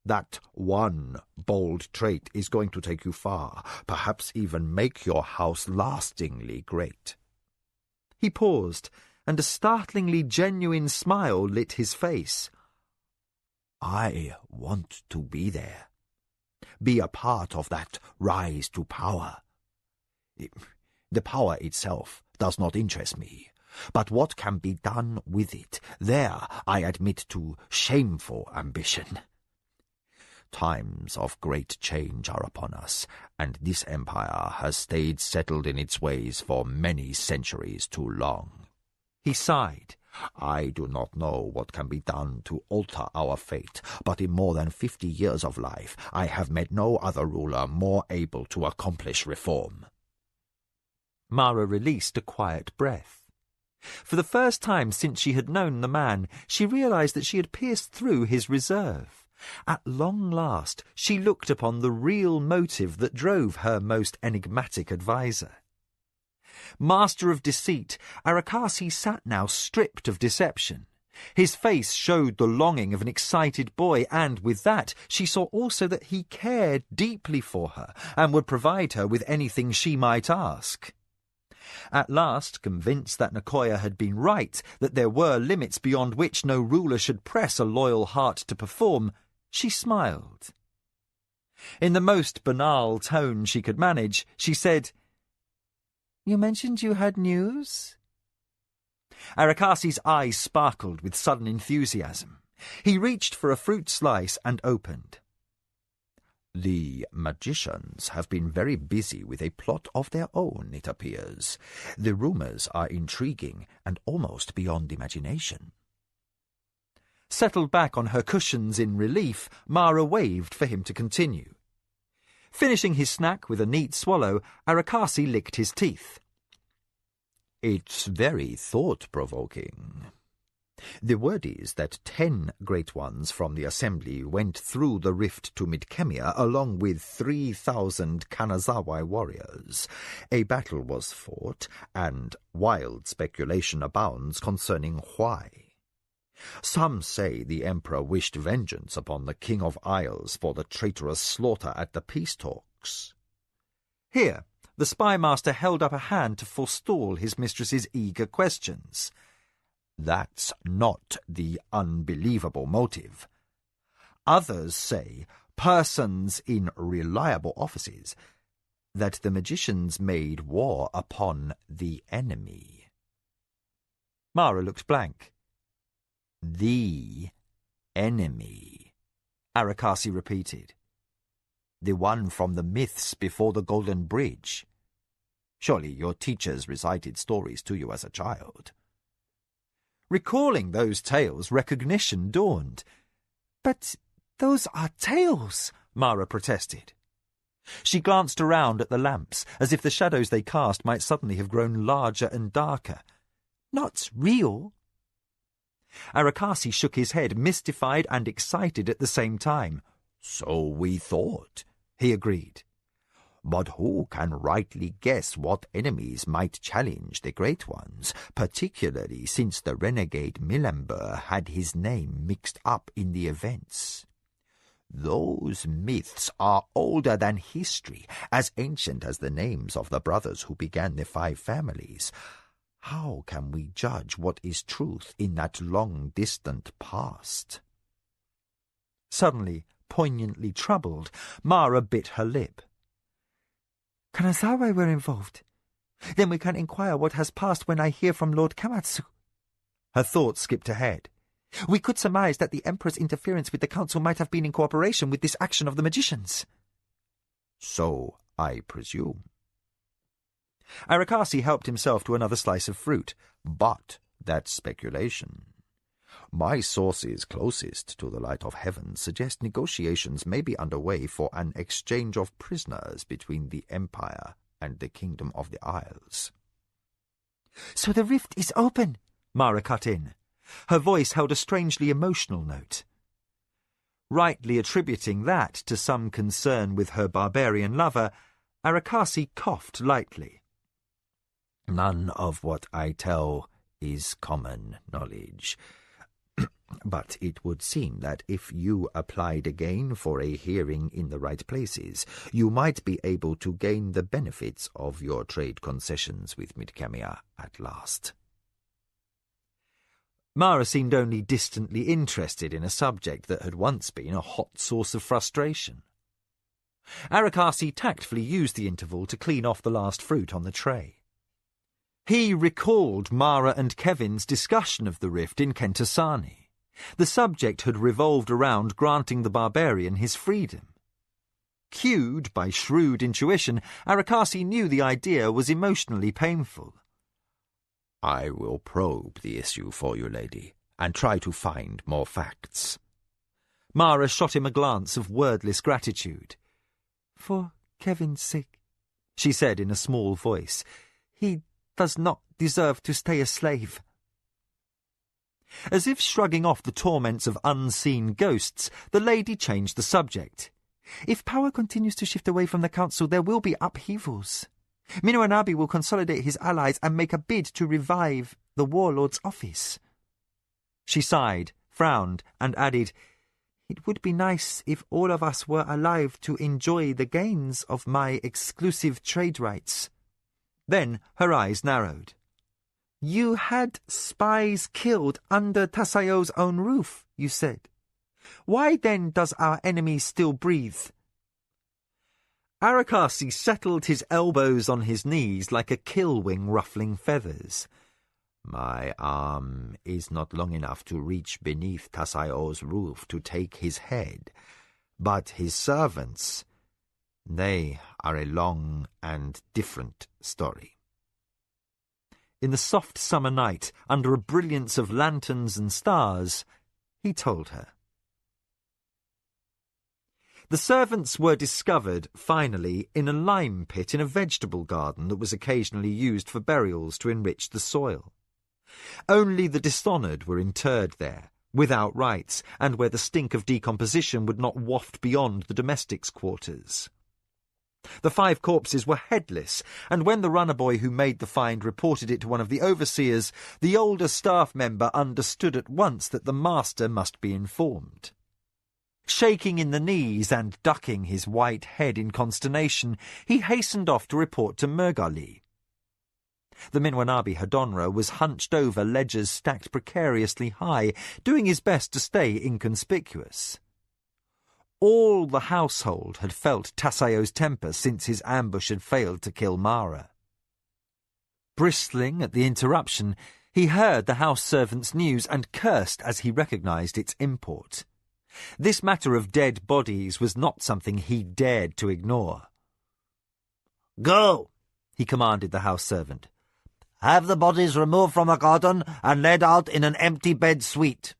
"That one bold trait is going to take you far, perhaps even make your house lastingly great." He paused, and a startlingly genuine smile lit his face. "I want to be there. Be a part of that rise to power. The power itself does not interest me, but what can be done with it, there I admit to shameful ambition. Times of great change are upon us, and this empire has stayed settled in its ways for many centuries too long." He sighed. "I do not know what can be done to alter our fate, but in more than 50 years of life I have met no other ruler more able to accomplish reform." Mara released a quiet breath. For the first time since she had known the man, she realized that she had pierced through his reserve. At long last, she looked upon the real motive that drove her most enigmatic adviser. Master of deceit, Arakasi sat now stripped of deception. His face showed the longing of an excited boy, and with that she saw also that he cared deeply for her and would provide her with anything she might ask. At last, convinced that Nicoya had been right, that there were limits beyond which no ruler should press a loyal heart to perform, she smiled. In the most banal tone she could manage, she said, "You mentioned you had news?" Arakasi's eyes sparkled with sudden enthusiasm. He reached for a fruit slice and opened. "The magicians have been very busy with a plot of their own, it appears. The rumours are intriguing and almost beyond imagination." Settled back on her cushions in relief, Mara waved for him to continue. Finishing his snack with a neat swallow, Arakasi licked his teeth. "It's very thought-provoking. The word is that 10 great ones from the assembly went through the rift to Midkemia along with 3,000 Kanazawa warriors. A battle was fought, and wild speculation abounds concerning why. Some say the emperor wished vengeance upon the King of Isles for the traitorous slaughter at the peace talks." Here, the spymaster held up a hand to forestall his mistress's eager questions. "That's not the unbelievable motive. Others say, persons in reliable offices, that the magicians made war upon the enemy." Mara looked blank. "The enemy," Arakasi repeated. "The one from the myths before the Golden Bridge. Surely your teachers recited stories to you as a child." Recalling those tales, recognition dawned. "But those are tales," Mara protested. She glanced around at the lamps, as if the shadows they cast might suddenly have grown larger and darker. "Not real." Arakasi shook his head, mystified and excited at the same time. "So we thought," he agreed. "But who can rightly guess what enemies might challenge the Great Ones, particularly since the renegade Milamber had his name mixed up in the events? Those myths are older than history, as ancient as the names of the brothers who began the 5 families. How can we judge what is truth in that long-distant past?" Suddenly, poignantly troubled, Mara bit her lip. "Kanazawa were involved. Then we can inquire what has passed when I hear from Lord Kamatsu." Her thoughts skipped ahead. "We could surmise that the Emperor's interference with the council might have been in cooperation with this action of the magicians." "So I presume." Arakasi helped himself to another slice of fruit. "But that's speculation. My sources closest to the light of heaven suggest negotiations may be underway for an exchange of prisoners between the Empire and the Kingdom of the Isles." "So the rift is open," Mara cut in. Her voice held a strangely emotional note. Rightly attributing that to some concern with her barbarian lover, Arakasi coughed lightly. "None of what I tell is common knowledge. But it would seem that if you applied again for a hearing in the right places, you might be able to gain the benefits of your trade concessions with Midcamia at last." Mara seemed only distantly interested in a subject that had once been a hot source of frustration. Arakasi tactfully used the interval to clean off the last fruit on the tray. He recalled Mara and Kevin's discussion of the rift in Kentasani. The subject had revolved around granting the barbarian his freedom. Cued by shrewd intuition, Arakasi knew the idea was emotionally painful. "I will probe the issue for you, lady, and try to find more facts." Mara shot him a glance of wordless gratitude. "For Kevin's sake," she said in a small voice, "he does not deserve to stay a slave." As if shrugging off the torments of unseen ghosts, the lady changed the subject. "If power continues to shift away from the council, there will be upheavals. Minoanabi will consolidate his allies and make a bid to revive the warlord's office." She sighed, frowned, and added, "It would be nice if all of us were alive to enjoy the gains of my exclusive trade rights." Then her eyes narrowed. "You had spies killed under Tasayo's own roof, you said. Why then does our enemy still breathe?" Arakasi settled his elbows on his knees like a killwing ruffling feathers. "My arm is not long enough to reach beneath Tasayo's roof to take his head, but his servants, they are a long and different story." In the soft summer night, under a brilliance of lanterns and stars, he told her. The servants were discovered, finally, in a lime pit in a vegetable garden that was occasionally used for burials to enrich the soil. Only the dishonoured were interred there, without rites, and where the stink of decomposition would not waft beyond the domestics' quarters. The 5 corpses were headless, and when the runner boy who made the find reported it to one of the overseers, the older staff member understood at once that the master must be informed. Shaking in the knees and ducking his white head in consternation, he hastened off to report to Murgali. The Minwanabi Hadonra was hunched over ledgers stacked precariously high, doing his best to stay inconspicuous. All the household had felt Tasayo's temper since his ambush had failed to kill Mara. Bristling at the interruption, he heard the house servant's news and cursed as he recognized its import. This matter of dead bodies was not something he dared to ignore. "Go," he commanded the house servant. "Have the bodies removed from the garden and laid out in an empty bed suite."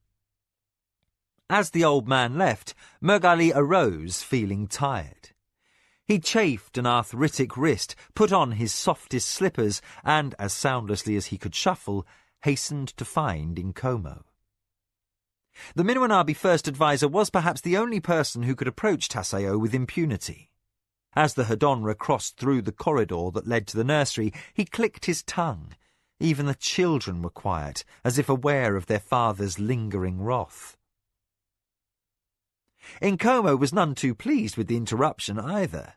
As the old man left, Murgali arose, feeling tired. He chafed an arthritic wrist, put on his softest slippers, and, as soundlessly as he could shuffle, hastened to find Nkomo. The Minwanabi first adviser was perhaps the only person who could approach Tasayo with impunity. As the Hadonra crossed through the corridor that led to the nursery, he clicked his tongue. Even the children were quiet, as if aware of their father's lingering wrath. Nkomo was none too pleased with the interruption either.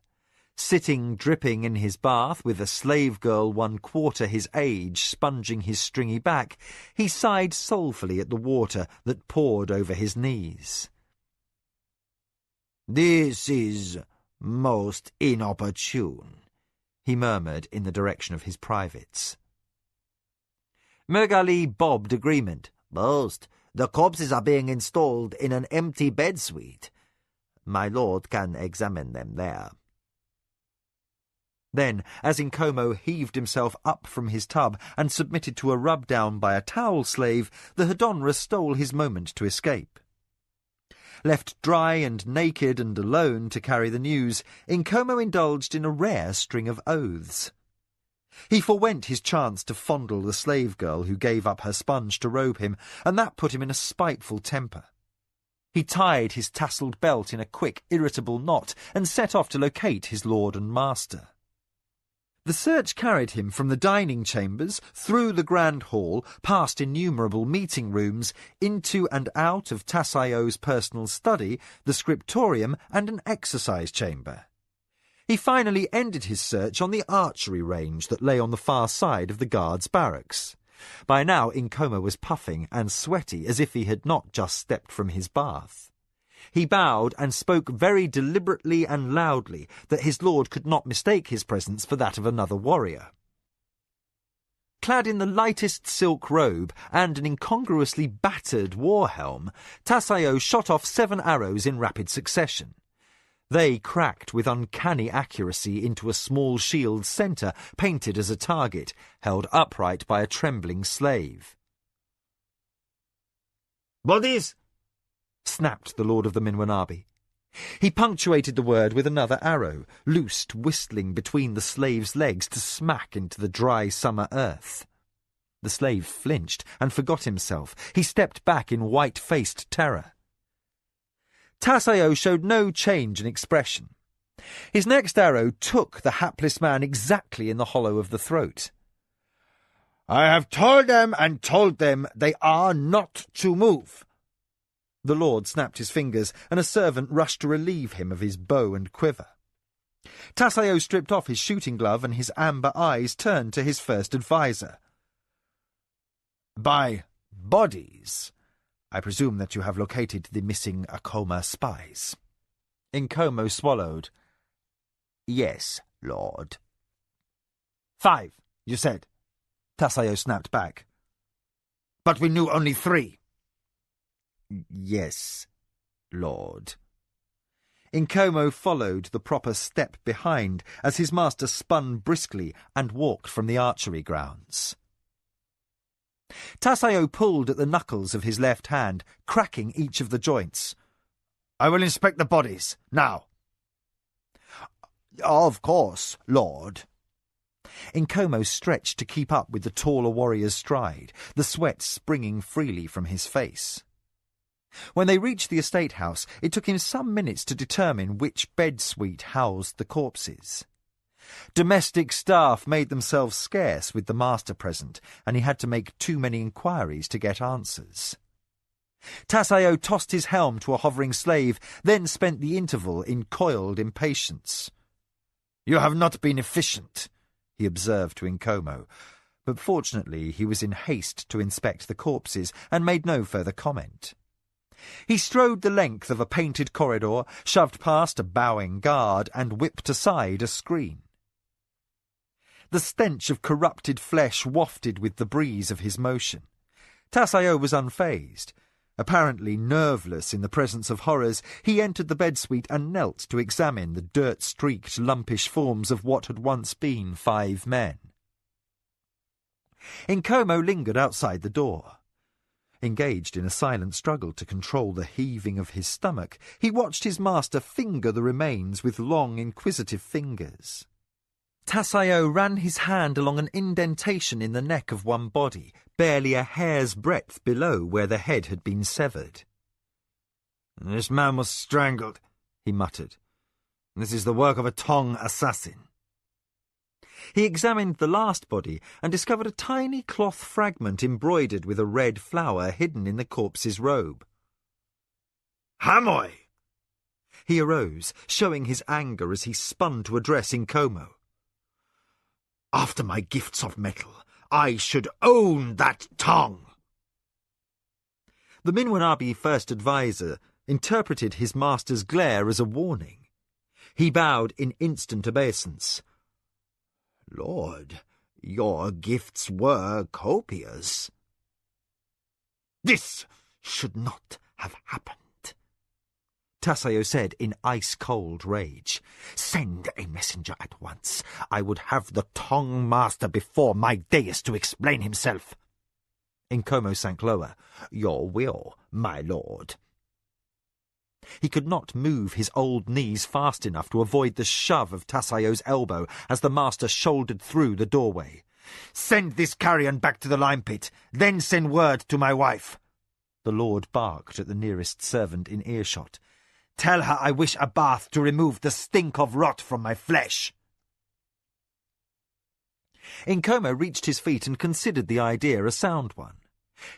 Sitting dripping in his bath with a slave girl 1/4 his age sponging his stringy back, he sighed soulfully at the water that poured over his knees. "This is most inopportune," he murmured in the direction of his privates. Mergali bobbed agreement. "Most. The corpses are being installed in an empty bed suite. My lord can examine them there." Then, as Nkomo heaved himself up from his tub and submitted to a rub-down by a towel slave, the Hedonra stole his moment to escape. Left dry and naked and alone to carry the news, Nkomo indulged in a rare string of oaths. He forwent his chance to fondle the slave girl who gave up her sponge to robe him, and that put him in a spiteful temper. He tied his tasselled belt in a quick, irritable knot and set off to locate his lord and master. The search carried him from the dining chambers, through the grand hall, past innumerable meeting rooms, into and out of Tassaio's personal study, the scriptorium, and an exercise chamber. He finally ended his search on the archery range that lay on the far side of the guards' barracks. By now Nkomo was puffing and sweaty as if he had not just stepped from his bath. He bowed and spoke very deliberately and loudly that his lord could not mistake his presence for that of another warrior. Clad in the lightest silk robe and an incongruously battered war helm, Tassaio shot off 7 arrows in rapid succession. They cracked with uncanny accuracy into a small shield centre painted as a target, held upright by a trembling slave. "Bodies!" snapped the Lord of the Minwanabi. He punctuated the word with another arrow, loosed whistling between the slave's legs to smack into the dry summer earth. The slave flinched and forgot himself. He stepped back in white-faced terror. Tassaio showed no change in expression. His next arrow took the hapless man exactly in the hollow of the throat. "I have told them and told them they are not to move." The lord snapped his fingers, and a servant rushed to relieve him of his bow and quiver. Tassaio stripped off his shooting glove, and his amber eyes turned to his first adviser. "By bodies, I presume that you have located the missing Akoma spies." Nkomo swallowed. "Yes, lord." 5, you said?" Tassaio snapped back. "But we knew only 3. "Yes, lord." Nkomo followed the proper step behind as his master spun briskly and walked from the archery grounds. Tassaio pulled at the knuckles of his left hand, cracking each of the joints. "I will inspect the bodies, now." "Of course, lord." Nkomo stretched to keep up with the taller warrior's stride, the sweat springing freely from his face. When they reached the estate house, it took him some minutes to determine which bed suite housed the corpses. Domestic staff made themselves scarce with the master present, and he had to make too many inquiries to get answers. Tassaio tossed his helm to a hovering slave, then spent the interval in coiled impatience. "You have not been efficient," he observed to Nkomo, but fortunately he was in haste to inspect the corpses and made no further comment. He strode the length of a painted corridor, shoved past a bowing guard, and whipped aside a screen. The stench of corrupted flesh wafted with the breeze of his motion. Tassaio was unfazed. Apparently nerveless in the presence of horrors, he entered the bed-suite and knelt to examine the dirt-streaked, lumpish forms of what had once been 5 men. Nkomo lingered outside the door. Engaged in a silent struggle to control the heaving of his stomach, he watched his master finger the remains with long, inquisitive fingers. Tassaio ran his hand along an indentation in the neck of one body, barely a hair's breadth below where the head had been severed. "This man was strangled," he muttered. "This is the work of a Tong assassin." He examined the last body and discovered a tiny cloth fragment embroidered with a red flower hidden in the corpse's robe. "Hamoy!" He arose, showing his anger as he spun to address Inkomo. After my gifts of metal, I should own that tongue. The Minwanabi first adviser interpreted his master's glare as a warning. He bowed in instant obeisance. Lord, your gifts were copious. This should not have happened, Tasayo said in ice-cold rage. Send a messenger at once. I would have the tongue master before my dais to explain himself. Inkomo sank lower. Your will, my lord. He could not move his old knees fast enough to avoid the shove of Tasayo's elbow as the master shouldered through the doorway. Send this carrion back to the lime pit, then send word to my wife. The lord barked at the nearest servant in earshot. Tell her I wish a bath to remove the stink of rot from my flesh. Inkomo reached his feet and considered the idea a sound one.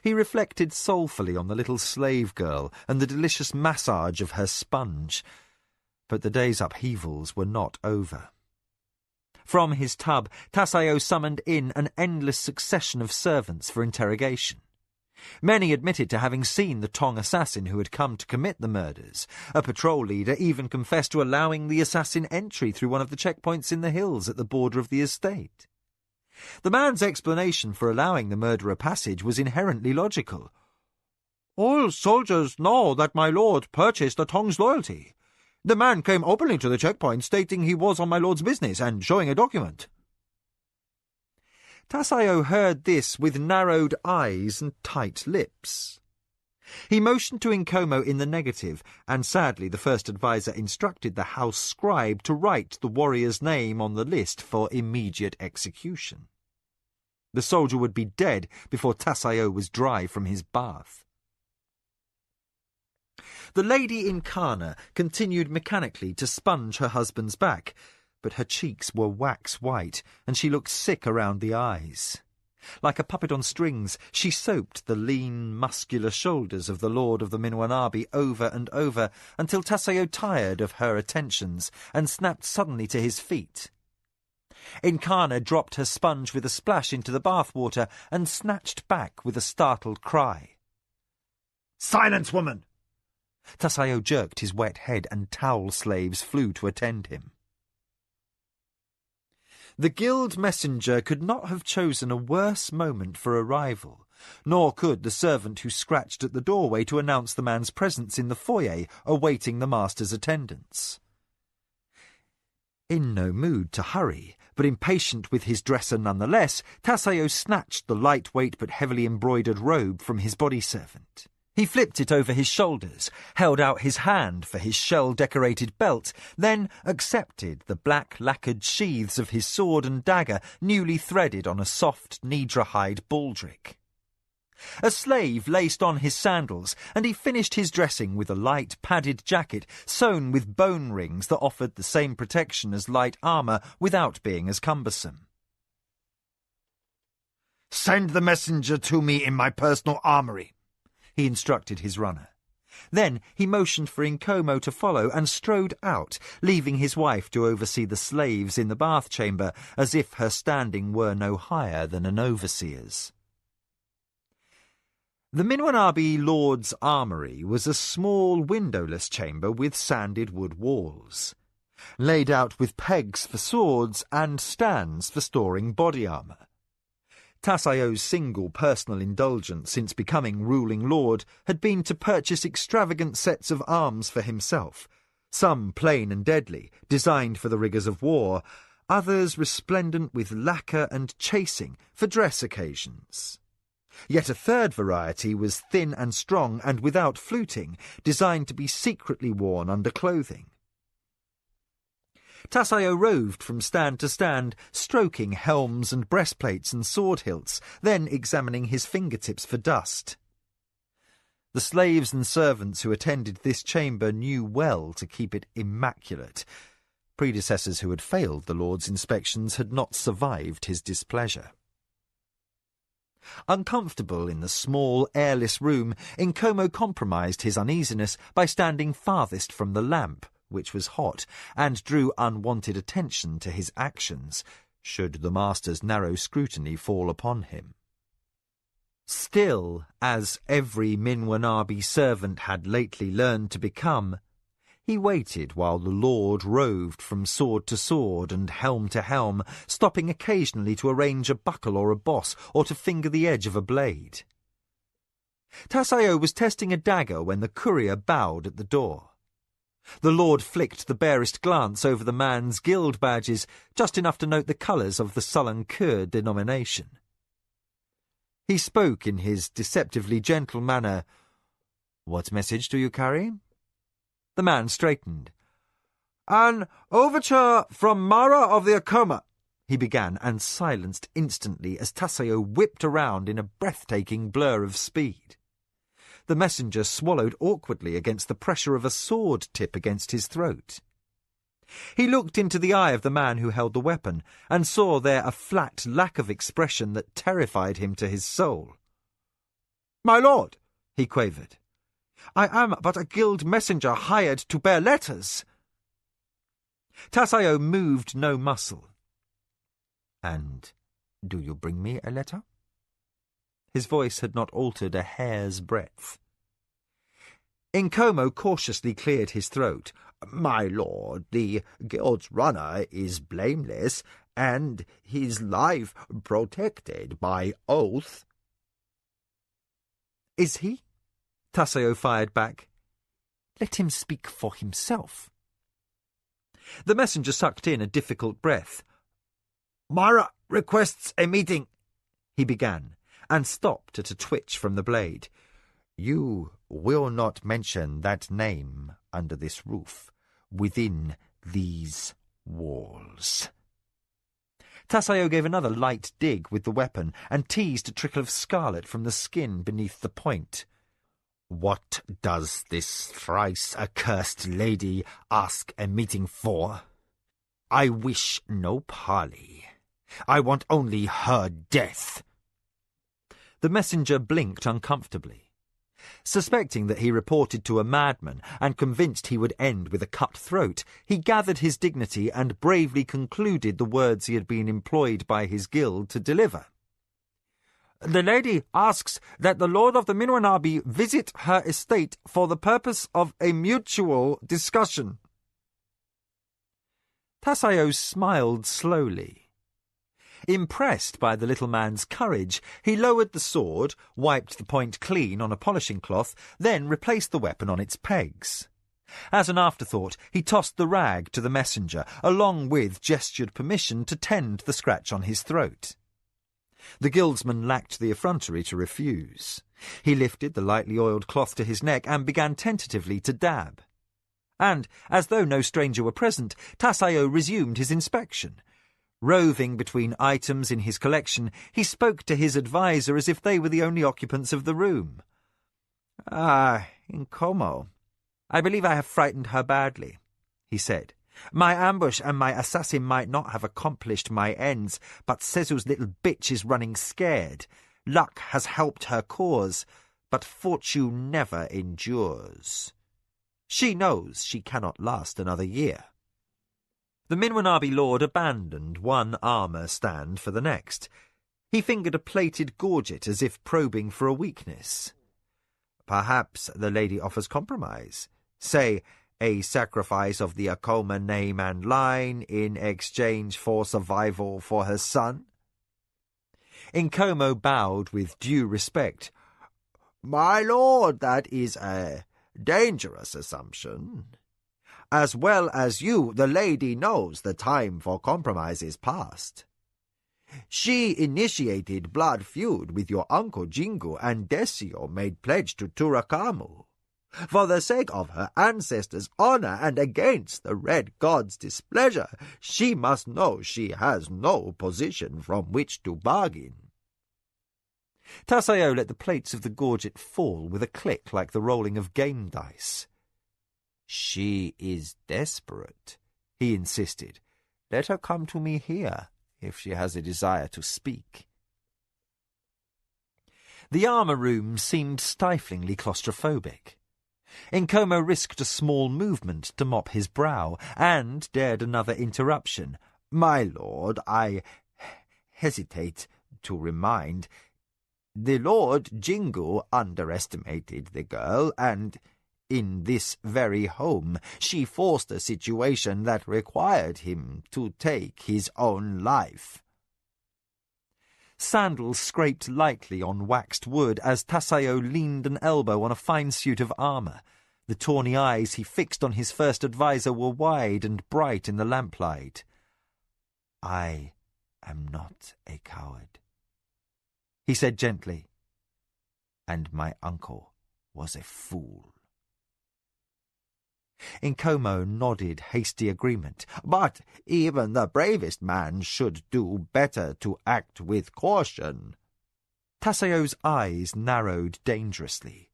He reflected soulfully on the little slave girl and the delicious massage of her sponge. But the day's upheavals were not over. From his tub, Tasayo summoned in an endless succession of servants for interrogation. Many admitted to having seen the Tong assassin who had come to commit the murders. A patrol leader even confessed to allowing the assassin entry through one of the checkpoints in the hills at the border of the estate. The man's explanation for allowing the murderer passage was inherently logical. All soldiers know that my lord purchased the Tong's loyalty. The man came openly to the checkpoint stating he was on my lord's business and showing a document. Tasayo heard this with narrowed eyes and tight lips. He motioned to Inkomo in the negative, and sadly the first adviser instructed the house scribe to write the warrior's name on the list for immediate execution. The soldier would be dead before Tasayo was dry from his bath. The lady in Kana continued mechanically to sponge her husband's back, but her cheeks were wax white, and she looked sick around the eyes. Like a puppet on strings, she soaped the lean, muscular shoulders of the lord of the Minwanabi over and over until Tasayo tired of her attentions and snapped suddenly to his feet. Inkana dropped her sponge with a splash into the bath-water and snatched back with a startled cry. "Silence, woman!" Tasayo jerked his wet head and towel slaves flew to attend him. The guild messenger could not have chosen a worse moment for arrival, nor could the servant who scratched at the doorway to announce the man's presence in the foyer, awaiting the master's attendance. In no mood to hurry, but impatient with his dresser nonetheless, Tasayo snatched the lightweight but heavily embroidered robe from his body servant. He flipped it over his shoulders, held out his hand for his shell-decorated belt, then accepted the black lacquered sheaths of his sword and dagger newly threaded on a soft Nidra-hide baldric. A slave laced on his sandals, and he finished his dressing with a light padded jacket sewn with bone rings that offered the same protection as light armour without being as cumbersome. "Send the messenger to me in my personal armoury," he instructed his runner. Then he motioned for Inkomo to follow and strode out, leaving his wife to oversee the slaves in the bath chamber as if her standing were no higher than an overseer's. The Minwanabi Lord's armoury was a small windowless chamber with sanded wood walls, laid out with pegs for swords and stands for storing body armour. Tasayo's single personal indulgence since becoming ruling lord had been to purchase extravagant sets of arms for himself, some plain and deadly, designed for the rigours of war, others resplendent with lacquer and chasing for dress occasions. Yet a third variety was thin and strong and without fluting, designed to be secretly worn under clothing. Tasayo roved from stand to stand, stroking helms and breastplates and sword hilts, then examining his fingertips for dust. The slaves and servants who attended this chamber knew well to keep it immaculate. Predecessors who had failed the Lord's inspections had not survived his displeasure. Uncomfortable in the small, airless room, Inkomo compromised his uneasiness by standing farthest from the lamp, which was hot, and drew unwanted attention to his actions, should the master's narrow scrutiny fall upon him. Still, as every Minwanabi servant had lately learned to become, he waited while the lord roved from sword to sword and helm to helm, stopping occasionally to arrange a buckle or a boss, or to finger the edge of a blade. Tasayo was testing a dagger when the courier bowed at the door. The lord flicked the barest glance over the man's guild badges, just enough to note the colours of the sullen Kur denomination. He spoke in his deceptively gentle manner. "What message do you carry?" The man straightened. "An overture from Mara of the Akoma," he began, and silenced instantly as Tasayo whipped around in a breathtaking blur of speed. The messenger swallowed awkwardly against the pressure of a sword tip against his throat. He looked into the eye of the man who held the weapon, and saw there a flat lack of expression that terrified him to his soul. "My lord," he quavered, "I am but a guild messenger hired to bear letters." Tasayo moved no muscle. "And do you bring me a letter?" His voice had not altered a hair's breadth. Nkomo cautiously cleared his throat. "My lord, the guild's runner is blameless, and his life protected by oath." "Is he?" Tasayo fired back. "Let him speak for himself." The messenger sucked in a difficult breath. "Mara requests a meeting," he began, and stopped at a twitch from the blade. "You will not mention that name under this roof, within these walls." Tasayo gave another light dig with the weapon and teased a trickle of scarlet from the skin beneath the point. "What does this thrice-accursed lady ask a meeting for? I wish no parley. I want only her death." The messenger blinked uncomfortably. Suspecting that he reported to a madman and convinced he would end with a cut throat, he gathered his dignity and bravely concluded the words he had been employed by his guild to deliver. "The lady asks that the lord of the Minwanabi visit her estate for the purpose of a mutual discussion." Tasayo smiled slowly. Impressed by the little man's courage, he lowered the sword, wiped the point clean on a polishing cloth, then replaced the weapon on its pegs. As an afterthought, he tossed the rag to the messenger, along with gestured permission to tend the scratch on his throat. The guildsman lacked the effrontery to refuse. He lifted the lightly oiled cloth to his neck and began tentatively to dab. And, as though no stranger were present, Tasayo resumed his inspection. Roving between items in his collection, he spoke to his adviser as if they were the only occupants of the room. Nkomo, I believe I have frightened her badly," he said. "My ambush and my assassin might not have accomplished my ends, but Sezu's little bitch is running scared. Luck has helped her cause, but fortune never endures. She knows she cannot last another year." The Minwanabi lord abandoned one armour stand for the next. He fingered a plated gorget as if probing for a weakness. "Perhaps the lady offers compromise. Say, a sacrifice of the Akoma name and line in exchange for survival for her son?" Nkomo bowed with due respect. "My lord, that is a dangerous assumption. As well as you, the lady knows the time for compromise is past. She initiated blood feud with your uncle Jingu, and Desio made pledge to Turakamu. For the sake of her ancestors' honor and against the Red God's displeasure, she must know she has no position from which to bargain." Tasayo let the plates of the gorget fall with a click like the rolling of game dice. "She is desperate," he insisted. "Let her come to me here, if she has a desire to speak." The armour room seemed stiflingly claustrophobic. Nkomo risked a small movement to mop his brow, and dared another interruption. My lord, I hesitate to remind. The Lord Jingu underestimated the girl, and in this very home she forced a situation that required him to take his own life. Sandals scraped lightly on waxed wood as Tasayo leaned an elbow on a fine suit of armour. The tawny eyes he fixed on his first adviser were wide and bright in the lamplight. "I am not a coward," he said gently, "and my uncle was a fool." Nkomo nodded hasty agreement. But even the bravest man should do better to act with caution. Tasayo's eyes narrowed dangerously.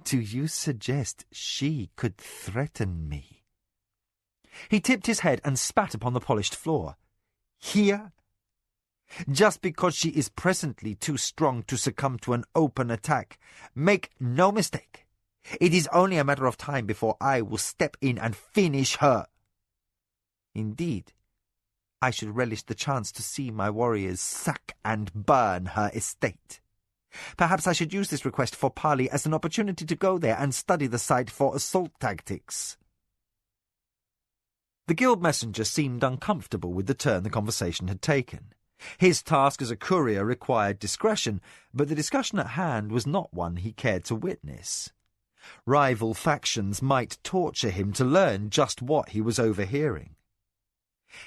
"Do you suggest she could threaten me?" He tipped his head and spat upon the polished floor. "Here? Just because she is presently too strong to succumb to an open attack. Make no mistake. It is only a matter of time before I will step in and finish her." "Indeed, I should relish the chance to see my warriors sack and burn her estate. Perhaps I should use this request for parley as an opportunity to go there and study the site for assault tactics." The guild messenger seemed uncomfortable with the turn the conversation had taken. His task as a courier required discretion, but the discussion at hand was not one he cared to witness. Rival factions might torture him to learn just what he was overhearing.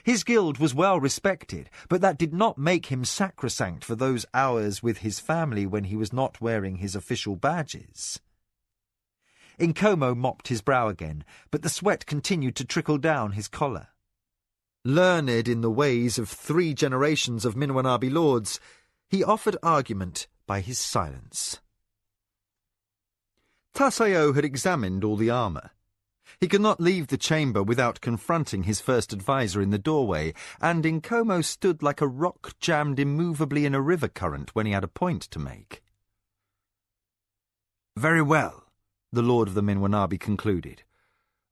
His guild was well respected, but that did not make him sacrosanct for those hours with his family when he was not wearing his official badges. Nkomo mopped his brow again, but the sweat continued to trickle down his collar. Learned in the ways of 3 generations of Minwanabi lords, he offered argument by his silence. Tasayo had examined all the armour. He could not leave the chamber without confronting his first adviser in the doorway, and Nkomo stood like a rock jammed immovably in a river current when he had a point to make. "Very well," the Lord of the Minwanabi concluded.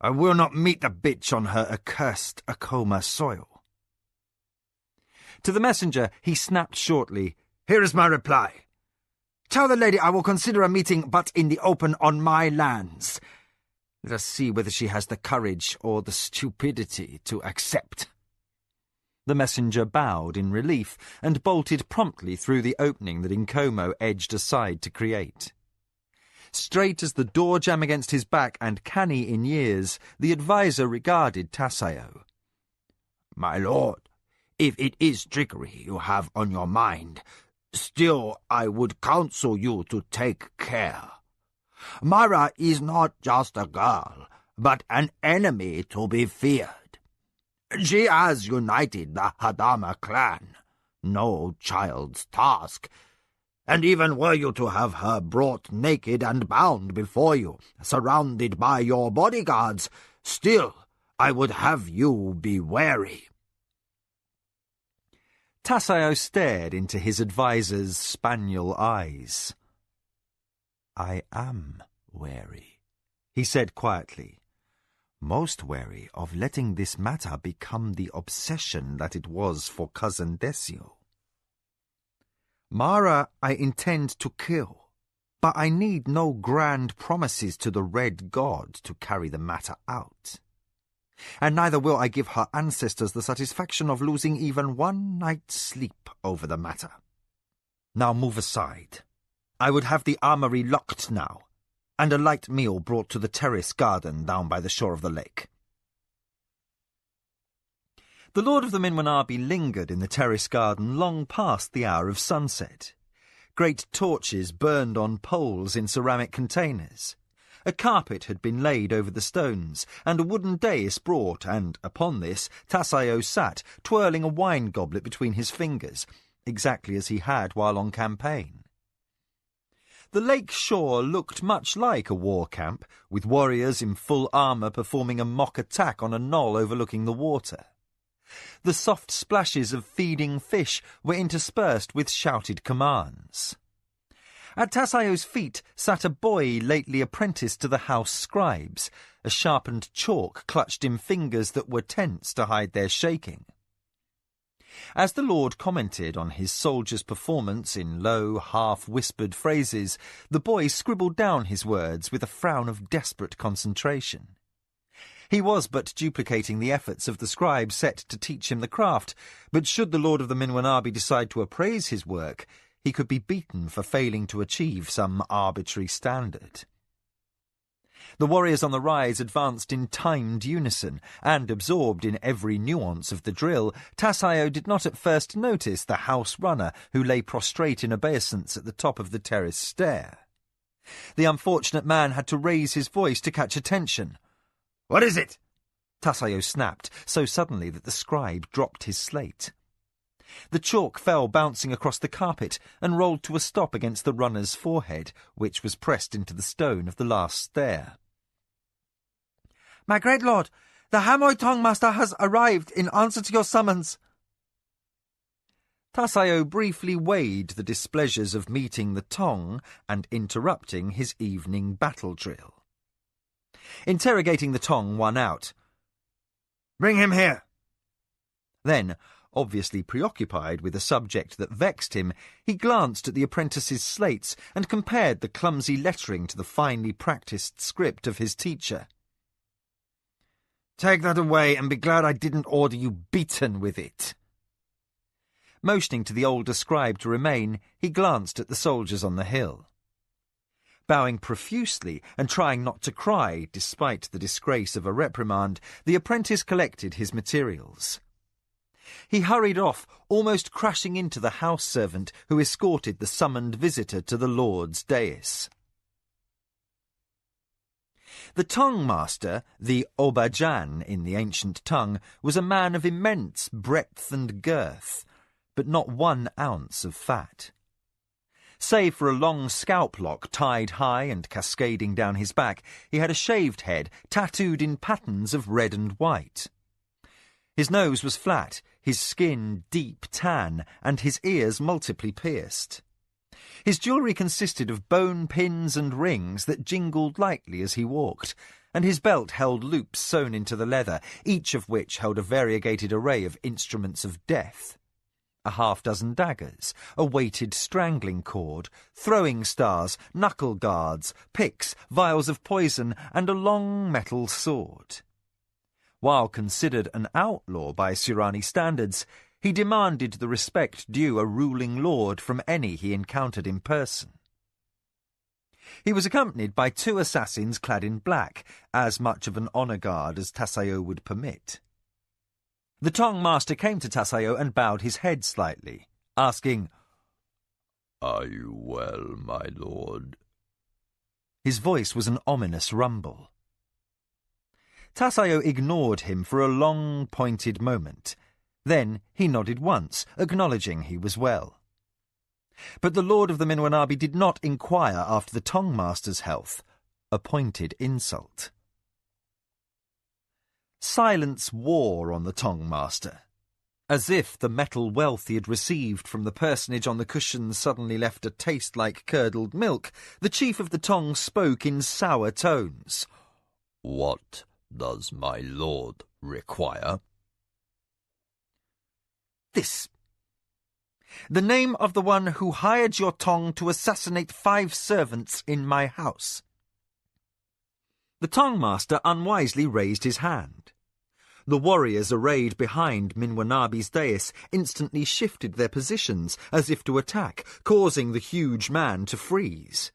"I will not meet the bitch on her accursed Akoma soil." To the messenger he snapped shortly, "Here is my reply. Tell the lady I will consider a meeting but in the open on my lands. Let us see whether she has the courage or the stupidity to accept." The messenger bowed in relief and bolted promptly through the opening that Nkomo edged aside to create. Straight as the door jamb against his back and canny in years, the adviser regarded Tasayo. "My lord, if it is trickery you have on your mind, still I would counsel you to take care. Mara is not just a girl, but an enemy to be feared. She has united the Hadama clan, no child's task, and even were you to have her brought naked and bound before you, surrounded by your bodyguards, still I would have you be wary." Tasayo stared into his adviser's spaniel eyes. "I am wary," he said quietly. "Most wary of letting this matter become the obsession that it was for Cousin Desio. Mara I intend to kill, but I need no grand promises to the Red God to carry the matter out. And neither will I give her ancestors the satisfaction of losing even one night's sleep over the matter. Now move aside. I would have the armory locked now, and a light meal brought to the terrace garden down by the shore of the lake." The Lord of the Minwanabi lingered in the terrace garden long past the hour of sunset. Great torches burned on poles in ceramic containers. A carpet had been laid over the stones, and a wooden dais brought, and upon this Tasayo sat, twirling a wine goblet between his fingers, exactly as he had while on campaign. The lake shore looked much like a war camp, with warriors in full armour performing a mock attack on a knoll overlooking the water. The soft splashes of feeding fish were interspersed with shouted commands. At Tassayo's feet sat a boy lately apprenticed to the house scribes, a sharpened chalk clutched in fingers that were tense to hide their shaking. As the Lord commented on his soldier's performance in low, half-whispered phrases, the boy scribbled down his words with a frown of desperate concentration. He was but duplicating the efforts of the scribe set to teach him the craft, but should the Lord of the Minwanabi decide to appraise his work, he could be beaten for failing to achieve some arbitrary standard. The warriors on the rise advanced in timed unison, and absorbed in every nuance of the drill, Tassayo did not at first notice the house runner who lay prostrate in obeisance at the top of the terrace stair. The unfortunate man had to raise his voice to catch attention. "What is it?" Tassayo snapped, so suddenly that the scribe dropped his slate. The chalk fell bouncing across the carpet and rolled to a stop against the runner's forehead, which was pressed into the stone of the last stair. "My great lord, the Hamoy Tong Master has arrived in answer to your summons." Tassayo briefly weighed the displeasures of meeting the Tong and interrupting his evening battle drill. Interrogating the Tong won out. "Bring him here." Then, obviously preoccupied with a subject that vexed him, he glanced at the apprentice's slates and compared the clumsy lettering to the finely practised script of his teacher. "Take that away and be glad I didn't order you beaten with it." Motioning to the older scribe to remain, he glanced at the soldiers on the hill. Bowing profusely and trying not to cry despite the disgrace of a reprimand, the apprentice collected his materials. He hurried off, almost crashing into the house servant who escorted the summoned visitor to the Lord's dais. The Tong Master, the Obajan in the ancient tongue, was a man of immense breadth and girth, but not 1 ounce of fat. Save for a long scalp lock tied high and cascading down his back, he had a shaved head tattooed in patterns of red and white. His nose was flat, his skin deep tan, and his ears multiply pierced. His jewellery consisted of bone pins and rings that jingled lightly as he walked, and his belt held loops sewn into the leather, each of which held a variegated array of instruments of death. A 6 daggers, a weighted strangling cord, throwing stars, knuckle guards, picks, vials of poison, and a long metal sword. While considered an outlaw by Surani standards, he demanded the respect due a ruling lord from any he encountered in person. He was accompanied by 2 assassins clad in black, as much of an honour guard as Tassayo would permit. The Tong Master came to Tassayo and bowed his head slightly, asking, "Are you well, my lord?" His voice was an ominous rumble. Tassayo ignored him for a long, pointed moment. Then he nodded once, acknowledging he was well. But the Lord of the Minwanabi did not inquire after the Tong Master's health, a pointed insult. Silence wore on the Tong Master. As if the metal wealth he had received from the personage on the cushions suddenly left a taste like curdled milk, the chief of the Tong spoke in sour tones. "What does my lord require?" "This. The name of the one who hired your Tong to assassinate 5 servants in my house." The Tong Master unwisely raised his hand. The warriors arrayed behind Minwanabi's dais instantly shifted their positions as if to attack, causing the huge man to freeze.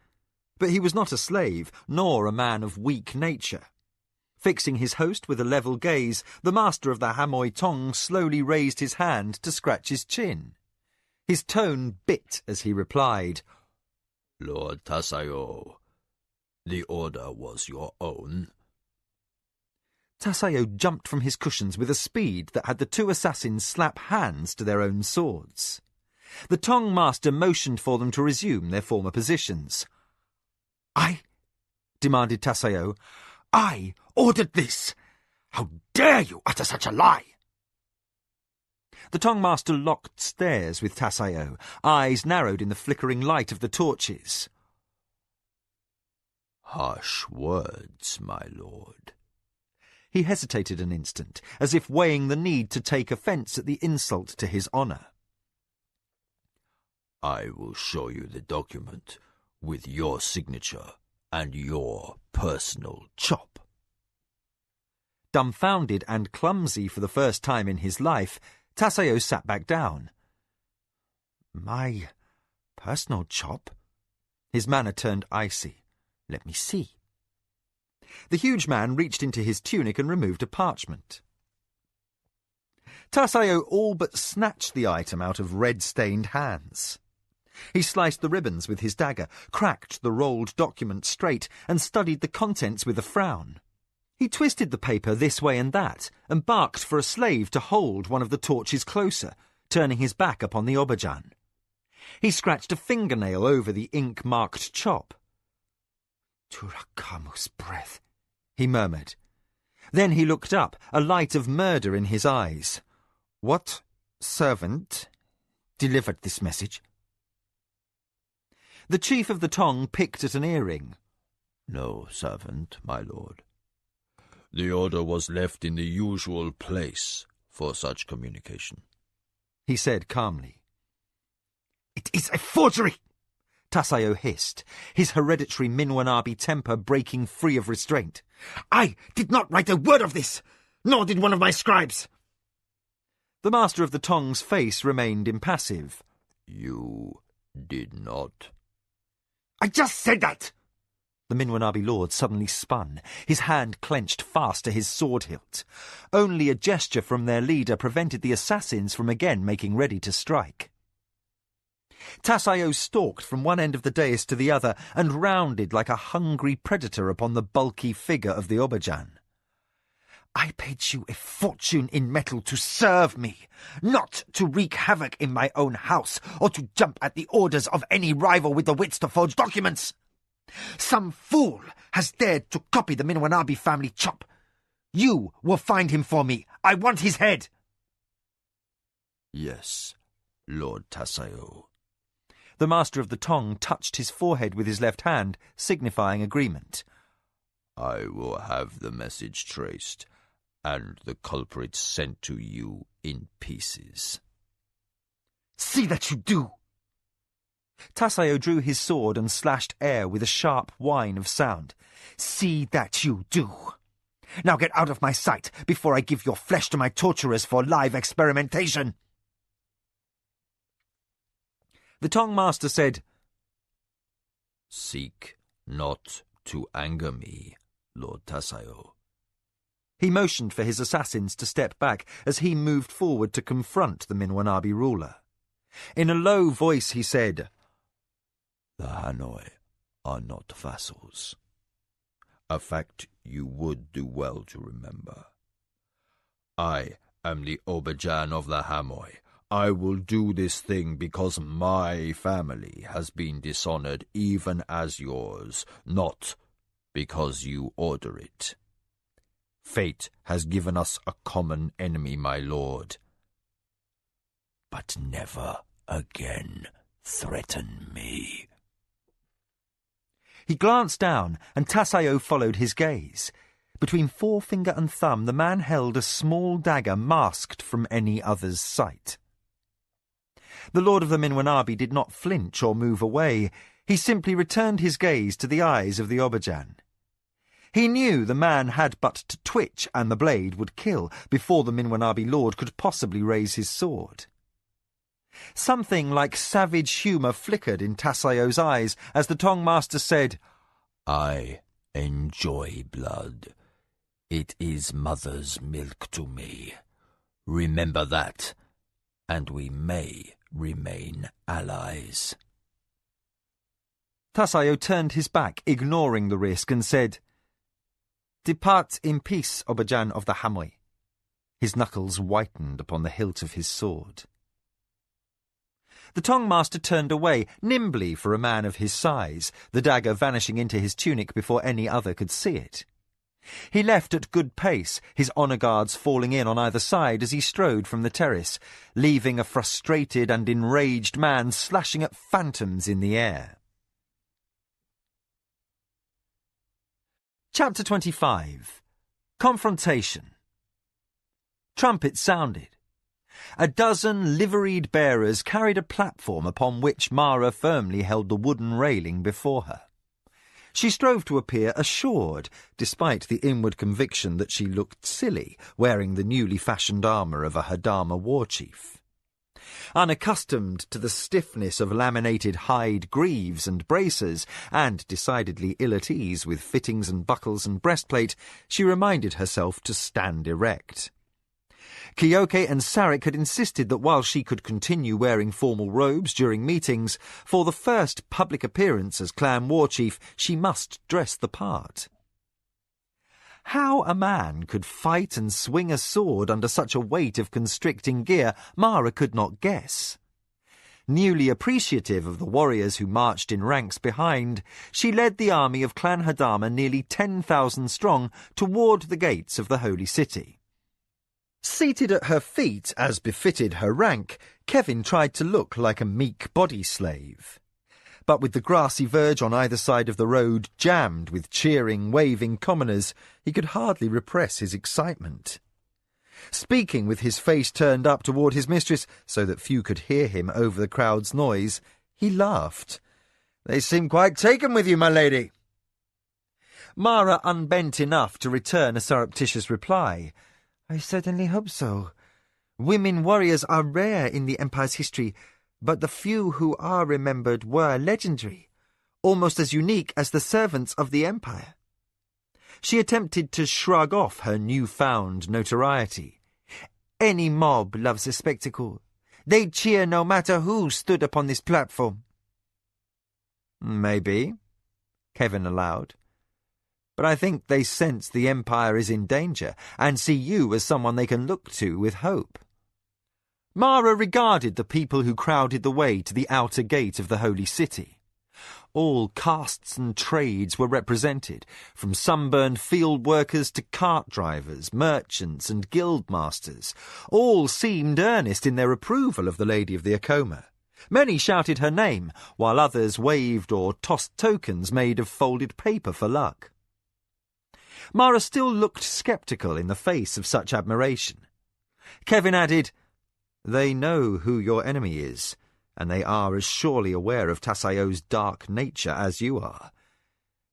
But he was not a slave, nor a man of weak nature. Fixing his host with a level gaze, the master of the Hamoy Tong slowly raised his hand to scratch his chin. His tone bit as he replied, "Lord Tassayo, the order was your own." Tassayo jumped from his cushions with a speed that had the 2 assassins slap hands to their own swords. The Tong Master motioned for them to resume their former positions. "I," demanded Tassayo, "I ordered this. How dare you utter such a lie?" The Tong Master locked stares with Tassayo, eyes narrowed in the flickering light of the torches. Harsh words, my lord. He hesitated an instant, as if weighing the need to take offence at the insult to his honour. I will show you the document with your signature and your personal chop. Dumbfounded and clumsy for the first time in his life, Taseo sat back down. My personal chop? His manner turned icy. Let me see. The huge man reached into his tunic and removed a parchment. Taseo all but snatched the item out of red-stained hands. He sliced the ribbons with his dagger, cracked the rolled document straight, and studied the contents with a frown. He twisted the paper this way and that, and barked for a slave to hold one of the torches closer, turning his back upon the aubergine. He scratched a fingernail over the ink-marked chop. Turakamu's breath, he murmured. Then he looked up, a light of murder in his eyes. What servant delivered this message? The chief of the Tong picked at an earring. No servant, my lord. The order was left in the usual place for such communication, he said calmly. It is a forgery! Taseo hissed, his hereditary Minwanabi temper breaking free of restraint. I did not write a word of this, nor did one of my scribes. The master of the Tong's face remained impassive. You did not. I just said that! The Minwanabi lord suddenly spun, his hand clenched fast to his sword hilt. Only a gesture from their leader prevented the assassins from again making ready to strike. Taseo stalked from one end of the dais to the other and rounded like a hungry predator upon the bulky figure of the aubergine. I paid you a fortune in metal to serve me, not to wreak havoc in my own house or to jump at the orders of any rival with the wits to forge documents. Some fool has dared to copy the Minwanabi family chop. You will find him for me. I want his head. Yes, Lord Taseo. The master of the Tong touched his forehead with his left hand, signifying agreement. I will have the message traced, and the culprit sent to you in pieces. See that you do! Taseo drew his sword and slashed air with a sharp whine of sound. See that you do! Now get out of my sight before I give your flesh to my torturers for live experimentation! The Tong master said, Seek not to anger me, Lord Taseo. He motioned for his assassins to step back as he moved forward to confront the Minwanabi ruler. In a low voice he said, The Hanoi are not vassals. A fact you would do well to remember. I am the aubergine of the Hanoi. I will do this thing because my family has been dishonored even as yours, not because you order it. Fate has given us a common enemy, my lord. But never again threaten me. He glanced down, and Taseo followed his gaze. Between forefinger and thumb, the man held a small dagger masked from any other's sight. The lord of the Minwanabi did not flinch or move away. He simply returned his gaze to the eyes of the aubergine. He knew the man had but to twitch and the blade would kill before the Minwanabi lord could possibly raise his sword. Something like savage humour flickered in Taseo's eyes as the Tong master said, I enjoy blood. It is mother's milk to me. Remember that, and we may remain allies. Taseo turned his back, ignoring the risk, and said, Depart in peace, aubergine of the Hanoi. His knuckles whitened upon the hilt of his sword. The Tong master turned away, nimbly for a man of his size, the dagger vanishing into his tunic before any other could see it. He left at good pace, his honour guards falling in on either side as he strode from the terrace, leaving a frustrated and enraged man slashing at phantoms in the air. Chapter 25. Confrontation. Trumpets sounded. A dozen liveried bearers carried a platform upon which Mara firmly held the wooden railing before her. She strove to appear assured, despite the inward conviction that she looked silly, wearing the newly fashioned armour of a Hadama war chief. Unaccustomed to the stiffness of laminated hide greaves and bracers, and decidedly ill at ease with fittings and buckles and breastplate, she reminded herself to stand erect. Kyoke and Sarek had insisted that while she could continue wearing formal robes during meetings, for the first public appearance as clan war chief she must dress the part. How a man could fight and swing a sword under such a weight of constricting gear, Mara could not guess. Newly appreciative of the warriors who marched in ranks behind, she led the army of Clan Hadama nearly 10,000 strong toward the gates of the Holy City. Seated at her feet, as befitted her rank, Kevin tried to look like a meek body slave. But with the grassy verge on either side of the road jammed with cheering, waving commoners, he could hardly repress his excitement. Speaking with his face turned up toward his mistress, so that few could hear him over the crowd's noise, he laughed. "They seem quite taken with you, my lady." Mara unbent enough to return a surreptitious reply. "I certainly hope so. Women warriors are rare in the Empire's history, but the few who are remembered were legendary, almost as unique as the servants of the Empire." She attempted to shrug off her newfound notoriety. "Any mob loves a spectacle. They'd cheer no matter who stood upon this platform." "Maybe," Kevin allowed. "But I think they sense the Empire is in danger and see you as someone they can look to with hope." Mara regarded the people who crowded the way to the outer gate of the Holy City. All castes and trades were represented, from sunburned field workers to cart drivers, merchants and guild masters. All seemed earnest in their approval of the Lady of the Acoma. Many shouted her name, while others waved or tossed tokens made of folded paper for luck. Mara still looked sceptical in the face of such admiration. Kevin added, "They know who your enemy is, and they are as surely aware of Tasayo's dark nature as you are.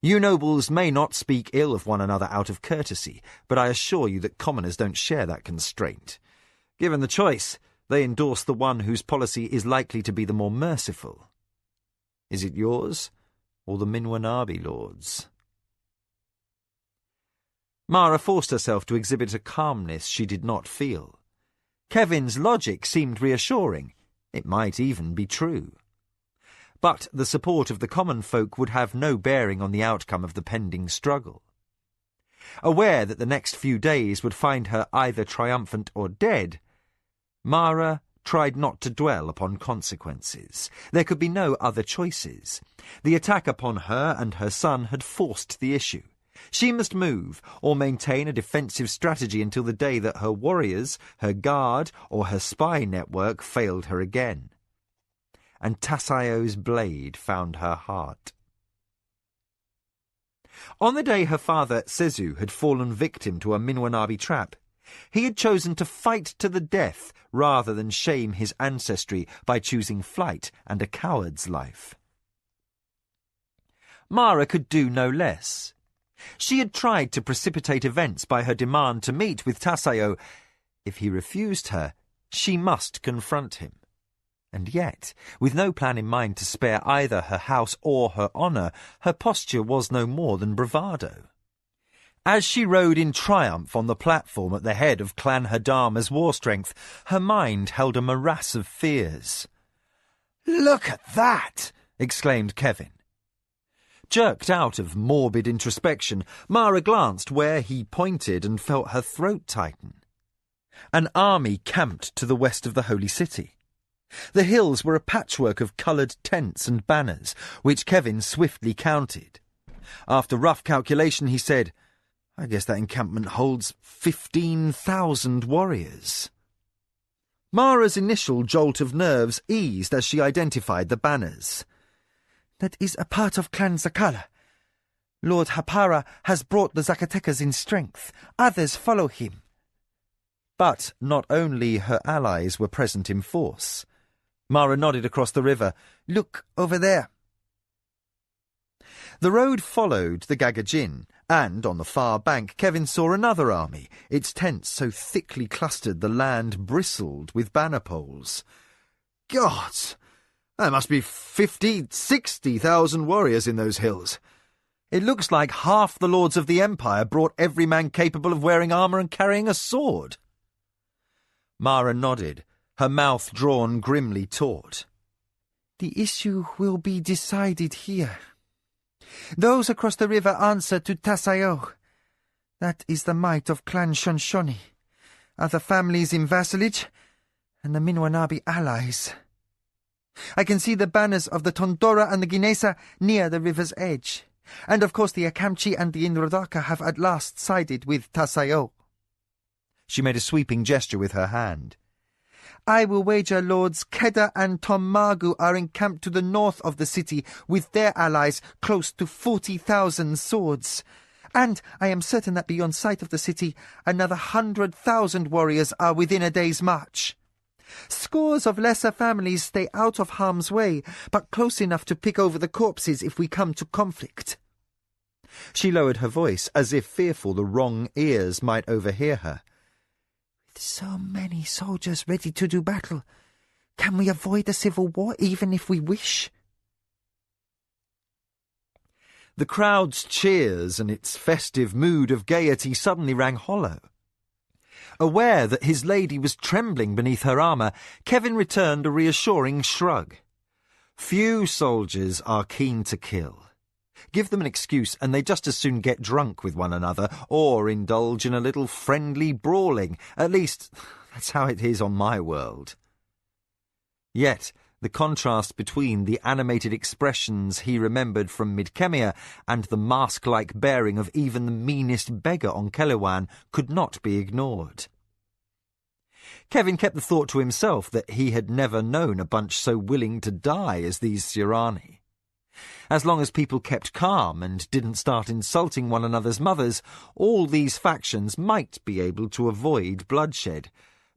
You nobles may not speak ill of one another out of courtesy, but I assure you that commoners don't share that constraint. Given the choice, they endorse the one whose policy is likely to be the more merciful. Is it yours, or the Minwanabi Lord's?" Mara forced herself to exhibit a calmness she did not feel. Kevin's logic seemed reassuring. It might even be true. But the support of the common folk would have no bearing on the outcome of the pending struggle. Aware that the next few days would find her either triumphant or dead, Mara tried not to dwell upon consequences. There could be no other choices. The attack upon her and her son had forced the issue. She must move, or maintain a defensive strategy until the day that her warriors, her guard, or her spy network failed her again. And Tasayo's blade found her heart. On the day her father, Sezu, had fallen victim to a Minwanabi trap, he had chosen to fight to the death rather than shame his ancestry by choosing flight and a coward's life. Mara could do no less. She had tried to precipitate events by her demand to meet with Tasayo. If he refused her, she must confront him. And yet, with no plan in mind to spare either her house or her honour, her posture was no more than bravado. As she rode in triumph on the platform at the head of Clan Hadama's war strength, her mind held a morass of fears. "Look at that!" exclaimed Kevin. Jerked out of morbid introspection, Mara glanced where he pointed and felt her throat tighten. An army camped to the west of the Holy City. The hills were a patchwork of coloured tents and banners, which Kevin swiftly counted. After rough calculation, he said, "I guess that encampment holds 15,000 warriors." Mara's initial jolt of nerves eased as she identified the banners. "That is a part of Clan Zakala. Lord Hapara has brought the Zacatecas in strength. Others follow him. But not only her allies were present in force. Mara nodded across the river. Look, over there. The road followed the Gagajin, and on the far bank Kevin saw another army, its tents so thickly clustered the land bristled with banner poles. God! There must be 60,000 warriors in those hills. It looks like half the lords of the Empire brought every man capable of wearing armour and carrying a sword. Mara nodded, her mouth drawn grimly taut. The issue will be decided here. Those across the river answer to Tasayo. That is the might of Clan Shonshoni, other families in vassalage, and the Minwanabi allies. I can see the banners of the Tondora and the Ginesa near the river's edge. And of course the Akamchi and the Inrodaka have at last sided with Tasayo. She made a sweeping gesture with her hand. I will wager Lords Keda and Tomagu are encamped to the north of the city with their allies, close to 40,000 swords. And I am certain that beyond sight of the city, another 100,000 warriors are within a day's march. Scores of lesser families stay out of harm's way, but close enough to pick over the corpses if we come to conflict. She lowered her voice, as if fearful the wrong ears might overhear her. With so many soldiers ready to do battle, can we avoid a civil war even if we wish? The crowd's cheers and its festive mood of gaiety suddenly rang hollow. Aware that his lady was trembling beneath her armour, Kevin returned a reassuring shrug. Few soldiers are keen to kill. Give them an excuse and they just as soon get drunk with one another or indulge in a little friendly brawling. At least, that's how it is on my world. Yet, the contrast between the animated expressions he remembered from Midkemia and the mask-like bearing of even the meanest beggar on Kelewan could not be ignored. Kevin kept the thought to himself that he had never known a bunch so willing to die as these Sirani. As long as people kept calm and didn't start insulting one another's mothers, all these factions might be able to avoid bloodshed.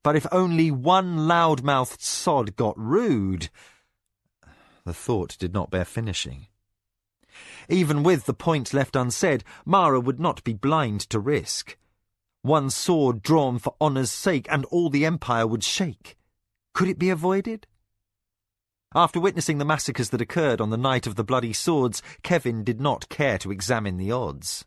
But if only one loud-mouthed sod got rude... The thought did not bear finishing. Even with the point left unsaid, Mara would not be blind to risk. One sword drawn for honour's sake, and all the Empire would shake. Could it be avoided? After witnessing the massacres that occurred on the night of the bloody swords, Kevin did not care to examine the odds.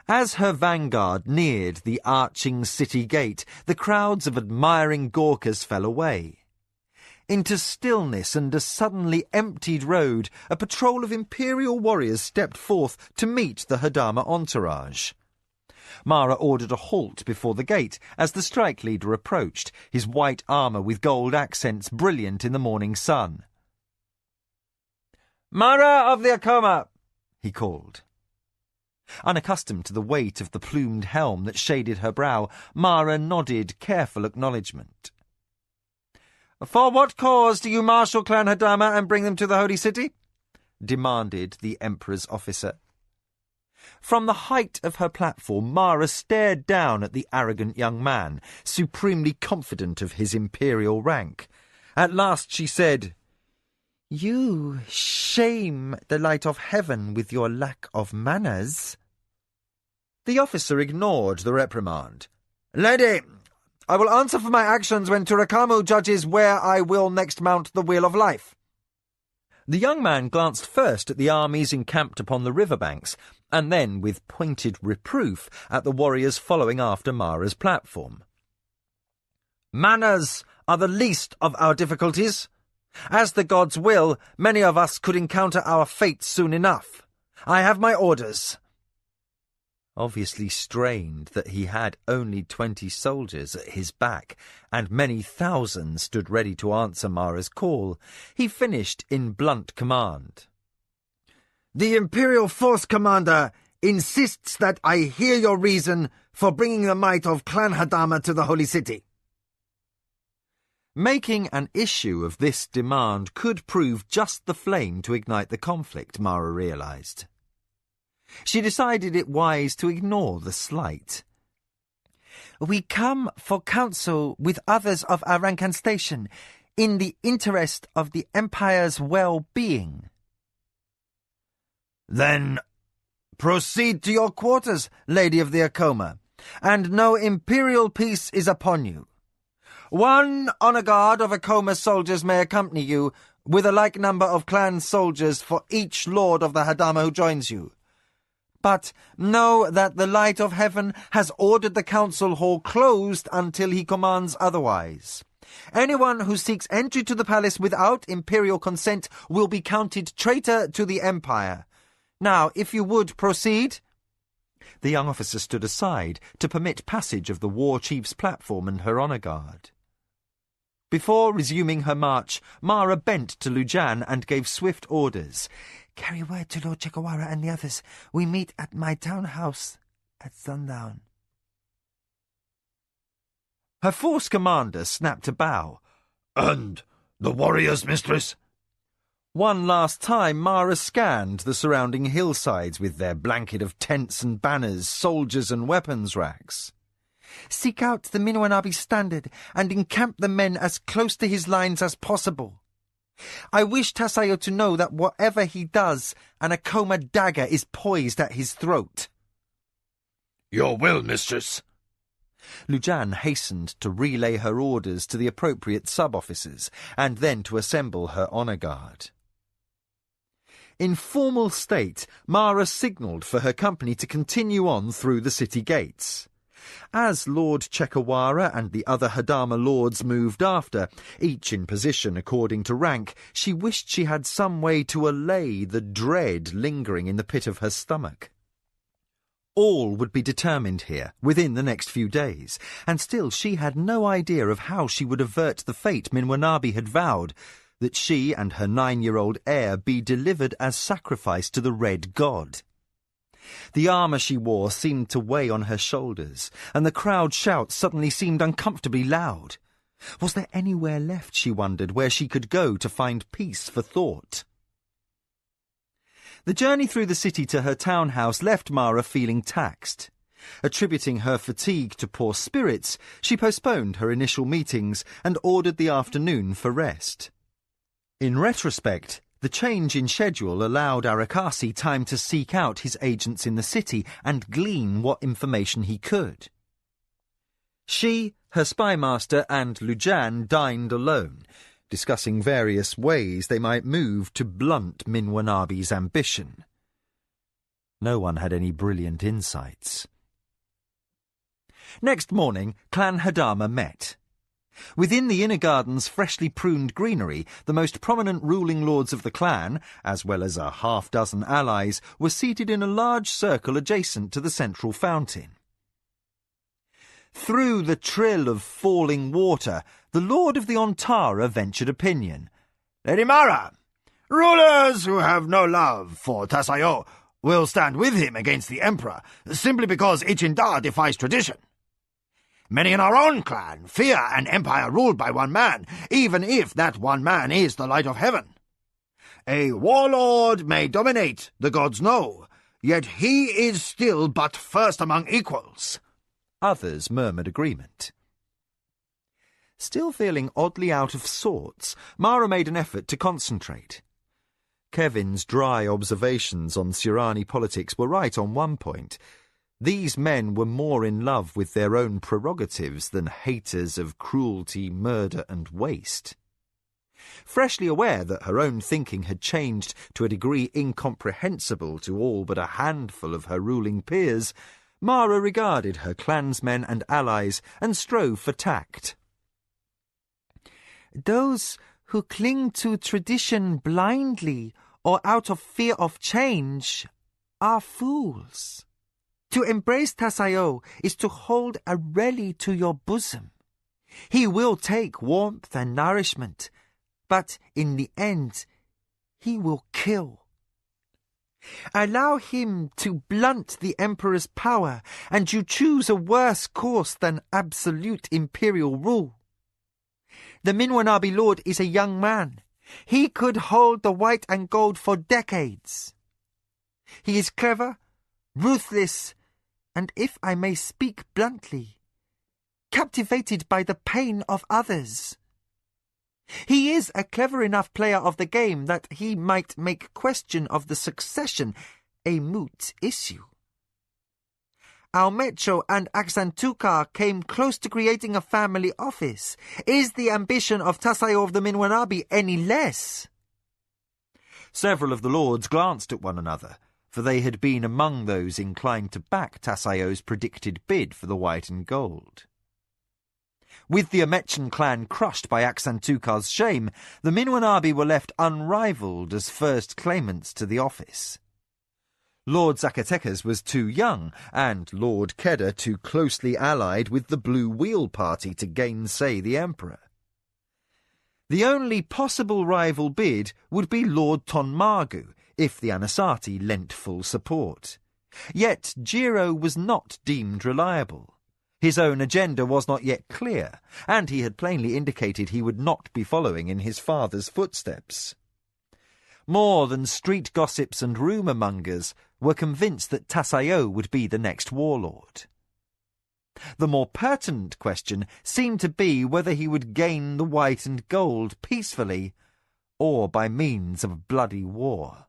As her vanguard neared the arching city gate, the crowds of admiring Gorkhas fell away. Into stillness and a suddenly emptied road, a patrol of Imperial warriors stepped forth to meet the Hadama entourage. Mara ordered a halt before the gate as the strike leader approached, his white armour with gold accents brilliant in the morning sun. "Mara of the Akoma!" he called. Unaccustomed to the weight of the plumed helm that shaded her brow, Mara nodded careful acknowledgement. "For what cause do you marshal Clan Hadama and bring them to the Holy City?" demanded the Emperor's officer. From the height of her platform, Mara stared down at the arrogant young man, supremely confident of his imperial rank. At last she said, "You shame the light of heaven with your lack of manners." The officer ignored the reprimand. "Lady, I will answer for my actions when Turakamu judges where I will next mount the Wheel of Life." The young man glanced first at the armies encamped upon the riverbanks, and then, with pointed reproof, at the warriors following after Mara's platform. "Manners are the least of our difficulties. As the gods will, many of us could encounter our fate soon enough. I have my orders." Obviously strained that he had only 20 soldiers at his back, and many thousands stood ready to answer Mara's call, he finished in blunt command. "The Imperial Force Commander insists that I hear your reason for bringing the might of Clan Hadama to the Holy City." Making an issue of this demand could prove just the flame to ignite the conflict, Mara realised. She decided it wise to ignore the slight. We come for counsel with others of our rank and station, in the interest of the Empire's well-being. Then proceed to your quarters, Lady of the Acoma, and no imperial peace is upon you. 1 honour guard of Acoma soldiers may accompany you, with a like number of clan soldiers for each lord of the Hadama who joins you. But know that the light of heaven has ordered the council hall closed until he commands otherwise. Anyone who seeks entry to the palace without imperial consent will be counted traitor to the Empire. Now, if you would proceed. The young officer stood aside to permit passage of the war chief's platform and her honour guard. Before resuming her march, Mara bent to Lujan and gave swift orders. Carry word to Lord Chekawara and the others. We meet at my townhouse at sundown. Her force commander snapped a bow. And the warriors, mistress? One last time Mara scanned the surrounding hillsides with their blanket of tents and banners, soldiers and weapons racks. Seek out the Minwanabi standard and encamp the men as close to his lines as possible. I wish Tasayo to know that whatever he does, an Acoma dagger is poised at his throat. Your will, mistress. Lujan hastened to relay her orders to the appropriate sub-officers and then to assemble her honour guard. In formal state, Mara signalled for her company to continue on through the city gates. As Lord Chekawara and the other Hadama lords moved after, each in position according to rank, she wished she had some way to allay the dread lingering in the pit of her stomach. All would be determined here within the next few days, and still she had no idea of how she would avert the fate Minwanabi had vowed, that she and her 9-year-old heir be delivered as sacrifice to the Red God. The armour she wore seemed to weigh on her shoulders, and the crowd shouts suddenly seemed uncomfortably loud. Was there anywhere left, she wondered, where she could go to find peace for thought? The journey through the city to her townhouse left Mara feeling taxed. Attributing her fatigue to poor spirits, she postponed her initial meetings and ordered the afternoon for rest. In retrospect, the change in schedule allowed Arakasi time to seek out his agents in the city and glean what information he could. She, her spymaster and Lujan dined alone, discussing various ways they might move to blunt Minwanabi's ambition. No one had any brilliant insights. Next morning, Clan Hadama met. Within the inner garden's freshly pruned greenery, the most prominent ruling lords of the clan, as well as a half-dozen allies, were seated in a large circle adjacent to the central fountain. Through the trill of falling water, the Lord of the Ontara ventured opinion. Lady Mara, rulers who have no love for Tasayo will stand with him against the Emperor, simply because Ichinda defies tradition. Many in our own clan fear an empire ruled by one man, even if that one man is the light of heaven. A warlord may dominate, the gods know, yet he is still but first among equals. Others murmured agreement. Still feeling oddly out of sorts, Mara made an effort to concentrate. Kevin's dry observations on Surani politics were right on one point. These men were more in love with their own prerogatives than haters of cruelty, murder, and waste. Freshly aware that her own thinking had changed to a degree incomprehensible to all but a handful of her ruling peers, Mara regarded her clansmen and allies and strove for tact. Those who cling to tradition blindly or out of fear of change are fools. To embrace Tasayo is to hold a reli to your bosom. He will take warmth and nourishment, but in the end, he will kill. Allow him to blunt the Emperor's power, and you choose a worse course than absolute imperial rule. The Minwanabi Lord is a young man. He could hold the white and gold for decades. He is clever, ruthless, and if I may speak bluntly, captivated by the pain of others. He is a clever enough player of the game that he might make question of the succession a moot issue. Aumecho and Aksantukar came close to creating a family office. Is the ambition of Tasayo of the Minwanabi any less? Several of the lords glanced at one another, for they had been among those inclined to back Tasayo's predicted bid for the white and gold. With the Amechan clan crushed by Aksantukar's shame, the Minwanabi were left unrivalled as first claimants to the office. Lord Zacatecas was too young, and Lord Kedda too closely allied with the Blue Wheel Party to gainsay the Emperor. The only possible rival bid would be Lord Tonmagu, if the Anasati lent full support. Yet Jiro was not deemed reliable. His own agenda was not yet clear, and he had plainly indicated he would not be following in his father's footsteps. More than street gossips and rumour-mongers were convinced that Tasayo would be the next warlord. The more pertinent question seemed to be whether he would gain the white and gold peacefully or by means of bloody war.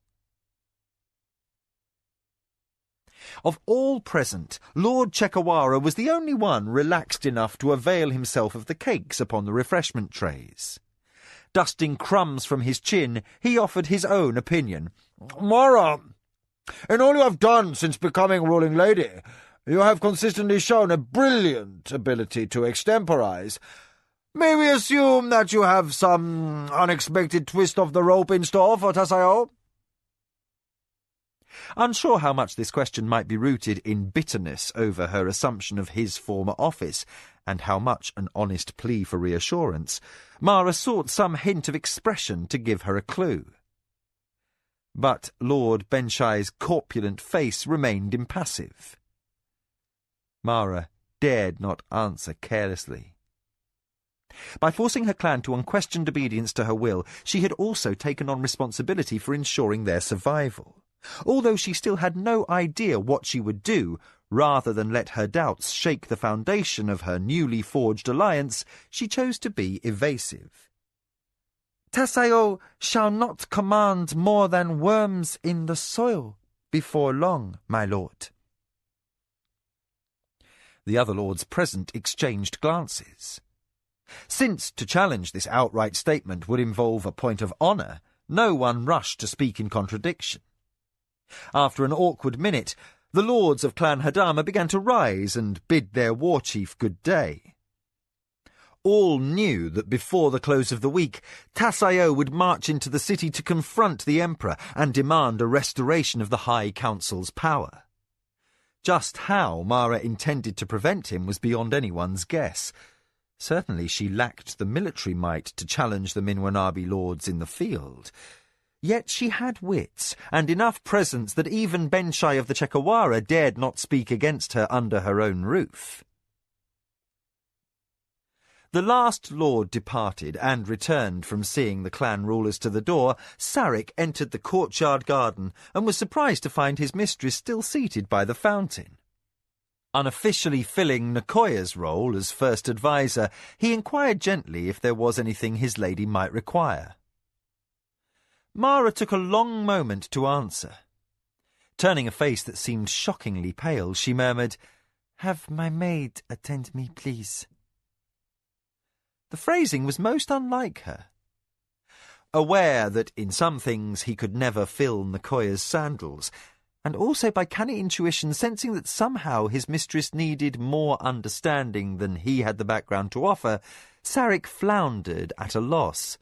Of all present, Lord Chekawara was the only one relaxed enough to avail himself of the cakes upon the refreshment trays. Dusting crumbs from his chin, he offered his own opinion. Mara, in all you have done since becoming ruling lady, you have consistently shown a brilliant ability to extemporize. May we assume that you have some unexpected twist of the rope in store for Tasayo? Unsure how much this question might be rooted in bitterness over her assumption of his former office, and how much an honest plea for reassurance, Mara sought some hint of expression to give her a clue. But Lord Benshai's corpulent face remained impassive. Mara dared not answer carelessly. By forcing her clan to unquestioned obedience to her will, she had also taken on responsibility for ensuring their survival. Although she still had no idea what she would do, rather than let her doubts shake the foundation of her newly forged alliance, she chose to be evasive. Tasayo shall not command more than worms in the soil before long, my lord. The other lords present exchanged glances. Since to challenge this outright statement would involve a point of honour, no one rushed to speak in contradiction. After an awkward minute, the lords of Clan Hadama began to rise and bid their war chief good day. All knew that before the close of the week, Tasayo would march into the city to confront the Emperor and demand a restoration of the High Council's power. Just how Mara intended to prevent him was beyond anyone's guess. Certainly she lacked the military might to challenge the Minwanabi lords in the field. Yet she had wits, and enough presence that even Benshai of the Chekawara dared not speak against her under her own roof. The last lord departed, and returned from seeing the clan rulers to the door. Sarek entered the courtyard garden, and was surprised to find his mistress still seated by the fountain. Unofficially filling Nkoya's role as first adviser, he inquired gently if there was anything his lady might require. Mara took a long moment to answer. Turning a face that seemed shockingly pale, she murmured, "Have my maid attend me, please." The phrasing was most unlike her. Aware that in some things he could never fill Nkoya's sandals, and also by canny intuition sensing that somehow his mistress needed more understanding than he had the background to offer, Sarek floundered at a loss.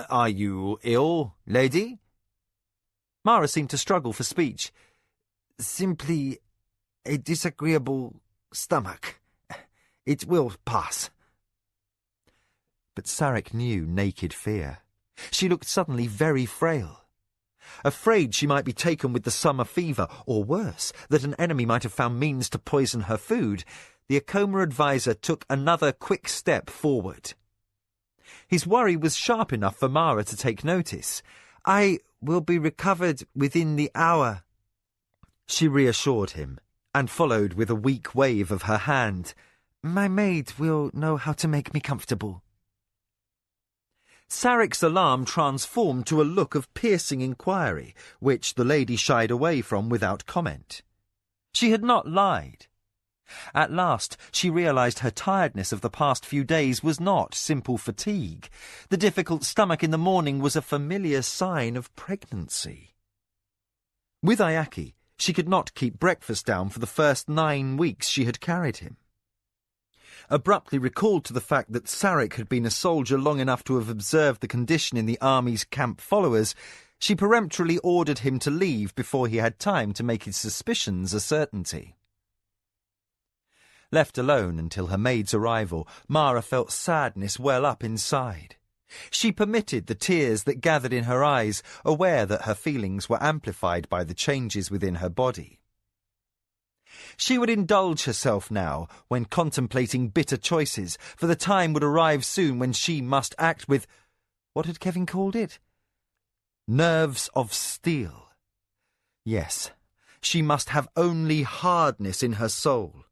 "Are you ill, lady?" Mara seemed to struggle for speech. "Simply a disagreeable stomach. It will pass." But Sarek knew naked fear. She looked suddenly very frail. Afraid she might be taken with the summer fever, or worse, that an enemy might have found means to poison her food, the Akoma adviser took another quick step forward. His worry was sharp enough for Mara to take notice. "I will be recovered within the hour," she reassured him, and followed with a weak wave of her hand. "My maid will know how to make me comfortable." Sarik's alarm transformed to a look of piercing inquiry, which the lady shied away from without comment. She had not lied. At last she realised her tiredness of the past few days was not simple fatigue. The difficult stomach in the morning was a familiar sign of pregnancy. With Ayaki, she could not keep breakfast down for the first 9 weeks she had carried him. Abruptly recalled to the fact that Sarik had been a soldier long enough to have observed the condition in the army's camp followers, she peremptorily ordered him to leave before he had time to make his suspicions a certainty. Left alone until her maid's arrival, Mara felt sadness well up inside. She permitted the tears that gathered in her eyes, aware that her feelings were amplified by the changes within her body. She would indulge herself now when contemplating bitter choices, for the time would arrive soon when she must act with, what had Kevin called it? Nerves of steel. Yes, she must have only hardness in her soul.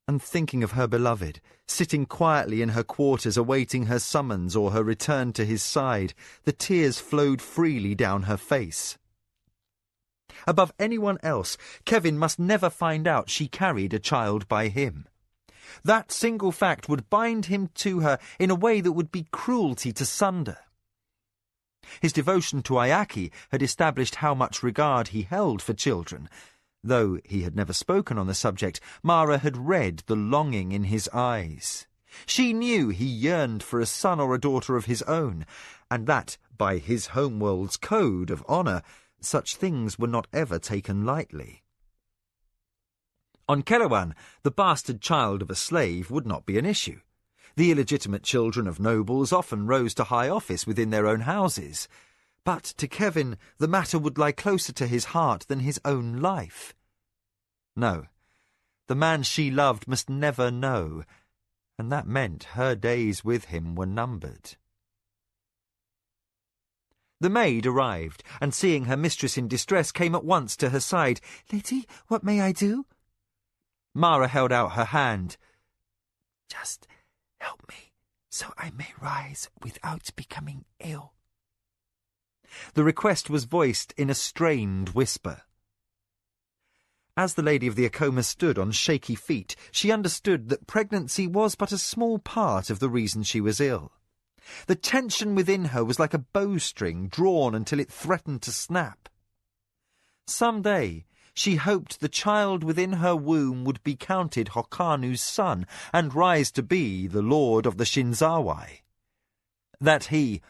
And thinking of her beloved, sitting quietly in her quarters awaiting her summons or her return to his side, the tears flowed freely down her face. Above anyone else, Kevin must never find out she carried a child by him. That single fact would bind him to her in a way that would be cruelty to sunder. His devotion to Ayaki had established how much regard he held for children. Though he had never spoken on the subject, Mara had read the longing in his eyes. She knew he yearned for a son or a daughter of his own, and that, by his homeworld's code of honour, such things were not ever taken lightly. On Kelewan, the bastard child of a slave would not be an issue. The illegitimate children of nobles often rose to high office within their own houses. But to Kevin, the matter would lie closer to his heart than his own life. No, the man she loved must never know, and that meant her days with him were numbered. The maid arrived, and seeing her mistress in distress, came at once to her side. "Lady, what may I do?" Mara held out her hand. "Just help me, so I may rise without becoming ill." The request was voiced in a strained whisper. As the lady of the Akoma stood on shaky feet, she understood that pregnancy was but a small part of the reason she was ill. The tension within her was like a bowstring drawn until it threatened to snap. Some day she hoped the child within her womb would be counted Hokanu's son and rise to be the lord of the Shinzawai. That he,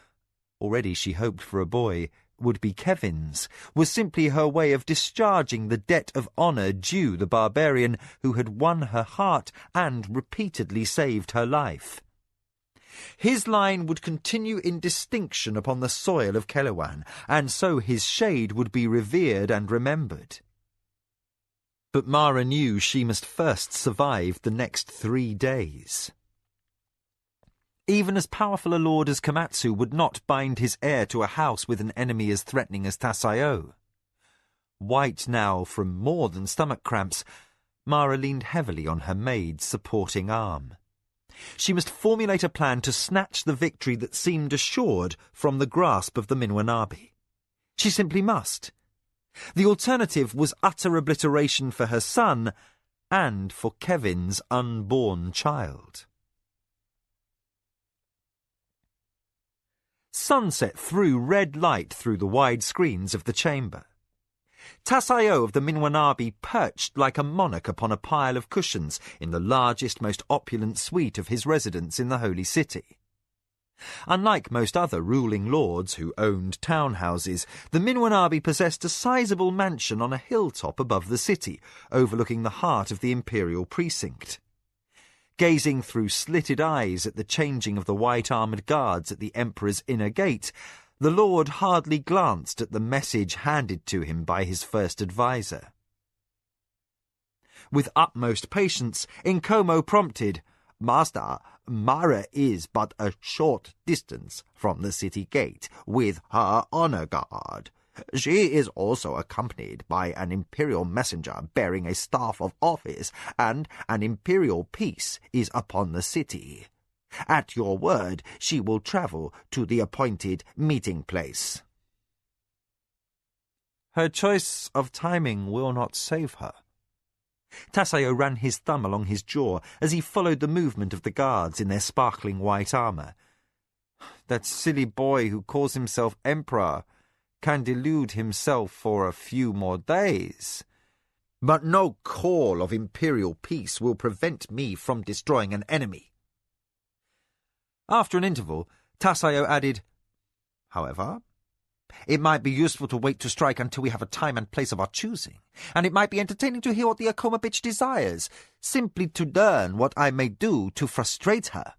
already she hoped for a boy, would be Kevin's, was simply her way of discharging the debt of honour due the barbarian who had won her heart and repeatedly saved her life. His line would continue in distinction upon the soil of Kelewan, and so his shade would be revered and remembered. But Mara knew she must first survive the next 3 days. Even as powerful a lord as Komatsu would not bind his heir to a house with an enemy as threatening as Tasayo. White now from more than stomach cramps, Mara leaned heavily on her maid's supporting arm. She must formulate a plan to snatch the victory that seemed assured from the grasp of the Minwanabi. She simply must. The alternative was utter obliteration for her son and for Kevin's unborn child. Sunset threw red light through the wide screens of the chamber. Tasayo of the Minwanabi perched like a monarch upon a pile of cushions in the largest, most opulent suite of his residence in the Holy City. Unlike most other ruling lords who owned townhouses, the Minwanabi possessed a sizable mansion on a hilltop above the city, overlooking the heart of the imperial precinct. Gazing through slitted eyes at the changing of the white-armoured guards at the Emperor's inner gate, the Lord hardly glanced at the message handed to him by his first adviser. With utmost patience, Nkomo prompted, Master, Mara is but a short distance from the city gate with her honor guard. She is also accompanied by an imperial messenger bearing a staff of office, and an imperial peace is upon the city. At your word, she will travel to the appointed meeting place. Her choice of timing will not save her. Tassayo ran his thumb along his jaw as he followed the movement of the guards in their sparkling white armour. That silly boy who calls himself Emperor can delude himself for a few more days. But no call of imperial peace will prevent me from destroying an enemy. After an interval, Tassayo added, However, it might be useful to wait to strike until we have a time and place of our choosing, and it might be entertaining to hear what the Akoma bitch desires, simply to learn what I may do to frustrate her.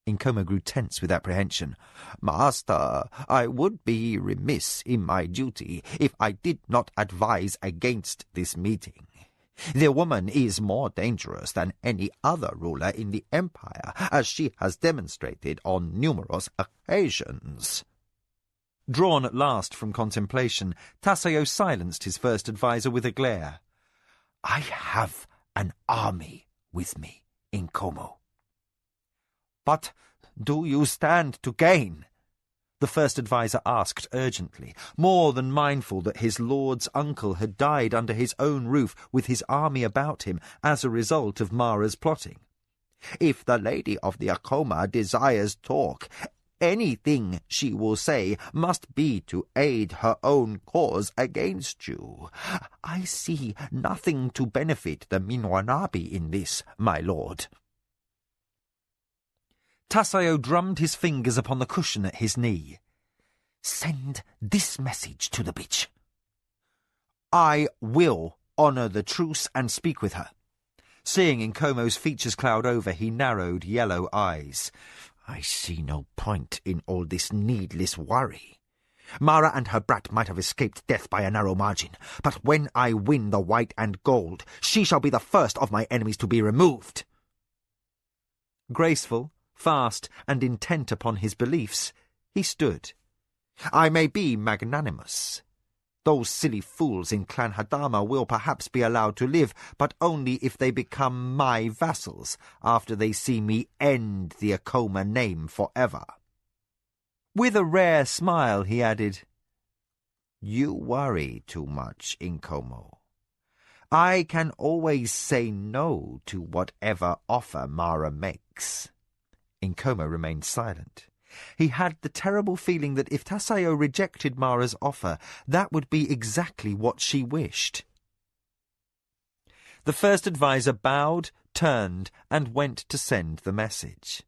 Nkoma grew tense with apprehension. Master, I would be remiss in my duty if I did not advise against this meeting. The woman is more dangerous than any other ruler in the empire, as she has demonstrated on numerous occasions. Drawn at last from contemplation, Tassayo silenced his first adviser with a glare. I have an army with me, Nkomo. But do you stand to gain? The first adviser asked urgently, more than mindful that his lord's uncle had died under his own roof with his army about him as a result of Mara's plotting. If the lady of the Akoma desires talk, anything she will say must be to aid her own cause against you. I see nothing to benefit the Minwanabi in this, my lord. Tassayo drummed his fingers upon the cushion at his knee. Send this message to the bitch. I will honour the truce and speak with her. Seeing Nkomo's features cloud over, he narrowed yellow eyes. I see no point in all this needless worry. Mara and her brat might have escaped death by a narrow margin, but when I win the white and gold, she shall be the first of my enemies to be removed. Graceful, fast, and intent upon his beliefs, he stood. I may be magnanimous. Those silly fools in Clan Hadama will perhaps be allowed to live, but only if they become my vassals, after they see me end the Akoma name forever. With a rare smile, he added, You worry too much, Nkomo. I can always say no to whatever offer Mara makes. Nkomo remained silent. He had the terrible feeling that if Tassayo rejected Mara's offer, that would be exactly what she wished. The first adviser bowed, turned, and went to send the message.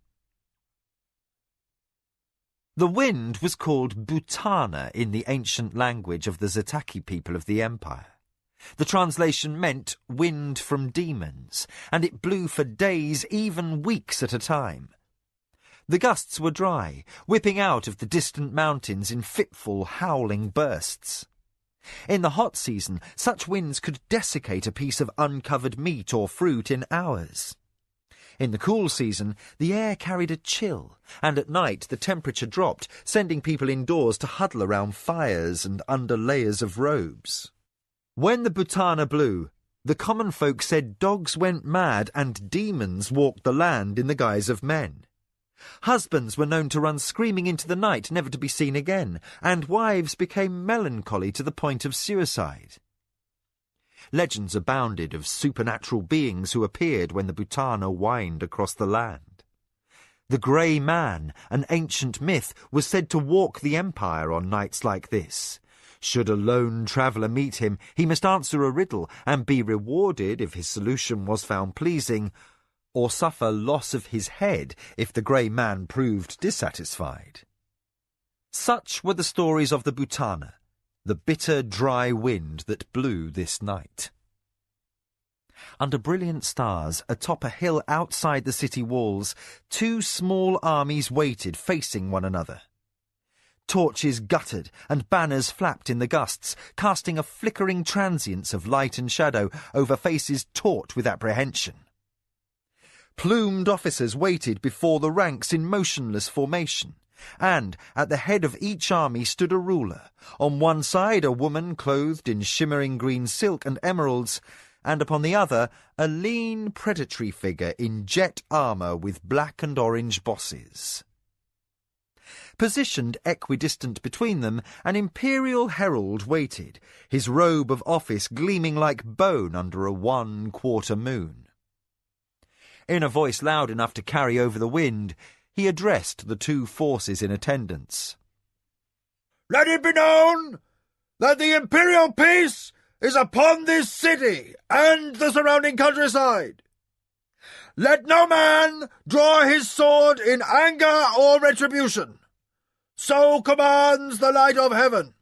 The wind was called Butana in the ancient language of the Zataki people of the empire. The translation meant wind from demons, and it blew for days, even weeks at a time. The gusts were dry, whipping out of the distant mountains in fitful, howling bursts. In the hot season, such winds could desiccate a piece of uncovered meat or fruit in hours. In the cool season, the air carried a chill, and at night the temperature dropped, sending people indoors to huddle around fires and under layers of robes. When the Butana blew, the common folk said dogs went mad and demons walked the land in the guise of men. Husbands were known to run screaming into the night, never to be seen again, and wives became melancholy to the point of suicide. Legends abounded of supernatural beings who appeared when the Butana whined across the land. The Grey Man, an ancient myth, was said to walk the empire on nights like this. Should a lone traveller meet him, he must answer a riddle and be rewarded if his solution was found pleasing, or suffer loss of his head if the Grey Man proved dissatisfied. Such were the stories of the Butana, the bitter, dry wind that blew this night. Under brilliant stars, atop a hill outside the city walls, two small armies waited, facing one another. Torches guttered and banners flapped in the gusts, casting a flickering transience of light and shadow over faces taut with apprehension. Plumed officers waited before the ranks in motionless formation, and at the head of each army stood a ruler. On one side a woman clothed in shimmering green silk and emeralds, and upon the other a lean predatory figure in jet armour with black and orange bosses. Positioned equidistant between them, an imperial herald waited, his robe of office gleaming like bone under a 1/4 moon. In a voice loud enough to carry over the wind, he addressed the two forces in attendance. Let it be known that the imperial peace is upon this city and the surrounding countryside. Let no man draw his sword in anger or retribution. So commands the light of heaven.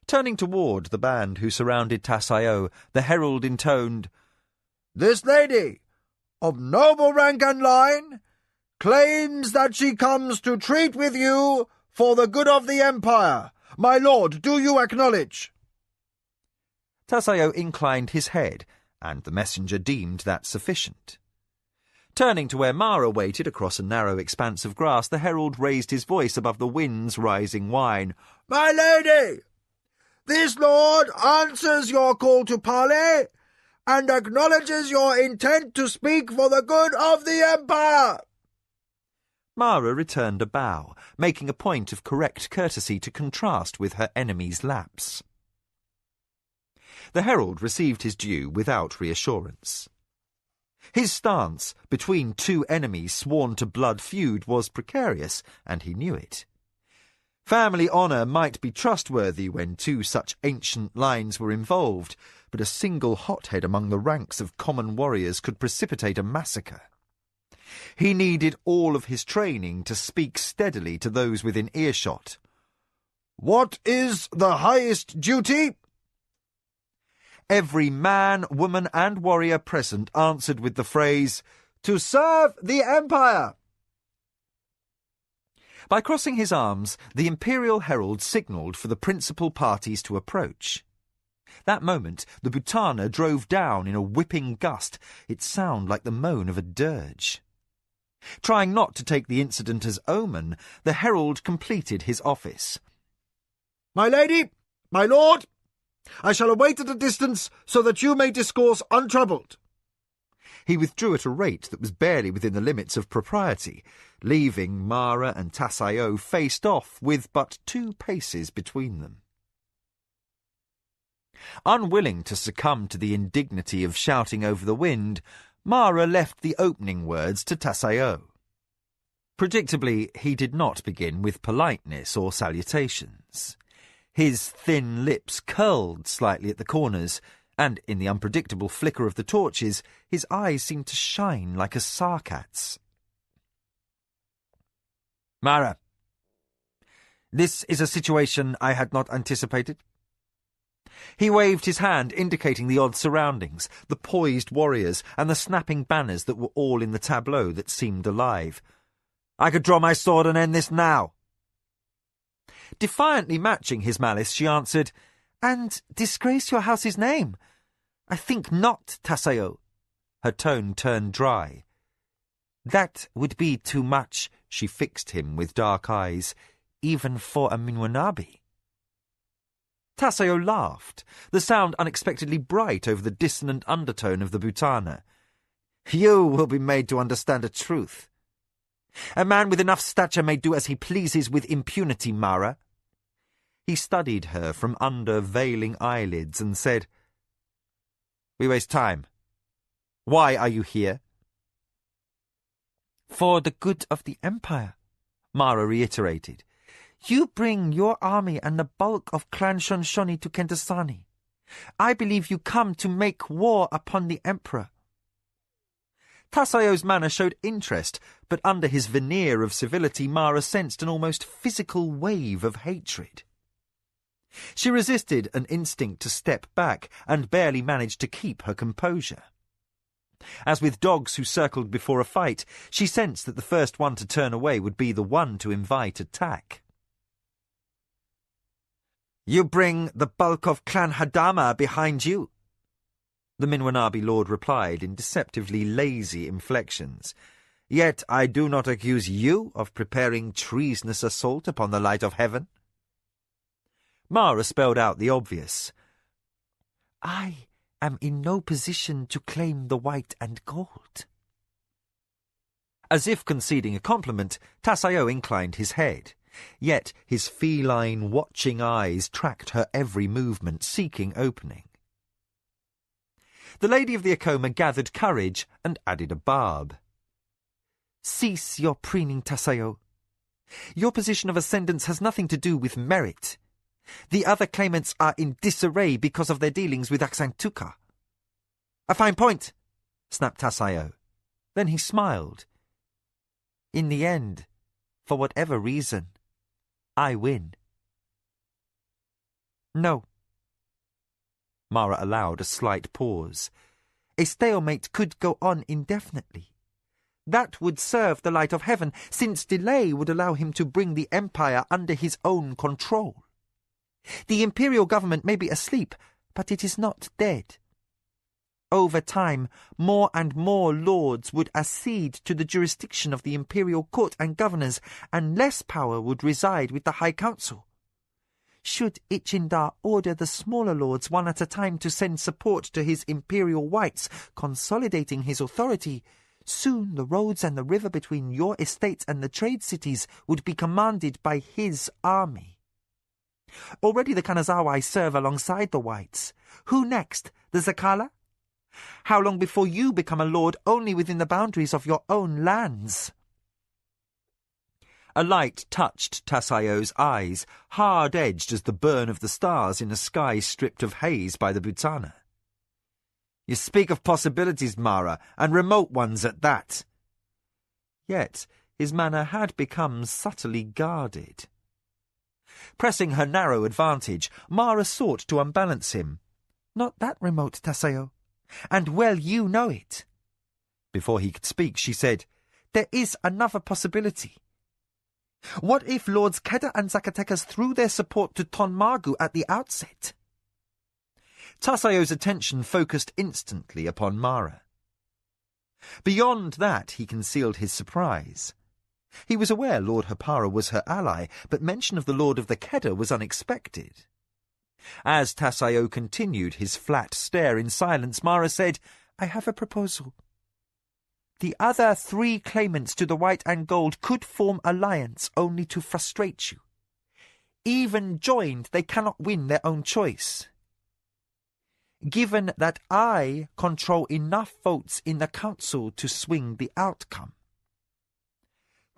Turning toward the band who surrounded Tassaio, the herald intoned, This lady, of noble rank and line, claims that she comes to treat with you for the good of the empire. My lord, do you acknowledge? Tassaio inclined his head, and the messenger deemed that sufficient. Turning to where Mara waited across a narrow expanse of grass, the herald raised his voice above the wind's rising whine. My lady, this lord answers your call to parley and acknowledges your intent to speak for the good of the empire. Mara returned a bow, making a point of correct courtesy to contrast with her enemy's lapse. The herald received his due without reassurance. His stance between two enemies sworn to blood feud was precarious, and he knew it. Family honour might be trustworthy when two such ancient lines were involved, but a single hothead among the ranks of common warriors could precipitate a massacre. He needed all of his training to speak steadily to those within earshot. What is the highest duty? Every man, woman, and warrior present answered with the phrase, To serve the Empire! By crossing his arms, the Imperial Herald signalled for the principal parties to approach. That moment, the Butana drove down in a whipping gust, its sound like the moan of a dirge. Trying not to take the incident as omen, the herald completed his office. My lady, my lord, I shall await at a distance so that you may discourse untroubled. He withdrew at a rate that was barely within the limits of propriety, leaving Mara and Tassaio faced off with but 2 paces between them. Unwilling to succumb to the indignity of shouting over the wind, Mara left the opening words to Tassaio. Predictably, he did not begin with politeness or salutations. His thin lips curled slightly at the corners, and in the unpredictable flicker of the torches, his eyes seemed to shine like a sarcat's. Mara, this is a situation I had not anticipated. He waved his hand, indicating the odd surroundings, the poised warriors, and the snapping banners that were all in the tableau that seemed alive. I could draw my sword and end this now. Defiantly matching his malice, she answered, And disgrace your house's name? I think not, Tassaio. Her tone turned dry. That would be too much, she fixed him with dark eyes, even for a Minwanabi. Tassaio laughed, the sound unexpectedly bright over the dissonant undertone of the Butana. You will be made to understand a truth. A man with enough stature may do as he pleases with impunity, Mara. He studied her from under veiling eyelids and said, We waste time. Why are you here? For the good of the Empire, Mara reiterated. You bring your army and the bulk of Clan Shonshoni to Kentasani. I believe you come to make war upon the Emperor. Tassaio's manner showed interest, but under his veneer of civility Mara sensed an almost physical wave of hatred. She resisted an instinct to step back and barely managed to keep her composure. As with dogs who circled before a fight, she sensed that the first one to turn away would be the one to invite attack. You bring the bulk of Clan Hadama behind you. the Minwanabi lord replied in deceptively lazy inflections. "Yet I do not accuse you of preparing treasonous assault upon the light of heaven." Mara spelled out the obvious. "I am in no position to claim the white and gold." As if conceding a compliment, Tassayo inclined his head. Yet his feline, watching eyes tracked her every movement, seeking opening. The Lady of the Acoma gathered courage and added a barb. "Cease your preening, Tassayo. Your position of ascendance has nothing to do with merit. The other claimants are in disarray because of their dealings with Aksantuka." "A fine point," snapped Tassayo. Then he smiled. "In the end, for whatever reason, I win." "No." Mara allowed a slight pause. "A stalemate could go on indefinitely. That would serve the light of heaven, since delay would allow him to bring the empire under his own control. The imperial government may be asleep, but it is not dead. Over time, more and more lords would accede to the jurisdiction of the imperial court and governors, and less power would reside with the High Council. Should Ichindar order the smaller lords one at a time to send support to his imperial whites, consolidating his authority, soon the roads and the river between your estates and the trade cities would be commanded by his army. Already the Kanazawai serve alongside the whites. Who next? The Zakala? How long before you become a lord only within the boundaries of your own lands?" A light touched Tassayo's eyes, hard-edged as the burn of the stars in a sky stripped of haze by the Butana. "You speak of possibilities, Mara, and remote ones at that." Yet his manner had become subtly guarded. Pressing her narrow advantage, Mara sought to unbalance him. "Not that remote, Tassayo, and well you know it." Before he could speak, she said, "There is another possibility. What if Lords Keda and Zacatecas threw their support to Tonmagu at the outset?" Tassayo's attention focused instantly upon Mara. Beyond that, he concealed his surprise. He was aware Lord Hapara was her ally, but mention of the Lord of the Keda was unexpected. As Tassayo continued his flat stare in silence, Mara said, "I have a proposal. The other 3 claimants to the white and gold could form alliance only to frustrate you. Even joined, they cannot win their own choice. Given that I control enough votes in the council to swing the outcome."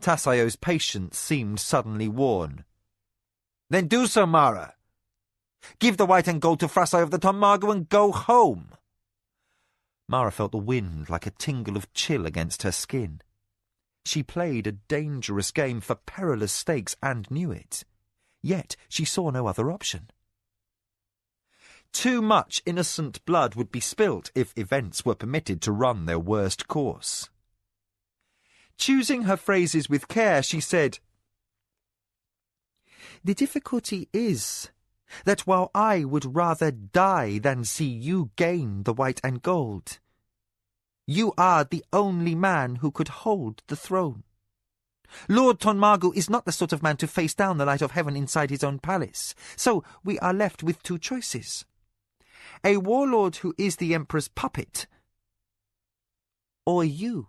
Tassayo's patience seemed suddenly worn. "Then do so, Mara. Give the white and gold to Frasai of the Tonmagu and go home." Mara felt the wind like a tingle of chill against her skin. She played a dangerous game for perilous stakes and knew it. Yet she saw no other option. Too much innocent blood would be spilt if events were permitted to run their worst course. Choosing her phrases with care, she said, "The difficulty is that while I would rather die than see you gain the white and gold, you are the only man who could hold the throne. Lord Tonmagu is not the sort of man to face down the light of heaven inside his own palace, so we are left with 2 choices. A warlord who is the Emperor's puppet, or you."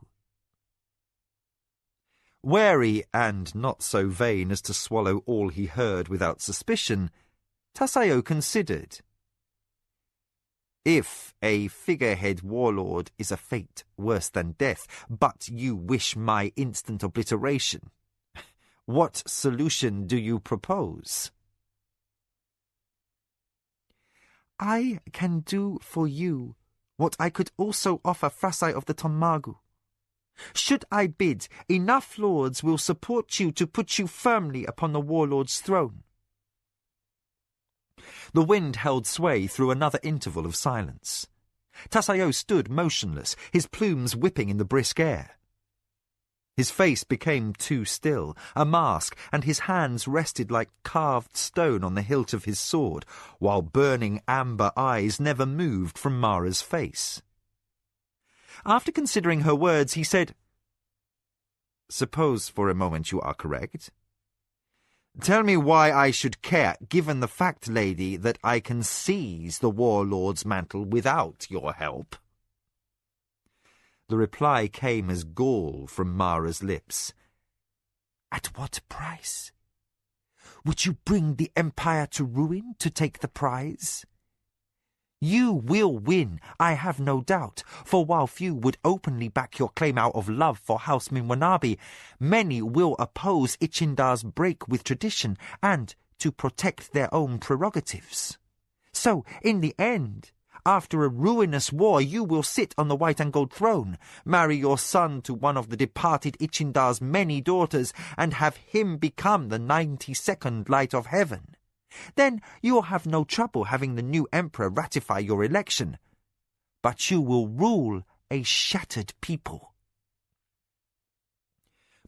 Wary and not so vain as to swallow all he heard without suspicion, Tassayo considered. If a figurehead warlord is a fate worse than death, but you wish my instant obliteration, what solution do you propose? "I can do for you what I could also offer Frasai of the Tonmagu. Should I bid, enough lords will support you to put you firmly upon the warlord's throne." The wind held sway through another interval of silence. Tassayo stood motionless, his plumes whipping in the brisk air. His face became too still, a mask, and his hands rested like carved stone on the hilt of his sword, while burning amber eyes never moved from Mara's face. After considering her words, he said, "Suppose for a moment you are correct. Tell me why I should care, given the fact, lady, that I can seize the warlord's mantle without your help." The reply came as gall from Mara's lips. "At what price? Would you bring the Empire to ruin to take the prize? You will win, I have no doubt, for while few would openly back your claim out of love for House Minwanabi, many will oppose Ichindar's break with tradition and to protect their own prerogatives. So, in the end, after a ruinous war, you will sit on the white and gold throne, marry your son to one of the departed Ichindar's many daughters, and have him become the 92nd light of heaven. Then you will have no trouble having the new emperor ratify your election. But you will rule a shattered people."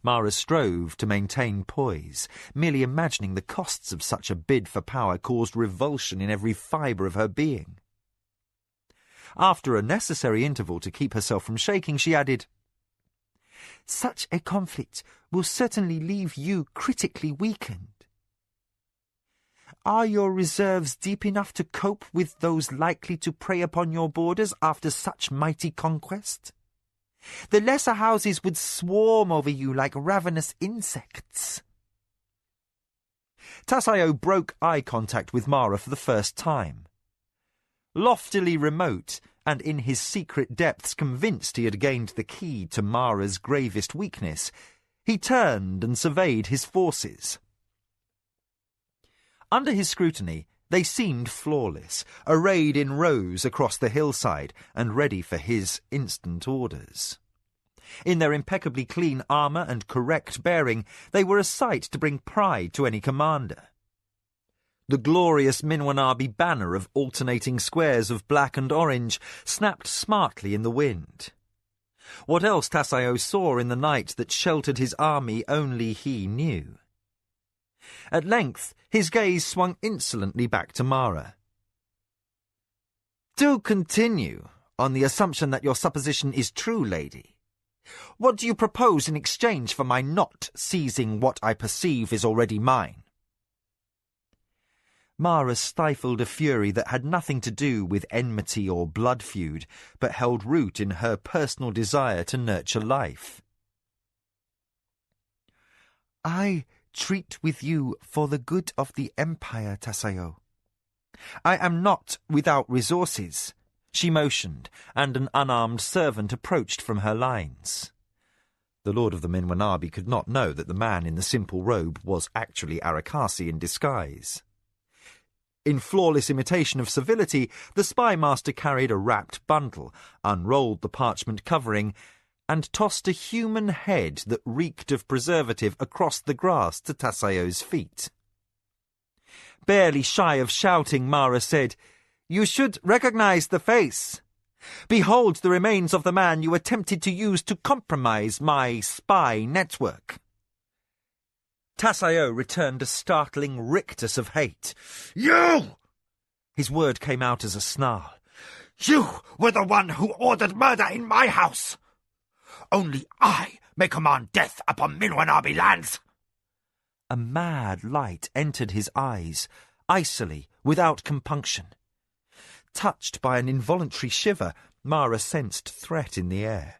Mara strove to maintain poise. Merely imagining the costs of such a bid for power caused revulsion in every fibre of her being. After a necessary interval to keep herself from shaking, she added, "Such a conflict will certainly leave you critically weakened. Are your reserves deep enough to cope with those likely to prey upon your borders after such mighty conquest? The lesser houses would swarm over you like ravenous insects." Tassayo broke eye contact with Mara for the first time. Loftily remote, and in his secret depths convinced he had gained the key to Mara's gravest weakness, he turned and surveyed his forces. Under his scrutiny, they seemed flawless, arrayed in rows across the hillside and ready for his instant orders. In their impeccably clean armour and correct bearing, they were a sight to bring pride to any commander. The glorious Minwanabi banner of alternating squares of black and orange snapped smartly in the wind. What else Tassayo saw in the night that sheltered his army only he knew. At length his gaze swung insolently back to Mara. "Do continue, on the assumption that your supposition is true, lady. What do you propose in exchange for my not seizing what I perceive is already mine?" Mara stifled a fury that had nothing to do with enmity or blood feud, but held root in her personal desire to nurture life. "I treat with you for the good of the Empire, Tassayo. I am not without resources." She motioned, and an unarmed servant approached from her lines. The Lord of the Minwanabi could not know that the man in the simple robe was actually Arakasi in disguise. In flawless imitation of civility, the spy master carried a wrapped bundle, unrolled the parchment covering, and tossed a human head that reeked of preservative across the grass to Tassayo's feet. Barely shy of shouting, Mara said, "You should recognize the face. Behold the remains of the man you attempted to use to compromise my spy network." Tassayo returned a startling rictus of hate. You! His word came out as a snarl. You were the one who ordered murder in my house! Only I may command death upon Minwanabi lands! A mad light entered his eyes, icily, without compunction. Touched by an involuntary shiver, Mara sensed threat in the air.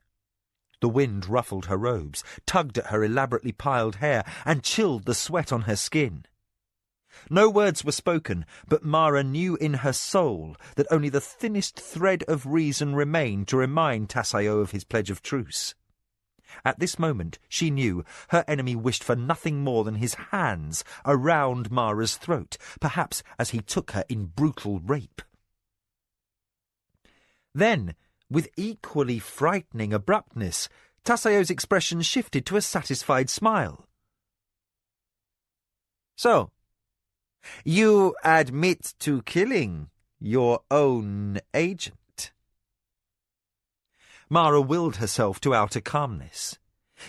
The wind ruffled her robes, tugged at her elaborately piled hair, and chilled the sweat on her skin. No words were spoken, but Mara knew in her soul that only the thinnest thread of reason remained to remind Tassayo of his pledge of truce. At this moment, she knew, her enemy wished for nothing more than his hands around Mara's throat, perhaps as he took her in brutal rape. Then, with equally frightening abruptness, Tassayo's expression shifted to a satisfied smile. "So, you admit to killing your own agent?" Mara willed herself to outer calmness.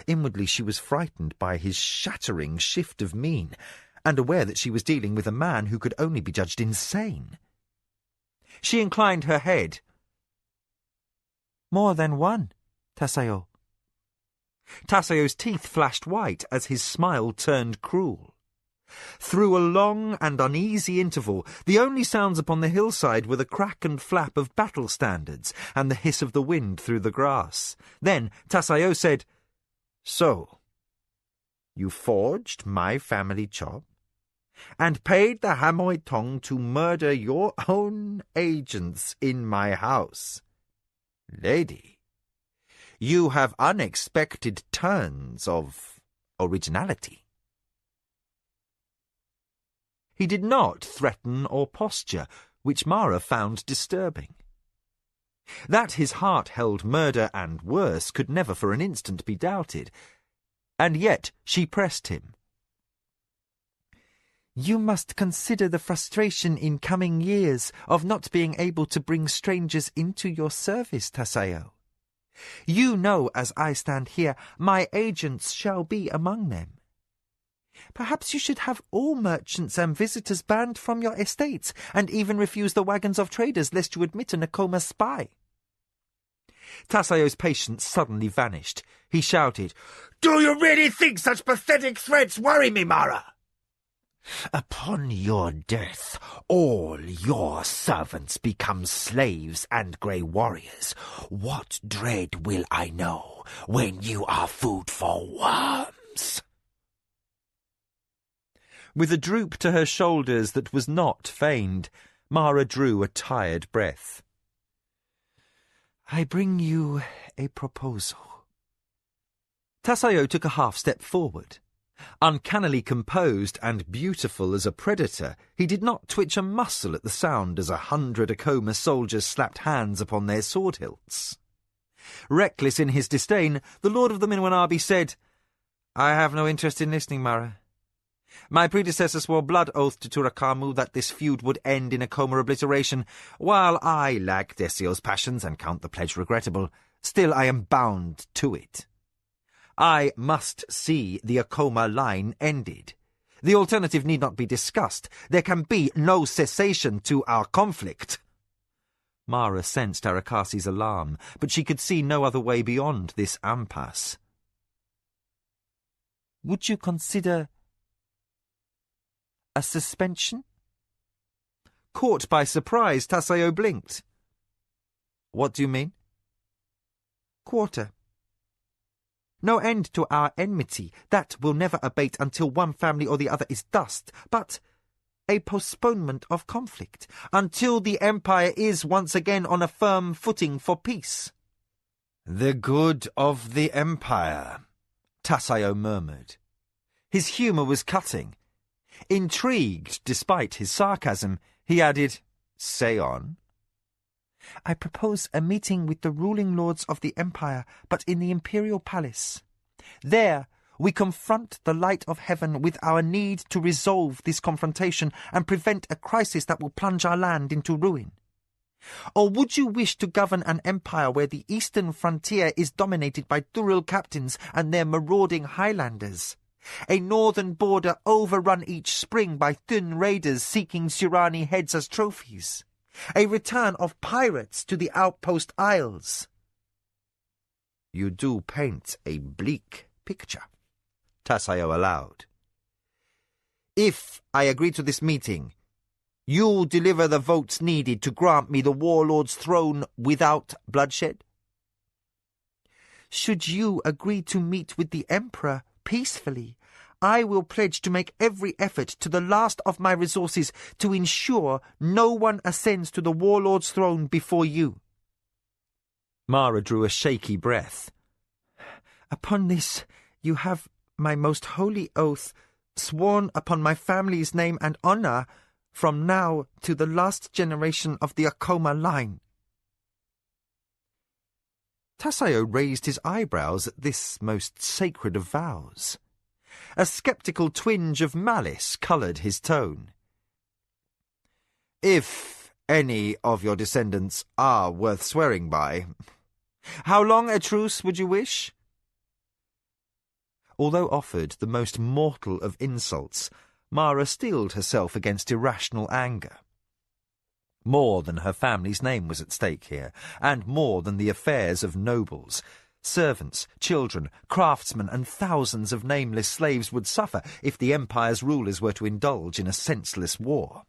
Inwardly she was frightened by his shattering shift of mien, and aware that she was dealing with a man who could only be judged insane. She inclined her head. "More than one, Tasayo." Tasayo's teeth flashed white as his smile turned cruel. Through a long and uneasy interval, the only sounds upon the hillside were the crack and flap of battle standards and the hiss of the wind through the grass. Then Tasayo said, "So, you forged my family chop and paid the Hamoy Tong to murder your own agents in my house. Lady, you have unexpected turns of originality." He did not threaten or posture, which Mara found disturbing. That his heart held murder and worse could never for an instant be doubted, and yet she pressed him. "You must consider the frustration in coming years of not being able to bring strangers into your service, Tasayo. You know, as I stand here, my agents shall be among them. Perhaps you should have all merchants and visitors banned from your estates, and even refuse the wagons of traders, lest you admit a Nakoma spy." Tasayo's patience suddenly vanished. He shouted, "Do you really think such pathetic threats worry me, Mara? Upon your death, all your servants become slaves and grey warriors. What dread will I know when you are food for worms?" With a droop to her shoulders that was not feigned, Mara drew a tired breath. "I bring you a proposal." Tasayo took a half-step forward. Uncannily composed and beautiful as a predator, he did not twitch a muscle at the sound as 100 Akoma soldiers slapped hands upon their sword hilts. Reckless in his disdain, the Lord of the Minwanabi said, "I have no interest in listening, Mara. My predecessor swore blood oath to Turakamu that this feud would end in Akoma obliteration. While I lack Desio's passions and count the pledge regrettable, still I am bound to it. I must see the Akoma line ended. The alternative need not be discussed. There can be no cessation to our conflict." Mara sensed Arakasi's alarm, but she could see no other way beyond this impasse. "Would you consider a suspension?" Caught by surprise, Tasayo blinked. "What do you mean?" "Quarter. No end to our enmity. That will never abate until one family or the other is dust. But a postponement of conflict, until the Empire is once again on a firm footing for peace." "The good of the Empire," Tasayo murmured. His humour was cutting. Intrigued despite his sarcasm, he added, "Say on." "I propose a meeting with the ruling lords of the Empire, but in the Imperial Palace. There we confront the light of heaven with our need to resolve this confrontation and prevent a crisis that will plunge our land into ruin. Or would you wish to govern an empire where the eastern frontier is dominated by Thuril captains and their marauding highlanders? A northern border overrun each spring by Thun raiders seeking Surani heads as trophies? A return of pirates to the outpost isles?" "You do paint a bleak picture," Tasayo allowed. "If I agree to this meeting, you'll deliver the votes needed to grant me the warlord's throne without bloodshed?" "Should you agree to meet with the Emperor peacefully, I will pledge to make every effort to the last of my resources to ensure no one ascends to the warlord's throne before you." Mara drew a shaky breath. "Upon this, you have my most holy oath, sworn upon my family's name and honour, from now to the last generation of the Akoma line." Tasayo raised his eyebrows at this most sacred of vows. A sceptical twinge of malice coloured his tone. "If any of your descendants are worth swearing by, how long a truce would you wish?" Although offered the most mortal of insults, Mara steeled herself against irrational anger. More than her family's name was at stake here, and more than the affairs of nobles. Servants, children, craftsmen, and thousands of nameless slaves would suffer if the Empire's rulers were to indulge in a senseless war.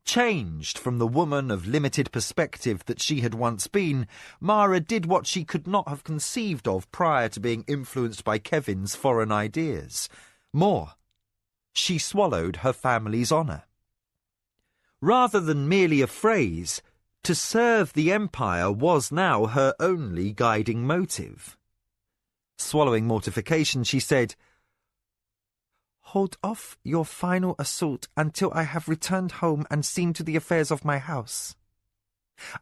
Changed from the woman of limited perspective that she had once been, Mara did what she could not have conceived of prior to being influenced by Kevin's foreign ideas. More, she swallowed her family's honour. Rather than merely a phrase, to serve the Empire was now her only guiding motive. Swallowing mortification, she said, "Hold off your final assault until I have returned home and seen to the affairs of my house.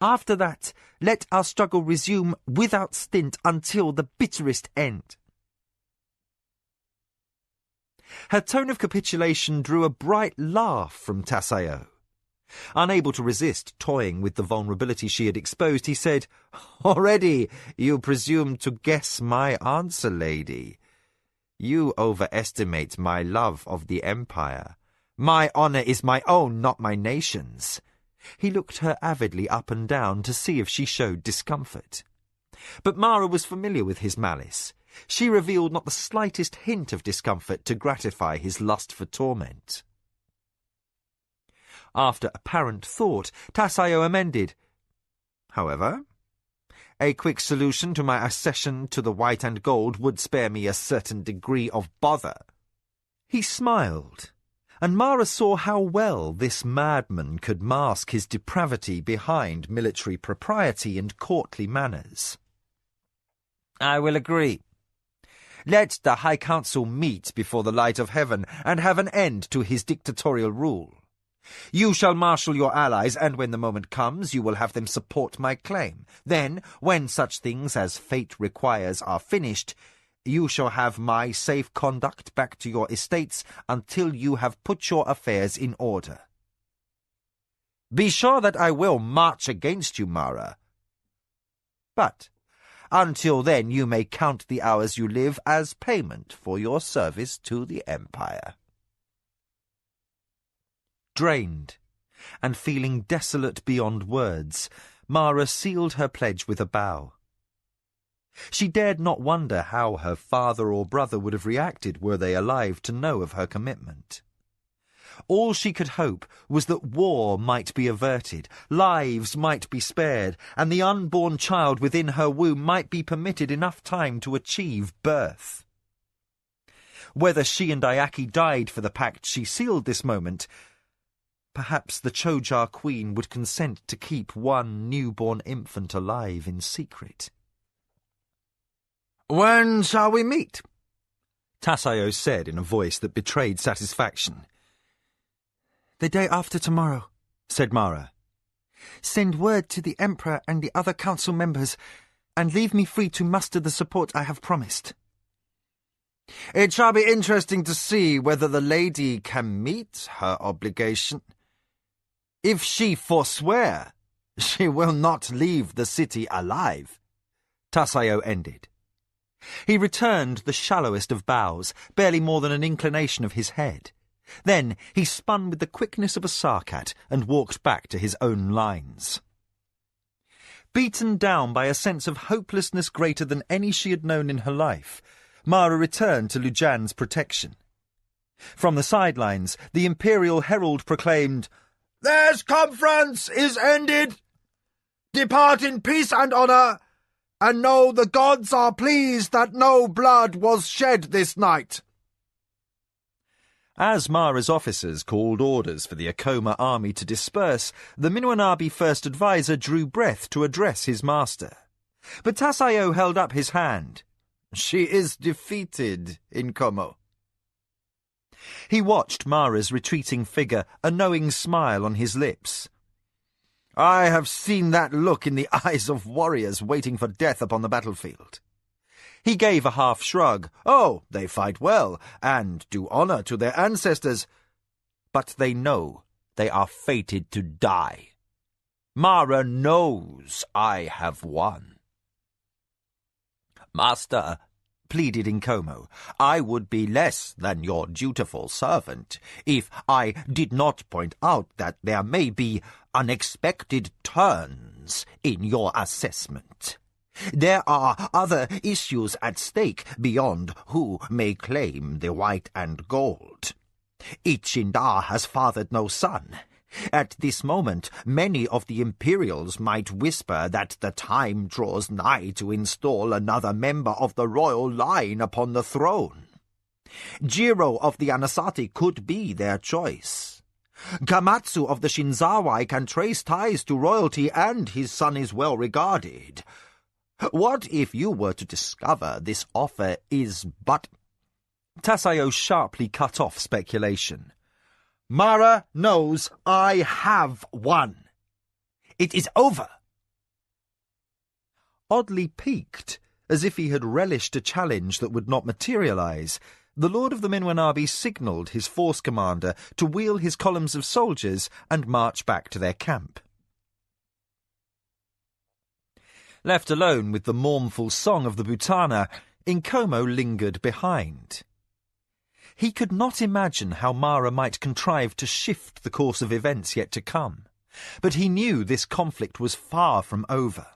After that, let our struggle resume without stint until the bitterest end." Her tone of capitulation drew a bright laugh from Tassayo. Unable to resist toying with the vulnerability she had exposed, he said, "Already you presume to guess my answer, lady. You overestimate my love of the Empire. My honour is my own, not my nation's." He looked her avidly up and down to see if she showed discomfort. But Mara was familiar with his malice. She revealed not the slightest hint of discomfort to gratify his lust for torment. After apparent thought, Tassayo amended, "However, a quick solution to my accession to the white and gold would spare me a certain degree of bother." He smiled, and Mara saw how well this madman could mask his depravity behind military propriety and courtly manners. "I will agree. Let the High Council meet before the light of heaven and have an end to his dictatorial rule. You shall marshal your allies, and when the moment comes, you will have them support my claim. Then, when such things as fate requires are finished, you shall have my safe conduct back to your estates until you have put your affairs in order. Be sure that I will march against you, Mara. But until then, you may count the hours you live as payment for your service to the Empire." Drained, and feeling desolate beyond words, Mara sealed her pledge with a bow. She dared not wonder how her father or brother would have reacted were they alive to know of her commitment. All she could hope was that war might be averted, lives might be spared, and the unborn child within her womb might be permitted enough time to achieve birth. Whether she and Ayaki died for the pact she sealed this moment, perhaps the Chojar Queen would consent to keep one newborn infant alive in secret. "When shall we meet?" Tassayo said in a voice that betrayed satisfaction. "The day after tomorrow," said Mara. "Send word to the Emperor and the other council members, and leave me free to muster the support I have promised." "It shall be interesting to see whether the lady can meet her obligation. If she forswear, she will not leave the city alive," Tassayo ended. He returned the shallowest of bows, barely more than an inclination of his head. Then he spun with the quickness of a sarcat and walked back to his own lines. Beaten down by a sense of hopelessness greater than any she had known in her life, Mara returned to Lujan's protection. From the sidelines, the Imperial Herald proclaimed, "This conference is ended. Depart in peace and honour, and know the gods are pleased that no blood was shed this night." As Mara's officers called orders for the Akoma army to disperse, the Minuanabi first advisor drew breath to address his master. But Tassayo held up his hand. "She is defeated, Inkomo." He watched Mara's retreating figure, a knowing smile on his lips. "I have seen that look in the eyes of warriors waiting for death upon the battlefield." He gave a half shrug. "Oh, they fight well, and do honour to their ancestors, but they know they are fated to die. Mara knows I have won." "Master, pleaded Nkomo. "I would be less than your dutiful servant if I did not point out that there may be unexpected turns in your assessment. There are other issues at stake beyond who may claim the white and gold. Ichindar has fathered no son. At this moment, many of the Imperials might whisper that the time draws nigh to install another member of the royal line upon the throne. Jiro of the Anasati could be their choice. Gamatsu of the Shinzawai can trace ties to royalty, and his son is well regarded. What if you were to discover this offer is but—" Tasayo sharply cut off speculation. "Mara knows I have won. It is over." Oddly piqued, as if he had relished a challenge that would not materialize, the Lord of the Minwanabi signalled his force commander to wheel his columns of soldiers and march back to their camp. Left alone with the mournful song of the Butana, Nkomo lingered behind. He could not imagine how Mara might contrive to shift the course of events yet to come, but he knew this conflict was far from over.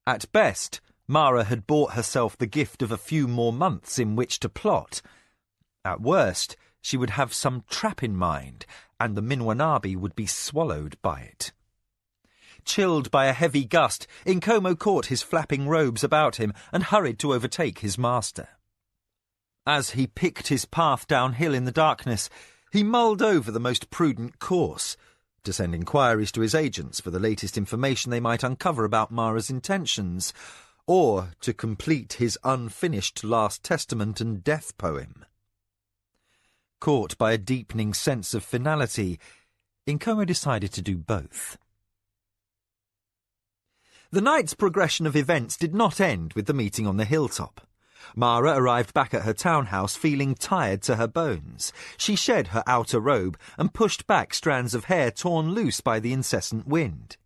At best, Mara had bought herself the gift of a few more months in which to plot. At worst, she would have some trap in mind, and the Minwanabi would be swallowed by it. Chilled by a heavy gust, Nkomo caught his flapping robes about him and hurried to overtake his master. As he picked his path downhill in the darkness, he mulled over the most prudent course, to send inquiries to his agents for the latest information they might uncover about Mara's intentions, or to complete his unfinished last testament and death poem. Caught by a deepening sense of finality, Nkomo decided to do both. The night's progression of events did not end with the meeting on the hilltop. Mara arrived back at her townhouse feeling tired to her bones. She shed her outer robe and pushed back strands of hair torn loose by the incessant wind,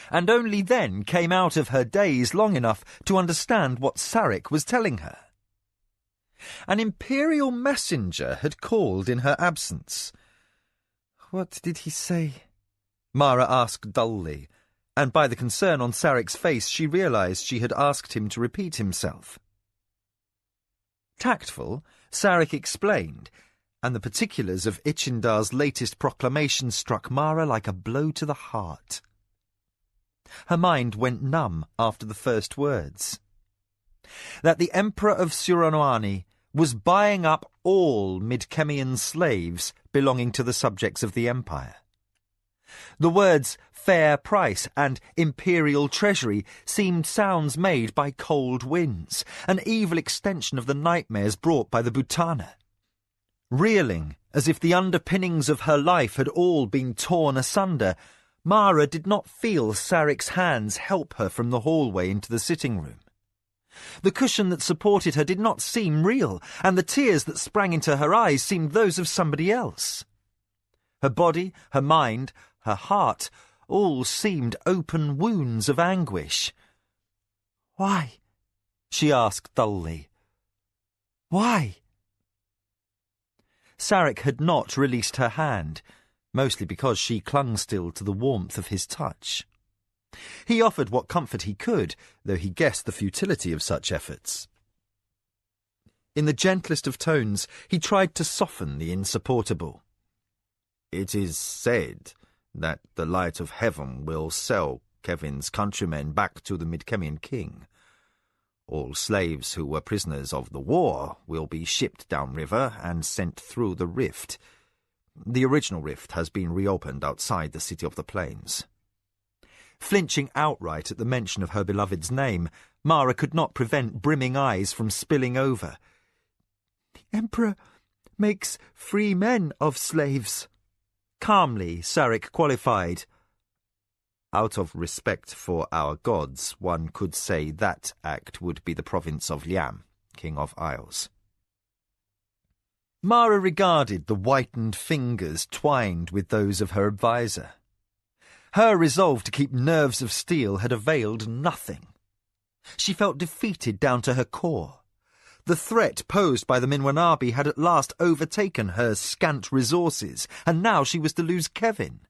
and only then came out of her daze long enough to understand what Sarek was telling her. An imperial messenger had called in her absence. "What did he say?" Mara asked dully, and by the concern on Sarek's face she realized she had asked him to repeat himself. Tactful, Sarek explained, and the particulars of Ichindar's latest proclamation struck Mara like a blow to the heart. Her mind went numb after the first words. That the Emperor of Suranoani was buying up all Midkemian slaves belonging to the subjects of the Empire. The words fair price and imperial treasury seemed sounds made by cold winds, an evil extension of the nightmares brought by the Butana. Reeling, as if the underpinnings of her life had all been torn asunder, Mara did not feel Sarek's hands help her from the hallway into the sitting room. The cushion that supported her did not seem real, and the tears that sprang into her eyes seemed those of somebody else. Her body, her mind, her heart, all seemed open wounds of anguish. "Why?" she asked dully. "Why?" Sarek had not released her hand, mostly because she clung still to the warmth of his touch. He offered what comfort he could, though he guessed the futility of such efforts. In the gentlest of tones, he tried to soften the insupportable. "It is said that the light of heaven will sell Kevin's countrymen back to the Midkemian king. All slaves who were prisoners of the war will be shipped downriver and sent through the rift. The original rift has been reopened outside the City of the Plains." Flinching outright at the mention of her beloved's name, Mara could not prevent brimming eyes from spilling over. "The Emperor makes free men of slaves." Calmly, Sarek qualified. "Out of respect for our gods, one could say that act would be the province of Liam, King of Isles." Mara regarded the whitened fingers twined with those of her adviser. Her resolve to keep nerves of steel had availed nothing. She felt defeated down to her core. The threat posed by the Minwanabi had at last overtaken her scant resources, and now she was to lose Kevin.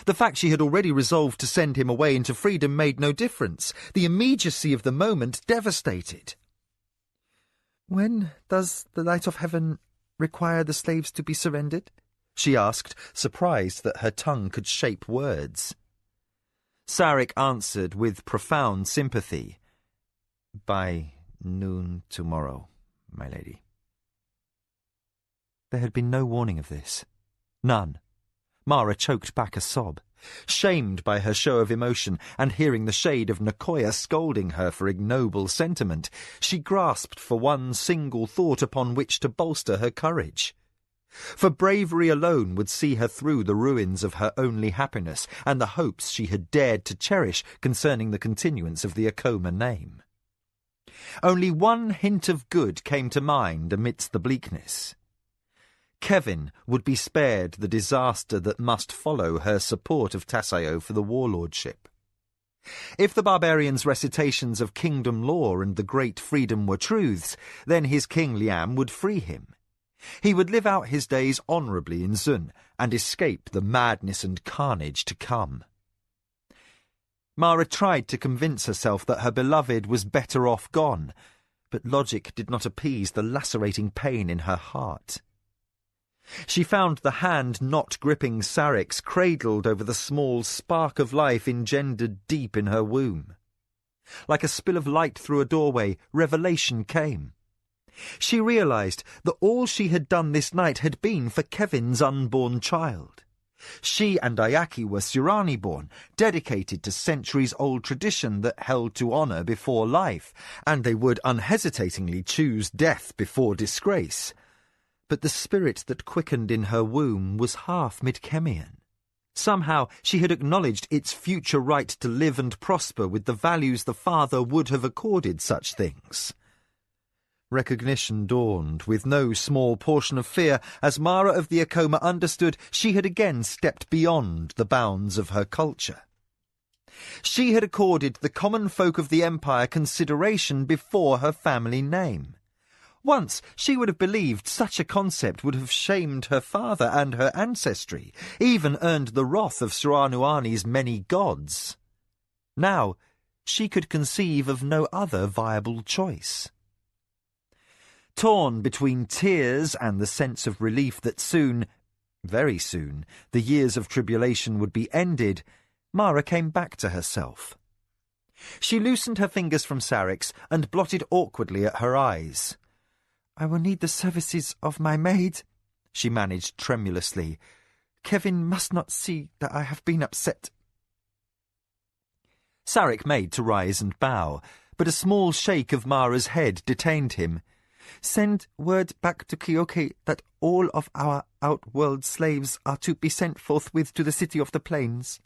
The fact she had already resolved to send him away into freedom made no difference. The immediacy of the moment devastated. "When does the light of heaven require the slaves to be surrendered?" she asked, surprised that her tongue could shape words. Sarek answered with profound sympathy. "By noon tomorrow, my lady." There had been no warning of this. None. Mara choked back a sob. Shamed by her show of emotion, and hearing the shade of Nicoya scolding her for ignoble sentiment, she grasped for one single thought upon which to bolster her courage. For bravery alone would see her through the ruins of her only happiness and the hopes she had dared to cherish concerning the continuance of the Akoma name. Only one hint of good came to mind amidst the bleakness. Kevin would be spared the disaster that must follow her support of Tassayo for the warlordship. If the barbarians' recitations of kingdom law and the great freedom were truths, then his king Liam would free him. He would live out his days honourably in Zun and escape the madness and carnage to come. Mara tried to convince herself that her beloved was better off gone, but logic did not appease the lacerating pain in her heart. She found the hand not gripping Sarek's cradled over the small spark of life engendered deep in her womb. Like a spill of light through a doorway, revelation came. She realised that all she had done this night had been for Kevin's unborn child. She and Ayaki were Surani-born, dedicated to centuries-old tradition that held to honour before life, and they would unhesitatingly choose death before disgrace. But the spirit that quickened in her womb was half Midkemian. Somehow she had acknowledged its future right to live and prosper with the values the father would have accorded such things. Recognition dawned, with no small portion of fear, as Mara of the Akoma understood she had again stepped beyond the bounds of her culture. She had accorded the common folk of the Empire consideration before her family name. Once she would have believed such a concept would have shamed her father and her ancestry, even earned the wrath of Suranuani's many gods. Now she could conceive of no other viable choice. Torn between tears and the sense of relief that soon, very soon, the years of tribulation would be ended, Mara came back to herself. She loosened her fingers from Sarek's and blotted awkwardly at her eyes. "I will need the services of my maid," she managed tremulously. "Kevin must not see that I have been upset." Sarek made to rise and bow, but a small shake of Mara's head detained him. "Send word back to Kyoke that all of our outworld slaves are to be sent forthwith to the city of the plains.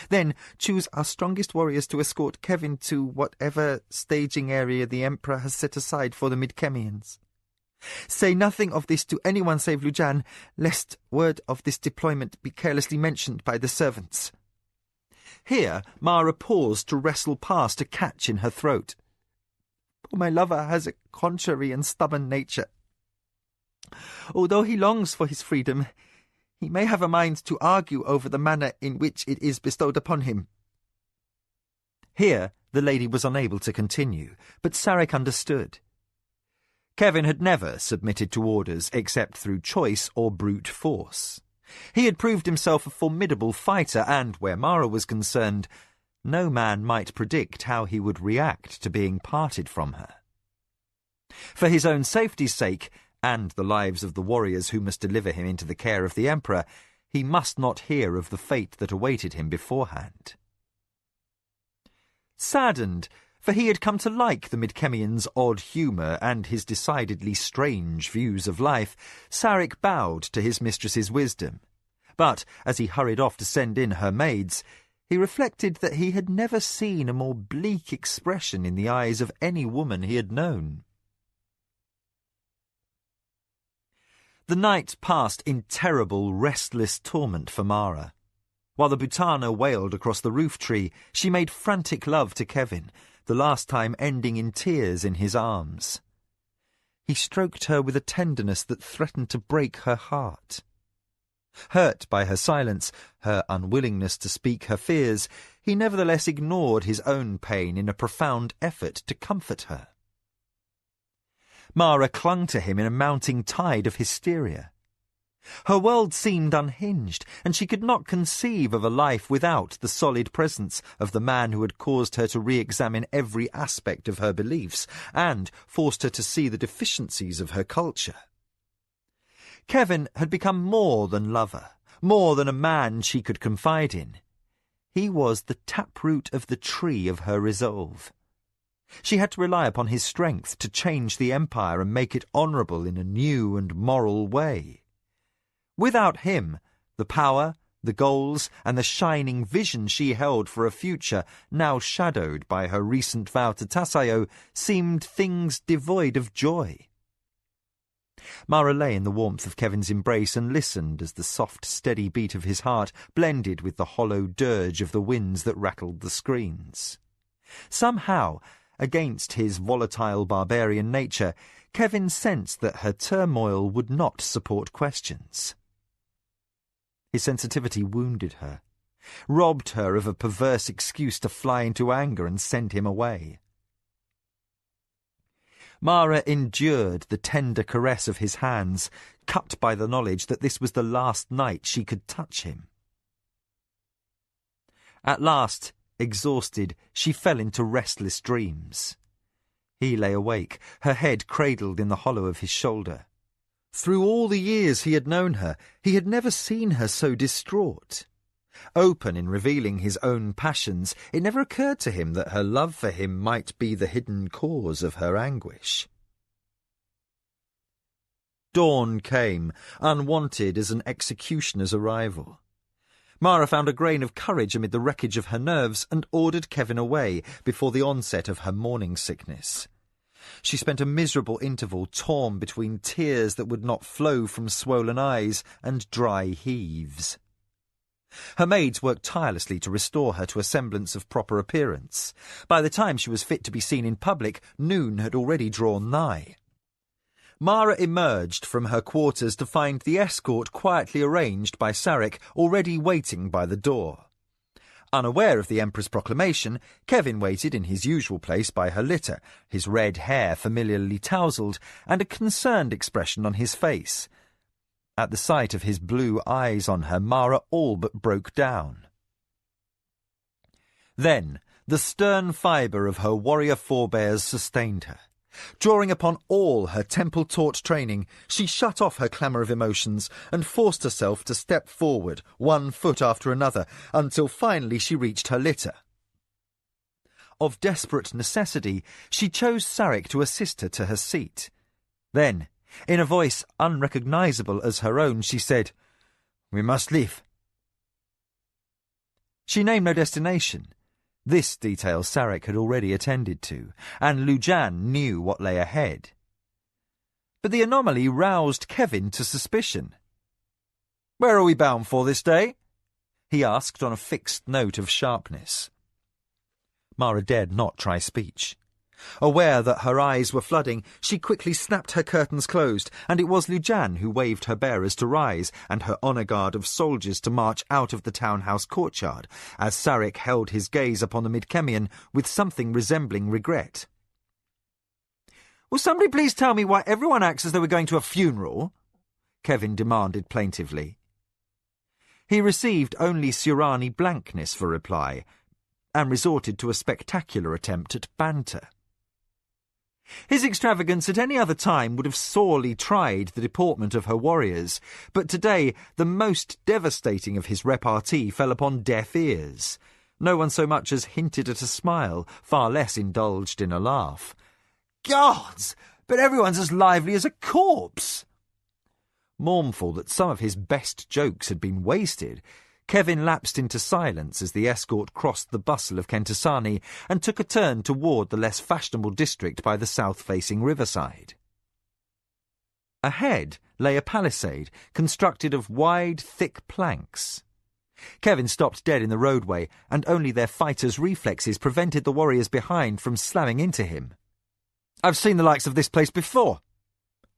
Then choose our strongest warriors to escort Kevin to whatever staging area the Emperor has set aside for the Midkemians. Say nothing of this to anyone save Lujan, lest word of this deployment be carelessly mentioned by the servants." Here Mara paused to wrestle past a catch in her throat. "My lover has a contrary and stubborn nature. Although he longs for his freedom, he may have a mind to argue over the manner in which it is bestowed upon him." Here the lady was unable to continue, but Sarek understood. Kevin had never submitted to orders except through choice or brute force. He had proved himself a formidable fighter, and, where Mara was concerned, no man might predict how he would react to being parted from her. For his own safety's sake, and the lives of the warriors who must deliver him into the care of the Emperor, he must not hear of the fate that awaited him beforehand. Saddened, for he had come to like the Midkemian's odd humour and his decidedly strange views of life, Sarek bowed to his mistress's wisdom. But, as he hurried off to send in her maids, he reflected that he had never seen a more bleak expression in the eyes of any woman he had known. The night passed in terrible, restless torment for Mara. While the Butana wailed across the roof tree, she made frantic love to Kevin, the last time ending in tears in his arms. He stroked her with a tenderness that threatened to break her heart. Hurt by her silence, her unwillingness to speak her fears, he nevertheless ignored his own pain in a profound effort to comfort her. Mara clung to him in a mounting tide of hysteria. Her world seemed unhinged, and she could not conceive of a life without the solid presence of the man who had caused her to re-examine every aspect of her beliefs and forced her to see the deficiencies of her culture. Kevin had become more than lover, more than a man she could confide in. He was the taproot of the tree of her resolve. She had to rely upon his strength to change the empire and make it honourable in a new and moral way. Without him, the power, the goals, and the shining vision she held for a future, now shadowed by her recent vow to Tassayo, seemed things devoid of joy. Mara lay in the warmth of Kevin's embrace and listened as the soft, steady beat of his heart blended with the hollow dirge of the winds that rattled the screens. Somehow, against his volatile barbarian nature, Kevin sensed that her turmoil would not support questions. His sensitivity wounded her, robbed her of a perverse excuse to fly into anger and send him away. Mara endured the tender caress of his hands, cut by the knowledge that this was the last night she could touch him. At last, exhausted, she fell into restless dreams. He lay awake, her head cradled in the hollow of his shoulder. Through all the years he had known her, he had never seen her so distraught. Open in revealing his own passions, it never occurred to him that her love for him might be the hidden cause of her anguish. Dawn came, unwanted as an executioner's arrival. Mara found a grain of courage amid the wreckage of her nerves and ordered Kevin away before the onset of her morning sickness. She spent a miserable interval torn between tears that would not flow from swollen eyes and dry heaves. Her maids worked tirelessly to restore her to a semblance of proper appearance. By the time she was fit to be seen in public, noon had already drawn nigh. Mara emerged from her quarters to find the escort quietly arranged by Sarek already waiting by the door. Unaware of the Emperor's proclamation, Kevin waited in his usual place by her litter, his red hair familiarly tousled, and a concerned expression on his face. At the sight of his blue eyes on her, Mara all but broke down. Then the stern fibre of her warrior forebears sustained her. Drawing upon all her temple-taught training, she shut off her clamour of emotions and forced herself to step forward, one foot after another, until finally she reached her litter. Of desperate necessity, she chose Sarek to assist her to her seat. Then, in a voice unrecognisable as her own, she said, "We must leave." She named no destination. This detail Sarek had already attended to, and Lujan knew what lay ahead. But the anomaly roused Kevin to suspicion. "Where are we bound for this day?" he asked on a fixed note of sharpness. Mara dared not try speech. Aware that her eyes were flooding, she quickly snapped her curtains closed, and it was Lujan who waved her bearers to rise and her honour guard of soldiers to march out of the townhouse courtyard, as Sarek held his gaze upon the Midkemian with something resembling regret. "Will somebody please tell me why everyone acts as though we're going to a funeral?" Kevin demanded plaintively. He received only Surani blankness for reply, and resorted to a spectacular attempt at banter. His extravagance at any other time would have sorely tried the deportment of her warriors, but today the most devastating of his repartee fell upon deaf ears. No one so much as hinted at a smile, far less indulged in a laugh. "Gods, but everyone's as lively as a corpse!" Mournful that some of his best jokes had been wasted, Kevin lapsed into silence as the escort crossed the bustle of Kentasani and took a turn toward the less fashionable district by the south-facing riverside. Ahead lay a palisade constructed of wide, thick planks. Kevin stopped dead in the roadway, and only their fighters' reflexes prevented the warriors behind from slamming into him. "I've seen the likes of this place before,"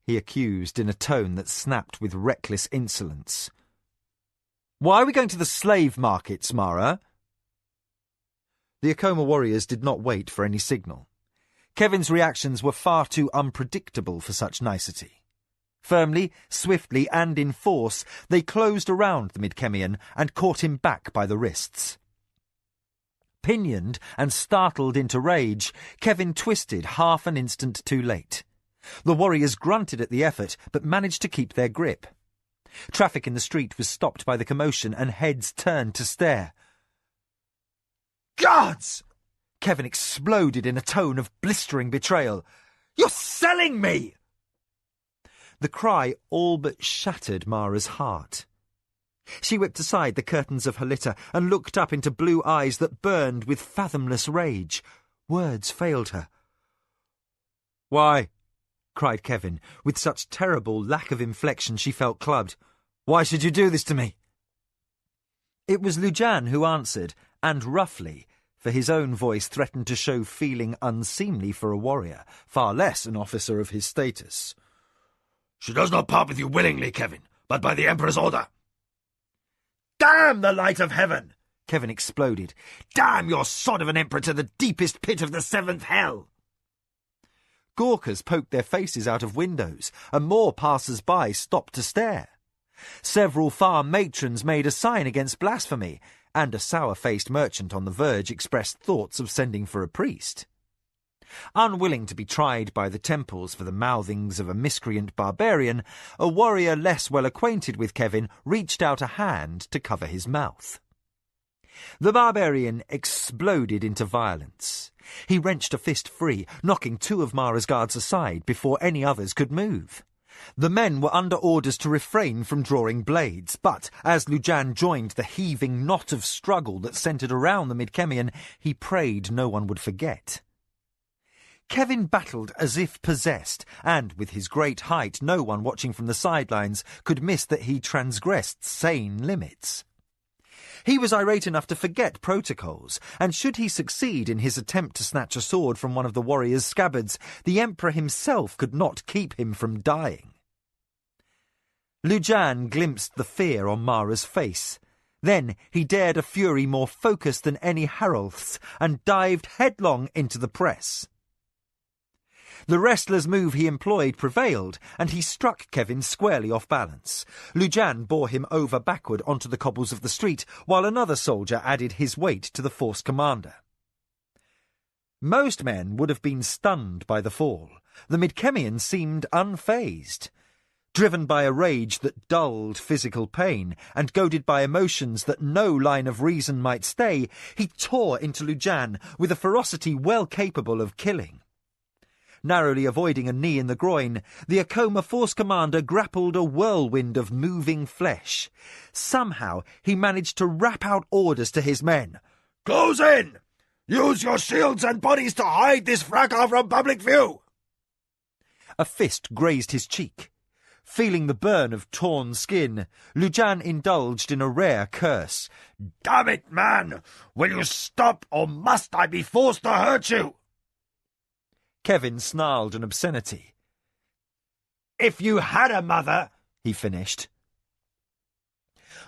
he accused in a tone that snapped with reckless insolence. "Why are we going to the slave markets, Mara?" The Akoma warriors did not wait for any signal. Kevin's reactions were far too unpredictable for such nicety. Firmly, swiftly, and in force, they closed around the Midkemian and caught him back by the wrists. Pinioned and startled into rage, Kevin twisted half an instant too late. The warriors grunted at the effort, but managed to keep their grip. Traffic in the street was stopped by the commotion, and heads turned to stare. "Guards!" Kevin exploded in a tone of blistering betrayal. "You're selling me!" The cry all but shattered Mara's heart. She whipped aside the curtains of her litter and looked up into blue eyes that burned with fathomless rage. Words failed her. "Why?" cried Kevin, with such terrible lack of inflection she felt clubbed. "Why should you do this to me?" It was Lujan who answered, and roughly, for his own voice threatened to show feeling unseemly for a warrior, far less an officer of his status. "She does not part with you willingly, Kevin, but by the Emperor's order." "Damn the light of heaven!" Kevin exploded. "Damn your sod of an emperor to the deepest pit of the seventh hell!" Gawkers poked their faces out of windows, and more passers-by stopped to stare. Several farm matrons made a sign against blasphemy, and a sour-faced merchant on the verge expressed thoughts of sending for a priest. Unwilling to be tried by the temples for the mouthings of a miscreant barbarian, a warrior less well acquainted with Kevin reached out a hand to cover his mouth. The barbarian exploded into violence. He wrenched a fist free, knocking two of Mara's guards aside before any others could move. The men were under orders to refrain from drawing blades, but as Lujan joined the heaving knot of struggle that centred around the Midkemian, he prayed no one would forget. Kevin battled as if possessed, and with his great height no one watching from the sidelines could miss that he transgressed sane limits. He was irate enough to forget protocols, and should he succeed in his attempt to snatch a sword from one of the warrior's scabbards, the Emperor himself could not keep him from dying. Lujan glimpsed the fear on Mara's face. Then he dared a fury more focused than any Harolth's, and dived headlong into the press. The wrestler's move he employed prevailed, and he struck Kevin squarely off balance. Lujan bore him over backward onto the cobbles of the street, while another soldier added his weight to the force commander. Most men would have been stunned by the fall. The Midkemian seemed unfazed. Driven by a rage that dulled physical pain, and goaded by emotions that no line of reason might stay, he tore into Lujan with a ferocity well capable of killing. Narrowly avoiding a knee in the groin, the Akoma force commander grappled a whirlwind of moving flesh. Somehow he managed to rap out orders to his men. "Close in! Use your shields and bodies to hide this fracas from public view!" A fist grazed his cheek. Feeling the burn of torn skin, Lujan indulged in a rare curse. "Damn it, man! Will you stop, or must I be forced to hurt you?" Kevin snarled an obscenity. "If you had a mother," he finished.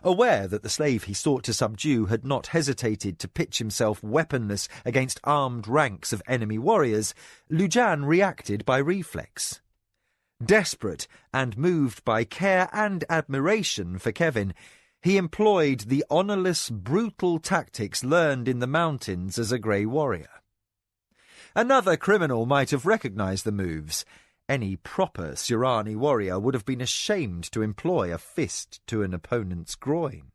Aware that the slave he sought to subdue had not hesitated to pitch himself weaponless against armed ranks of enemy warriors, Lujan reacted by reflex. Desperate and moved by care and admiration for Kevin, he employed the honourless, brutal tactics learned in the mountains as a grey warrior. Another criminal might have recognised the moves. Any proper Surani warrior would have been ashamed to employ a fist to an opponent's groin.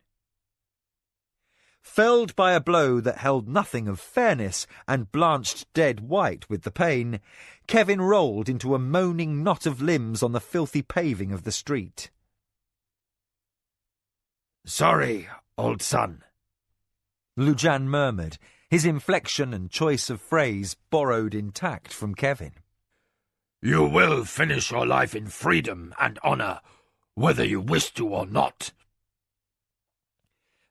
Felled by a blow that held nothing of fairness and blanched dead white with the pain, Kevin rolled into a moaning knot of limbs on the filthy paving of the street. "Sorry, old son," Lujan murmured, his inflection and choice of phrase borrowed intact from Kevin. "You will finish your life in freedom and honour, whether you wish to or not."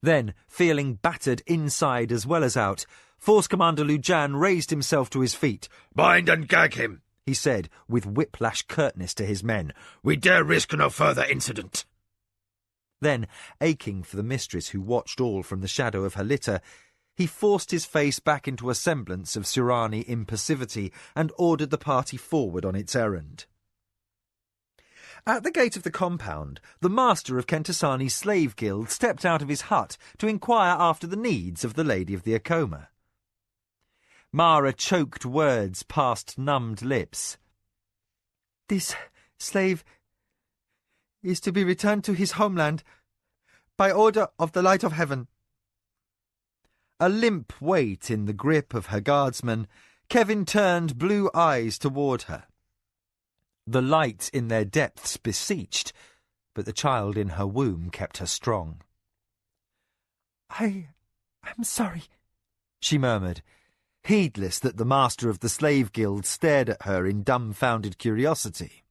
Then, feeling battered inside as well as out, Force Commander Lujan raised himself to his feet. "Bind and gag him," he said with whiplash curtness to his men. "We dare risk no further incident." Then, aching for the mistress who watched all from the shadow of her litter, he forced his face back into a semblance of Sirani impassivity and ordered the party forward on its errand. At the gate of the compound, the master of Kentasani's slave guild stepped out of his hut to inquire after the needs of the Lady of the Acoma. Mara choked words past numbed lips. "This slave is to be returned to his homeland by order of the Light of Heaven." A limp weight in the grip of her guardsman, Kevin turned blue eyes toward her. The light in their depths beseeched, but the child in her womb kept her strong. "I am sorry," she murmured, heedless that the master of the slave guild stared at her in dumbfounded curiosity.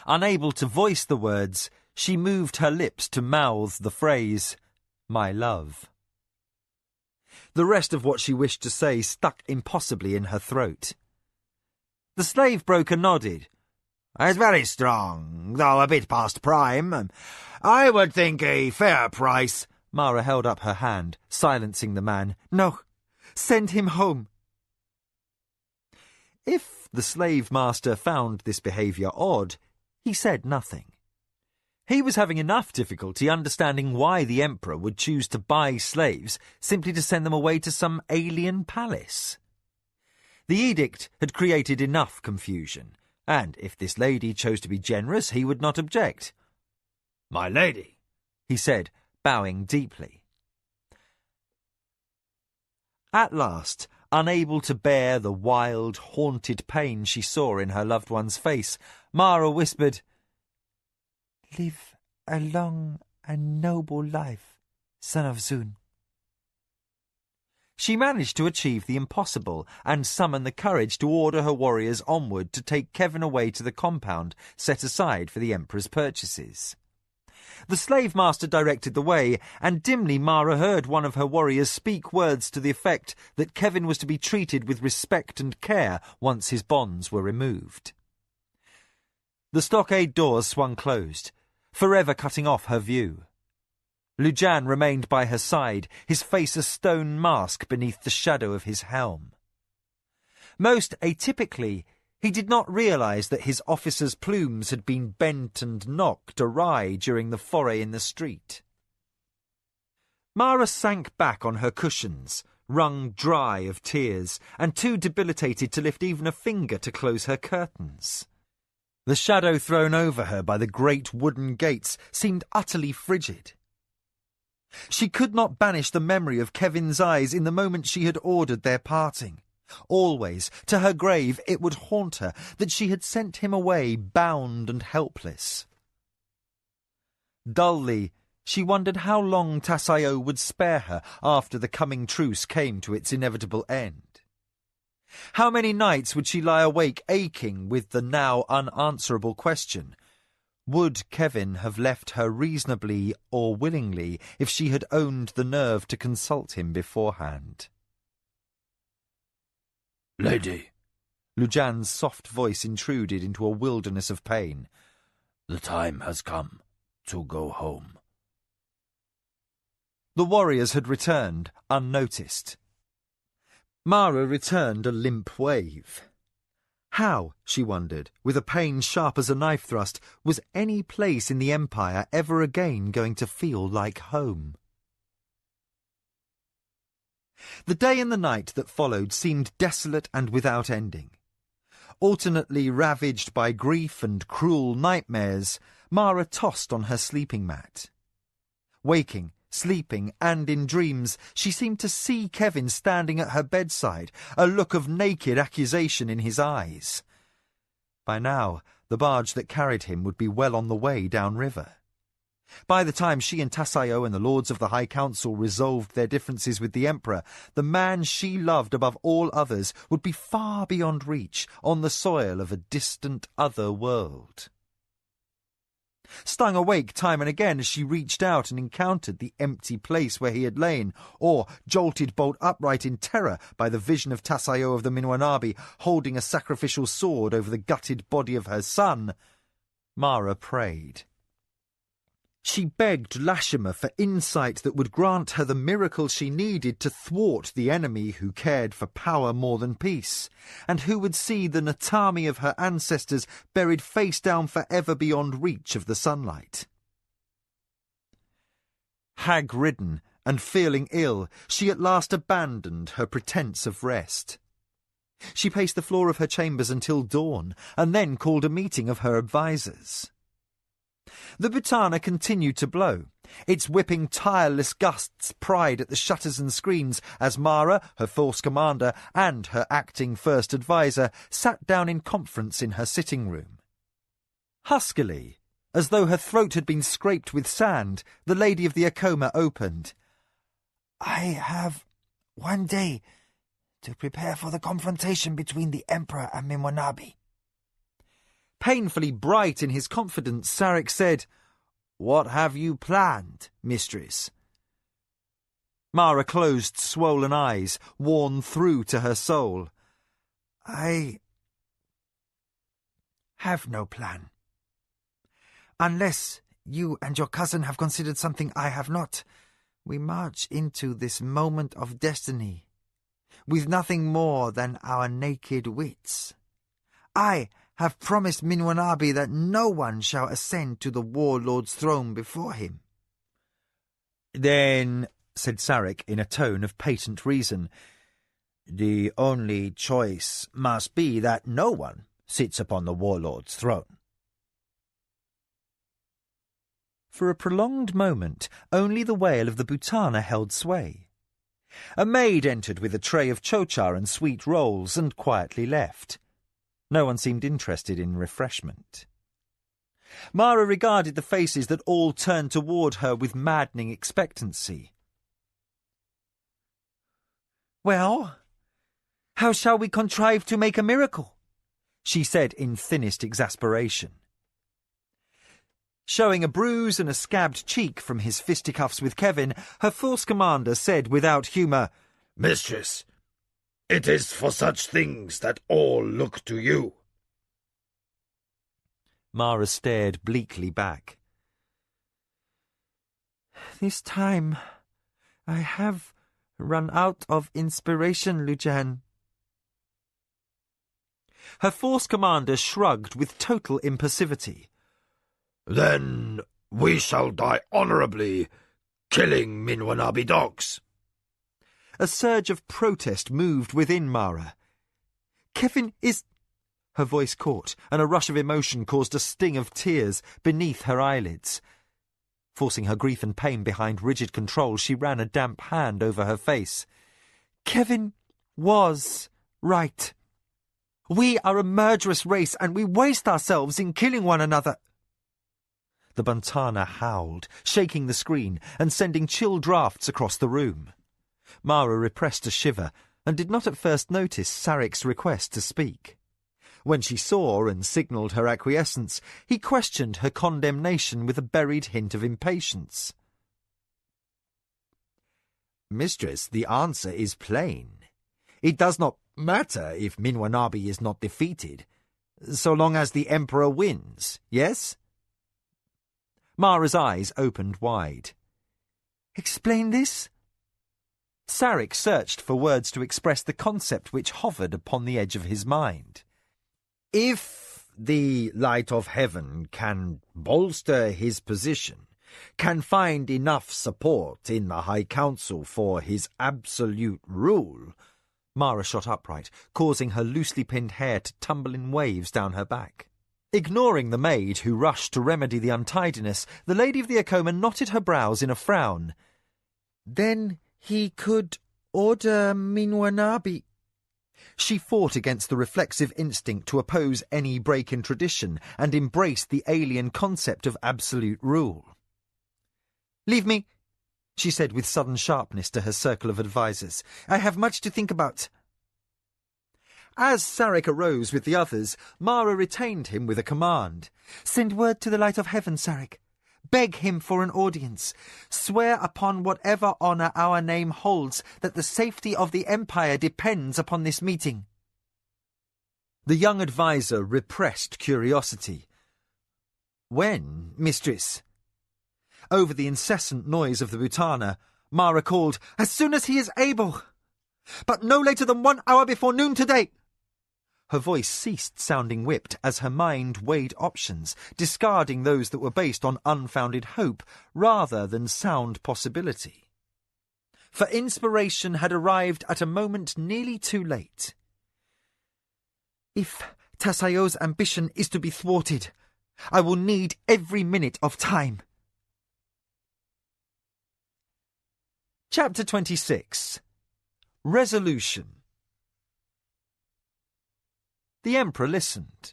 Unable to voice the words, she moved her lips to mouth the phrase, "my love." The rest of what she wished to say stuck impossibly in her throat. The slave broker nodded. "It's very strong, though a bit past prime. I would think a fair price." Mara held up her hand, silencing the man. "No, send him home." If the slave master found this behaviour odd, he said nothing. He was having enough difficulty understanding why the emperor would choose to buy slaves simply to send them away to some alien palace. The edict had created enough confusion, and if this lady chose to be generous, he would not object. "My lady," he said, bowing deeply. At last, unable to bear the wild, haunted pain she saw in her loved one's face, Mara whispered, "Live a long and noble life, son of Zun." She managed to achieve the impossible and summon the courage to order her warriors onward to take Kevin away to the compound set aside for the Emperor's purchases. The slave master directed the way, and dimly Mara heard one of her warriors speak words to the effect that Kevin was to be treated with respect and care once his bonds were removed. The stockade doors swung closed, forever cutting off her view. Lujan remained by her side, his face a stone mask beneath the shadow of his helm. Most atypically, he did not realize that his officer's plumes had been bent and knocked awry during the foray in the street. Mara sank back on her cushions, wrung dry of tears, and too debilitated to lift even a finger to close her curtains. The shadow thrown over her by the great wooden gates seemed utterly frigid. She could not banish the memory of Kevin's eyes in the moment she had ordered their parting. Always, to her grave, it would haunt her that she had sent him away bound and helpless. Dully, she wondered how long Tassayo would spare her after the coming truce came to its inevitable end. How many nights would she lie awake aching with the now unanswerable question, would Kevin have left her reasonably or willingly if she had owned the nerve to consult him beforehand? "Lady," Lujan's soft voice intruded into a wilderness of pain. "The time has come to go home." The warriors had returned, unnoticed. Mara returned a limp wave. How, she wondered, with a pain sharp as a knife thrust, was any place in the Empire ever again going to feel like home? The day and the night that followed seemed desolate and without ending. Alternately ravaged by grief and cruel nightmares, Mara tossed on her sleeping mat. Waking, sleeping, and in dreams, she seemed to see Kevin standing at her bedside, a look of naked accusation in his eyes. By now, the barge that carried him would be well on the way downriver. By the time she and Tassayo and the Lords of the High Council resolved their differences with the Emperor, the man she loved above all others would be far beyond reach, on the soil of a distant other world. stung awake time and again as she reached out and encountered the empty place where he had lain, or jolted bolt upright in terror by the vision of Tasayo of the Minwanabi holding a sacrificial sword over the gutted body of her son, Mara prayed. She begged Lashima for insight that would grant her the miracle she needed to thwart the enemy who cared for power more than peace, and who would see the Natami of her ancestors buried face down forever beyond reach of the sunlight. Hag-ridden and feeling ill, she at last abandoned her pretence of rest. She paced the floor of her chambers until dawn, and then called a meeting of her advisers. The Butana continued to blow, its whipping tireless gusts pried at the shutters and screens as Mara, her force commander, and her acting first adviser sat down in conference in her sitting room. Huskily, as though her throat had been scraped with sand, the Lady of the Akoma opened. "I have one day to prepare for the confrontation between the Emperor and Minwanabi." Painfully bright in his confidence, Sarek said, "What have you planned, mistress?" Mara closed swollen eyes, worn through to her soul. "I have no plan. Unless you and your cousin have considered something I have not, we march into this moment of destiny with nothing more than our naked wits. I have promised Minwanabi that no one shall ascend to the warlord's throne before him." "Then," said Sarek in a tone of patent reason, "the only choice must be that no one sits upon the warlord's throne." For a prolonged moment, only the wail of the Butana held sway. A maid entered with a tray of chochar and sweet rolls and quietly left. No one seemed interested in refreshment. Mara regarded the faces that all turned toward her with maddening expectancy. "Well, how shall we contrive to make a miracle?" she said in thinnest exasperation. Showing a bruise and a scabbed cheek from his fisticuffs with Kevin, her force commander said without humour, "Mistress, it is for such things that all look to you." Mara stared bleakly back. "This time I have run out of inspiration, Lujan." Her force commander shrugged with total impassivity. "Then we shall die honourably, killing Minwanabi dogs." A surge of protest moved within Mara. "Kevin is—" Her voice caught, and a rush of emotion caused a sting of tears beneath her eyelids. Forcing her grief and pain behind rigid control, she ran a damp hand over her face. "Kevin was right. We are a murderous race, and we waste ourselves in killing one another." The Bantana howled, shaking the screen and sending chill drafts across the room. Mara repressed a shiver and did not at first notice Sarek's request to speak. When she saw and signalled her acquiescence, he questioned her condemnation with a buried hint of impatience. "Mistress, the answer is plain. It does not matter if Minwanabi is not defeated, so long as the Emperor wins, yes?" Mara's eyes opened wide. "Explain this?" Sarek searched for words to express the concept which hovered upon the edge of his mind. "If the light of heaven can bolster his position, can find enough support in the High Council for his absolute rule—" Mara shot upright, causing her loosely pinned hair to tumble in waves down her back. Ignoring the maid, who rushed to remedy the untidiness, the Lady of the Akoma knotted her brows in a frown. "Then he could order Minwanabi—" She fought against the reflexive instinct to oppose any break in tradition and embraced the alien concept of absolute rule. "Leave me," she said with sudden sharpness to her circle of advisers. "I have much to think about." As Sarek arose with the others, Mara retained him with a command. "Send word to the Light of Heaven, Sarek. Beg him for an audience. Swear upon whatever honour our name holds that the safety of the Empire depends upon this meeting." The young adviser repressed curiosity. "When, mistress?" Over the incessant noise of the Butana, Mara called, "As soon as he is able, but no later than 1 hour before noon today." Her voice ceased sounding whipped as her mind weighed options, discarding those that were based on unfounded hope rather than sound possibility. For inspiration had arrived at a moment nearly too late. "If Tasayo's ambition is to be thwarted, I will need every minute of time." Chapter 26. Resolution. The Emperor listened.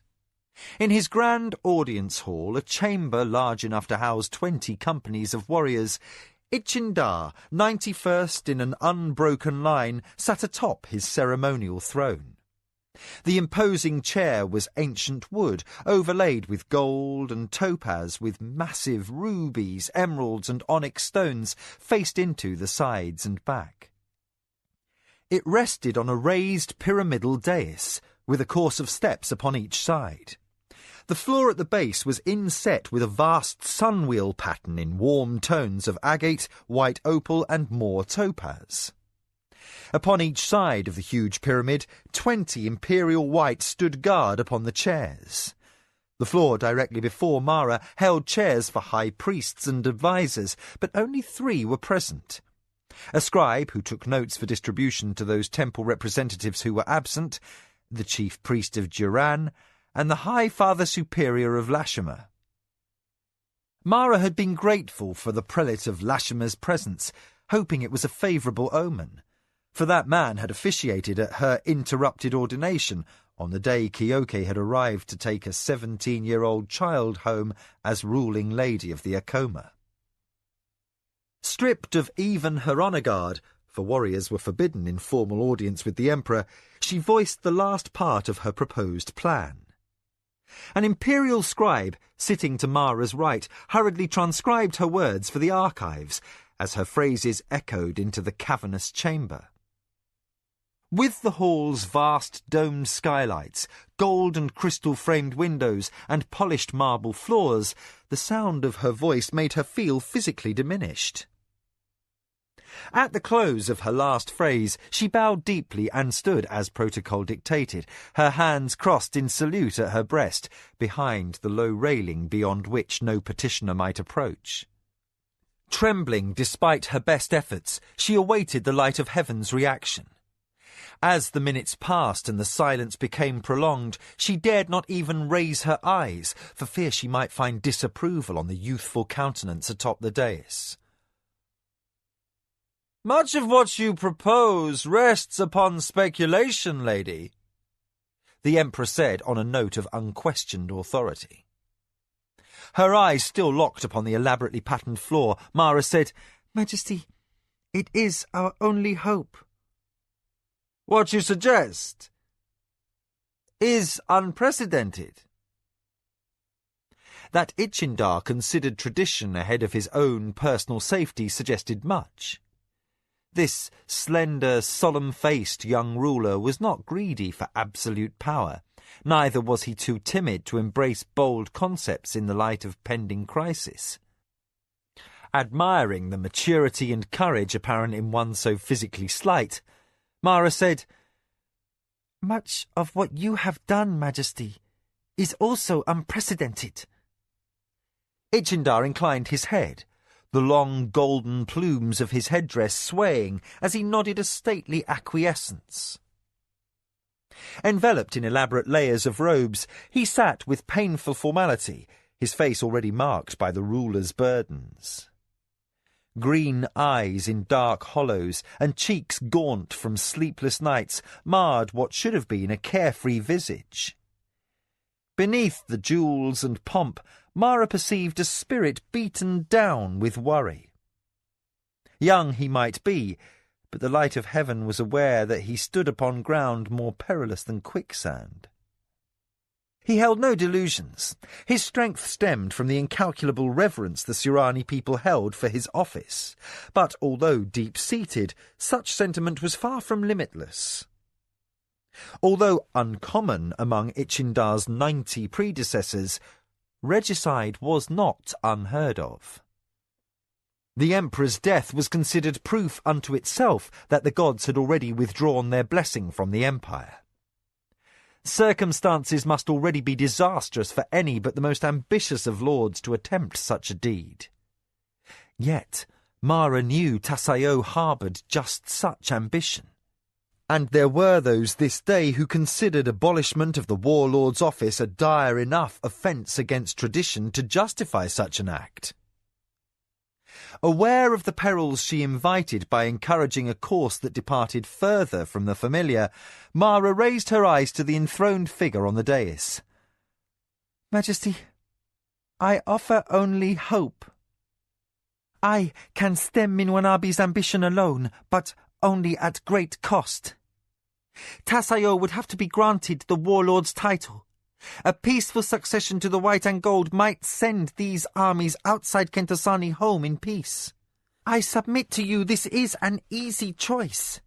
In his grand audience hall, a chamber large enough to house 20 companies of warriors, Ichindar, 91st in an unbroken line, sat atop his ceremonial throne. The imposing chair was ancient wood, overlaid with gold and topaz, with massive rubies, emeralds and onyx stones faced into the sides and back. It rested on a raised pyramidal dais, with a course of steps upon each side. The floor at the base was inset with a vast sunwheel pattern in warm tones of agate, white opal and more topaz. Upon each side of the huge pyramid, 20 imperial white stood guard upon the chairs. The floor directly before Mara held chairs for high priests and advisers, but only 3 were present. A scribe who took notes for distribution to those temple representatives who were absent, the chief priest of Duran, and the High Father Superior of Lashima. Mara had been grateful for the prelate of Lashima's presence, hoping it was a favourable omen, for that man had officiated at her interrupted ordination on the day Kyoke had arrived to take a 17-year-old child home as ruling lady of the Akoma. Stripped of even her honour guard, for warriors were forbidden in formal audience with the Emperor, she voiced the last part of her proposed plan. An imperial scribe, sitting to Mara's right, hurriedly transcribed her words for the archives, as her phrases echoed into the cavernous chamber. With the hall's vast domed skylights, gold and crystal-framed windows, and polished marble floors, the sound of her voice made her feel physically diminished. At the close of her last phrase, she bowed deeply and stood as protocol dictated, her hands crossed in salute at her breast, behind the low railing beyond which no petitioner might approach. Trembling despite her best efforts, she awaited the Light of Heaven's reaction. As the minutes passed and the silence became prolonged, she dared not even raise her eyes, for fear she might find disapproval on the youthful countenance atop the dais. "Much of what you propose rests upon speculation, lady," the Emperor said on a note of unquestioned authority. Her eyes still locked upon the elaborately patterned floor, Mara said, "Majesty, it is our only hope." "What you suggest is unprecedented." That Ichindar considered tradition ahead of his own personal safety suggested much. This slender, solemn-faced young ruler was not greedy for absolute power, neither was he too timid to embrace bold concepts in the light of pending crisis. Admiring the maturity and courage apparent in one so physically slight, Mara said, "Much of what you have done, Majesty, is also unprecedented." Ichindar inclined his head, the long golden plumes of his headdress swaying as he nodded a stately acquiescence. Enveloped in elaborate layers of robes, he sat with painful formality, his face already marked by the ruler's burdens. Green eyes in dark hollows and cheeks gaunt from sleepless nights marred what should have been a carefree visage. Beneath the jewels and pomp, Mara perceived a spirit beaten down with worry. Young he might be, but the light of heaven was aware that he stood upon ground more perilous than quicksand. He held no delusions. His strength stemmed from the incalculable reverence the Surani people held for his office, but although deep-seated, such sentiment was far from limitless. Although uncommon among Ichindar's 90 predecessors, regicide was not unheard of. The emperor's death was considered proof unto itself that the gods had already withdrawn their blessing from the empire. Circumstances must already be disastrous for any but the most ambitious of lords to attempt such a deed. Yet Mara knew Tasayo harboured just such ambition. And there were those this day who considered abolishment of the warlord's office a dire enough offence against tradition to justify such an act. Aware of the perils she invited by encouraging a course that departed further from the familiar, Mara raised her eyes to the enthroned figure on the dais. "Majesty, I offer only hope. I can stem Minwanabi's ambition alone, but only at great cost. Tasayo would have to be granted the warlord's title. A peaceful succession to the white and gold might send these armies outside Kentasani home in peace. I submit to you this is an easy choice.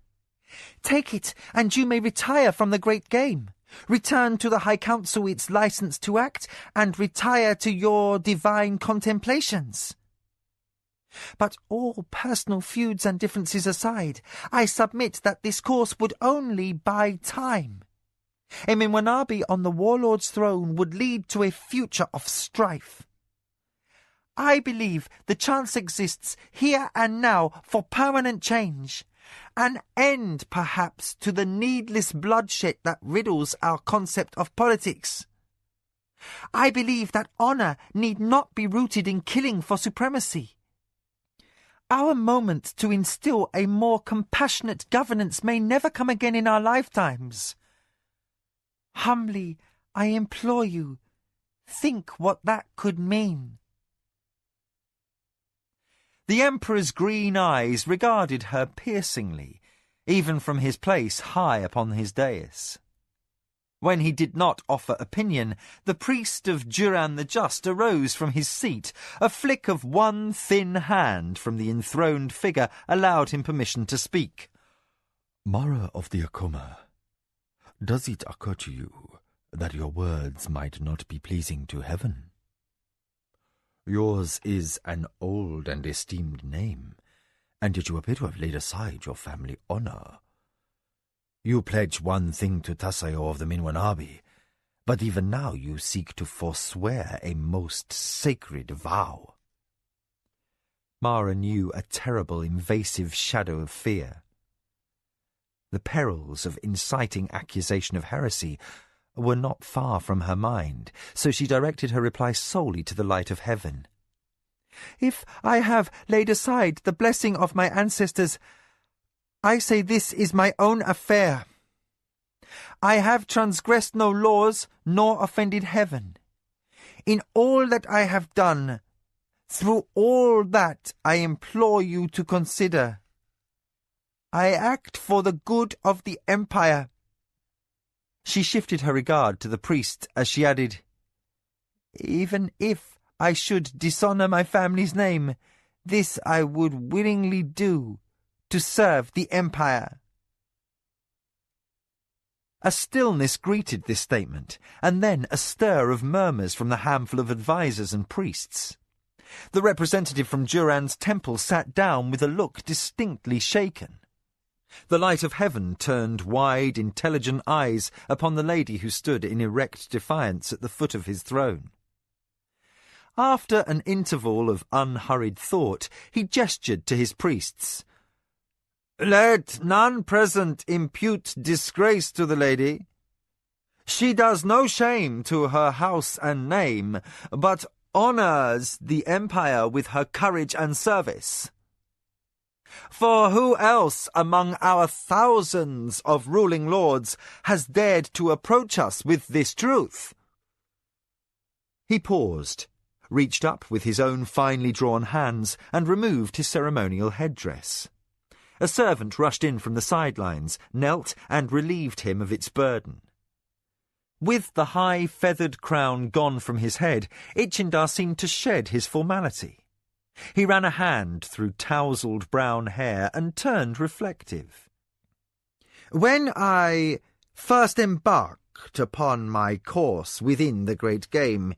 Take it, and you may retire from the great game. Return to the High Council its license to act, and retire to your divine contemplations. But all personal feuds and differences aside, I submit that this course would only buy time. A Minwanabi on the warlord's throne would lead to a future of strife. I believe the chance exists here and now for permanent change, an end perhaps to the needless bloodshed that riddles our concept of politics. I believe that honour need not be rooted in killing for supremacy. Our moment to instill a more compassionate governance may never come again in our lifetimes. Humbly, I implore you, think what that could mean." The emperor's green eyes regarded her piercingly, even from his place high upon his dais. When he did not offer opinion, the priest of Duran the Just arose from his seat. A flick of one thin hand from the enthroned figure allowed him permission to speak. "Mara of the Akuma, does it occur to you that your words might not be pleasing to heaven? Yours is an old and esteemed name, and yet you appear to have laid aside your family honour. You pledge one thing to Tasayo of the Minwanabi, but even now you seek to forswear a most sacred vow." Mara knew a terrible, invasive shadow of fear. The perils of inciting accusation of heresy were not far from her mind, so she directed her reply solely to the light of heaven. "If I have laid aside the blessing of my ancestors, I say this is my own affair. I have transgressed no laws nor offended heaven. In all that I have done, through all that I implore you to consider, I act for the good of the empire." She shifted her regard to the priest as she added, "Even if I should dishonour my family's name, this I would willingly do to serve the empire." A stillness greeted this statement, and then a stir of murmurs from the handful of advisers and priests. The representative from Duran's temple sat down with a look distinctly shaken. The light of heaven turned wide, intelligent eyes upon the lady who stood in erect defiance at the foot of his throne. After an interval of unhurried thought, he gestured to his priests. "Let none present impute disgrace to the lady. She does no shame to her house and name, but honours the empire with her courage and service. For who else among our thousands of ruling lords has dared to approach us with this truth?" He paused, reached up with his own finely drawn hands, and removed his ceremonial headdress. A servant rushed in from the sidelines, knelt and relieved him of its burden. With the high feathered crown gone from his head, Ichindar seemed to shed his formality. He ran a hand through tousled brown hair and turned reflective. When I first embarked upon my course within the great game,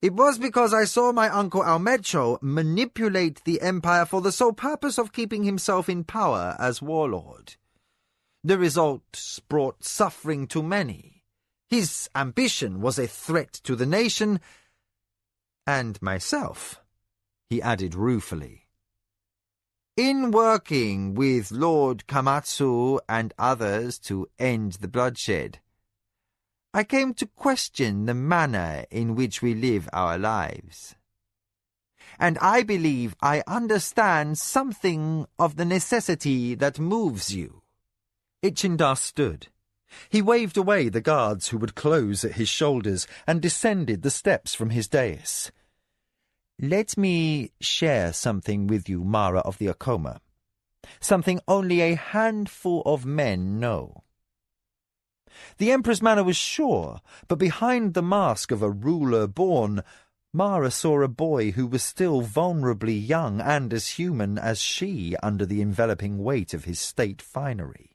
it was because I saw my uncle Almecho manipulate the empire for the sole purpose of keeping himself in power as warlord. The result brought suffering to many. His ambition was a threat to the nation and myself, he added ruefully. In working with Lord Kamatsu and others to end the bloodshed, I came to question the manner in which we live our lives. And I believe I understand something of the necessity that moves you. Ichindar stood. He waved away the guards who would close at his shoulders and descended the steps from his dais. Let me share something with you, Mara of the Akoma. Something only a handful of men know. The Emperor's manner was sure, but behind the mask of a ruler born, Mara saw a boy who was still vulnerably young and as human as she under the enveloping weight of his state finery.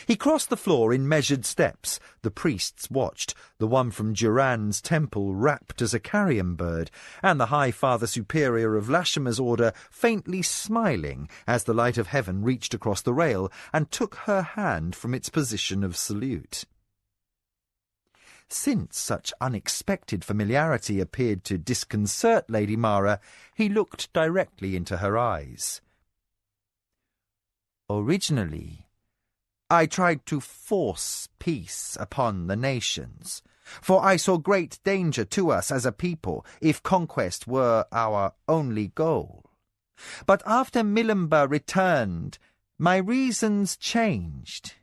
He crossed the floor in measured steps. The priests watched, the one from Duran's temple rapt as a carrion bird, and the High Father Superior of Lashima's order faintly smiling as the light of heaven reached across the rail and took her hand from its position of salute. Since such unexpected familiarity appeared to disconcert Lady Mara, he looked directly into her eyes. Originally, I tried to force peace upon the nations, for I saw great danger to us as a people if conquest were our only goal. But after Milimba returned, my reasons changed.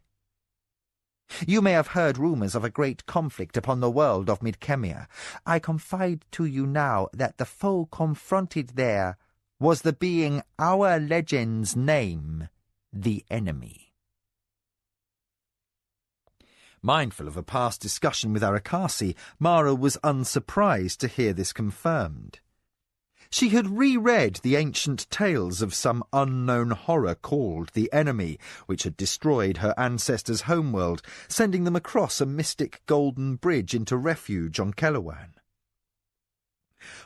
You may have heard rumours of a great conflict upon the world of Midkemia. I confide to you now that the foe confronted there was the being our legends name the enemy. Mindful of a past discussion with Arakasi, Mara was unsurprised to hear this confirmed. She had reread the ancient tales of some unknown horror called the Enemy, which had destroyed her ancestors' homeworld, sending them across a mystic golden bridge into refuge on Kellowan.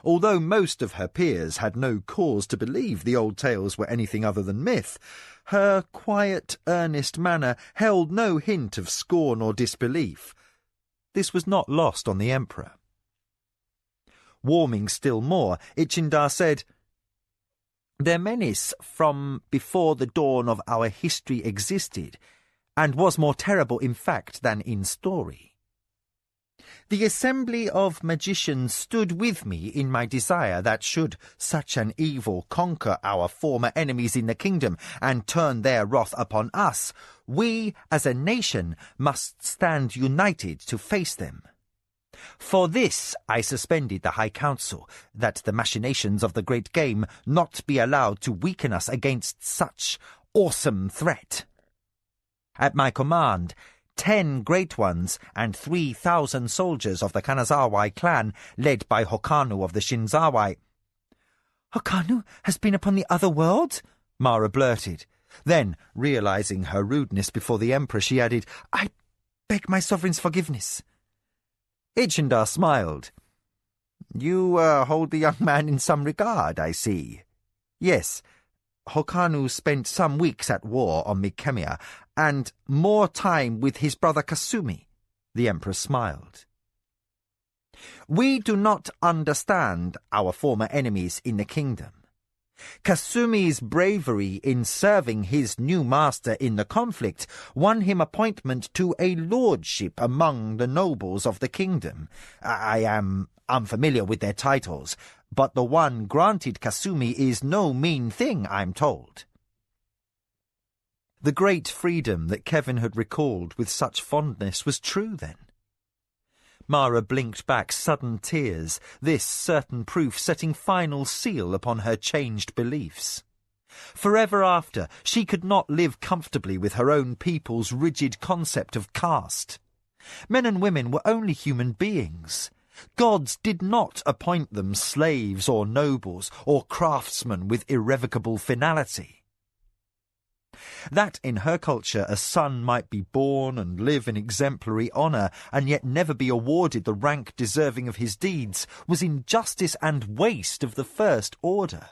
Although most of her peers had no cause to believe the old tales were anything other than myth, her quiet, earnest manner held no hint of scorn or disbelief. This was not lost on the Emperor. Warming still more, Ichindar said, "Their menace from before the dawn of our history existed, and was more terrible in fact than in story. The assembly of magicians stood with me in my desire that should such an evil conquer our former enemies in the kingdom and turn their wrath upon us, we as a nation must stand united to face them. For this I suspended the High Council, that the machinations of the great game not be allowed to weaken us against such awesome threat. At my command, 10 great ones and 3,000 soldiers of the Kanazawai clan, led by Hokanu of the Shinzawai." "Hokanu has been upon the other world?" Mara blurted. Then, realizing her rudeness before the Emperor, she added, "I beg my sovereign's forgiveness." Ichindar smiled. "You hold the young man in some regard, I see. Yes, Hokanu spent some weeks at war on Midkemia, and more time with his brother Kasumi," the Emperor smiled. "We do not understand our former enemies in the kingdom. Kasumi's bravery in serving his new master in the conflict won him appointment to a lordship among the nobles of the kingdom. I am unfamiliar with their titles, but the one granted Kasumi is no mean thing, I'm told." The great freedom that Kevin had recalled with such fondness was true, then. Mara blinked back sudden tears, this certain proof setting final seal upon her changed beliefs. Forever after, she could not live comfortably with her own people's rigid concept of caste. Men and women were only human beings. Gods did not appoint them slaves or nobles or craftsmen with irrevocable finality. That in her culture a son might be born and live in exemplary honour and yet never be awarded the rank deserving of his deeds was injustice and waste of the first order.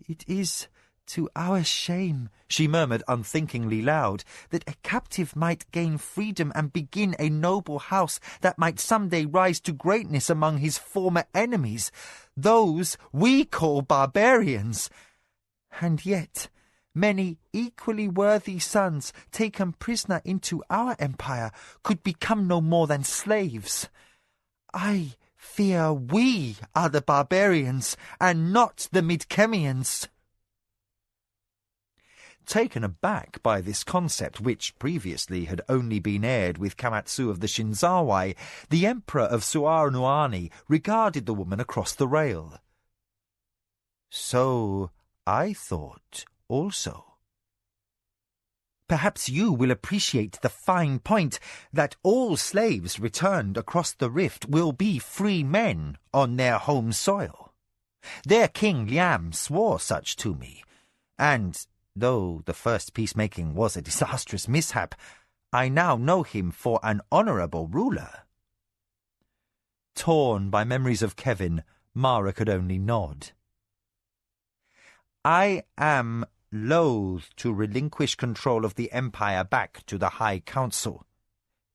"It is to our shame," she murmured unthinkingly loud, "that a captive might gain freedom and begin a noble house that might some day rise to greatness among his former enemies, those we call barbarians. And yet many equally worthy sons taken prisoner into our empire could become no more than slaves. I fear we are the barbarians and not the Midkemians." Taken aback by this concept, which previously had only been aired with Kamatsu of the Shinzawai, the Emperor of Suarunuani regarded the woman across the rail. "So I thought also. Perhaps you will appreciate the fine point that all slaves returned across the rift will be free men on their home soil. Their king Liam swore such to me, and though the first peacemaking was a disastrous mishap, I now know him for an honourable ruler." Torn by memories of Kevin, Mara could only nod. "I am loath to relinquish control of the empire back to the High Council,"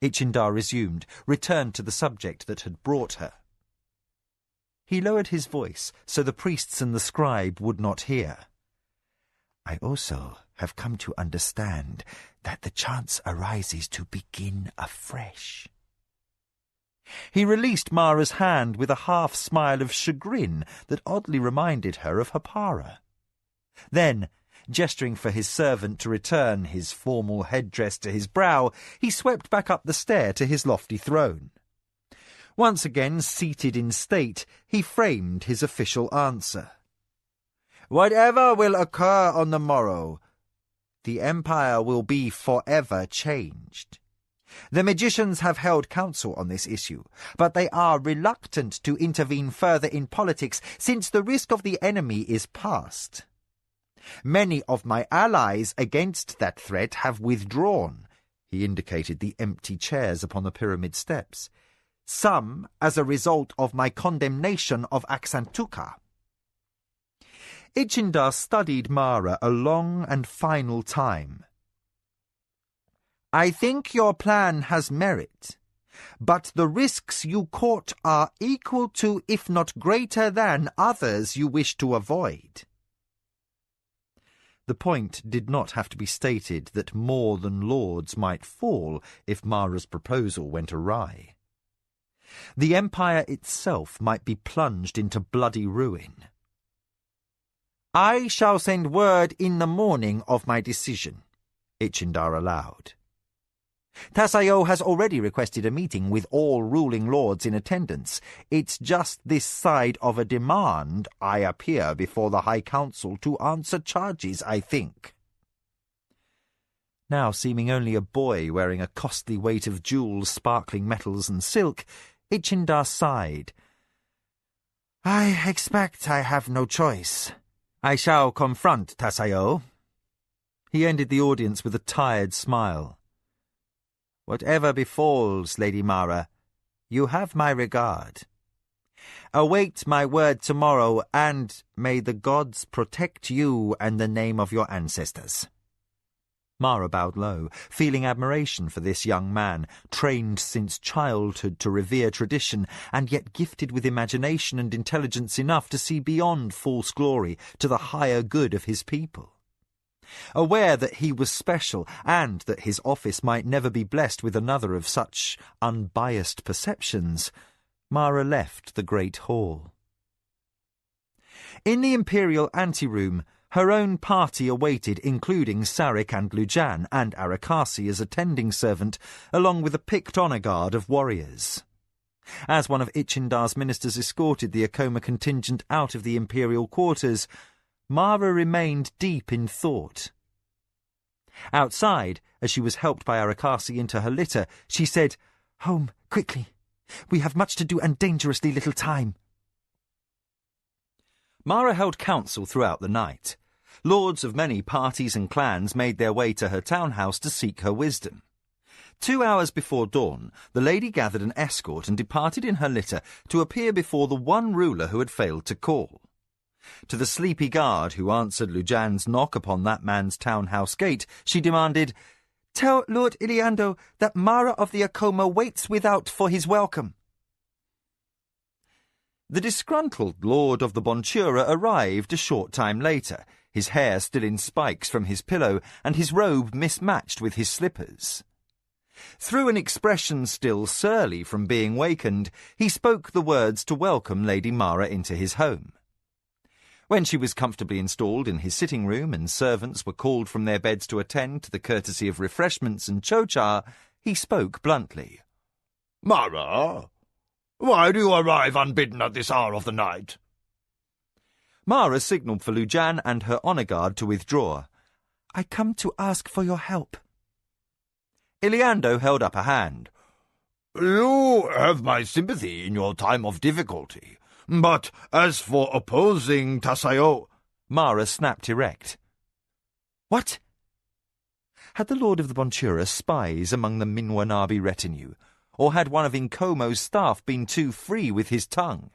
Ichindar resumed, returned to the subject that had brought her. He lowered his voice so the priests and the scribe would not hear. "I also have come to understand that the chance arises to begin afresh." He released Mara's hand with a half-smile of chagrin that oddly reminded her of Hapara. Then, gesturing for his servant to return his formal headdress to his brow, he swept back up the stair to his lofty throne. Once again seated in state, he framed his official answer. "Whatever will occur on the morrow, the empire will be forever changed. The magicians have held council on this issue, but they are reluctant to intervene further in politics since the risk of the enemy is past. Many of my allies against that threat have withdrawn," he indicated the empty chairs upon the pyramid steps, "some as a result of my condemnation of Aksantuka." Ichindar studied Mara a long and final time. "I think your plan has merit, but the risks you court are equal to, if not greater than, others you wish to avoid." The point did not have to be stated that more than lords might fall if Mara's proposal went awry. The empire itself might be plunged into bloody ruin. "I shall send word in the morning of my decision," Ichindar allowed. "Tasayo has already requested a meeting with all ruling lords in attendance. It's just this side of a demand I appear before the High Council to answer charges, I think." Now seeming only a boy wearing a costly weight of jewels, sparkling metals and silk, Ichindar sighed. "I expect I have no choice. I shall confront Tasayo." He ended the audience with a tired smile. "Whatever befalls, Lady Mara, you have my regard. Await my word tomorrow, and may the gods protect you and the name of your ancestors." Mara bowed low, feeling admiration for this young man, trained since childhood to revere tradition, and yet gifted with imagination and intelligence enough to see beyond false glory to the higher good of his people. Aware that he was special, and that his office might never be blessed with another of such unbiased perceptions, Mara left the great hall. In the imperial anteroom, her own party awaited, including Sarik and Lujan and Arakasi as attending servant, along with a picked honour guard of warriors. As one of Ichindar's ministers escorted the Akoma contingent out of the imperial quarters, Mara remained deep in thought. Outside, as she was helped by Arakasi into her litter, she said, "Home, quickly. We have much to do and dangerously little time." Mara held council throughout the night. Lords of many parties and clans made their way to her townhouse to seek her wisdom. 2 hours before dawn, the lady gathered an escort and departed in her litter to appear before the one ruler who had failed to call. To the sleepy guard who answered Lujan's knock upon that man's townhouse gate, she demanded, "Tell Lord Iliando that Mara of the Akoma waits without for his welcome." The disgruntled Lord of the Bontura arrived a short time later, his hair still in spikes from his pillow and his robe mismatched with his slippers. Through an expression still surly from being wakened, he spoke the words to welcome Lady Mara into his home. When she was comfortably installed in his sitting room and servants were called from their beds to attend to the courtesy of refreshments and chocha, he spoke bluntly. "Mara, why do you arrive unbidden at this hour of the night?" Mara signalled for Lujan and her honour guard to withdraw. "I come to ask for your help." Iliando held up a hand. "You have my sympathy in your time of difficulty. But as for opposing Tasayo—" Mara snapped erect. "What?" Had the Lord of the Bontura spies among the Minwanabi retinue, or had one of Nkomo's staff been too free with his tongue?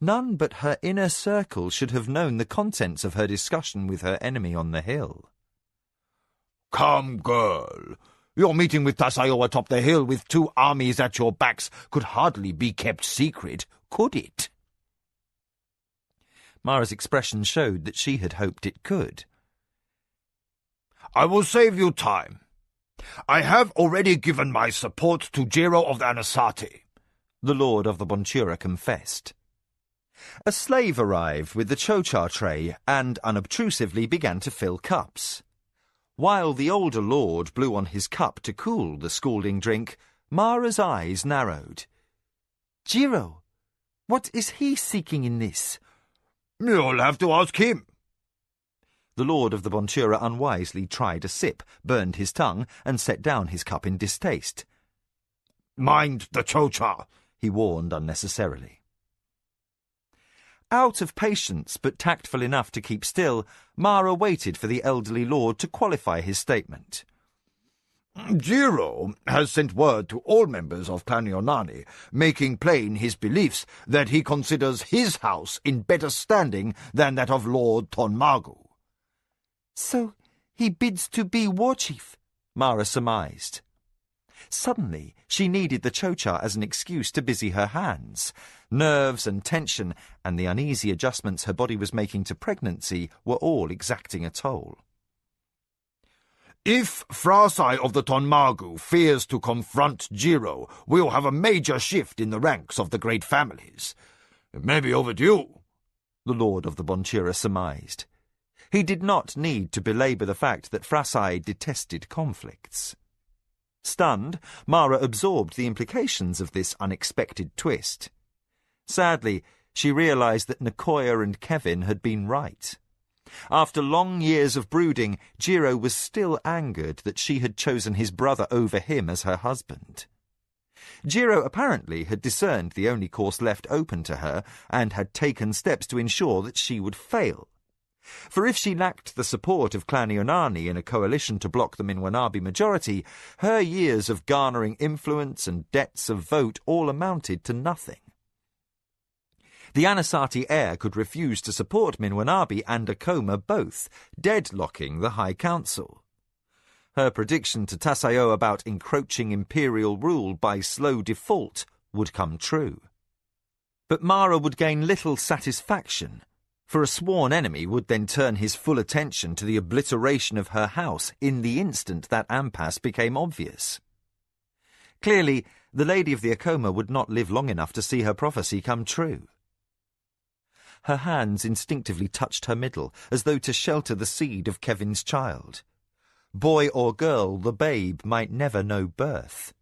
None but her inner circle should have known the contents of her discussion with her enemy on the hill. "Come, girl. Your meeting with Tasayo atop the hill with 2 armies at your backs could hardly be kept secret, could it?" Mara's expression showed that she had hoped it could. "I will save you time. I have already given my support to Jiro of the Anasati," the Lord of the Bontura confessed. A slave arrived with the chocha tray and unobtrusively began to fill cups. While the older lord blew on his cup to cool the scalding drink, Mara's eyes narrowed. "Jiro, what is he seeking in this?" "You'll have to ask him." The Lord of the Bontura unwisely tried a sip, burned his tongue, and set down his cup in distaste. "Mind the chocha," he warned unnecessarily. Out of patience, but tactful enough to keep still, Mara waited for the elderly lord to qualify his statement. "Jiro has sent word to all members of Clan Yonani, making plain his beliefs that he considers his house in better standing than that of Lord Tonmagu." "So he bids to be war chief," Mara surmised. Suddenly, she needed the chocha as an excuse to busy her hands. Nerves and tension, and the uneasy adjustments her body was making to pregnancy were all exacting a toll. "If Frasai of the Tonmagu fears to confront Jiro, we'll have a major shift in the ranks of the great families. It may be overdue," the Lord of the Bontura surmised. He did not need to belabour the fact that Frasai detested conflicts. Stunned, Mara absorbed the implications of this unexpected twist. Sadly, she realised that Nicoya and Kevin had been right. After long years of brooding, Jiro was still angered that she had chosen his brother over him as her husband. Jiro apparently had discerned the only course left open to her and had taken steps to ensure that she would fail. For if she lacked the support of Clan Yonani in a coalition to block the Minwanabi majority, her years of garnering influence and debts of vote all amounted to nothing. The Anasati heir could refuse to support Minwanabi and Akoma both, deadlocking the High Council. Her prediction to Tasayo about encroaching imperial rule by slow default would come true. But Mara would gain little satisfaction, for a sworn enemy would then turn his full attention to the obliteration of her house in the instant that impasse became obvious. Clearly, the Lady of the Akoma would not live long enough to see her prophecy come true. Her hands instinctively touched her middle, as though to shelter the seed of Kevin's child. Boy or girl, the babe might never know birth.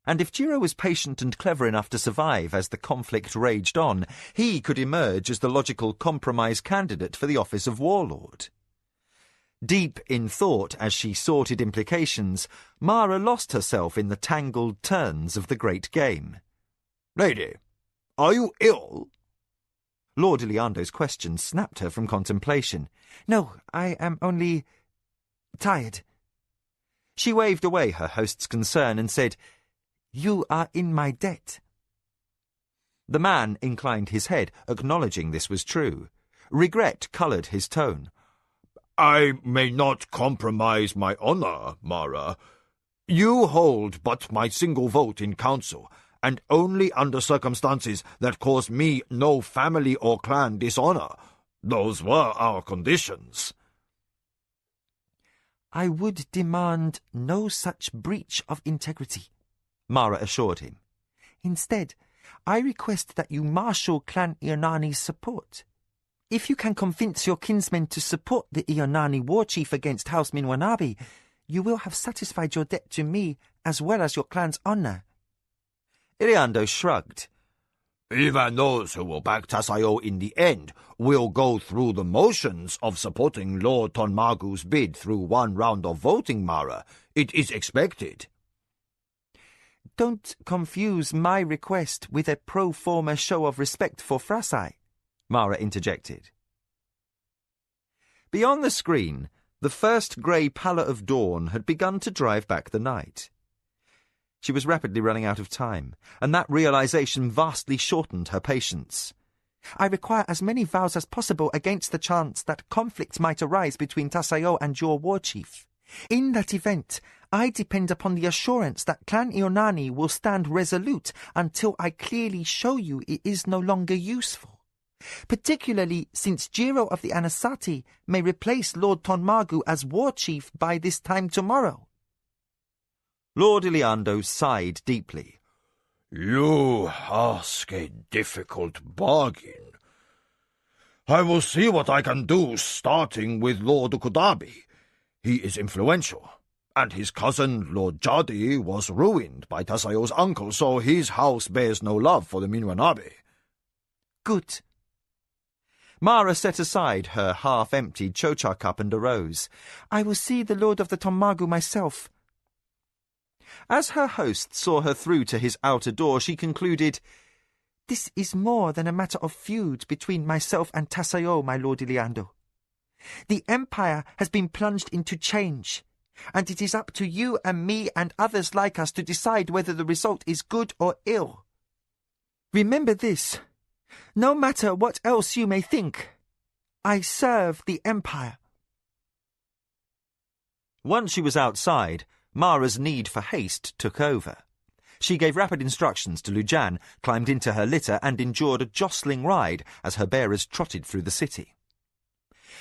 And if Jiro was patient and clever enough to survive as the conflict raged on, he could emerge as the logical compromise candidate for the office of warlord. Deep in thought as she sorted implications, Mara lost herself in the tangled turns of the great game. Lady, are you ill? Lord Iliando's question snapped her from contemplation. No, I am only tired. She waved away her host's concern and said, You are in my debt. The man inclined his head, acknowledging this was true. Regret coloured his tone. I may not compromise my honour, Mara. You hold but my single vote in council, and only under circumstances that cause me no family or clan dishonour. Those were our conditions. I would demand no such breach of integrity, Mara assured him. Instead, I request that you marshal Clan Ionani's support. If you can convince your kinsmen to support the Ionani war chief against House Minwanabi, you will have satisfied your debt to me as well as your clan's honour. Iliando shrugged. Even those who will back Tasayo in the end will go through the motions of supporting Lord Tonmagu's bid through one round of voting, Mara. It is expected. Don't confuse my request with a pro forma show of respect for Frasai, Mara interjected. Beyond the screen, the first grey pallor of dawn had begun to drive back the night. She was rapidly running out of time, and that realization vastly shortened her patience. I require as many vows as possible against the chance that conflict might arise between Tasayo and your war chief. In that event, I depend upon the assurance that Clan Ionani will stand resolute until I clearly show you it is no longer useful. Particularly since Jiro of the Anasati may replace Lord Tonmagu as war chief by this time tomorrow. Lord Iliando sighed deeply. You ask a difficult bargain. I will see what I can do, starting with Lord Ukudabi. He is influential, and his cousin, Lord Jadi, was ruined by Tasayo's uncle, so his house bears no love for the Minwanabe. Good. Mara set aside her half-emptied chocha cup and arose. I will see the Lord of the Tonmagu myself. As her host saw her through to his outer door, she concluded, This is more than a matter of feud between myself and Tasayo, my Lord Iliando. The Empire has been plunged into change, and it is up to you and me and others like us to decide whether the result is good or ill. Remember this, no matter what else you may think, I serve the Empire. Once she was outside, Mara's need for haste took over. She gave rapid instructions to Lujan, climbed into her litter, and endured a jostling ride as her bearers trotted through the city.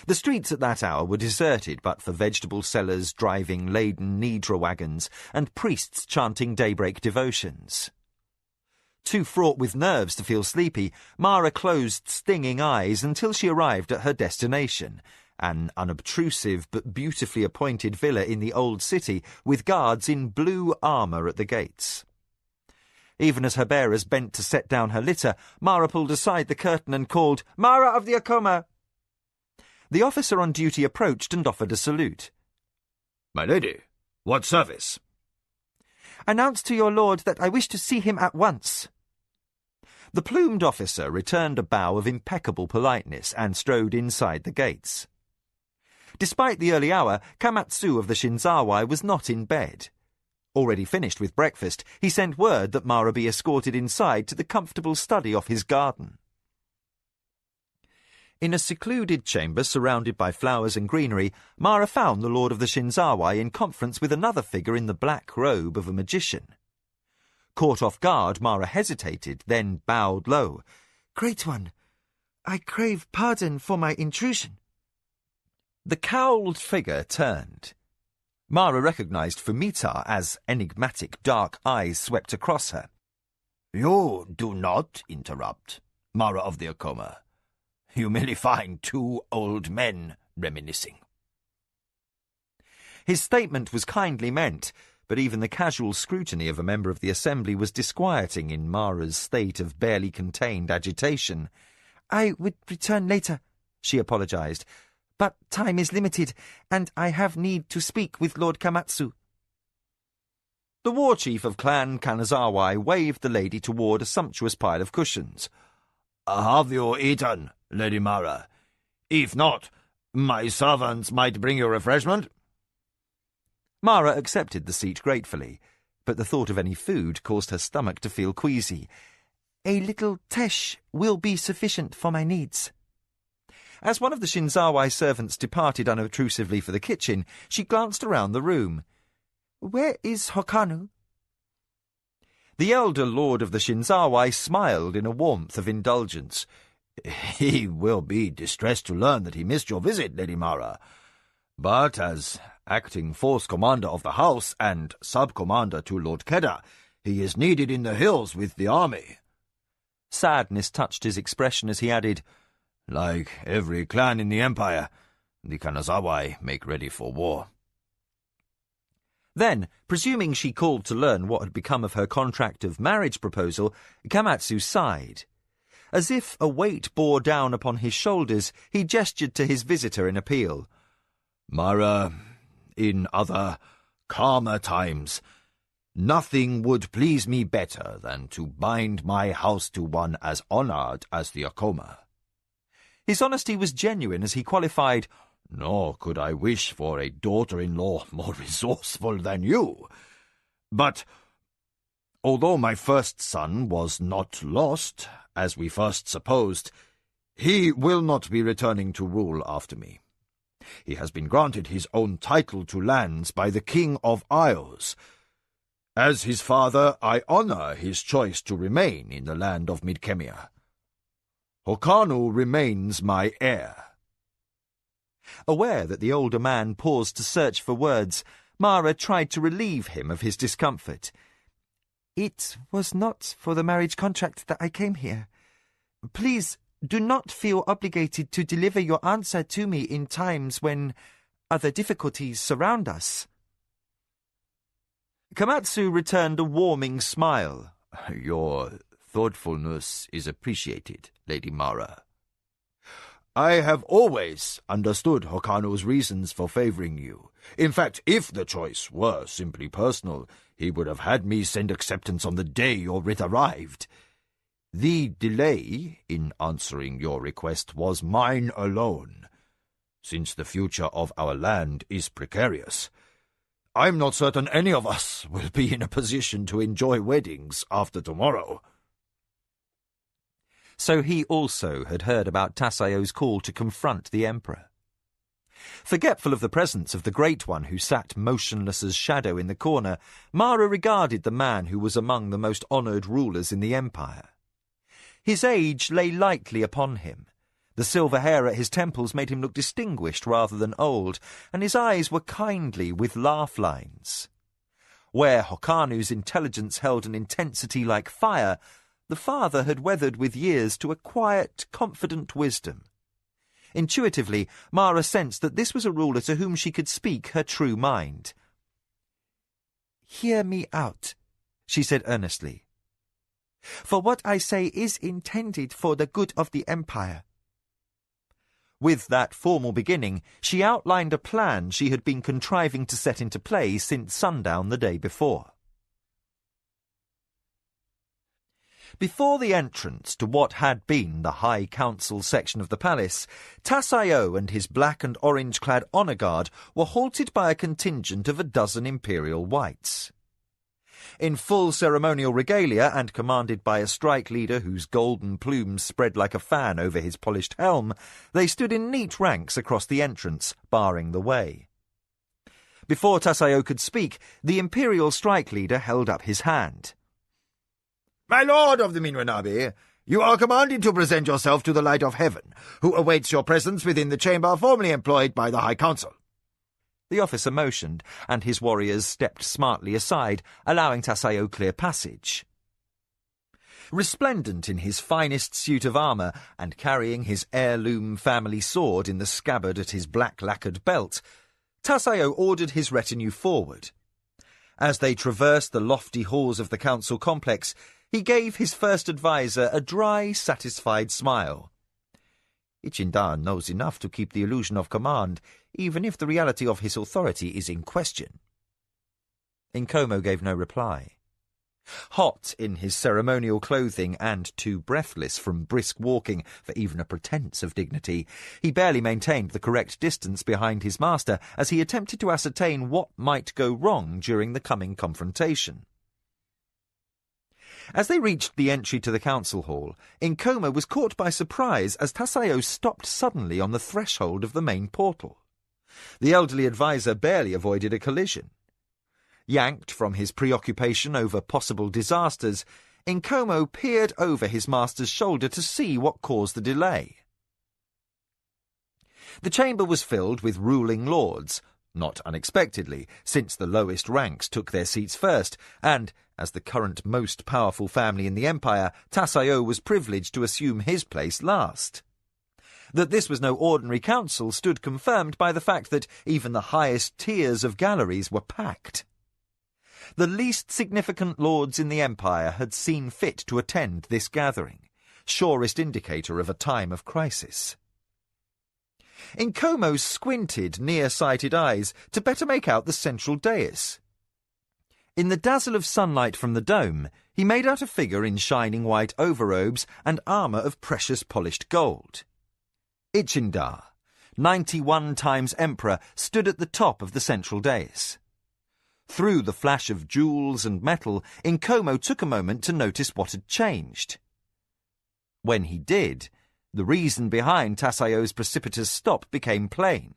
The streets at that hour were deserted but for vegetable sellers driving laden Nidra wagons and priests chanting daybreak devotions. Too fraught with nerves to feel sleepy, Mara closed stinging eyes until she arrived at her destination, an unobtrusive but beautifully appointed villa in the old city with guards in blue armour at the gates. Even as her bearers bent to set down her litter, Mara pulled aside the curtain and called, "Mara of the Akoma!" The officer on duty approached and offered a salute. My lady, what service? Announce to your lord that I wish to see him at once. The plumed officer returned a bow of impeccable politeness and strode inside the gates. Despite the early hour, Kamatsu of the Shinzawai was not in bed. Already finished with breakfast, he sent word that Mara be escorted inside to the comfortable study off his garden. In a secluded chamber surrounded by flowers and greenery, Mara found the Lord of the Shinzawai in conference with another figure in the black robe of a magician. Caught off guard, Mara hesitated, then bowed low. Great One, I crave pardon for my intrusion. The cowled figure turned. Mara recognized Fumita as enigmatic dark eyes swept across her. You do not interrupt, Mara of the Akoma. You merely find two old men reminiscing. His statement was kindly meant, but even the casual scrutiny of a member of the assembly was disquieting in Mara's state of barely contained agitation. "I would return later," she apologized, "but time is limited, and I have need to speak with Lord Kamatsu." The war chief of Clan Kanazawa waved the lady toward a sumptuous pile of cushions. Have you eaten, Lady Mara? If not, my servants might bring you refreshment. Mara accepted the seat gratefully, but the thought of any food caused her stomach to feel queasy. "A little tesh will be sufficient for my needs." As one of the Shinzawai servants departed unobtrusively for the kitchen, she glanced around the room. "Where is Hokanu?" The elder lord of the Shinzawai smiled in a warmth of indulgence. He will be distressed to learn that he missed your visit, Lady Mara. But as acting force commander of the house and sub-commander to Lord Kedda, he is needed in the hills with the army. Sadness touched his expression as he added, Like every clan in the empire, the Kanazawai make ready for war. Then, presuming she called to learn what had become of her contract of marriage proposal, Kamatsu sighed. As if a weight bore down upon his shoulders, he gestured to his visitor in appeal. Mara, in other, calmer times, nothing would please me better than to bind my house to one as honoured as the Akoma. His honesty was genuine as he qualified, Nor could I wish for a daughter-in-law more resourceful than you. But, although my first son was not lost, as we first supposed, he will not be returning to rule after me. He has been granted his own title to lands by the King of Isles. As his father, I honour his choice to remain in the land of Midkemia. Hokanu remains my heir. Aware that the older man paused to search for words, Mara tried to relieve him of his discomfort. "It was not for the marriage contract that I came here. Please do not feel obligated to deliver your answer to me in times when other difficulties surround us." Kamatsu returned a warming smile. Your thoughtfulness is appreciated, Lady Mara. I have always understood Hokanu's reasons for favouring you. In fact, if the choice were simply personal, he would have had me send acceptance on the day your writ arrived. The delay in answering your request was mine alone, since the future of our land is precarious. I'm not certain any of us will be in a position to enjoy weddings after tomorrow. So he also had heard about Tasayo's call to confront the Emperor. Forgetful of the presence of the Great One who sat motionless as shadow in the corner, Mara regarded the man who was among the most honoured rulers in the Empire. His age lay lightly upon him. The silver hair at his temples made him look distinguished rather than old, and his eyes were kindly with laugh lines. Where Hokanu's intelligence held an intensity like fire, the father had weathered with years to a quiet, confident wisdom. Intuitively, Mara sensed that this was a ruler to whom she could speak her true mind. "Hear me out," she said earnestly. "For what I say is intended for the good of the Empire." With that formal beginning, she outlined a plan she had been contriving to set into play since sundown the day before. Before the entrance to what had been the High Council section of the palace, Tasayo and his black and orange-clad honour guard were halted by a contingent of 12 imperial whites. In full ceremonial regalia and commanded by a strike leader whose golden plumes spread like a fan over his polished helm, they stood in neat ranks across the entrance, barring the way. Before Tasayo could speak, the imperial strike leader held up his hand. My lord of the Minwanabi, you are commanded to present yourself to the light of heaven, who awaits your presence within the chamber formerly employed by the High Council. The officer motioned, and his warriors stepped smartly aside, allowing Tasayo clear passage. Resplendent in his finest suit of armour, and carrying his heirloom family sword in the scabbard at his black lacquered belt, Tasayo ordered his retinue forward. As they traversed the lofty halls of the council complex, he gave his first adviser a dry, satisfied smile. Ichindar knows enough to keep the illusion of command, even if the reality of his authority is in question. Nkomo gave no reply. Hot in his ceremonial clothing and too breathless from brisk walking for even a pretence of dignity, he barely maintained the correct distance behind his master as he attempted to ascertain what might go wrong during the coming confrontation. As they reached the entry to the council hall, Nkomo was caught by surprise as Tasayo stopped suddenly on the threshold of the main portal. The elderly adviser barely avoided a collision. Yanked from his preoccupation over possible disasters, Nkomo peered over his master's shoulder to see what caused the delay. The chamber was filled with ruling lords, not unexpectedly, since the lowest ranks took their seats first, and, as the current most powerful family in the empire, Tasayo was privileged to assume his place last. That this was no ordinary council stood confirmed by the fact that even the highest tiers of galleries were packed. The least significant lords in the empire had seen fit to attend this gathering, surest indicator of a time of crisis. Nkomo squinted near-sighted eyes to better make out the central dais. In the dazzle of sunlight from the dome, he made out a figure in shining white overrobes and armour of precious polished gold. Ichindar, 91 times emperor, stood at the top of the central dais. Through the flash of jewels and metal, Nkomo took a moment to notice what had changed. When he did, the reason behind Tasayo's precipitous stop became plain.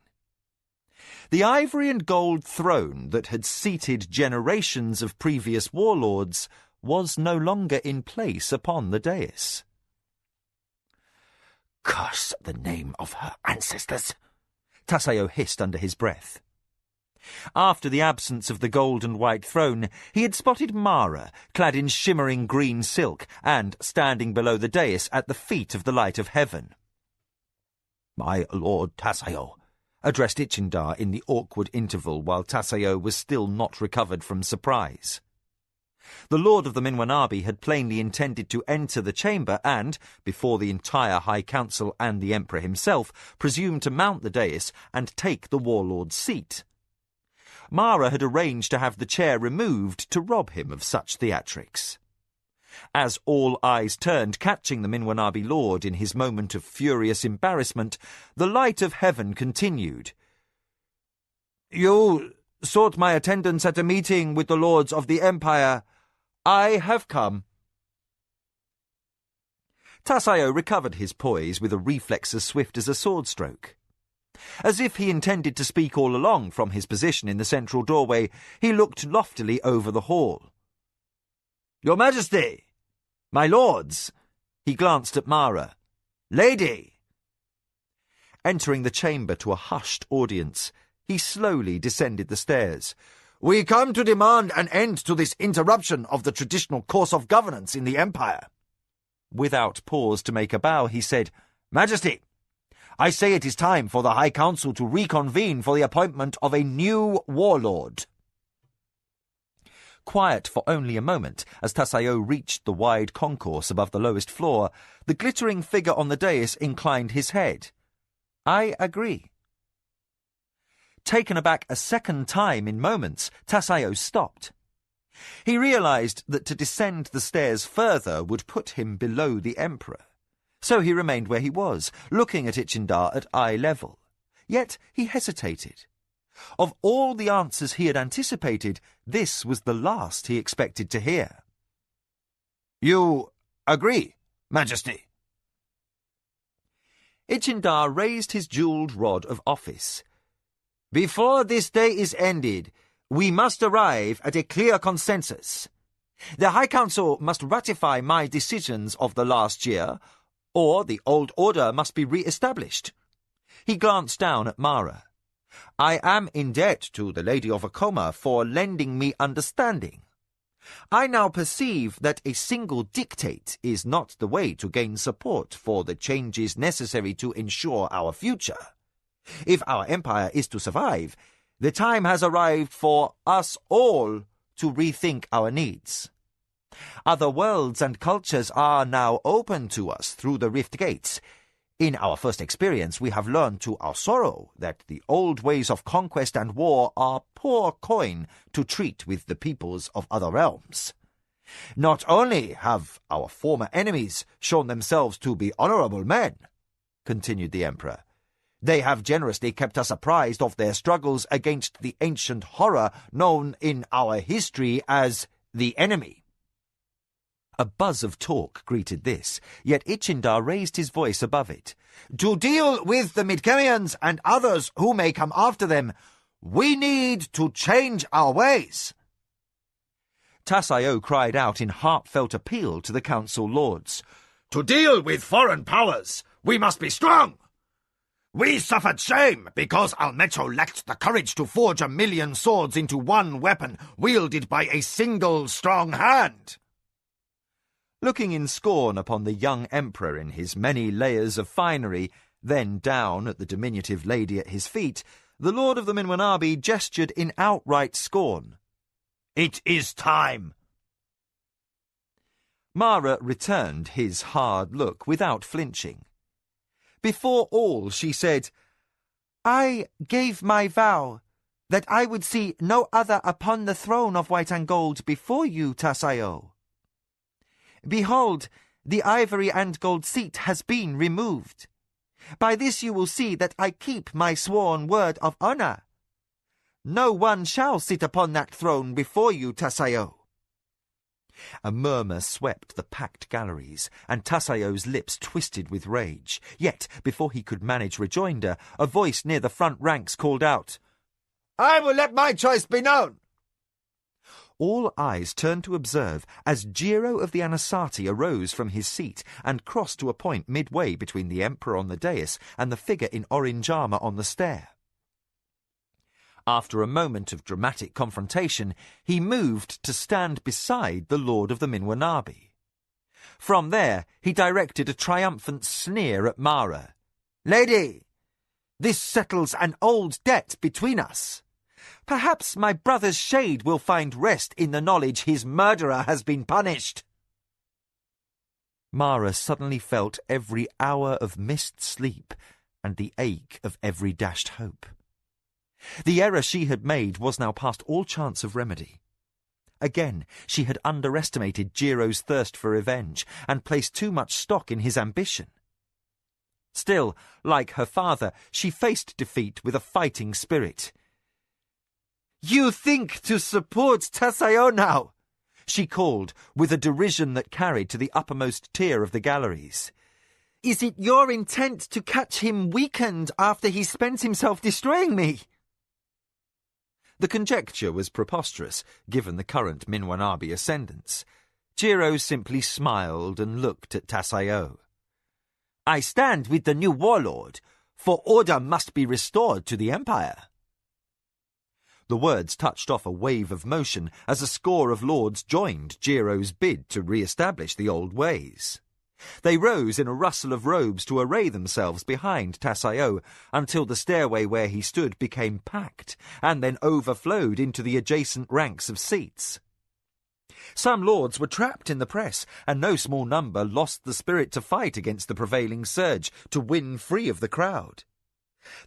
The ivory and gold throne that had seated generations of previous warlords was no longer in place upon the dais. "Curse the name of her ancestors," Tasayo hissed under his breath. After the absence of the gold and white throne, he had spotted Mara, clad in shimmering green silk, and standing below the dais at the feet of the light of heaven. "My lord Tasayo," addressed Ichindar in the awkward interval while Tasayo was still not recovered from surprise. The lord of the Minwanabi had plainly intended to enter the chamber and, before the entire High Council and the Emperor himself, presumed to mount the dais and take the warlord's seat. Mara had arranged to have the chair removed to rob him of such theatrics. As all eyes turned, catching the Minwanabi lord in his moment of furious embarrassment, the light of heaven continued. "You sought my attendance at a meeting with the lords of the Empire. I have come." Tasayo recovered his poise with a reflex as swift as a sword stroke. As if he intended to speak all along from his position in the central doorway, he looked loftily over the hall. "Your Majesty! My lords!" He glanced at Mara. "Lady!" Entering the chamber to a hushed audience, he slowly descended the stairs. "We come to demand an end to this interruption of the traditional course of governance in the Empire." Without pause to make a bow, he said, "Majesty, I say it is time for the High Council to reconvene for the appointment of a new warlord." Quiet for only a moment, as Tasayo reached the wide concourse above the lowest floor, the glittering figure on the dais inclined his head. "I agree." Taken aback a second time in moments, Tasayo stopped. He realized that to descend the stairs further would put him below the Emperor. So he remained where he was, looking at Ichindar at eye level. Yet he hesitated. Of all the answers he had anticipated, this was the last he expected to hear. "You agree, Majesty?" Ichindar raised his jewelled rod of office. "Before this day is ended, we must arrive at a clear consensus. The High Council must ratify my decisions of the last year, or the old order must be re-established." He glanced down at Mara. "I am in debt to the Lady of Akoma for lending me understanding. I now perceive that a single dictate is not the way to gain support for the changes necessary to ensure our future. If our empire is to survive, the time has arrived for us all to rethink our needs. Other worlds and cultures are now open to us through the rift gates. In our first experience, we have learned to our sorrow that the old ways of conquest and war are poor coin to treat with the peoples of other realms. Not only have our former enemies shown themselves to be honorable men, continued the Emperor, they have generously kept us apprised of their struggles against the ancient horror known in our history as the enemy. A buzz of talk greeted this, yet Ichindar raised his voice above it. To deal with the Midgemians and others who may come after them, we need to change our ways. Tassayo cried out in heartfelt appeal to the council lords. To deal with foreign powers, we must be strong. We suffered shame because Almecho lacked the courage to forge 1,000,000 swords into one weapon wielded by a single strong hand. Looking in scorn upon the young emperor in his many layers of finery, then down at the diminutive lady at his feet, the lord of the Minwanabi gestured in outright scorn. It is time. Mara returned his hard look without flinching. Before all, she said, I gave my vow that I would see no other upon the throne of white and gold before you, Tassayo. Behold, the ivory and gold seat has been removed. By this you will see that I keep my sworn word of honor. No one shall sit upon that throne before you, Tassayo. A murmur swept the packed galleries, and Tassayo's lips twisted with rage. Yet, before he could manage rejoinder, a voice near the front ranks called out, I will let my choice be known. All eyes turned to observe as Jiro of the Anasati arose from his seat and crossed to a point midway between the Emperor on the dais and the figure in orange armour on the stair. After a moment of dramatic confrontation, he moved to stand beside the Lord of the Minwanabi. From there, he directed a triumphant sneer at Mara. Lady, this settles an old debt between us. Perhaps my brother's shade will find rest in the knowledge his murderer has been punished. Mara suddenly felt every hour of missed sleep and the ache of every dashed hope. The error she had made was now past all chance of remedy. Again, she had underestimated Jiro's thirst for revenge and placed too much stock in his ambition. Still, like her father, she faced defeat with a fighting spirit. You think to support Tassayo now? She called, with a derision that carried to the uppermost tier of the galleries. Is it your intent to catch him weakened after he spent himself destroying me? The conjecture was preposterous, given the current Minwanabi ascendance. Jiro simply smiled and looked at Tassayo. I stand with the new warlord, for order must be restored to the Empire. The words touched off a wave of motion as a score of lords joined Jiro's bid to re-establish the old ways. They rose in a rustle of robes to array themselves behind Tassayo until the stairway where he stood became packed and then overflowed into the adjacent ranks of seats. Some lords were trapped in the press, and no small number lost the spirit to fight against the prevailing surge to win free of the crowd.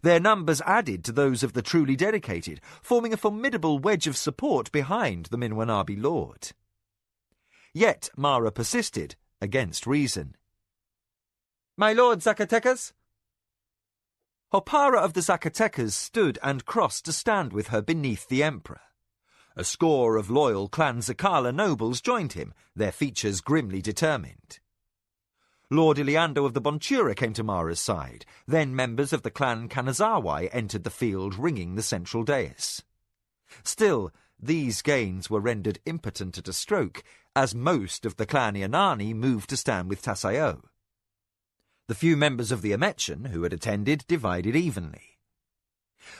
Their numbers added to those of the truly dedicated, forming a formidable wedge of support behind the Minwanabi lord. Yet Mara persisted, against reason. My lord Zacatecas? Hopara of the Zacatecas stood and crossed to stand with her beneath the emperor. A score of loyal Clan Zacala nobles joined him, their features grimly determined. Lord Iliando of the Bontura came to Mara's side. Then members of the Clan Kanazawai entered the field, ringing the central dais. Still, these gains were rendered impotent at a stroke, as most of the Clan Ianani moved to stand with Tassayo. The few members of the Ametchen who had attended divided evenly.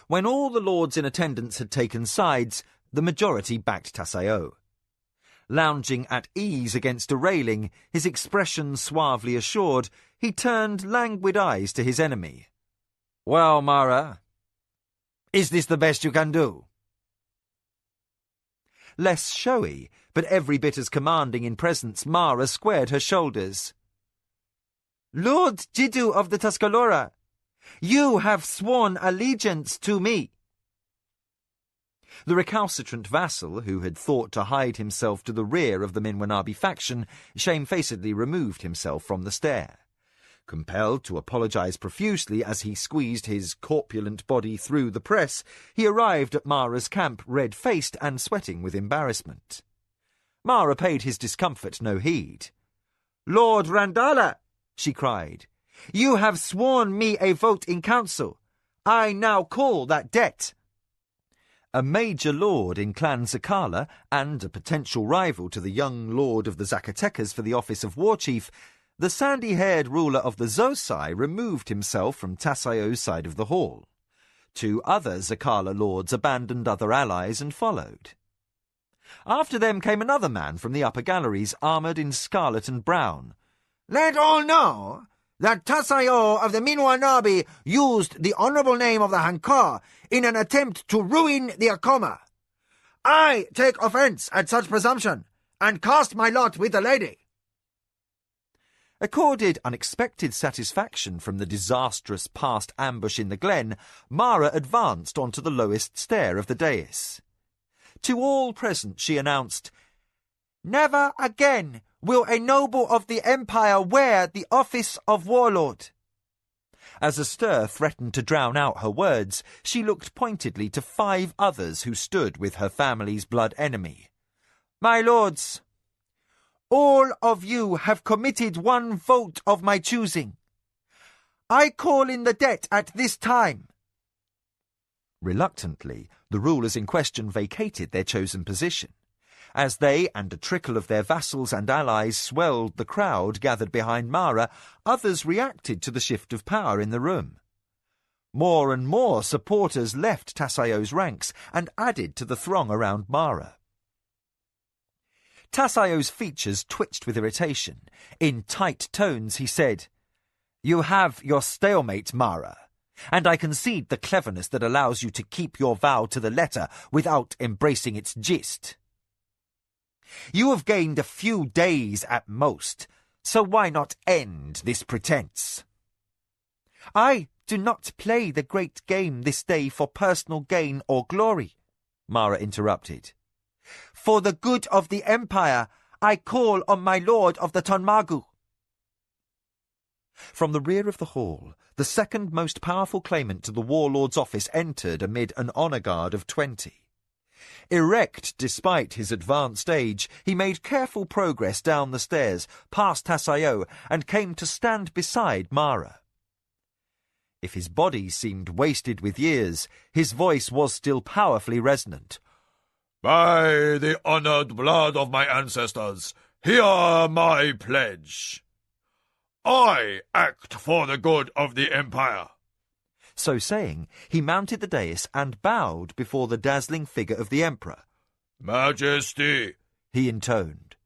When all the lords in attendance had taken sides, the majority backed Tassayo. Lounging at ease against a railing, his expression suavely assured, he turned languid eyes to his enemy. Well, Mara, is this the best you can do? less showy, but every bit as commanding in presence, Mara squared her shoulders. "Lord Jiddu of the Tuscarora, you have sworn allegiance to me." The recalcitrant vassal, who had thought to hide himself to the rear of the Minwanabi faction, shamefacedly removed himself from the stair. Compelled to apologize profusely as he squeezed his corpulent body through the press, he arrived at Mara's camp red-faced and sweating with embarrassment. Mara paid his discomfort no heed. "Lord Randala," she cried, "you have sworn me a vote in council. I now call that debt." A major lord in Clan Zakala, and a potential rival to the young lord of the Zacatecas for the office of war chief, the sandy-haired ruler of the Zosai removed himself from Tasayo's side of the hall. 2 other Zakala lords abandoned other allies and followed. After them came another man from the upper galleries, armoured in scarlet and brown. "Let all know that Tasayo of the Minwanabi used the honourable name of the Hankar in an attempt to ruin the Akoma. I take offence at such presumption, and cast my lot with the lady." Accorded unexpected satisfaction from the disastrous past ambush in the glen, Mara advanced onto the lowest stair of the dais. To all present she announced, "Never again will a noble of the Empire wear the office of warlord." As a stir threatened to drown out her words, she looked pointedly to 5 others who stood with her family's blood enemy. "My lords, all of you have committed one vote of my choosing. I call in the debt at this time." Reluctantly, the rulers in question vacated their chosen position. As they and a trickle of their vassals and allies swelled the crowd gathered behind Mara, others reacted to the shift of power in the room. More and more supporters left Tasayo's ranks and added to the throng around Mara. Tasayo's features twitched with irritation. In tight tones he said, "You have your stalemate, Mara, and I concede the cleverness that allows you to keep your vow to the letter without embracing its gist. You have gained a few days at most, so why not end this pretense?" "I do not play the great game this day for personal gain or glory," Mara interrupted. "For the good of the Empire, I call on my lord of the Tonmagu." From the rear of the hall, the second most powerful claimant to the warlord's office entered amid an honour guard of 20. Erect despite his advanced age, he made careful progress down the stairs, past Tasayo, and came to stand beside Mara. If his body seemed wasted with years, his voice was still powerfully resonant. "By the honoured blood of my ancestors, hear my pledge. I act for the good of the Empire." So saying, he mounted the dais and bowed before the dazzling figure of the Emperor. "Majesty," he intoned,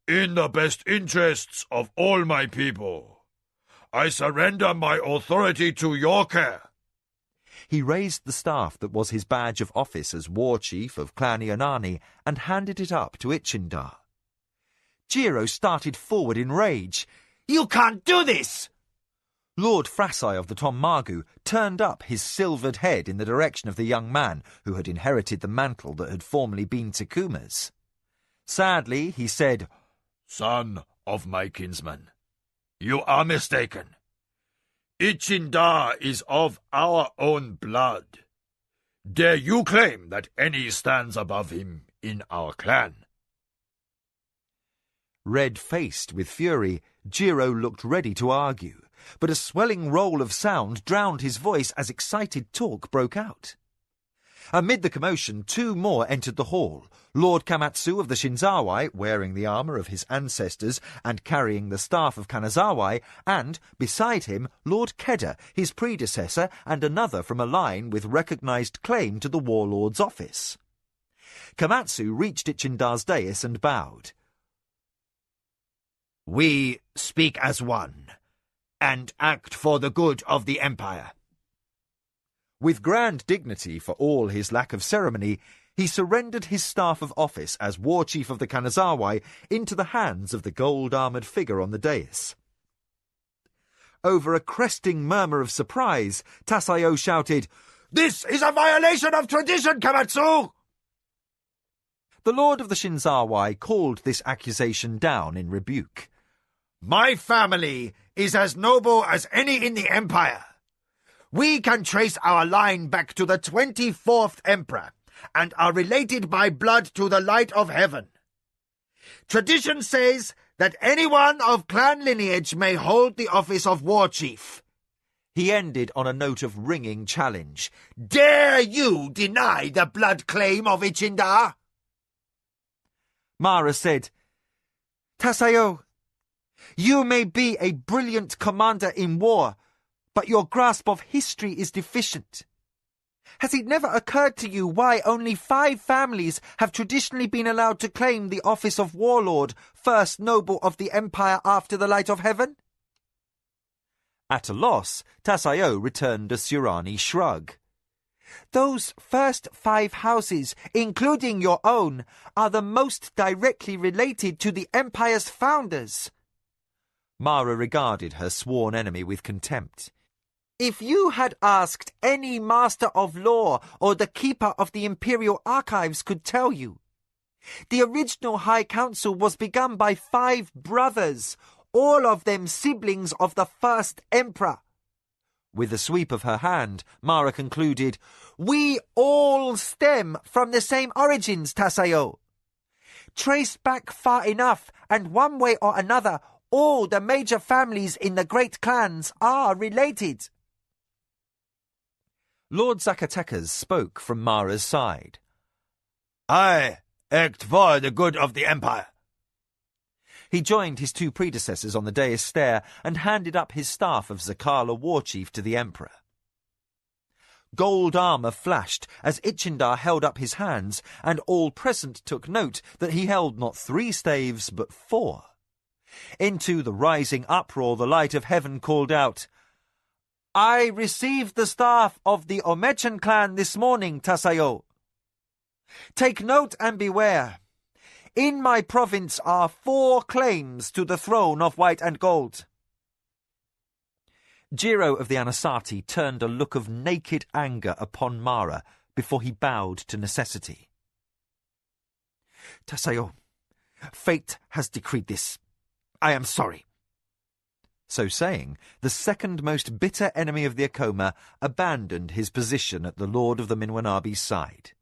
"in the best interests of all my people, I surrender my authority to your care." He raised the staff that was his badge of office as war chief of Clan Ionani and handed it up to Ichindar. Jiro started forward in rage. "You can't do this!" Lord Frasai of the Tonmagu turned up his silvered head in the direction of the young man who had inherited the mantle that had formerly been Tekuma's. Sadly, he said, "Son of my kinsman, you are mistaken. Ichindar is of our own blood. Dare you claim that any stands above him in our clan?" Red-faced with fury, Jiro looked ready to argue, but a swelling roll of sound drowned his voice as excited talk broke out. Amid the commotion, 2 more entered the hall. Lord Kamatsu of the Shinzawai, wearing the armour of his ancestors and carrying the staff of Kanazawai, and, beside him, Lord Keda, his predecessor, and another from a line with recognised claim to the warlord's office. Kamatsu reached Ichindar's dais and bowed. "We speak as one, and act for the good of the Empire." With grand dignity for all his lack of ceremony, he surrendered his staff of office as war chief of the Kanazawa into the hands of the gold-armoured figure on the dais. Over a cresting murmur of surprise, Tasayo shouted, "This is a violation of tradition, Kamatsu!" The Lord of the Shinzawai called this accusation down in rebuke. "My family is as noble as any in the Empire. We can trace our line back to the 24th Emperor, and are related by blood to the light of heaven. Tradition says that anyone of clan lineage may hold the office of war chief." He ended on a note of ringing challenge. "Dare you deny the blood claim of Ichindar?" Mara said, "Tasayo, you may be a brilliant commander in war, but your grasp of history is deficient. Has it never occurred to you why only 5 families have traditionally been allowed to claim the office of warlord, first noble of the empire after the light of heaven?" At a loss, Tasayo returned a Surani shrug. "Those first 5 houses, including your own, are the most directly related to the empire's founders." Mara regarded her sworn enemy with contempt. "If you had asked, any master of law or the keeper of the imperial archives could tell you. The original High Council was begun by 5 brothers, all of them siblings of the first emperor." With a sweep of her hand, Mara concluded, "We all stem from the same origins, Tasayo. Trace back far enough, and one way or another, all the major families in the great clans are related." Lord Zacatecas spoke from Mara's side. "I act for the good of the Empire." He joined his 2 predecessors on the dais stair and handed up his staff of Zakala war chief to the Emperor. Gold armour flashed as Ichindar held up his hands, and all present took note that he held not 3 staves but 4. Into the rising uproar the light of heaven called out, "I received the staff of the Omechan clan this morning, Tasayo. Take note and beware. In my province are 4 claims to the throne of white and gold." Jiro of the Anasati turned a look of naked anger upon Mara before he bowed to necessity. "Tasayo, fate has decreed this. I am sorry." So saying, the second most bitter enemy of the Akoma abandoned his position at the Lord of the Minwanabi's side.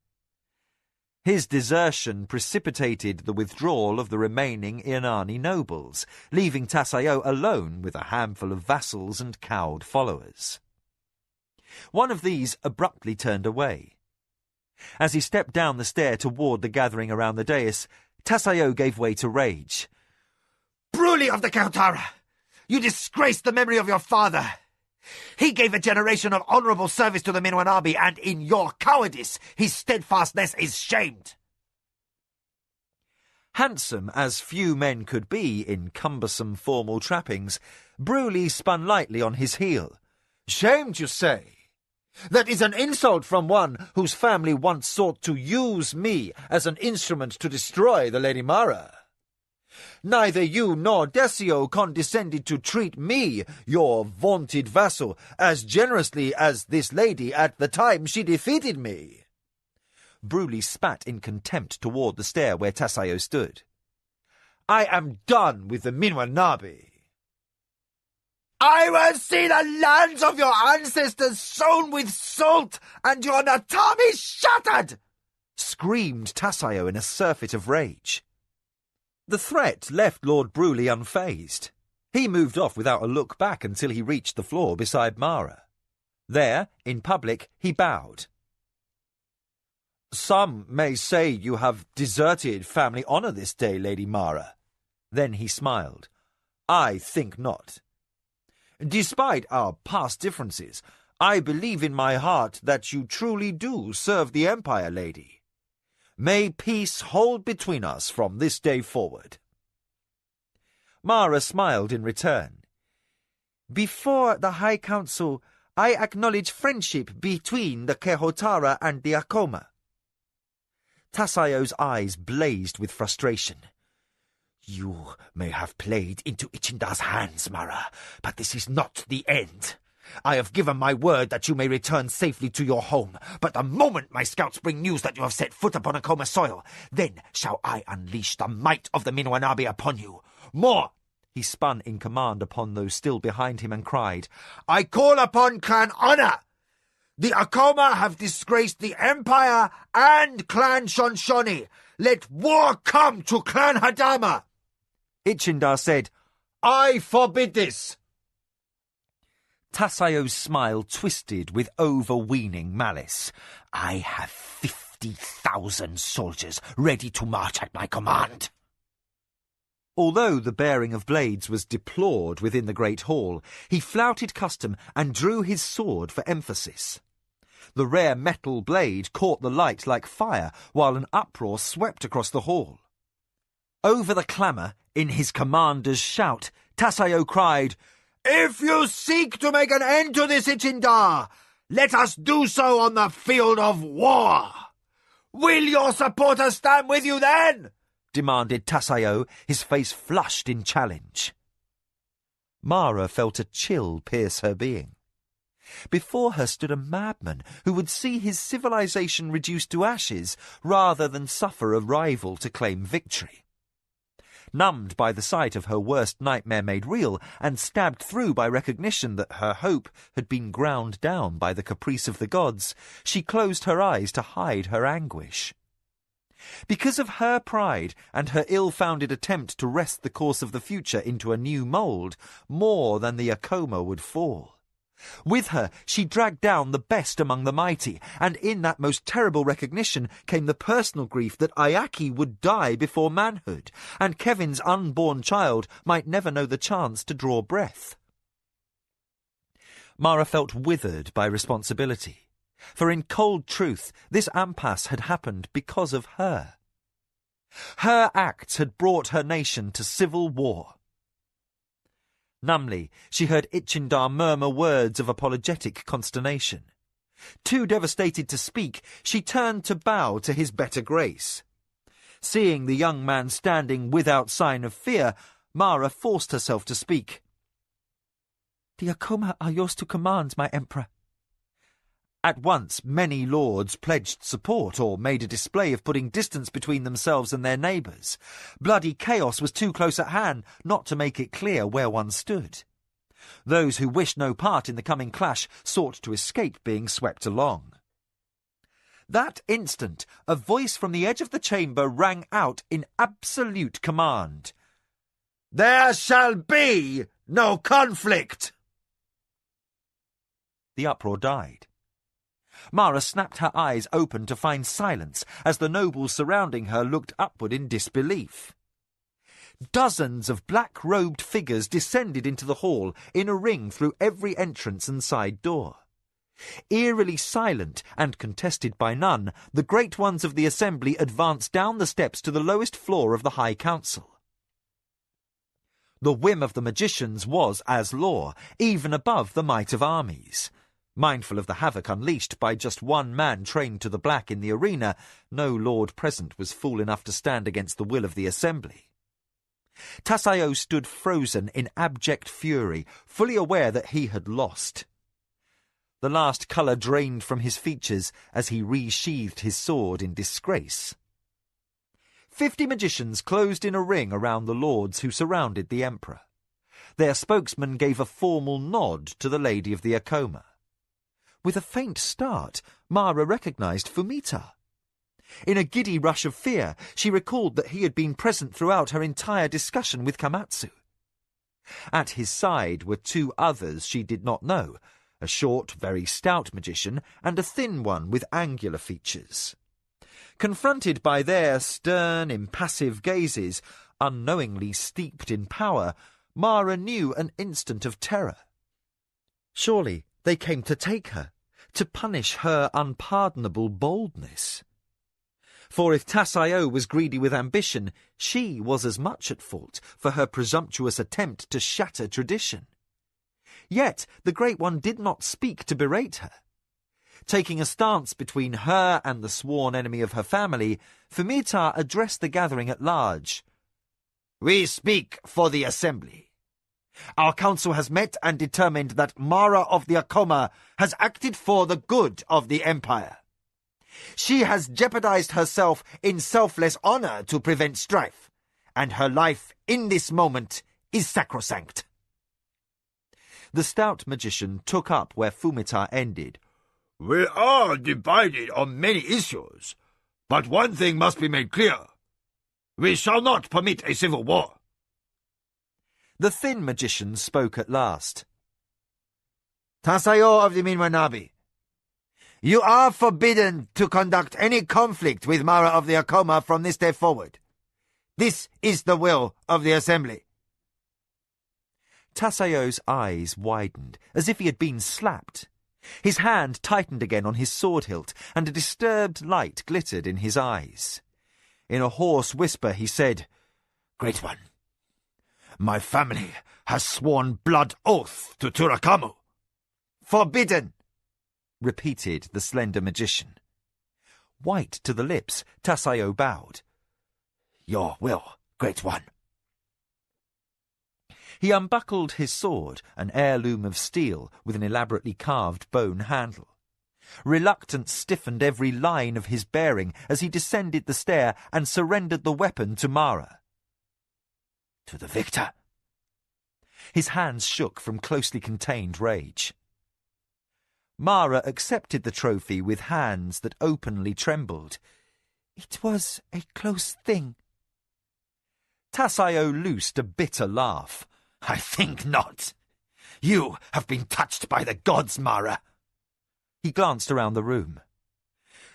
His desertion precipitated the withdrawal of the remaining Inani nobles, leaving Tasayo alone with a handful of vassals and cowed followers. One of these abruptly turned away. As he stepped down the stair toward the gathering around the dais, Tasayo gave way to rage. "Bruli of the Kautara! You disgrace the memory of your father! He gave a generation of honourable service to the Minwanabi, and in your cowardice his steadfastness is shamed." Handsome as few men could be in cumbersome formal trappings, Bruli spun lightly on his heel. "Shamed, you say? That is an insult from one whose family once sought to use me as an instrument to destroy the Lady Mara. Neither you nor Desio condescended to treat me, your vaunted vassal, as generously as this lady at the time she defeated me." Bruli spat in contempt toward the stair where Tasayo stood. "I am done with the Minwanabi. I will see the lands of your ancestors sown with salt and your Natami shattered!" screamed Tasayo in a surfeit of rage. The threat left Lord Bruli unfazed. He moved off without a look back until he reached the floor beside Mara. There, in public, he bowed. "Some may say you have deserted family honour this day, Lady Mara." Then he smiled. "I think not. Despite our past differences, I believe in my heart that you truly do serve the Empire, lady. May peace hold between us from this day forward." Mara smiled in return. "Before the High Council, I acknowledge friendship between the Kehotara and the Akoma. Tassaio's eyes blazed with frustration. You may have played into Ichindar's hands, Mara, but this is not the end. I have given my word that you may return safely to your home, but the moment my scouts bring news that you have set foot upon Akoma soil, then shall I unleash the might of the Minwanabi upon you. More! He spun in command upon those still behind him and cried, I call upon Clan Honor! The Akoma have disgraced the Empire and Clan Shonshoni. Let war come to Clan Hadama! Ichindar said, I forbid this! Tassaio's smile twisted with overweening malice. I have 50,000 soldiers ready to march at my command. Although the bearing of blades was deplored within the great hall, he flouted custom and drew his sword for emphasis. The rare metal blade caught the light like fire, while an uproar swept across the hall. Over the clamour, in his commander's shout, Tassaio cried, If you seek to make an end to this Ichindar, let us do so on the field of war. Will your supporters stand with you then? Demanded Tassaio, his face flushed in challenge. Mara felt a chill pierce her being. Before her stood a madman who would see his civilization reduced to ashes rather than suffer a rival to claim victory. Numbed by the sight of her worst nightmare made real, and stabbed through by recognition that her hope had been ground down by the caprice of the gods, she closed her eyes to hide her anguish. Because of her pride and her ill-founded attempt to wrest the course of the future into a new mould, more than the Akoma would fall. With her she dragged down the best among the mighty, and in that most terrible recognition came the personal grief that Ayaki would die before manhood, and Kevin's unborn child might never know the chance to draw breath. Mara felt withered by responsibility, for in cold truth this impasse had happened because of her. Her acts had brought her nation to civil war. Numbly, she heard Ichindar murmur words of apologetic consternation. Too devastated to speak, she turned to bow to his better grace. Seeing the young man standing without sign of fear, Mara forced herself to speak. The Akoma are yours to command, my emperor. At once many lords pledged support or made a display of putting distance between themselves and their neighbours. Bloody chaos was too close at hand not to make it clear where one stood. Those who wished no part in the coming clash sought to escape being swept along. That instant, a voice from the edge of the chamber rang out in absolute command. There shall be no conflict! The uproar died. Mara snapped her eyes open to find silence as the nobles surrounding her looked upward in disbelief. Dozens of black-robed figures descended into the hall in a ring through every entrance and side door. Eerily silent and contested by none, the great ones of the assembly advanced down the steps to the lowest floor of the High Council. The whim of the magicians was as law, even above the might of armies. Mindful of the havoc unleashed by just one man trained to the black in the arena, no lord present was fool enough to stand against the will of the assembly. Tassaio stood frozen in abject fury, fully aware that he had lost. The last colour drained from his features as he resheathed his sword in disgrace. 50 magicians closed in a ring around the lords who surrounded the emperor. Their spokesman gave a formal nod to the lady of the Akoma. With a faint start, Mara recognised Fumita. In a giddy rush of fear, she recalled that he had been present throughout her entire discussion with Kamatsu. At his side were 2 others she did not know, a short, very stout magician and a thin one with angular features. Confronted by their stern, impassive gazes, unknowingly steeped in power, Mara knew an instant of terror. Surely they came to take her, to punish her unpardonable boldness. For if Tassaio was greedy with ambition, she was as much at fault for her presumptuous attempt to shatter tradition. Yet the Great One did not speak to berate her. Taking a stance between her and the sworn enemy of her family, Fumita addressed the gathering at large. "We speak for the assembly. Our council has met and determined that Mara of the Akoma has acted for the good of the Empire. She has jeopardized herself in selfless honor to prevent strife, and her life in this moment is sacrosanct." The stout magician took up where Fumita ended. "We are divided on many issues, but one thing must be made clear. We shall not permit a civil war." The thin magician spoke at last. Tasayo of the Minwanabi, you are forbidden to conduct any conflict with Mara of the Akoma from this day forward. This is the will of the assembly. Tasayo's eyes widened, as if he had been slapped. His hand tightened again on his sword hilt, and a disturbed light glittered in his eyes. In a hoarse whisper he said, "Great One, my family has sworn blood oath to Turakamu." "Forbidden," repeated the slender magician. White to the lips, Tasayo bowed. "Your will, Great One." He unbuckled his sword, an heirloom of steel with an elaborately carved bone handle. Reluctance stiffened every line of his bearing as he descended the stair and surrendered the weapon to Mara. "To the victor." His hands shook from closely contained rage. Mara accepted the trophy with hands that openly trembled. "It was a close thing." Tasayo loosed a bitter laugh. "I think not. You have been touched by the gods, Mara." He glanced around the room.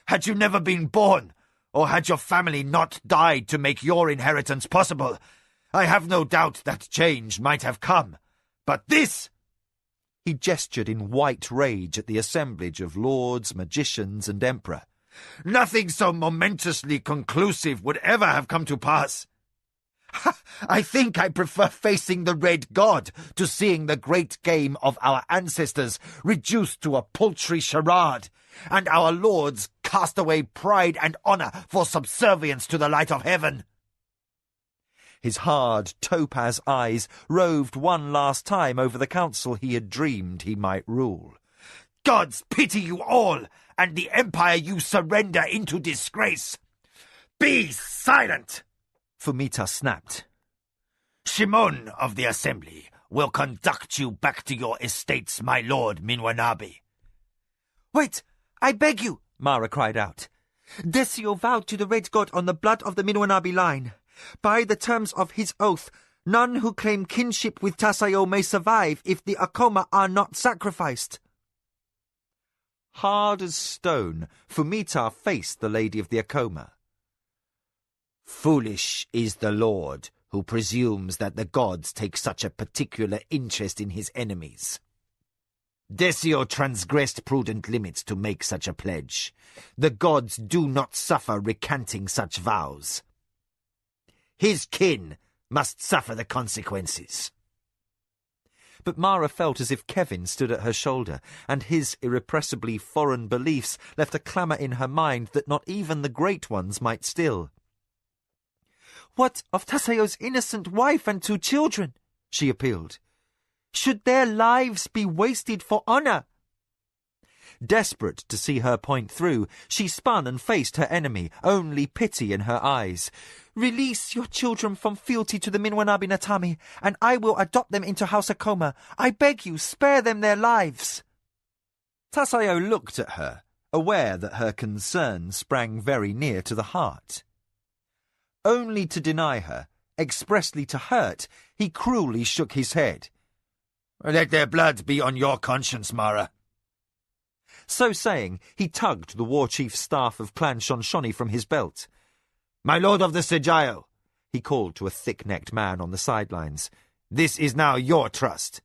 "Had you never been born, or had your family not died to make your inheritance possible, I have no doubt that change might have come. But this—" He gestured in white rage at the assemblage of lords, magicians, and emperor. "Nothing so momentously conclusive would ever have come to pass. I think I prefer facing the Red God to seeing the great game of our ancestors reduced to a paltry charade, and our lords cast away pride and honor for subservience to the light of heaven." His hard, topaz eyes roved one last time over the council he had dreamed he might rule. "Gods pity you all, and the empire you surrender into disgrace. Be silent!" Fumita snapped. "Shimon of the assembly will conduct you back to your estates, my lord Minwanabi." "Wait! I beg you!" Mara cried out. "Desio vowed to the Red God on the blood of the Minwanabi line. By the terms of his oath, none who claim kinship with Tasayo may survive if the Akoma are not sacrificed." Hard as stone, Fumita faced the Lady of the Akoma. "Foolish is the lord who presumes that the gods take such a particular interest in his enemies. Desio transgressed prudent limits to make such a pledge. The gods do not suffer recanting such vows. His kin must suffer the consequences." But Mara felt as if Kevin stood at her shoulder, and his irrepressibly foreign beliefs left a clamour in her mind that not even the great ones might still. "What of Tasayo's innocent wife and 2 children?" she appealed. "Should their lives be wasted for honor?" Desperate to see her point through, she spun and faced her enemy, only pity in her eyes. "Release your children from fealty to the Minwanabi Natami, and I will adopt them into House Akoma. I beg you, spare them their lives." Tasayo looked at her, aware that her concern sprang very near to the heart. Only to deny her, expressly to hurt, he cruelly shook his head. "Let their blood be on your conscience, Mara." So saying, he tugged the war chief's staff of Clan Shonshoni from his belt. "My lord of the Sejayo," he called to a thick-necked man on the sidelines, "this is now your trust."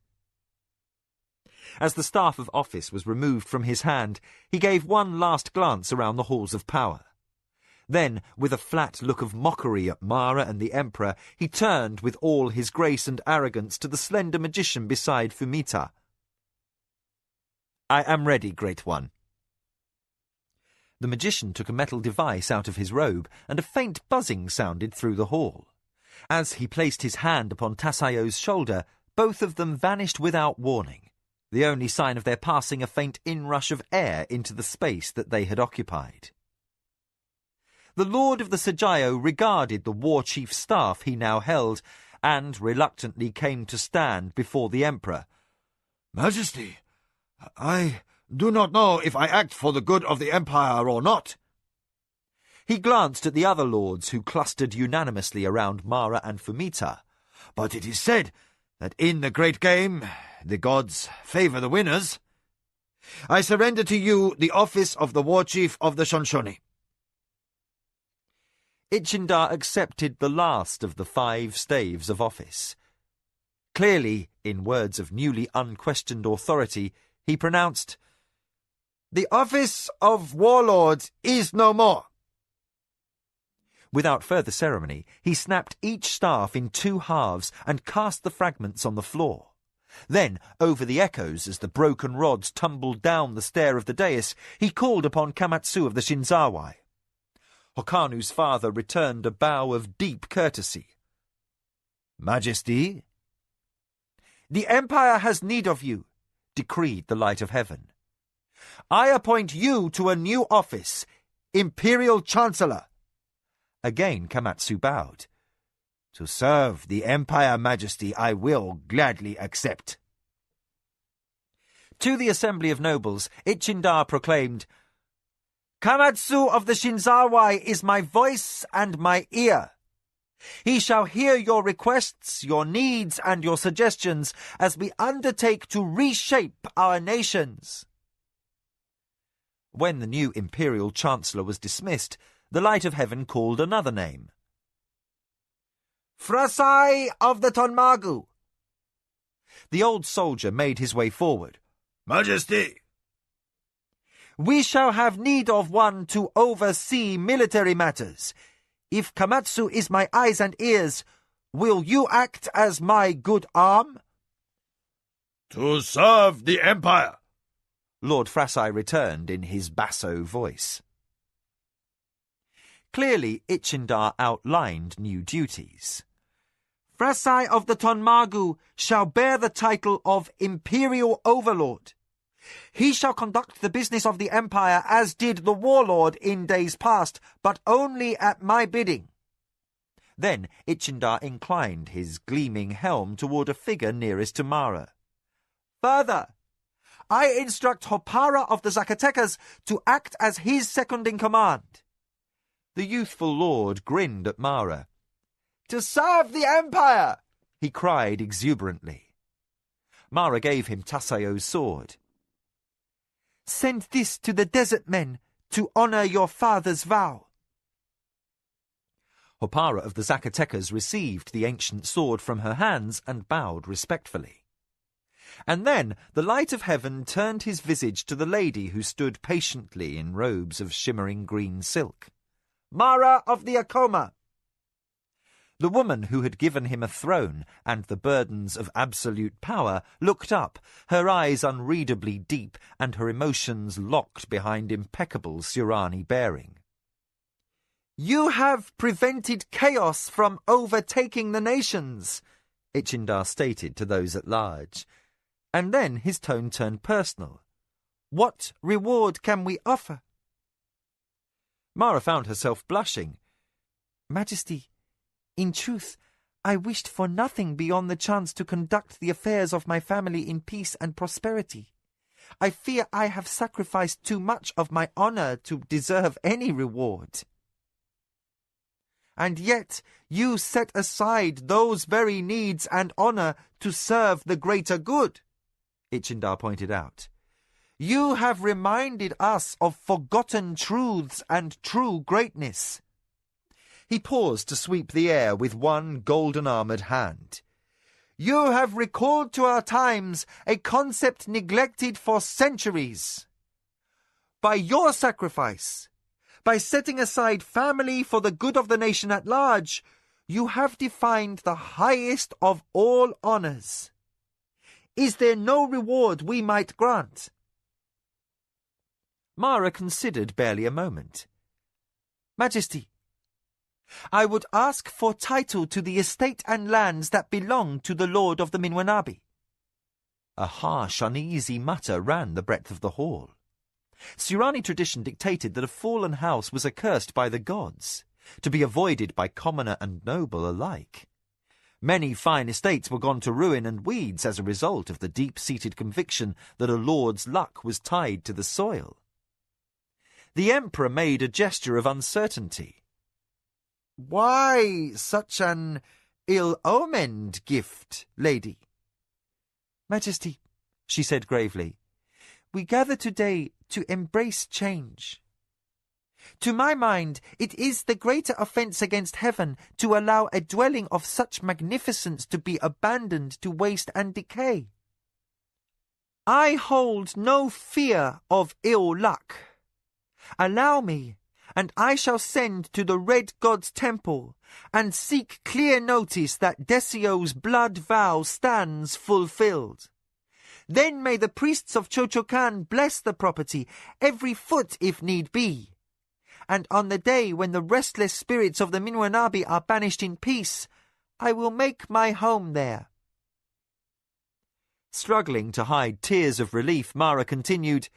As the staff of office was removed from his hand, he gave one last glance around the halls of power. Then, with a flat look of mockery at Mara and the Emperor, he turned with all his grace and arrogance to the slender magician beside Fumita. "I am ready, Great One." The magician took a metal device out of his robe, and a faint buzzing sounded through the hall. As he placed his hand upon Tassaio's shoulder, both of them vanished without warning, the only sign of their passing a faint inrush of air into the space that they had occupied. The Lord of the Sajayo regarded the war chief's staff he now held, and reluctantly came to stand before the Emperor. Majesty, I do not know if I act for the good of the Empire or not. He glanced at the other lords who clustered unanimously around Mara and Fumita. But it is said that in the great game, the gods favour the winners. I surrender to you the office of the war chief of the Shonshoni. Ichindar accepted the last of the 5 staves of office. Clearly, in words of newly unquestioned authority, he pronounced, "The office of warlord is no more." Without further ceremony, he snapped each staff in 2 halves and cast the fragments on the floor. Then, over the echoes as the broken rods tumbled down the stair of the dais, he called upon Kamatsu of the Shinzawai. Hokanu's father returned a bow of deep courtesy. "Majesty?" "The Empire has need of you," decreed the Light of Heaven. "I appoint you to a new office, Imperial Chancellor." Again Kamatsu bowed. "To serve the Empire, Majesty, I will gladly accept." To the assembly of nobles, Ichindar proclaimed, "Kamatsu of the Shinzawai is my voice and my ear. He shall hear your requests, your needs, and your suggestions as we undertake to reshape our nations." When the new Imperial Chancellor was dismissed, the Light of Heaven called another name. "Frasai of the Tonmagu." The old soldier made his way forward. "Majesty!" "We shall have need of one to oversee military matters. If Kamatsu is my eyes and ears, will you act as my good arm?" "To serve the Empire," Lord Frasai returned in his basso voice. Clearly, Ichindar outlined new duties. "Frasai of the Tonmagu shall bear the title of Imperial Overlord. He shall conduct the business of the Empire as did the warlord in days past, but only at my bidding." Then Ichindar inclined his gleaming helm toward a figure nearest to Mara. "Further, I instruct Hopara of the Zacatecas to act as his second-in-command." The youthful lord grinned at Mara. "To serve the Empire!" he cried exuberantly. Mara gave him Tassaio's sword. "Send this to the desert men to honor your father's vow." Hopara of the Zacatecas received the ancient sword from her hands and bowed respectfully. And then the Light of Heaven turned his visage to the lady who stood patiently in robes of shimmering green silk. "Mara of the Akoma." The woman who had given him a throne and the burdens of absolute power looked up, her eyes unreadably deep and her emotions locked behind impeccable Surani bearing. "You have prevented chaos from overtaking the nations," Ichindar stated to those at large. And then his tone turned personal. "What reward can we offer?" Mara found herself blushing. "Majesty, in truth, I wished for nothing beyond the chance to conduct the affairs of my family in peace and prosperity. I fear I have sacrificed too much of my honor to deserve any reward." "And yet you set aside those very needs and honor to serve the greater good," Ichindar pointed out. "You have reminded us of forgotten truths and true greatness." He paused to sweep the air with one golden-armored hand. "You have recalled to our times a concept neglected for centuries. By your sacrifice, by setting aside family for the good of the nation at large, you have defined the highest of all honors. Is there no reward we might grant?" Mara considered barely a moment. Majesty, I would ask for title to the estate and lands that belong to the Lord of the Minwanabi. A harsh, uneasy mutter ran the breadth of the hall. Surani tradition dictated that a fallen house was accursed by the gods, to be avoided by commoner and noble alike. Many fine estates were gone to ruin and weeds as a result of the deep-seated conviction that a lord's luck was tied to the soil. The Emperor made a gesture of uncertainty. Why such an ill-omened gift, lady? Majesty, she said gravely, we gather today to embrace change. To my mind, it is the greater offence against heaven to allow a dwelling of such magnificence to be abandoned to waste and decay. I hold no fear of ill luck. Allow me, and I shall send to the Red God's temple and seek clear notice that Desio's blood vow stands fulfilled. Then may the priests of Chochokan bless the property, every foot if need be. And on the day when the restless spirits of the Minwanabi are banished in peace, I will make my home there. Struggling to hide tears of relief, Mara continued,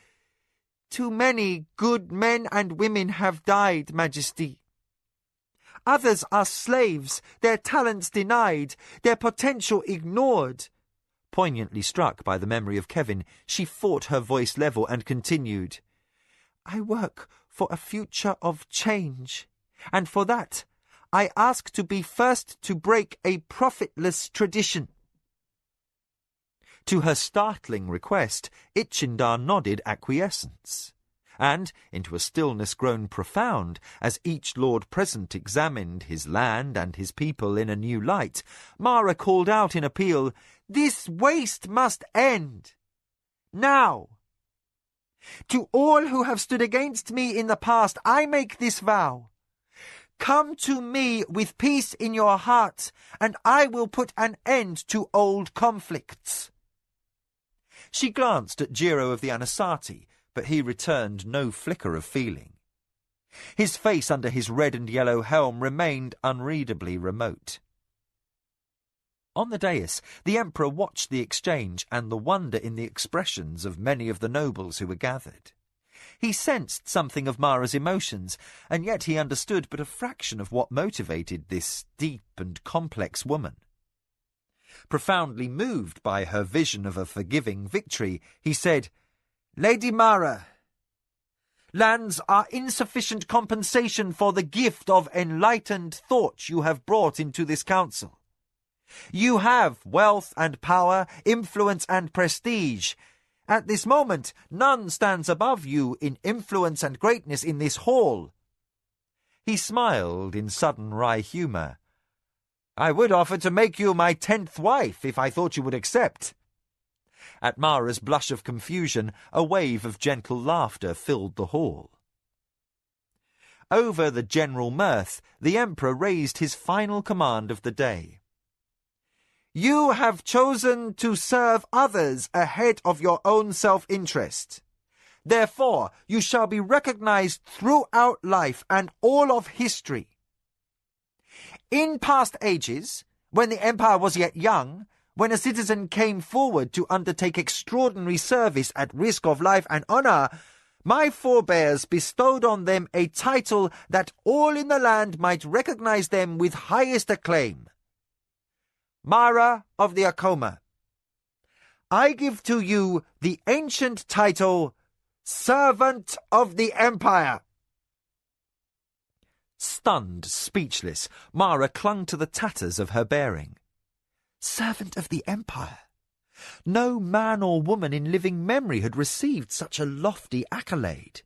Too many good men and women have died, Majesty. Others are slaves, their talents denied, their potential ignored. Poignantly struck by the memory of Kevin, she fought her voice level and continued, I work for a future of change, and for that I ask to be first to break a profitless tradition. To her startling request, Itchindar nodded acquiescence, and, into a stillness grown profound, as each lord present examined his land and his people in a new light, Mara called out in appeal, This waste must end! Now! To all who have stood against me in the past, I make this vow. Come to me with peace in your heart, and I will put an end to old conflicts. She glanced at Jiro of the Anasati, but he returned no flicker of feeling. His face under his red and yellow helm remained unreadably remote. On the dais, the Emperor watched the exchange and the wonder in the expressions of many of the nobles who were gathered. He sensed something of Mara's emotions, and yet he understood but a fraction of what motivated this deep and complex woman. Profoundly moved by her vision of a forgiving victory, he said, Lady Mara, lands are insufficient compensation for the gift of enlightened thought you have brought into this council. You have wealth and power, influence and prestige. At this moment, none stands above you in influence and greatness in this hall. He smiled in sudden wry humour. I would offer to make you my 10th wife if I thought you would accept. At Mara's blush of confusion, a wave of gentle laughter filled the hall. Over the general mirth, the Emperor raised his final command of the day. You have chosen to serve others ahead of your own self-interest. Therefore, you shall be recognized throughout life and all of history. In past ages, when the Empire was yet young, when a citizen came forward to undertake extraordinary service at risk of life and honor, my forebears bestowed on them a title that all in the land might recognize them with highest acclaim. Mara of the Akoma, I give to you the ancient title, Servant of the Empire. Stunned, speechless, Mara clung to the tatters of her bearing. Servant of the Empire? No man or woman in living memory had received such a lofty accolade.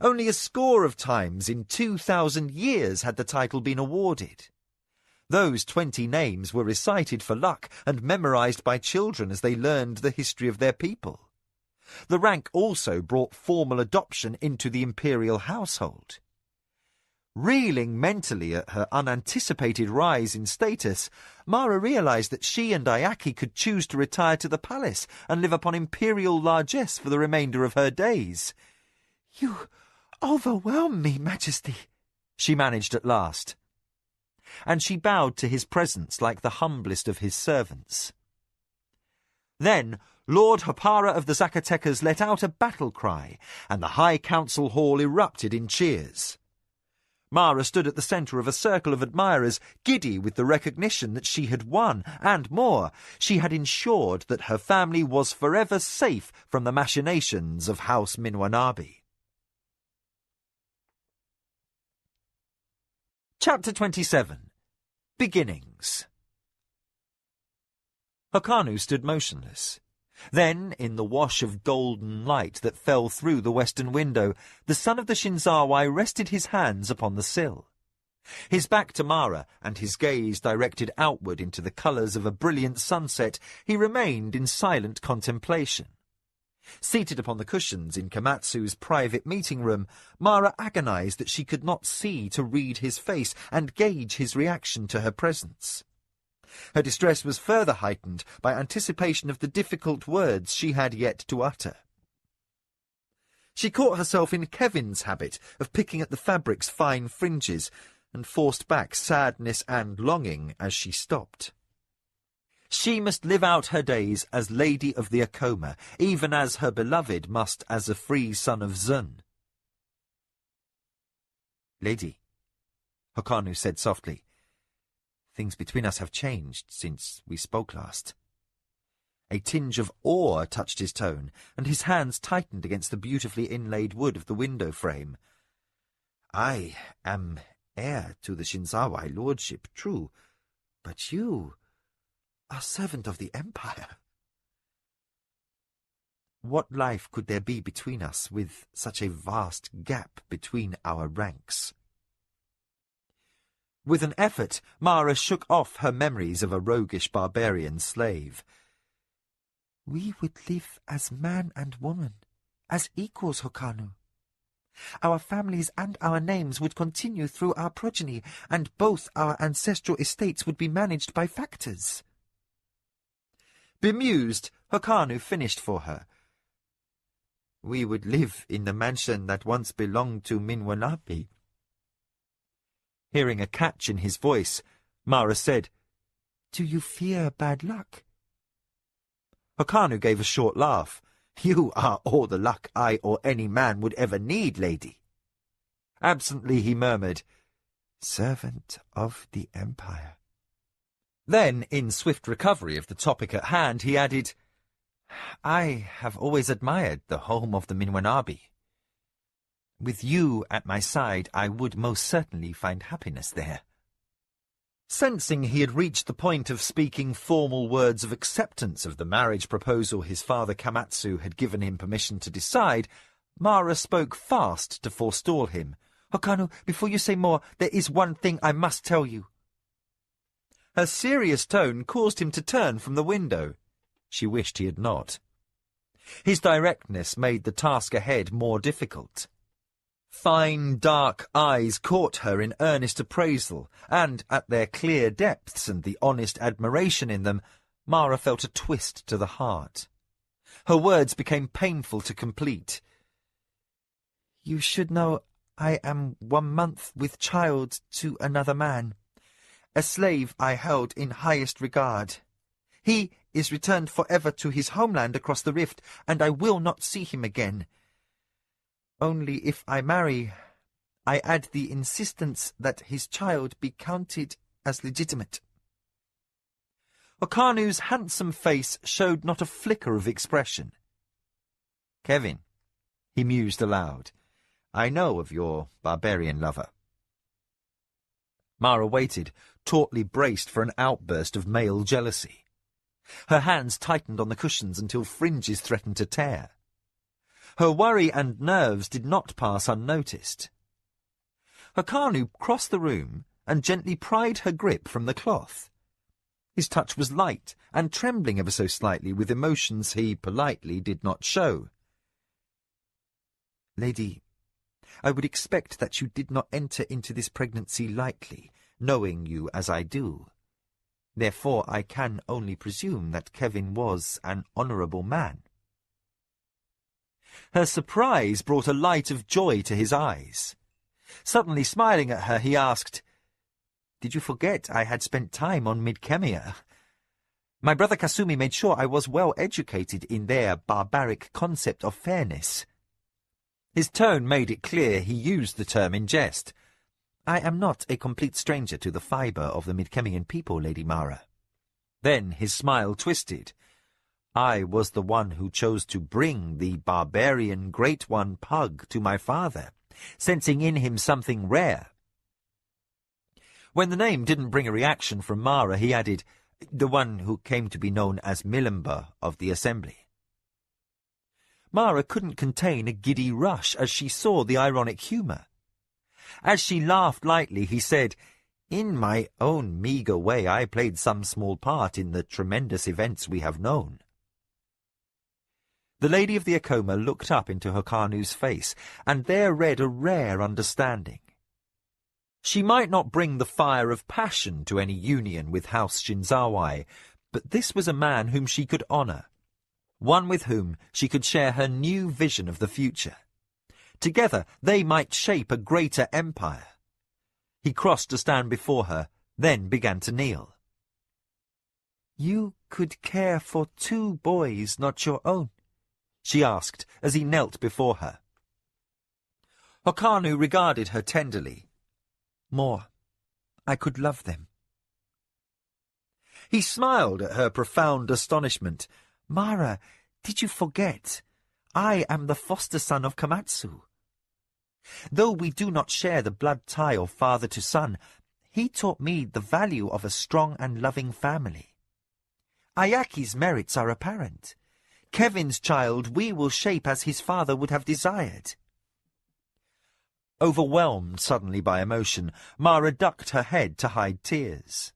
Only a score of times in 2,000 years had the title been awarded. Those 20 names were recited for luck and memorized by children as they learned the history of their people. The rank also brought formal adoption into the imperial household. Reeling mentally at her unanticipated rise in status, Mara realized that she and Ayaki could choose to retire to the palace and live upon imperial largesse for the remainder of her days. You overwhelm me, Majesty, she managed at last. And she bowed to his presence like the humblest of his servants. Then Lord Hapara of the Zacatecas let out a battle cry, and the High Council Hall erupted in cheers. Mara stood at the centre of a circle of admirers, giddy with the recognition that she had won, and more, she had ensured that her family was forever safe from the machinations of House Minwanabi. Chapter 27. Beginnings. Hokanu stood motionless. Then, in the wash of golden light that fell through the western window, the son of the Shinzawai rested his hands upon the sill. His back to Mara, and his gaze directed outward into the colours of a brilliant sunset, he remained in silent contemplation. Seated upon the cushions in Komatsu's private meeting room, Mara agonized that she could not see to read his face and gauge his reaction to her presence. Her distress was further heightened by anticipation of the difficult words she had yet to utter. She caught herself in Kevin's habit of picking at the fabric's fine fringes, and forced back sadness and longing as she stopped. She must live out her days as Lady of the Akoma, even as her beloved must as a free son of Zun. "Lady," Hokanu said softly, "things between us have changed since we spoke last." A tinge of awe touched his tone, and his hands tightened against the beautifully inlaid wood of the window frame. "I am heir to the Shinzawai lordship, true, but you are servant of the Empire. What life could there be between us with such a vast gap between our ranks?" With an effort, Mara shook off her memories of a roguish barbarian slave. "We would live as man and woman, as equals, Hokanu. Our families and our names would continue through our progeny, and both our ancestral estates would be managed by factors." Bemused, Hokanu finished for her. "We would live in the mansion that once belonged to Minwanabi." Hearing a catch in his voice, Mara said, "Do you fear bad luck?" Hokanu gave a short laugh. "You are all the luck I or any man would ever need, lady." Absently he murmured, "Servant of the Empire." Then, in swift recovery of the topic at hand, he added, "I have always admired the home of the Minwanabi. With you at my side, I would most certainly find happiness there." Sensing he had reached the point of speaking formal words of acceptance of the marriage proposal his father Komatsu had given him permission to decide, Mara spoke fast to forestall him. "Hokanu, before you say more, there is one thing I must tell you." Her serious tone caused him to turn from the window. She wished he had not. His directness made the task ahead more difficult. Fine, dark eyes caught her in earnest appraisal, and at their clear depths and the honest admiration in them, Mara felt a twist to the heart. Her words became painful to complete. "You should know I am 1 month with child to another man, a slave I held in highest regard. He is returned forever to his homeland across the rift, and I will not see him again. Only if I marry, I add the insistence that his child be counted as legitimate." Okanu's handsome face showed not a flicker of expression. "Kevin," he mused aloud, "I know of your barbarian lover." Mara waited, tautly braced for an outburst of male jealousy. Her hands tightened on the cushions until fringes threatened to tear. Her worry and nerves did not pass unnoticed. Hokanu crossed the room and gently pried her grip from the cloth. His touch was light and trembling ever so slightly with emotions he politely did not show. "Lady, I would expect that you did not enter into this pregnancy lightly, knowing you as I do. Therefore I can only presume that Kevin was an honourable man." Her surprise brought a light of joy to his eyes. Suddenly smiling at her, he asked, "Did you forget I had spent time on Midkemia? My brother Kasumi made sure I was well educated in their barbaric concept of fairness." His tone made it clear he used the term in jest. "I am not a complete stranger to the fibre of the Midkemian people, Lady Mara." Then his smile twisted. "I was the one who chose to bring the barbarian Great One Pug to my father, sensing in him something rare." When the name didn't bring a reaction from Mara, he added, "The one who came to be known as Milimber of the Assembly." Mara couldn't contain a giddy rush as she saw the ironic humour. As she laughed lightly, he said, "In my own meagre way, I played some small part in the tremendous events we have known." The Lady of the Akoma looked up into Hokanu's face, and there read a rare understanding. She might not bring the fire of passion to any union with House Shinzawai, but this was a man whom she could honour, one with whom she could share her new vision of the future. Together they might shape a greater empire. He crossed to stand before her, then began to kneel. "You could care for 2 boys, not your own?" she asked as he knelt before her. Hokanu regarded her tenderly. "More. I could love them." He smiled at her profound astonishment. "Mara, did you forget? I am the foster son of Komatsu. Though we do not share the blood tie of father to son, he taught me the value of a strong and loving family. Ayaki's merits are apparent. Kevin's child we will shape as his father would have desired." Overwhelmed suddenly by emotion, Mara ducked her head to hide tears.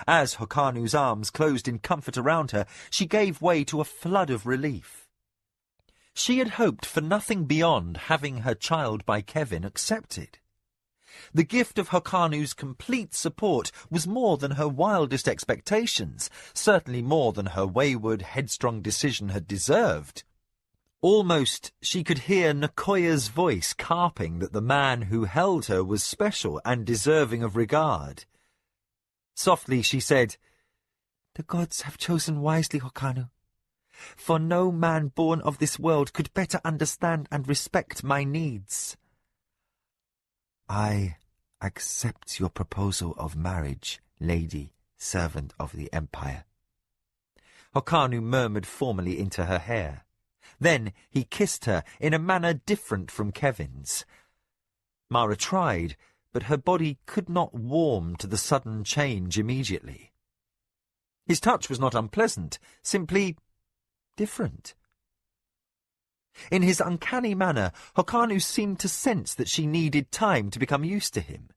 As Hokanu's arms closed in comfort around her, she gave way to a flood of relief. She had hoped for nothing beyond having her child by Kevin accepted. The gift of Hokanu's complete support was more than her wildest expectations, certainly more than her wayward, headstrong decision had deserved. Almost she could hear Nakoya's voice carping that the man who held her was special and deserving of regard. Softly she said, "The gods have chosen wisely, Hokanu. For no man born of this world could better understand and respect my needs." "I accept your proposal of marriage, lady, servant of the Empire." Hokanu murmured formally into her hair. Then he kissed her in a manner different from Kevin's. Mara tried, but her body could not warm to the sudden change immediately. His touch was not unpleasant, simply different. In his uncanny manner, Hokanu seemed to sense that she needed time to become used to him.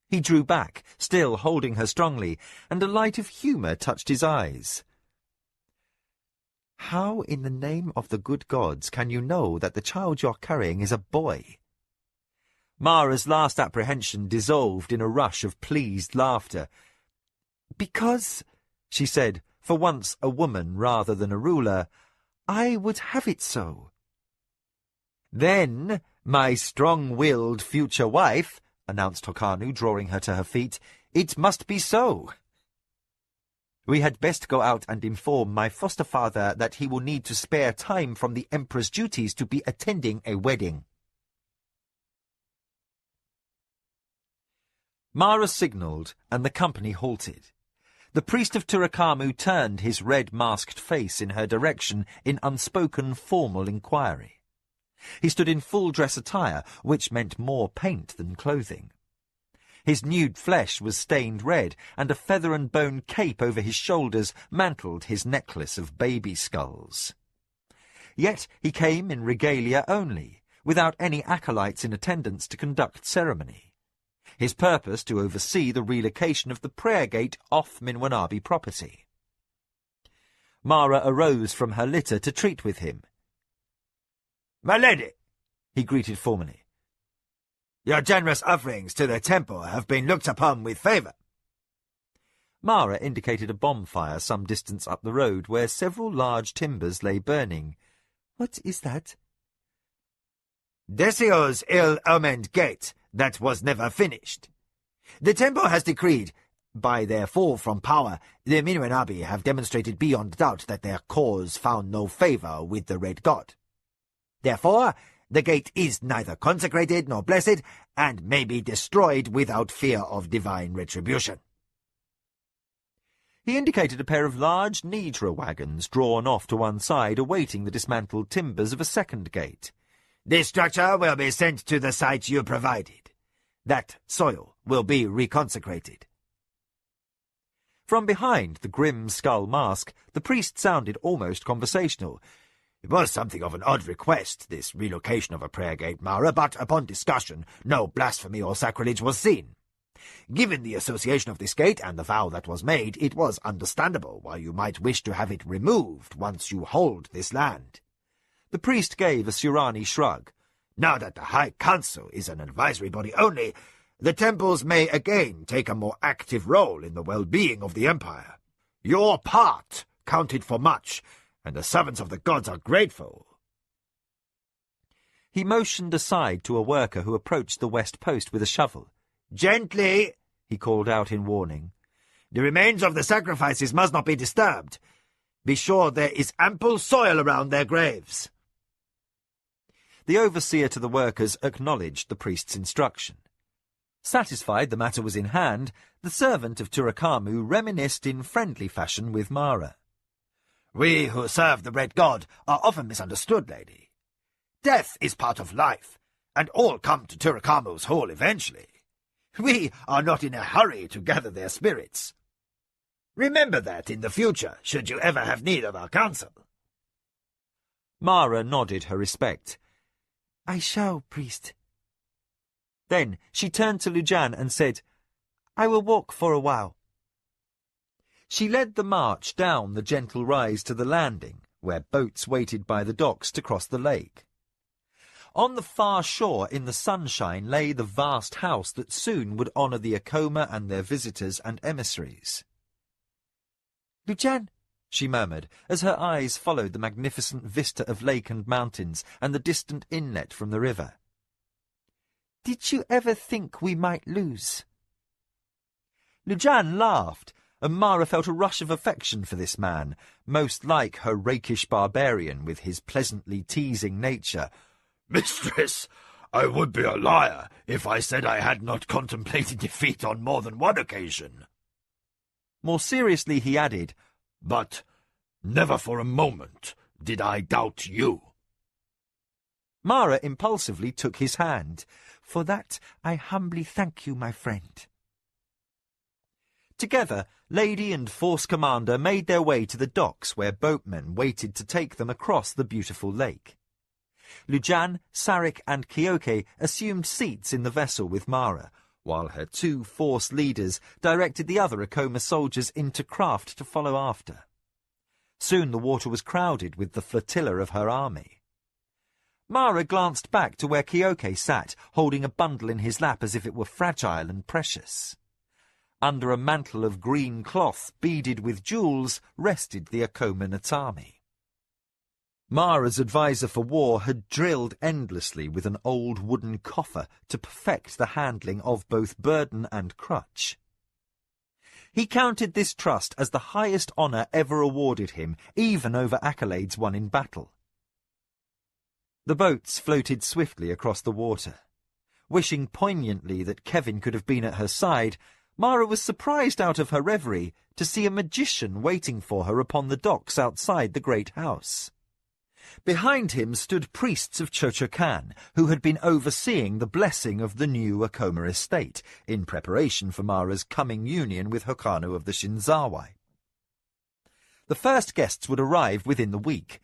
He drew back, still holding her strongly, and a light of humour touched his eyes. "How in the name of the good gods can you know that the child you're carrying is a boy?" Mara's last apprehension dissolved in a rush of pleased laughter. "Because," she said, for once a woman rather than a ruler, "I would have it so." "Then, my strong-willed future wife," announced Hokanu, drawing her to her feet, "it must be so. We had best go out and inform my foster father that he will need to spare time from the Emperor's duties to be attending a wedding." Mara signalled, and the company halted. The priest of Turakamu turned his red-masked face in her direction in unspoken formal inquiry. He stood in full-dress attire, which meant more paint than clothing. His nude flesh was stained red, and a feather-and-bone cape over his shoulders mantled his necklace of baby skulls. Yet he came in regalia only, without any acolytes in attendance to conduct ceremony. His purpose to oversee the relocation of the prayer gate off Minwanabi property. Mara arose from her litter to treat with him. "My lady," he greeted formally, "your generous offerings to the temple have been looked upon with favour." Mara indicated a bonfire some distance up the road where several large timbers lay burning. "What is that?" Desio's ill-omened gate that was never finished. The temple has decreed, by their fall from power, the Minwenabi have demonstrated beyond doubt that their cause found no favour with the Red God. Therefore, the gate is neither consecrated nor blessed, and may be destroyed without fear of divine retribution. He indicated a pair of large Nidra wagons drawn off to one side, awaiting the dismantled timbers of a second gate. This structure will be sent to the site you provided. That soil will be reconsecrated. From behind the grim skull mask, the priest sounded almost conversational. It was something of an odd request, this relocation of a prayer gate, Mara, but upon discussion, no blasphemy or sacrilege was seen. Given the association of this gate and the vow that was made, it was understandable why you might wish to have it removed once you hold this land. The priest gave a Surani shrug. Now that the High Council is an advisory body only, the temples may again take a more active role in the well-being of the Empire. Your part counted for much, and the servants of the gods are grateful. He motioned aside to a worker who approached the west post with a shovel. "Gently," he called out in warning. "The remains of the sacrifices must not be disturbed. Be sure there is ample soil around their graves." The overseer to the workers acknowledged the priest's instruction. Satisfied the matter was in hand, the servant of Turakamu reminisced in friendly fashion with Mara. "We who serve the Red God are often misunderstood, lady. Death is part of life, and all come to Turakamu's hall eventually. We are not in a hurry to gather their spirits. Remember that in the future, should you ever have need of our counsel." Mara nodded her respect. "I shall, priest." Then she turned to Lujan and said, "I will walk for a while." She led the march down the gentle rise to the landing, where boats waited by the docks to cross the lake. On the far shore in the sunshine lay the vast house that soon would honour the Akoma and their visitors and emissaries. "Lujan," she murmured, as her eyes followed the magnificent vista of lake and mountains and the distant inlet from the river. "Did you ever think we might lose?" Lujan laughed, and Mara felt a rush of affection for this man, most like her rakish barbarian with his pleasantly teasing nature. "Mistress, I would be a liar if I said I had not contemplated defeat on more than one occasion." More seriously he added, "But never for a moment did I doubt you." Mara impulsively took his hand. "For that I humbly thank you, my friend." Together, lady and force commander made their way to the docks where boatmen waited to take them across the beautiful lake. Lujan, Sarek and Kyoke assumed seats in the vessel with Mara, while her two force leaders directed the other Akoma soldiers into craft to follow after. Soon the water was crowded with the flotilla of her army. Mara glanced back to where Kyoke sat, holding a bundle in his lap as if it were fragile and precious. Under a mantle of green cloth beaded with jewels rested the Akoma Natami. Mara's advisor for war had drilled endlessly with an old wooden coffer to perfect the handling of both burden and crutch. He counted this trust as the highest honour ever awarded him, even over accolades won in battle. The boats floated swiftly across the water. Wishing poignantly that Kevin could have been at her side, Mara was surprised out of her reverie to see a magician waiting for her upon the docks outside the great house. Behind him stood priests of Chochokan, who had been overseeing the blessing of the new Akoma estate, in preparation for Mara's coming union with Hokanu of the Shinzawai. The first guests would arrive within the week.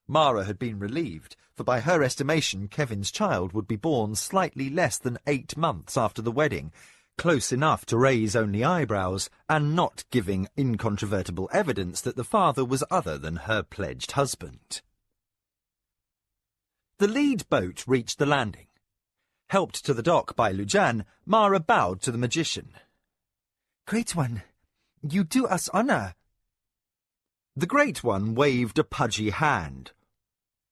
Mara had been relieved, for by her estimation Kevin's child would be born slightly less than 8 months after the wedding, close enough to raise only eyebrows, and not giving incontrovertible evidence that the father was other than her pledged husband. The lead boat reached the landing. Helped to the dock by Lujan, Mara bowed to the magician. "Great One, you do us honour." The Great One waved a pudgy hand.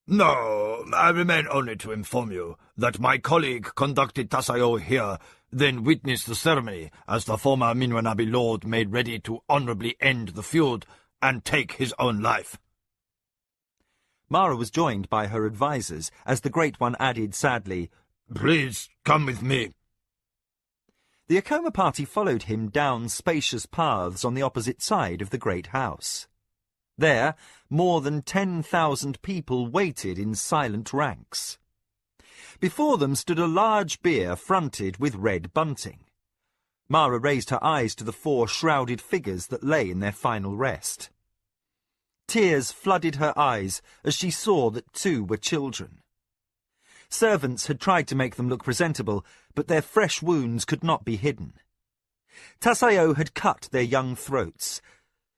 "No, I remain only to inform you that my colleague conducted Tasayo here, then witnessed the ceremony as the former Minwanabi lord made ready to honourably end the feud and take his own life. Mara was joined by her advisers as the Great One added sadly, "Please come with me." The Akoma party followed him down spacious paths on the opposite side of the great house. There, more than 10,000 people waited in silent ranks. Before them stood a large bier fronted with red bunting. Mara raised her eyes to the 4 shrouded figures that lay in their final rest. Tears flooded her eyes as she saw that 2 were children. Servants had tried to make them look presentable, but their fresh wounds could not be hidden. Tasayo had cut their young throats.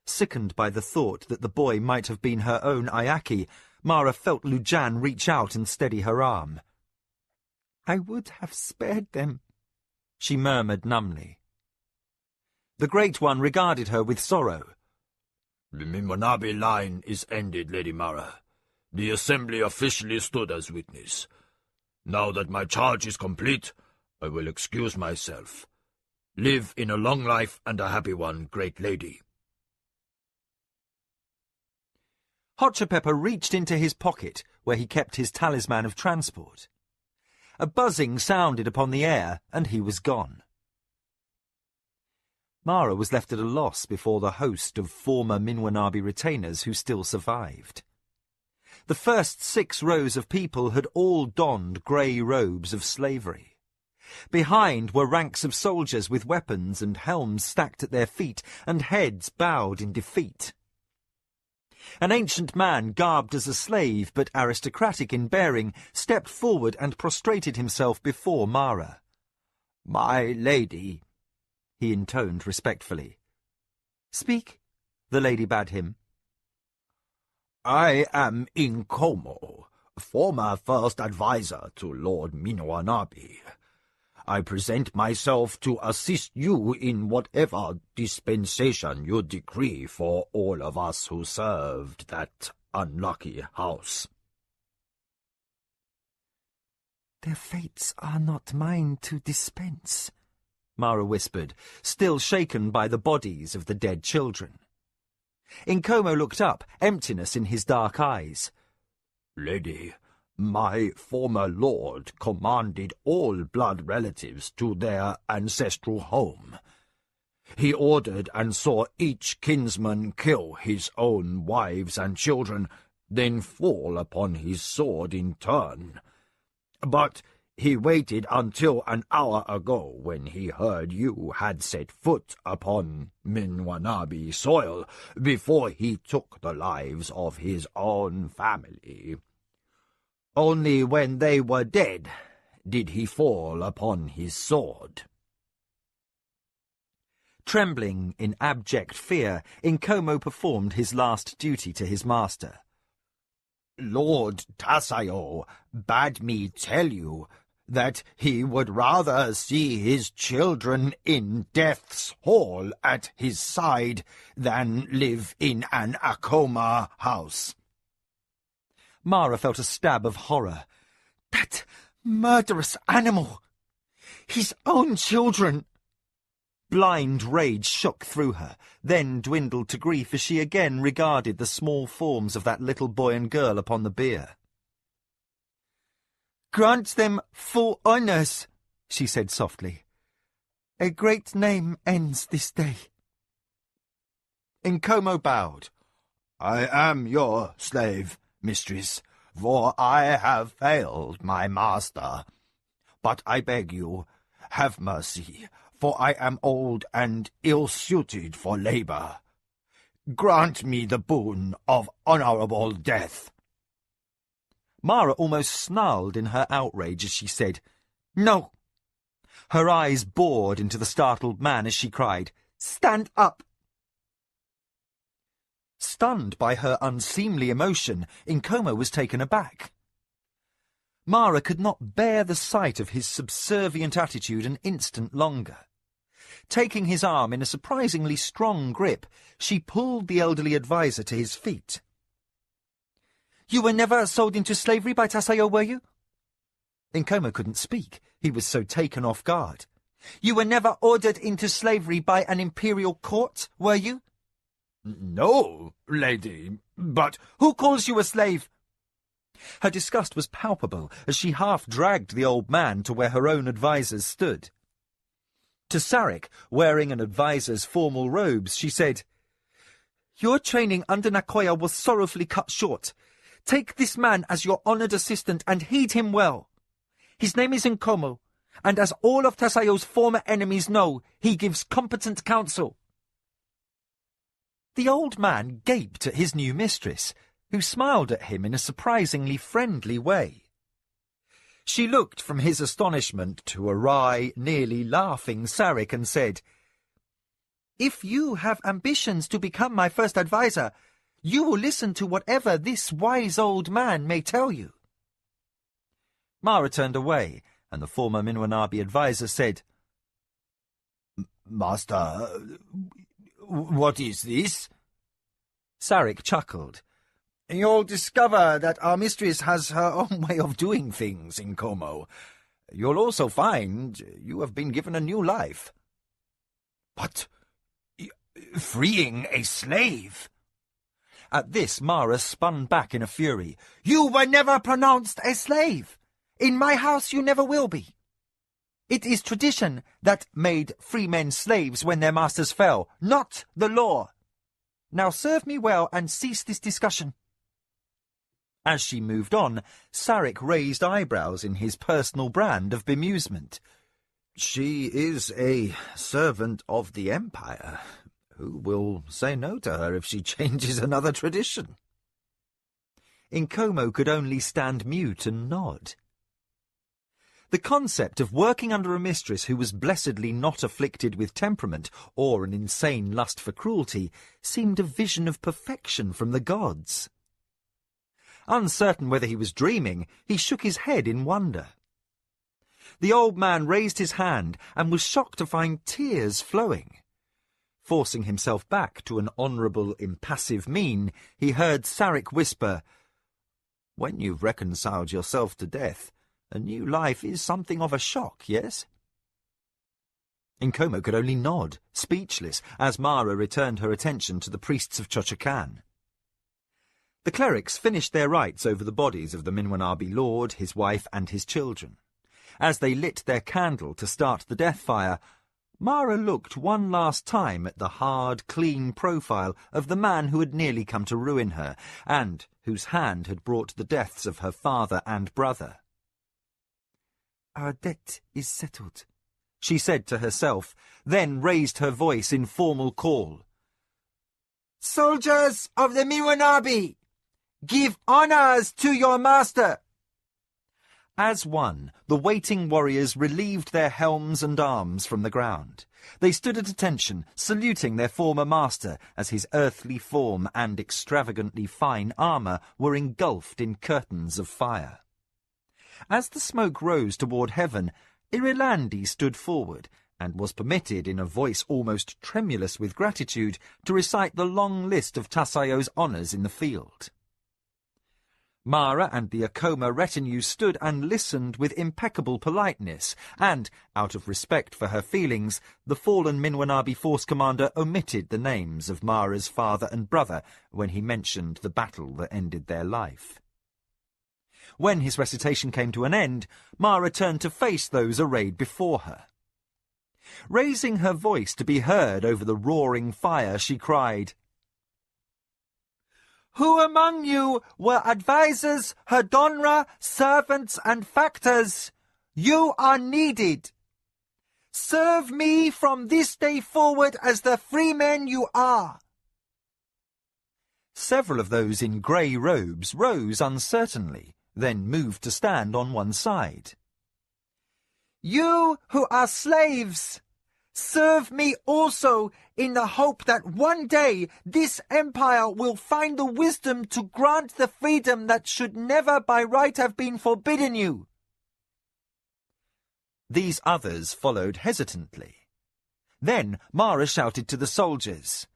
Sickened by the thought that the boy might have been her own Ayaki, Mara felt Lujan reach out and steady her arm. "I would have spared them," she murmured numbly. The Great One regarded her with sorrow. "The Minwanabi line is ended, Lady Mara. The assembly officially stood as witness. Now that my charge is complete, I will excuse myself. Live in a long life and a happy one, great lady." Hotchapepper reached into his pocket, where he kept his talisman of transport. A buzzing sounded upon the air, and he was gone. Mara was left at a loss before the host of former Minwanabi retainers who still survived. The first 6 rows of people had all donned grey robes of slavery. Behind were ranks of soldiers with weapons and helms stacked at their feet, and heads bowed in defeat. An ancient man, garbed as a slave but aristocratic in bearing, stepped forward and prostrated himself before Mara. "My lady," he intoned respectfully. "Speak," the lady bade him. "I am Inkomo, former first adviser to Lord Minwanabi. I present myself to assist you in whatever dispensation you decree for all of us who served that unlucky house." "Their fates are not mine to dispense," Mara whispered, still shaken by the bodies of the dead children. Inkomo looked up, emptiness in his dark eyes. "Lady, my former lord commanded all blood relatives to their ancestral home. He ordered and saw each kinsman kill his own wives and children, then fall upon his sword in turn. But he waited until an hour ago, when he heard you had set foot upon Minwanabi soil, before he took the lives of his own family. Only when they were dead did he fall upon his sword." Trembling in abject fear, Inkomo performed his last duty to his master. "Lord Tasayo bade me tell you that he would rather see his children in death's hall at his side than live in an Akoma house." Mara felt a stab of horror. "That murderous animal! His own children!" Blind rage shook through her, then dwindled to grief as she again regarded the small forms of that little boy and girl upon the bier. "Grant them full honours," she said softly. "A great name ends this day." Inkomo bowed. "I am your slave, mistress, for I have failed my master. But I beg you, have mercy, for I am old and ill-suited for labour. Grant me the boon of honourable death." Mara almost snarled in her outrage as she said, "No!" Her eyes bored into the startled man as she cried, "Stand up!" Stunned by her unseemly emotion, Inkomo was taken aback. Mara could not bear the sight of his subservient attitude an instant longer. Taking his arm in a surprisingly strong grip, she pulled the elderly adviser to his feet. "You were never sold into slavery by Tasayo, were you?" Nkomo couldn't speak. He was so taken off guard. "You were never ordered into slavery by an imperial court, were you?" "No, lady, but—" "Who calls you a slave?" Her disgust was palpable as she half-dragged the old man to where her own advisers stood. To Sarek, wearing an adviser's formal robes, she said, "Your training under Nakoya was sorrowfully cut short. Take this man as your honoured assistant and heed him well. His name is Nkomo, and as all of Tasayo's former enemies know, he gives competent counsel." The old man gaped at his new mistress, who smiled at him in a surprisingly friendly way. She looked from his astonishment to a wry, nearly laughing Sarek and said, "If you have ambitions to become my first adviser, you will listen to whatever this wise old man may tell you." Mara turned away, and the former Minwanabi adviser said, "Master, what is this?" Sarek chuckled. "You'll discover that our mistress has her own way of doing things, Nkomo. You'll also find you have been given a new life." "But freeing a slave?" At this, Mara spun back in a fury. "You were never pronounced a slave. In my house you never will be. It is tradition that made free men slaves when their masters fell, not the law. Now serve me well and cease this discussion." As she moved on, Sarek raised eyebrows in his personal brand of bemusement. "She is a servant of the Empire. Who will say no to her if she changes another tradition?" Nkomo could only stand mute and nod. The concept of working under a mistress who was blessedly not afflicted with temperament or an insane lust for cruelty seemed a vision of perfection from the gods. Uncertain whether he was dreaming, he shook his head in wonder. The old man raised his hand and was shocked to find tears flowing. Forcing himself back to an honourable, impassive mien, he heard Sarek whisper, "When you've reconciled yourself to death, a new life is something of a shock, yes?" Nkomo could only nod, speechless, as Mara returned her attention to the priests of Chochakan. The clerics finished their rites over the bodies of the Minwanabi lord, his wife, and his children. As they lit their candle to start the death fire, Mara looked one last time at the hard, clean profile of the man who had nearly come to ruin her, and whose hand had brought the deaths of her father and brother. "Our debt is settled," she said to herself, then raised her voice in formal call. "Soldiers of the Minwanabi! Give honours to your master!" As one, the waiting warriors relieved their helms and arms from the ground. They stood at attention, saluting their former master as his earthly form and extravagantly fine armour were engulfed in curtains of fire. As the smoke rose toward heaven, Irilandi stood forward and was permitted, in a voice almost tremulous with gratitude, to recite the long list of Tasayo's honours in the field. Mara and the Akoma retinue stood and listened with impeccable politeness, and, out of respect for her feelings, the fallen Minwanabi force commander omitted the names of Mara's father and brother when he mentioned the battle that ended their life. When his recitation came to an end, Mara turned to face those arrayed before her. Raising her voice to be heard over the roaring fire, she cried, "Who among you were advisers, herdonra, servants, and factors? You are needed. Serve me from this day forward as the free men you are." Several of those in grey robes rose uncertainly, then moved to stand on one side. "You who are slaves, serve me also, in the hope that one day this empire will find the wisdom to grant the freedom that should never by right have been forbidden you." These others followed hesitantly. Then Mara shouted to the soldiers,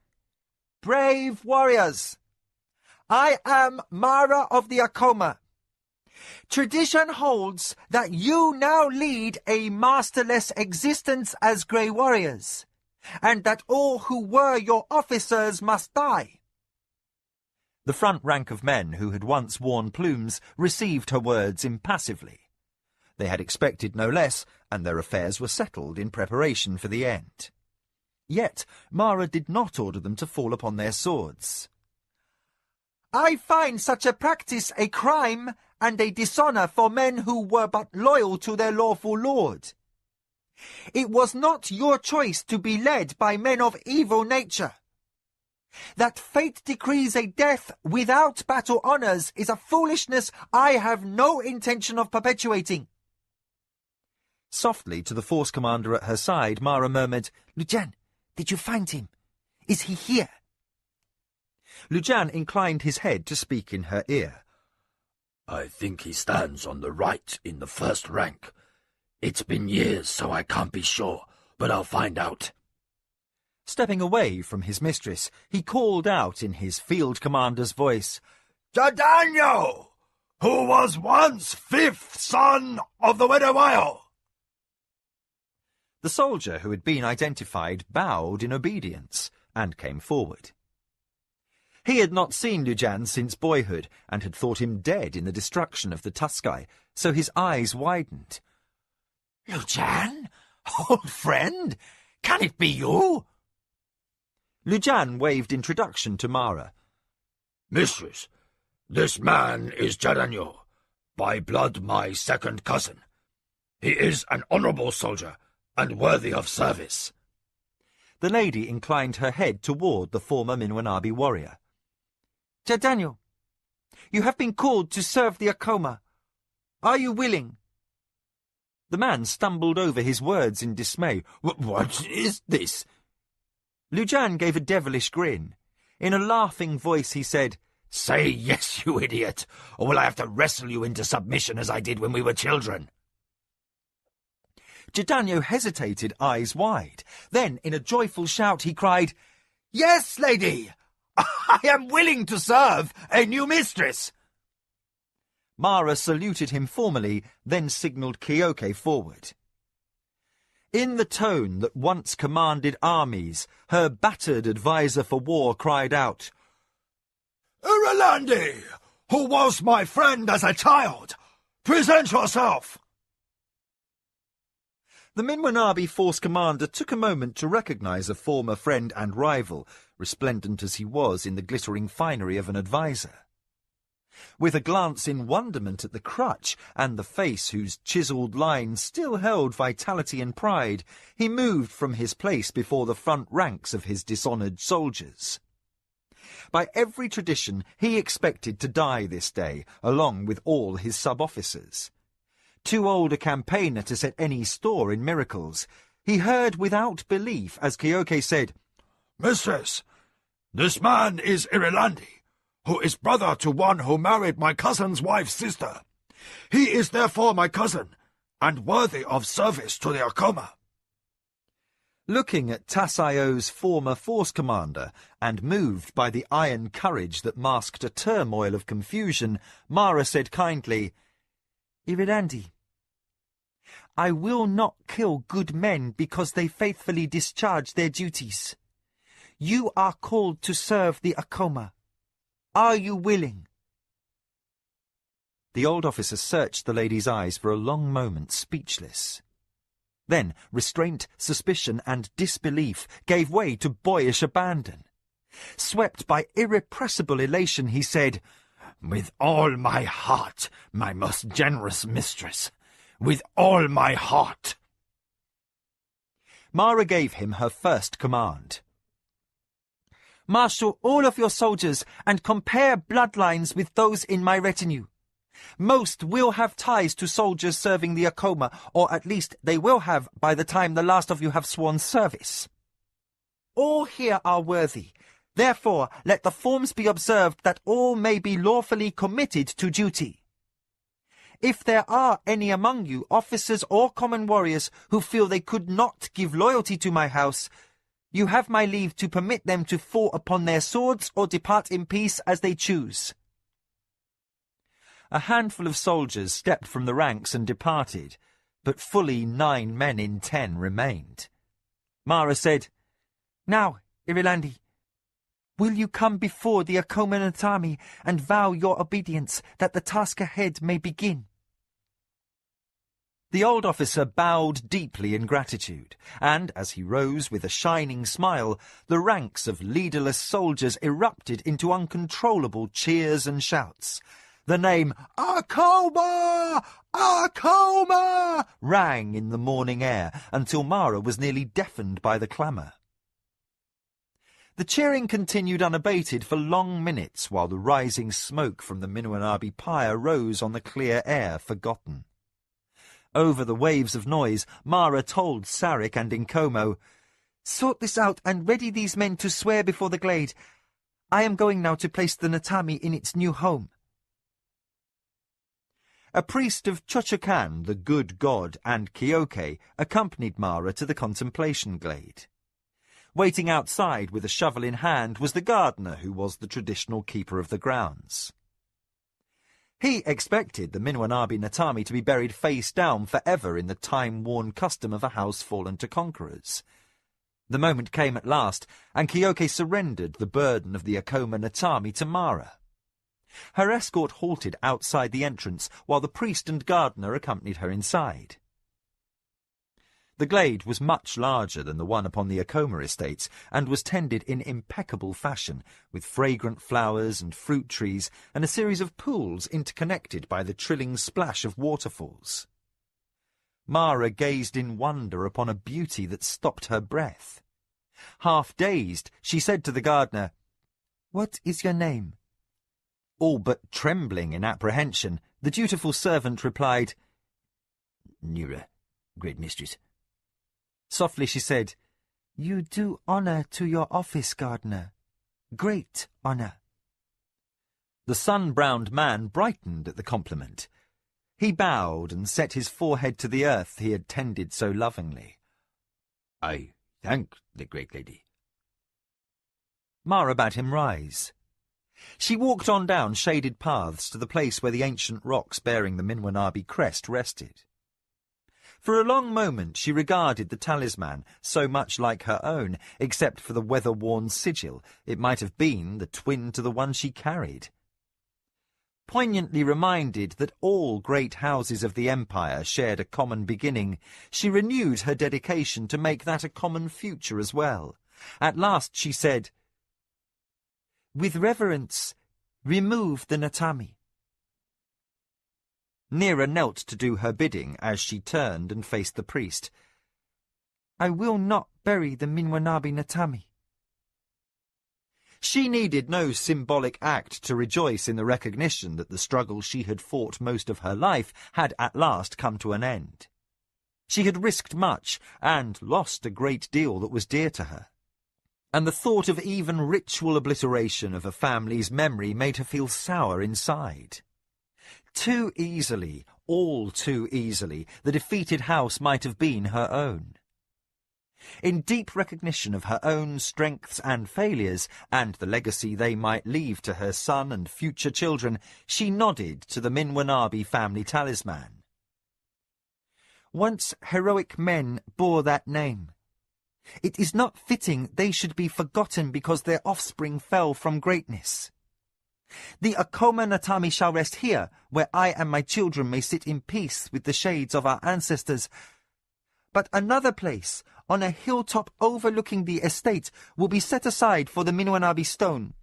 "Brave warriors! I am Mara of the Akoma. Tradition holds that you now lead a masterless existence as Grey Warriors, and that all who were your officers must die. The front rank of men who had once worn plumes received her words impassively. They had expected no less, and their affairs were settled in preparation for the end. Yet Mara did not order them to fall upon their swords. I find such a practice a crime and a dishonour for men who were but loyal to their lawful lord. It was not your choice to be led by men of evil nature. That fate decrees a death without battle honours is a foolishness I have no intention of perpetuating. Softly to the force commander at her side, Mara murmured, Lujan, did you find him? Is he here? Lujan inclined his head to speak in her ear. I think he stands on the right in the first rank. It's been years, so I can't be sure, but I'll find out. Stepping away from his mistress, he called out in his field commander's voice, Jadano, who was once 5th son of the Widow Isle. The soldier who had been identified bowed in obedience and came forward. He had not seen Lujan since boyhood and had thought him dead in the destruction of the Tuskai, so his eyes widened. Lujan? Old friend? Can it be you? Lujan waved introduction to Mara. Mistress, this man is Jadanyo, by blood my second cousin. He is an honourable soldier and worthy of service. The lady inclined her head toward the former Minwanabi warrior. Jadano, you have been called to serve the Akoma. Are you willing? The man stumbled over his words in dismay. What is this? Lujan gave a devilish grin. In a laughing voice he said, Say yes, you idiot, or will I have to wrestle you into submission as I did when we were children? Jadano hesitated, eyes wide. Then, in a joyful shout, he cried, Yes, lady! I am willing to serve a new mistress. Mara saluted him formally, then signalled Kyoke forward. In the tone that once commanded armies, her battered adviser for war cried out, Irilandi, who was my friend as a child, present yourself. The Minwanabi force commander took a moment to recognise a former friend and rival, resplendent as he was in the glittering finery of an adviser. With a glance in wonderment at the crutch and the face whose chiselled lines still held vitality and pride, he moved from his place before the front ranks of his dishonoured soldiers. By every tradition, he expected to die this day, along with all his sub-officers. Too old a campaigner to set any store in miracles, he heard without belief as Kyoke said, Mistress, this man is Irilandi, who is brother to one who married my cousin's wife's sister. He is therefore my cousin, and worthy of service to the Akoma. Looking at Tasayo's former force commander, and moved by the iron courage that masked a turmoil of confusion, Mara said kindly, Irilandi, I will not kill good men because they faithfully discharge their duties. You are called to serve the Akoma. Are you willing? The old officer searched the lady's eyes for a long moment, speechless. Then restraint, suspicion, and disbelief gave way to boyish abandon. Swept by irrepressible elation, he said, With all my heart, my most generous mistress. With all my heart. Mara gave him her first command. Marshal all of your soldiers and compare bloodlines with those in my retinue. Most will have ties to soldiers serving the Akoma, or at least they will have by the time the last of you have sworn service. All here are worthy. Therefore, let the forms be observed that all may be lawfully committed to duty. If there are any among you, officers or common warriors, who feel they could not give loyalty to my house, you have my leave to permit them to fall upon their swords or depart in peace as they choose. A handful of soldiers stepped from the ranks and departed, but fully 9 men in 10 remained. Mara said, "Now, Irilandi, will you come before the Akomanatami and vow your obedience that the task ahead may begin?" The old officer bowed deeply in gratitude, and as he rose with a shining smile, the ranks of leaderless soldiers erupted into uncontrollable cheers and shouts. The name Akoma! Akoma! rang in the morning air until Mara was nearly deafened by the clamour. The cheering continued unabated for long minutes while the rising smoke from the Minwanabi pyre rose on the clear air, forgotten. Over the waves of noise, Mara told Sarik and Nkomo, "Sort this out and ready these men to swear before the glade. I am going now to place the Natami in its new home." A priest of Chochokan, the good god, and Kyoke accompanied Mara to the contemplation glade. Waiting outside with a shovel in hand was the gardener who was the traditional keeper of the grounds. He expected the Minwanabi Natami to be buried face down forever in the time-worn custom of a house fallen to conquerors. The moment came at last, and Kyoke surrendered the burden of the Akoma Natami to Mara. Her escort halted outside the entrance while the priest and gardener accompanied her inside. The glade was much larger than the one upon the Akoma estates, and was tended in impeccable fashion, with fragrant flowers and fruit trees, and a series of pools interconnected by the trilling splash of waterfalls. Mara gazed in wonder upon a beauty that stopped her breath. Half dazed, she said to the gardener, "What is your name?" All but trembling in apprehension, the dutiful servant replied, "Nira, great mistress." Softly she said, "You do honour to your office, gardener. Great honour." The sun-browned man brightened at the compliment. He bowed and set his forehead to the earth he had tended so lovingly. "I thank the great lady." Mara bade him rise. She walked on down shaded paths to the place where the ancient rocks bearing the Minwanabi crest rested. For a long moment she regarded the talisman, so much like her own, except for the weather-worn sigil. It might have been the twin to the one she carried. Poignantly reminded that all great houses of the empire shared a common beginning, she renewed her dedication to make that a common future as well. At last she said, "With reverence, remove the Natami." Nira knelt to do her bidding as she turned and faced the priest. "I will not bury the Minwanabi Natami." She needed no symbolic act to rejoice in the recognition that the struggle she had fought most of her life had at last come to an end. She had risked much and lost a great deal that was dear to her, and the thought of even ritual obliteration of a family's memory made her feel sour inside. Too easily, all too easily, the defeated house might have been her own. In deep recognition of her own strengths and failures, and the legacy they might leave to her son and future children, she nodded to the Minwanabi family talisman. "Once heroic men bore that name. It is not fitting they should be forgotten because their offspring fell from greatness. The Akoma Natami shall rest here, where I and my children may sit in peace with the shades of our ancestors. But another place, on a hilltop overlooking the estate, will be set aside for the Minwanabi stone.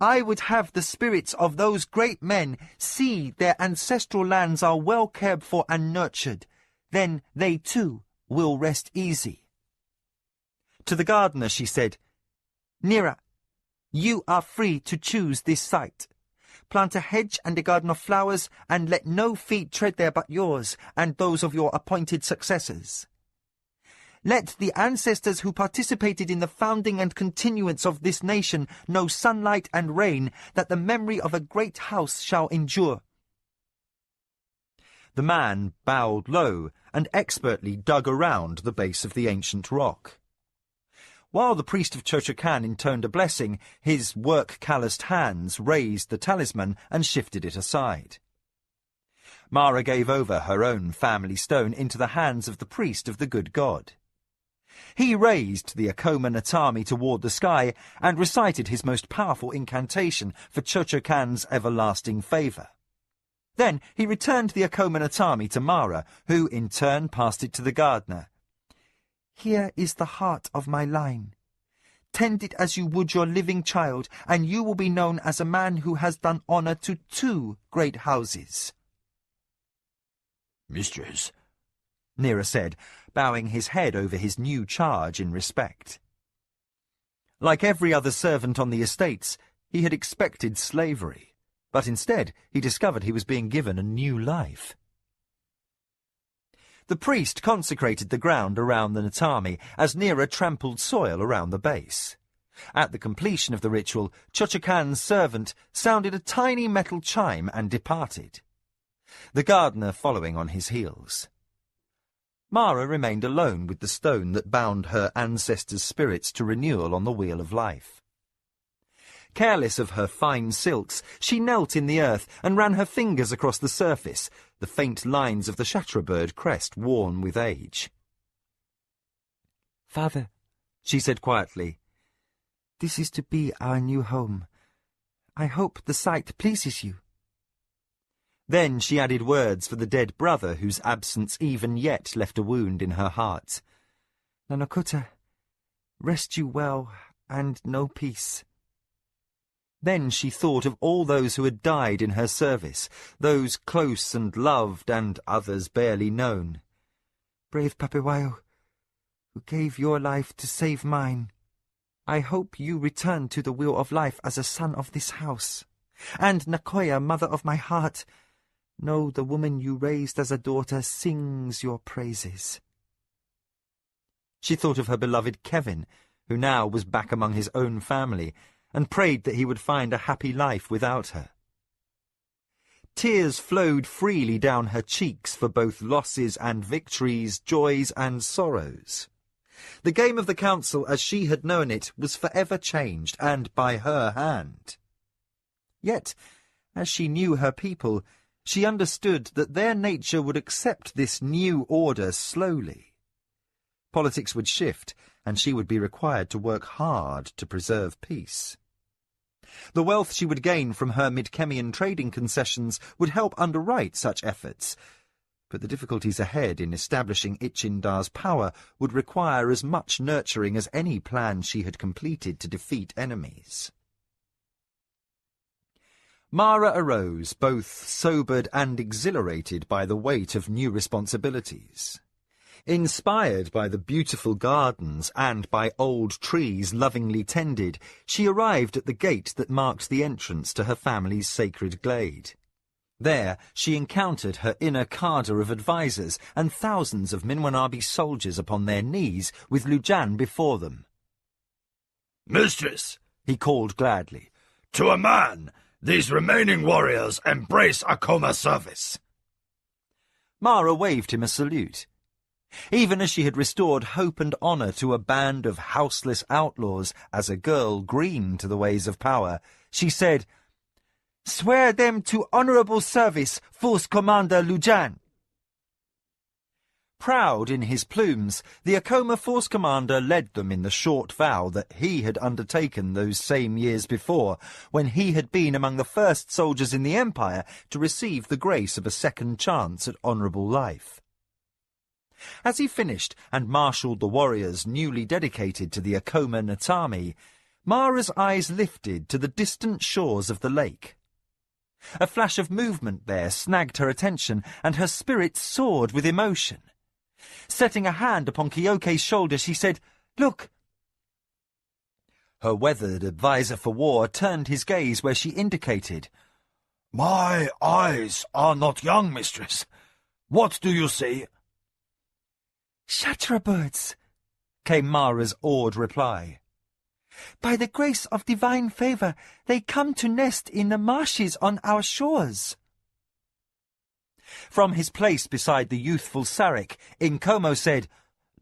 I would have the spirits of those great men see their ancestral lands are well cared for and nurtured. Then they too will rest easy." To the gardener she said, "Nira, you are free to choose this site. Plant a hedge and a garden of flowers, and let no feet tread there but yours and those of your appointed successors. Let the ancestors who participated in the founding and continuance of this nation know sunlight and rain, that the memory of a great house shall endure." The man bowed low and expertly dug around the base of the ancient rock. While the priest of Chochocan intoned a blessing, his work-calloused hands raised the talisman and shifted it aside. Mara gave over her own family stone into the hands of the priest of the good god. He raised the Akoma Natami toward the sky and recited his most powerful incantation for Chochocan's everlasting favour. Then he returned the Akoma Natami to Mara, who in turn passed it to the gardener. Here is the heart of my line. Tend it as you would your living child, and you will be known as a man who has done honour to 2 great houses. Mistress, Nera said, bowing his head over his new charge in respect. Like every other servant on the estates, he had expected slavery, but instead he discovered he was being given a new life. The priest consecrated the ground around the Natami as Nera trampled soil around the base. At the completion of the ritual, Chochocan's servant sounded a tiny metal chime and departed, the gardener following on his heels. Mara remained alone with the stone that bound her ancestors' spirits to renewal on the wheel of life. Careless of her fine silks, she knelt in the earth and ran her fingers across the surface, the faint lines of the chatterbird crest worn with age. Father, she said quietly, this is to be our new home. I hope the sight pleases you. Then she added words for the dead brother whose absence even yet left a wound in her heart. Nanakota, rest you well and know peace. Then she thought of all those who had died in her service, those close and loved and others barely known. Brave Papewayo, who gave your life to save mine, I hope you return to the wheel of life as a son of this house. And Nakoya, mother of my heart, know the woman you raised as a daughter sings your praises. She thought of her beloved Kevin, who now was back among his own family, and prayed that he would find a happy life without her. Tears flowed freely down her cheeks for both losses and victories, joys and sorrows. The game of the council as she had known it was forever changed, and by her hand. Yet, as she knew her people, she understood that their nature would accept this new order slowly. Politics would shift, and she would be required to work hard to preserve peace. The wealth she would gain from her Midkemian trading concessions would help underwrite such efforts, but the difficulties ahead in establishing Ichindar's power would require as much nurturing as any plan she had completed to defeat enemies. Mara arose, both sobered and exhilarated by the weight of new responsibilities. Inspired by the beautiful gardens and by old trees lovingly tended, she arrived at the gate that marked the entrance to her family's sacred glade. There she encountered her inner cadre of advisers and thousands of Minwanabi soldiers upon their knees, with Lujan before them. Mistress, he called gladly, to a man, these remaining warriors embrace Akoma service. Mara waved him a salute. Even as she had restored hope and honour to a band of houseless outlaws as a girl green to the ways of power, she said, "Swear them to honourable service, Force Commander Lujan." Proud in his plumes, the Akoma Force Commander led them in the short vow that he had undertaken those same years before, when he had been among the first soldiers in the Empire to receive the grace of a second chance at honourable life. As he finished and marshalled the warriors newly dedicated to the Akoma Natami, Mara's eyes lifted to the distant shores of the lake. A flash of movement there snagged her attention, and her spirit soared with emotion. Setting a hand upon Kyoke's shoulder, she said, "Look!" Her weathered adviser for war turned his gaze where she indicated. My eyes are not young, mistress. What do you see? "Shatterbirds," came Mara's awed reply. "By the grace of divine favour, they come to nest in the marshes on our shores." From his place beside the youthful Sarek, Inkomo said,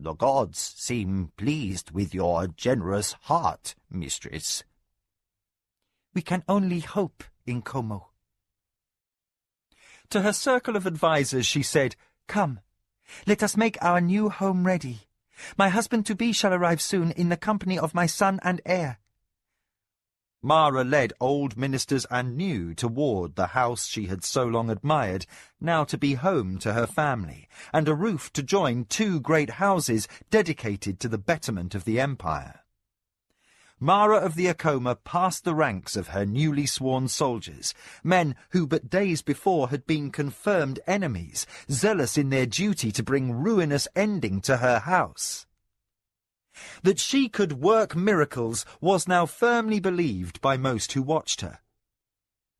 The gods seem pleased with your generous heart, mistress. We can only hope, Inkomo. To her circle of advisers she said, Come, let us make our new home ready. My husband-to-be shall arrive soon in the company of my son and heir. Mara led old ministers and new toward the house she had so long admired, now to be home to her family, and a roof to join two great houses dedicated to the betterment of the empire. Mara of the Acoma passed the ranks of her newly sworn soldiers, men who but days before had been confirmed enemies, zealous in their duty to bring ruinous ending to her house. That she could work miracles was now firmly believed by most who watched her.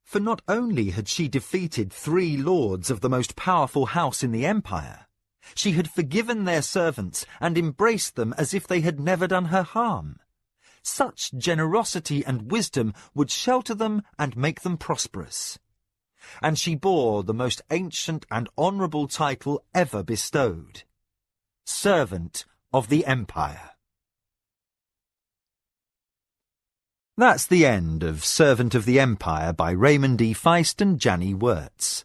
For not only had she defeated 3 lords of the most powerful house in the empire, she had forgiven their servants and embraced them as if they had never done her harm. Such generosity and wisdom would shelter them and make them prosperous. And she bore the most ancient and honourable title ever bestowed, Servant of the Empire. That's the end of Servant of the Empire by Raymond E. Feist and Janny Wirtz.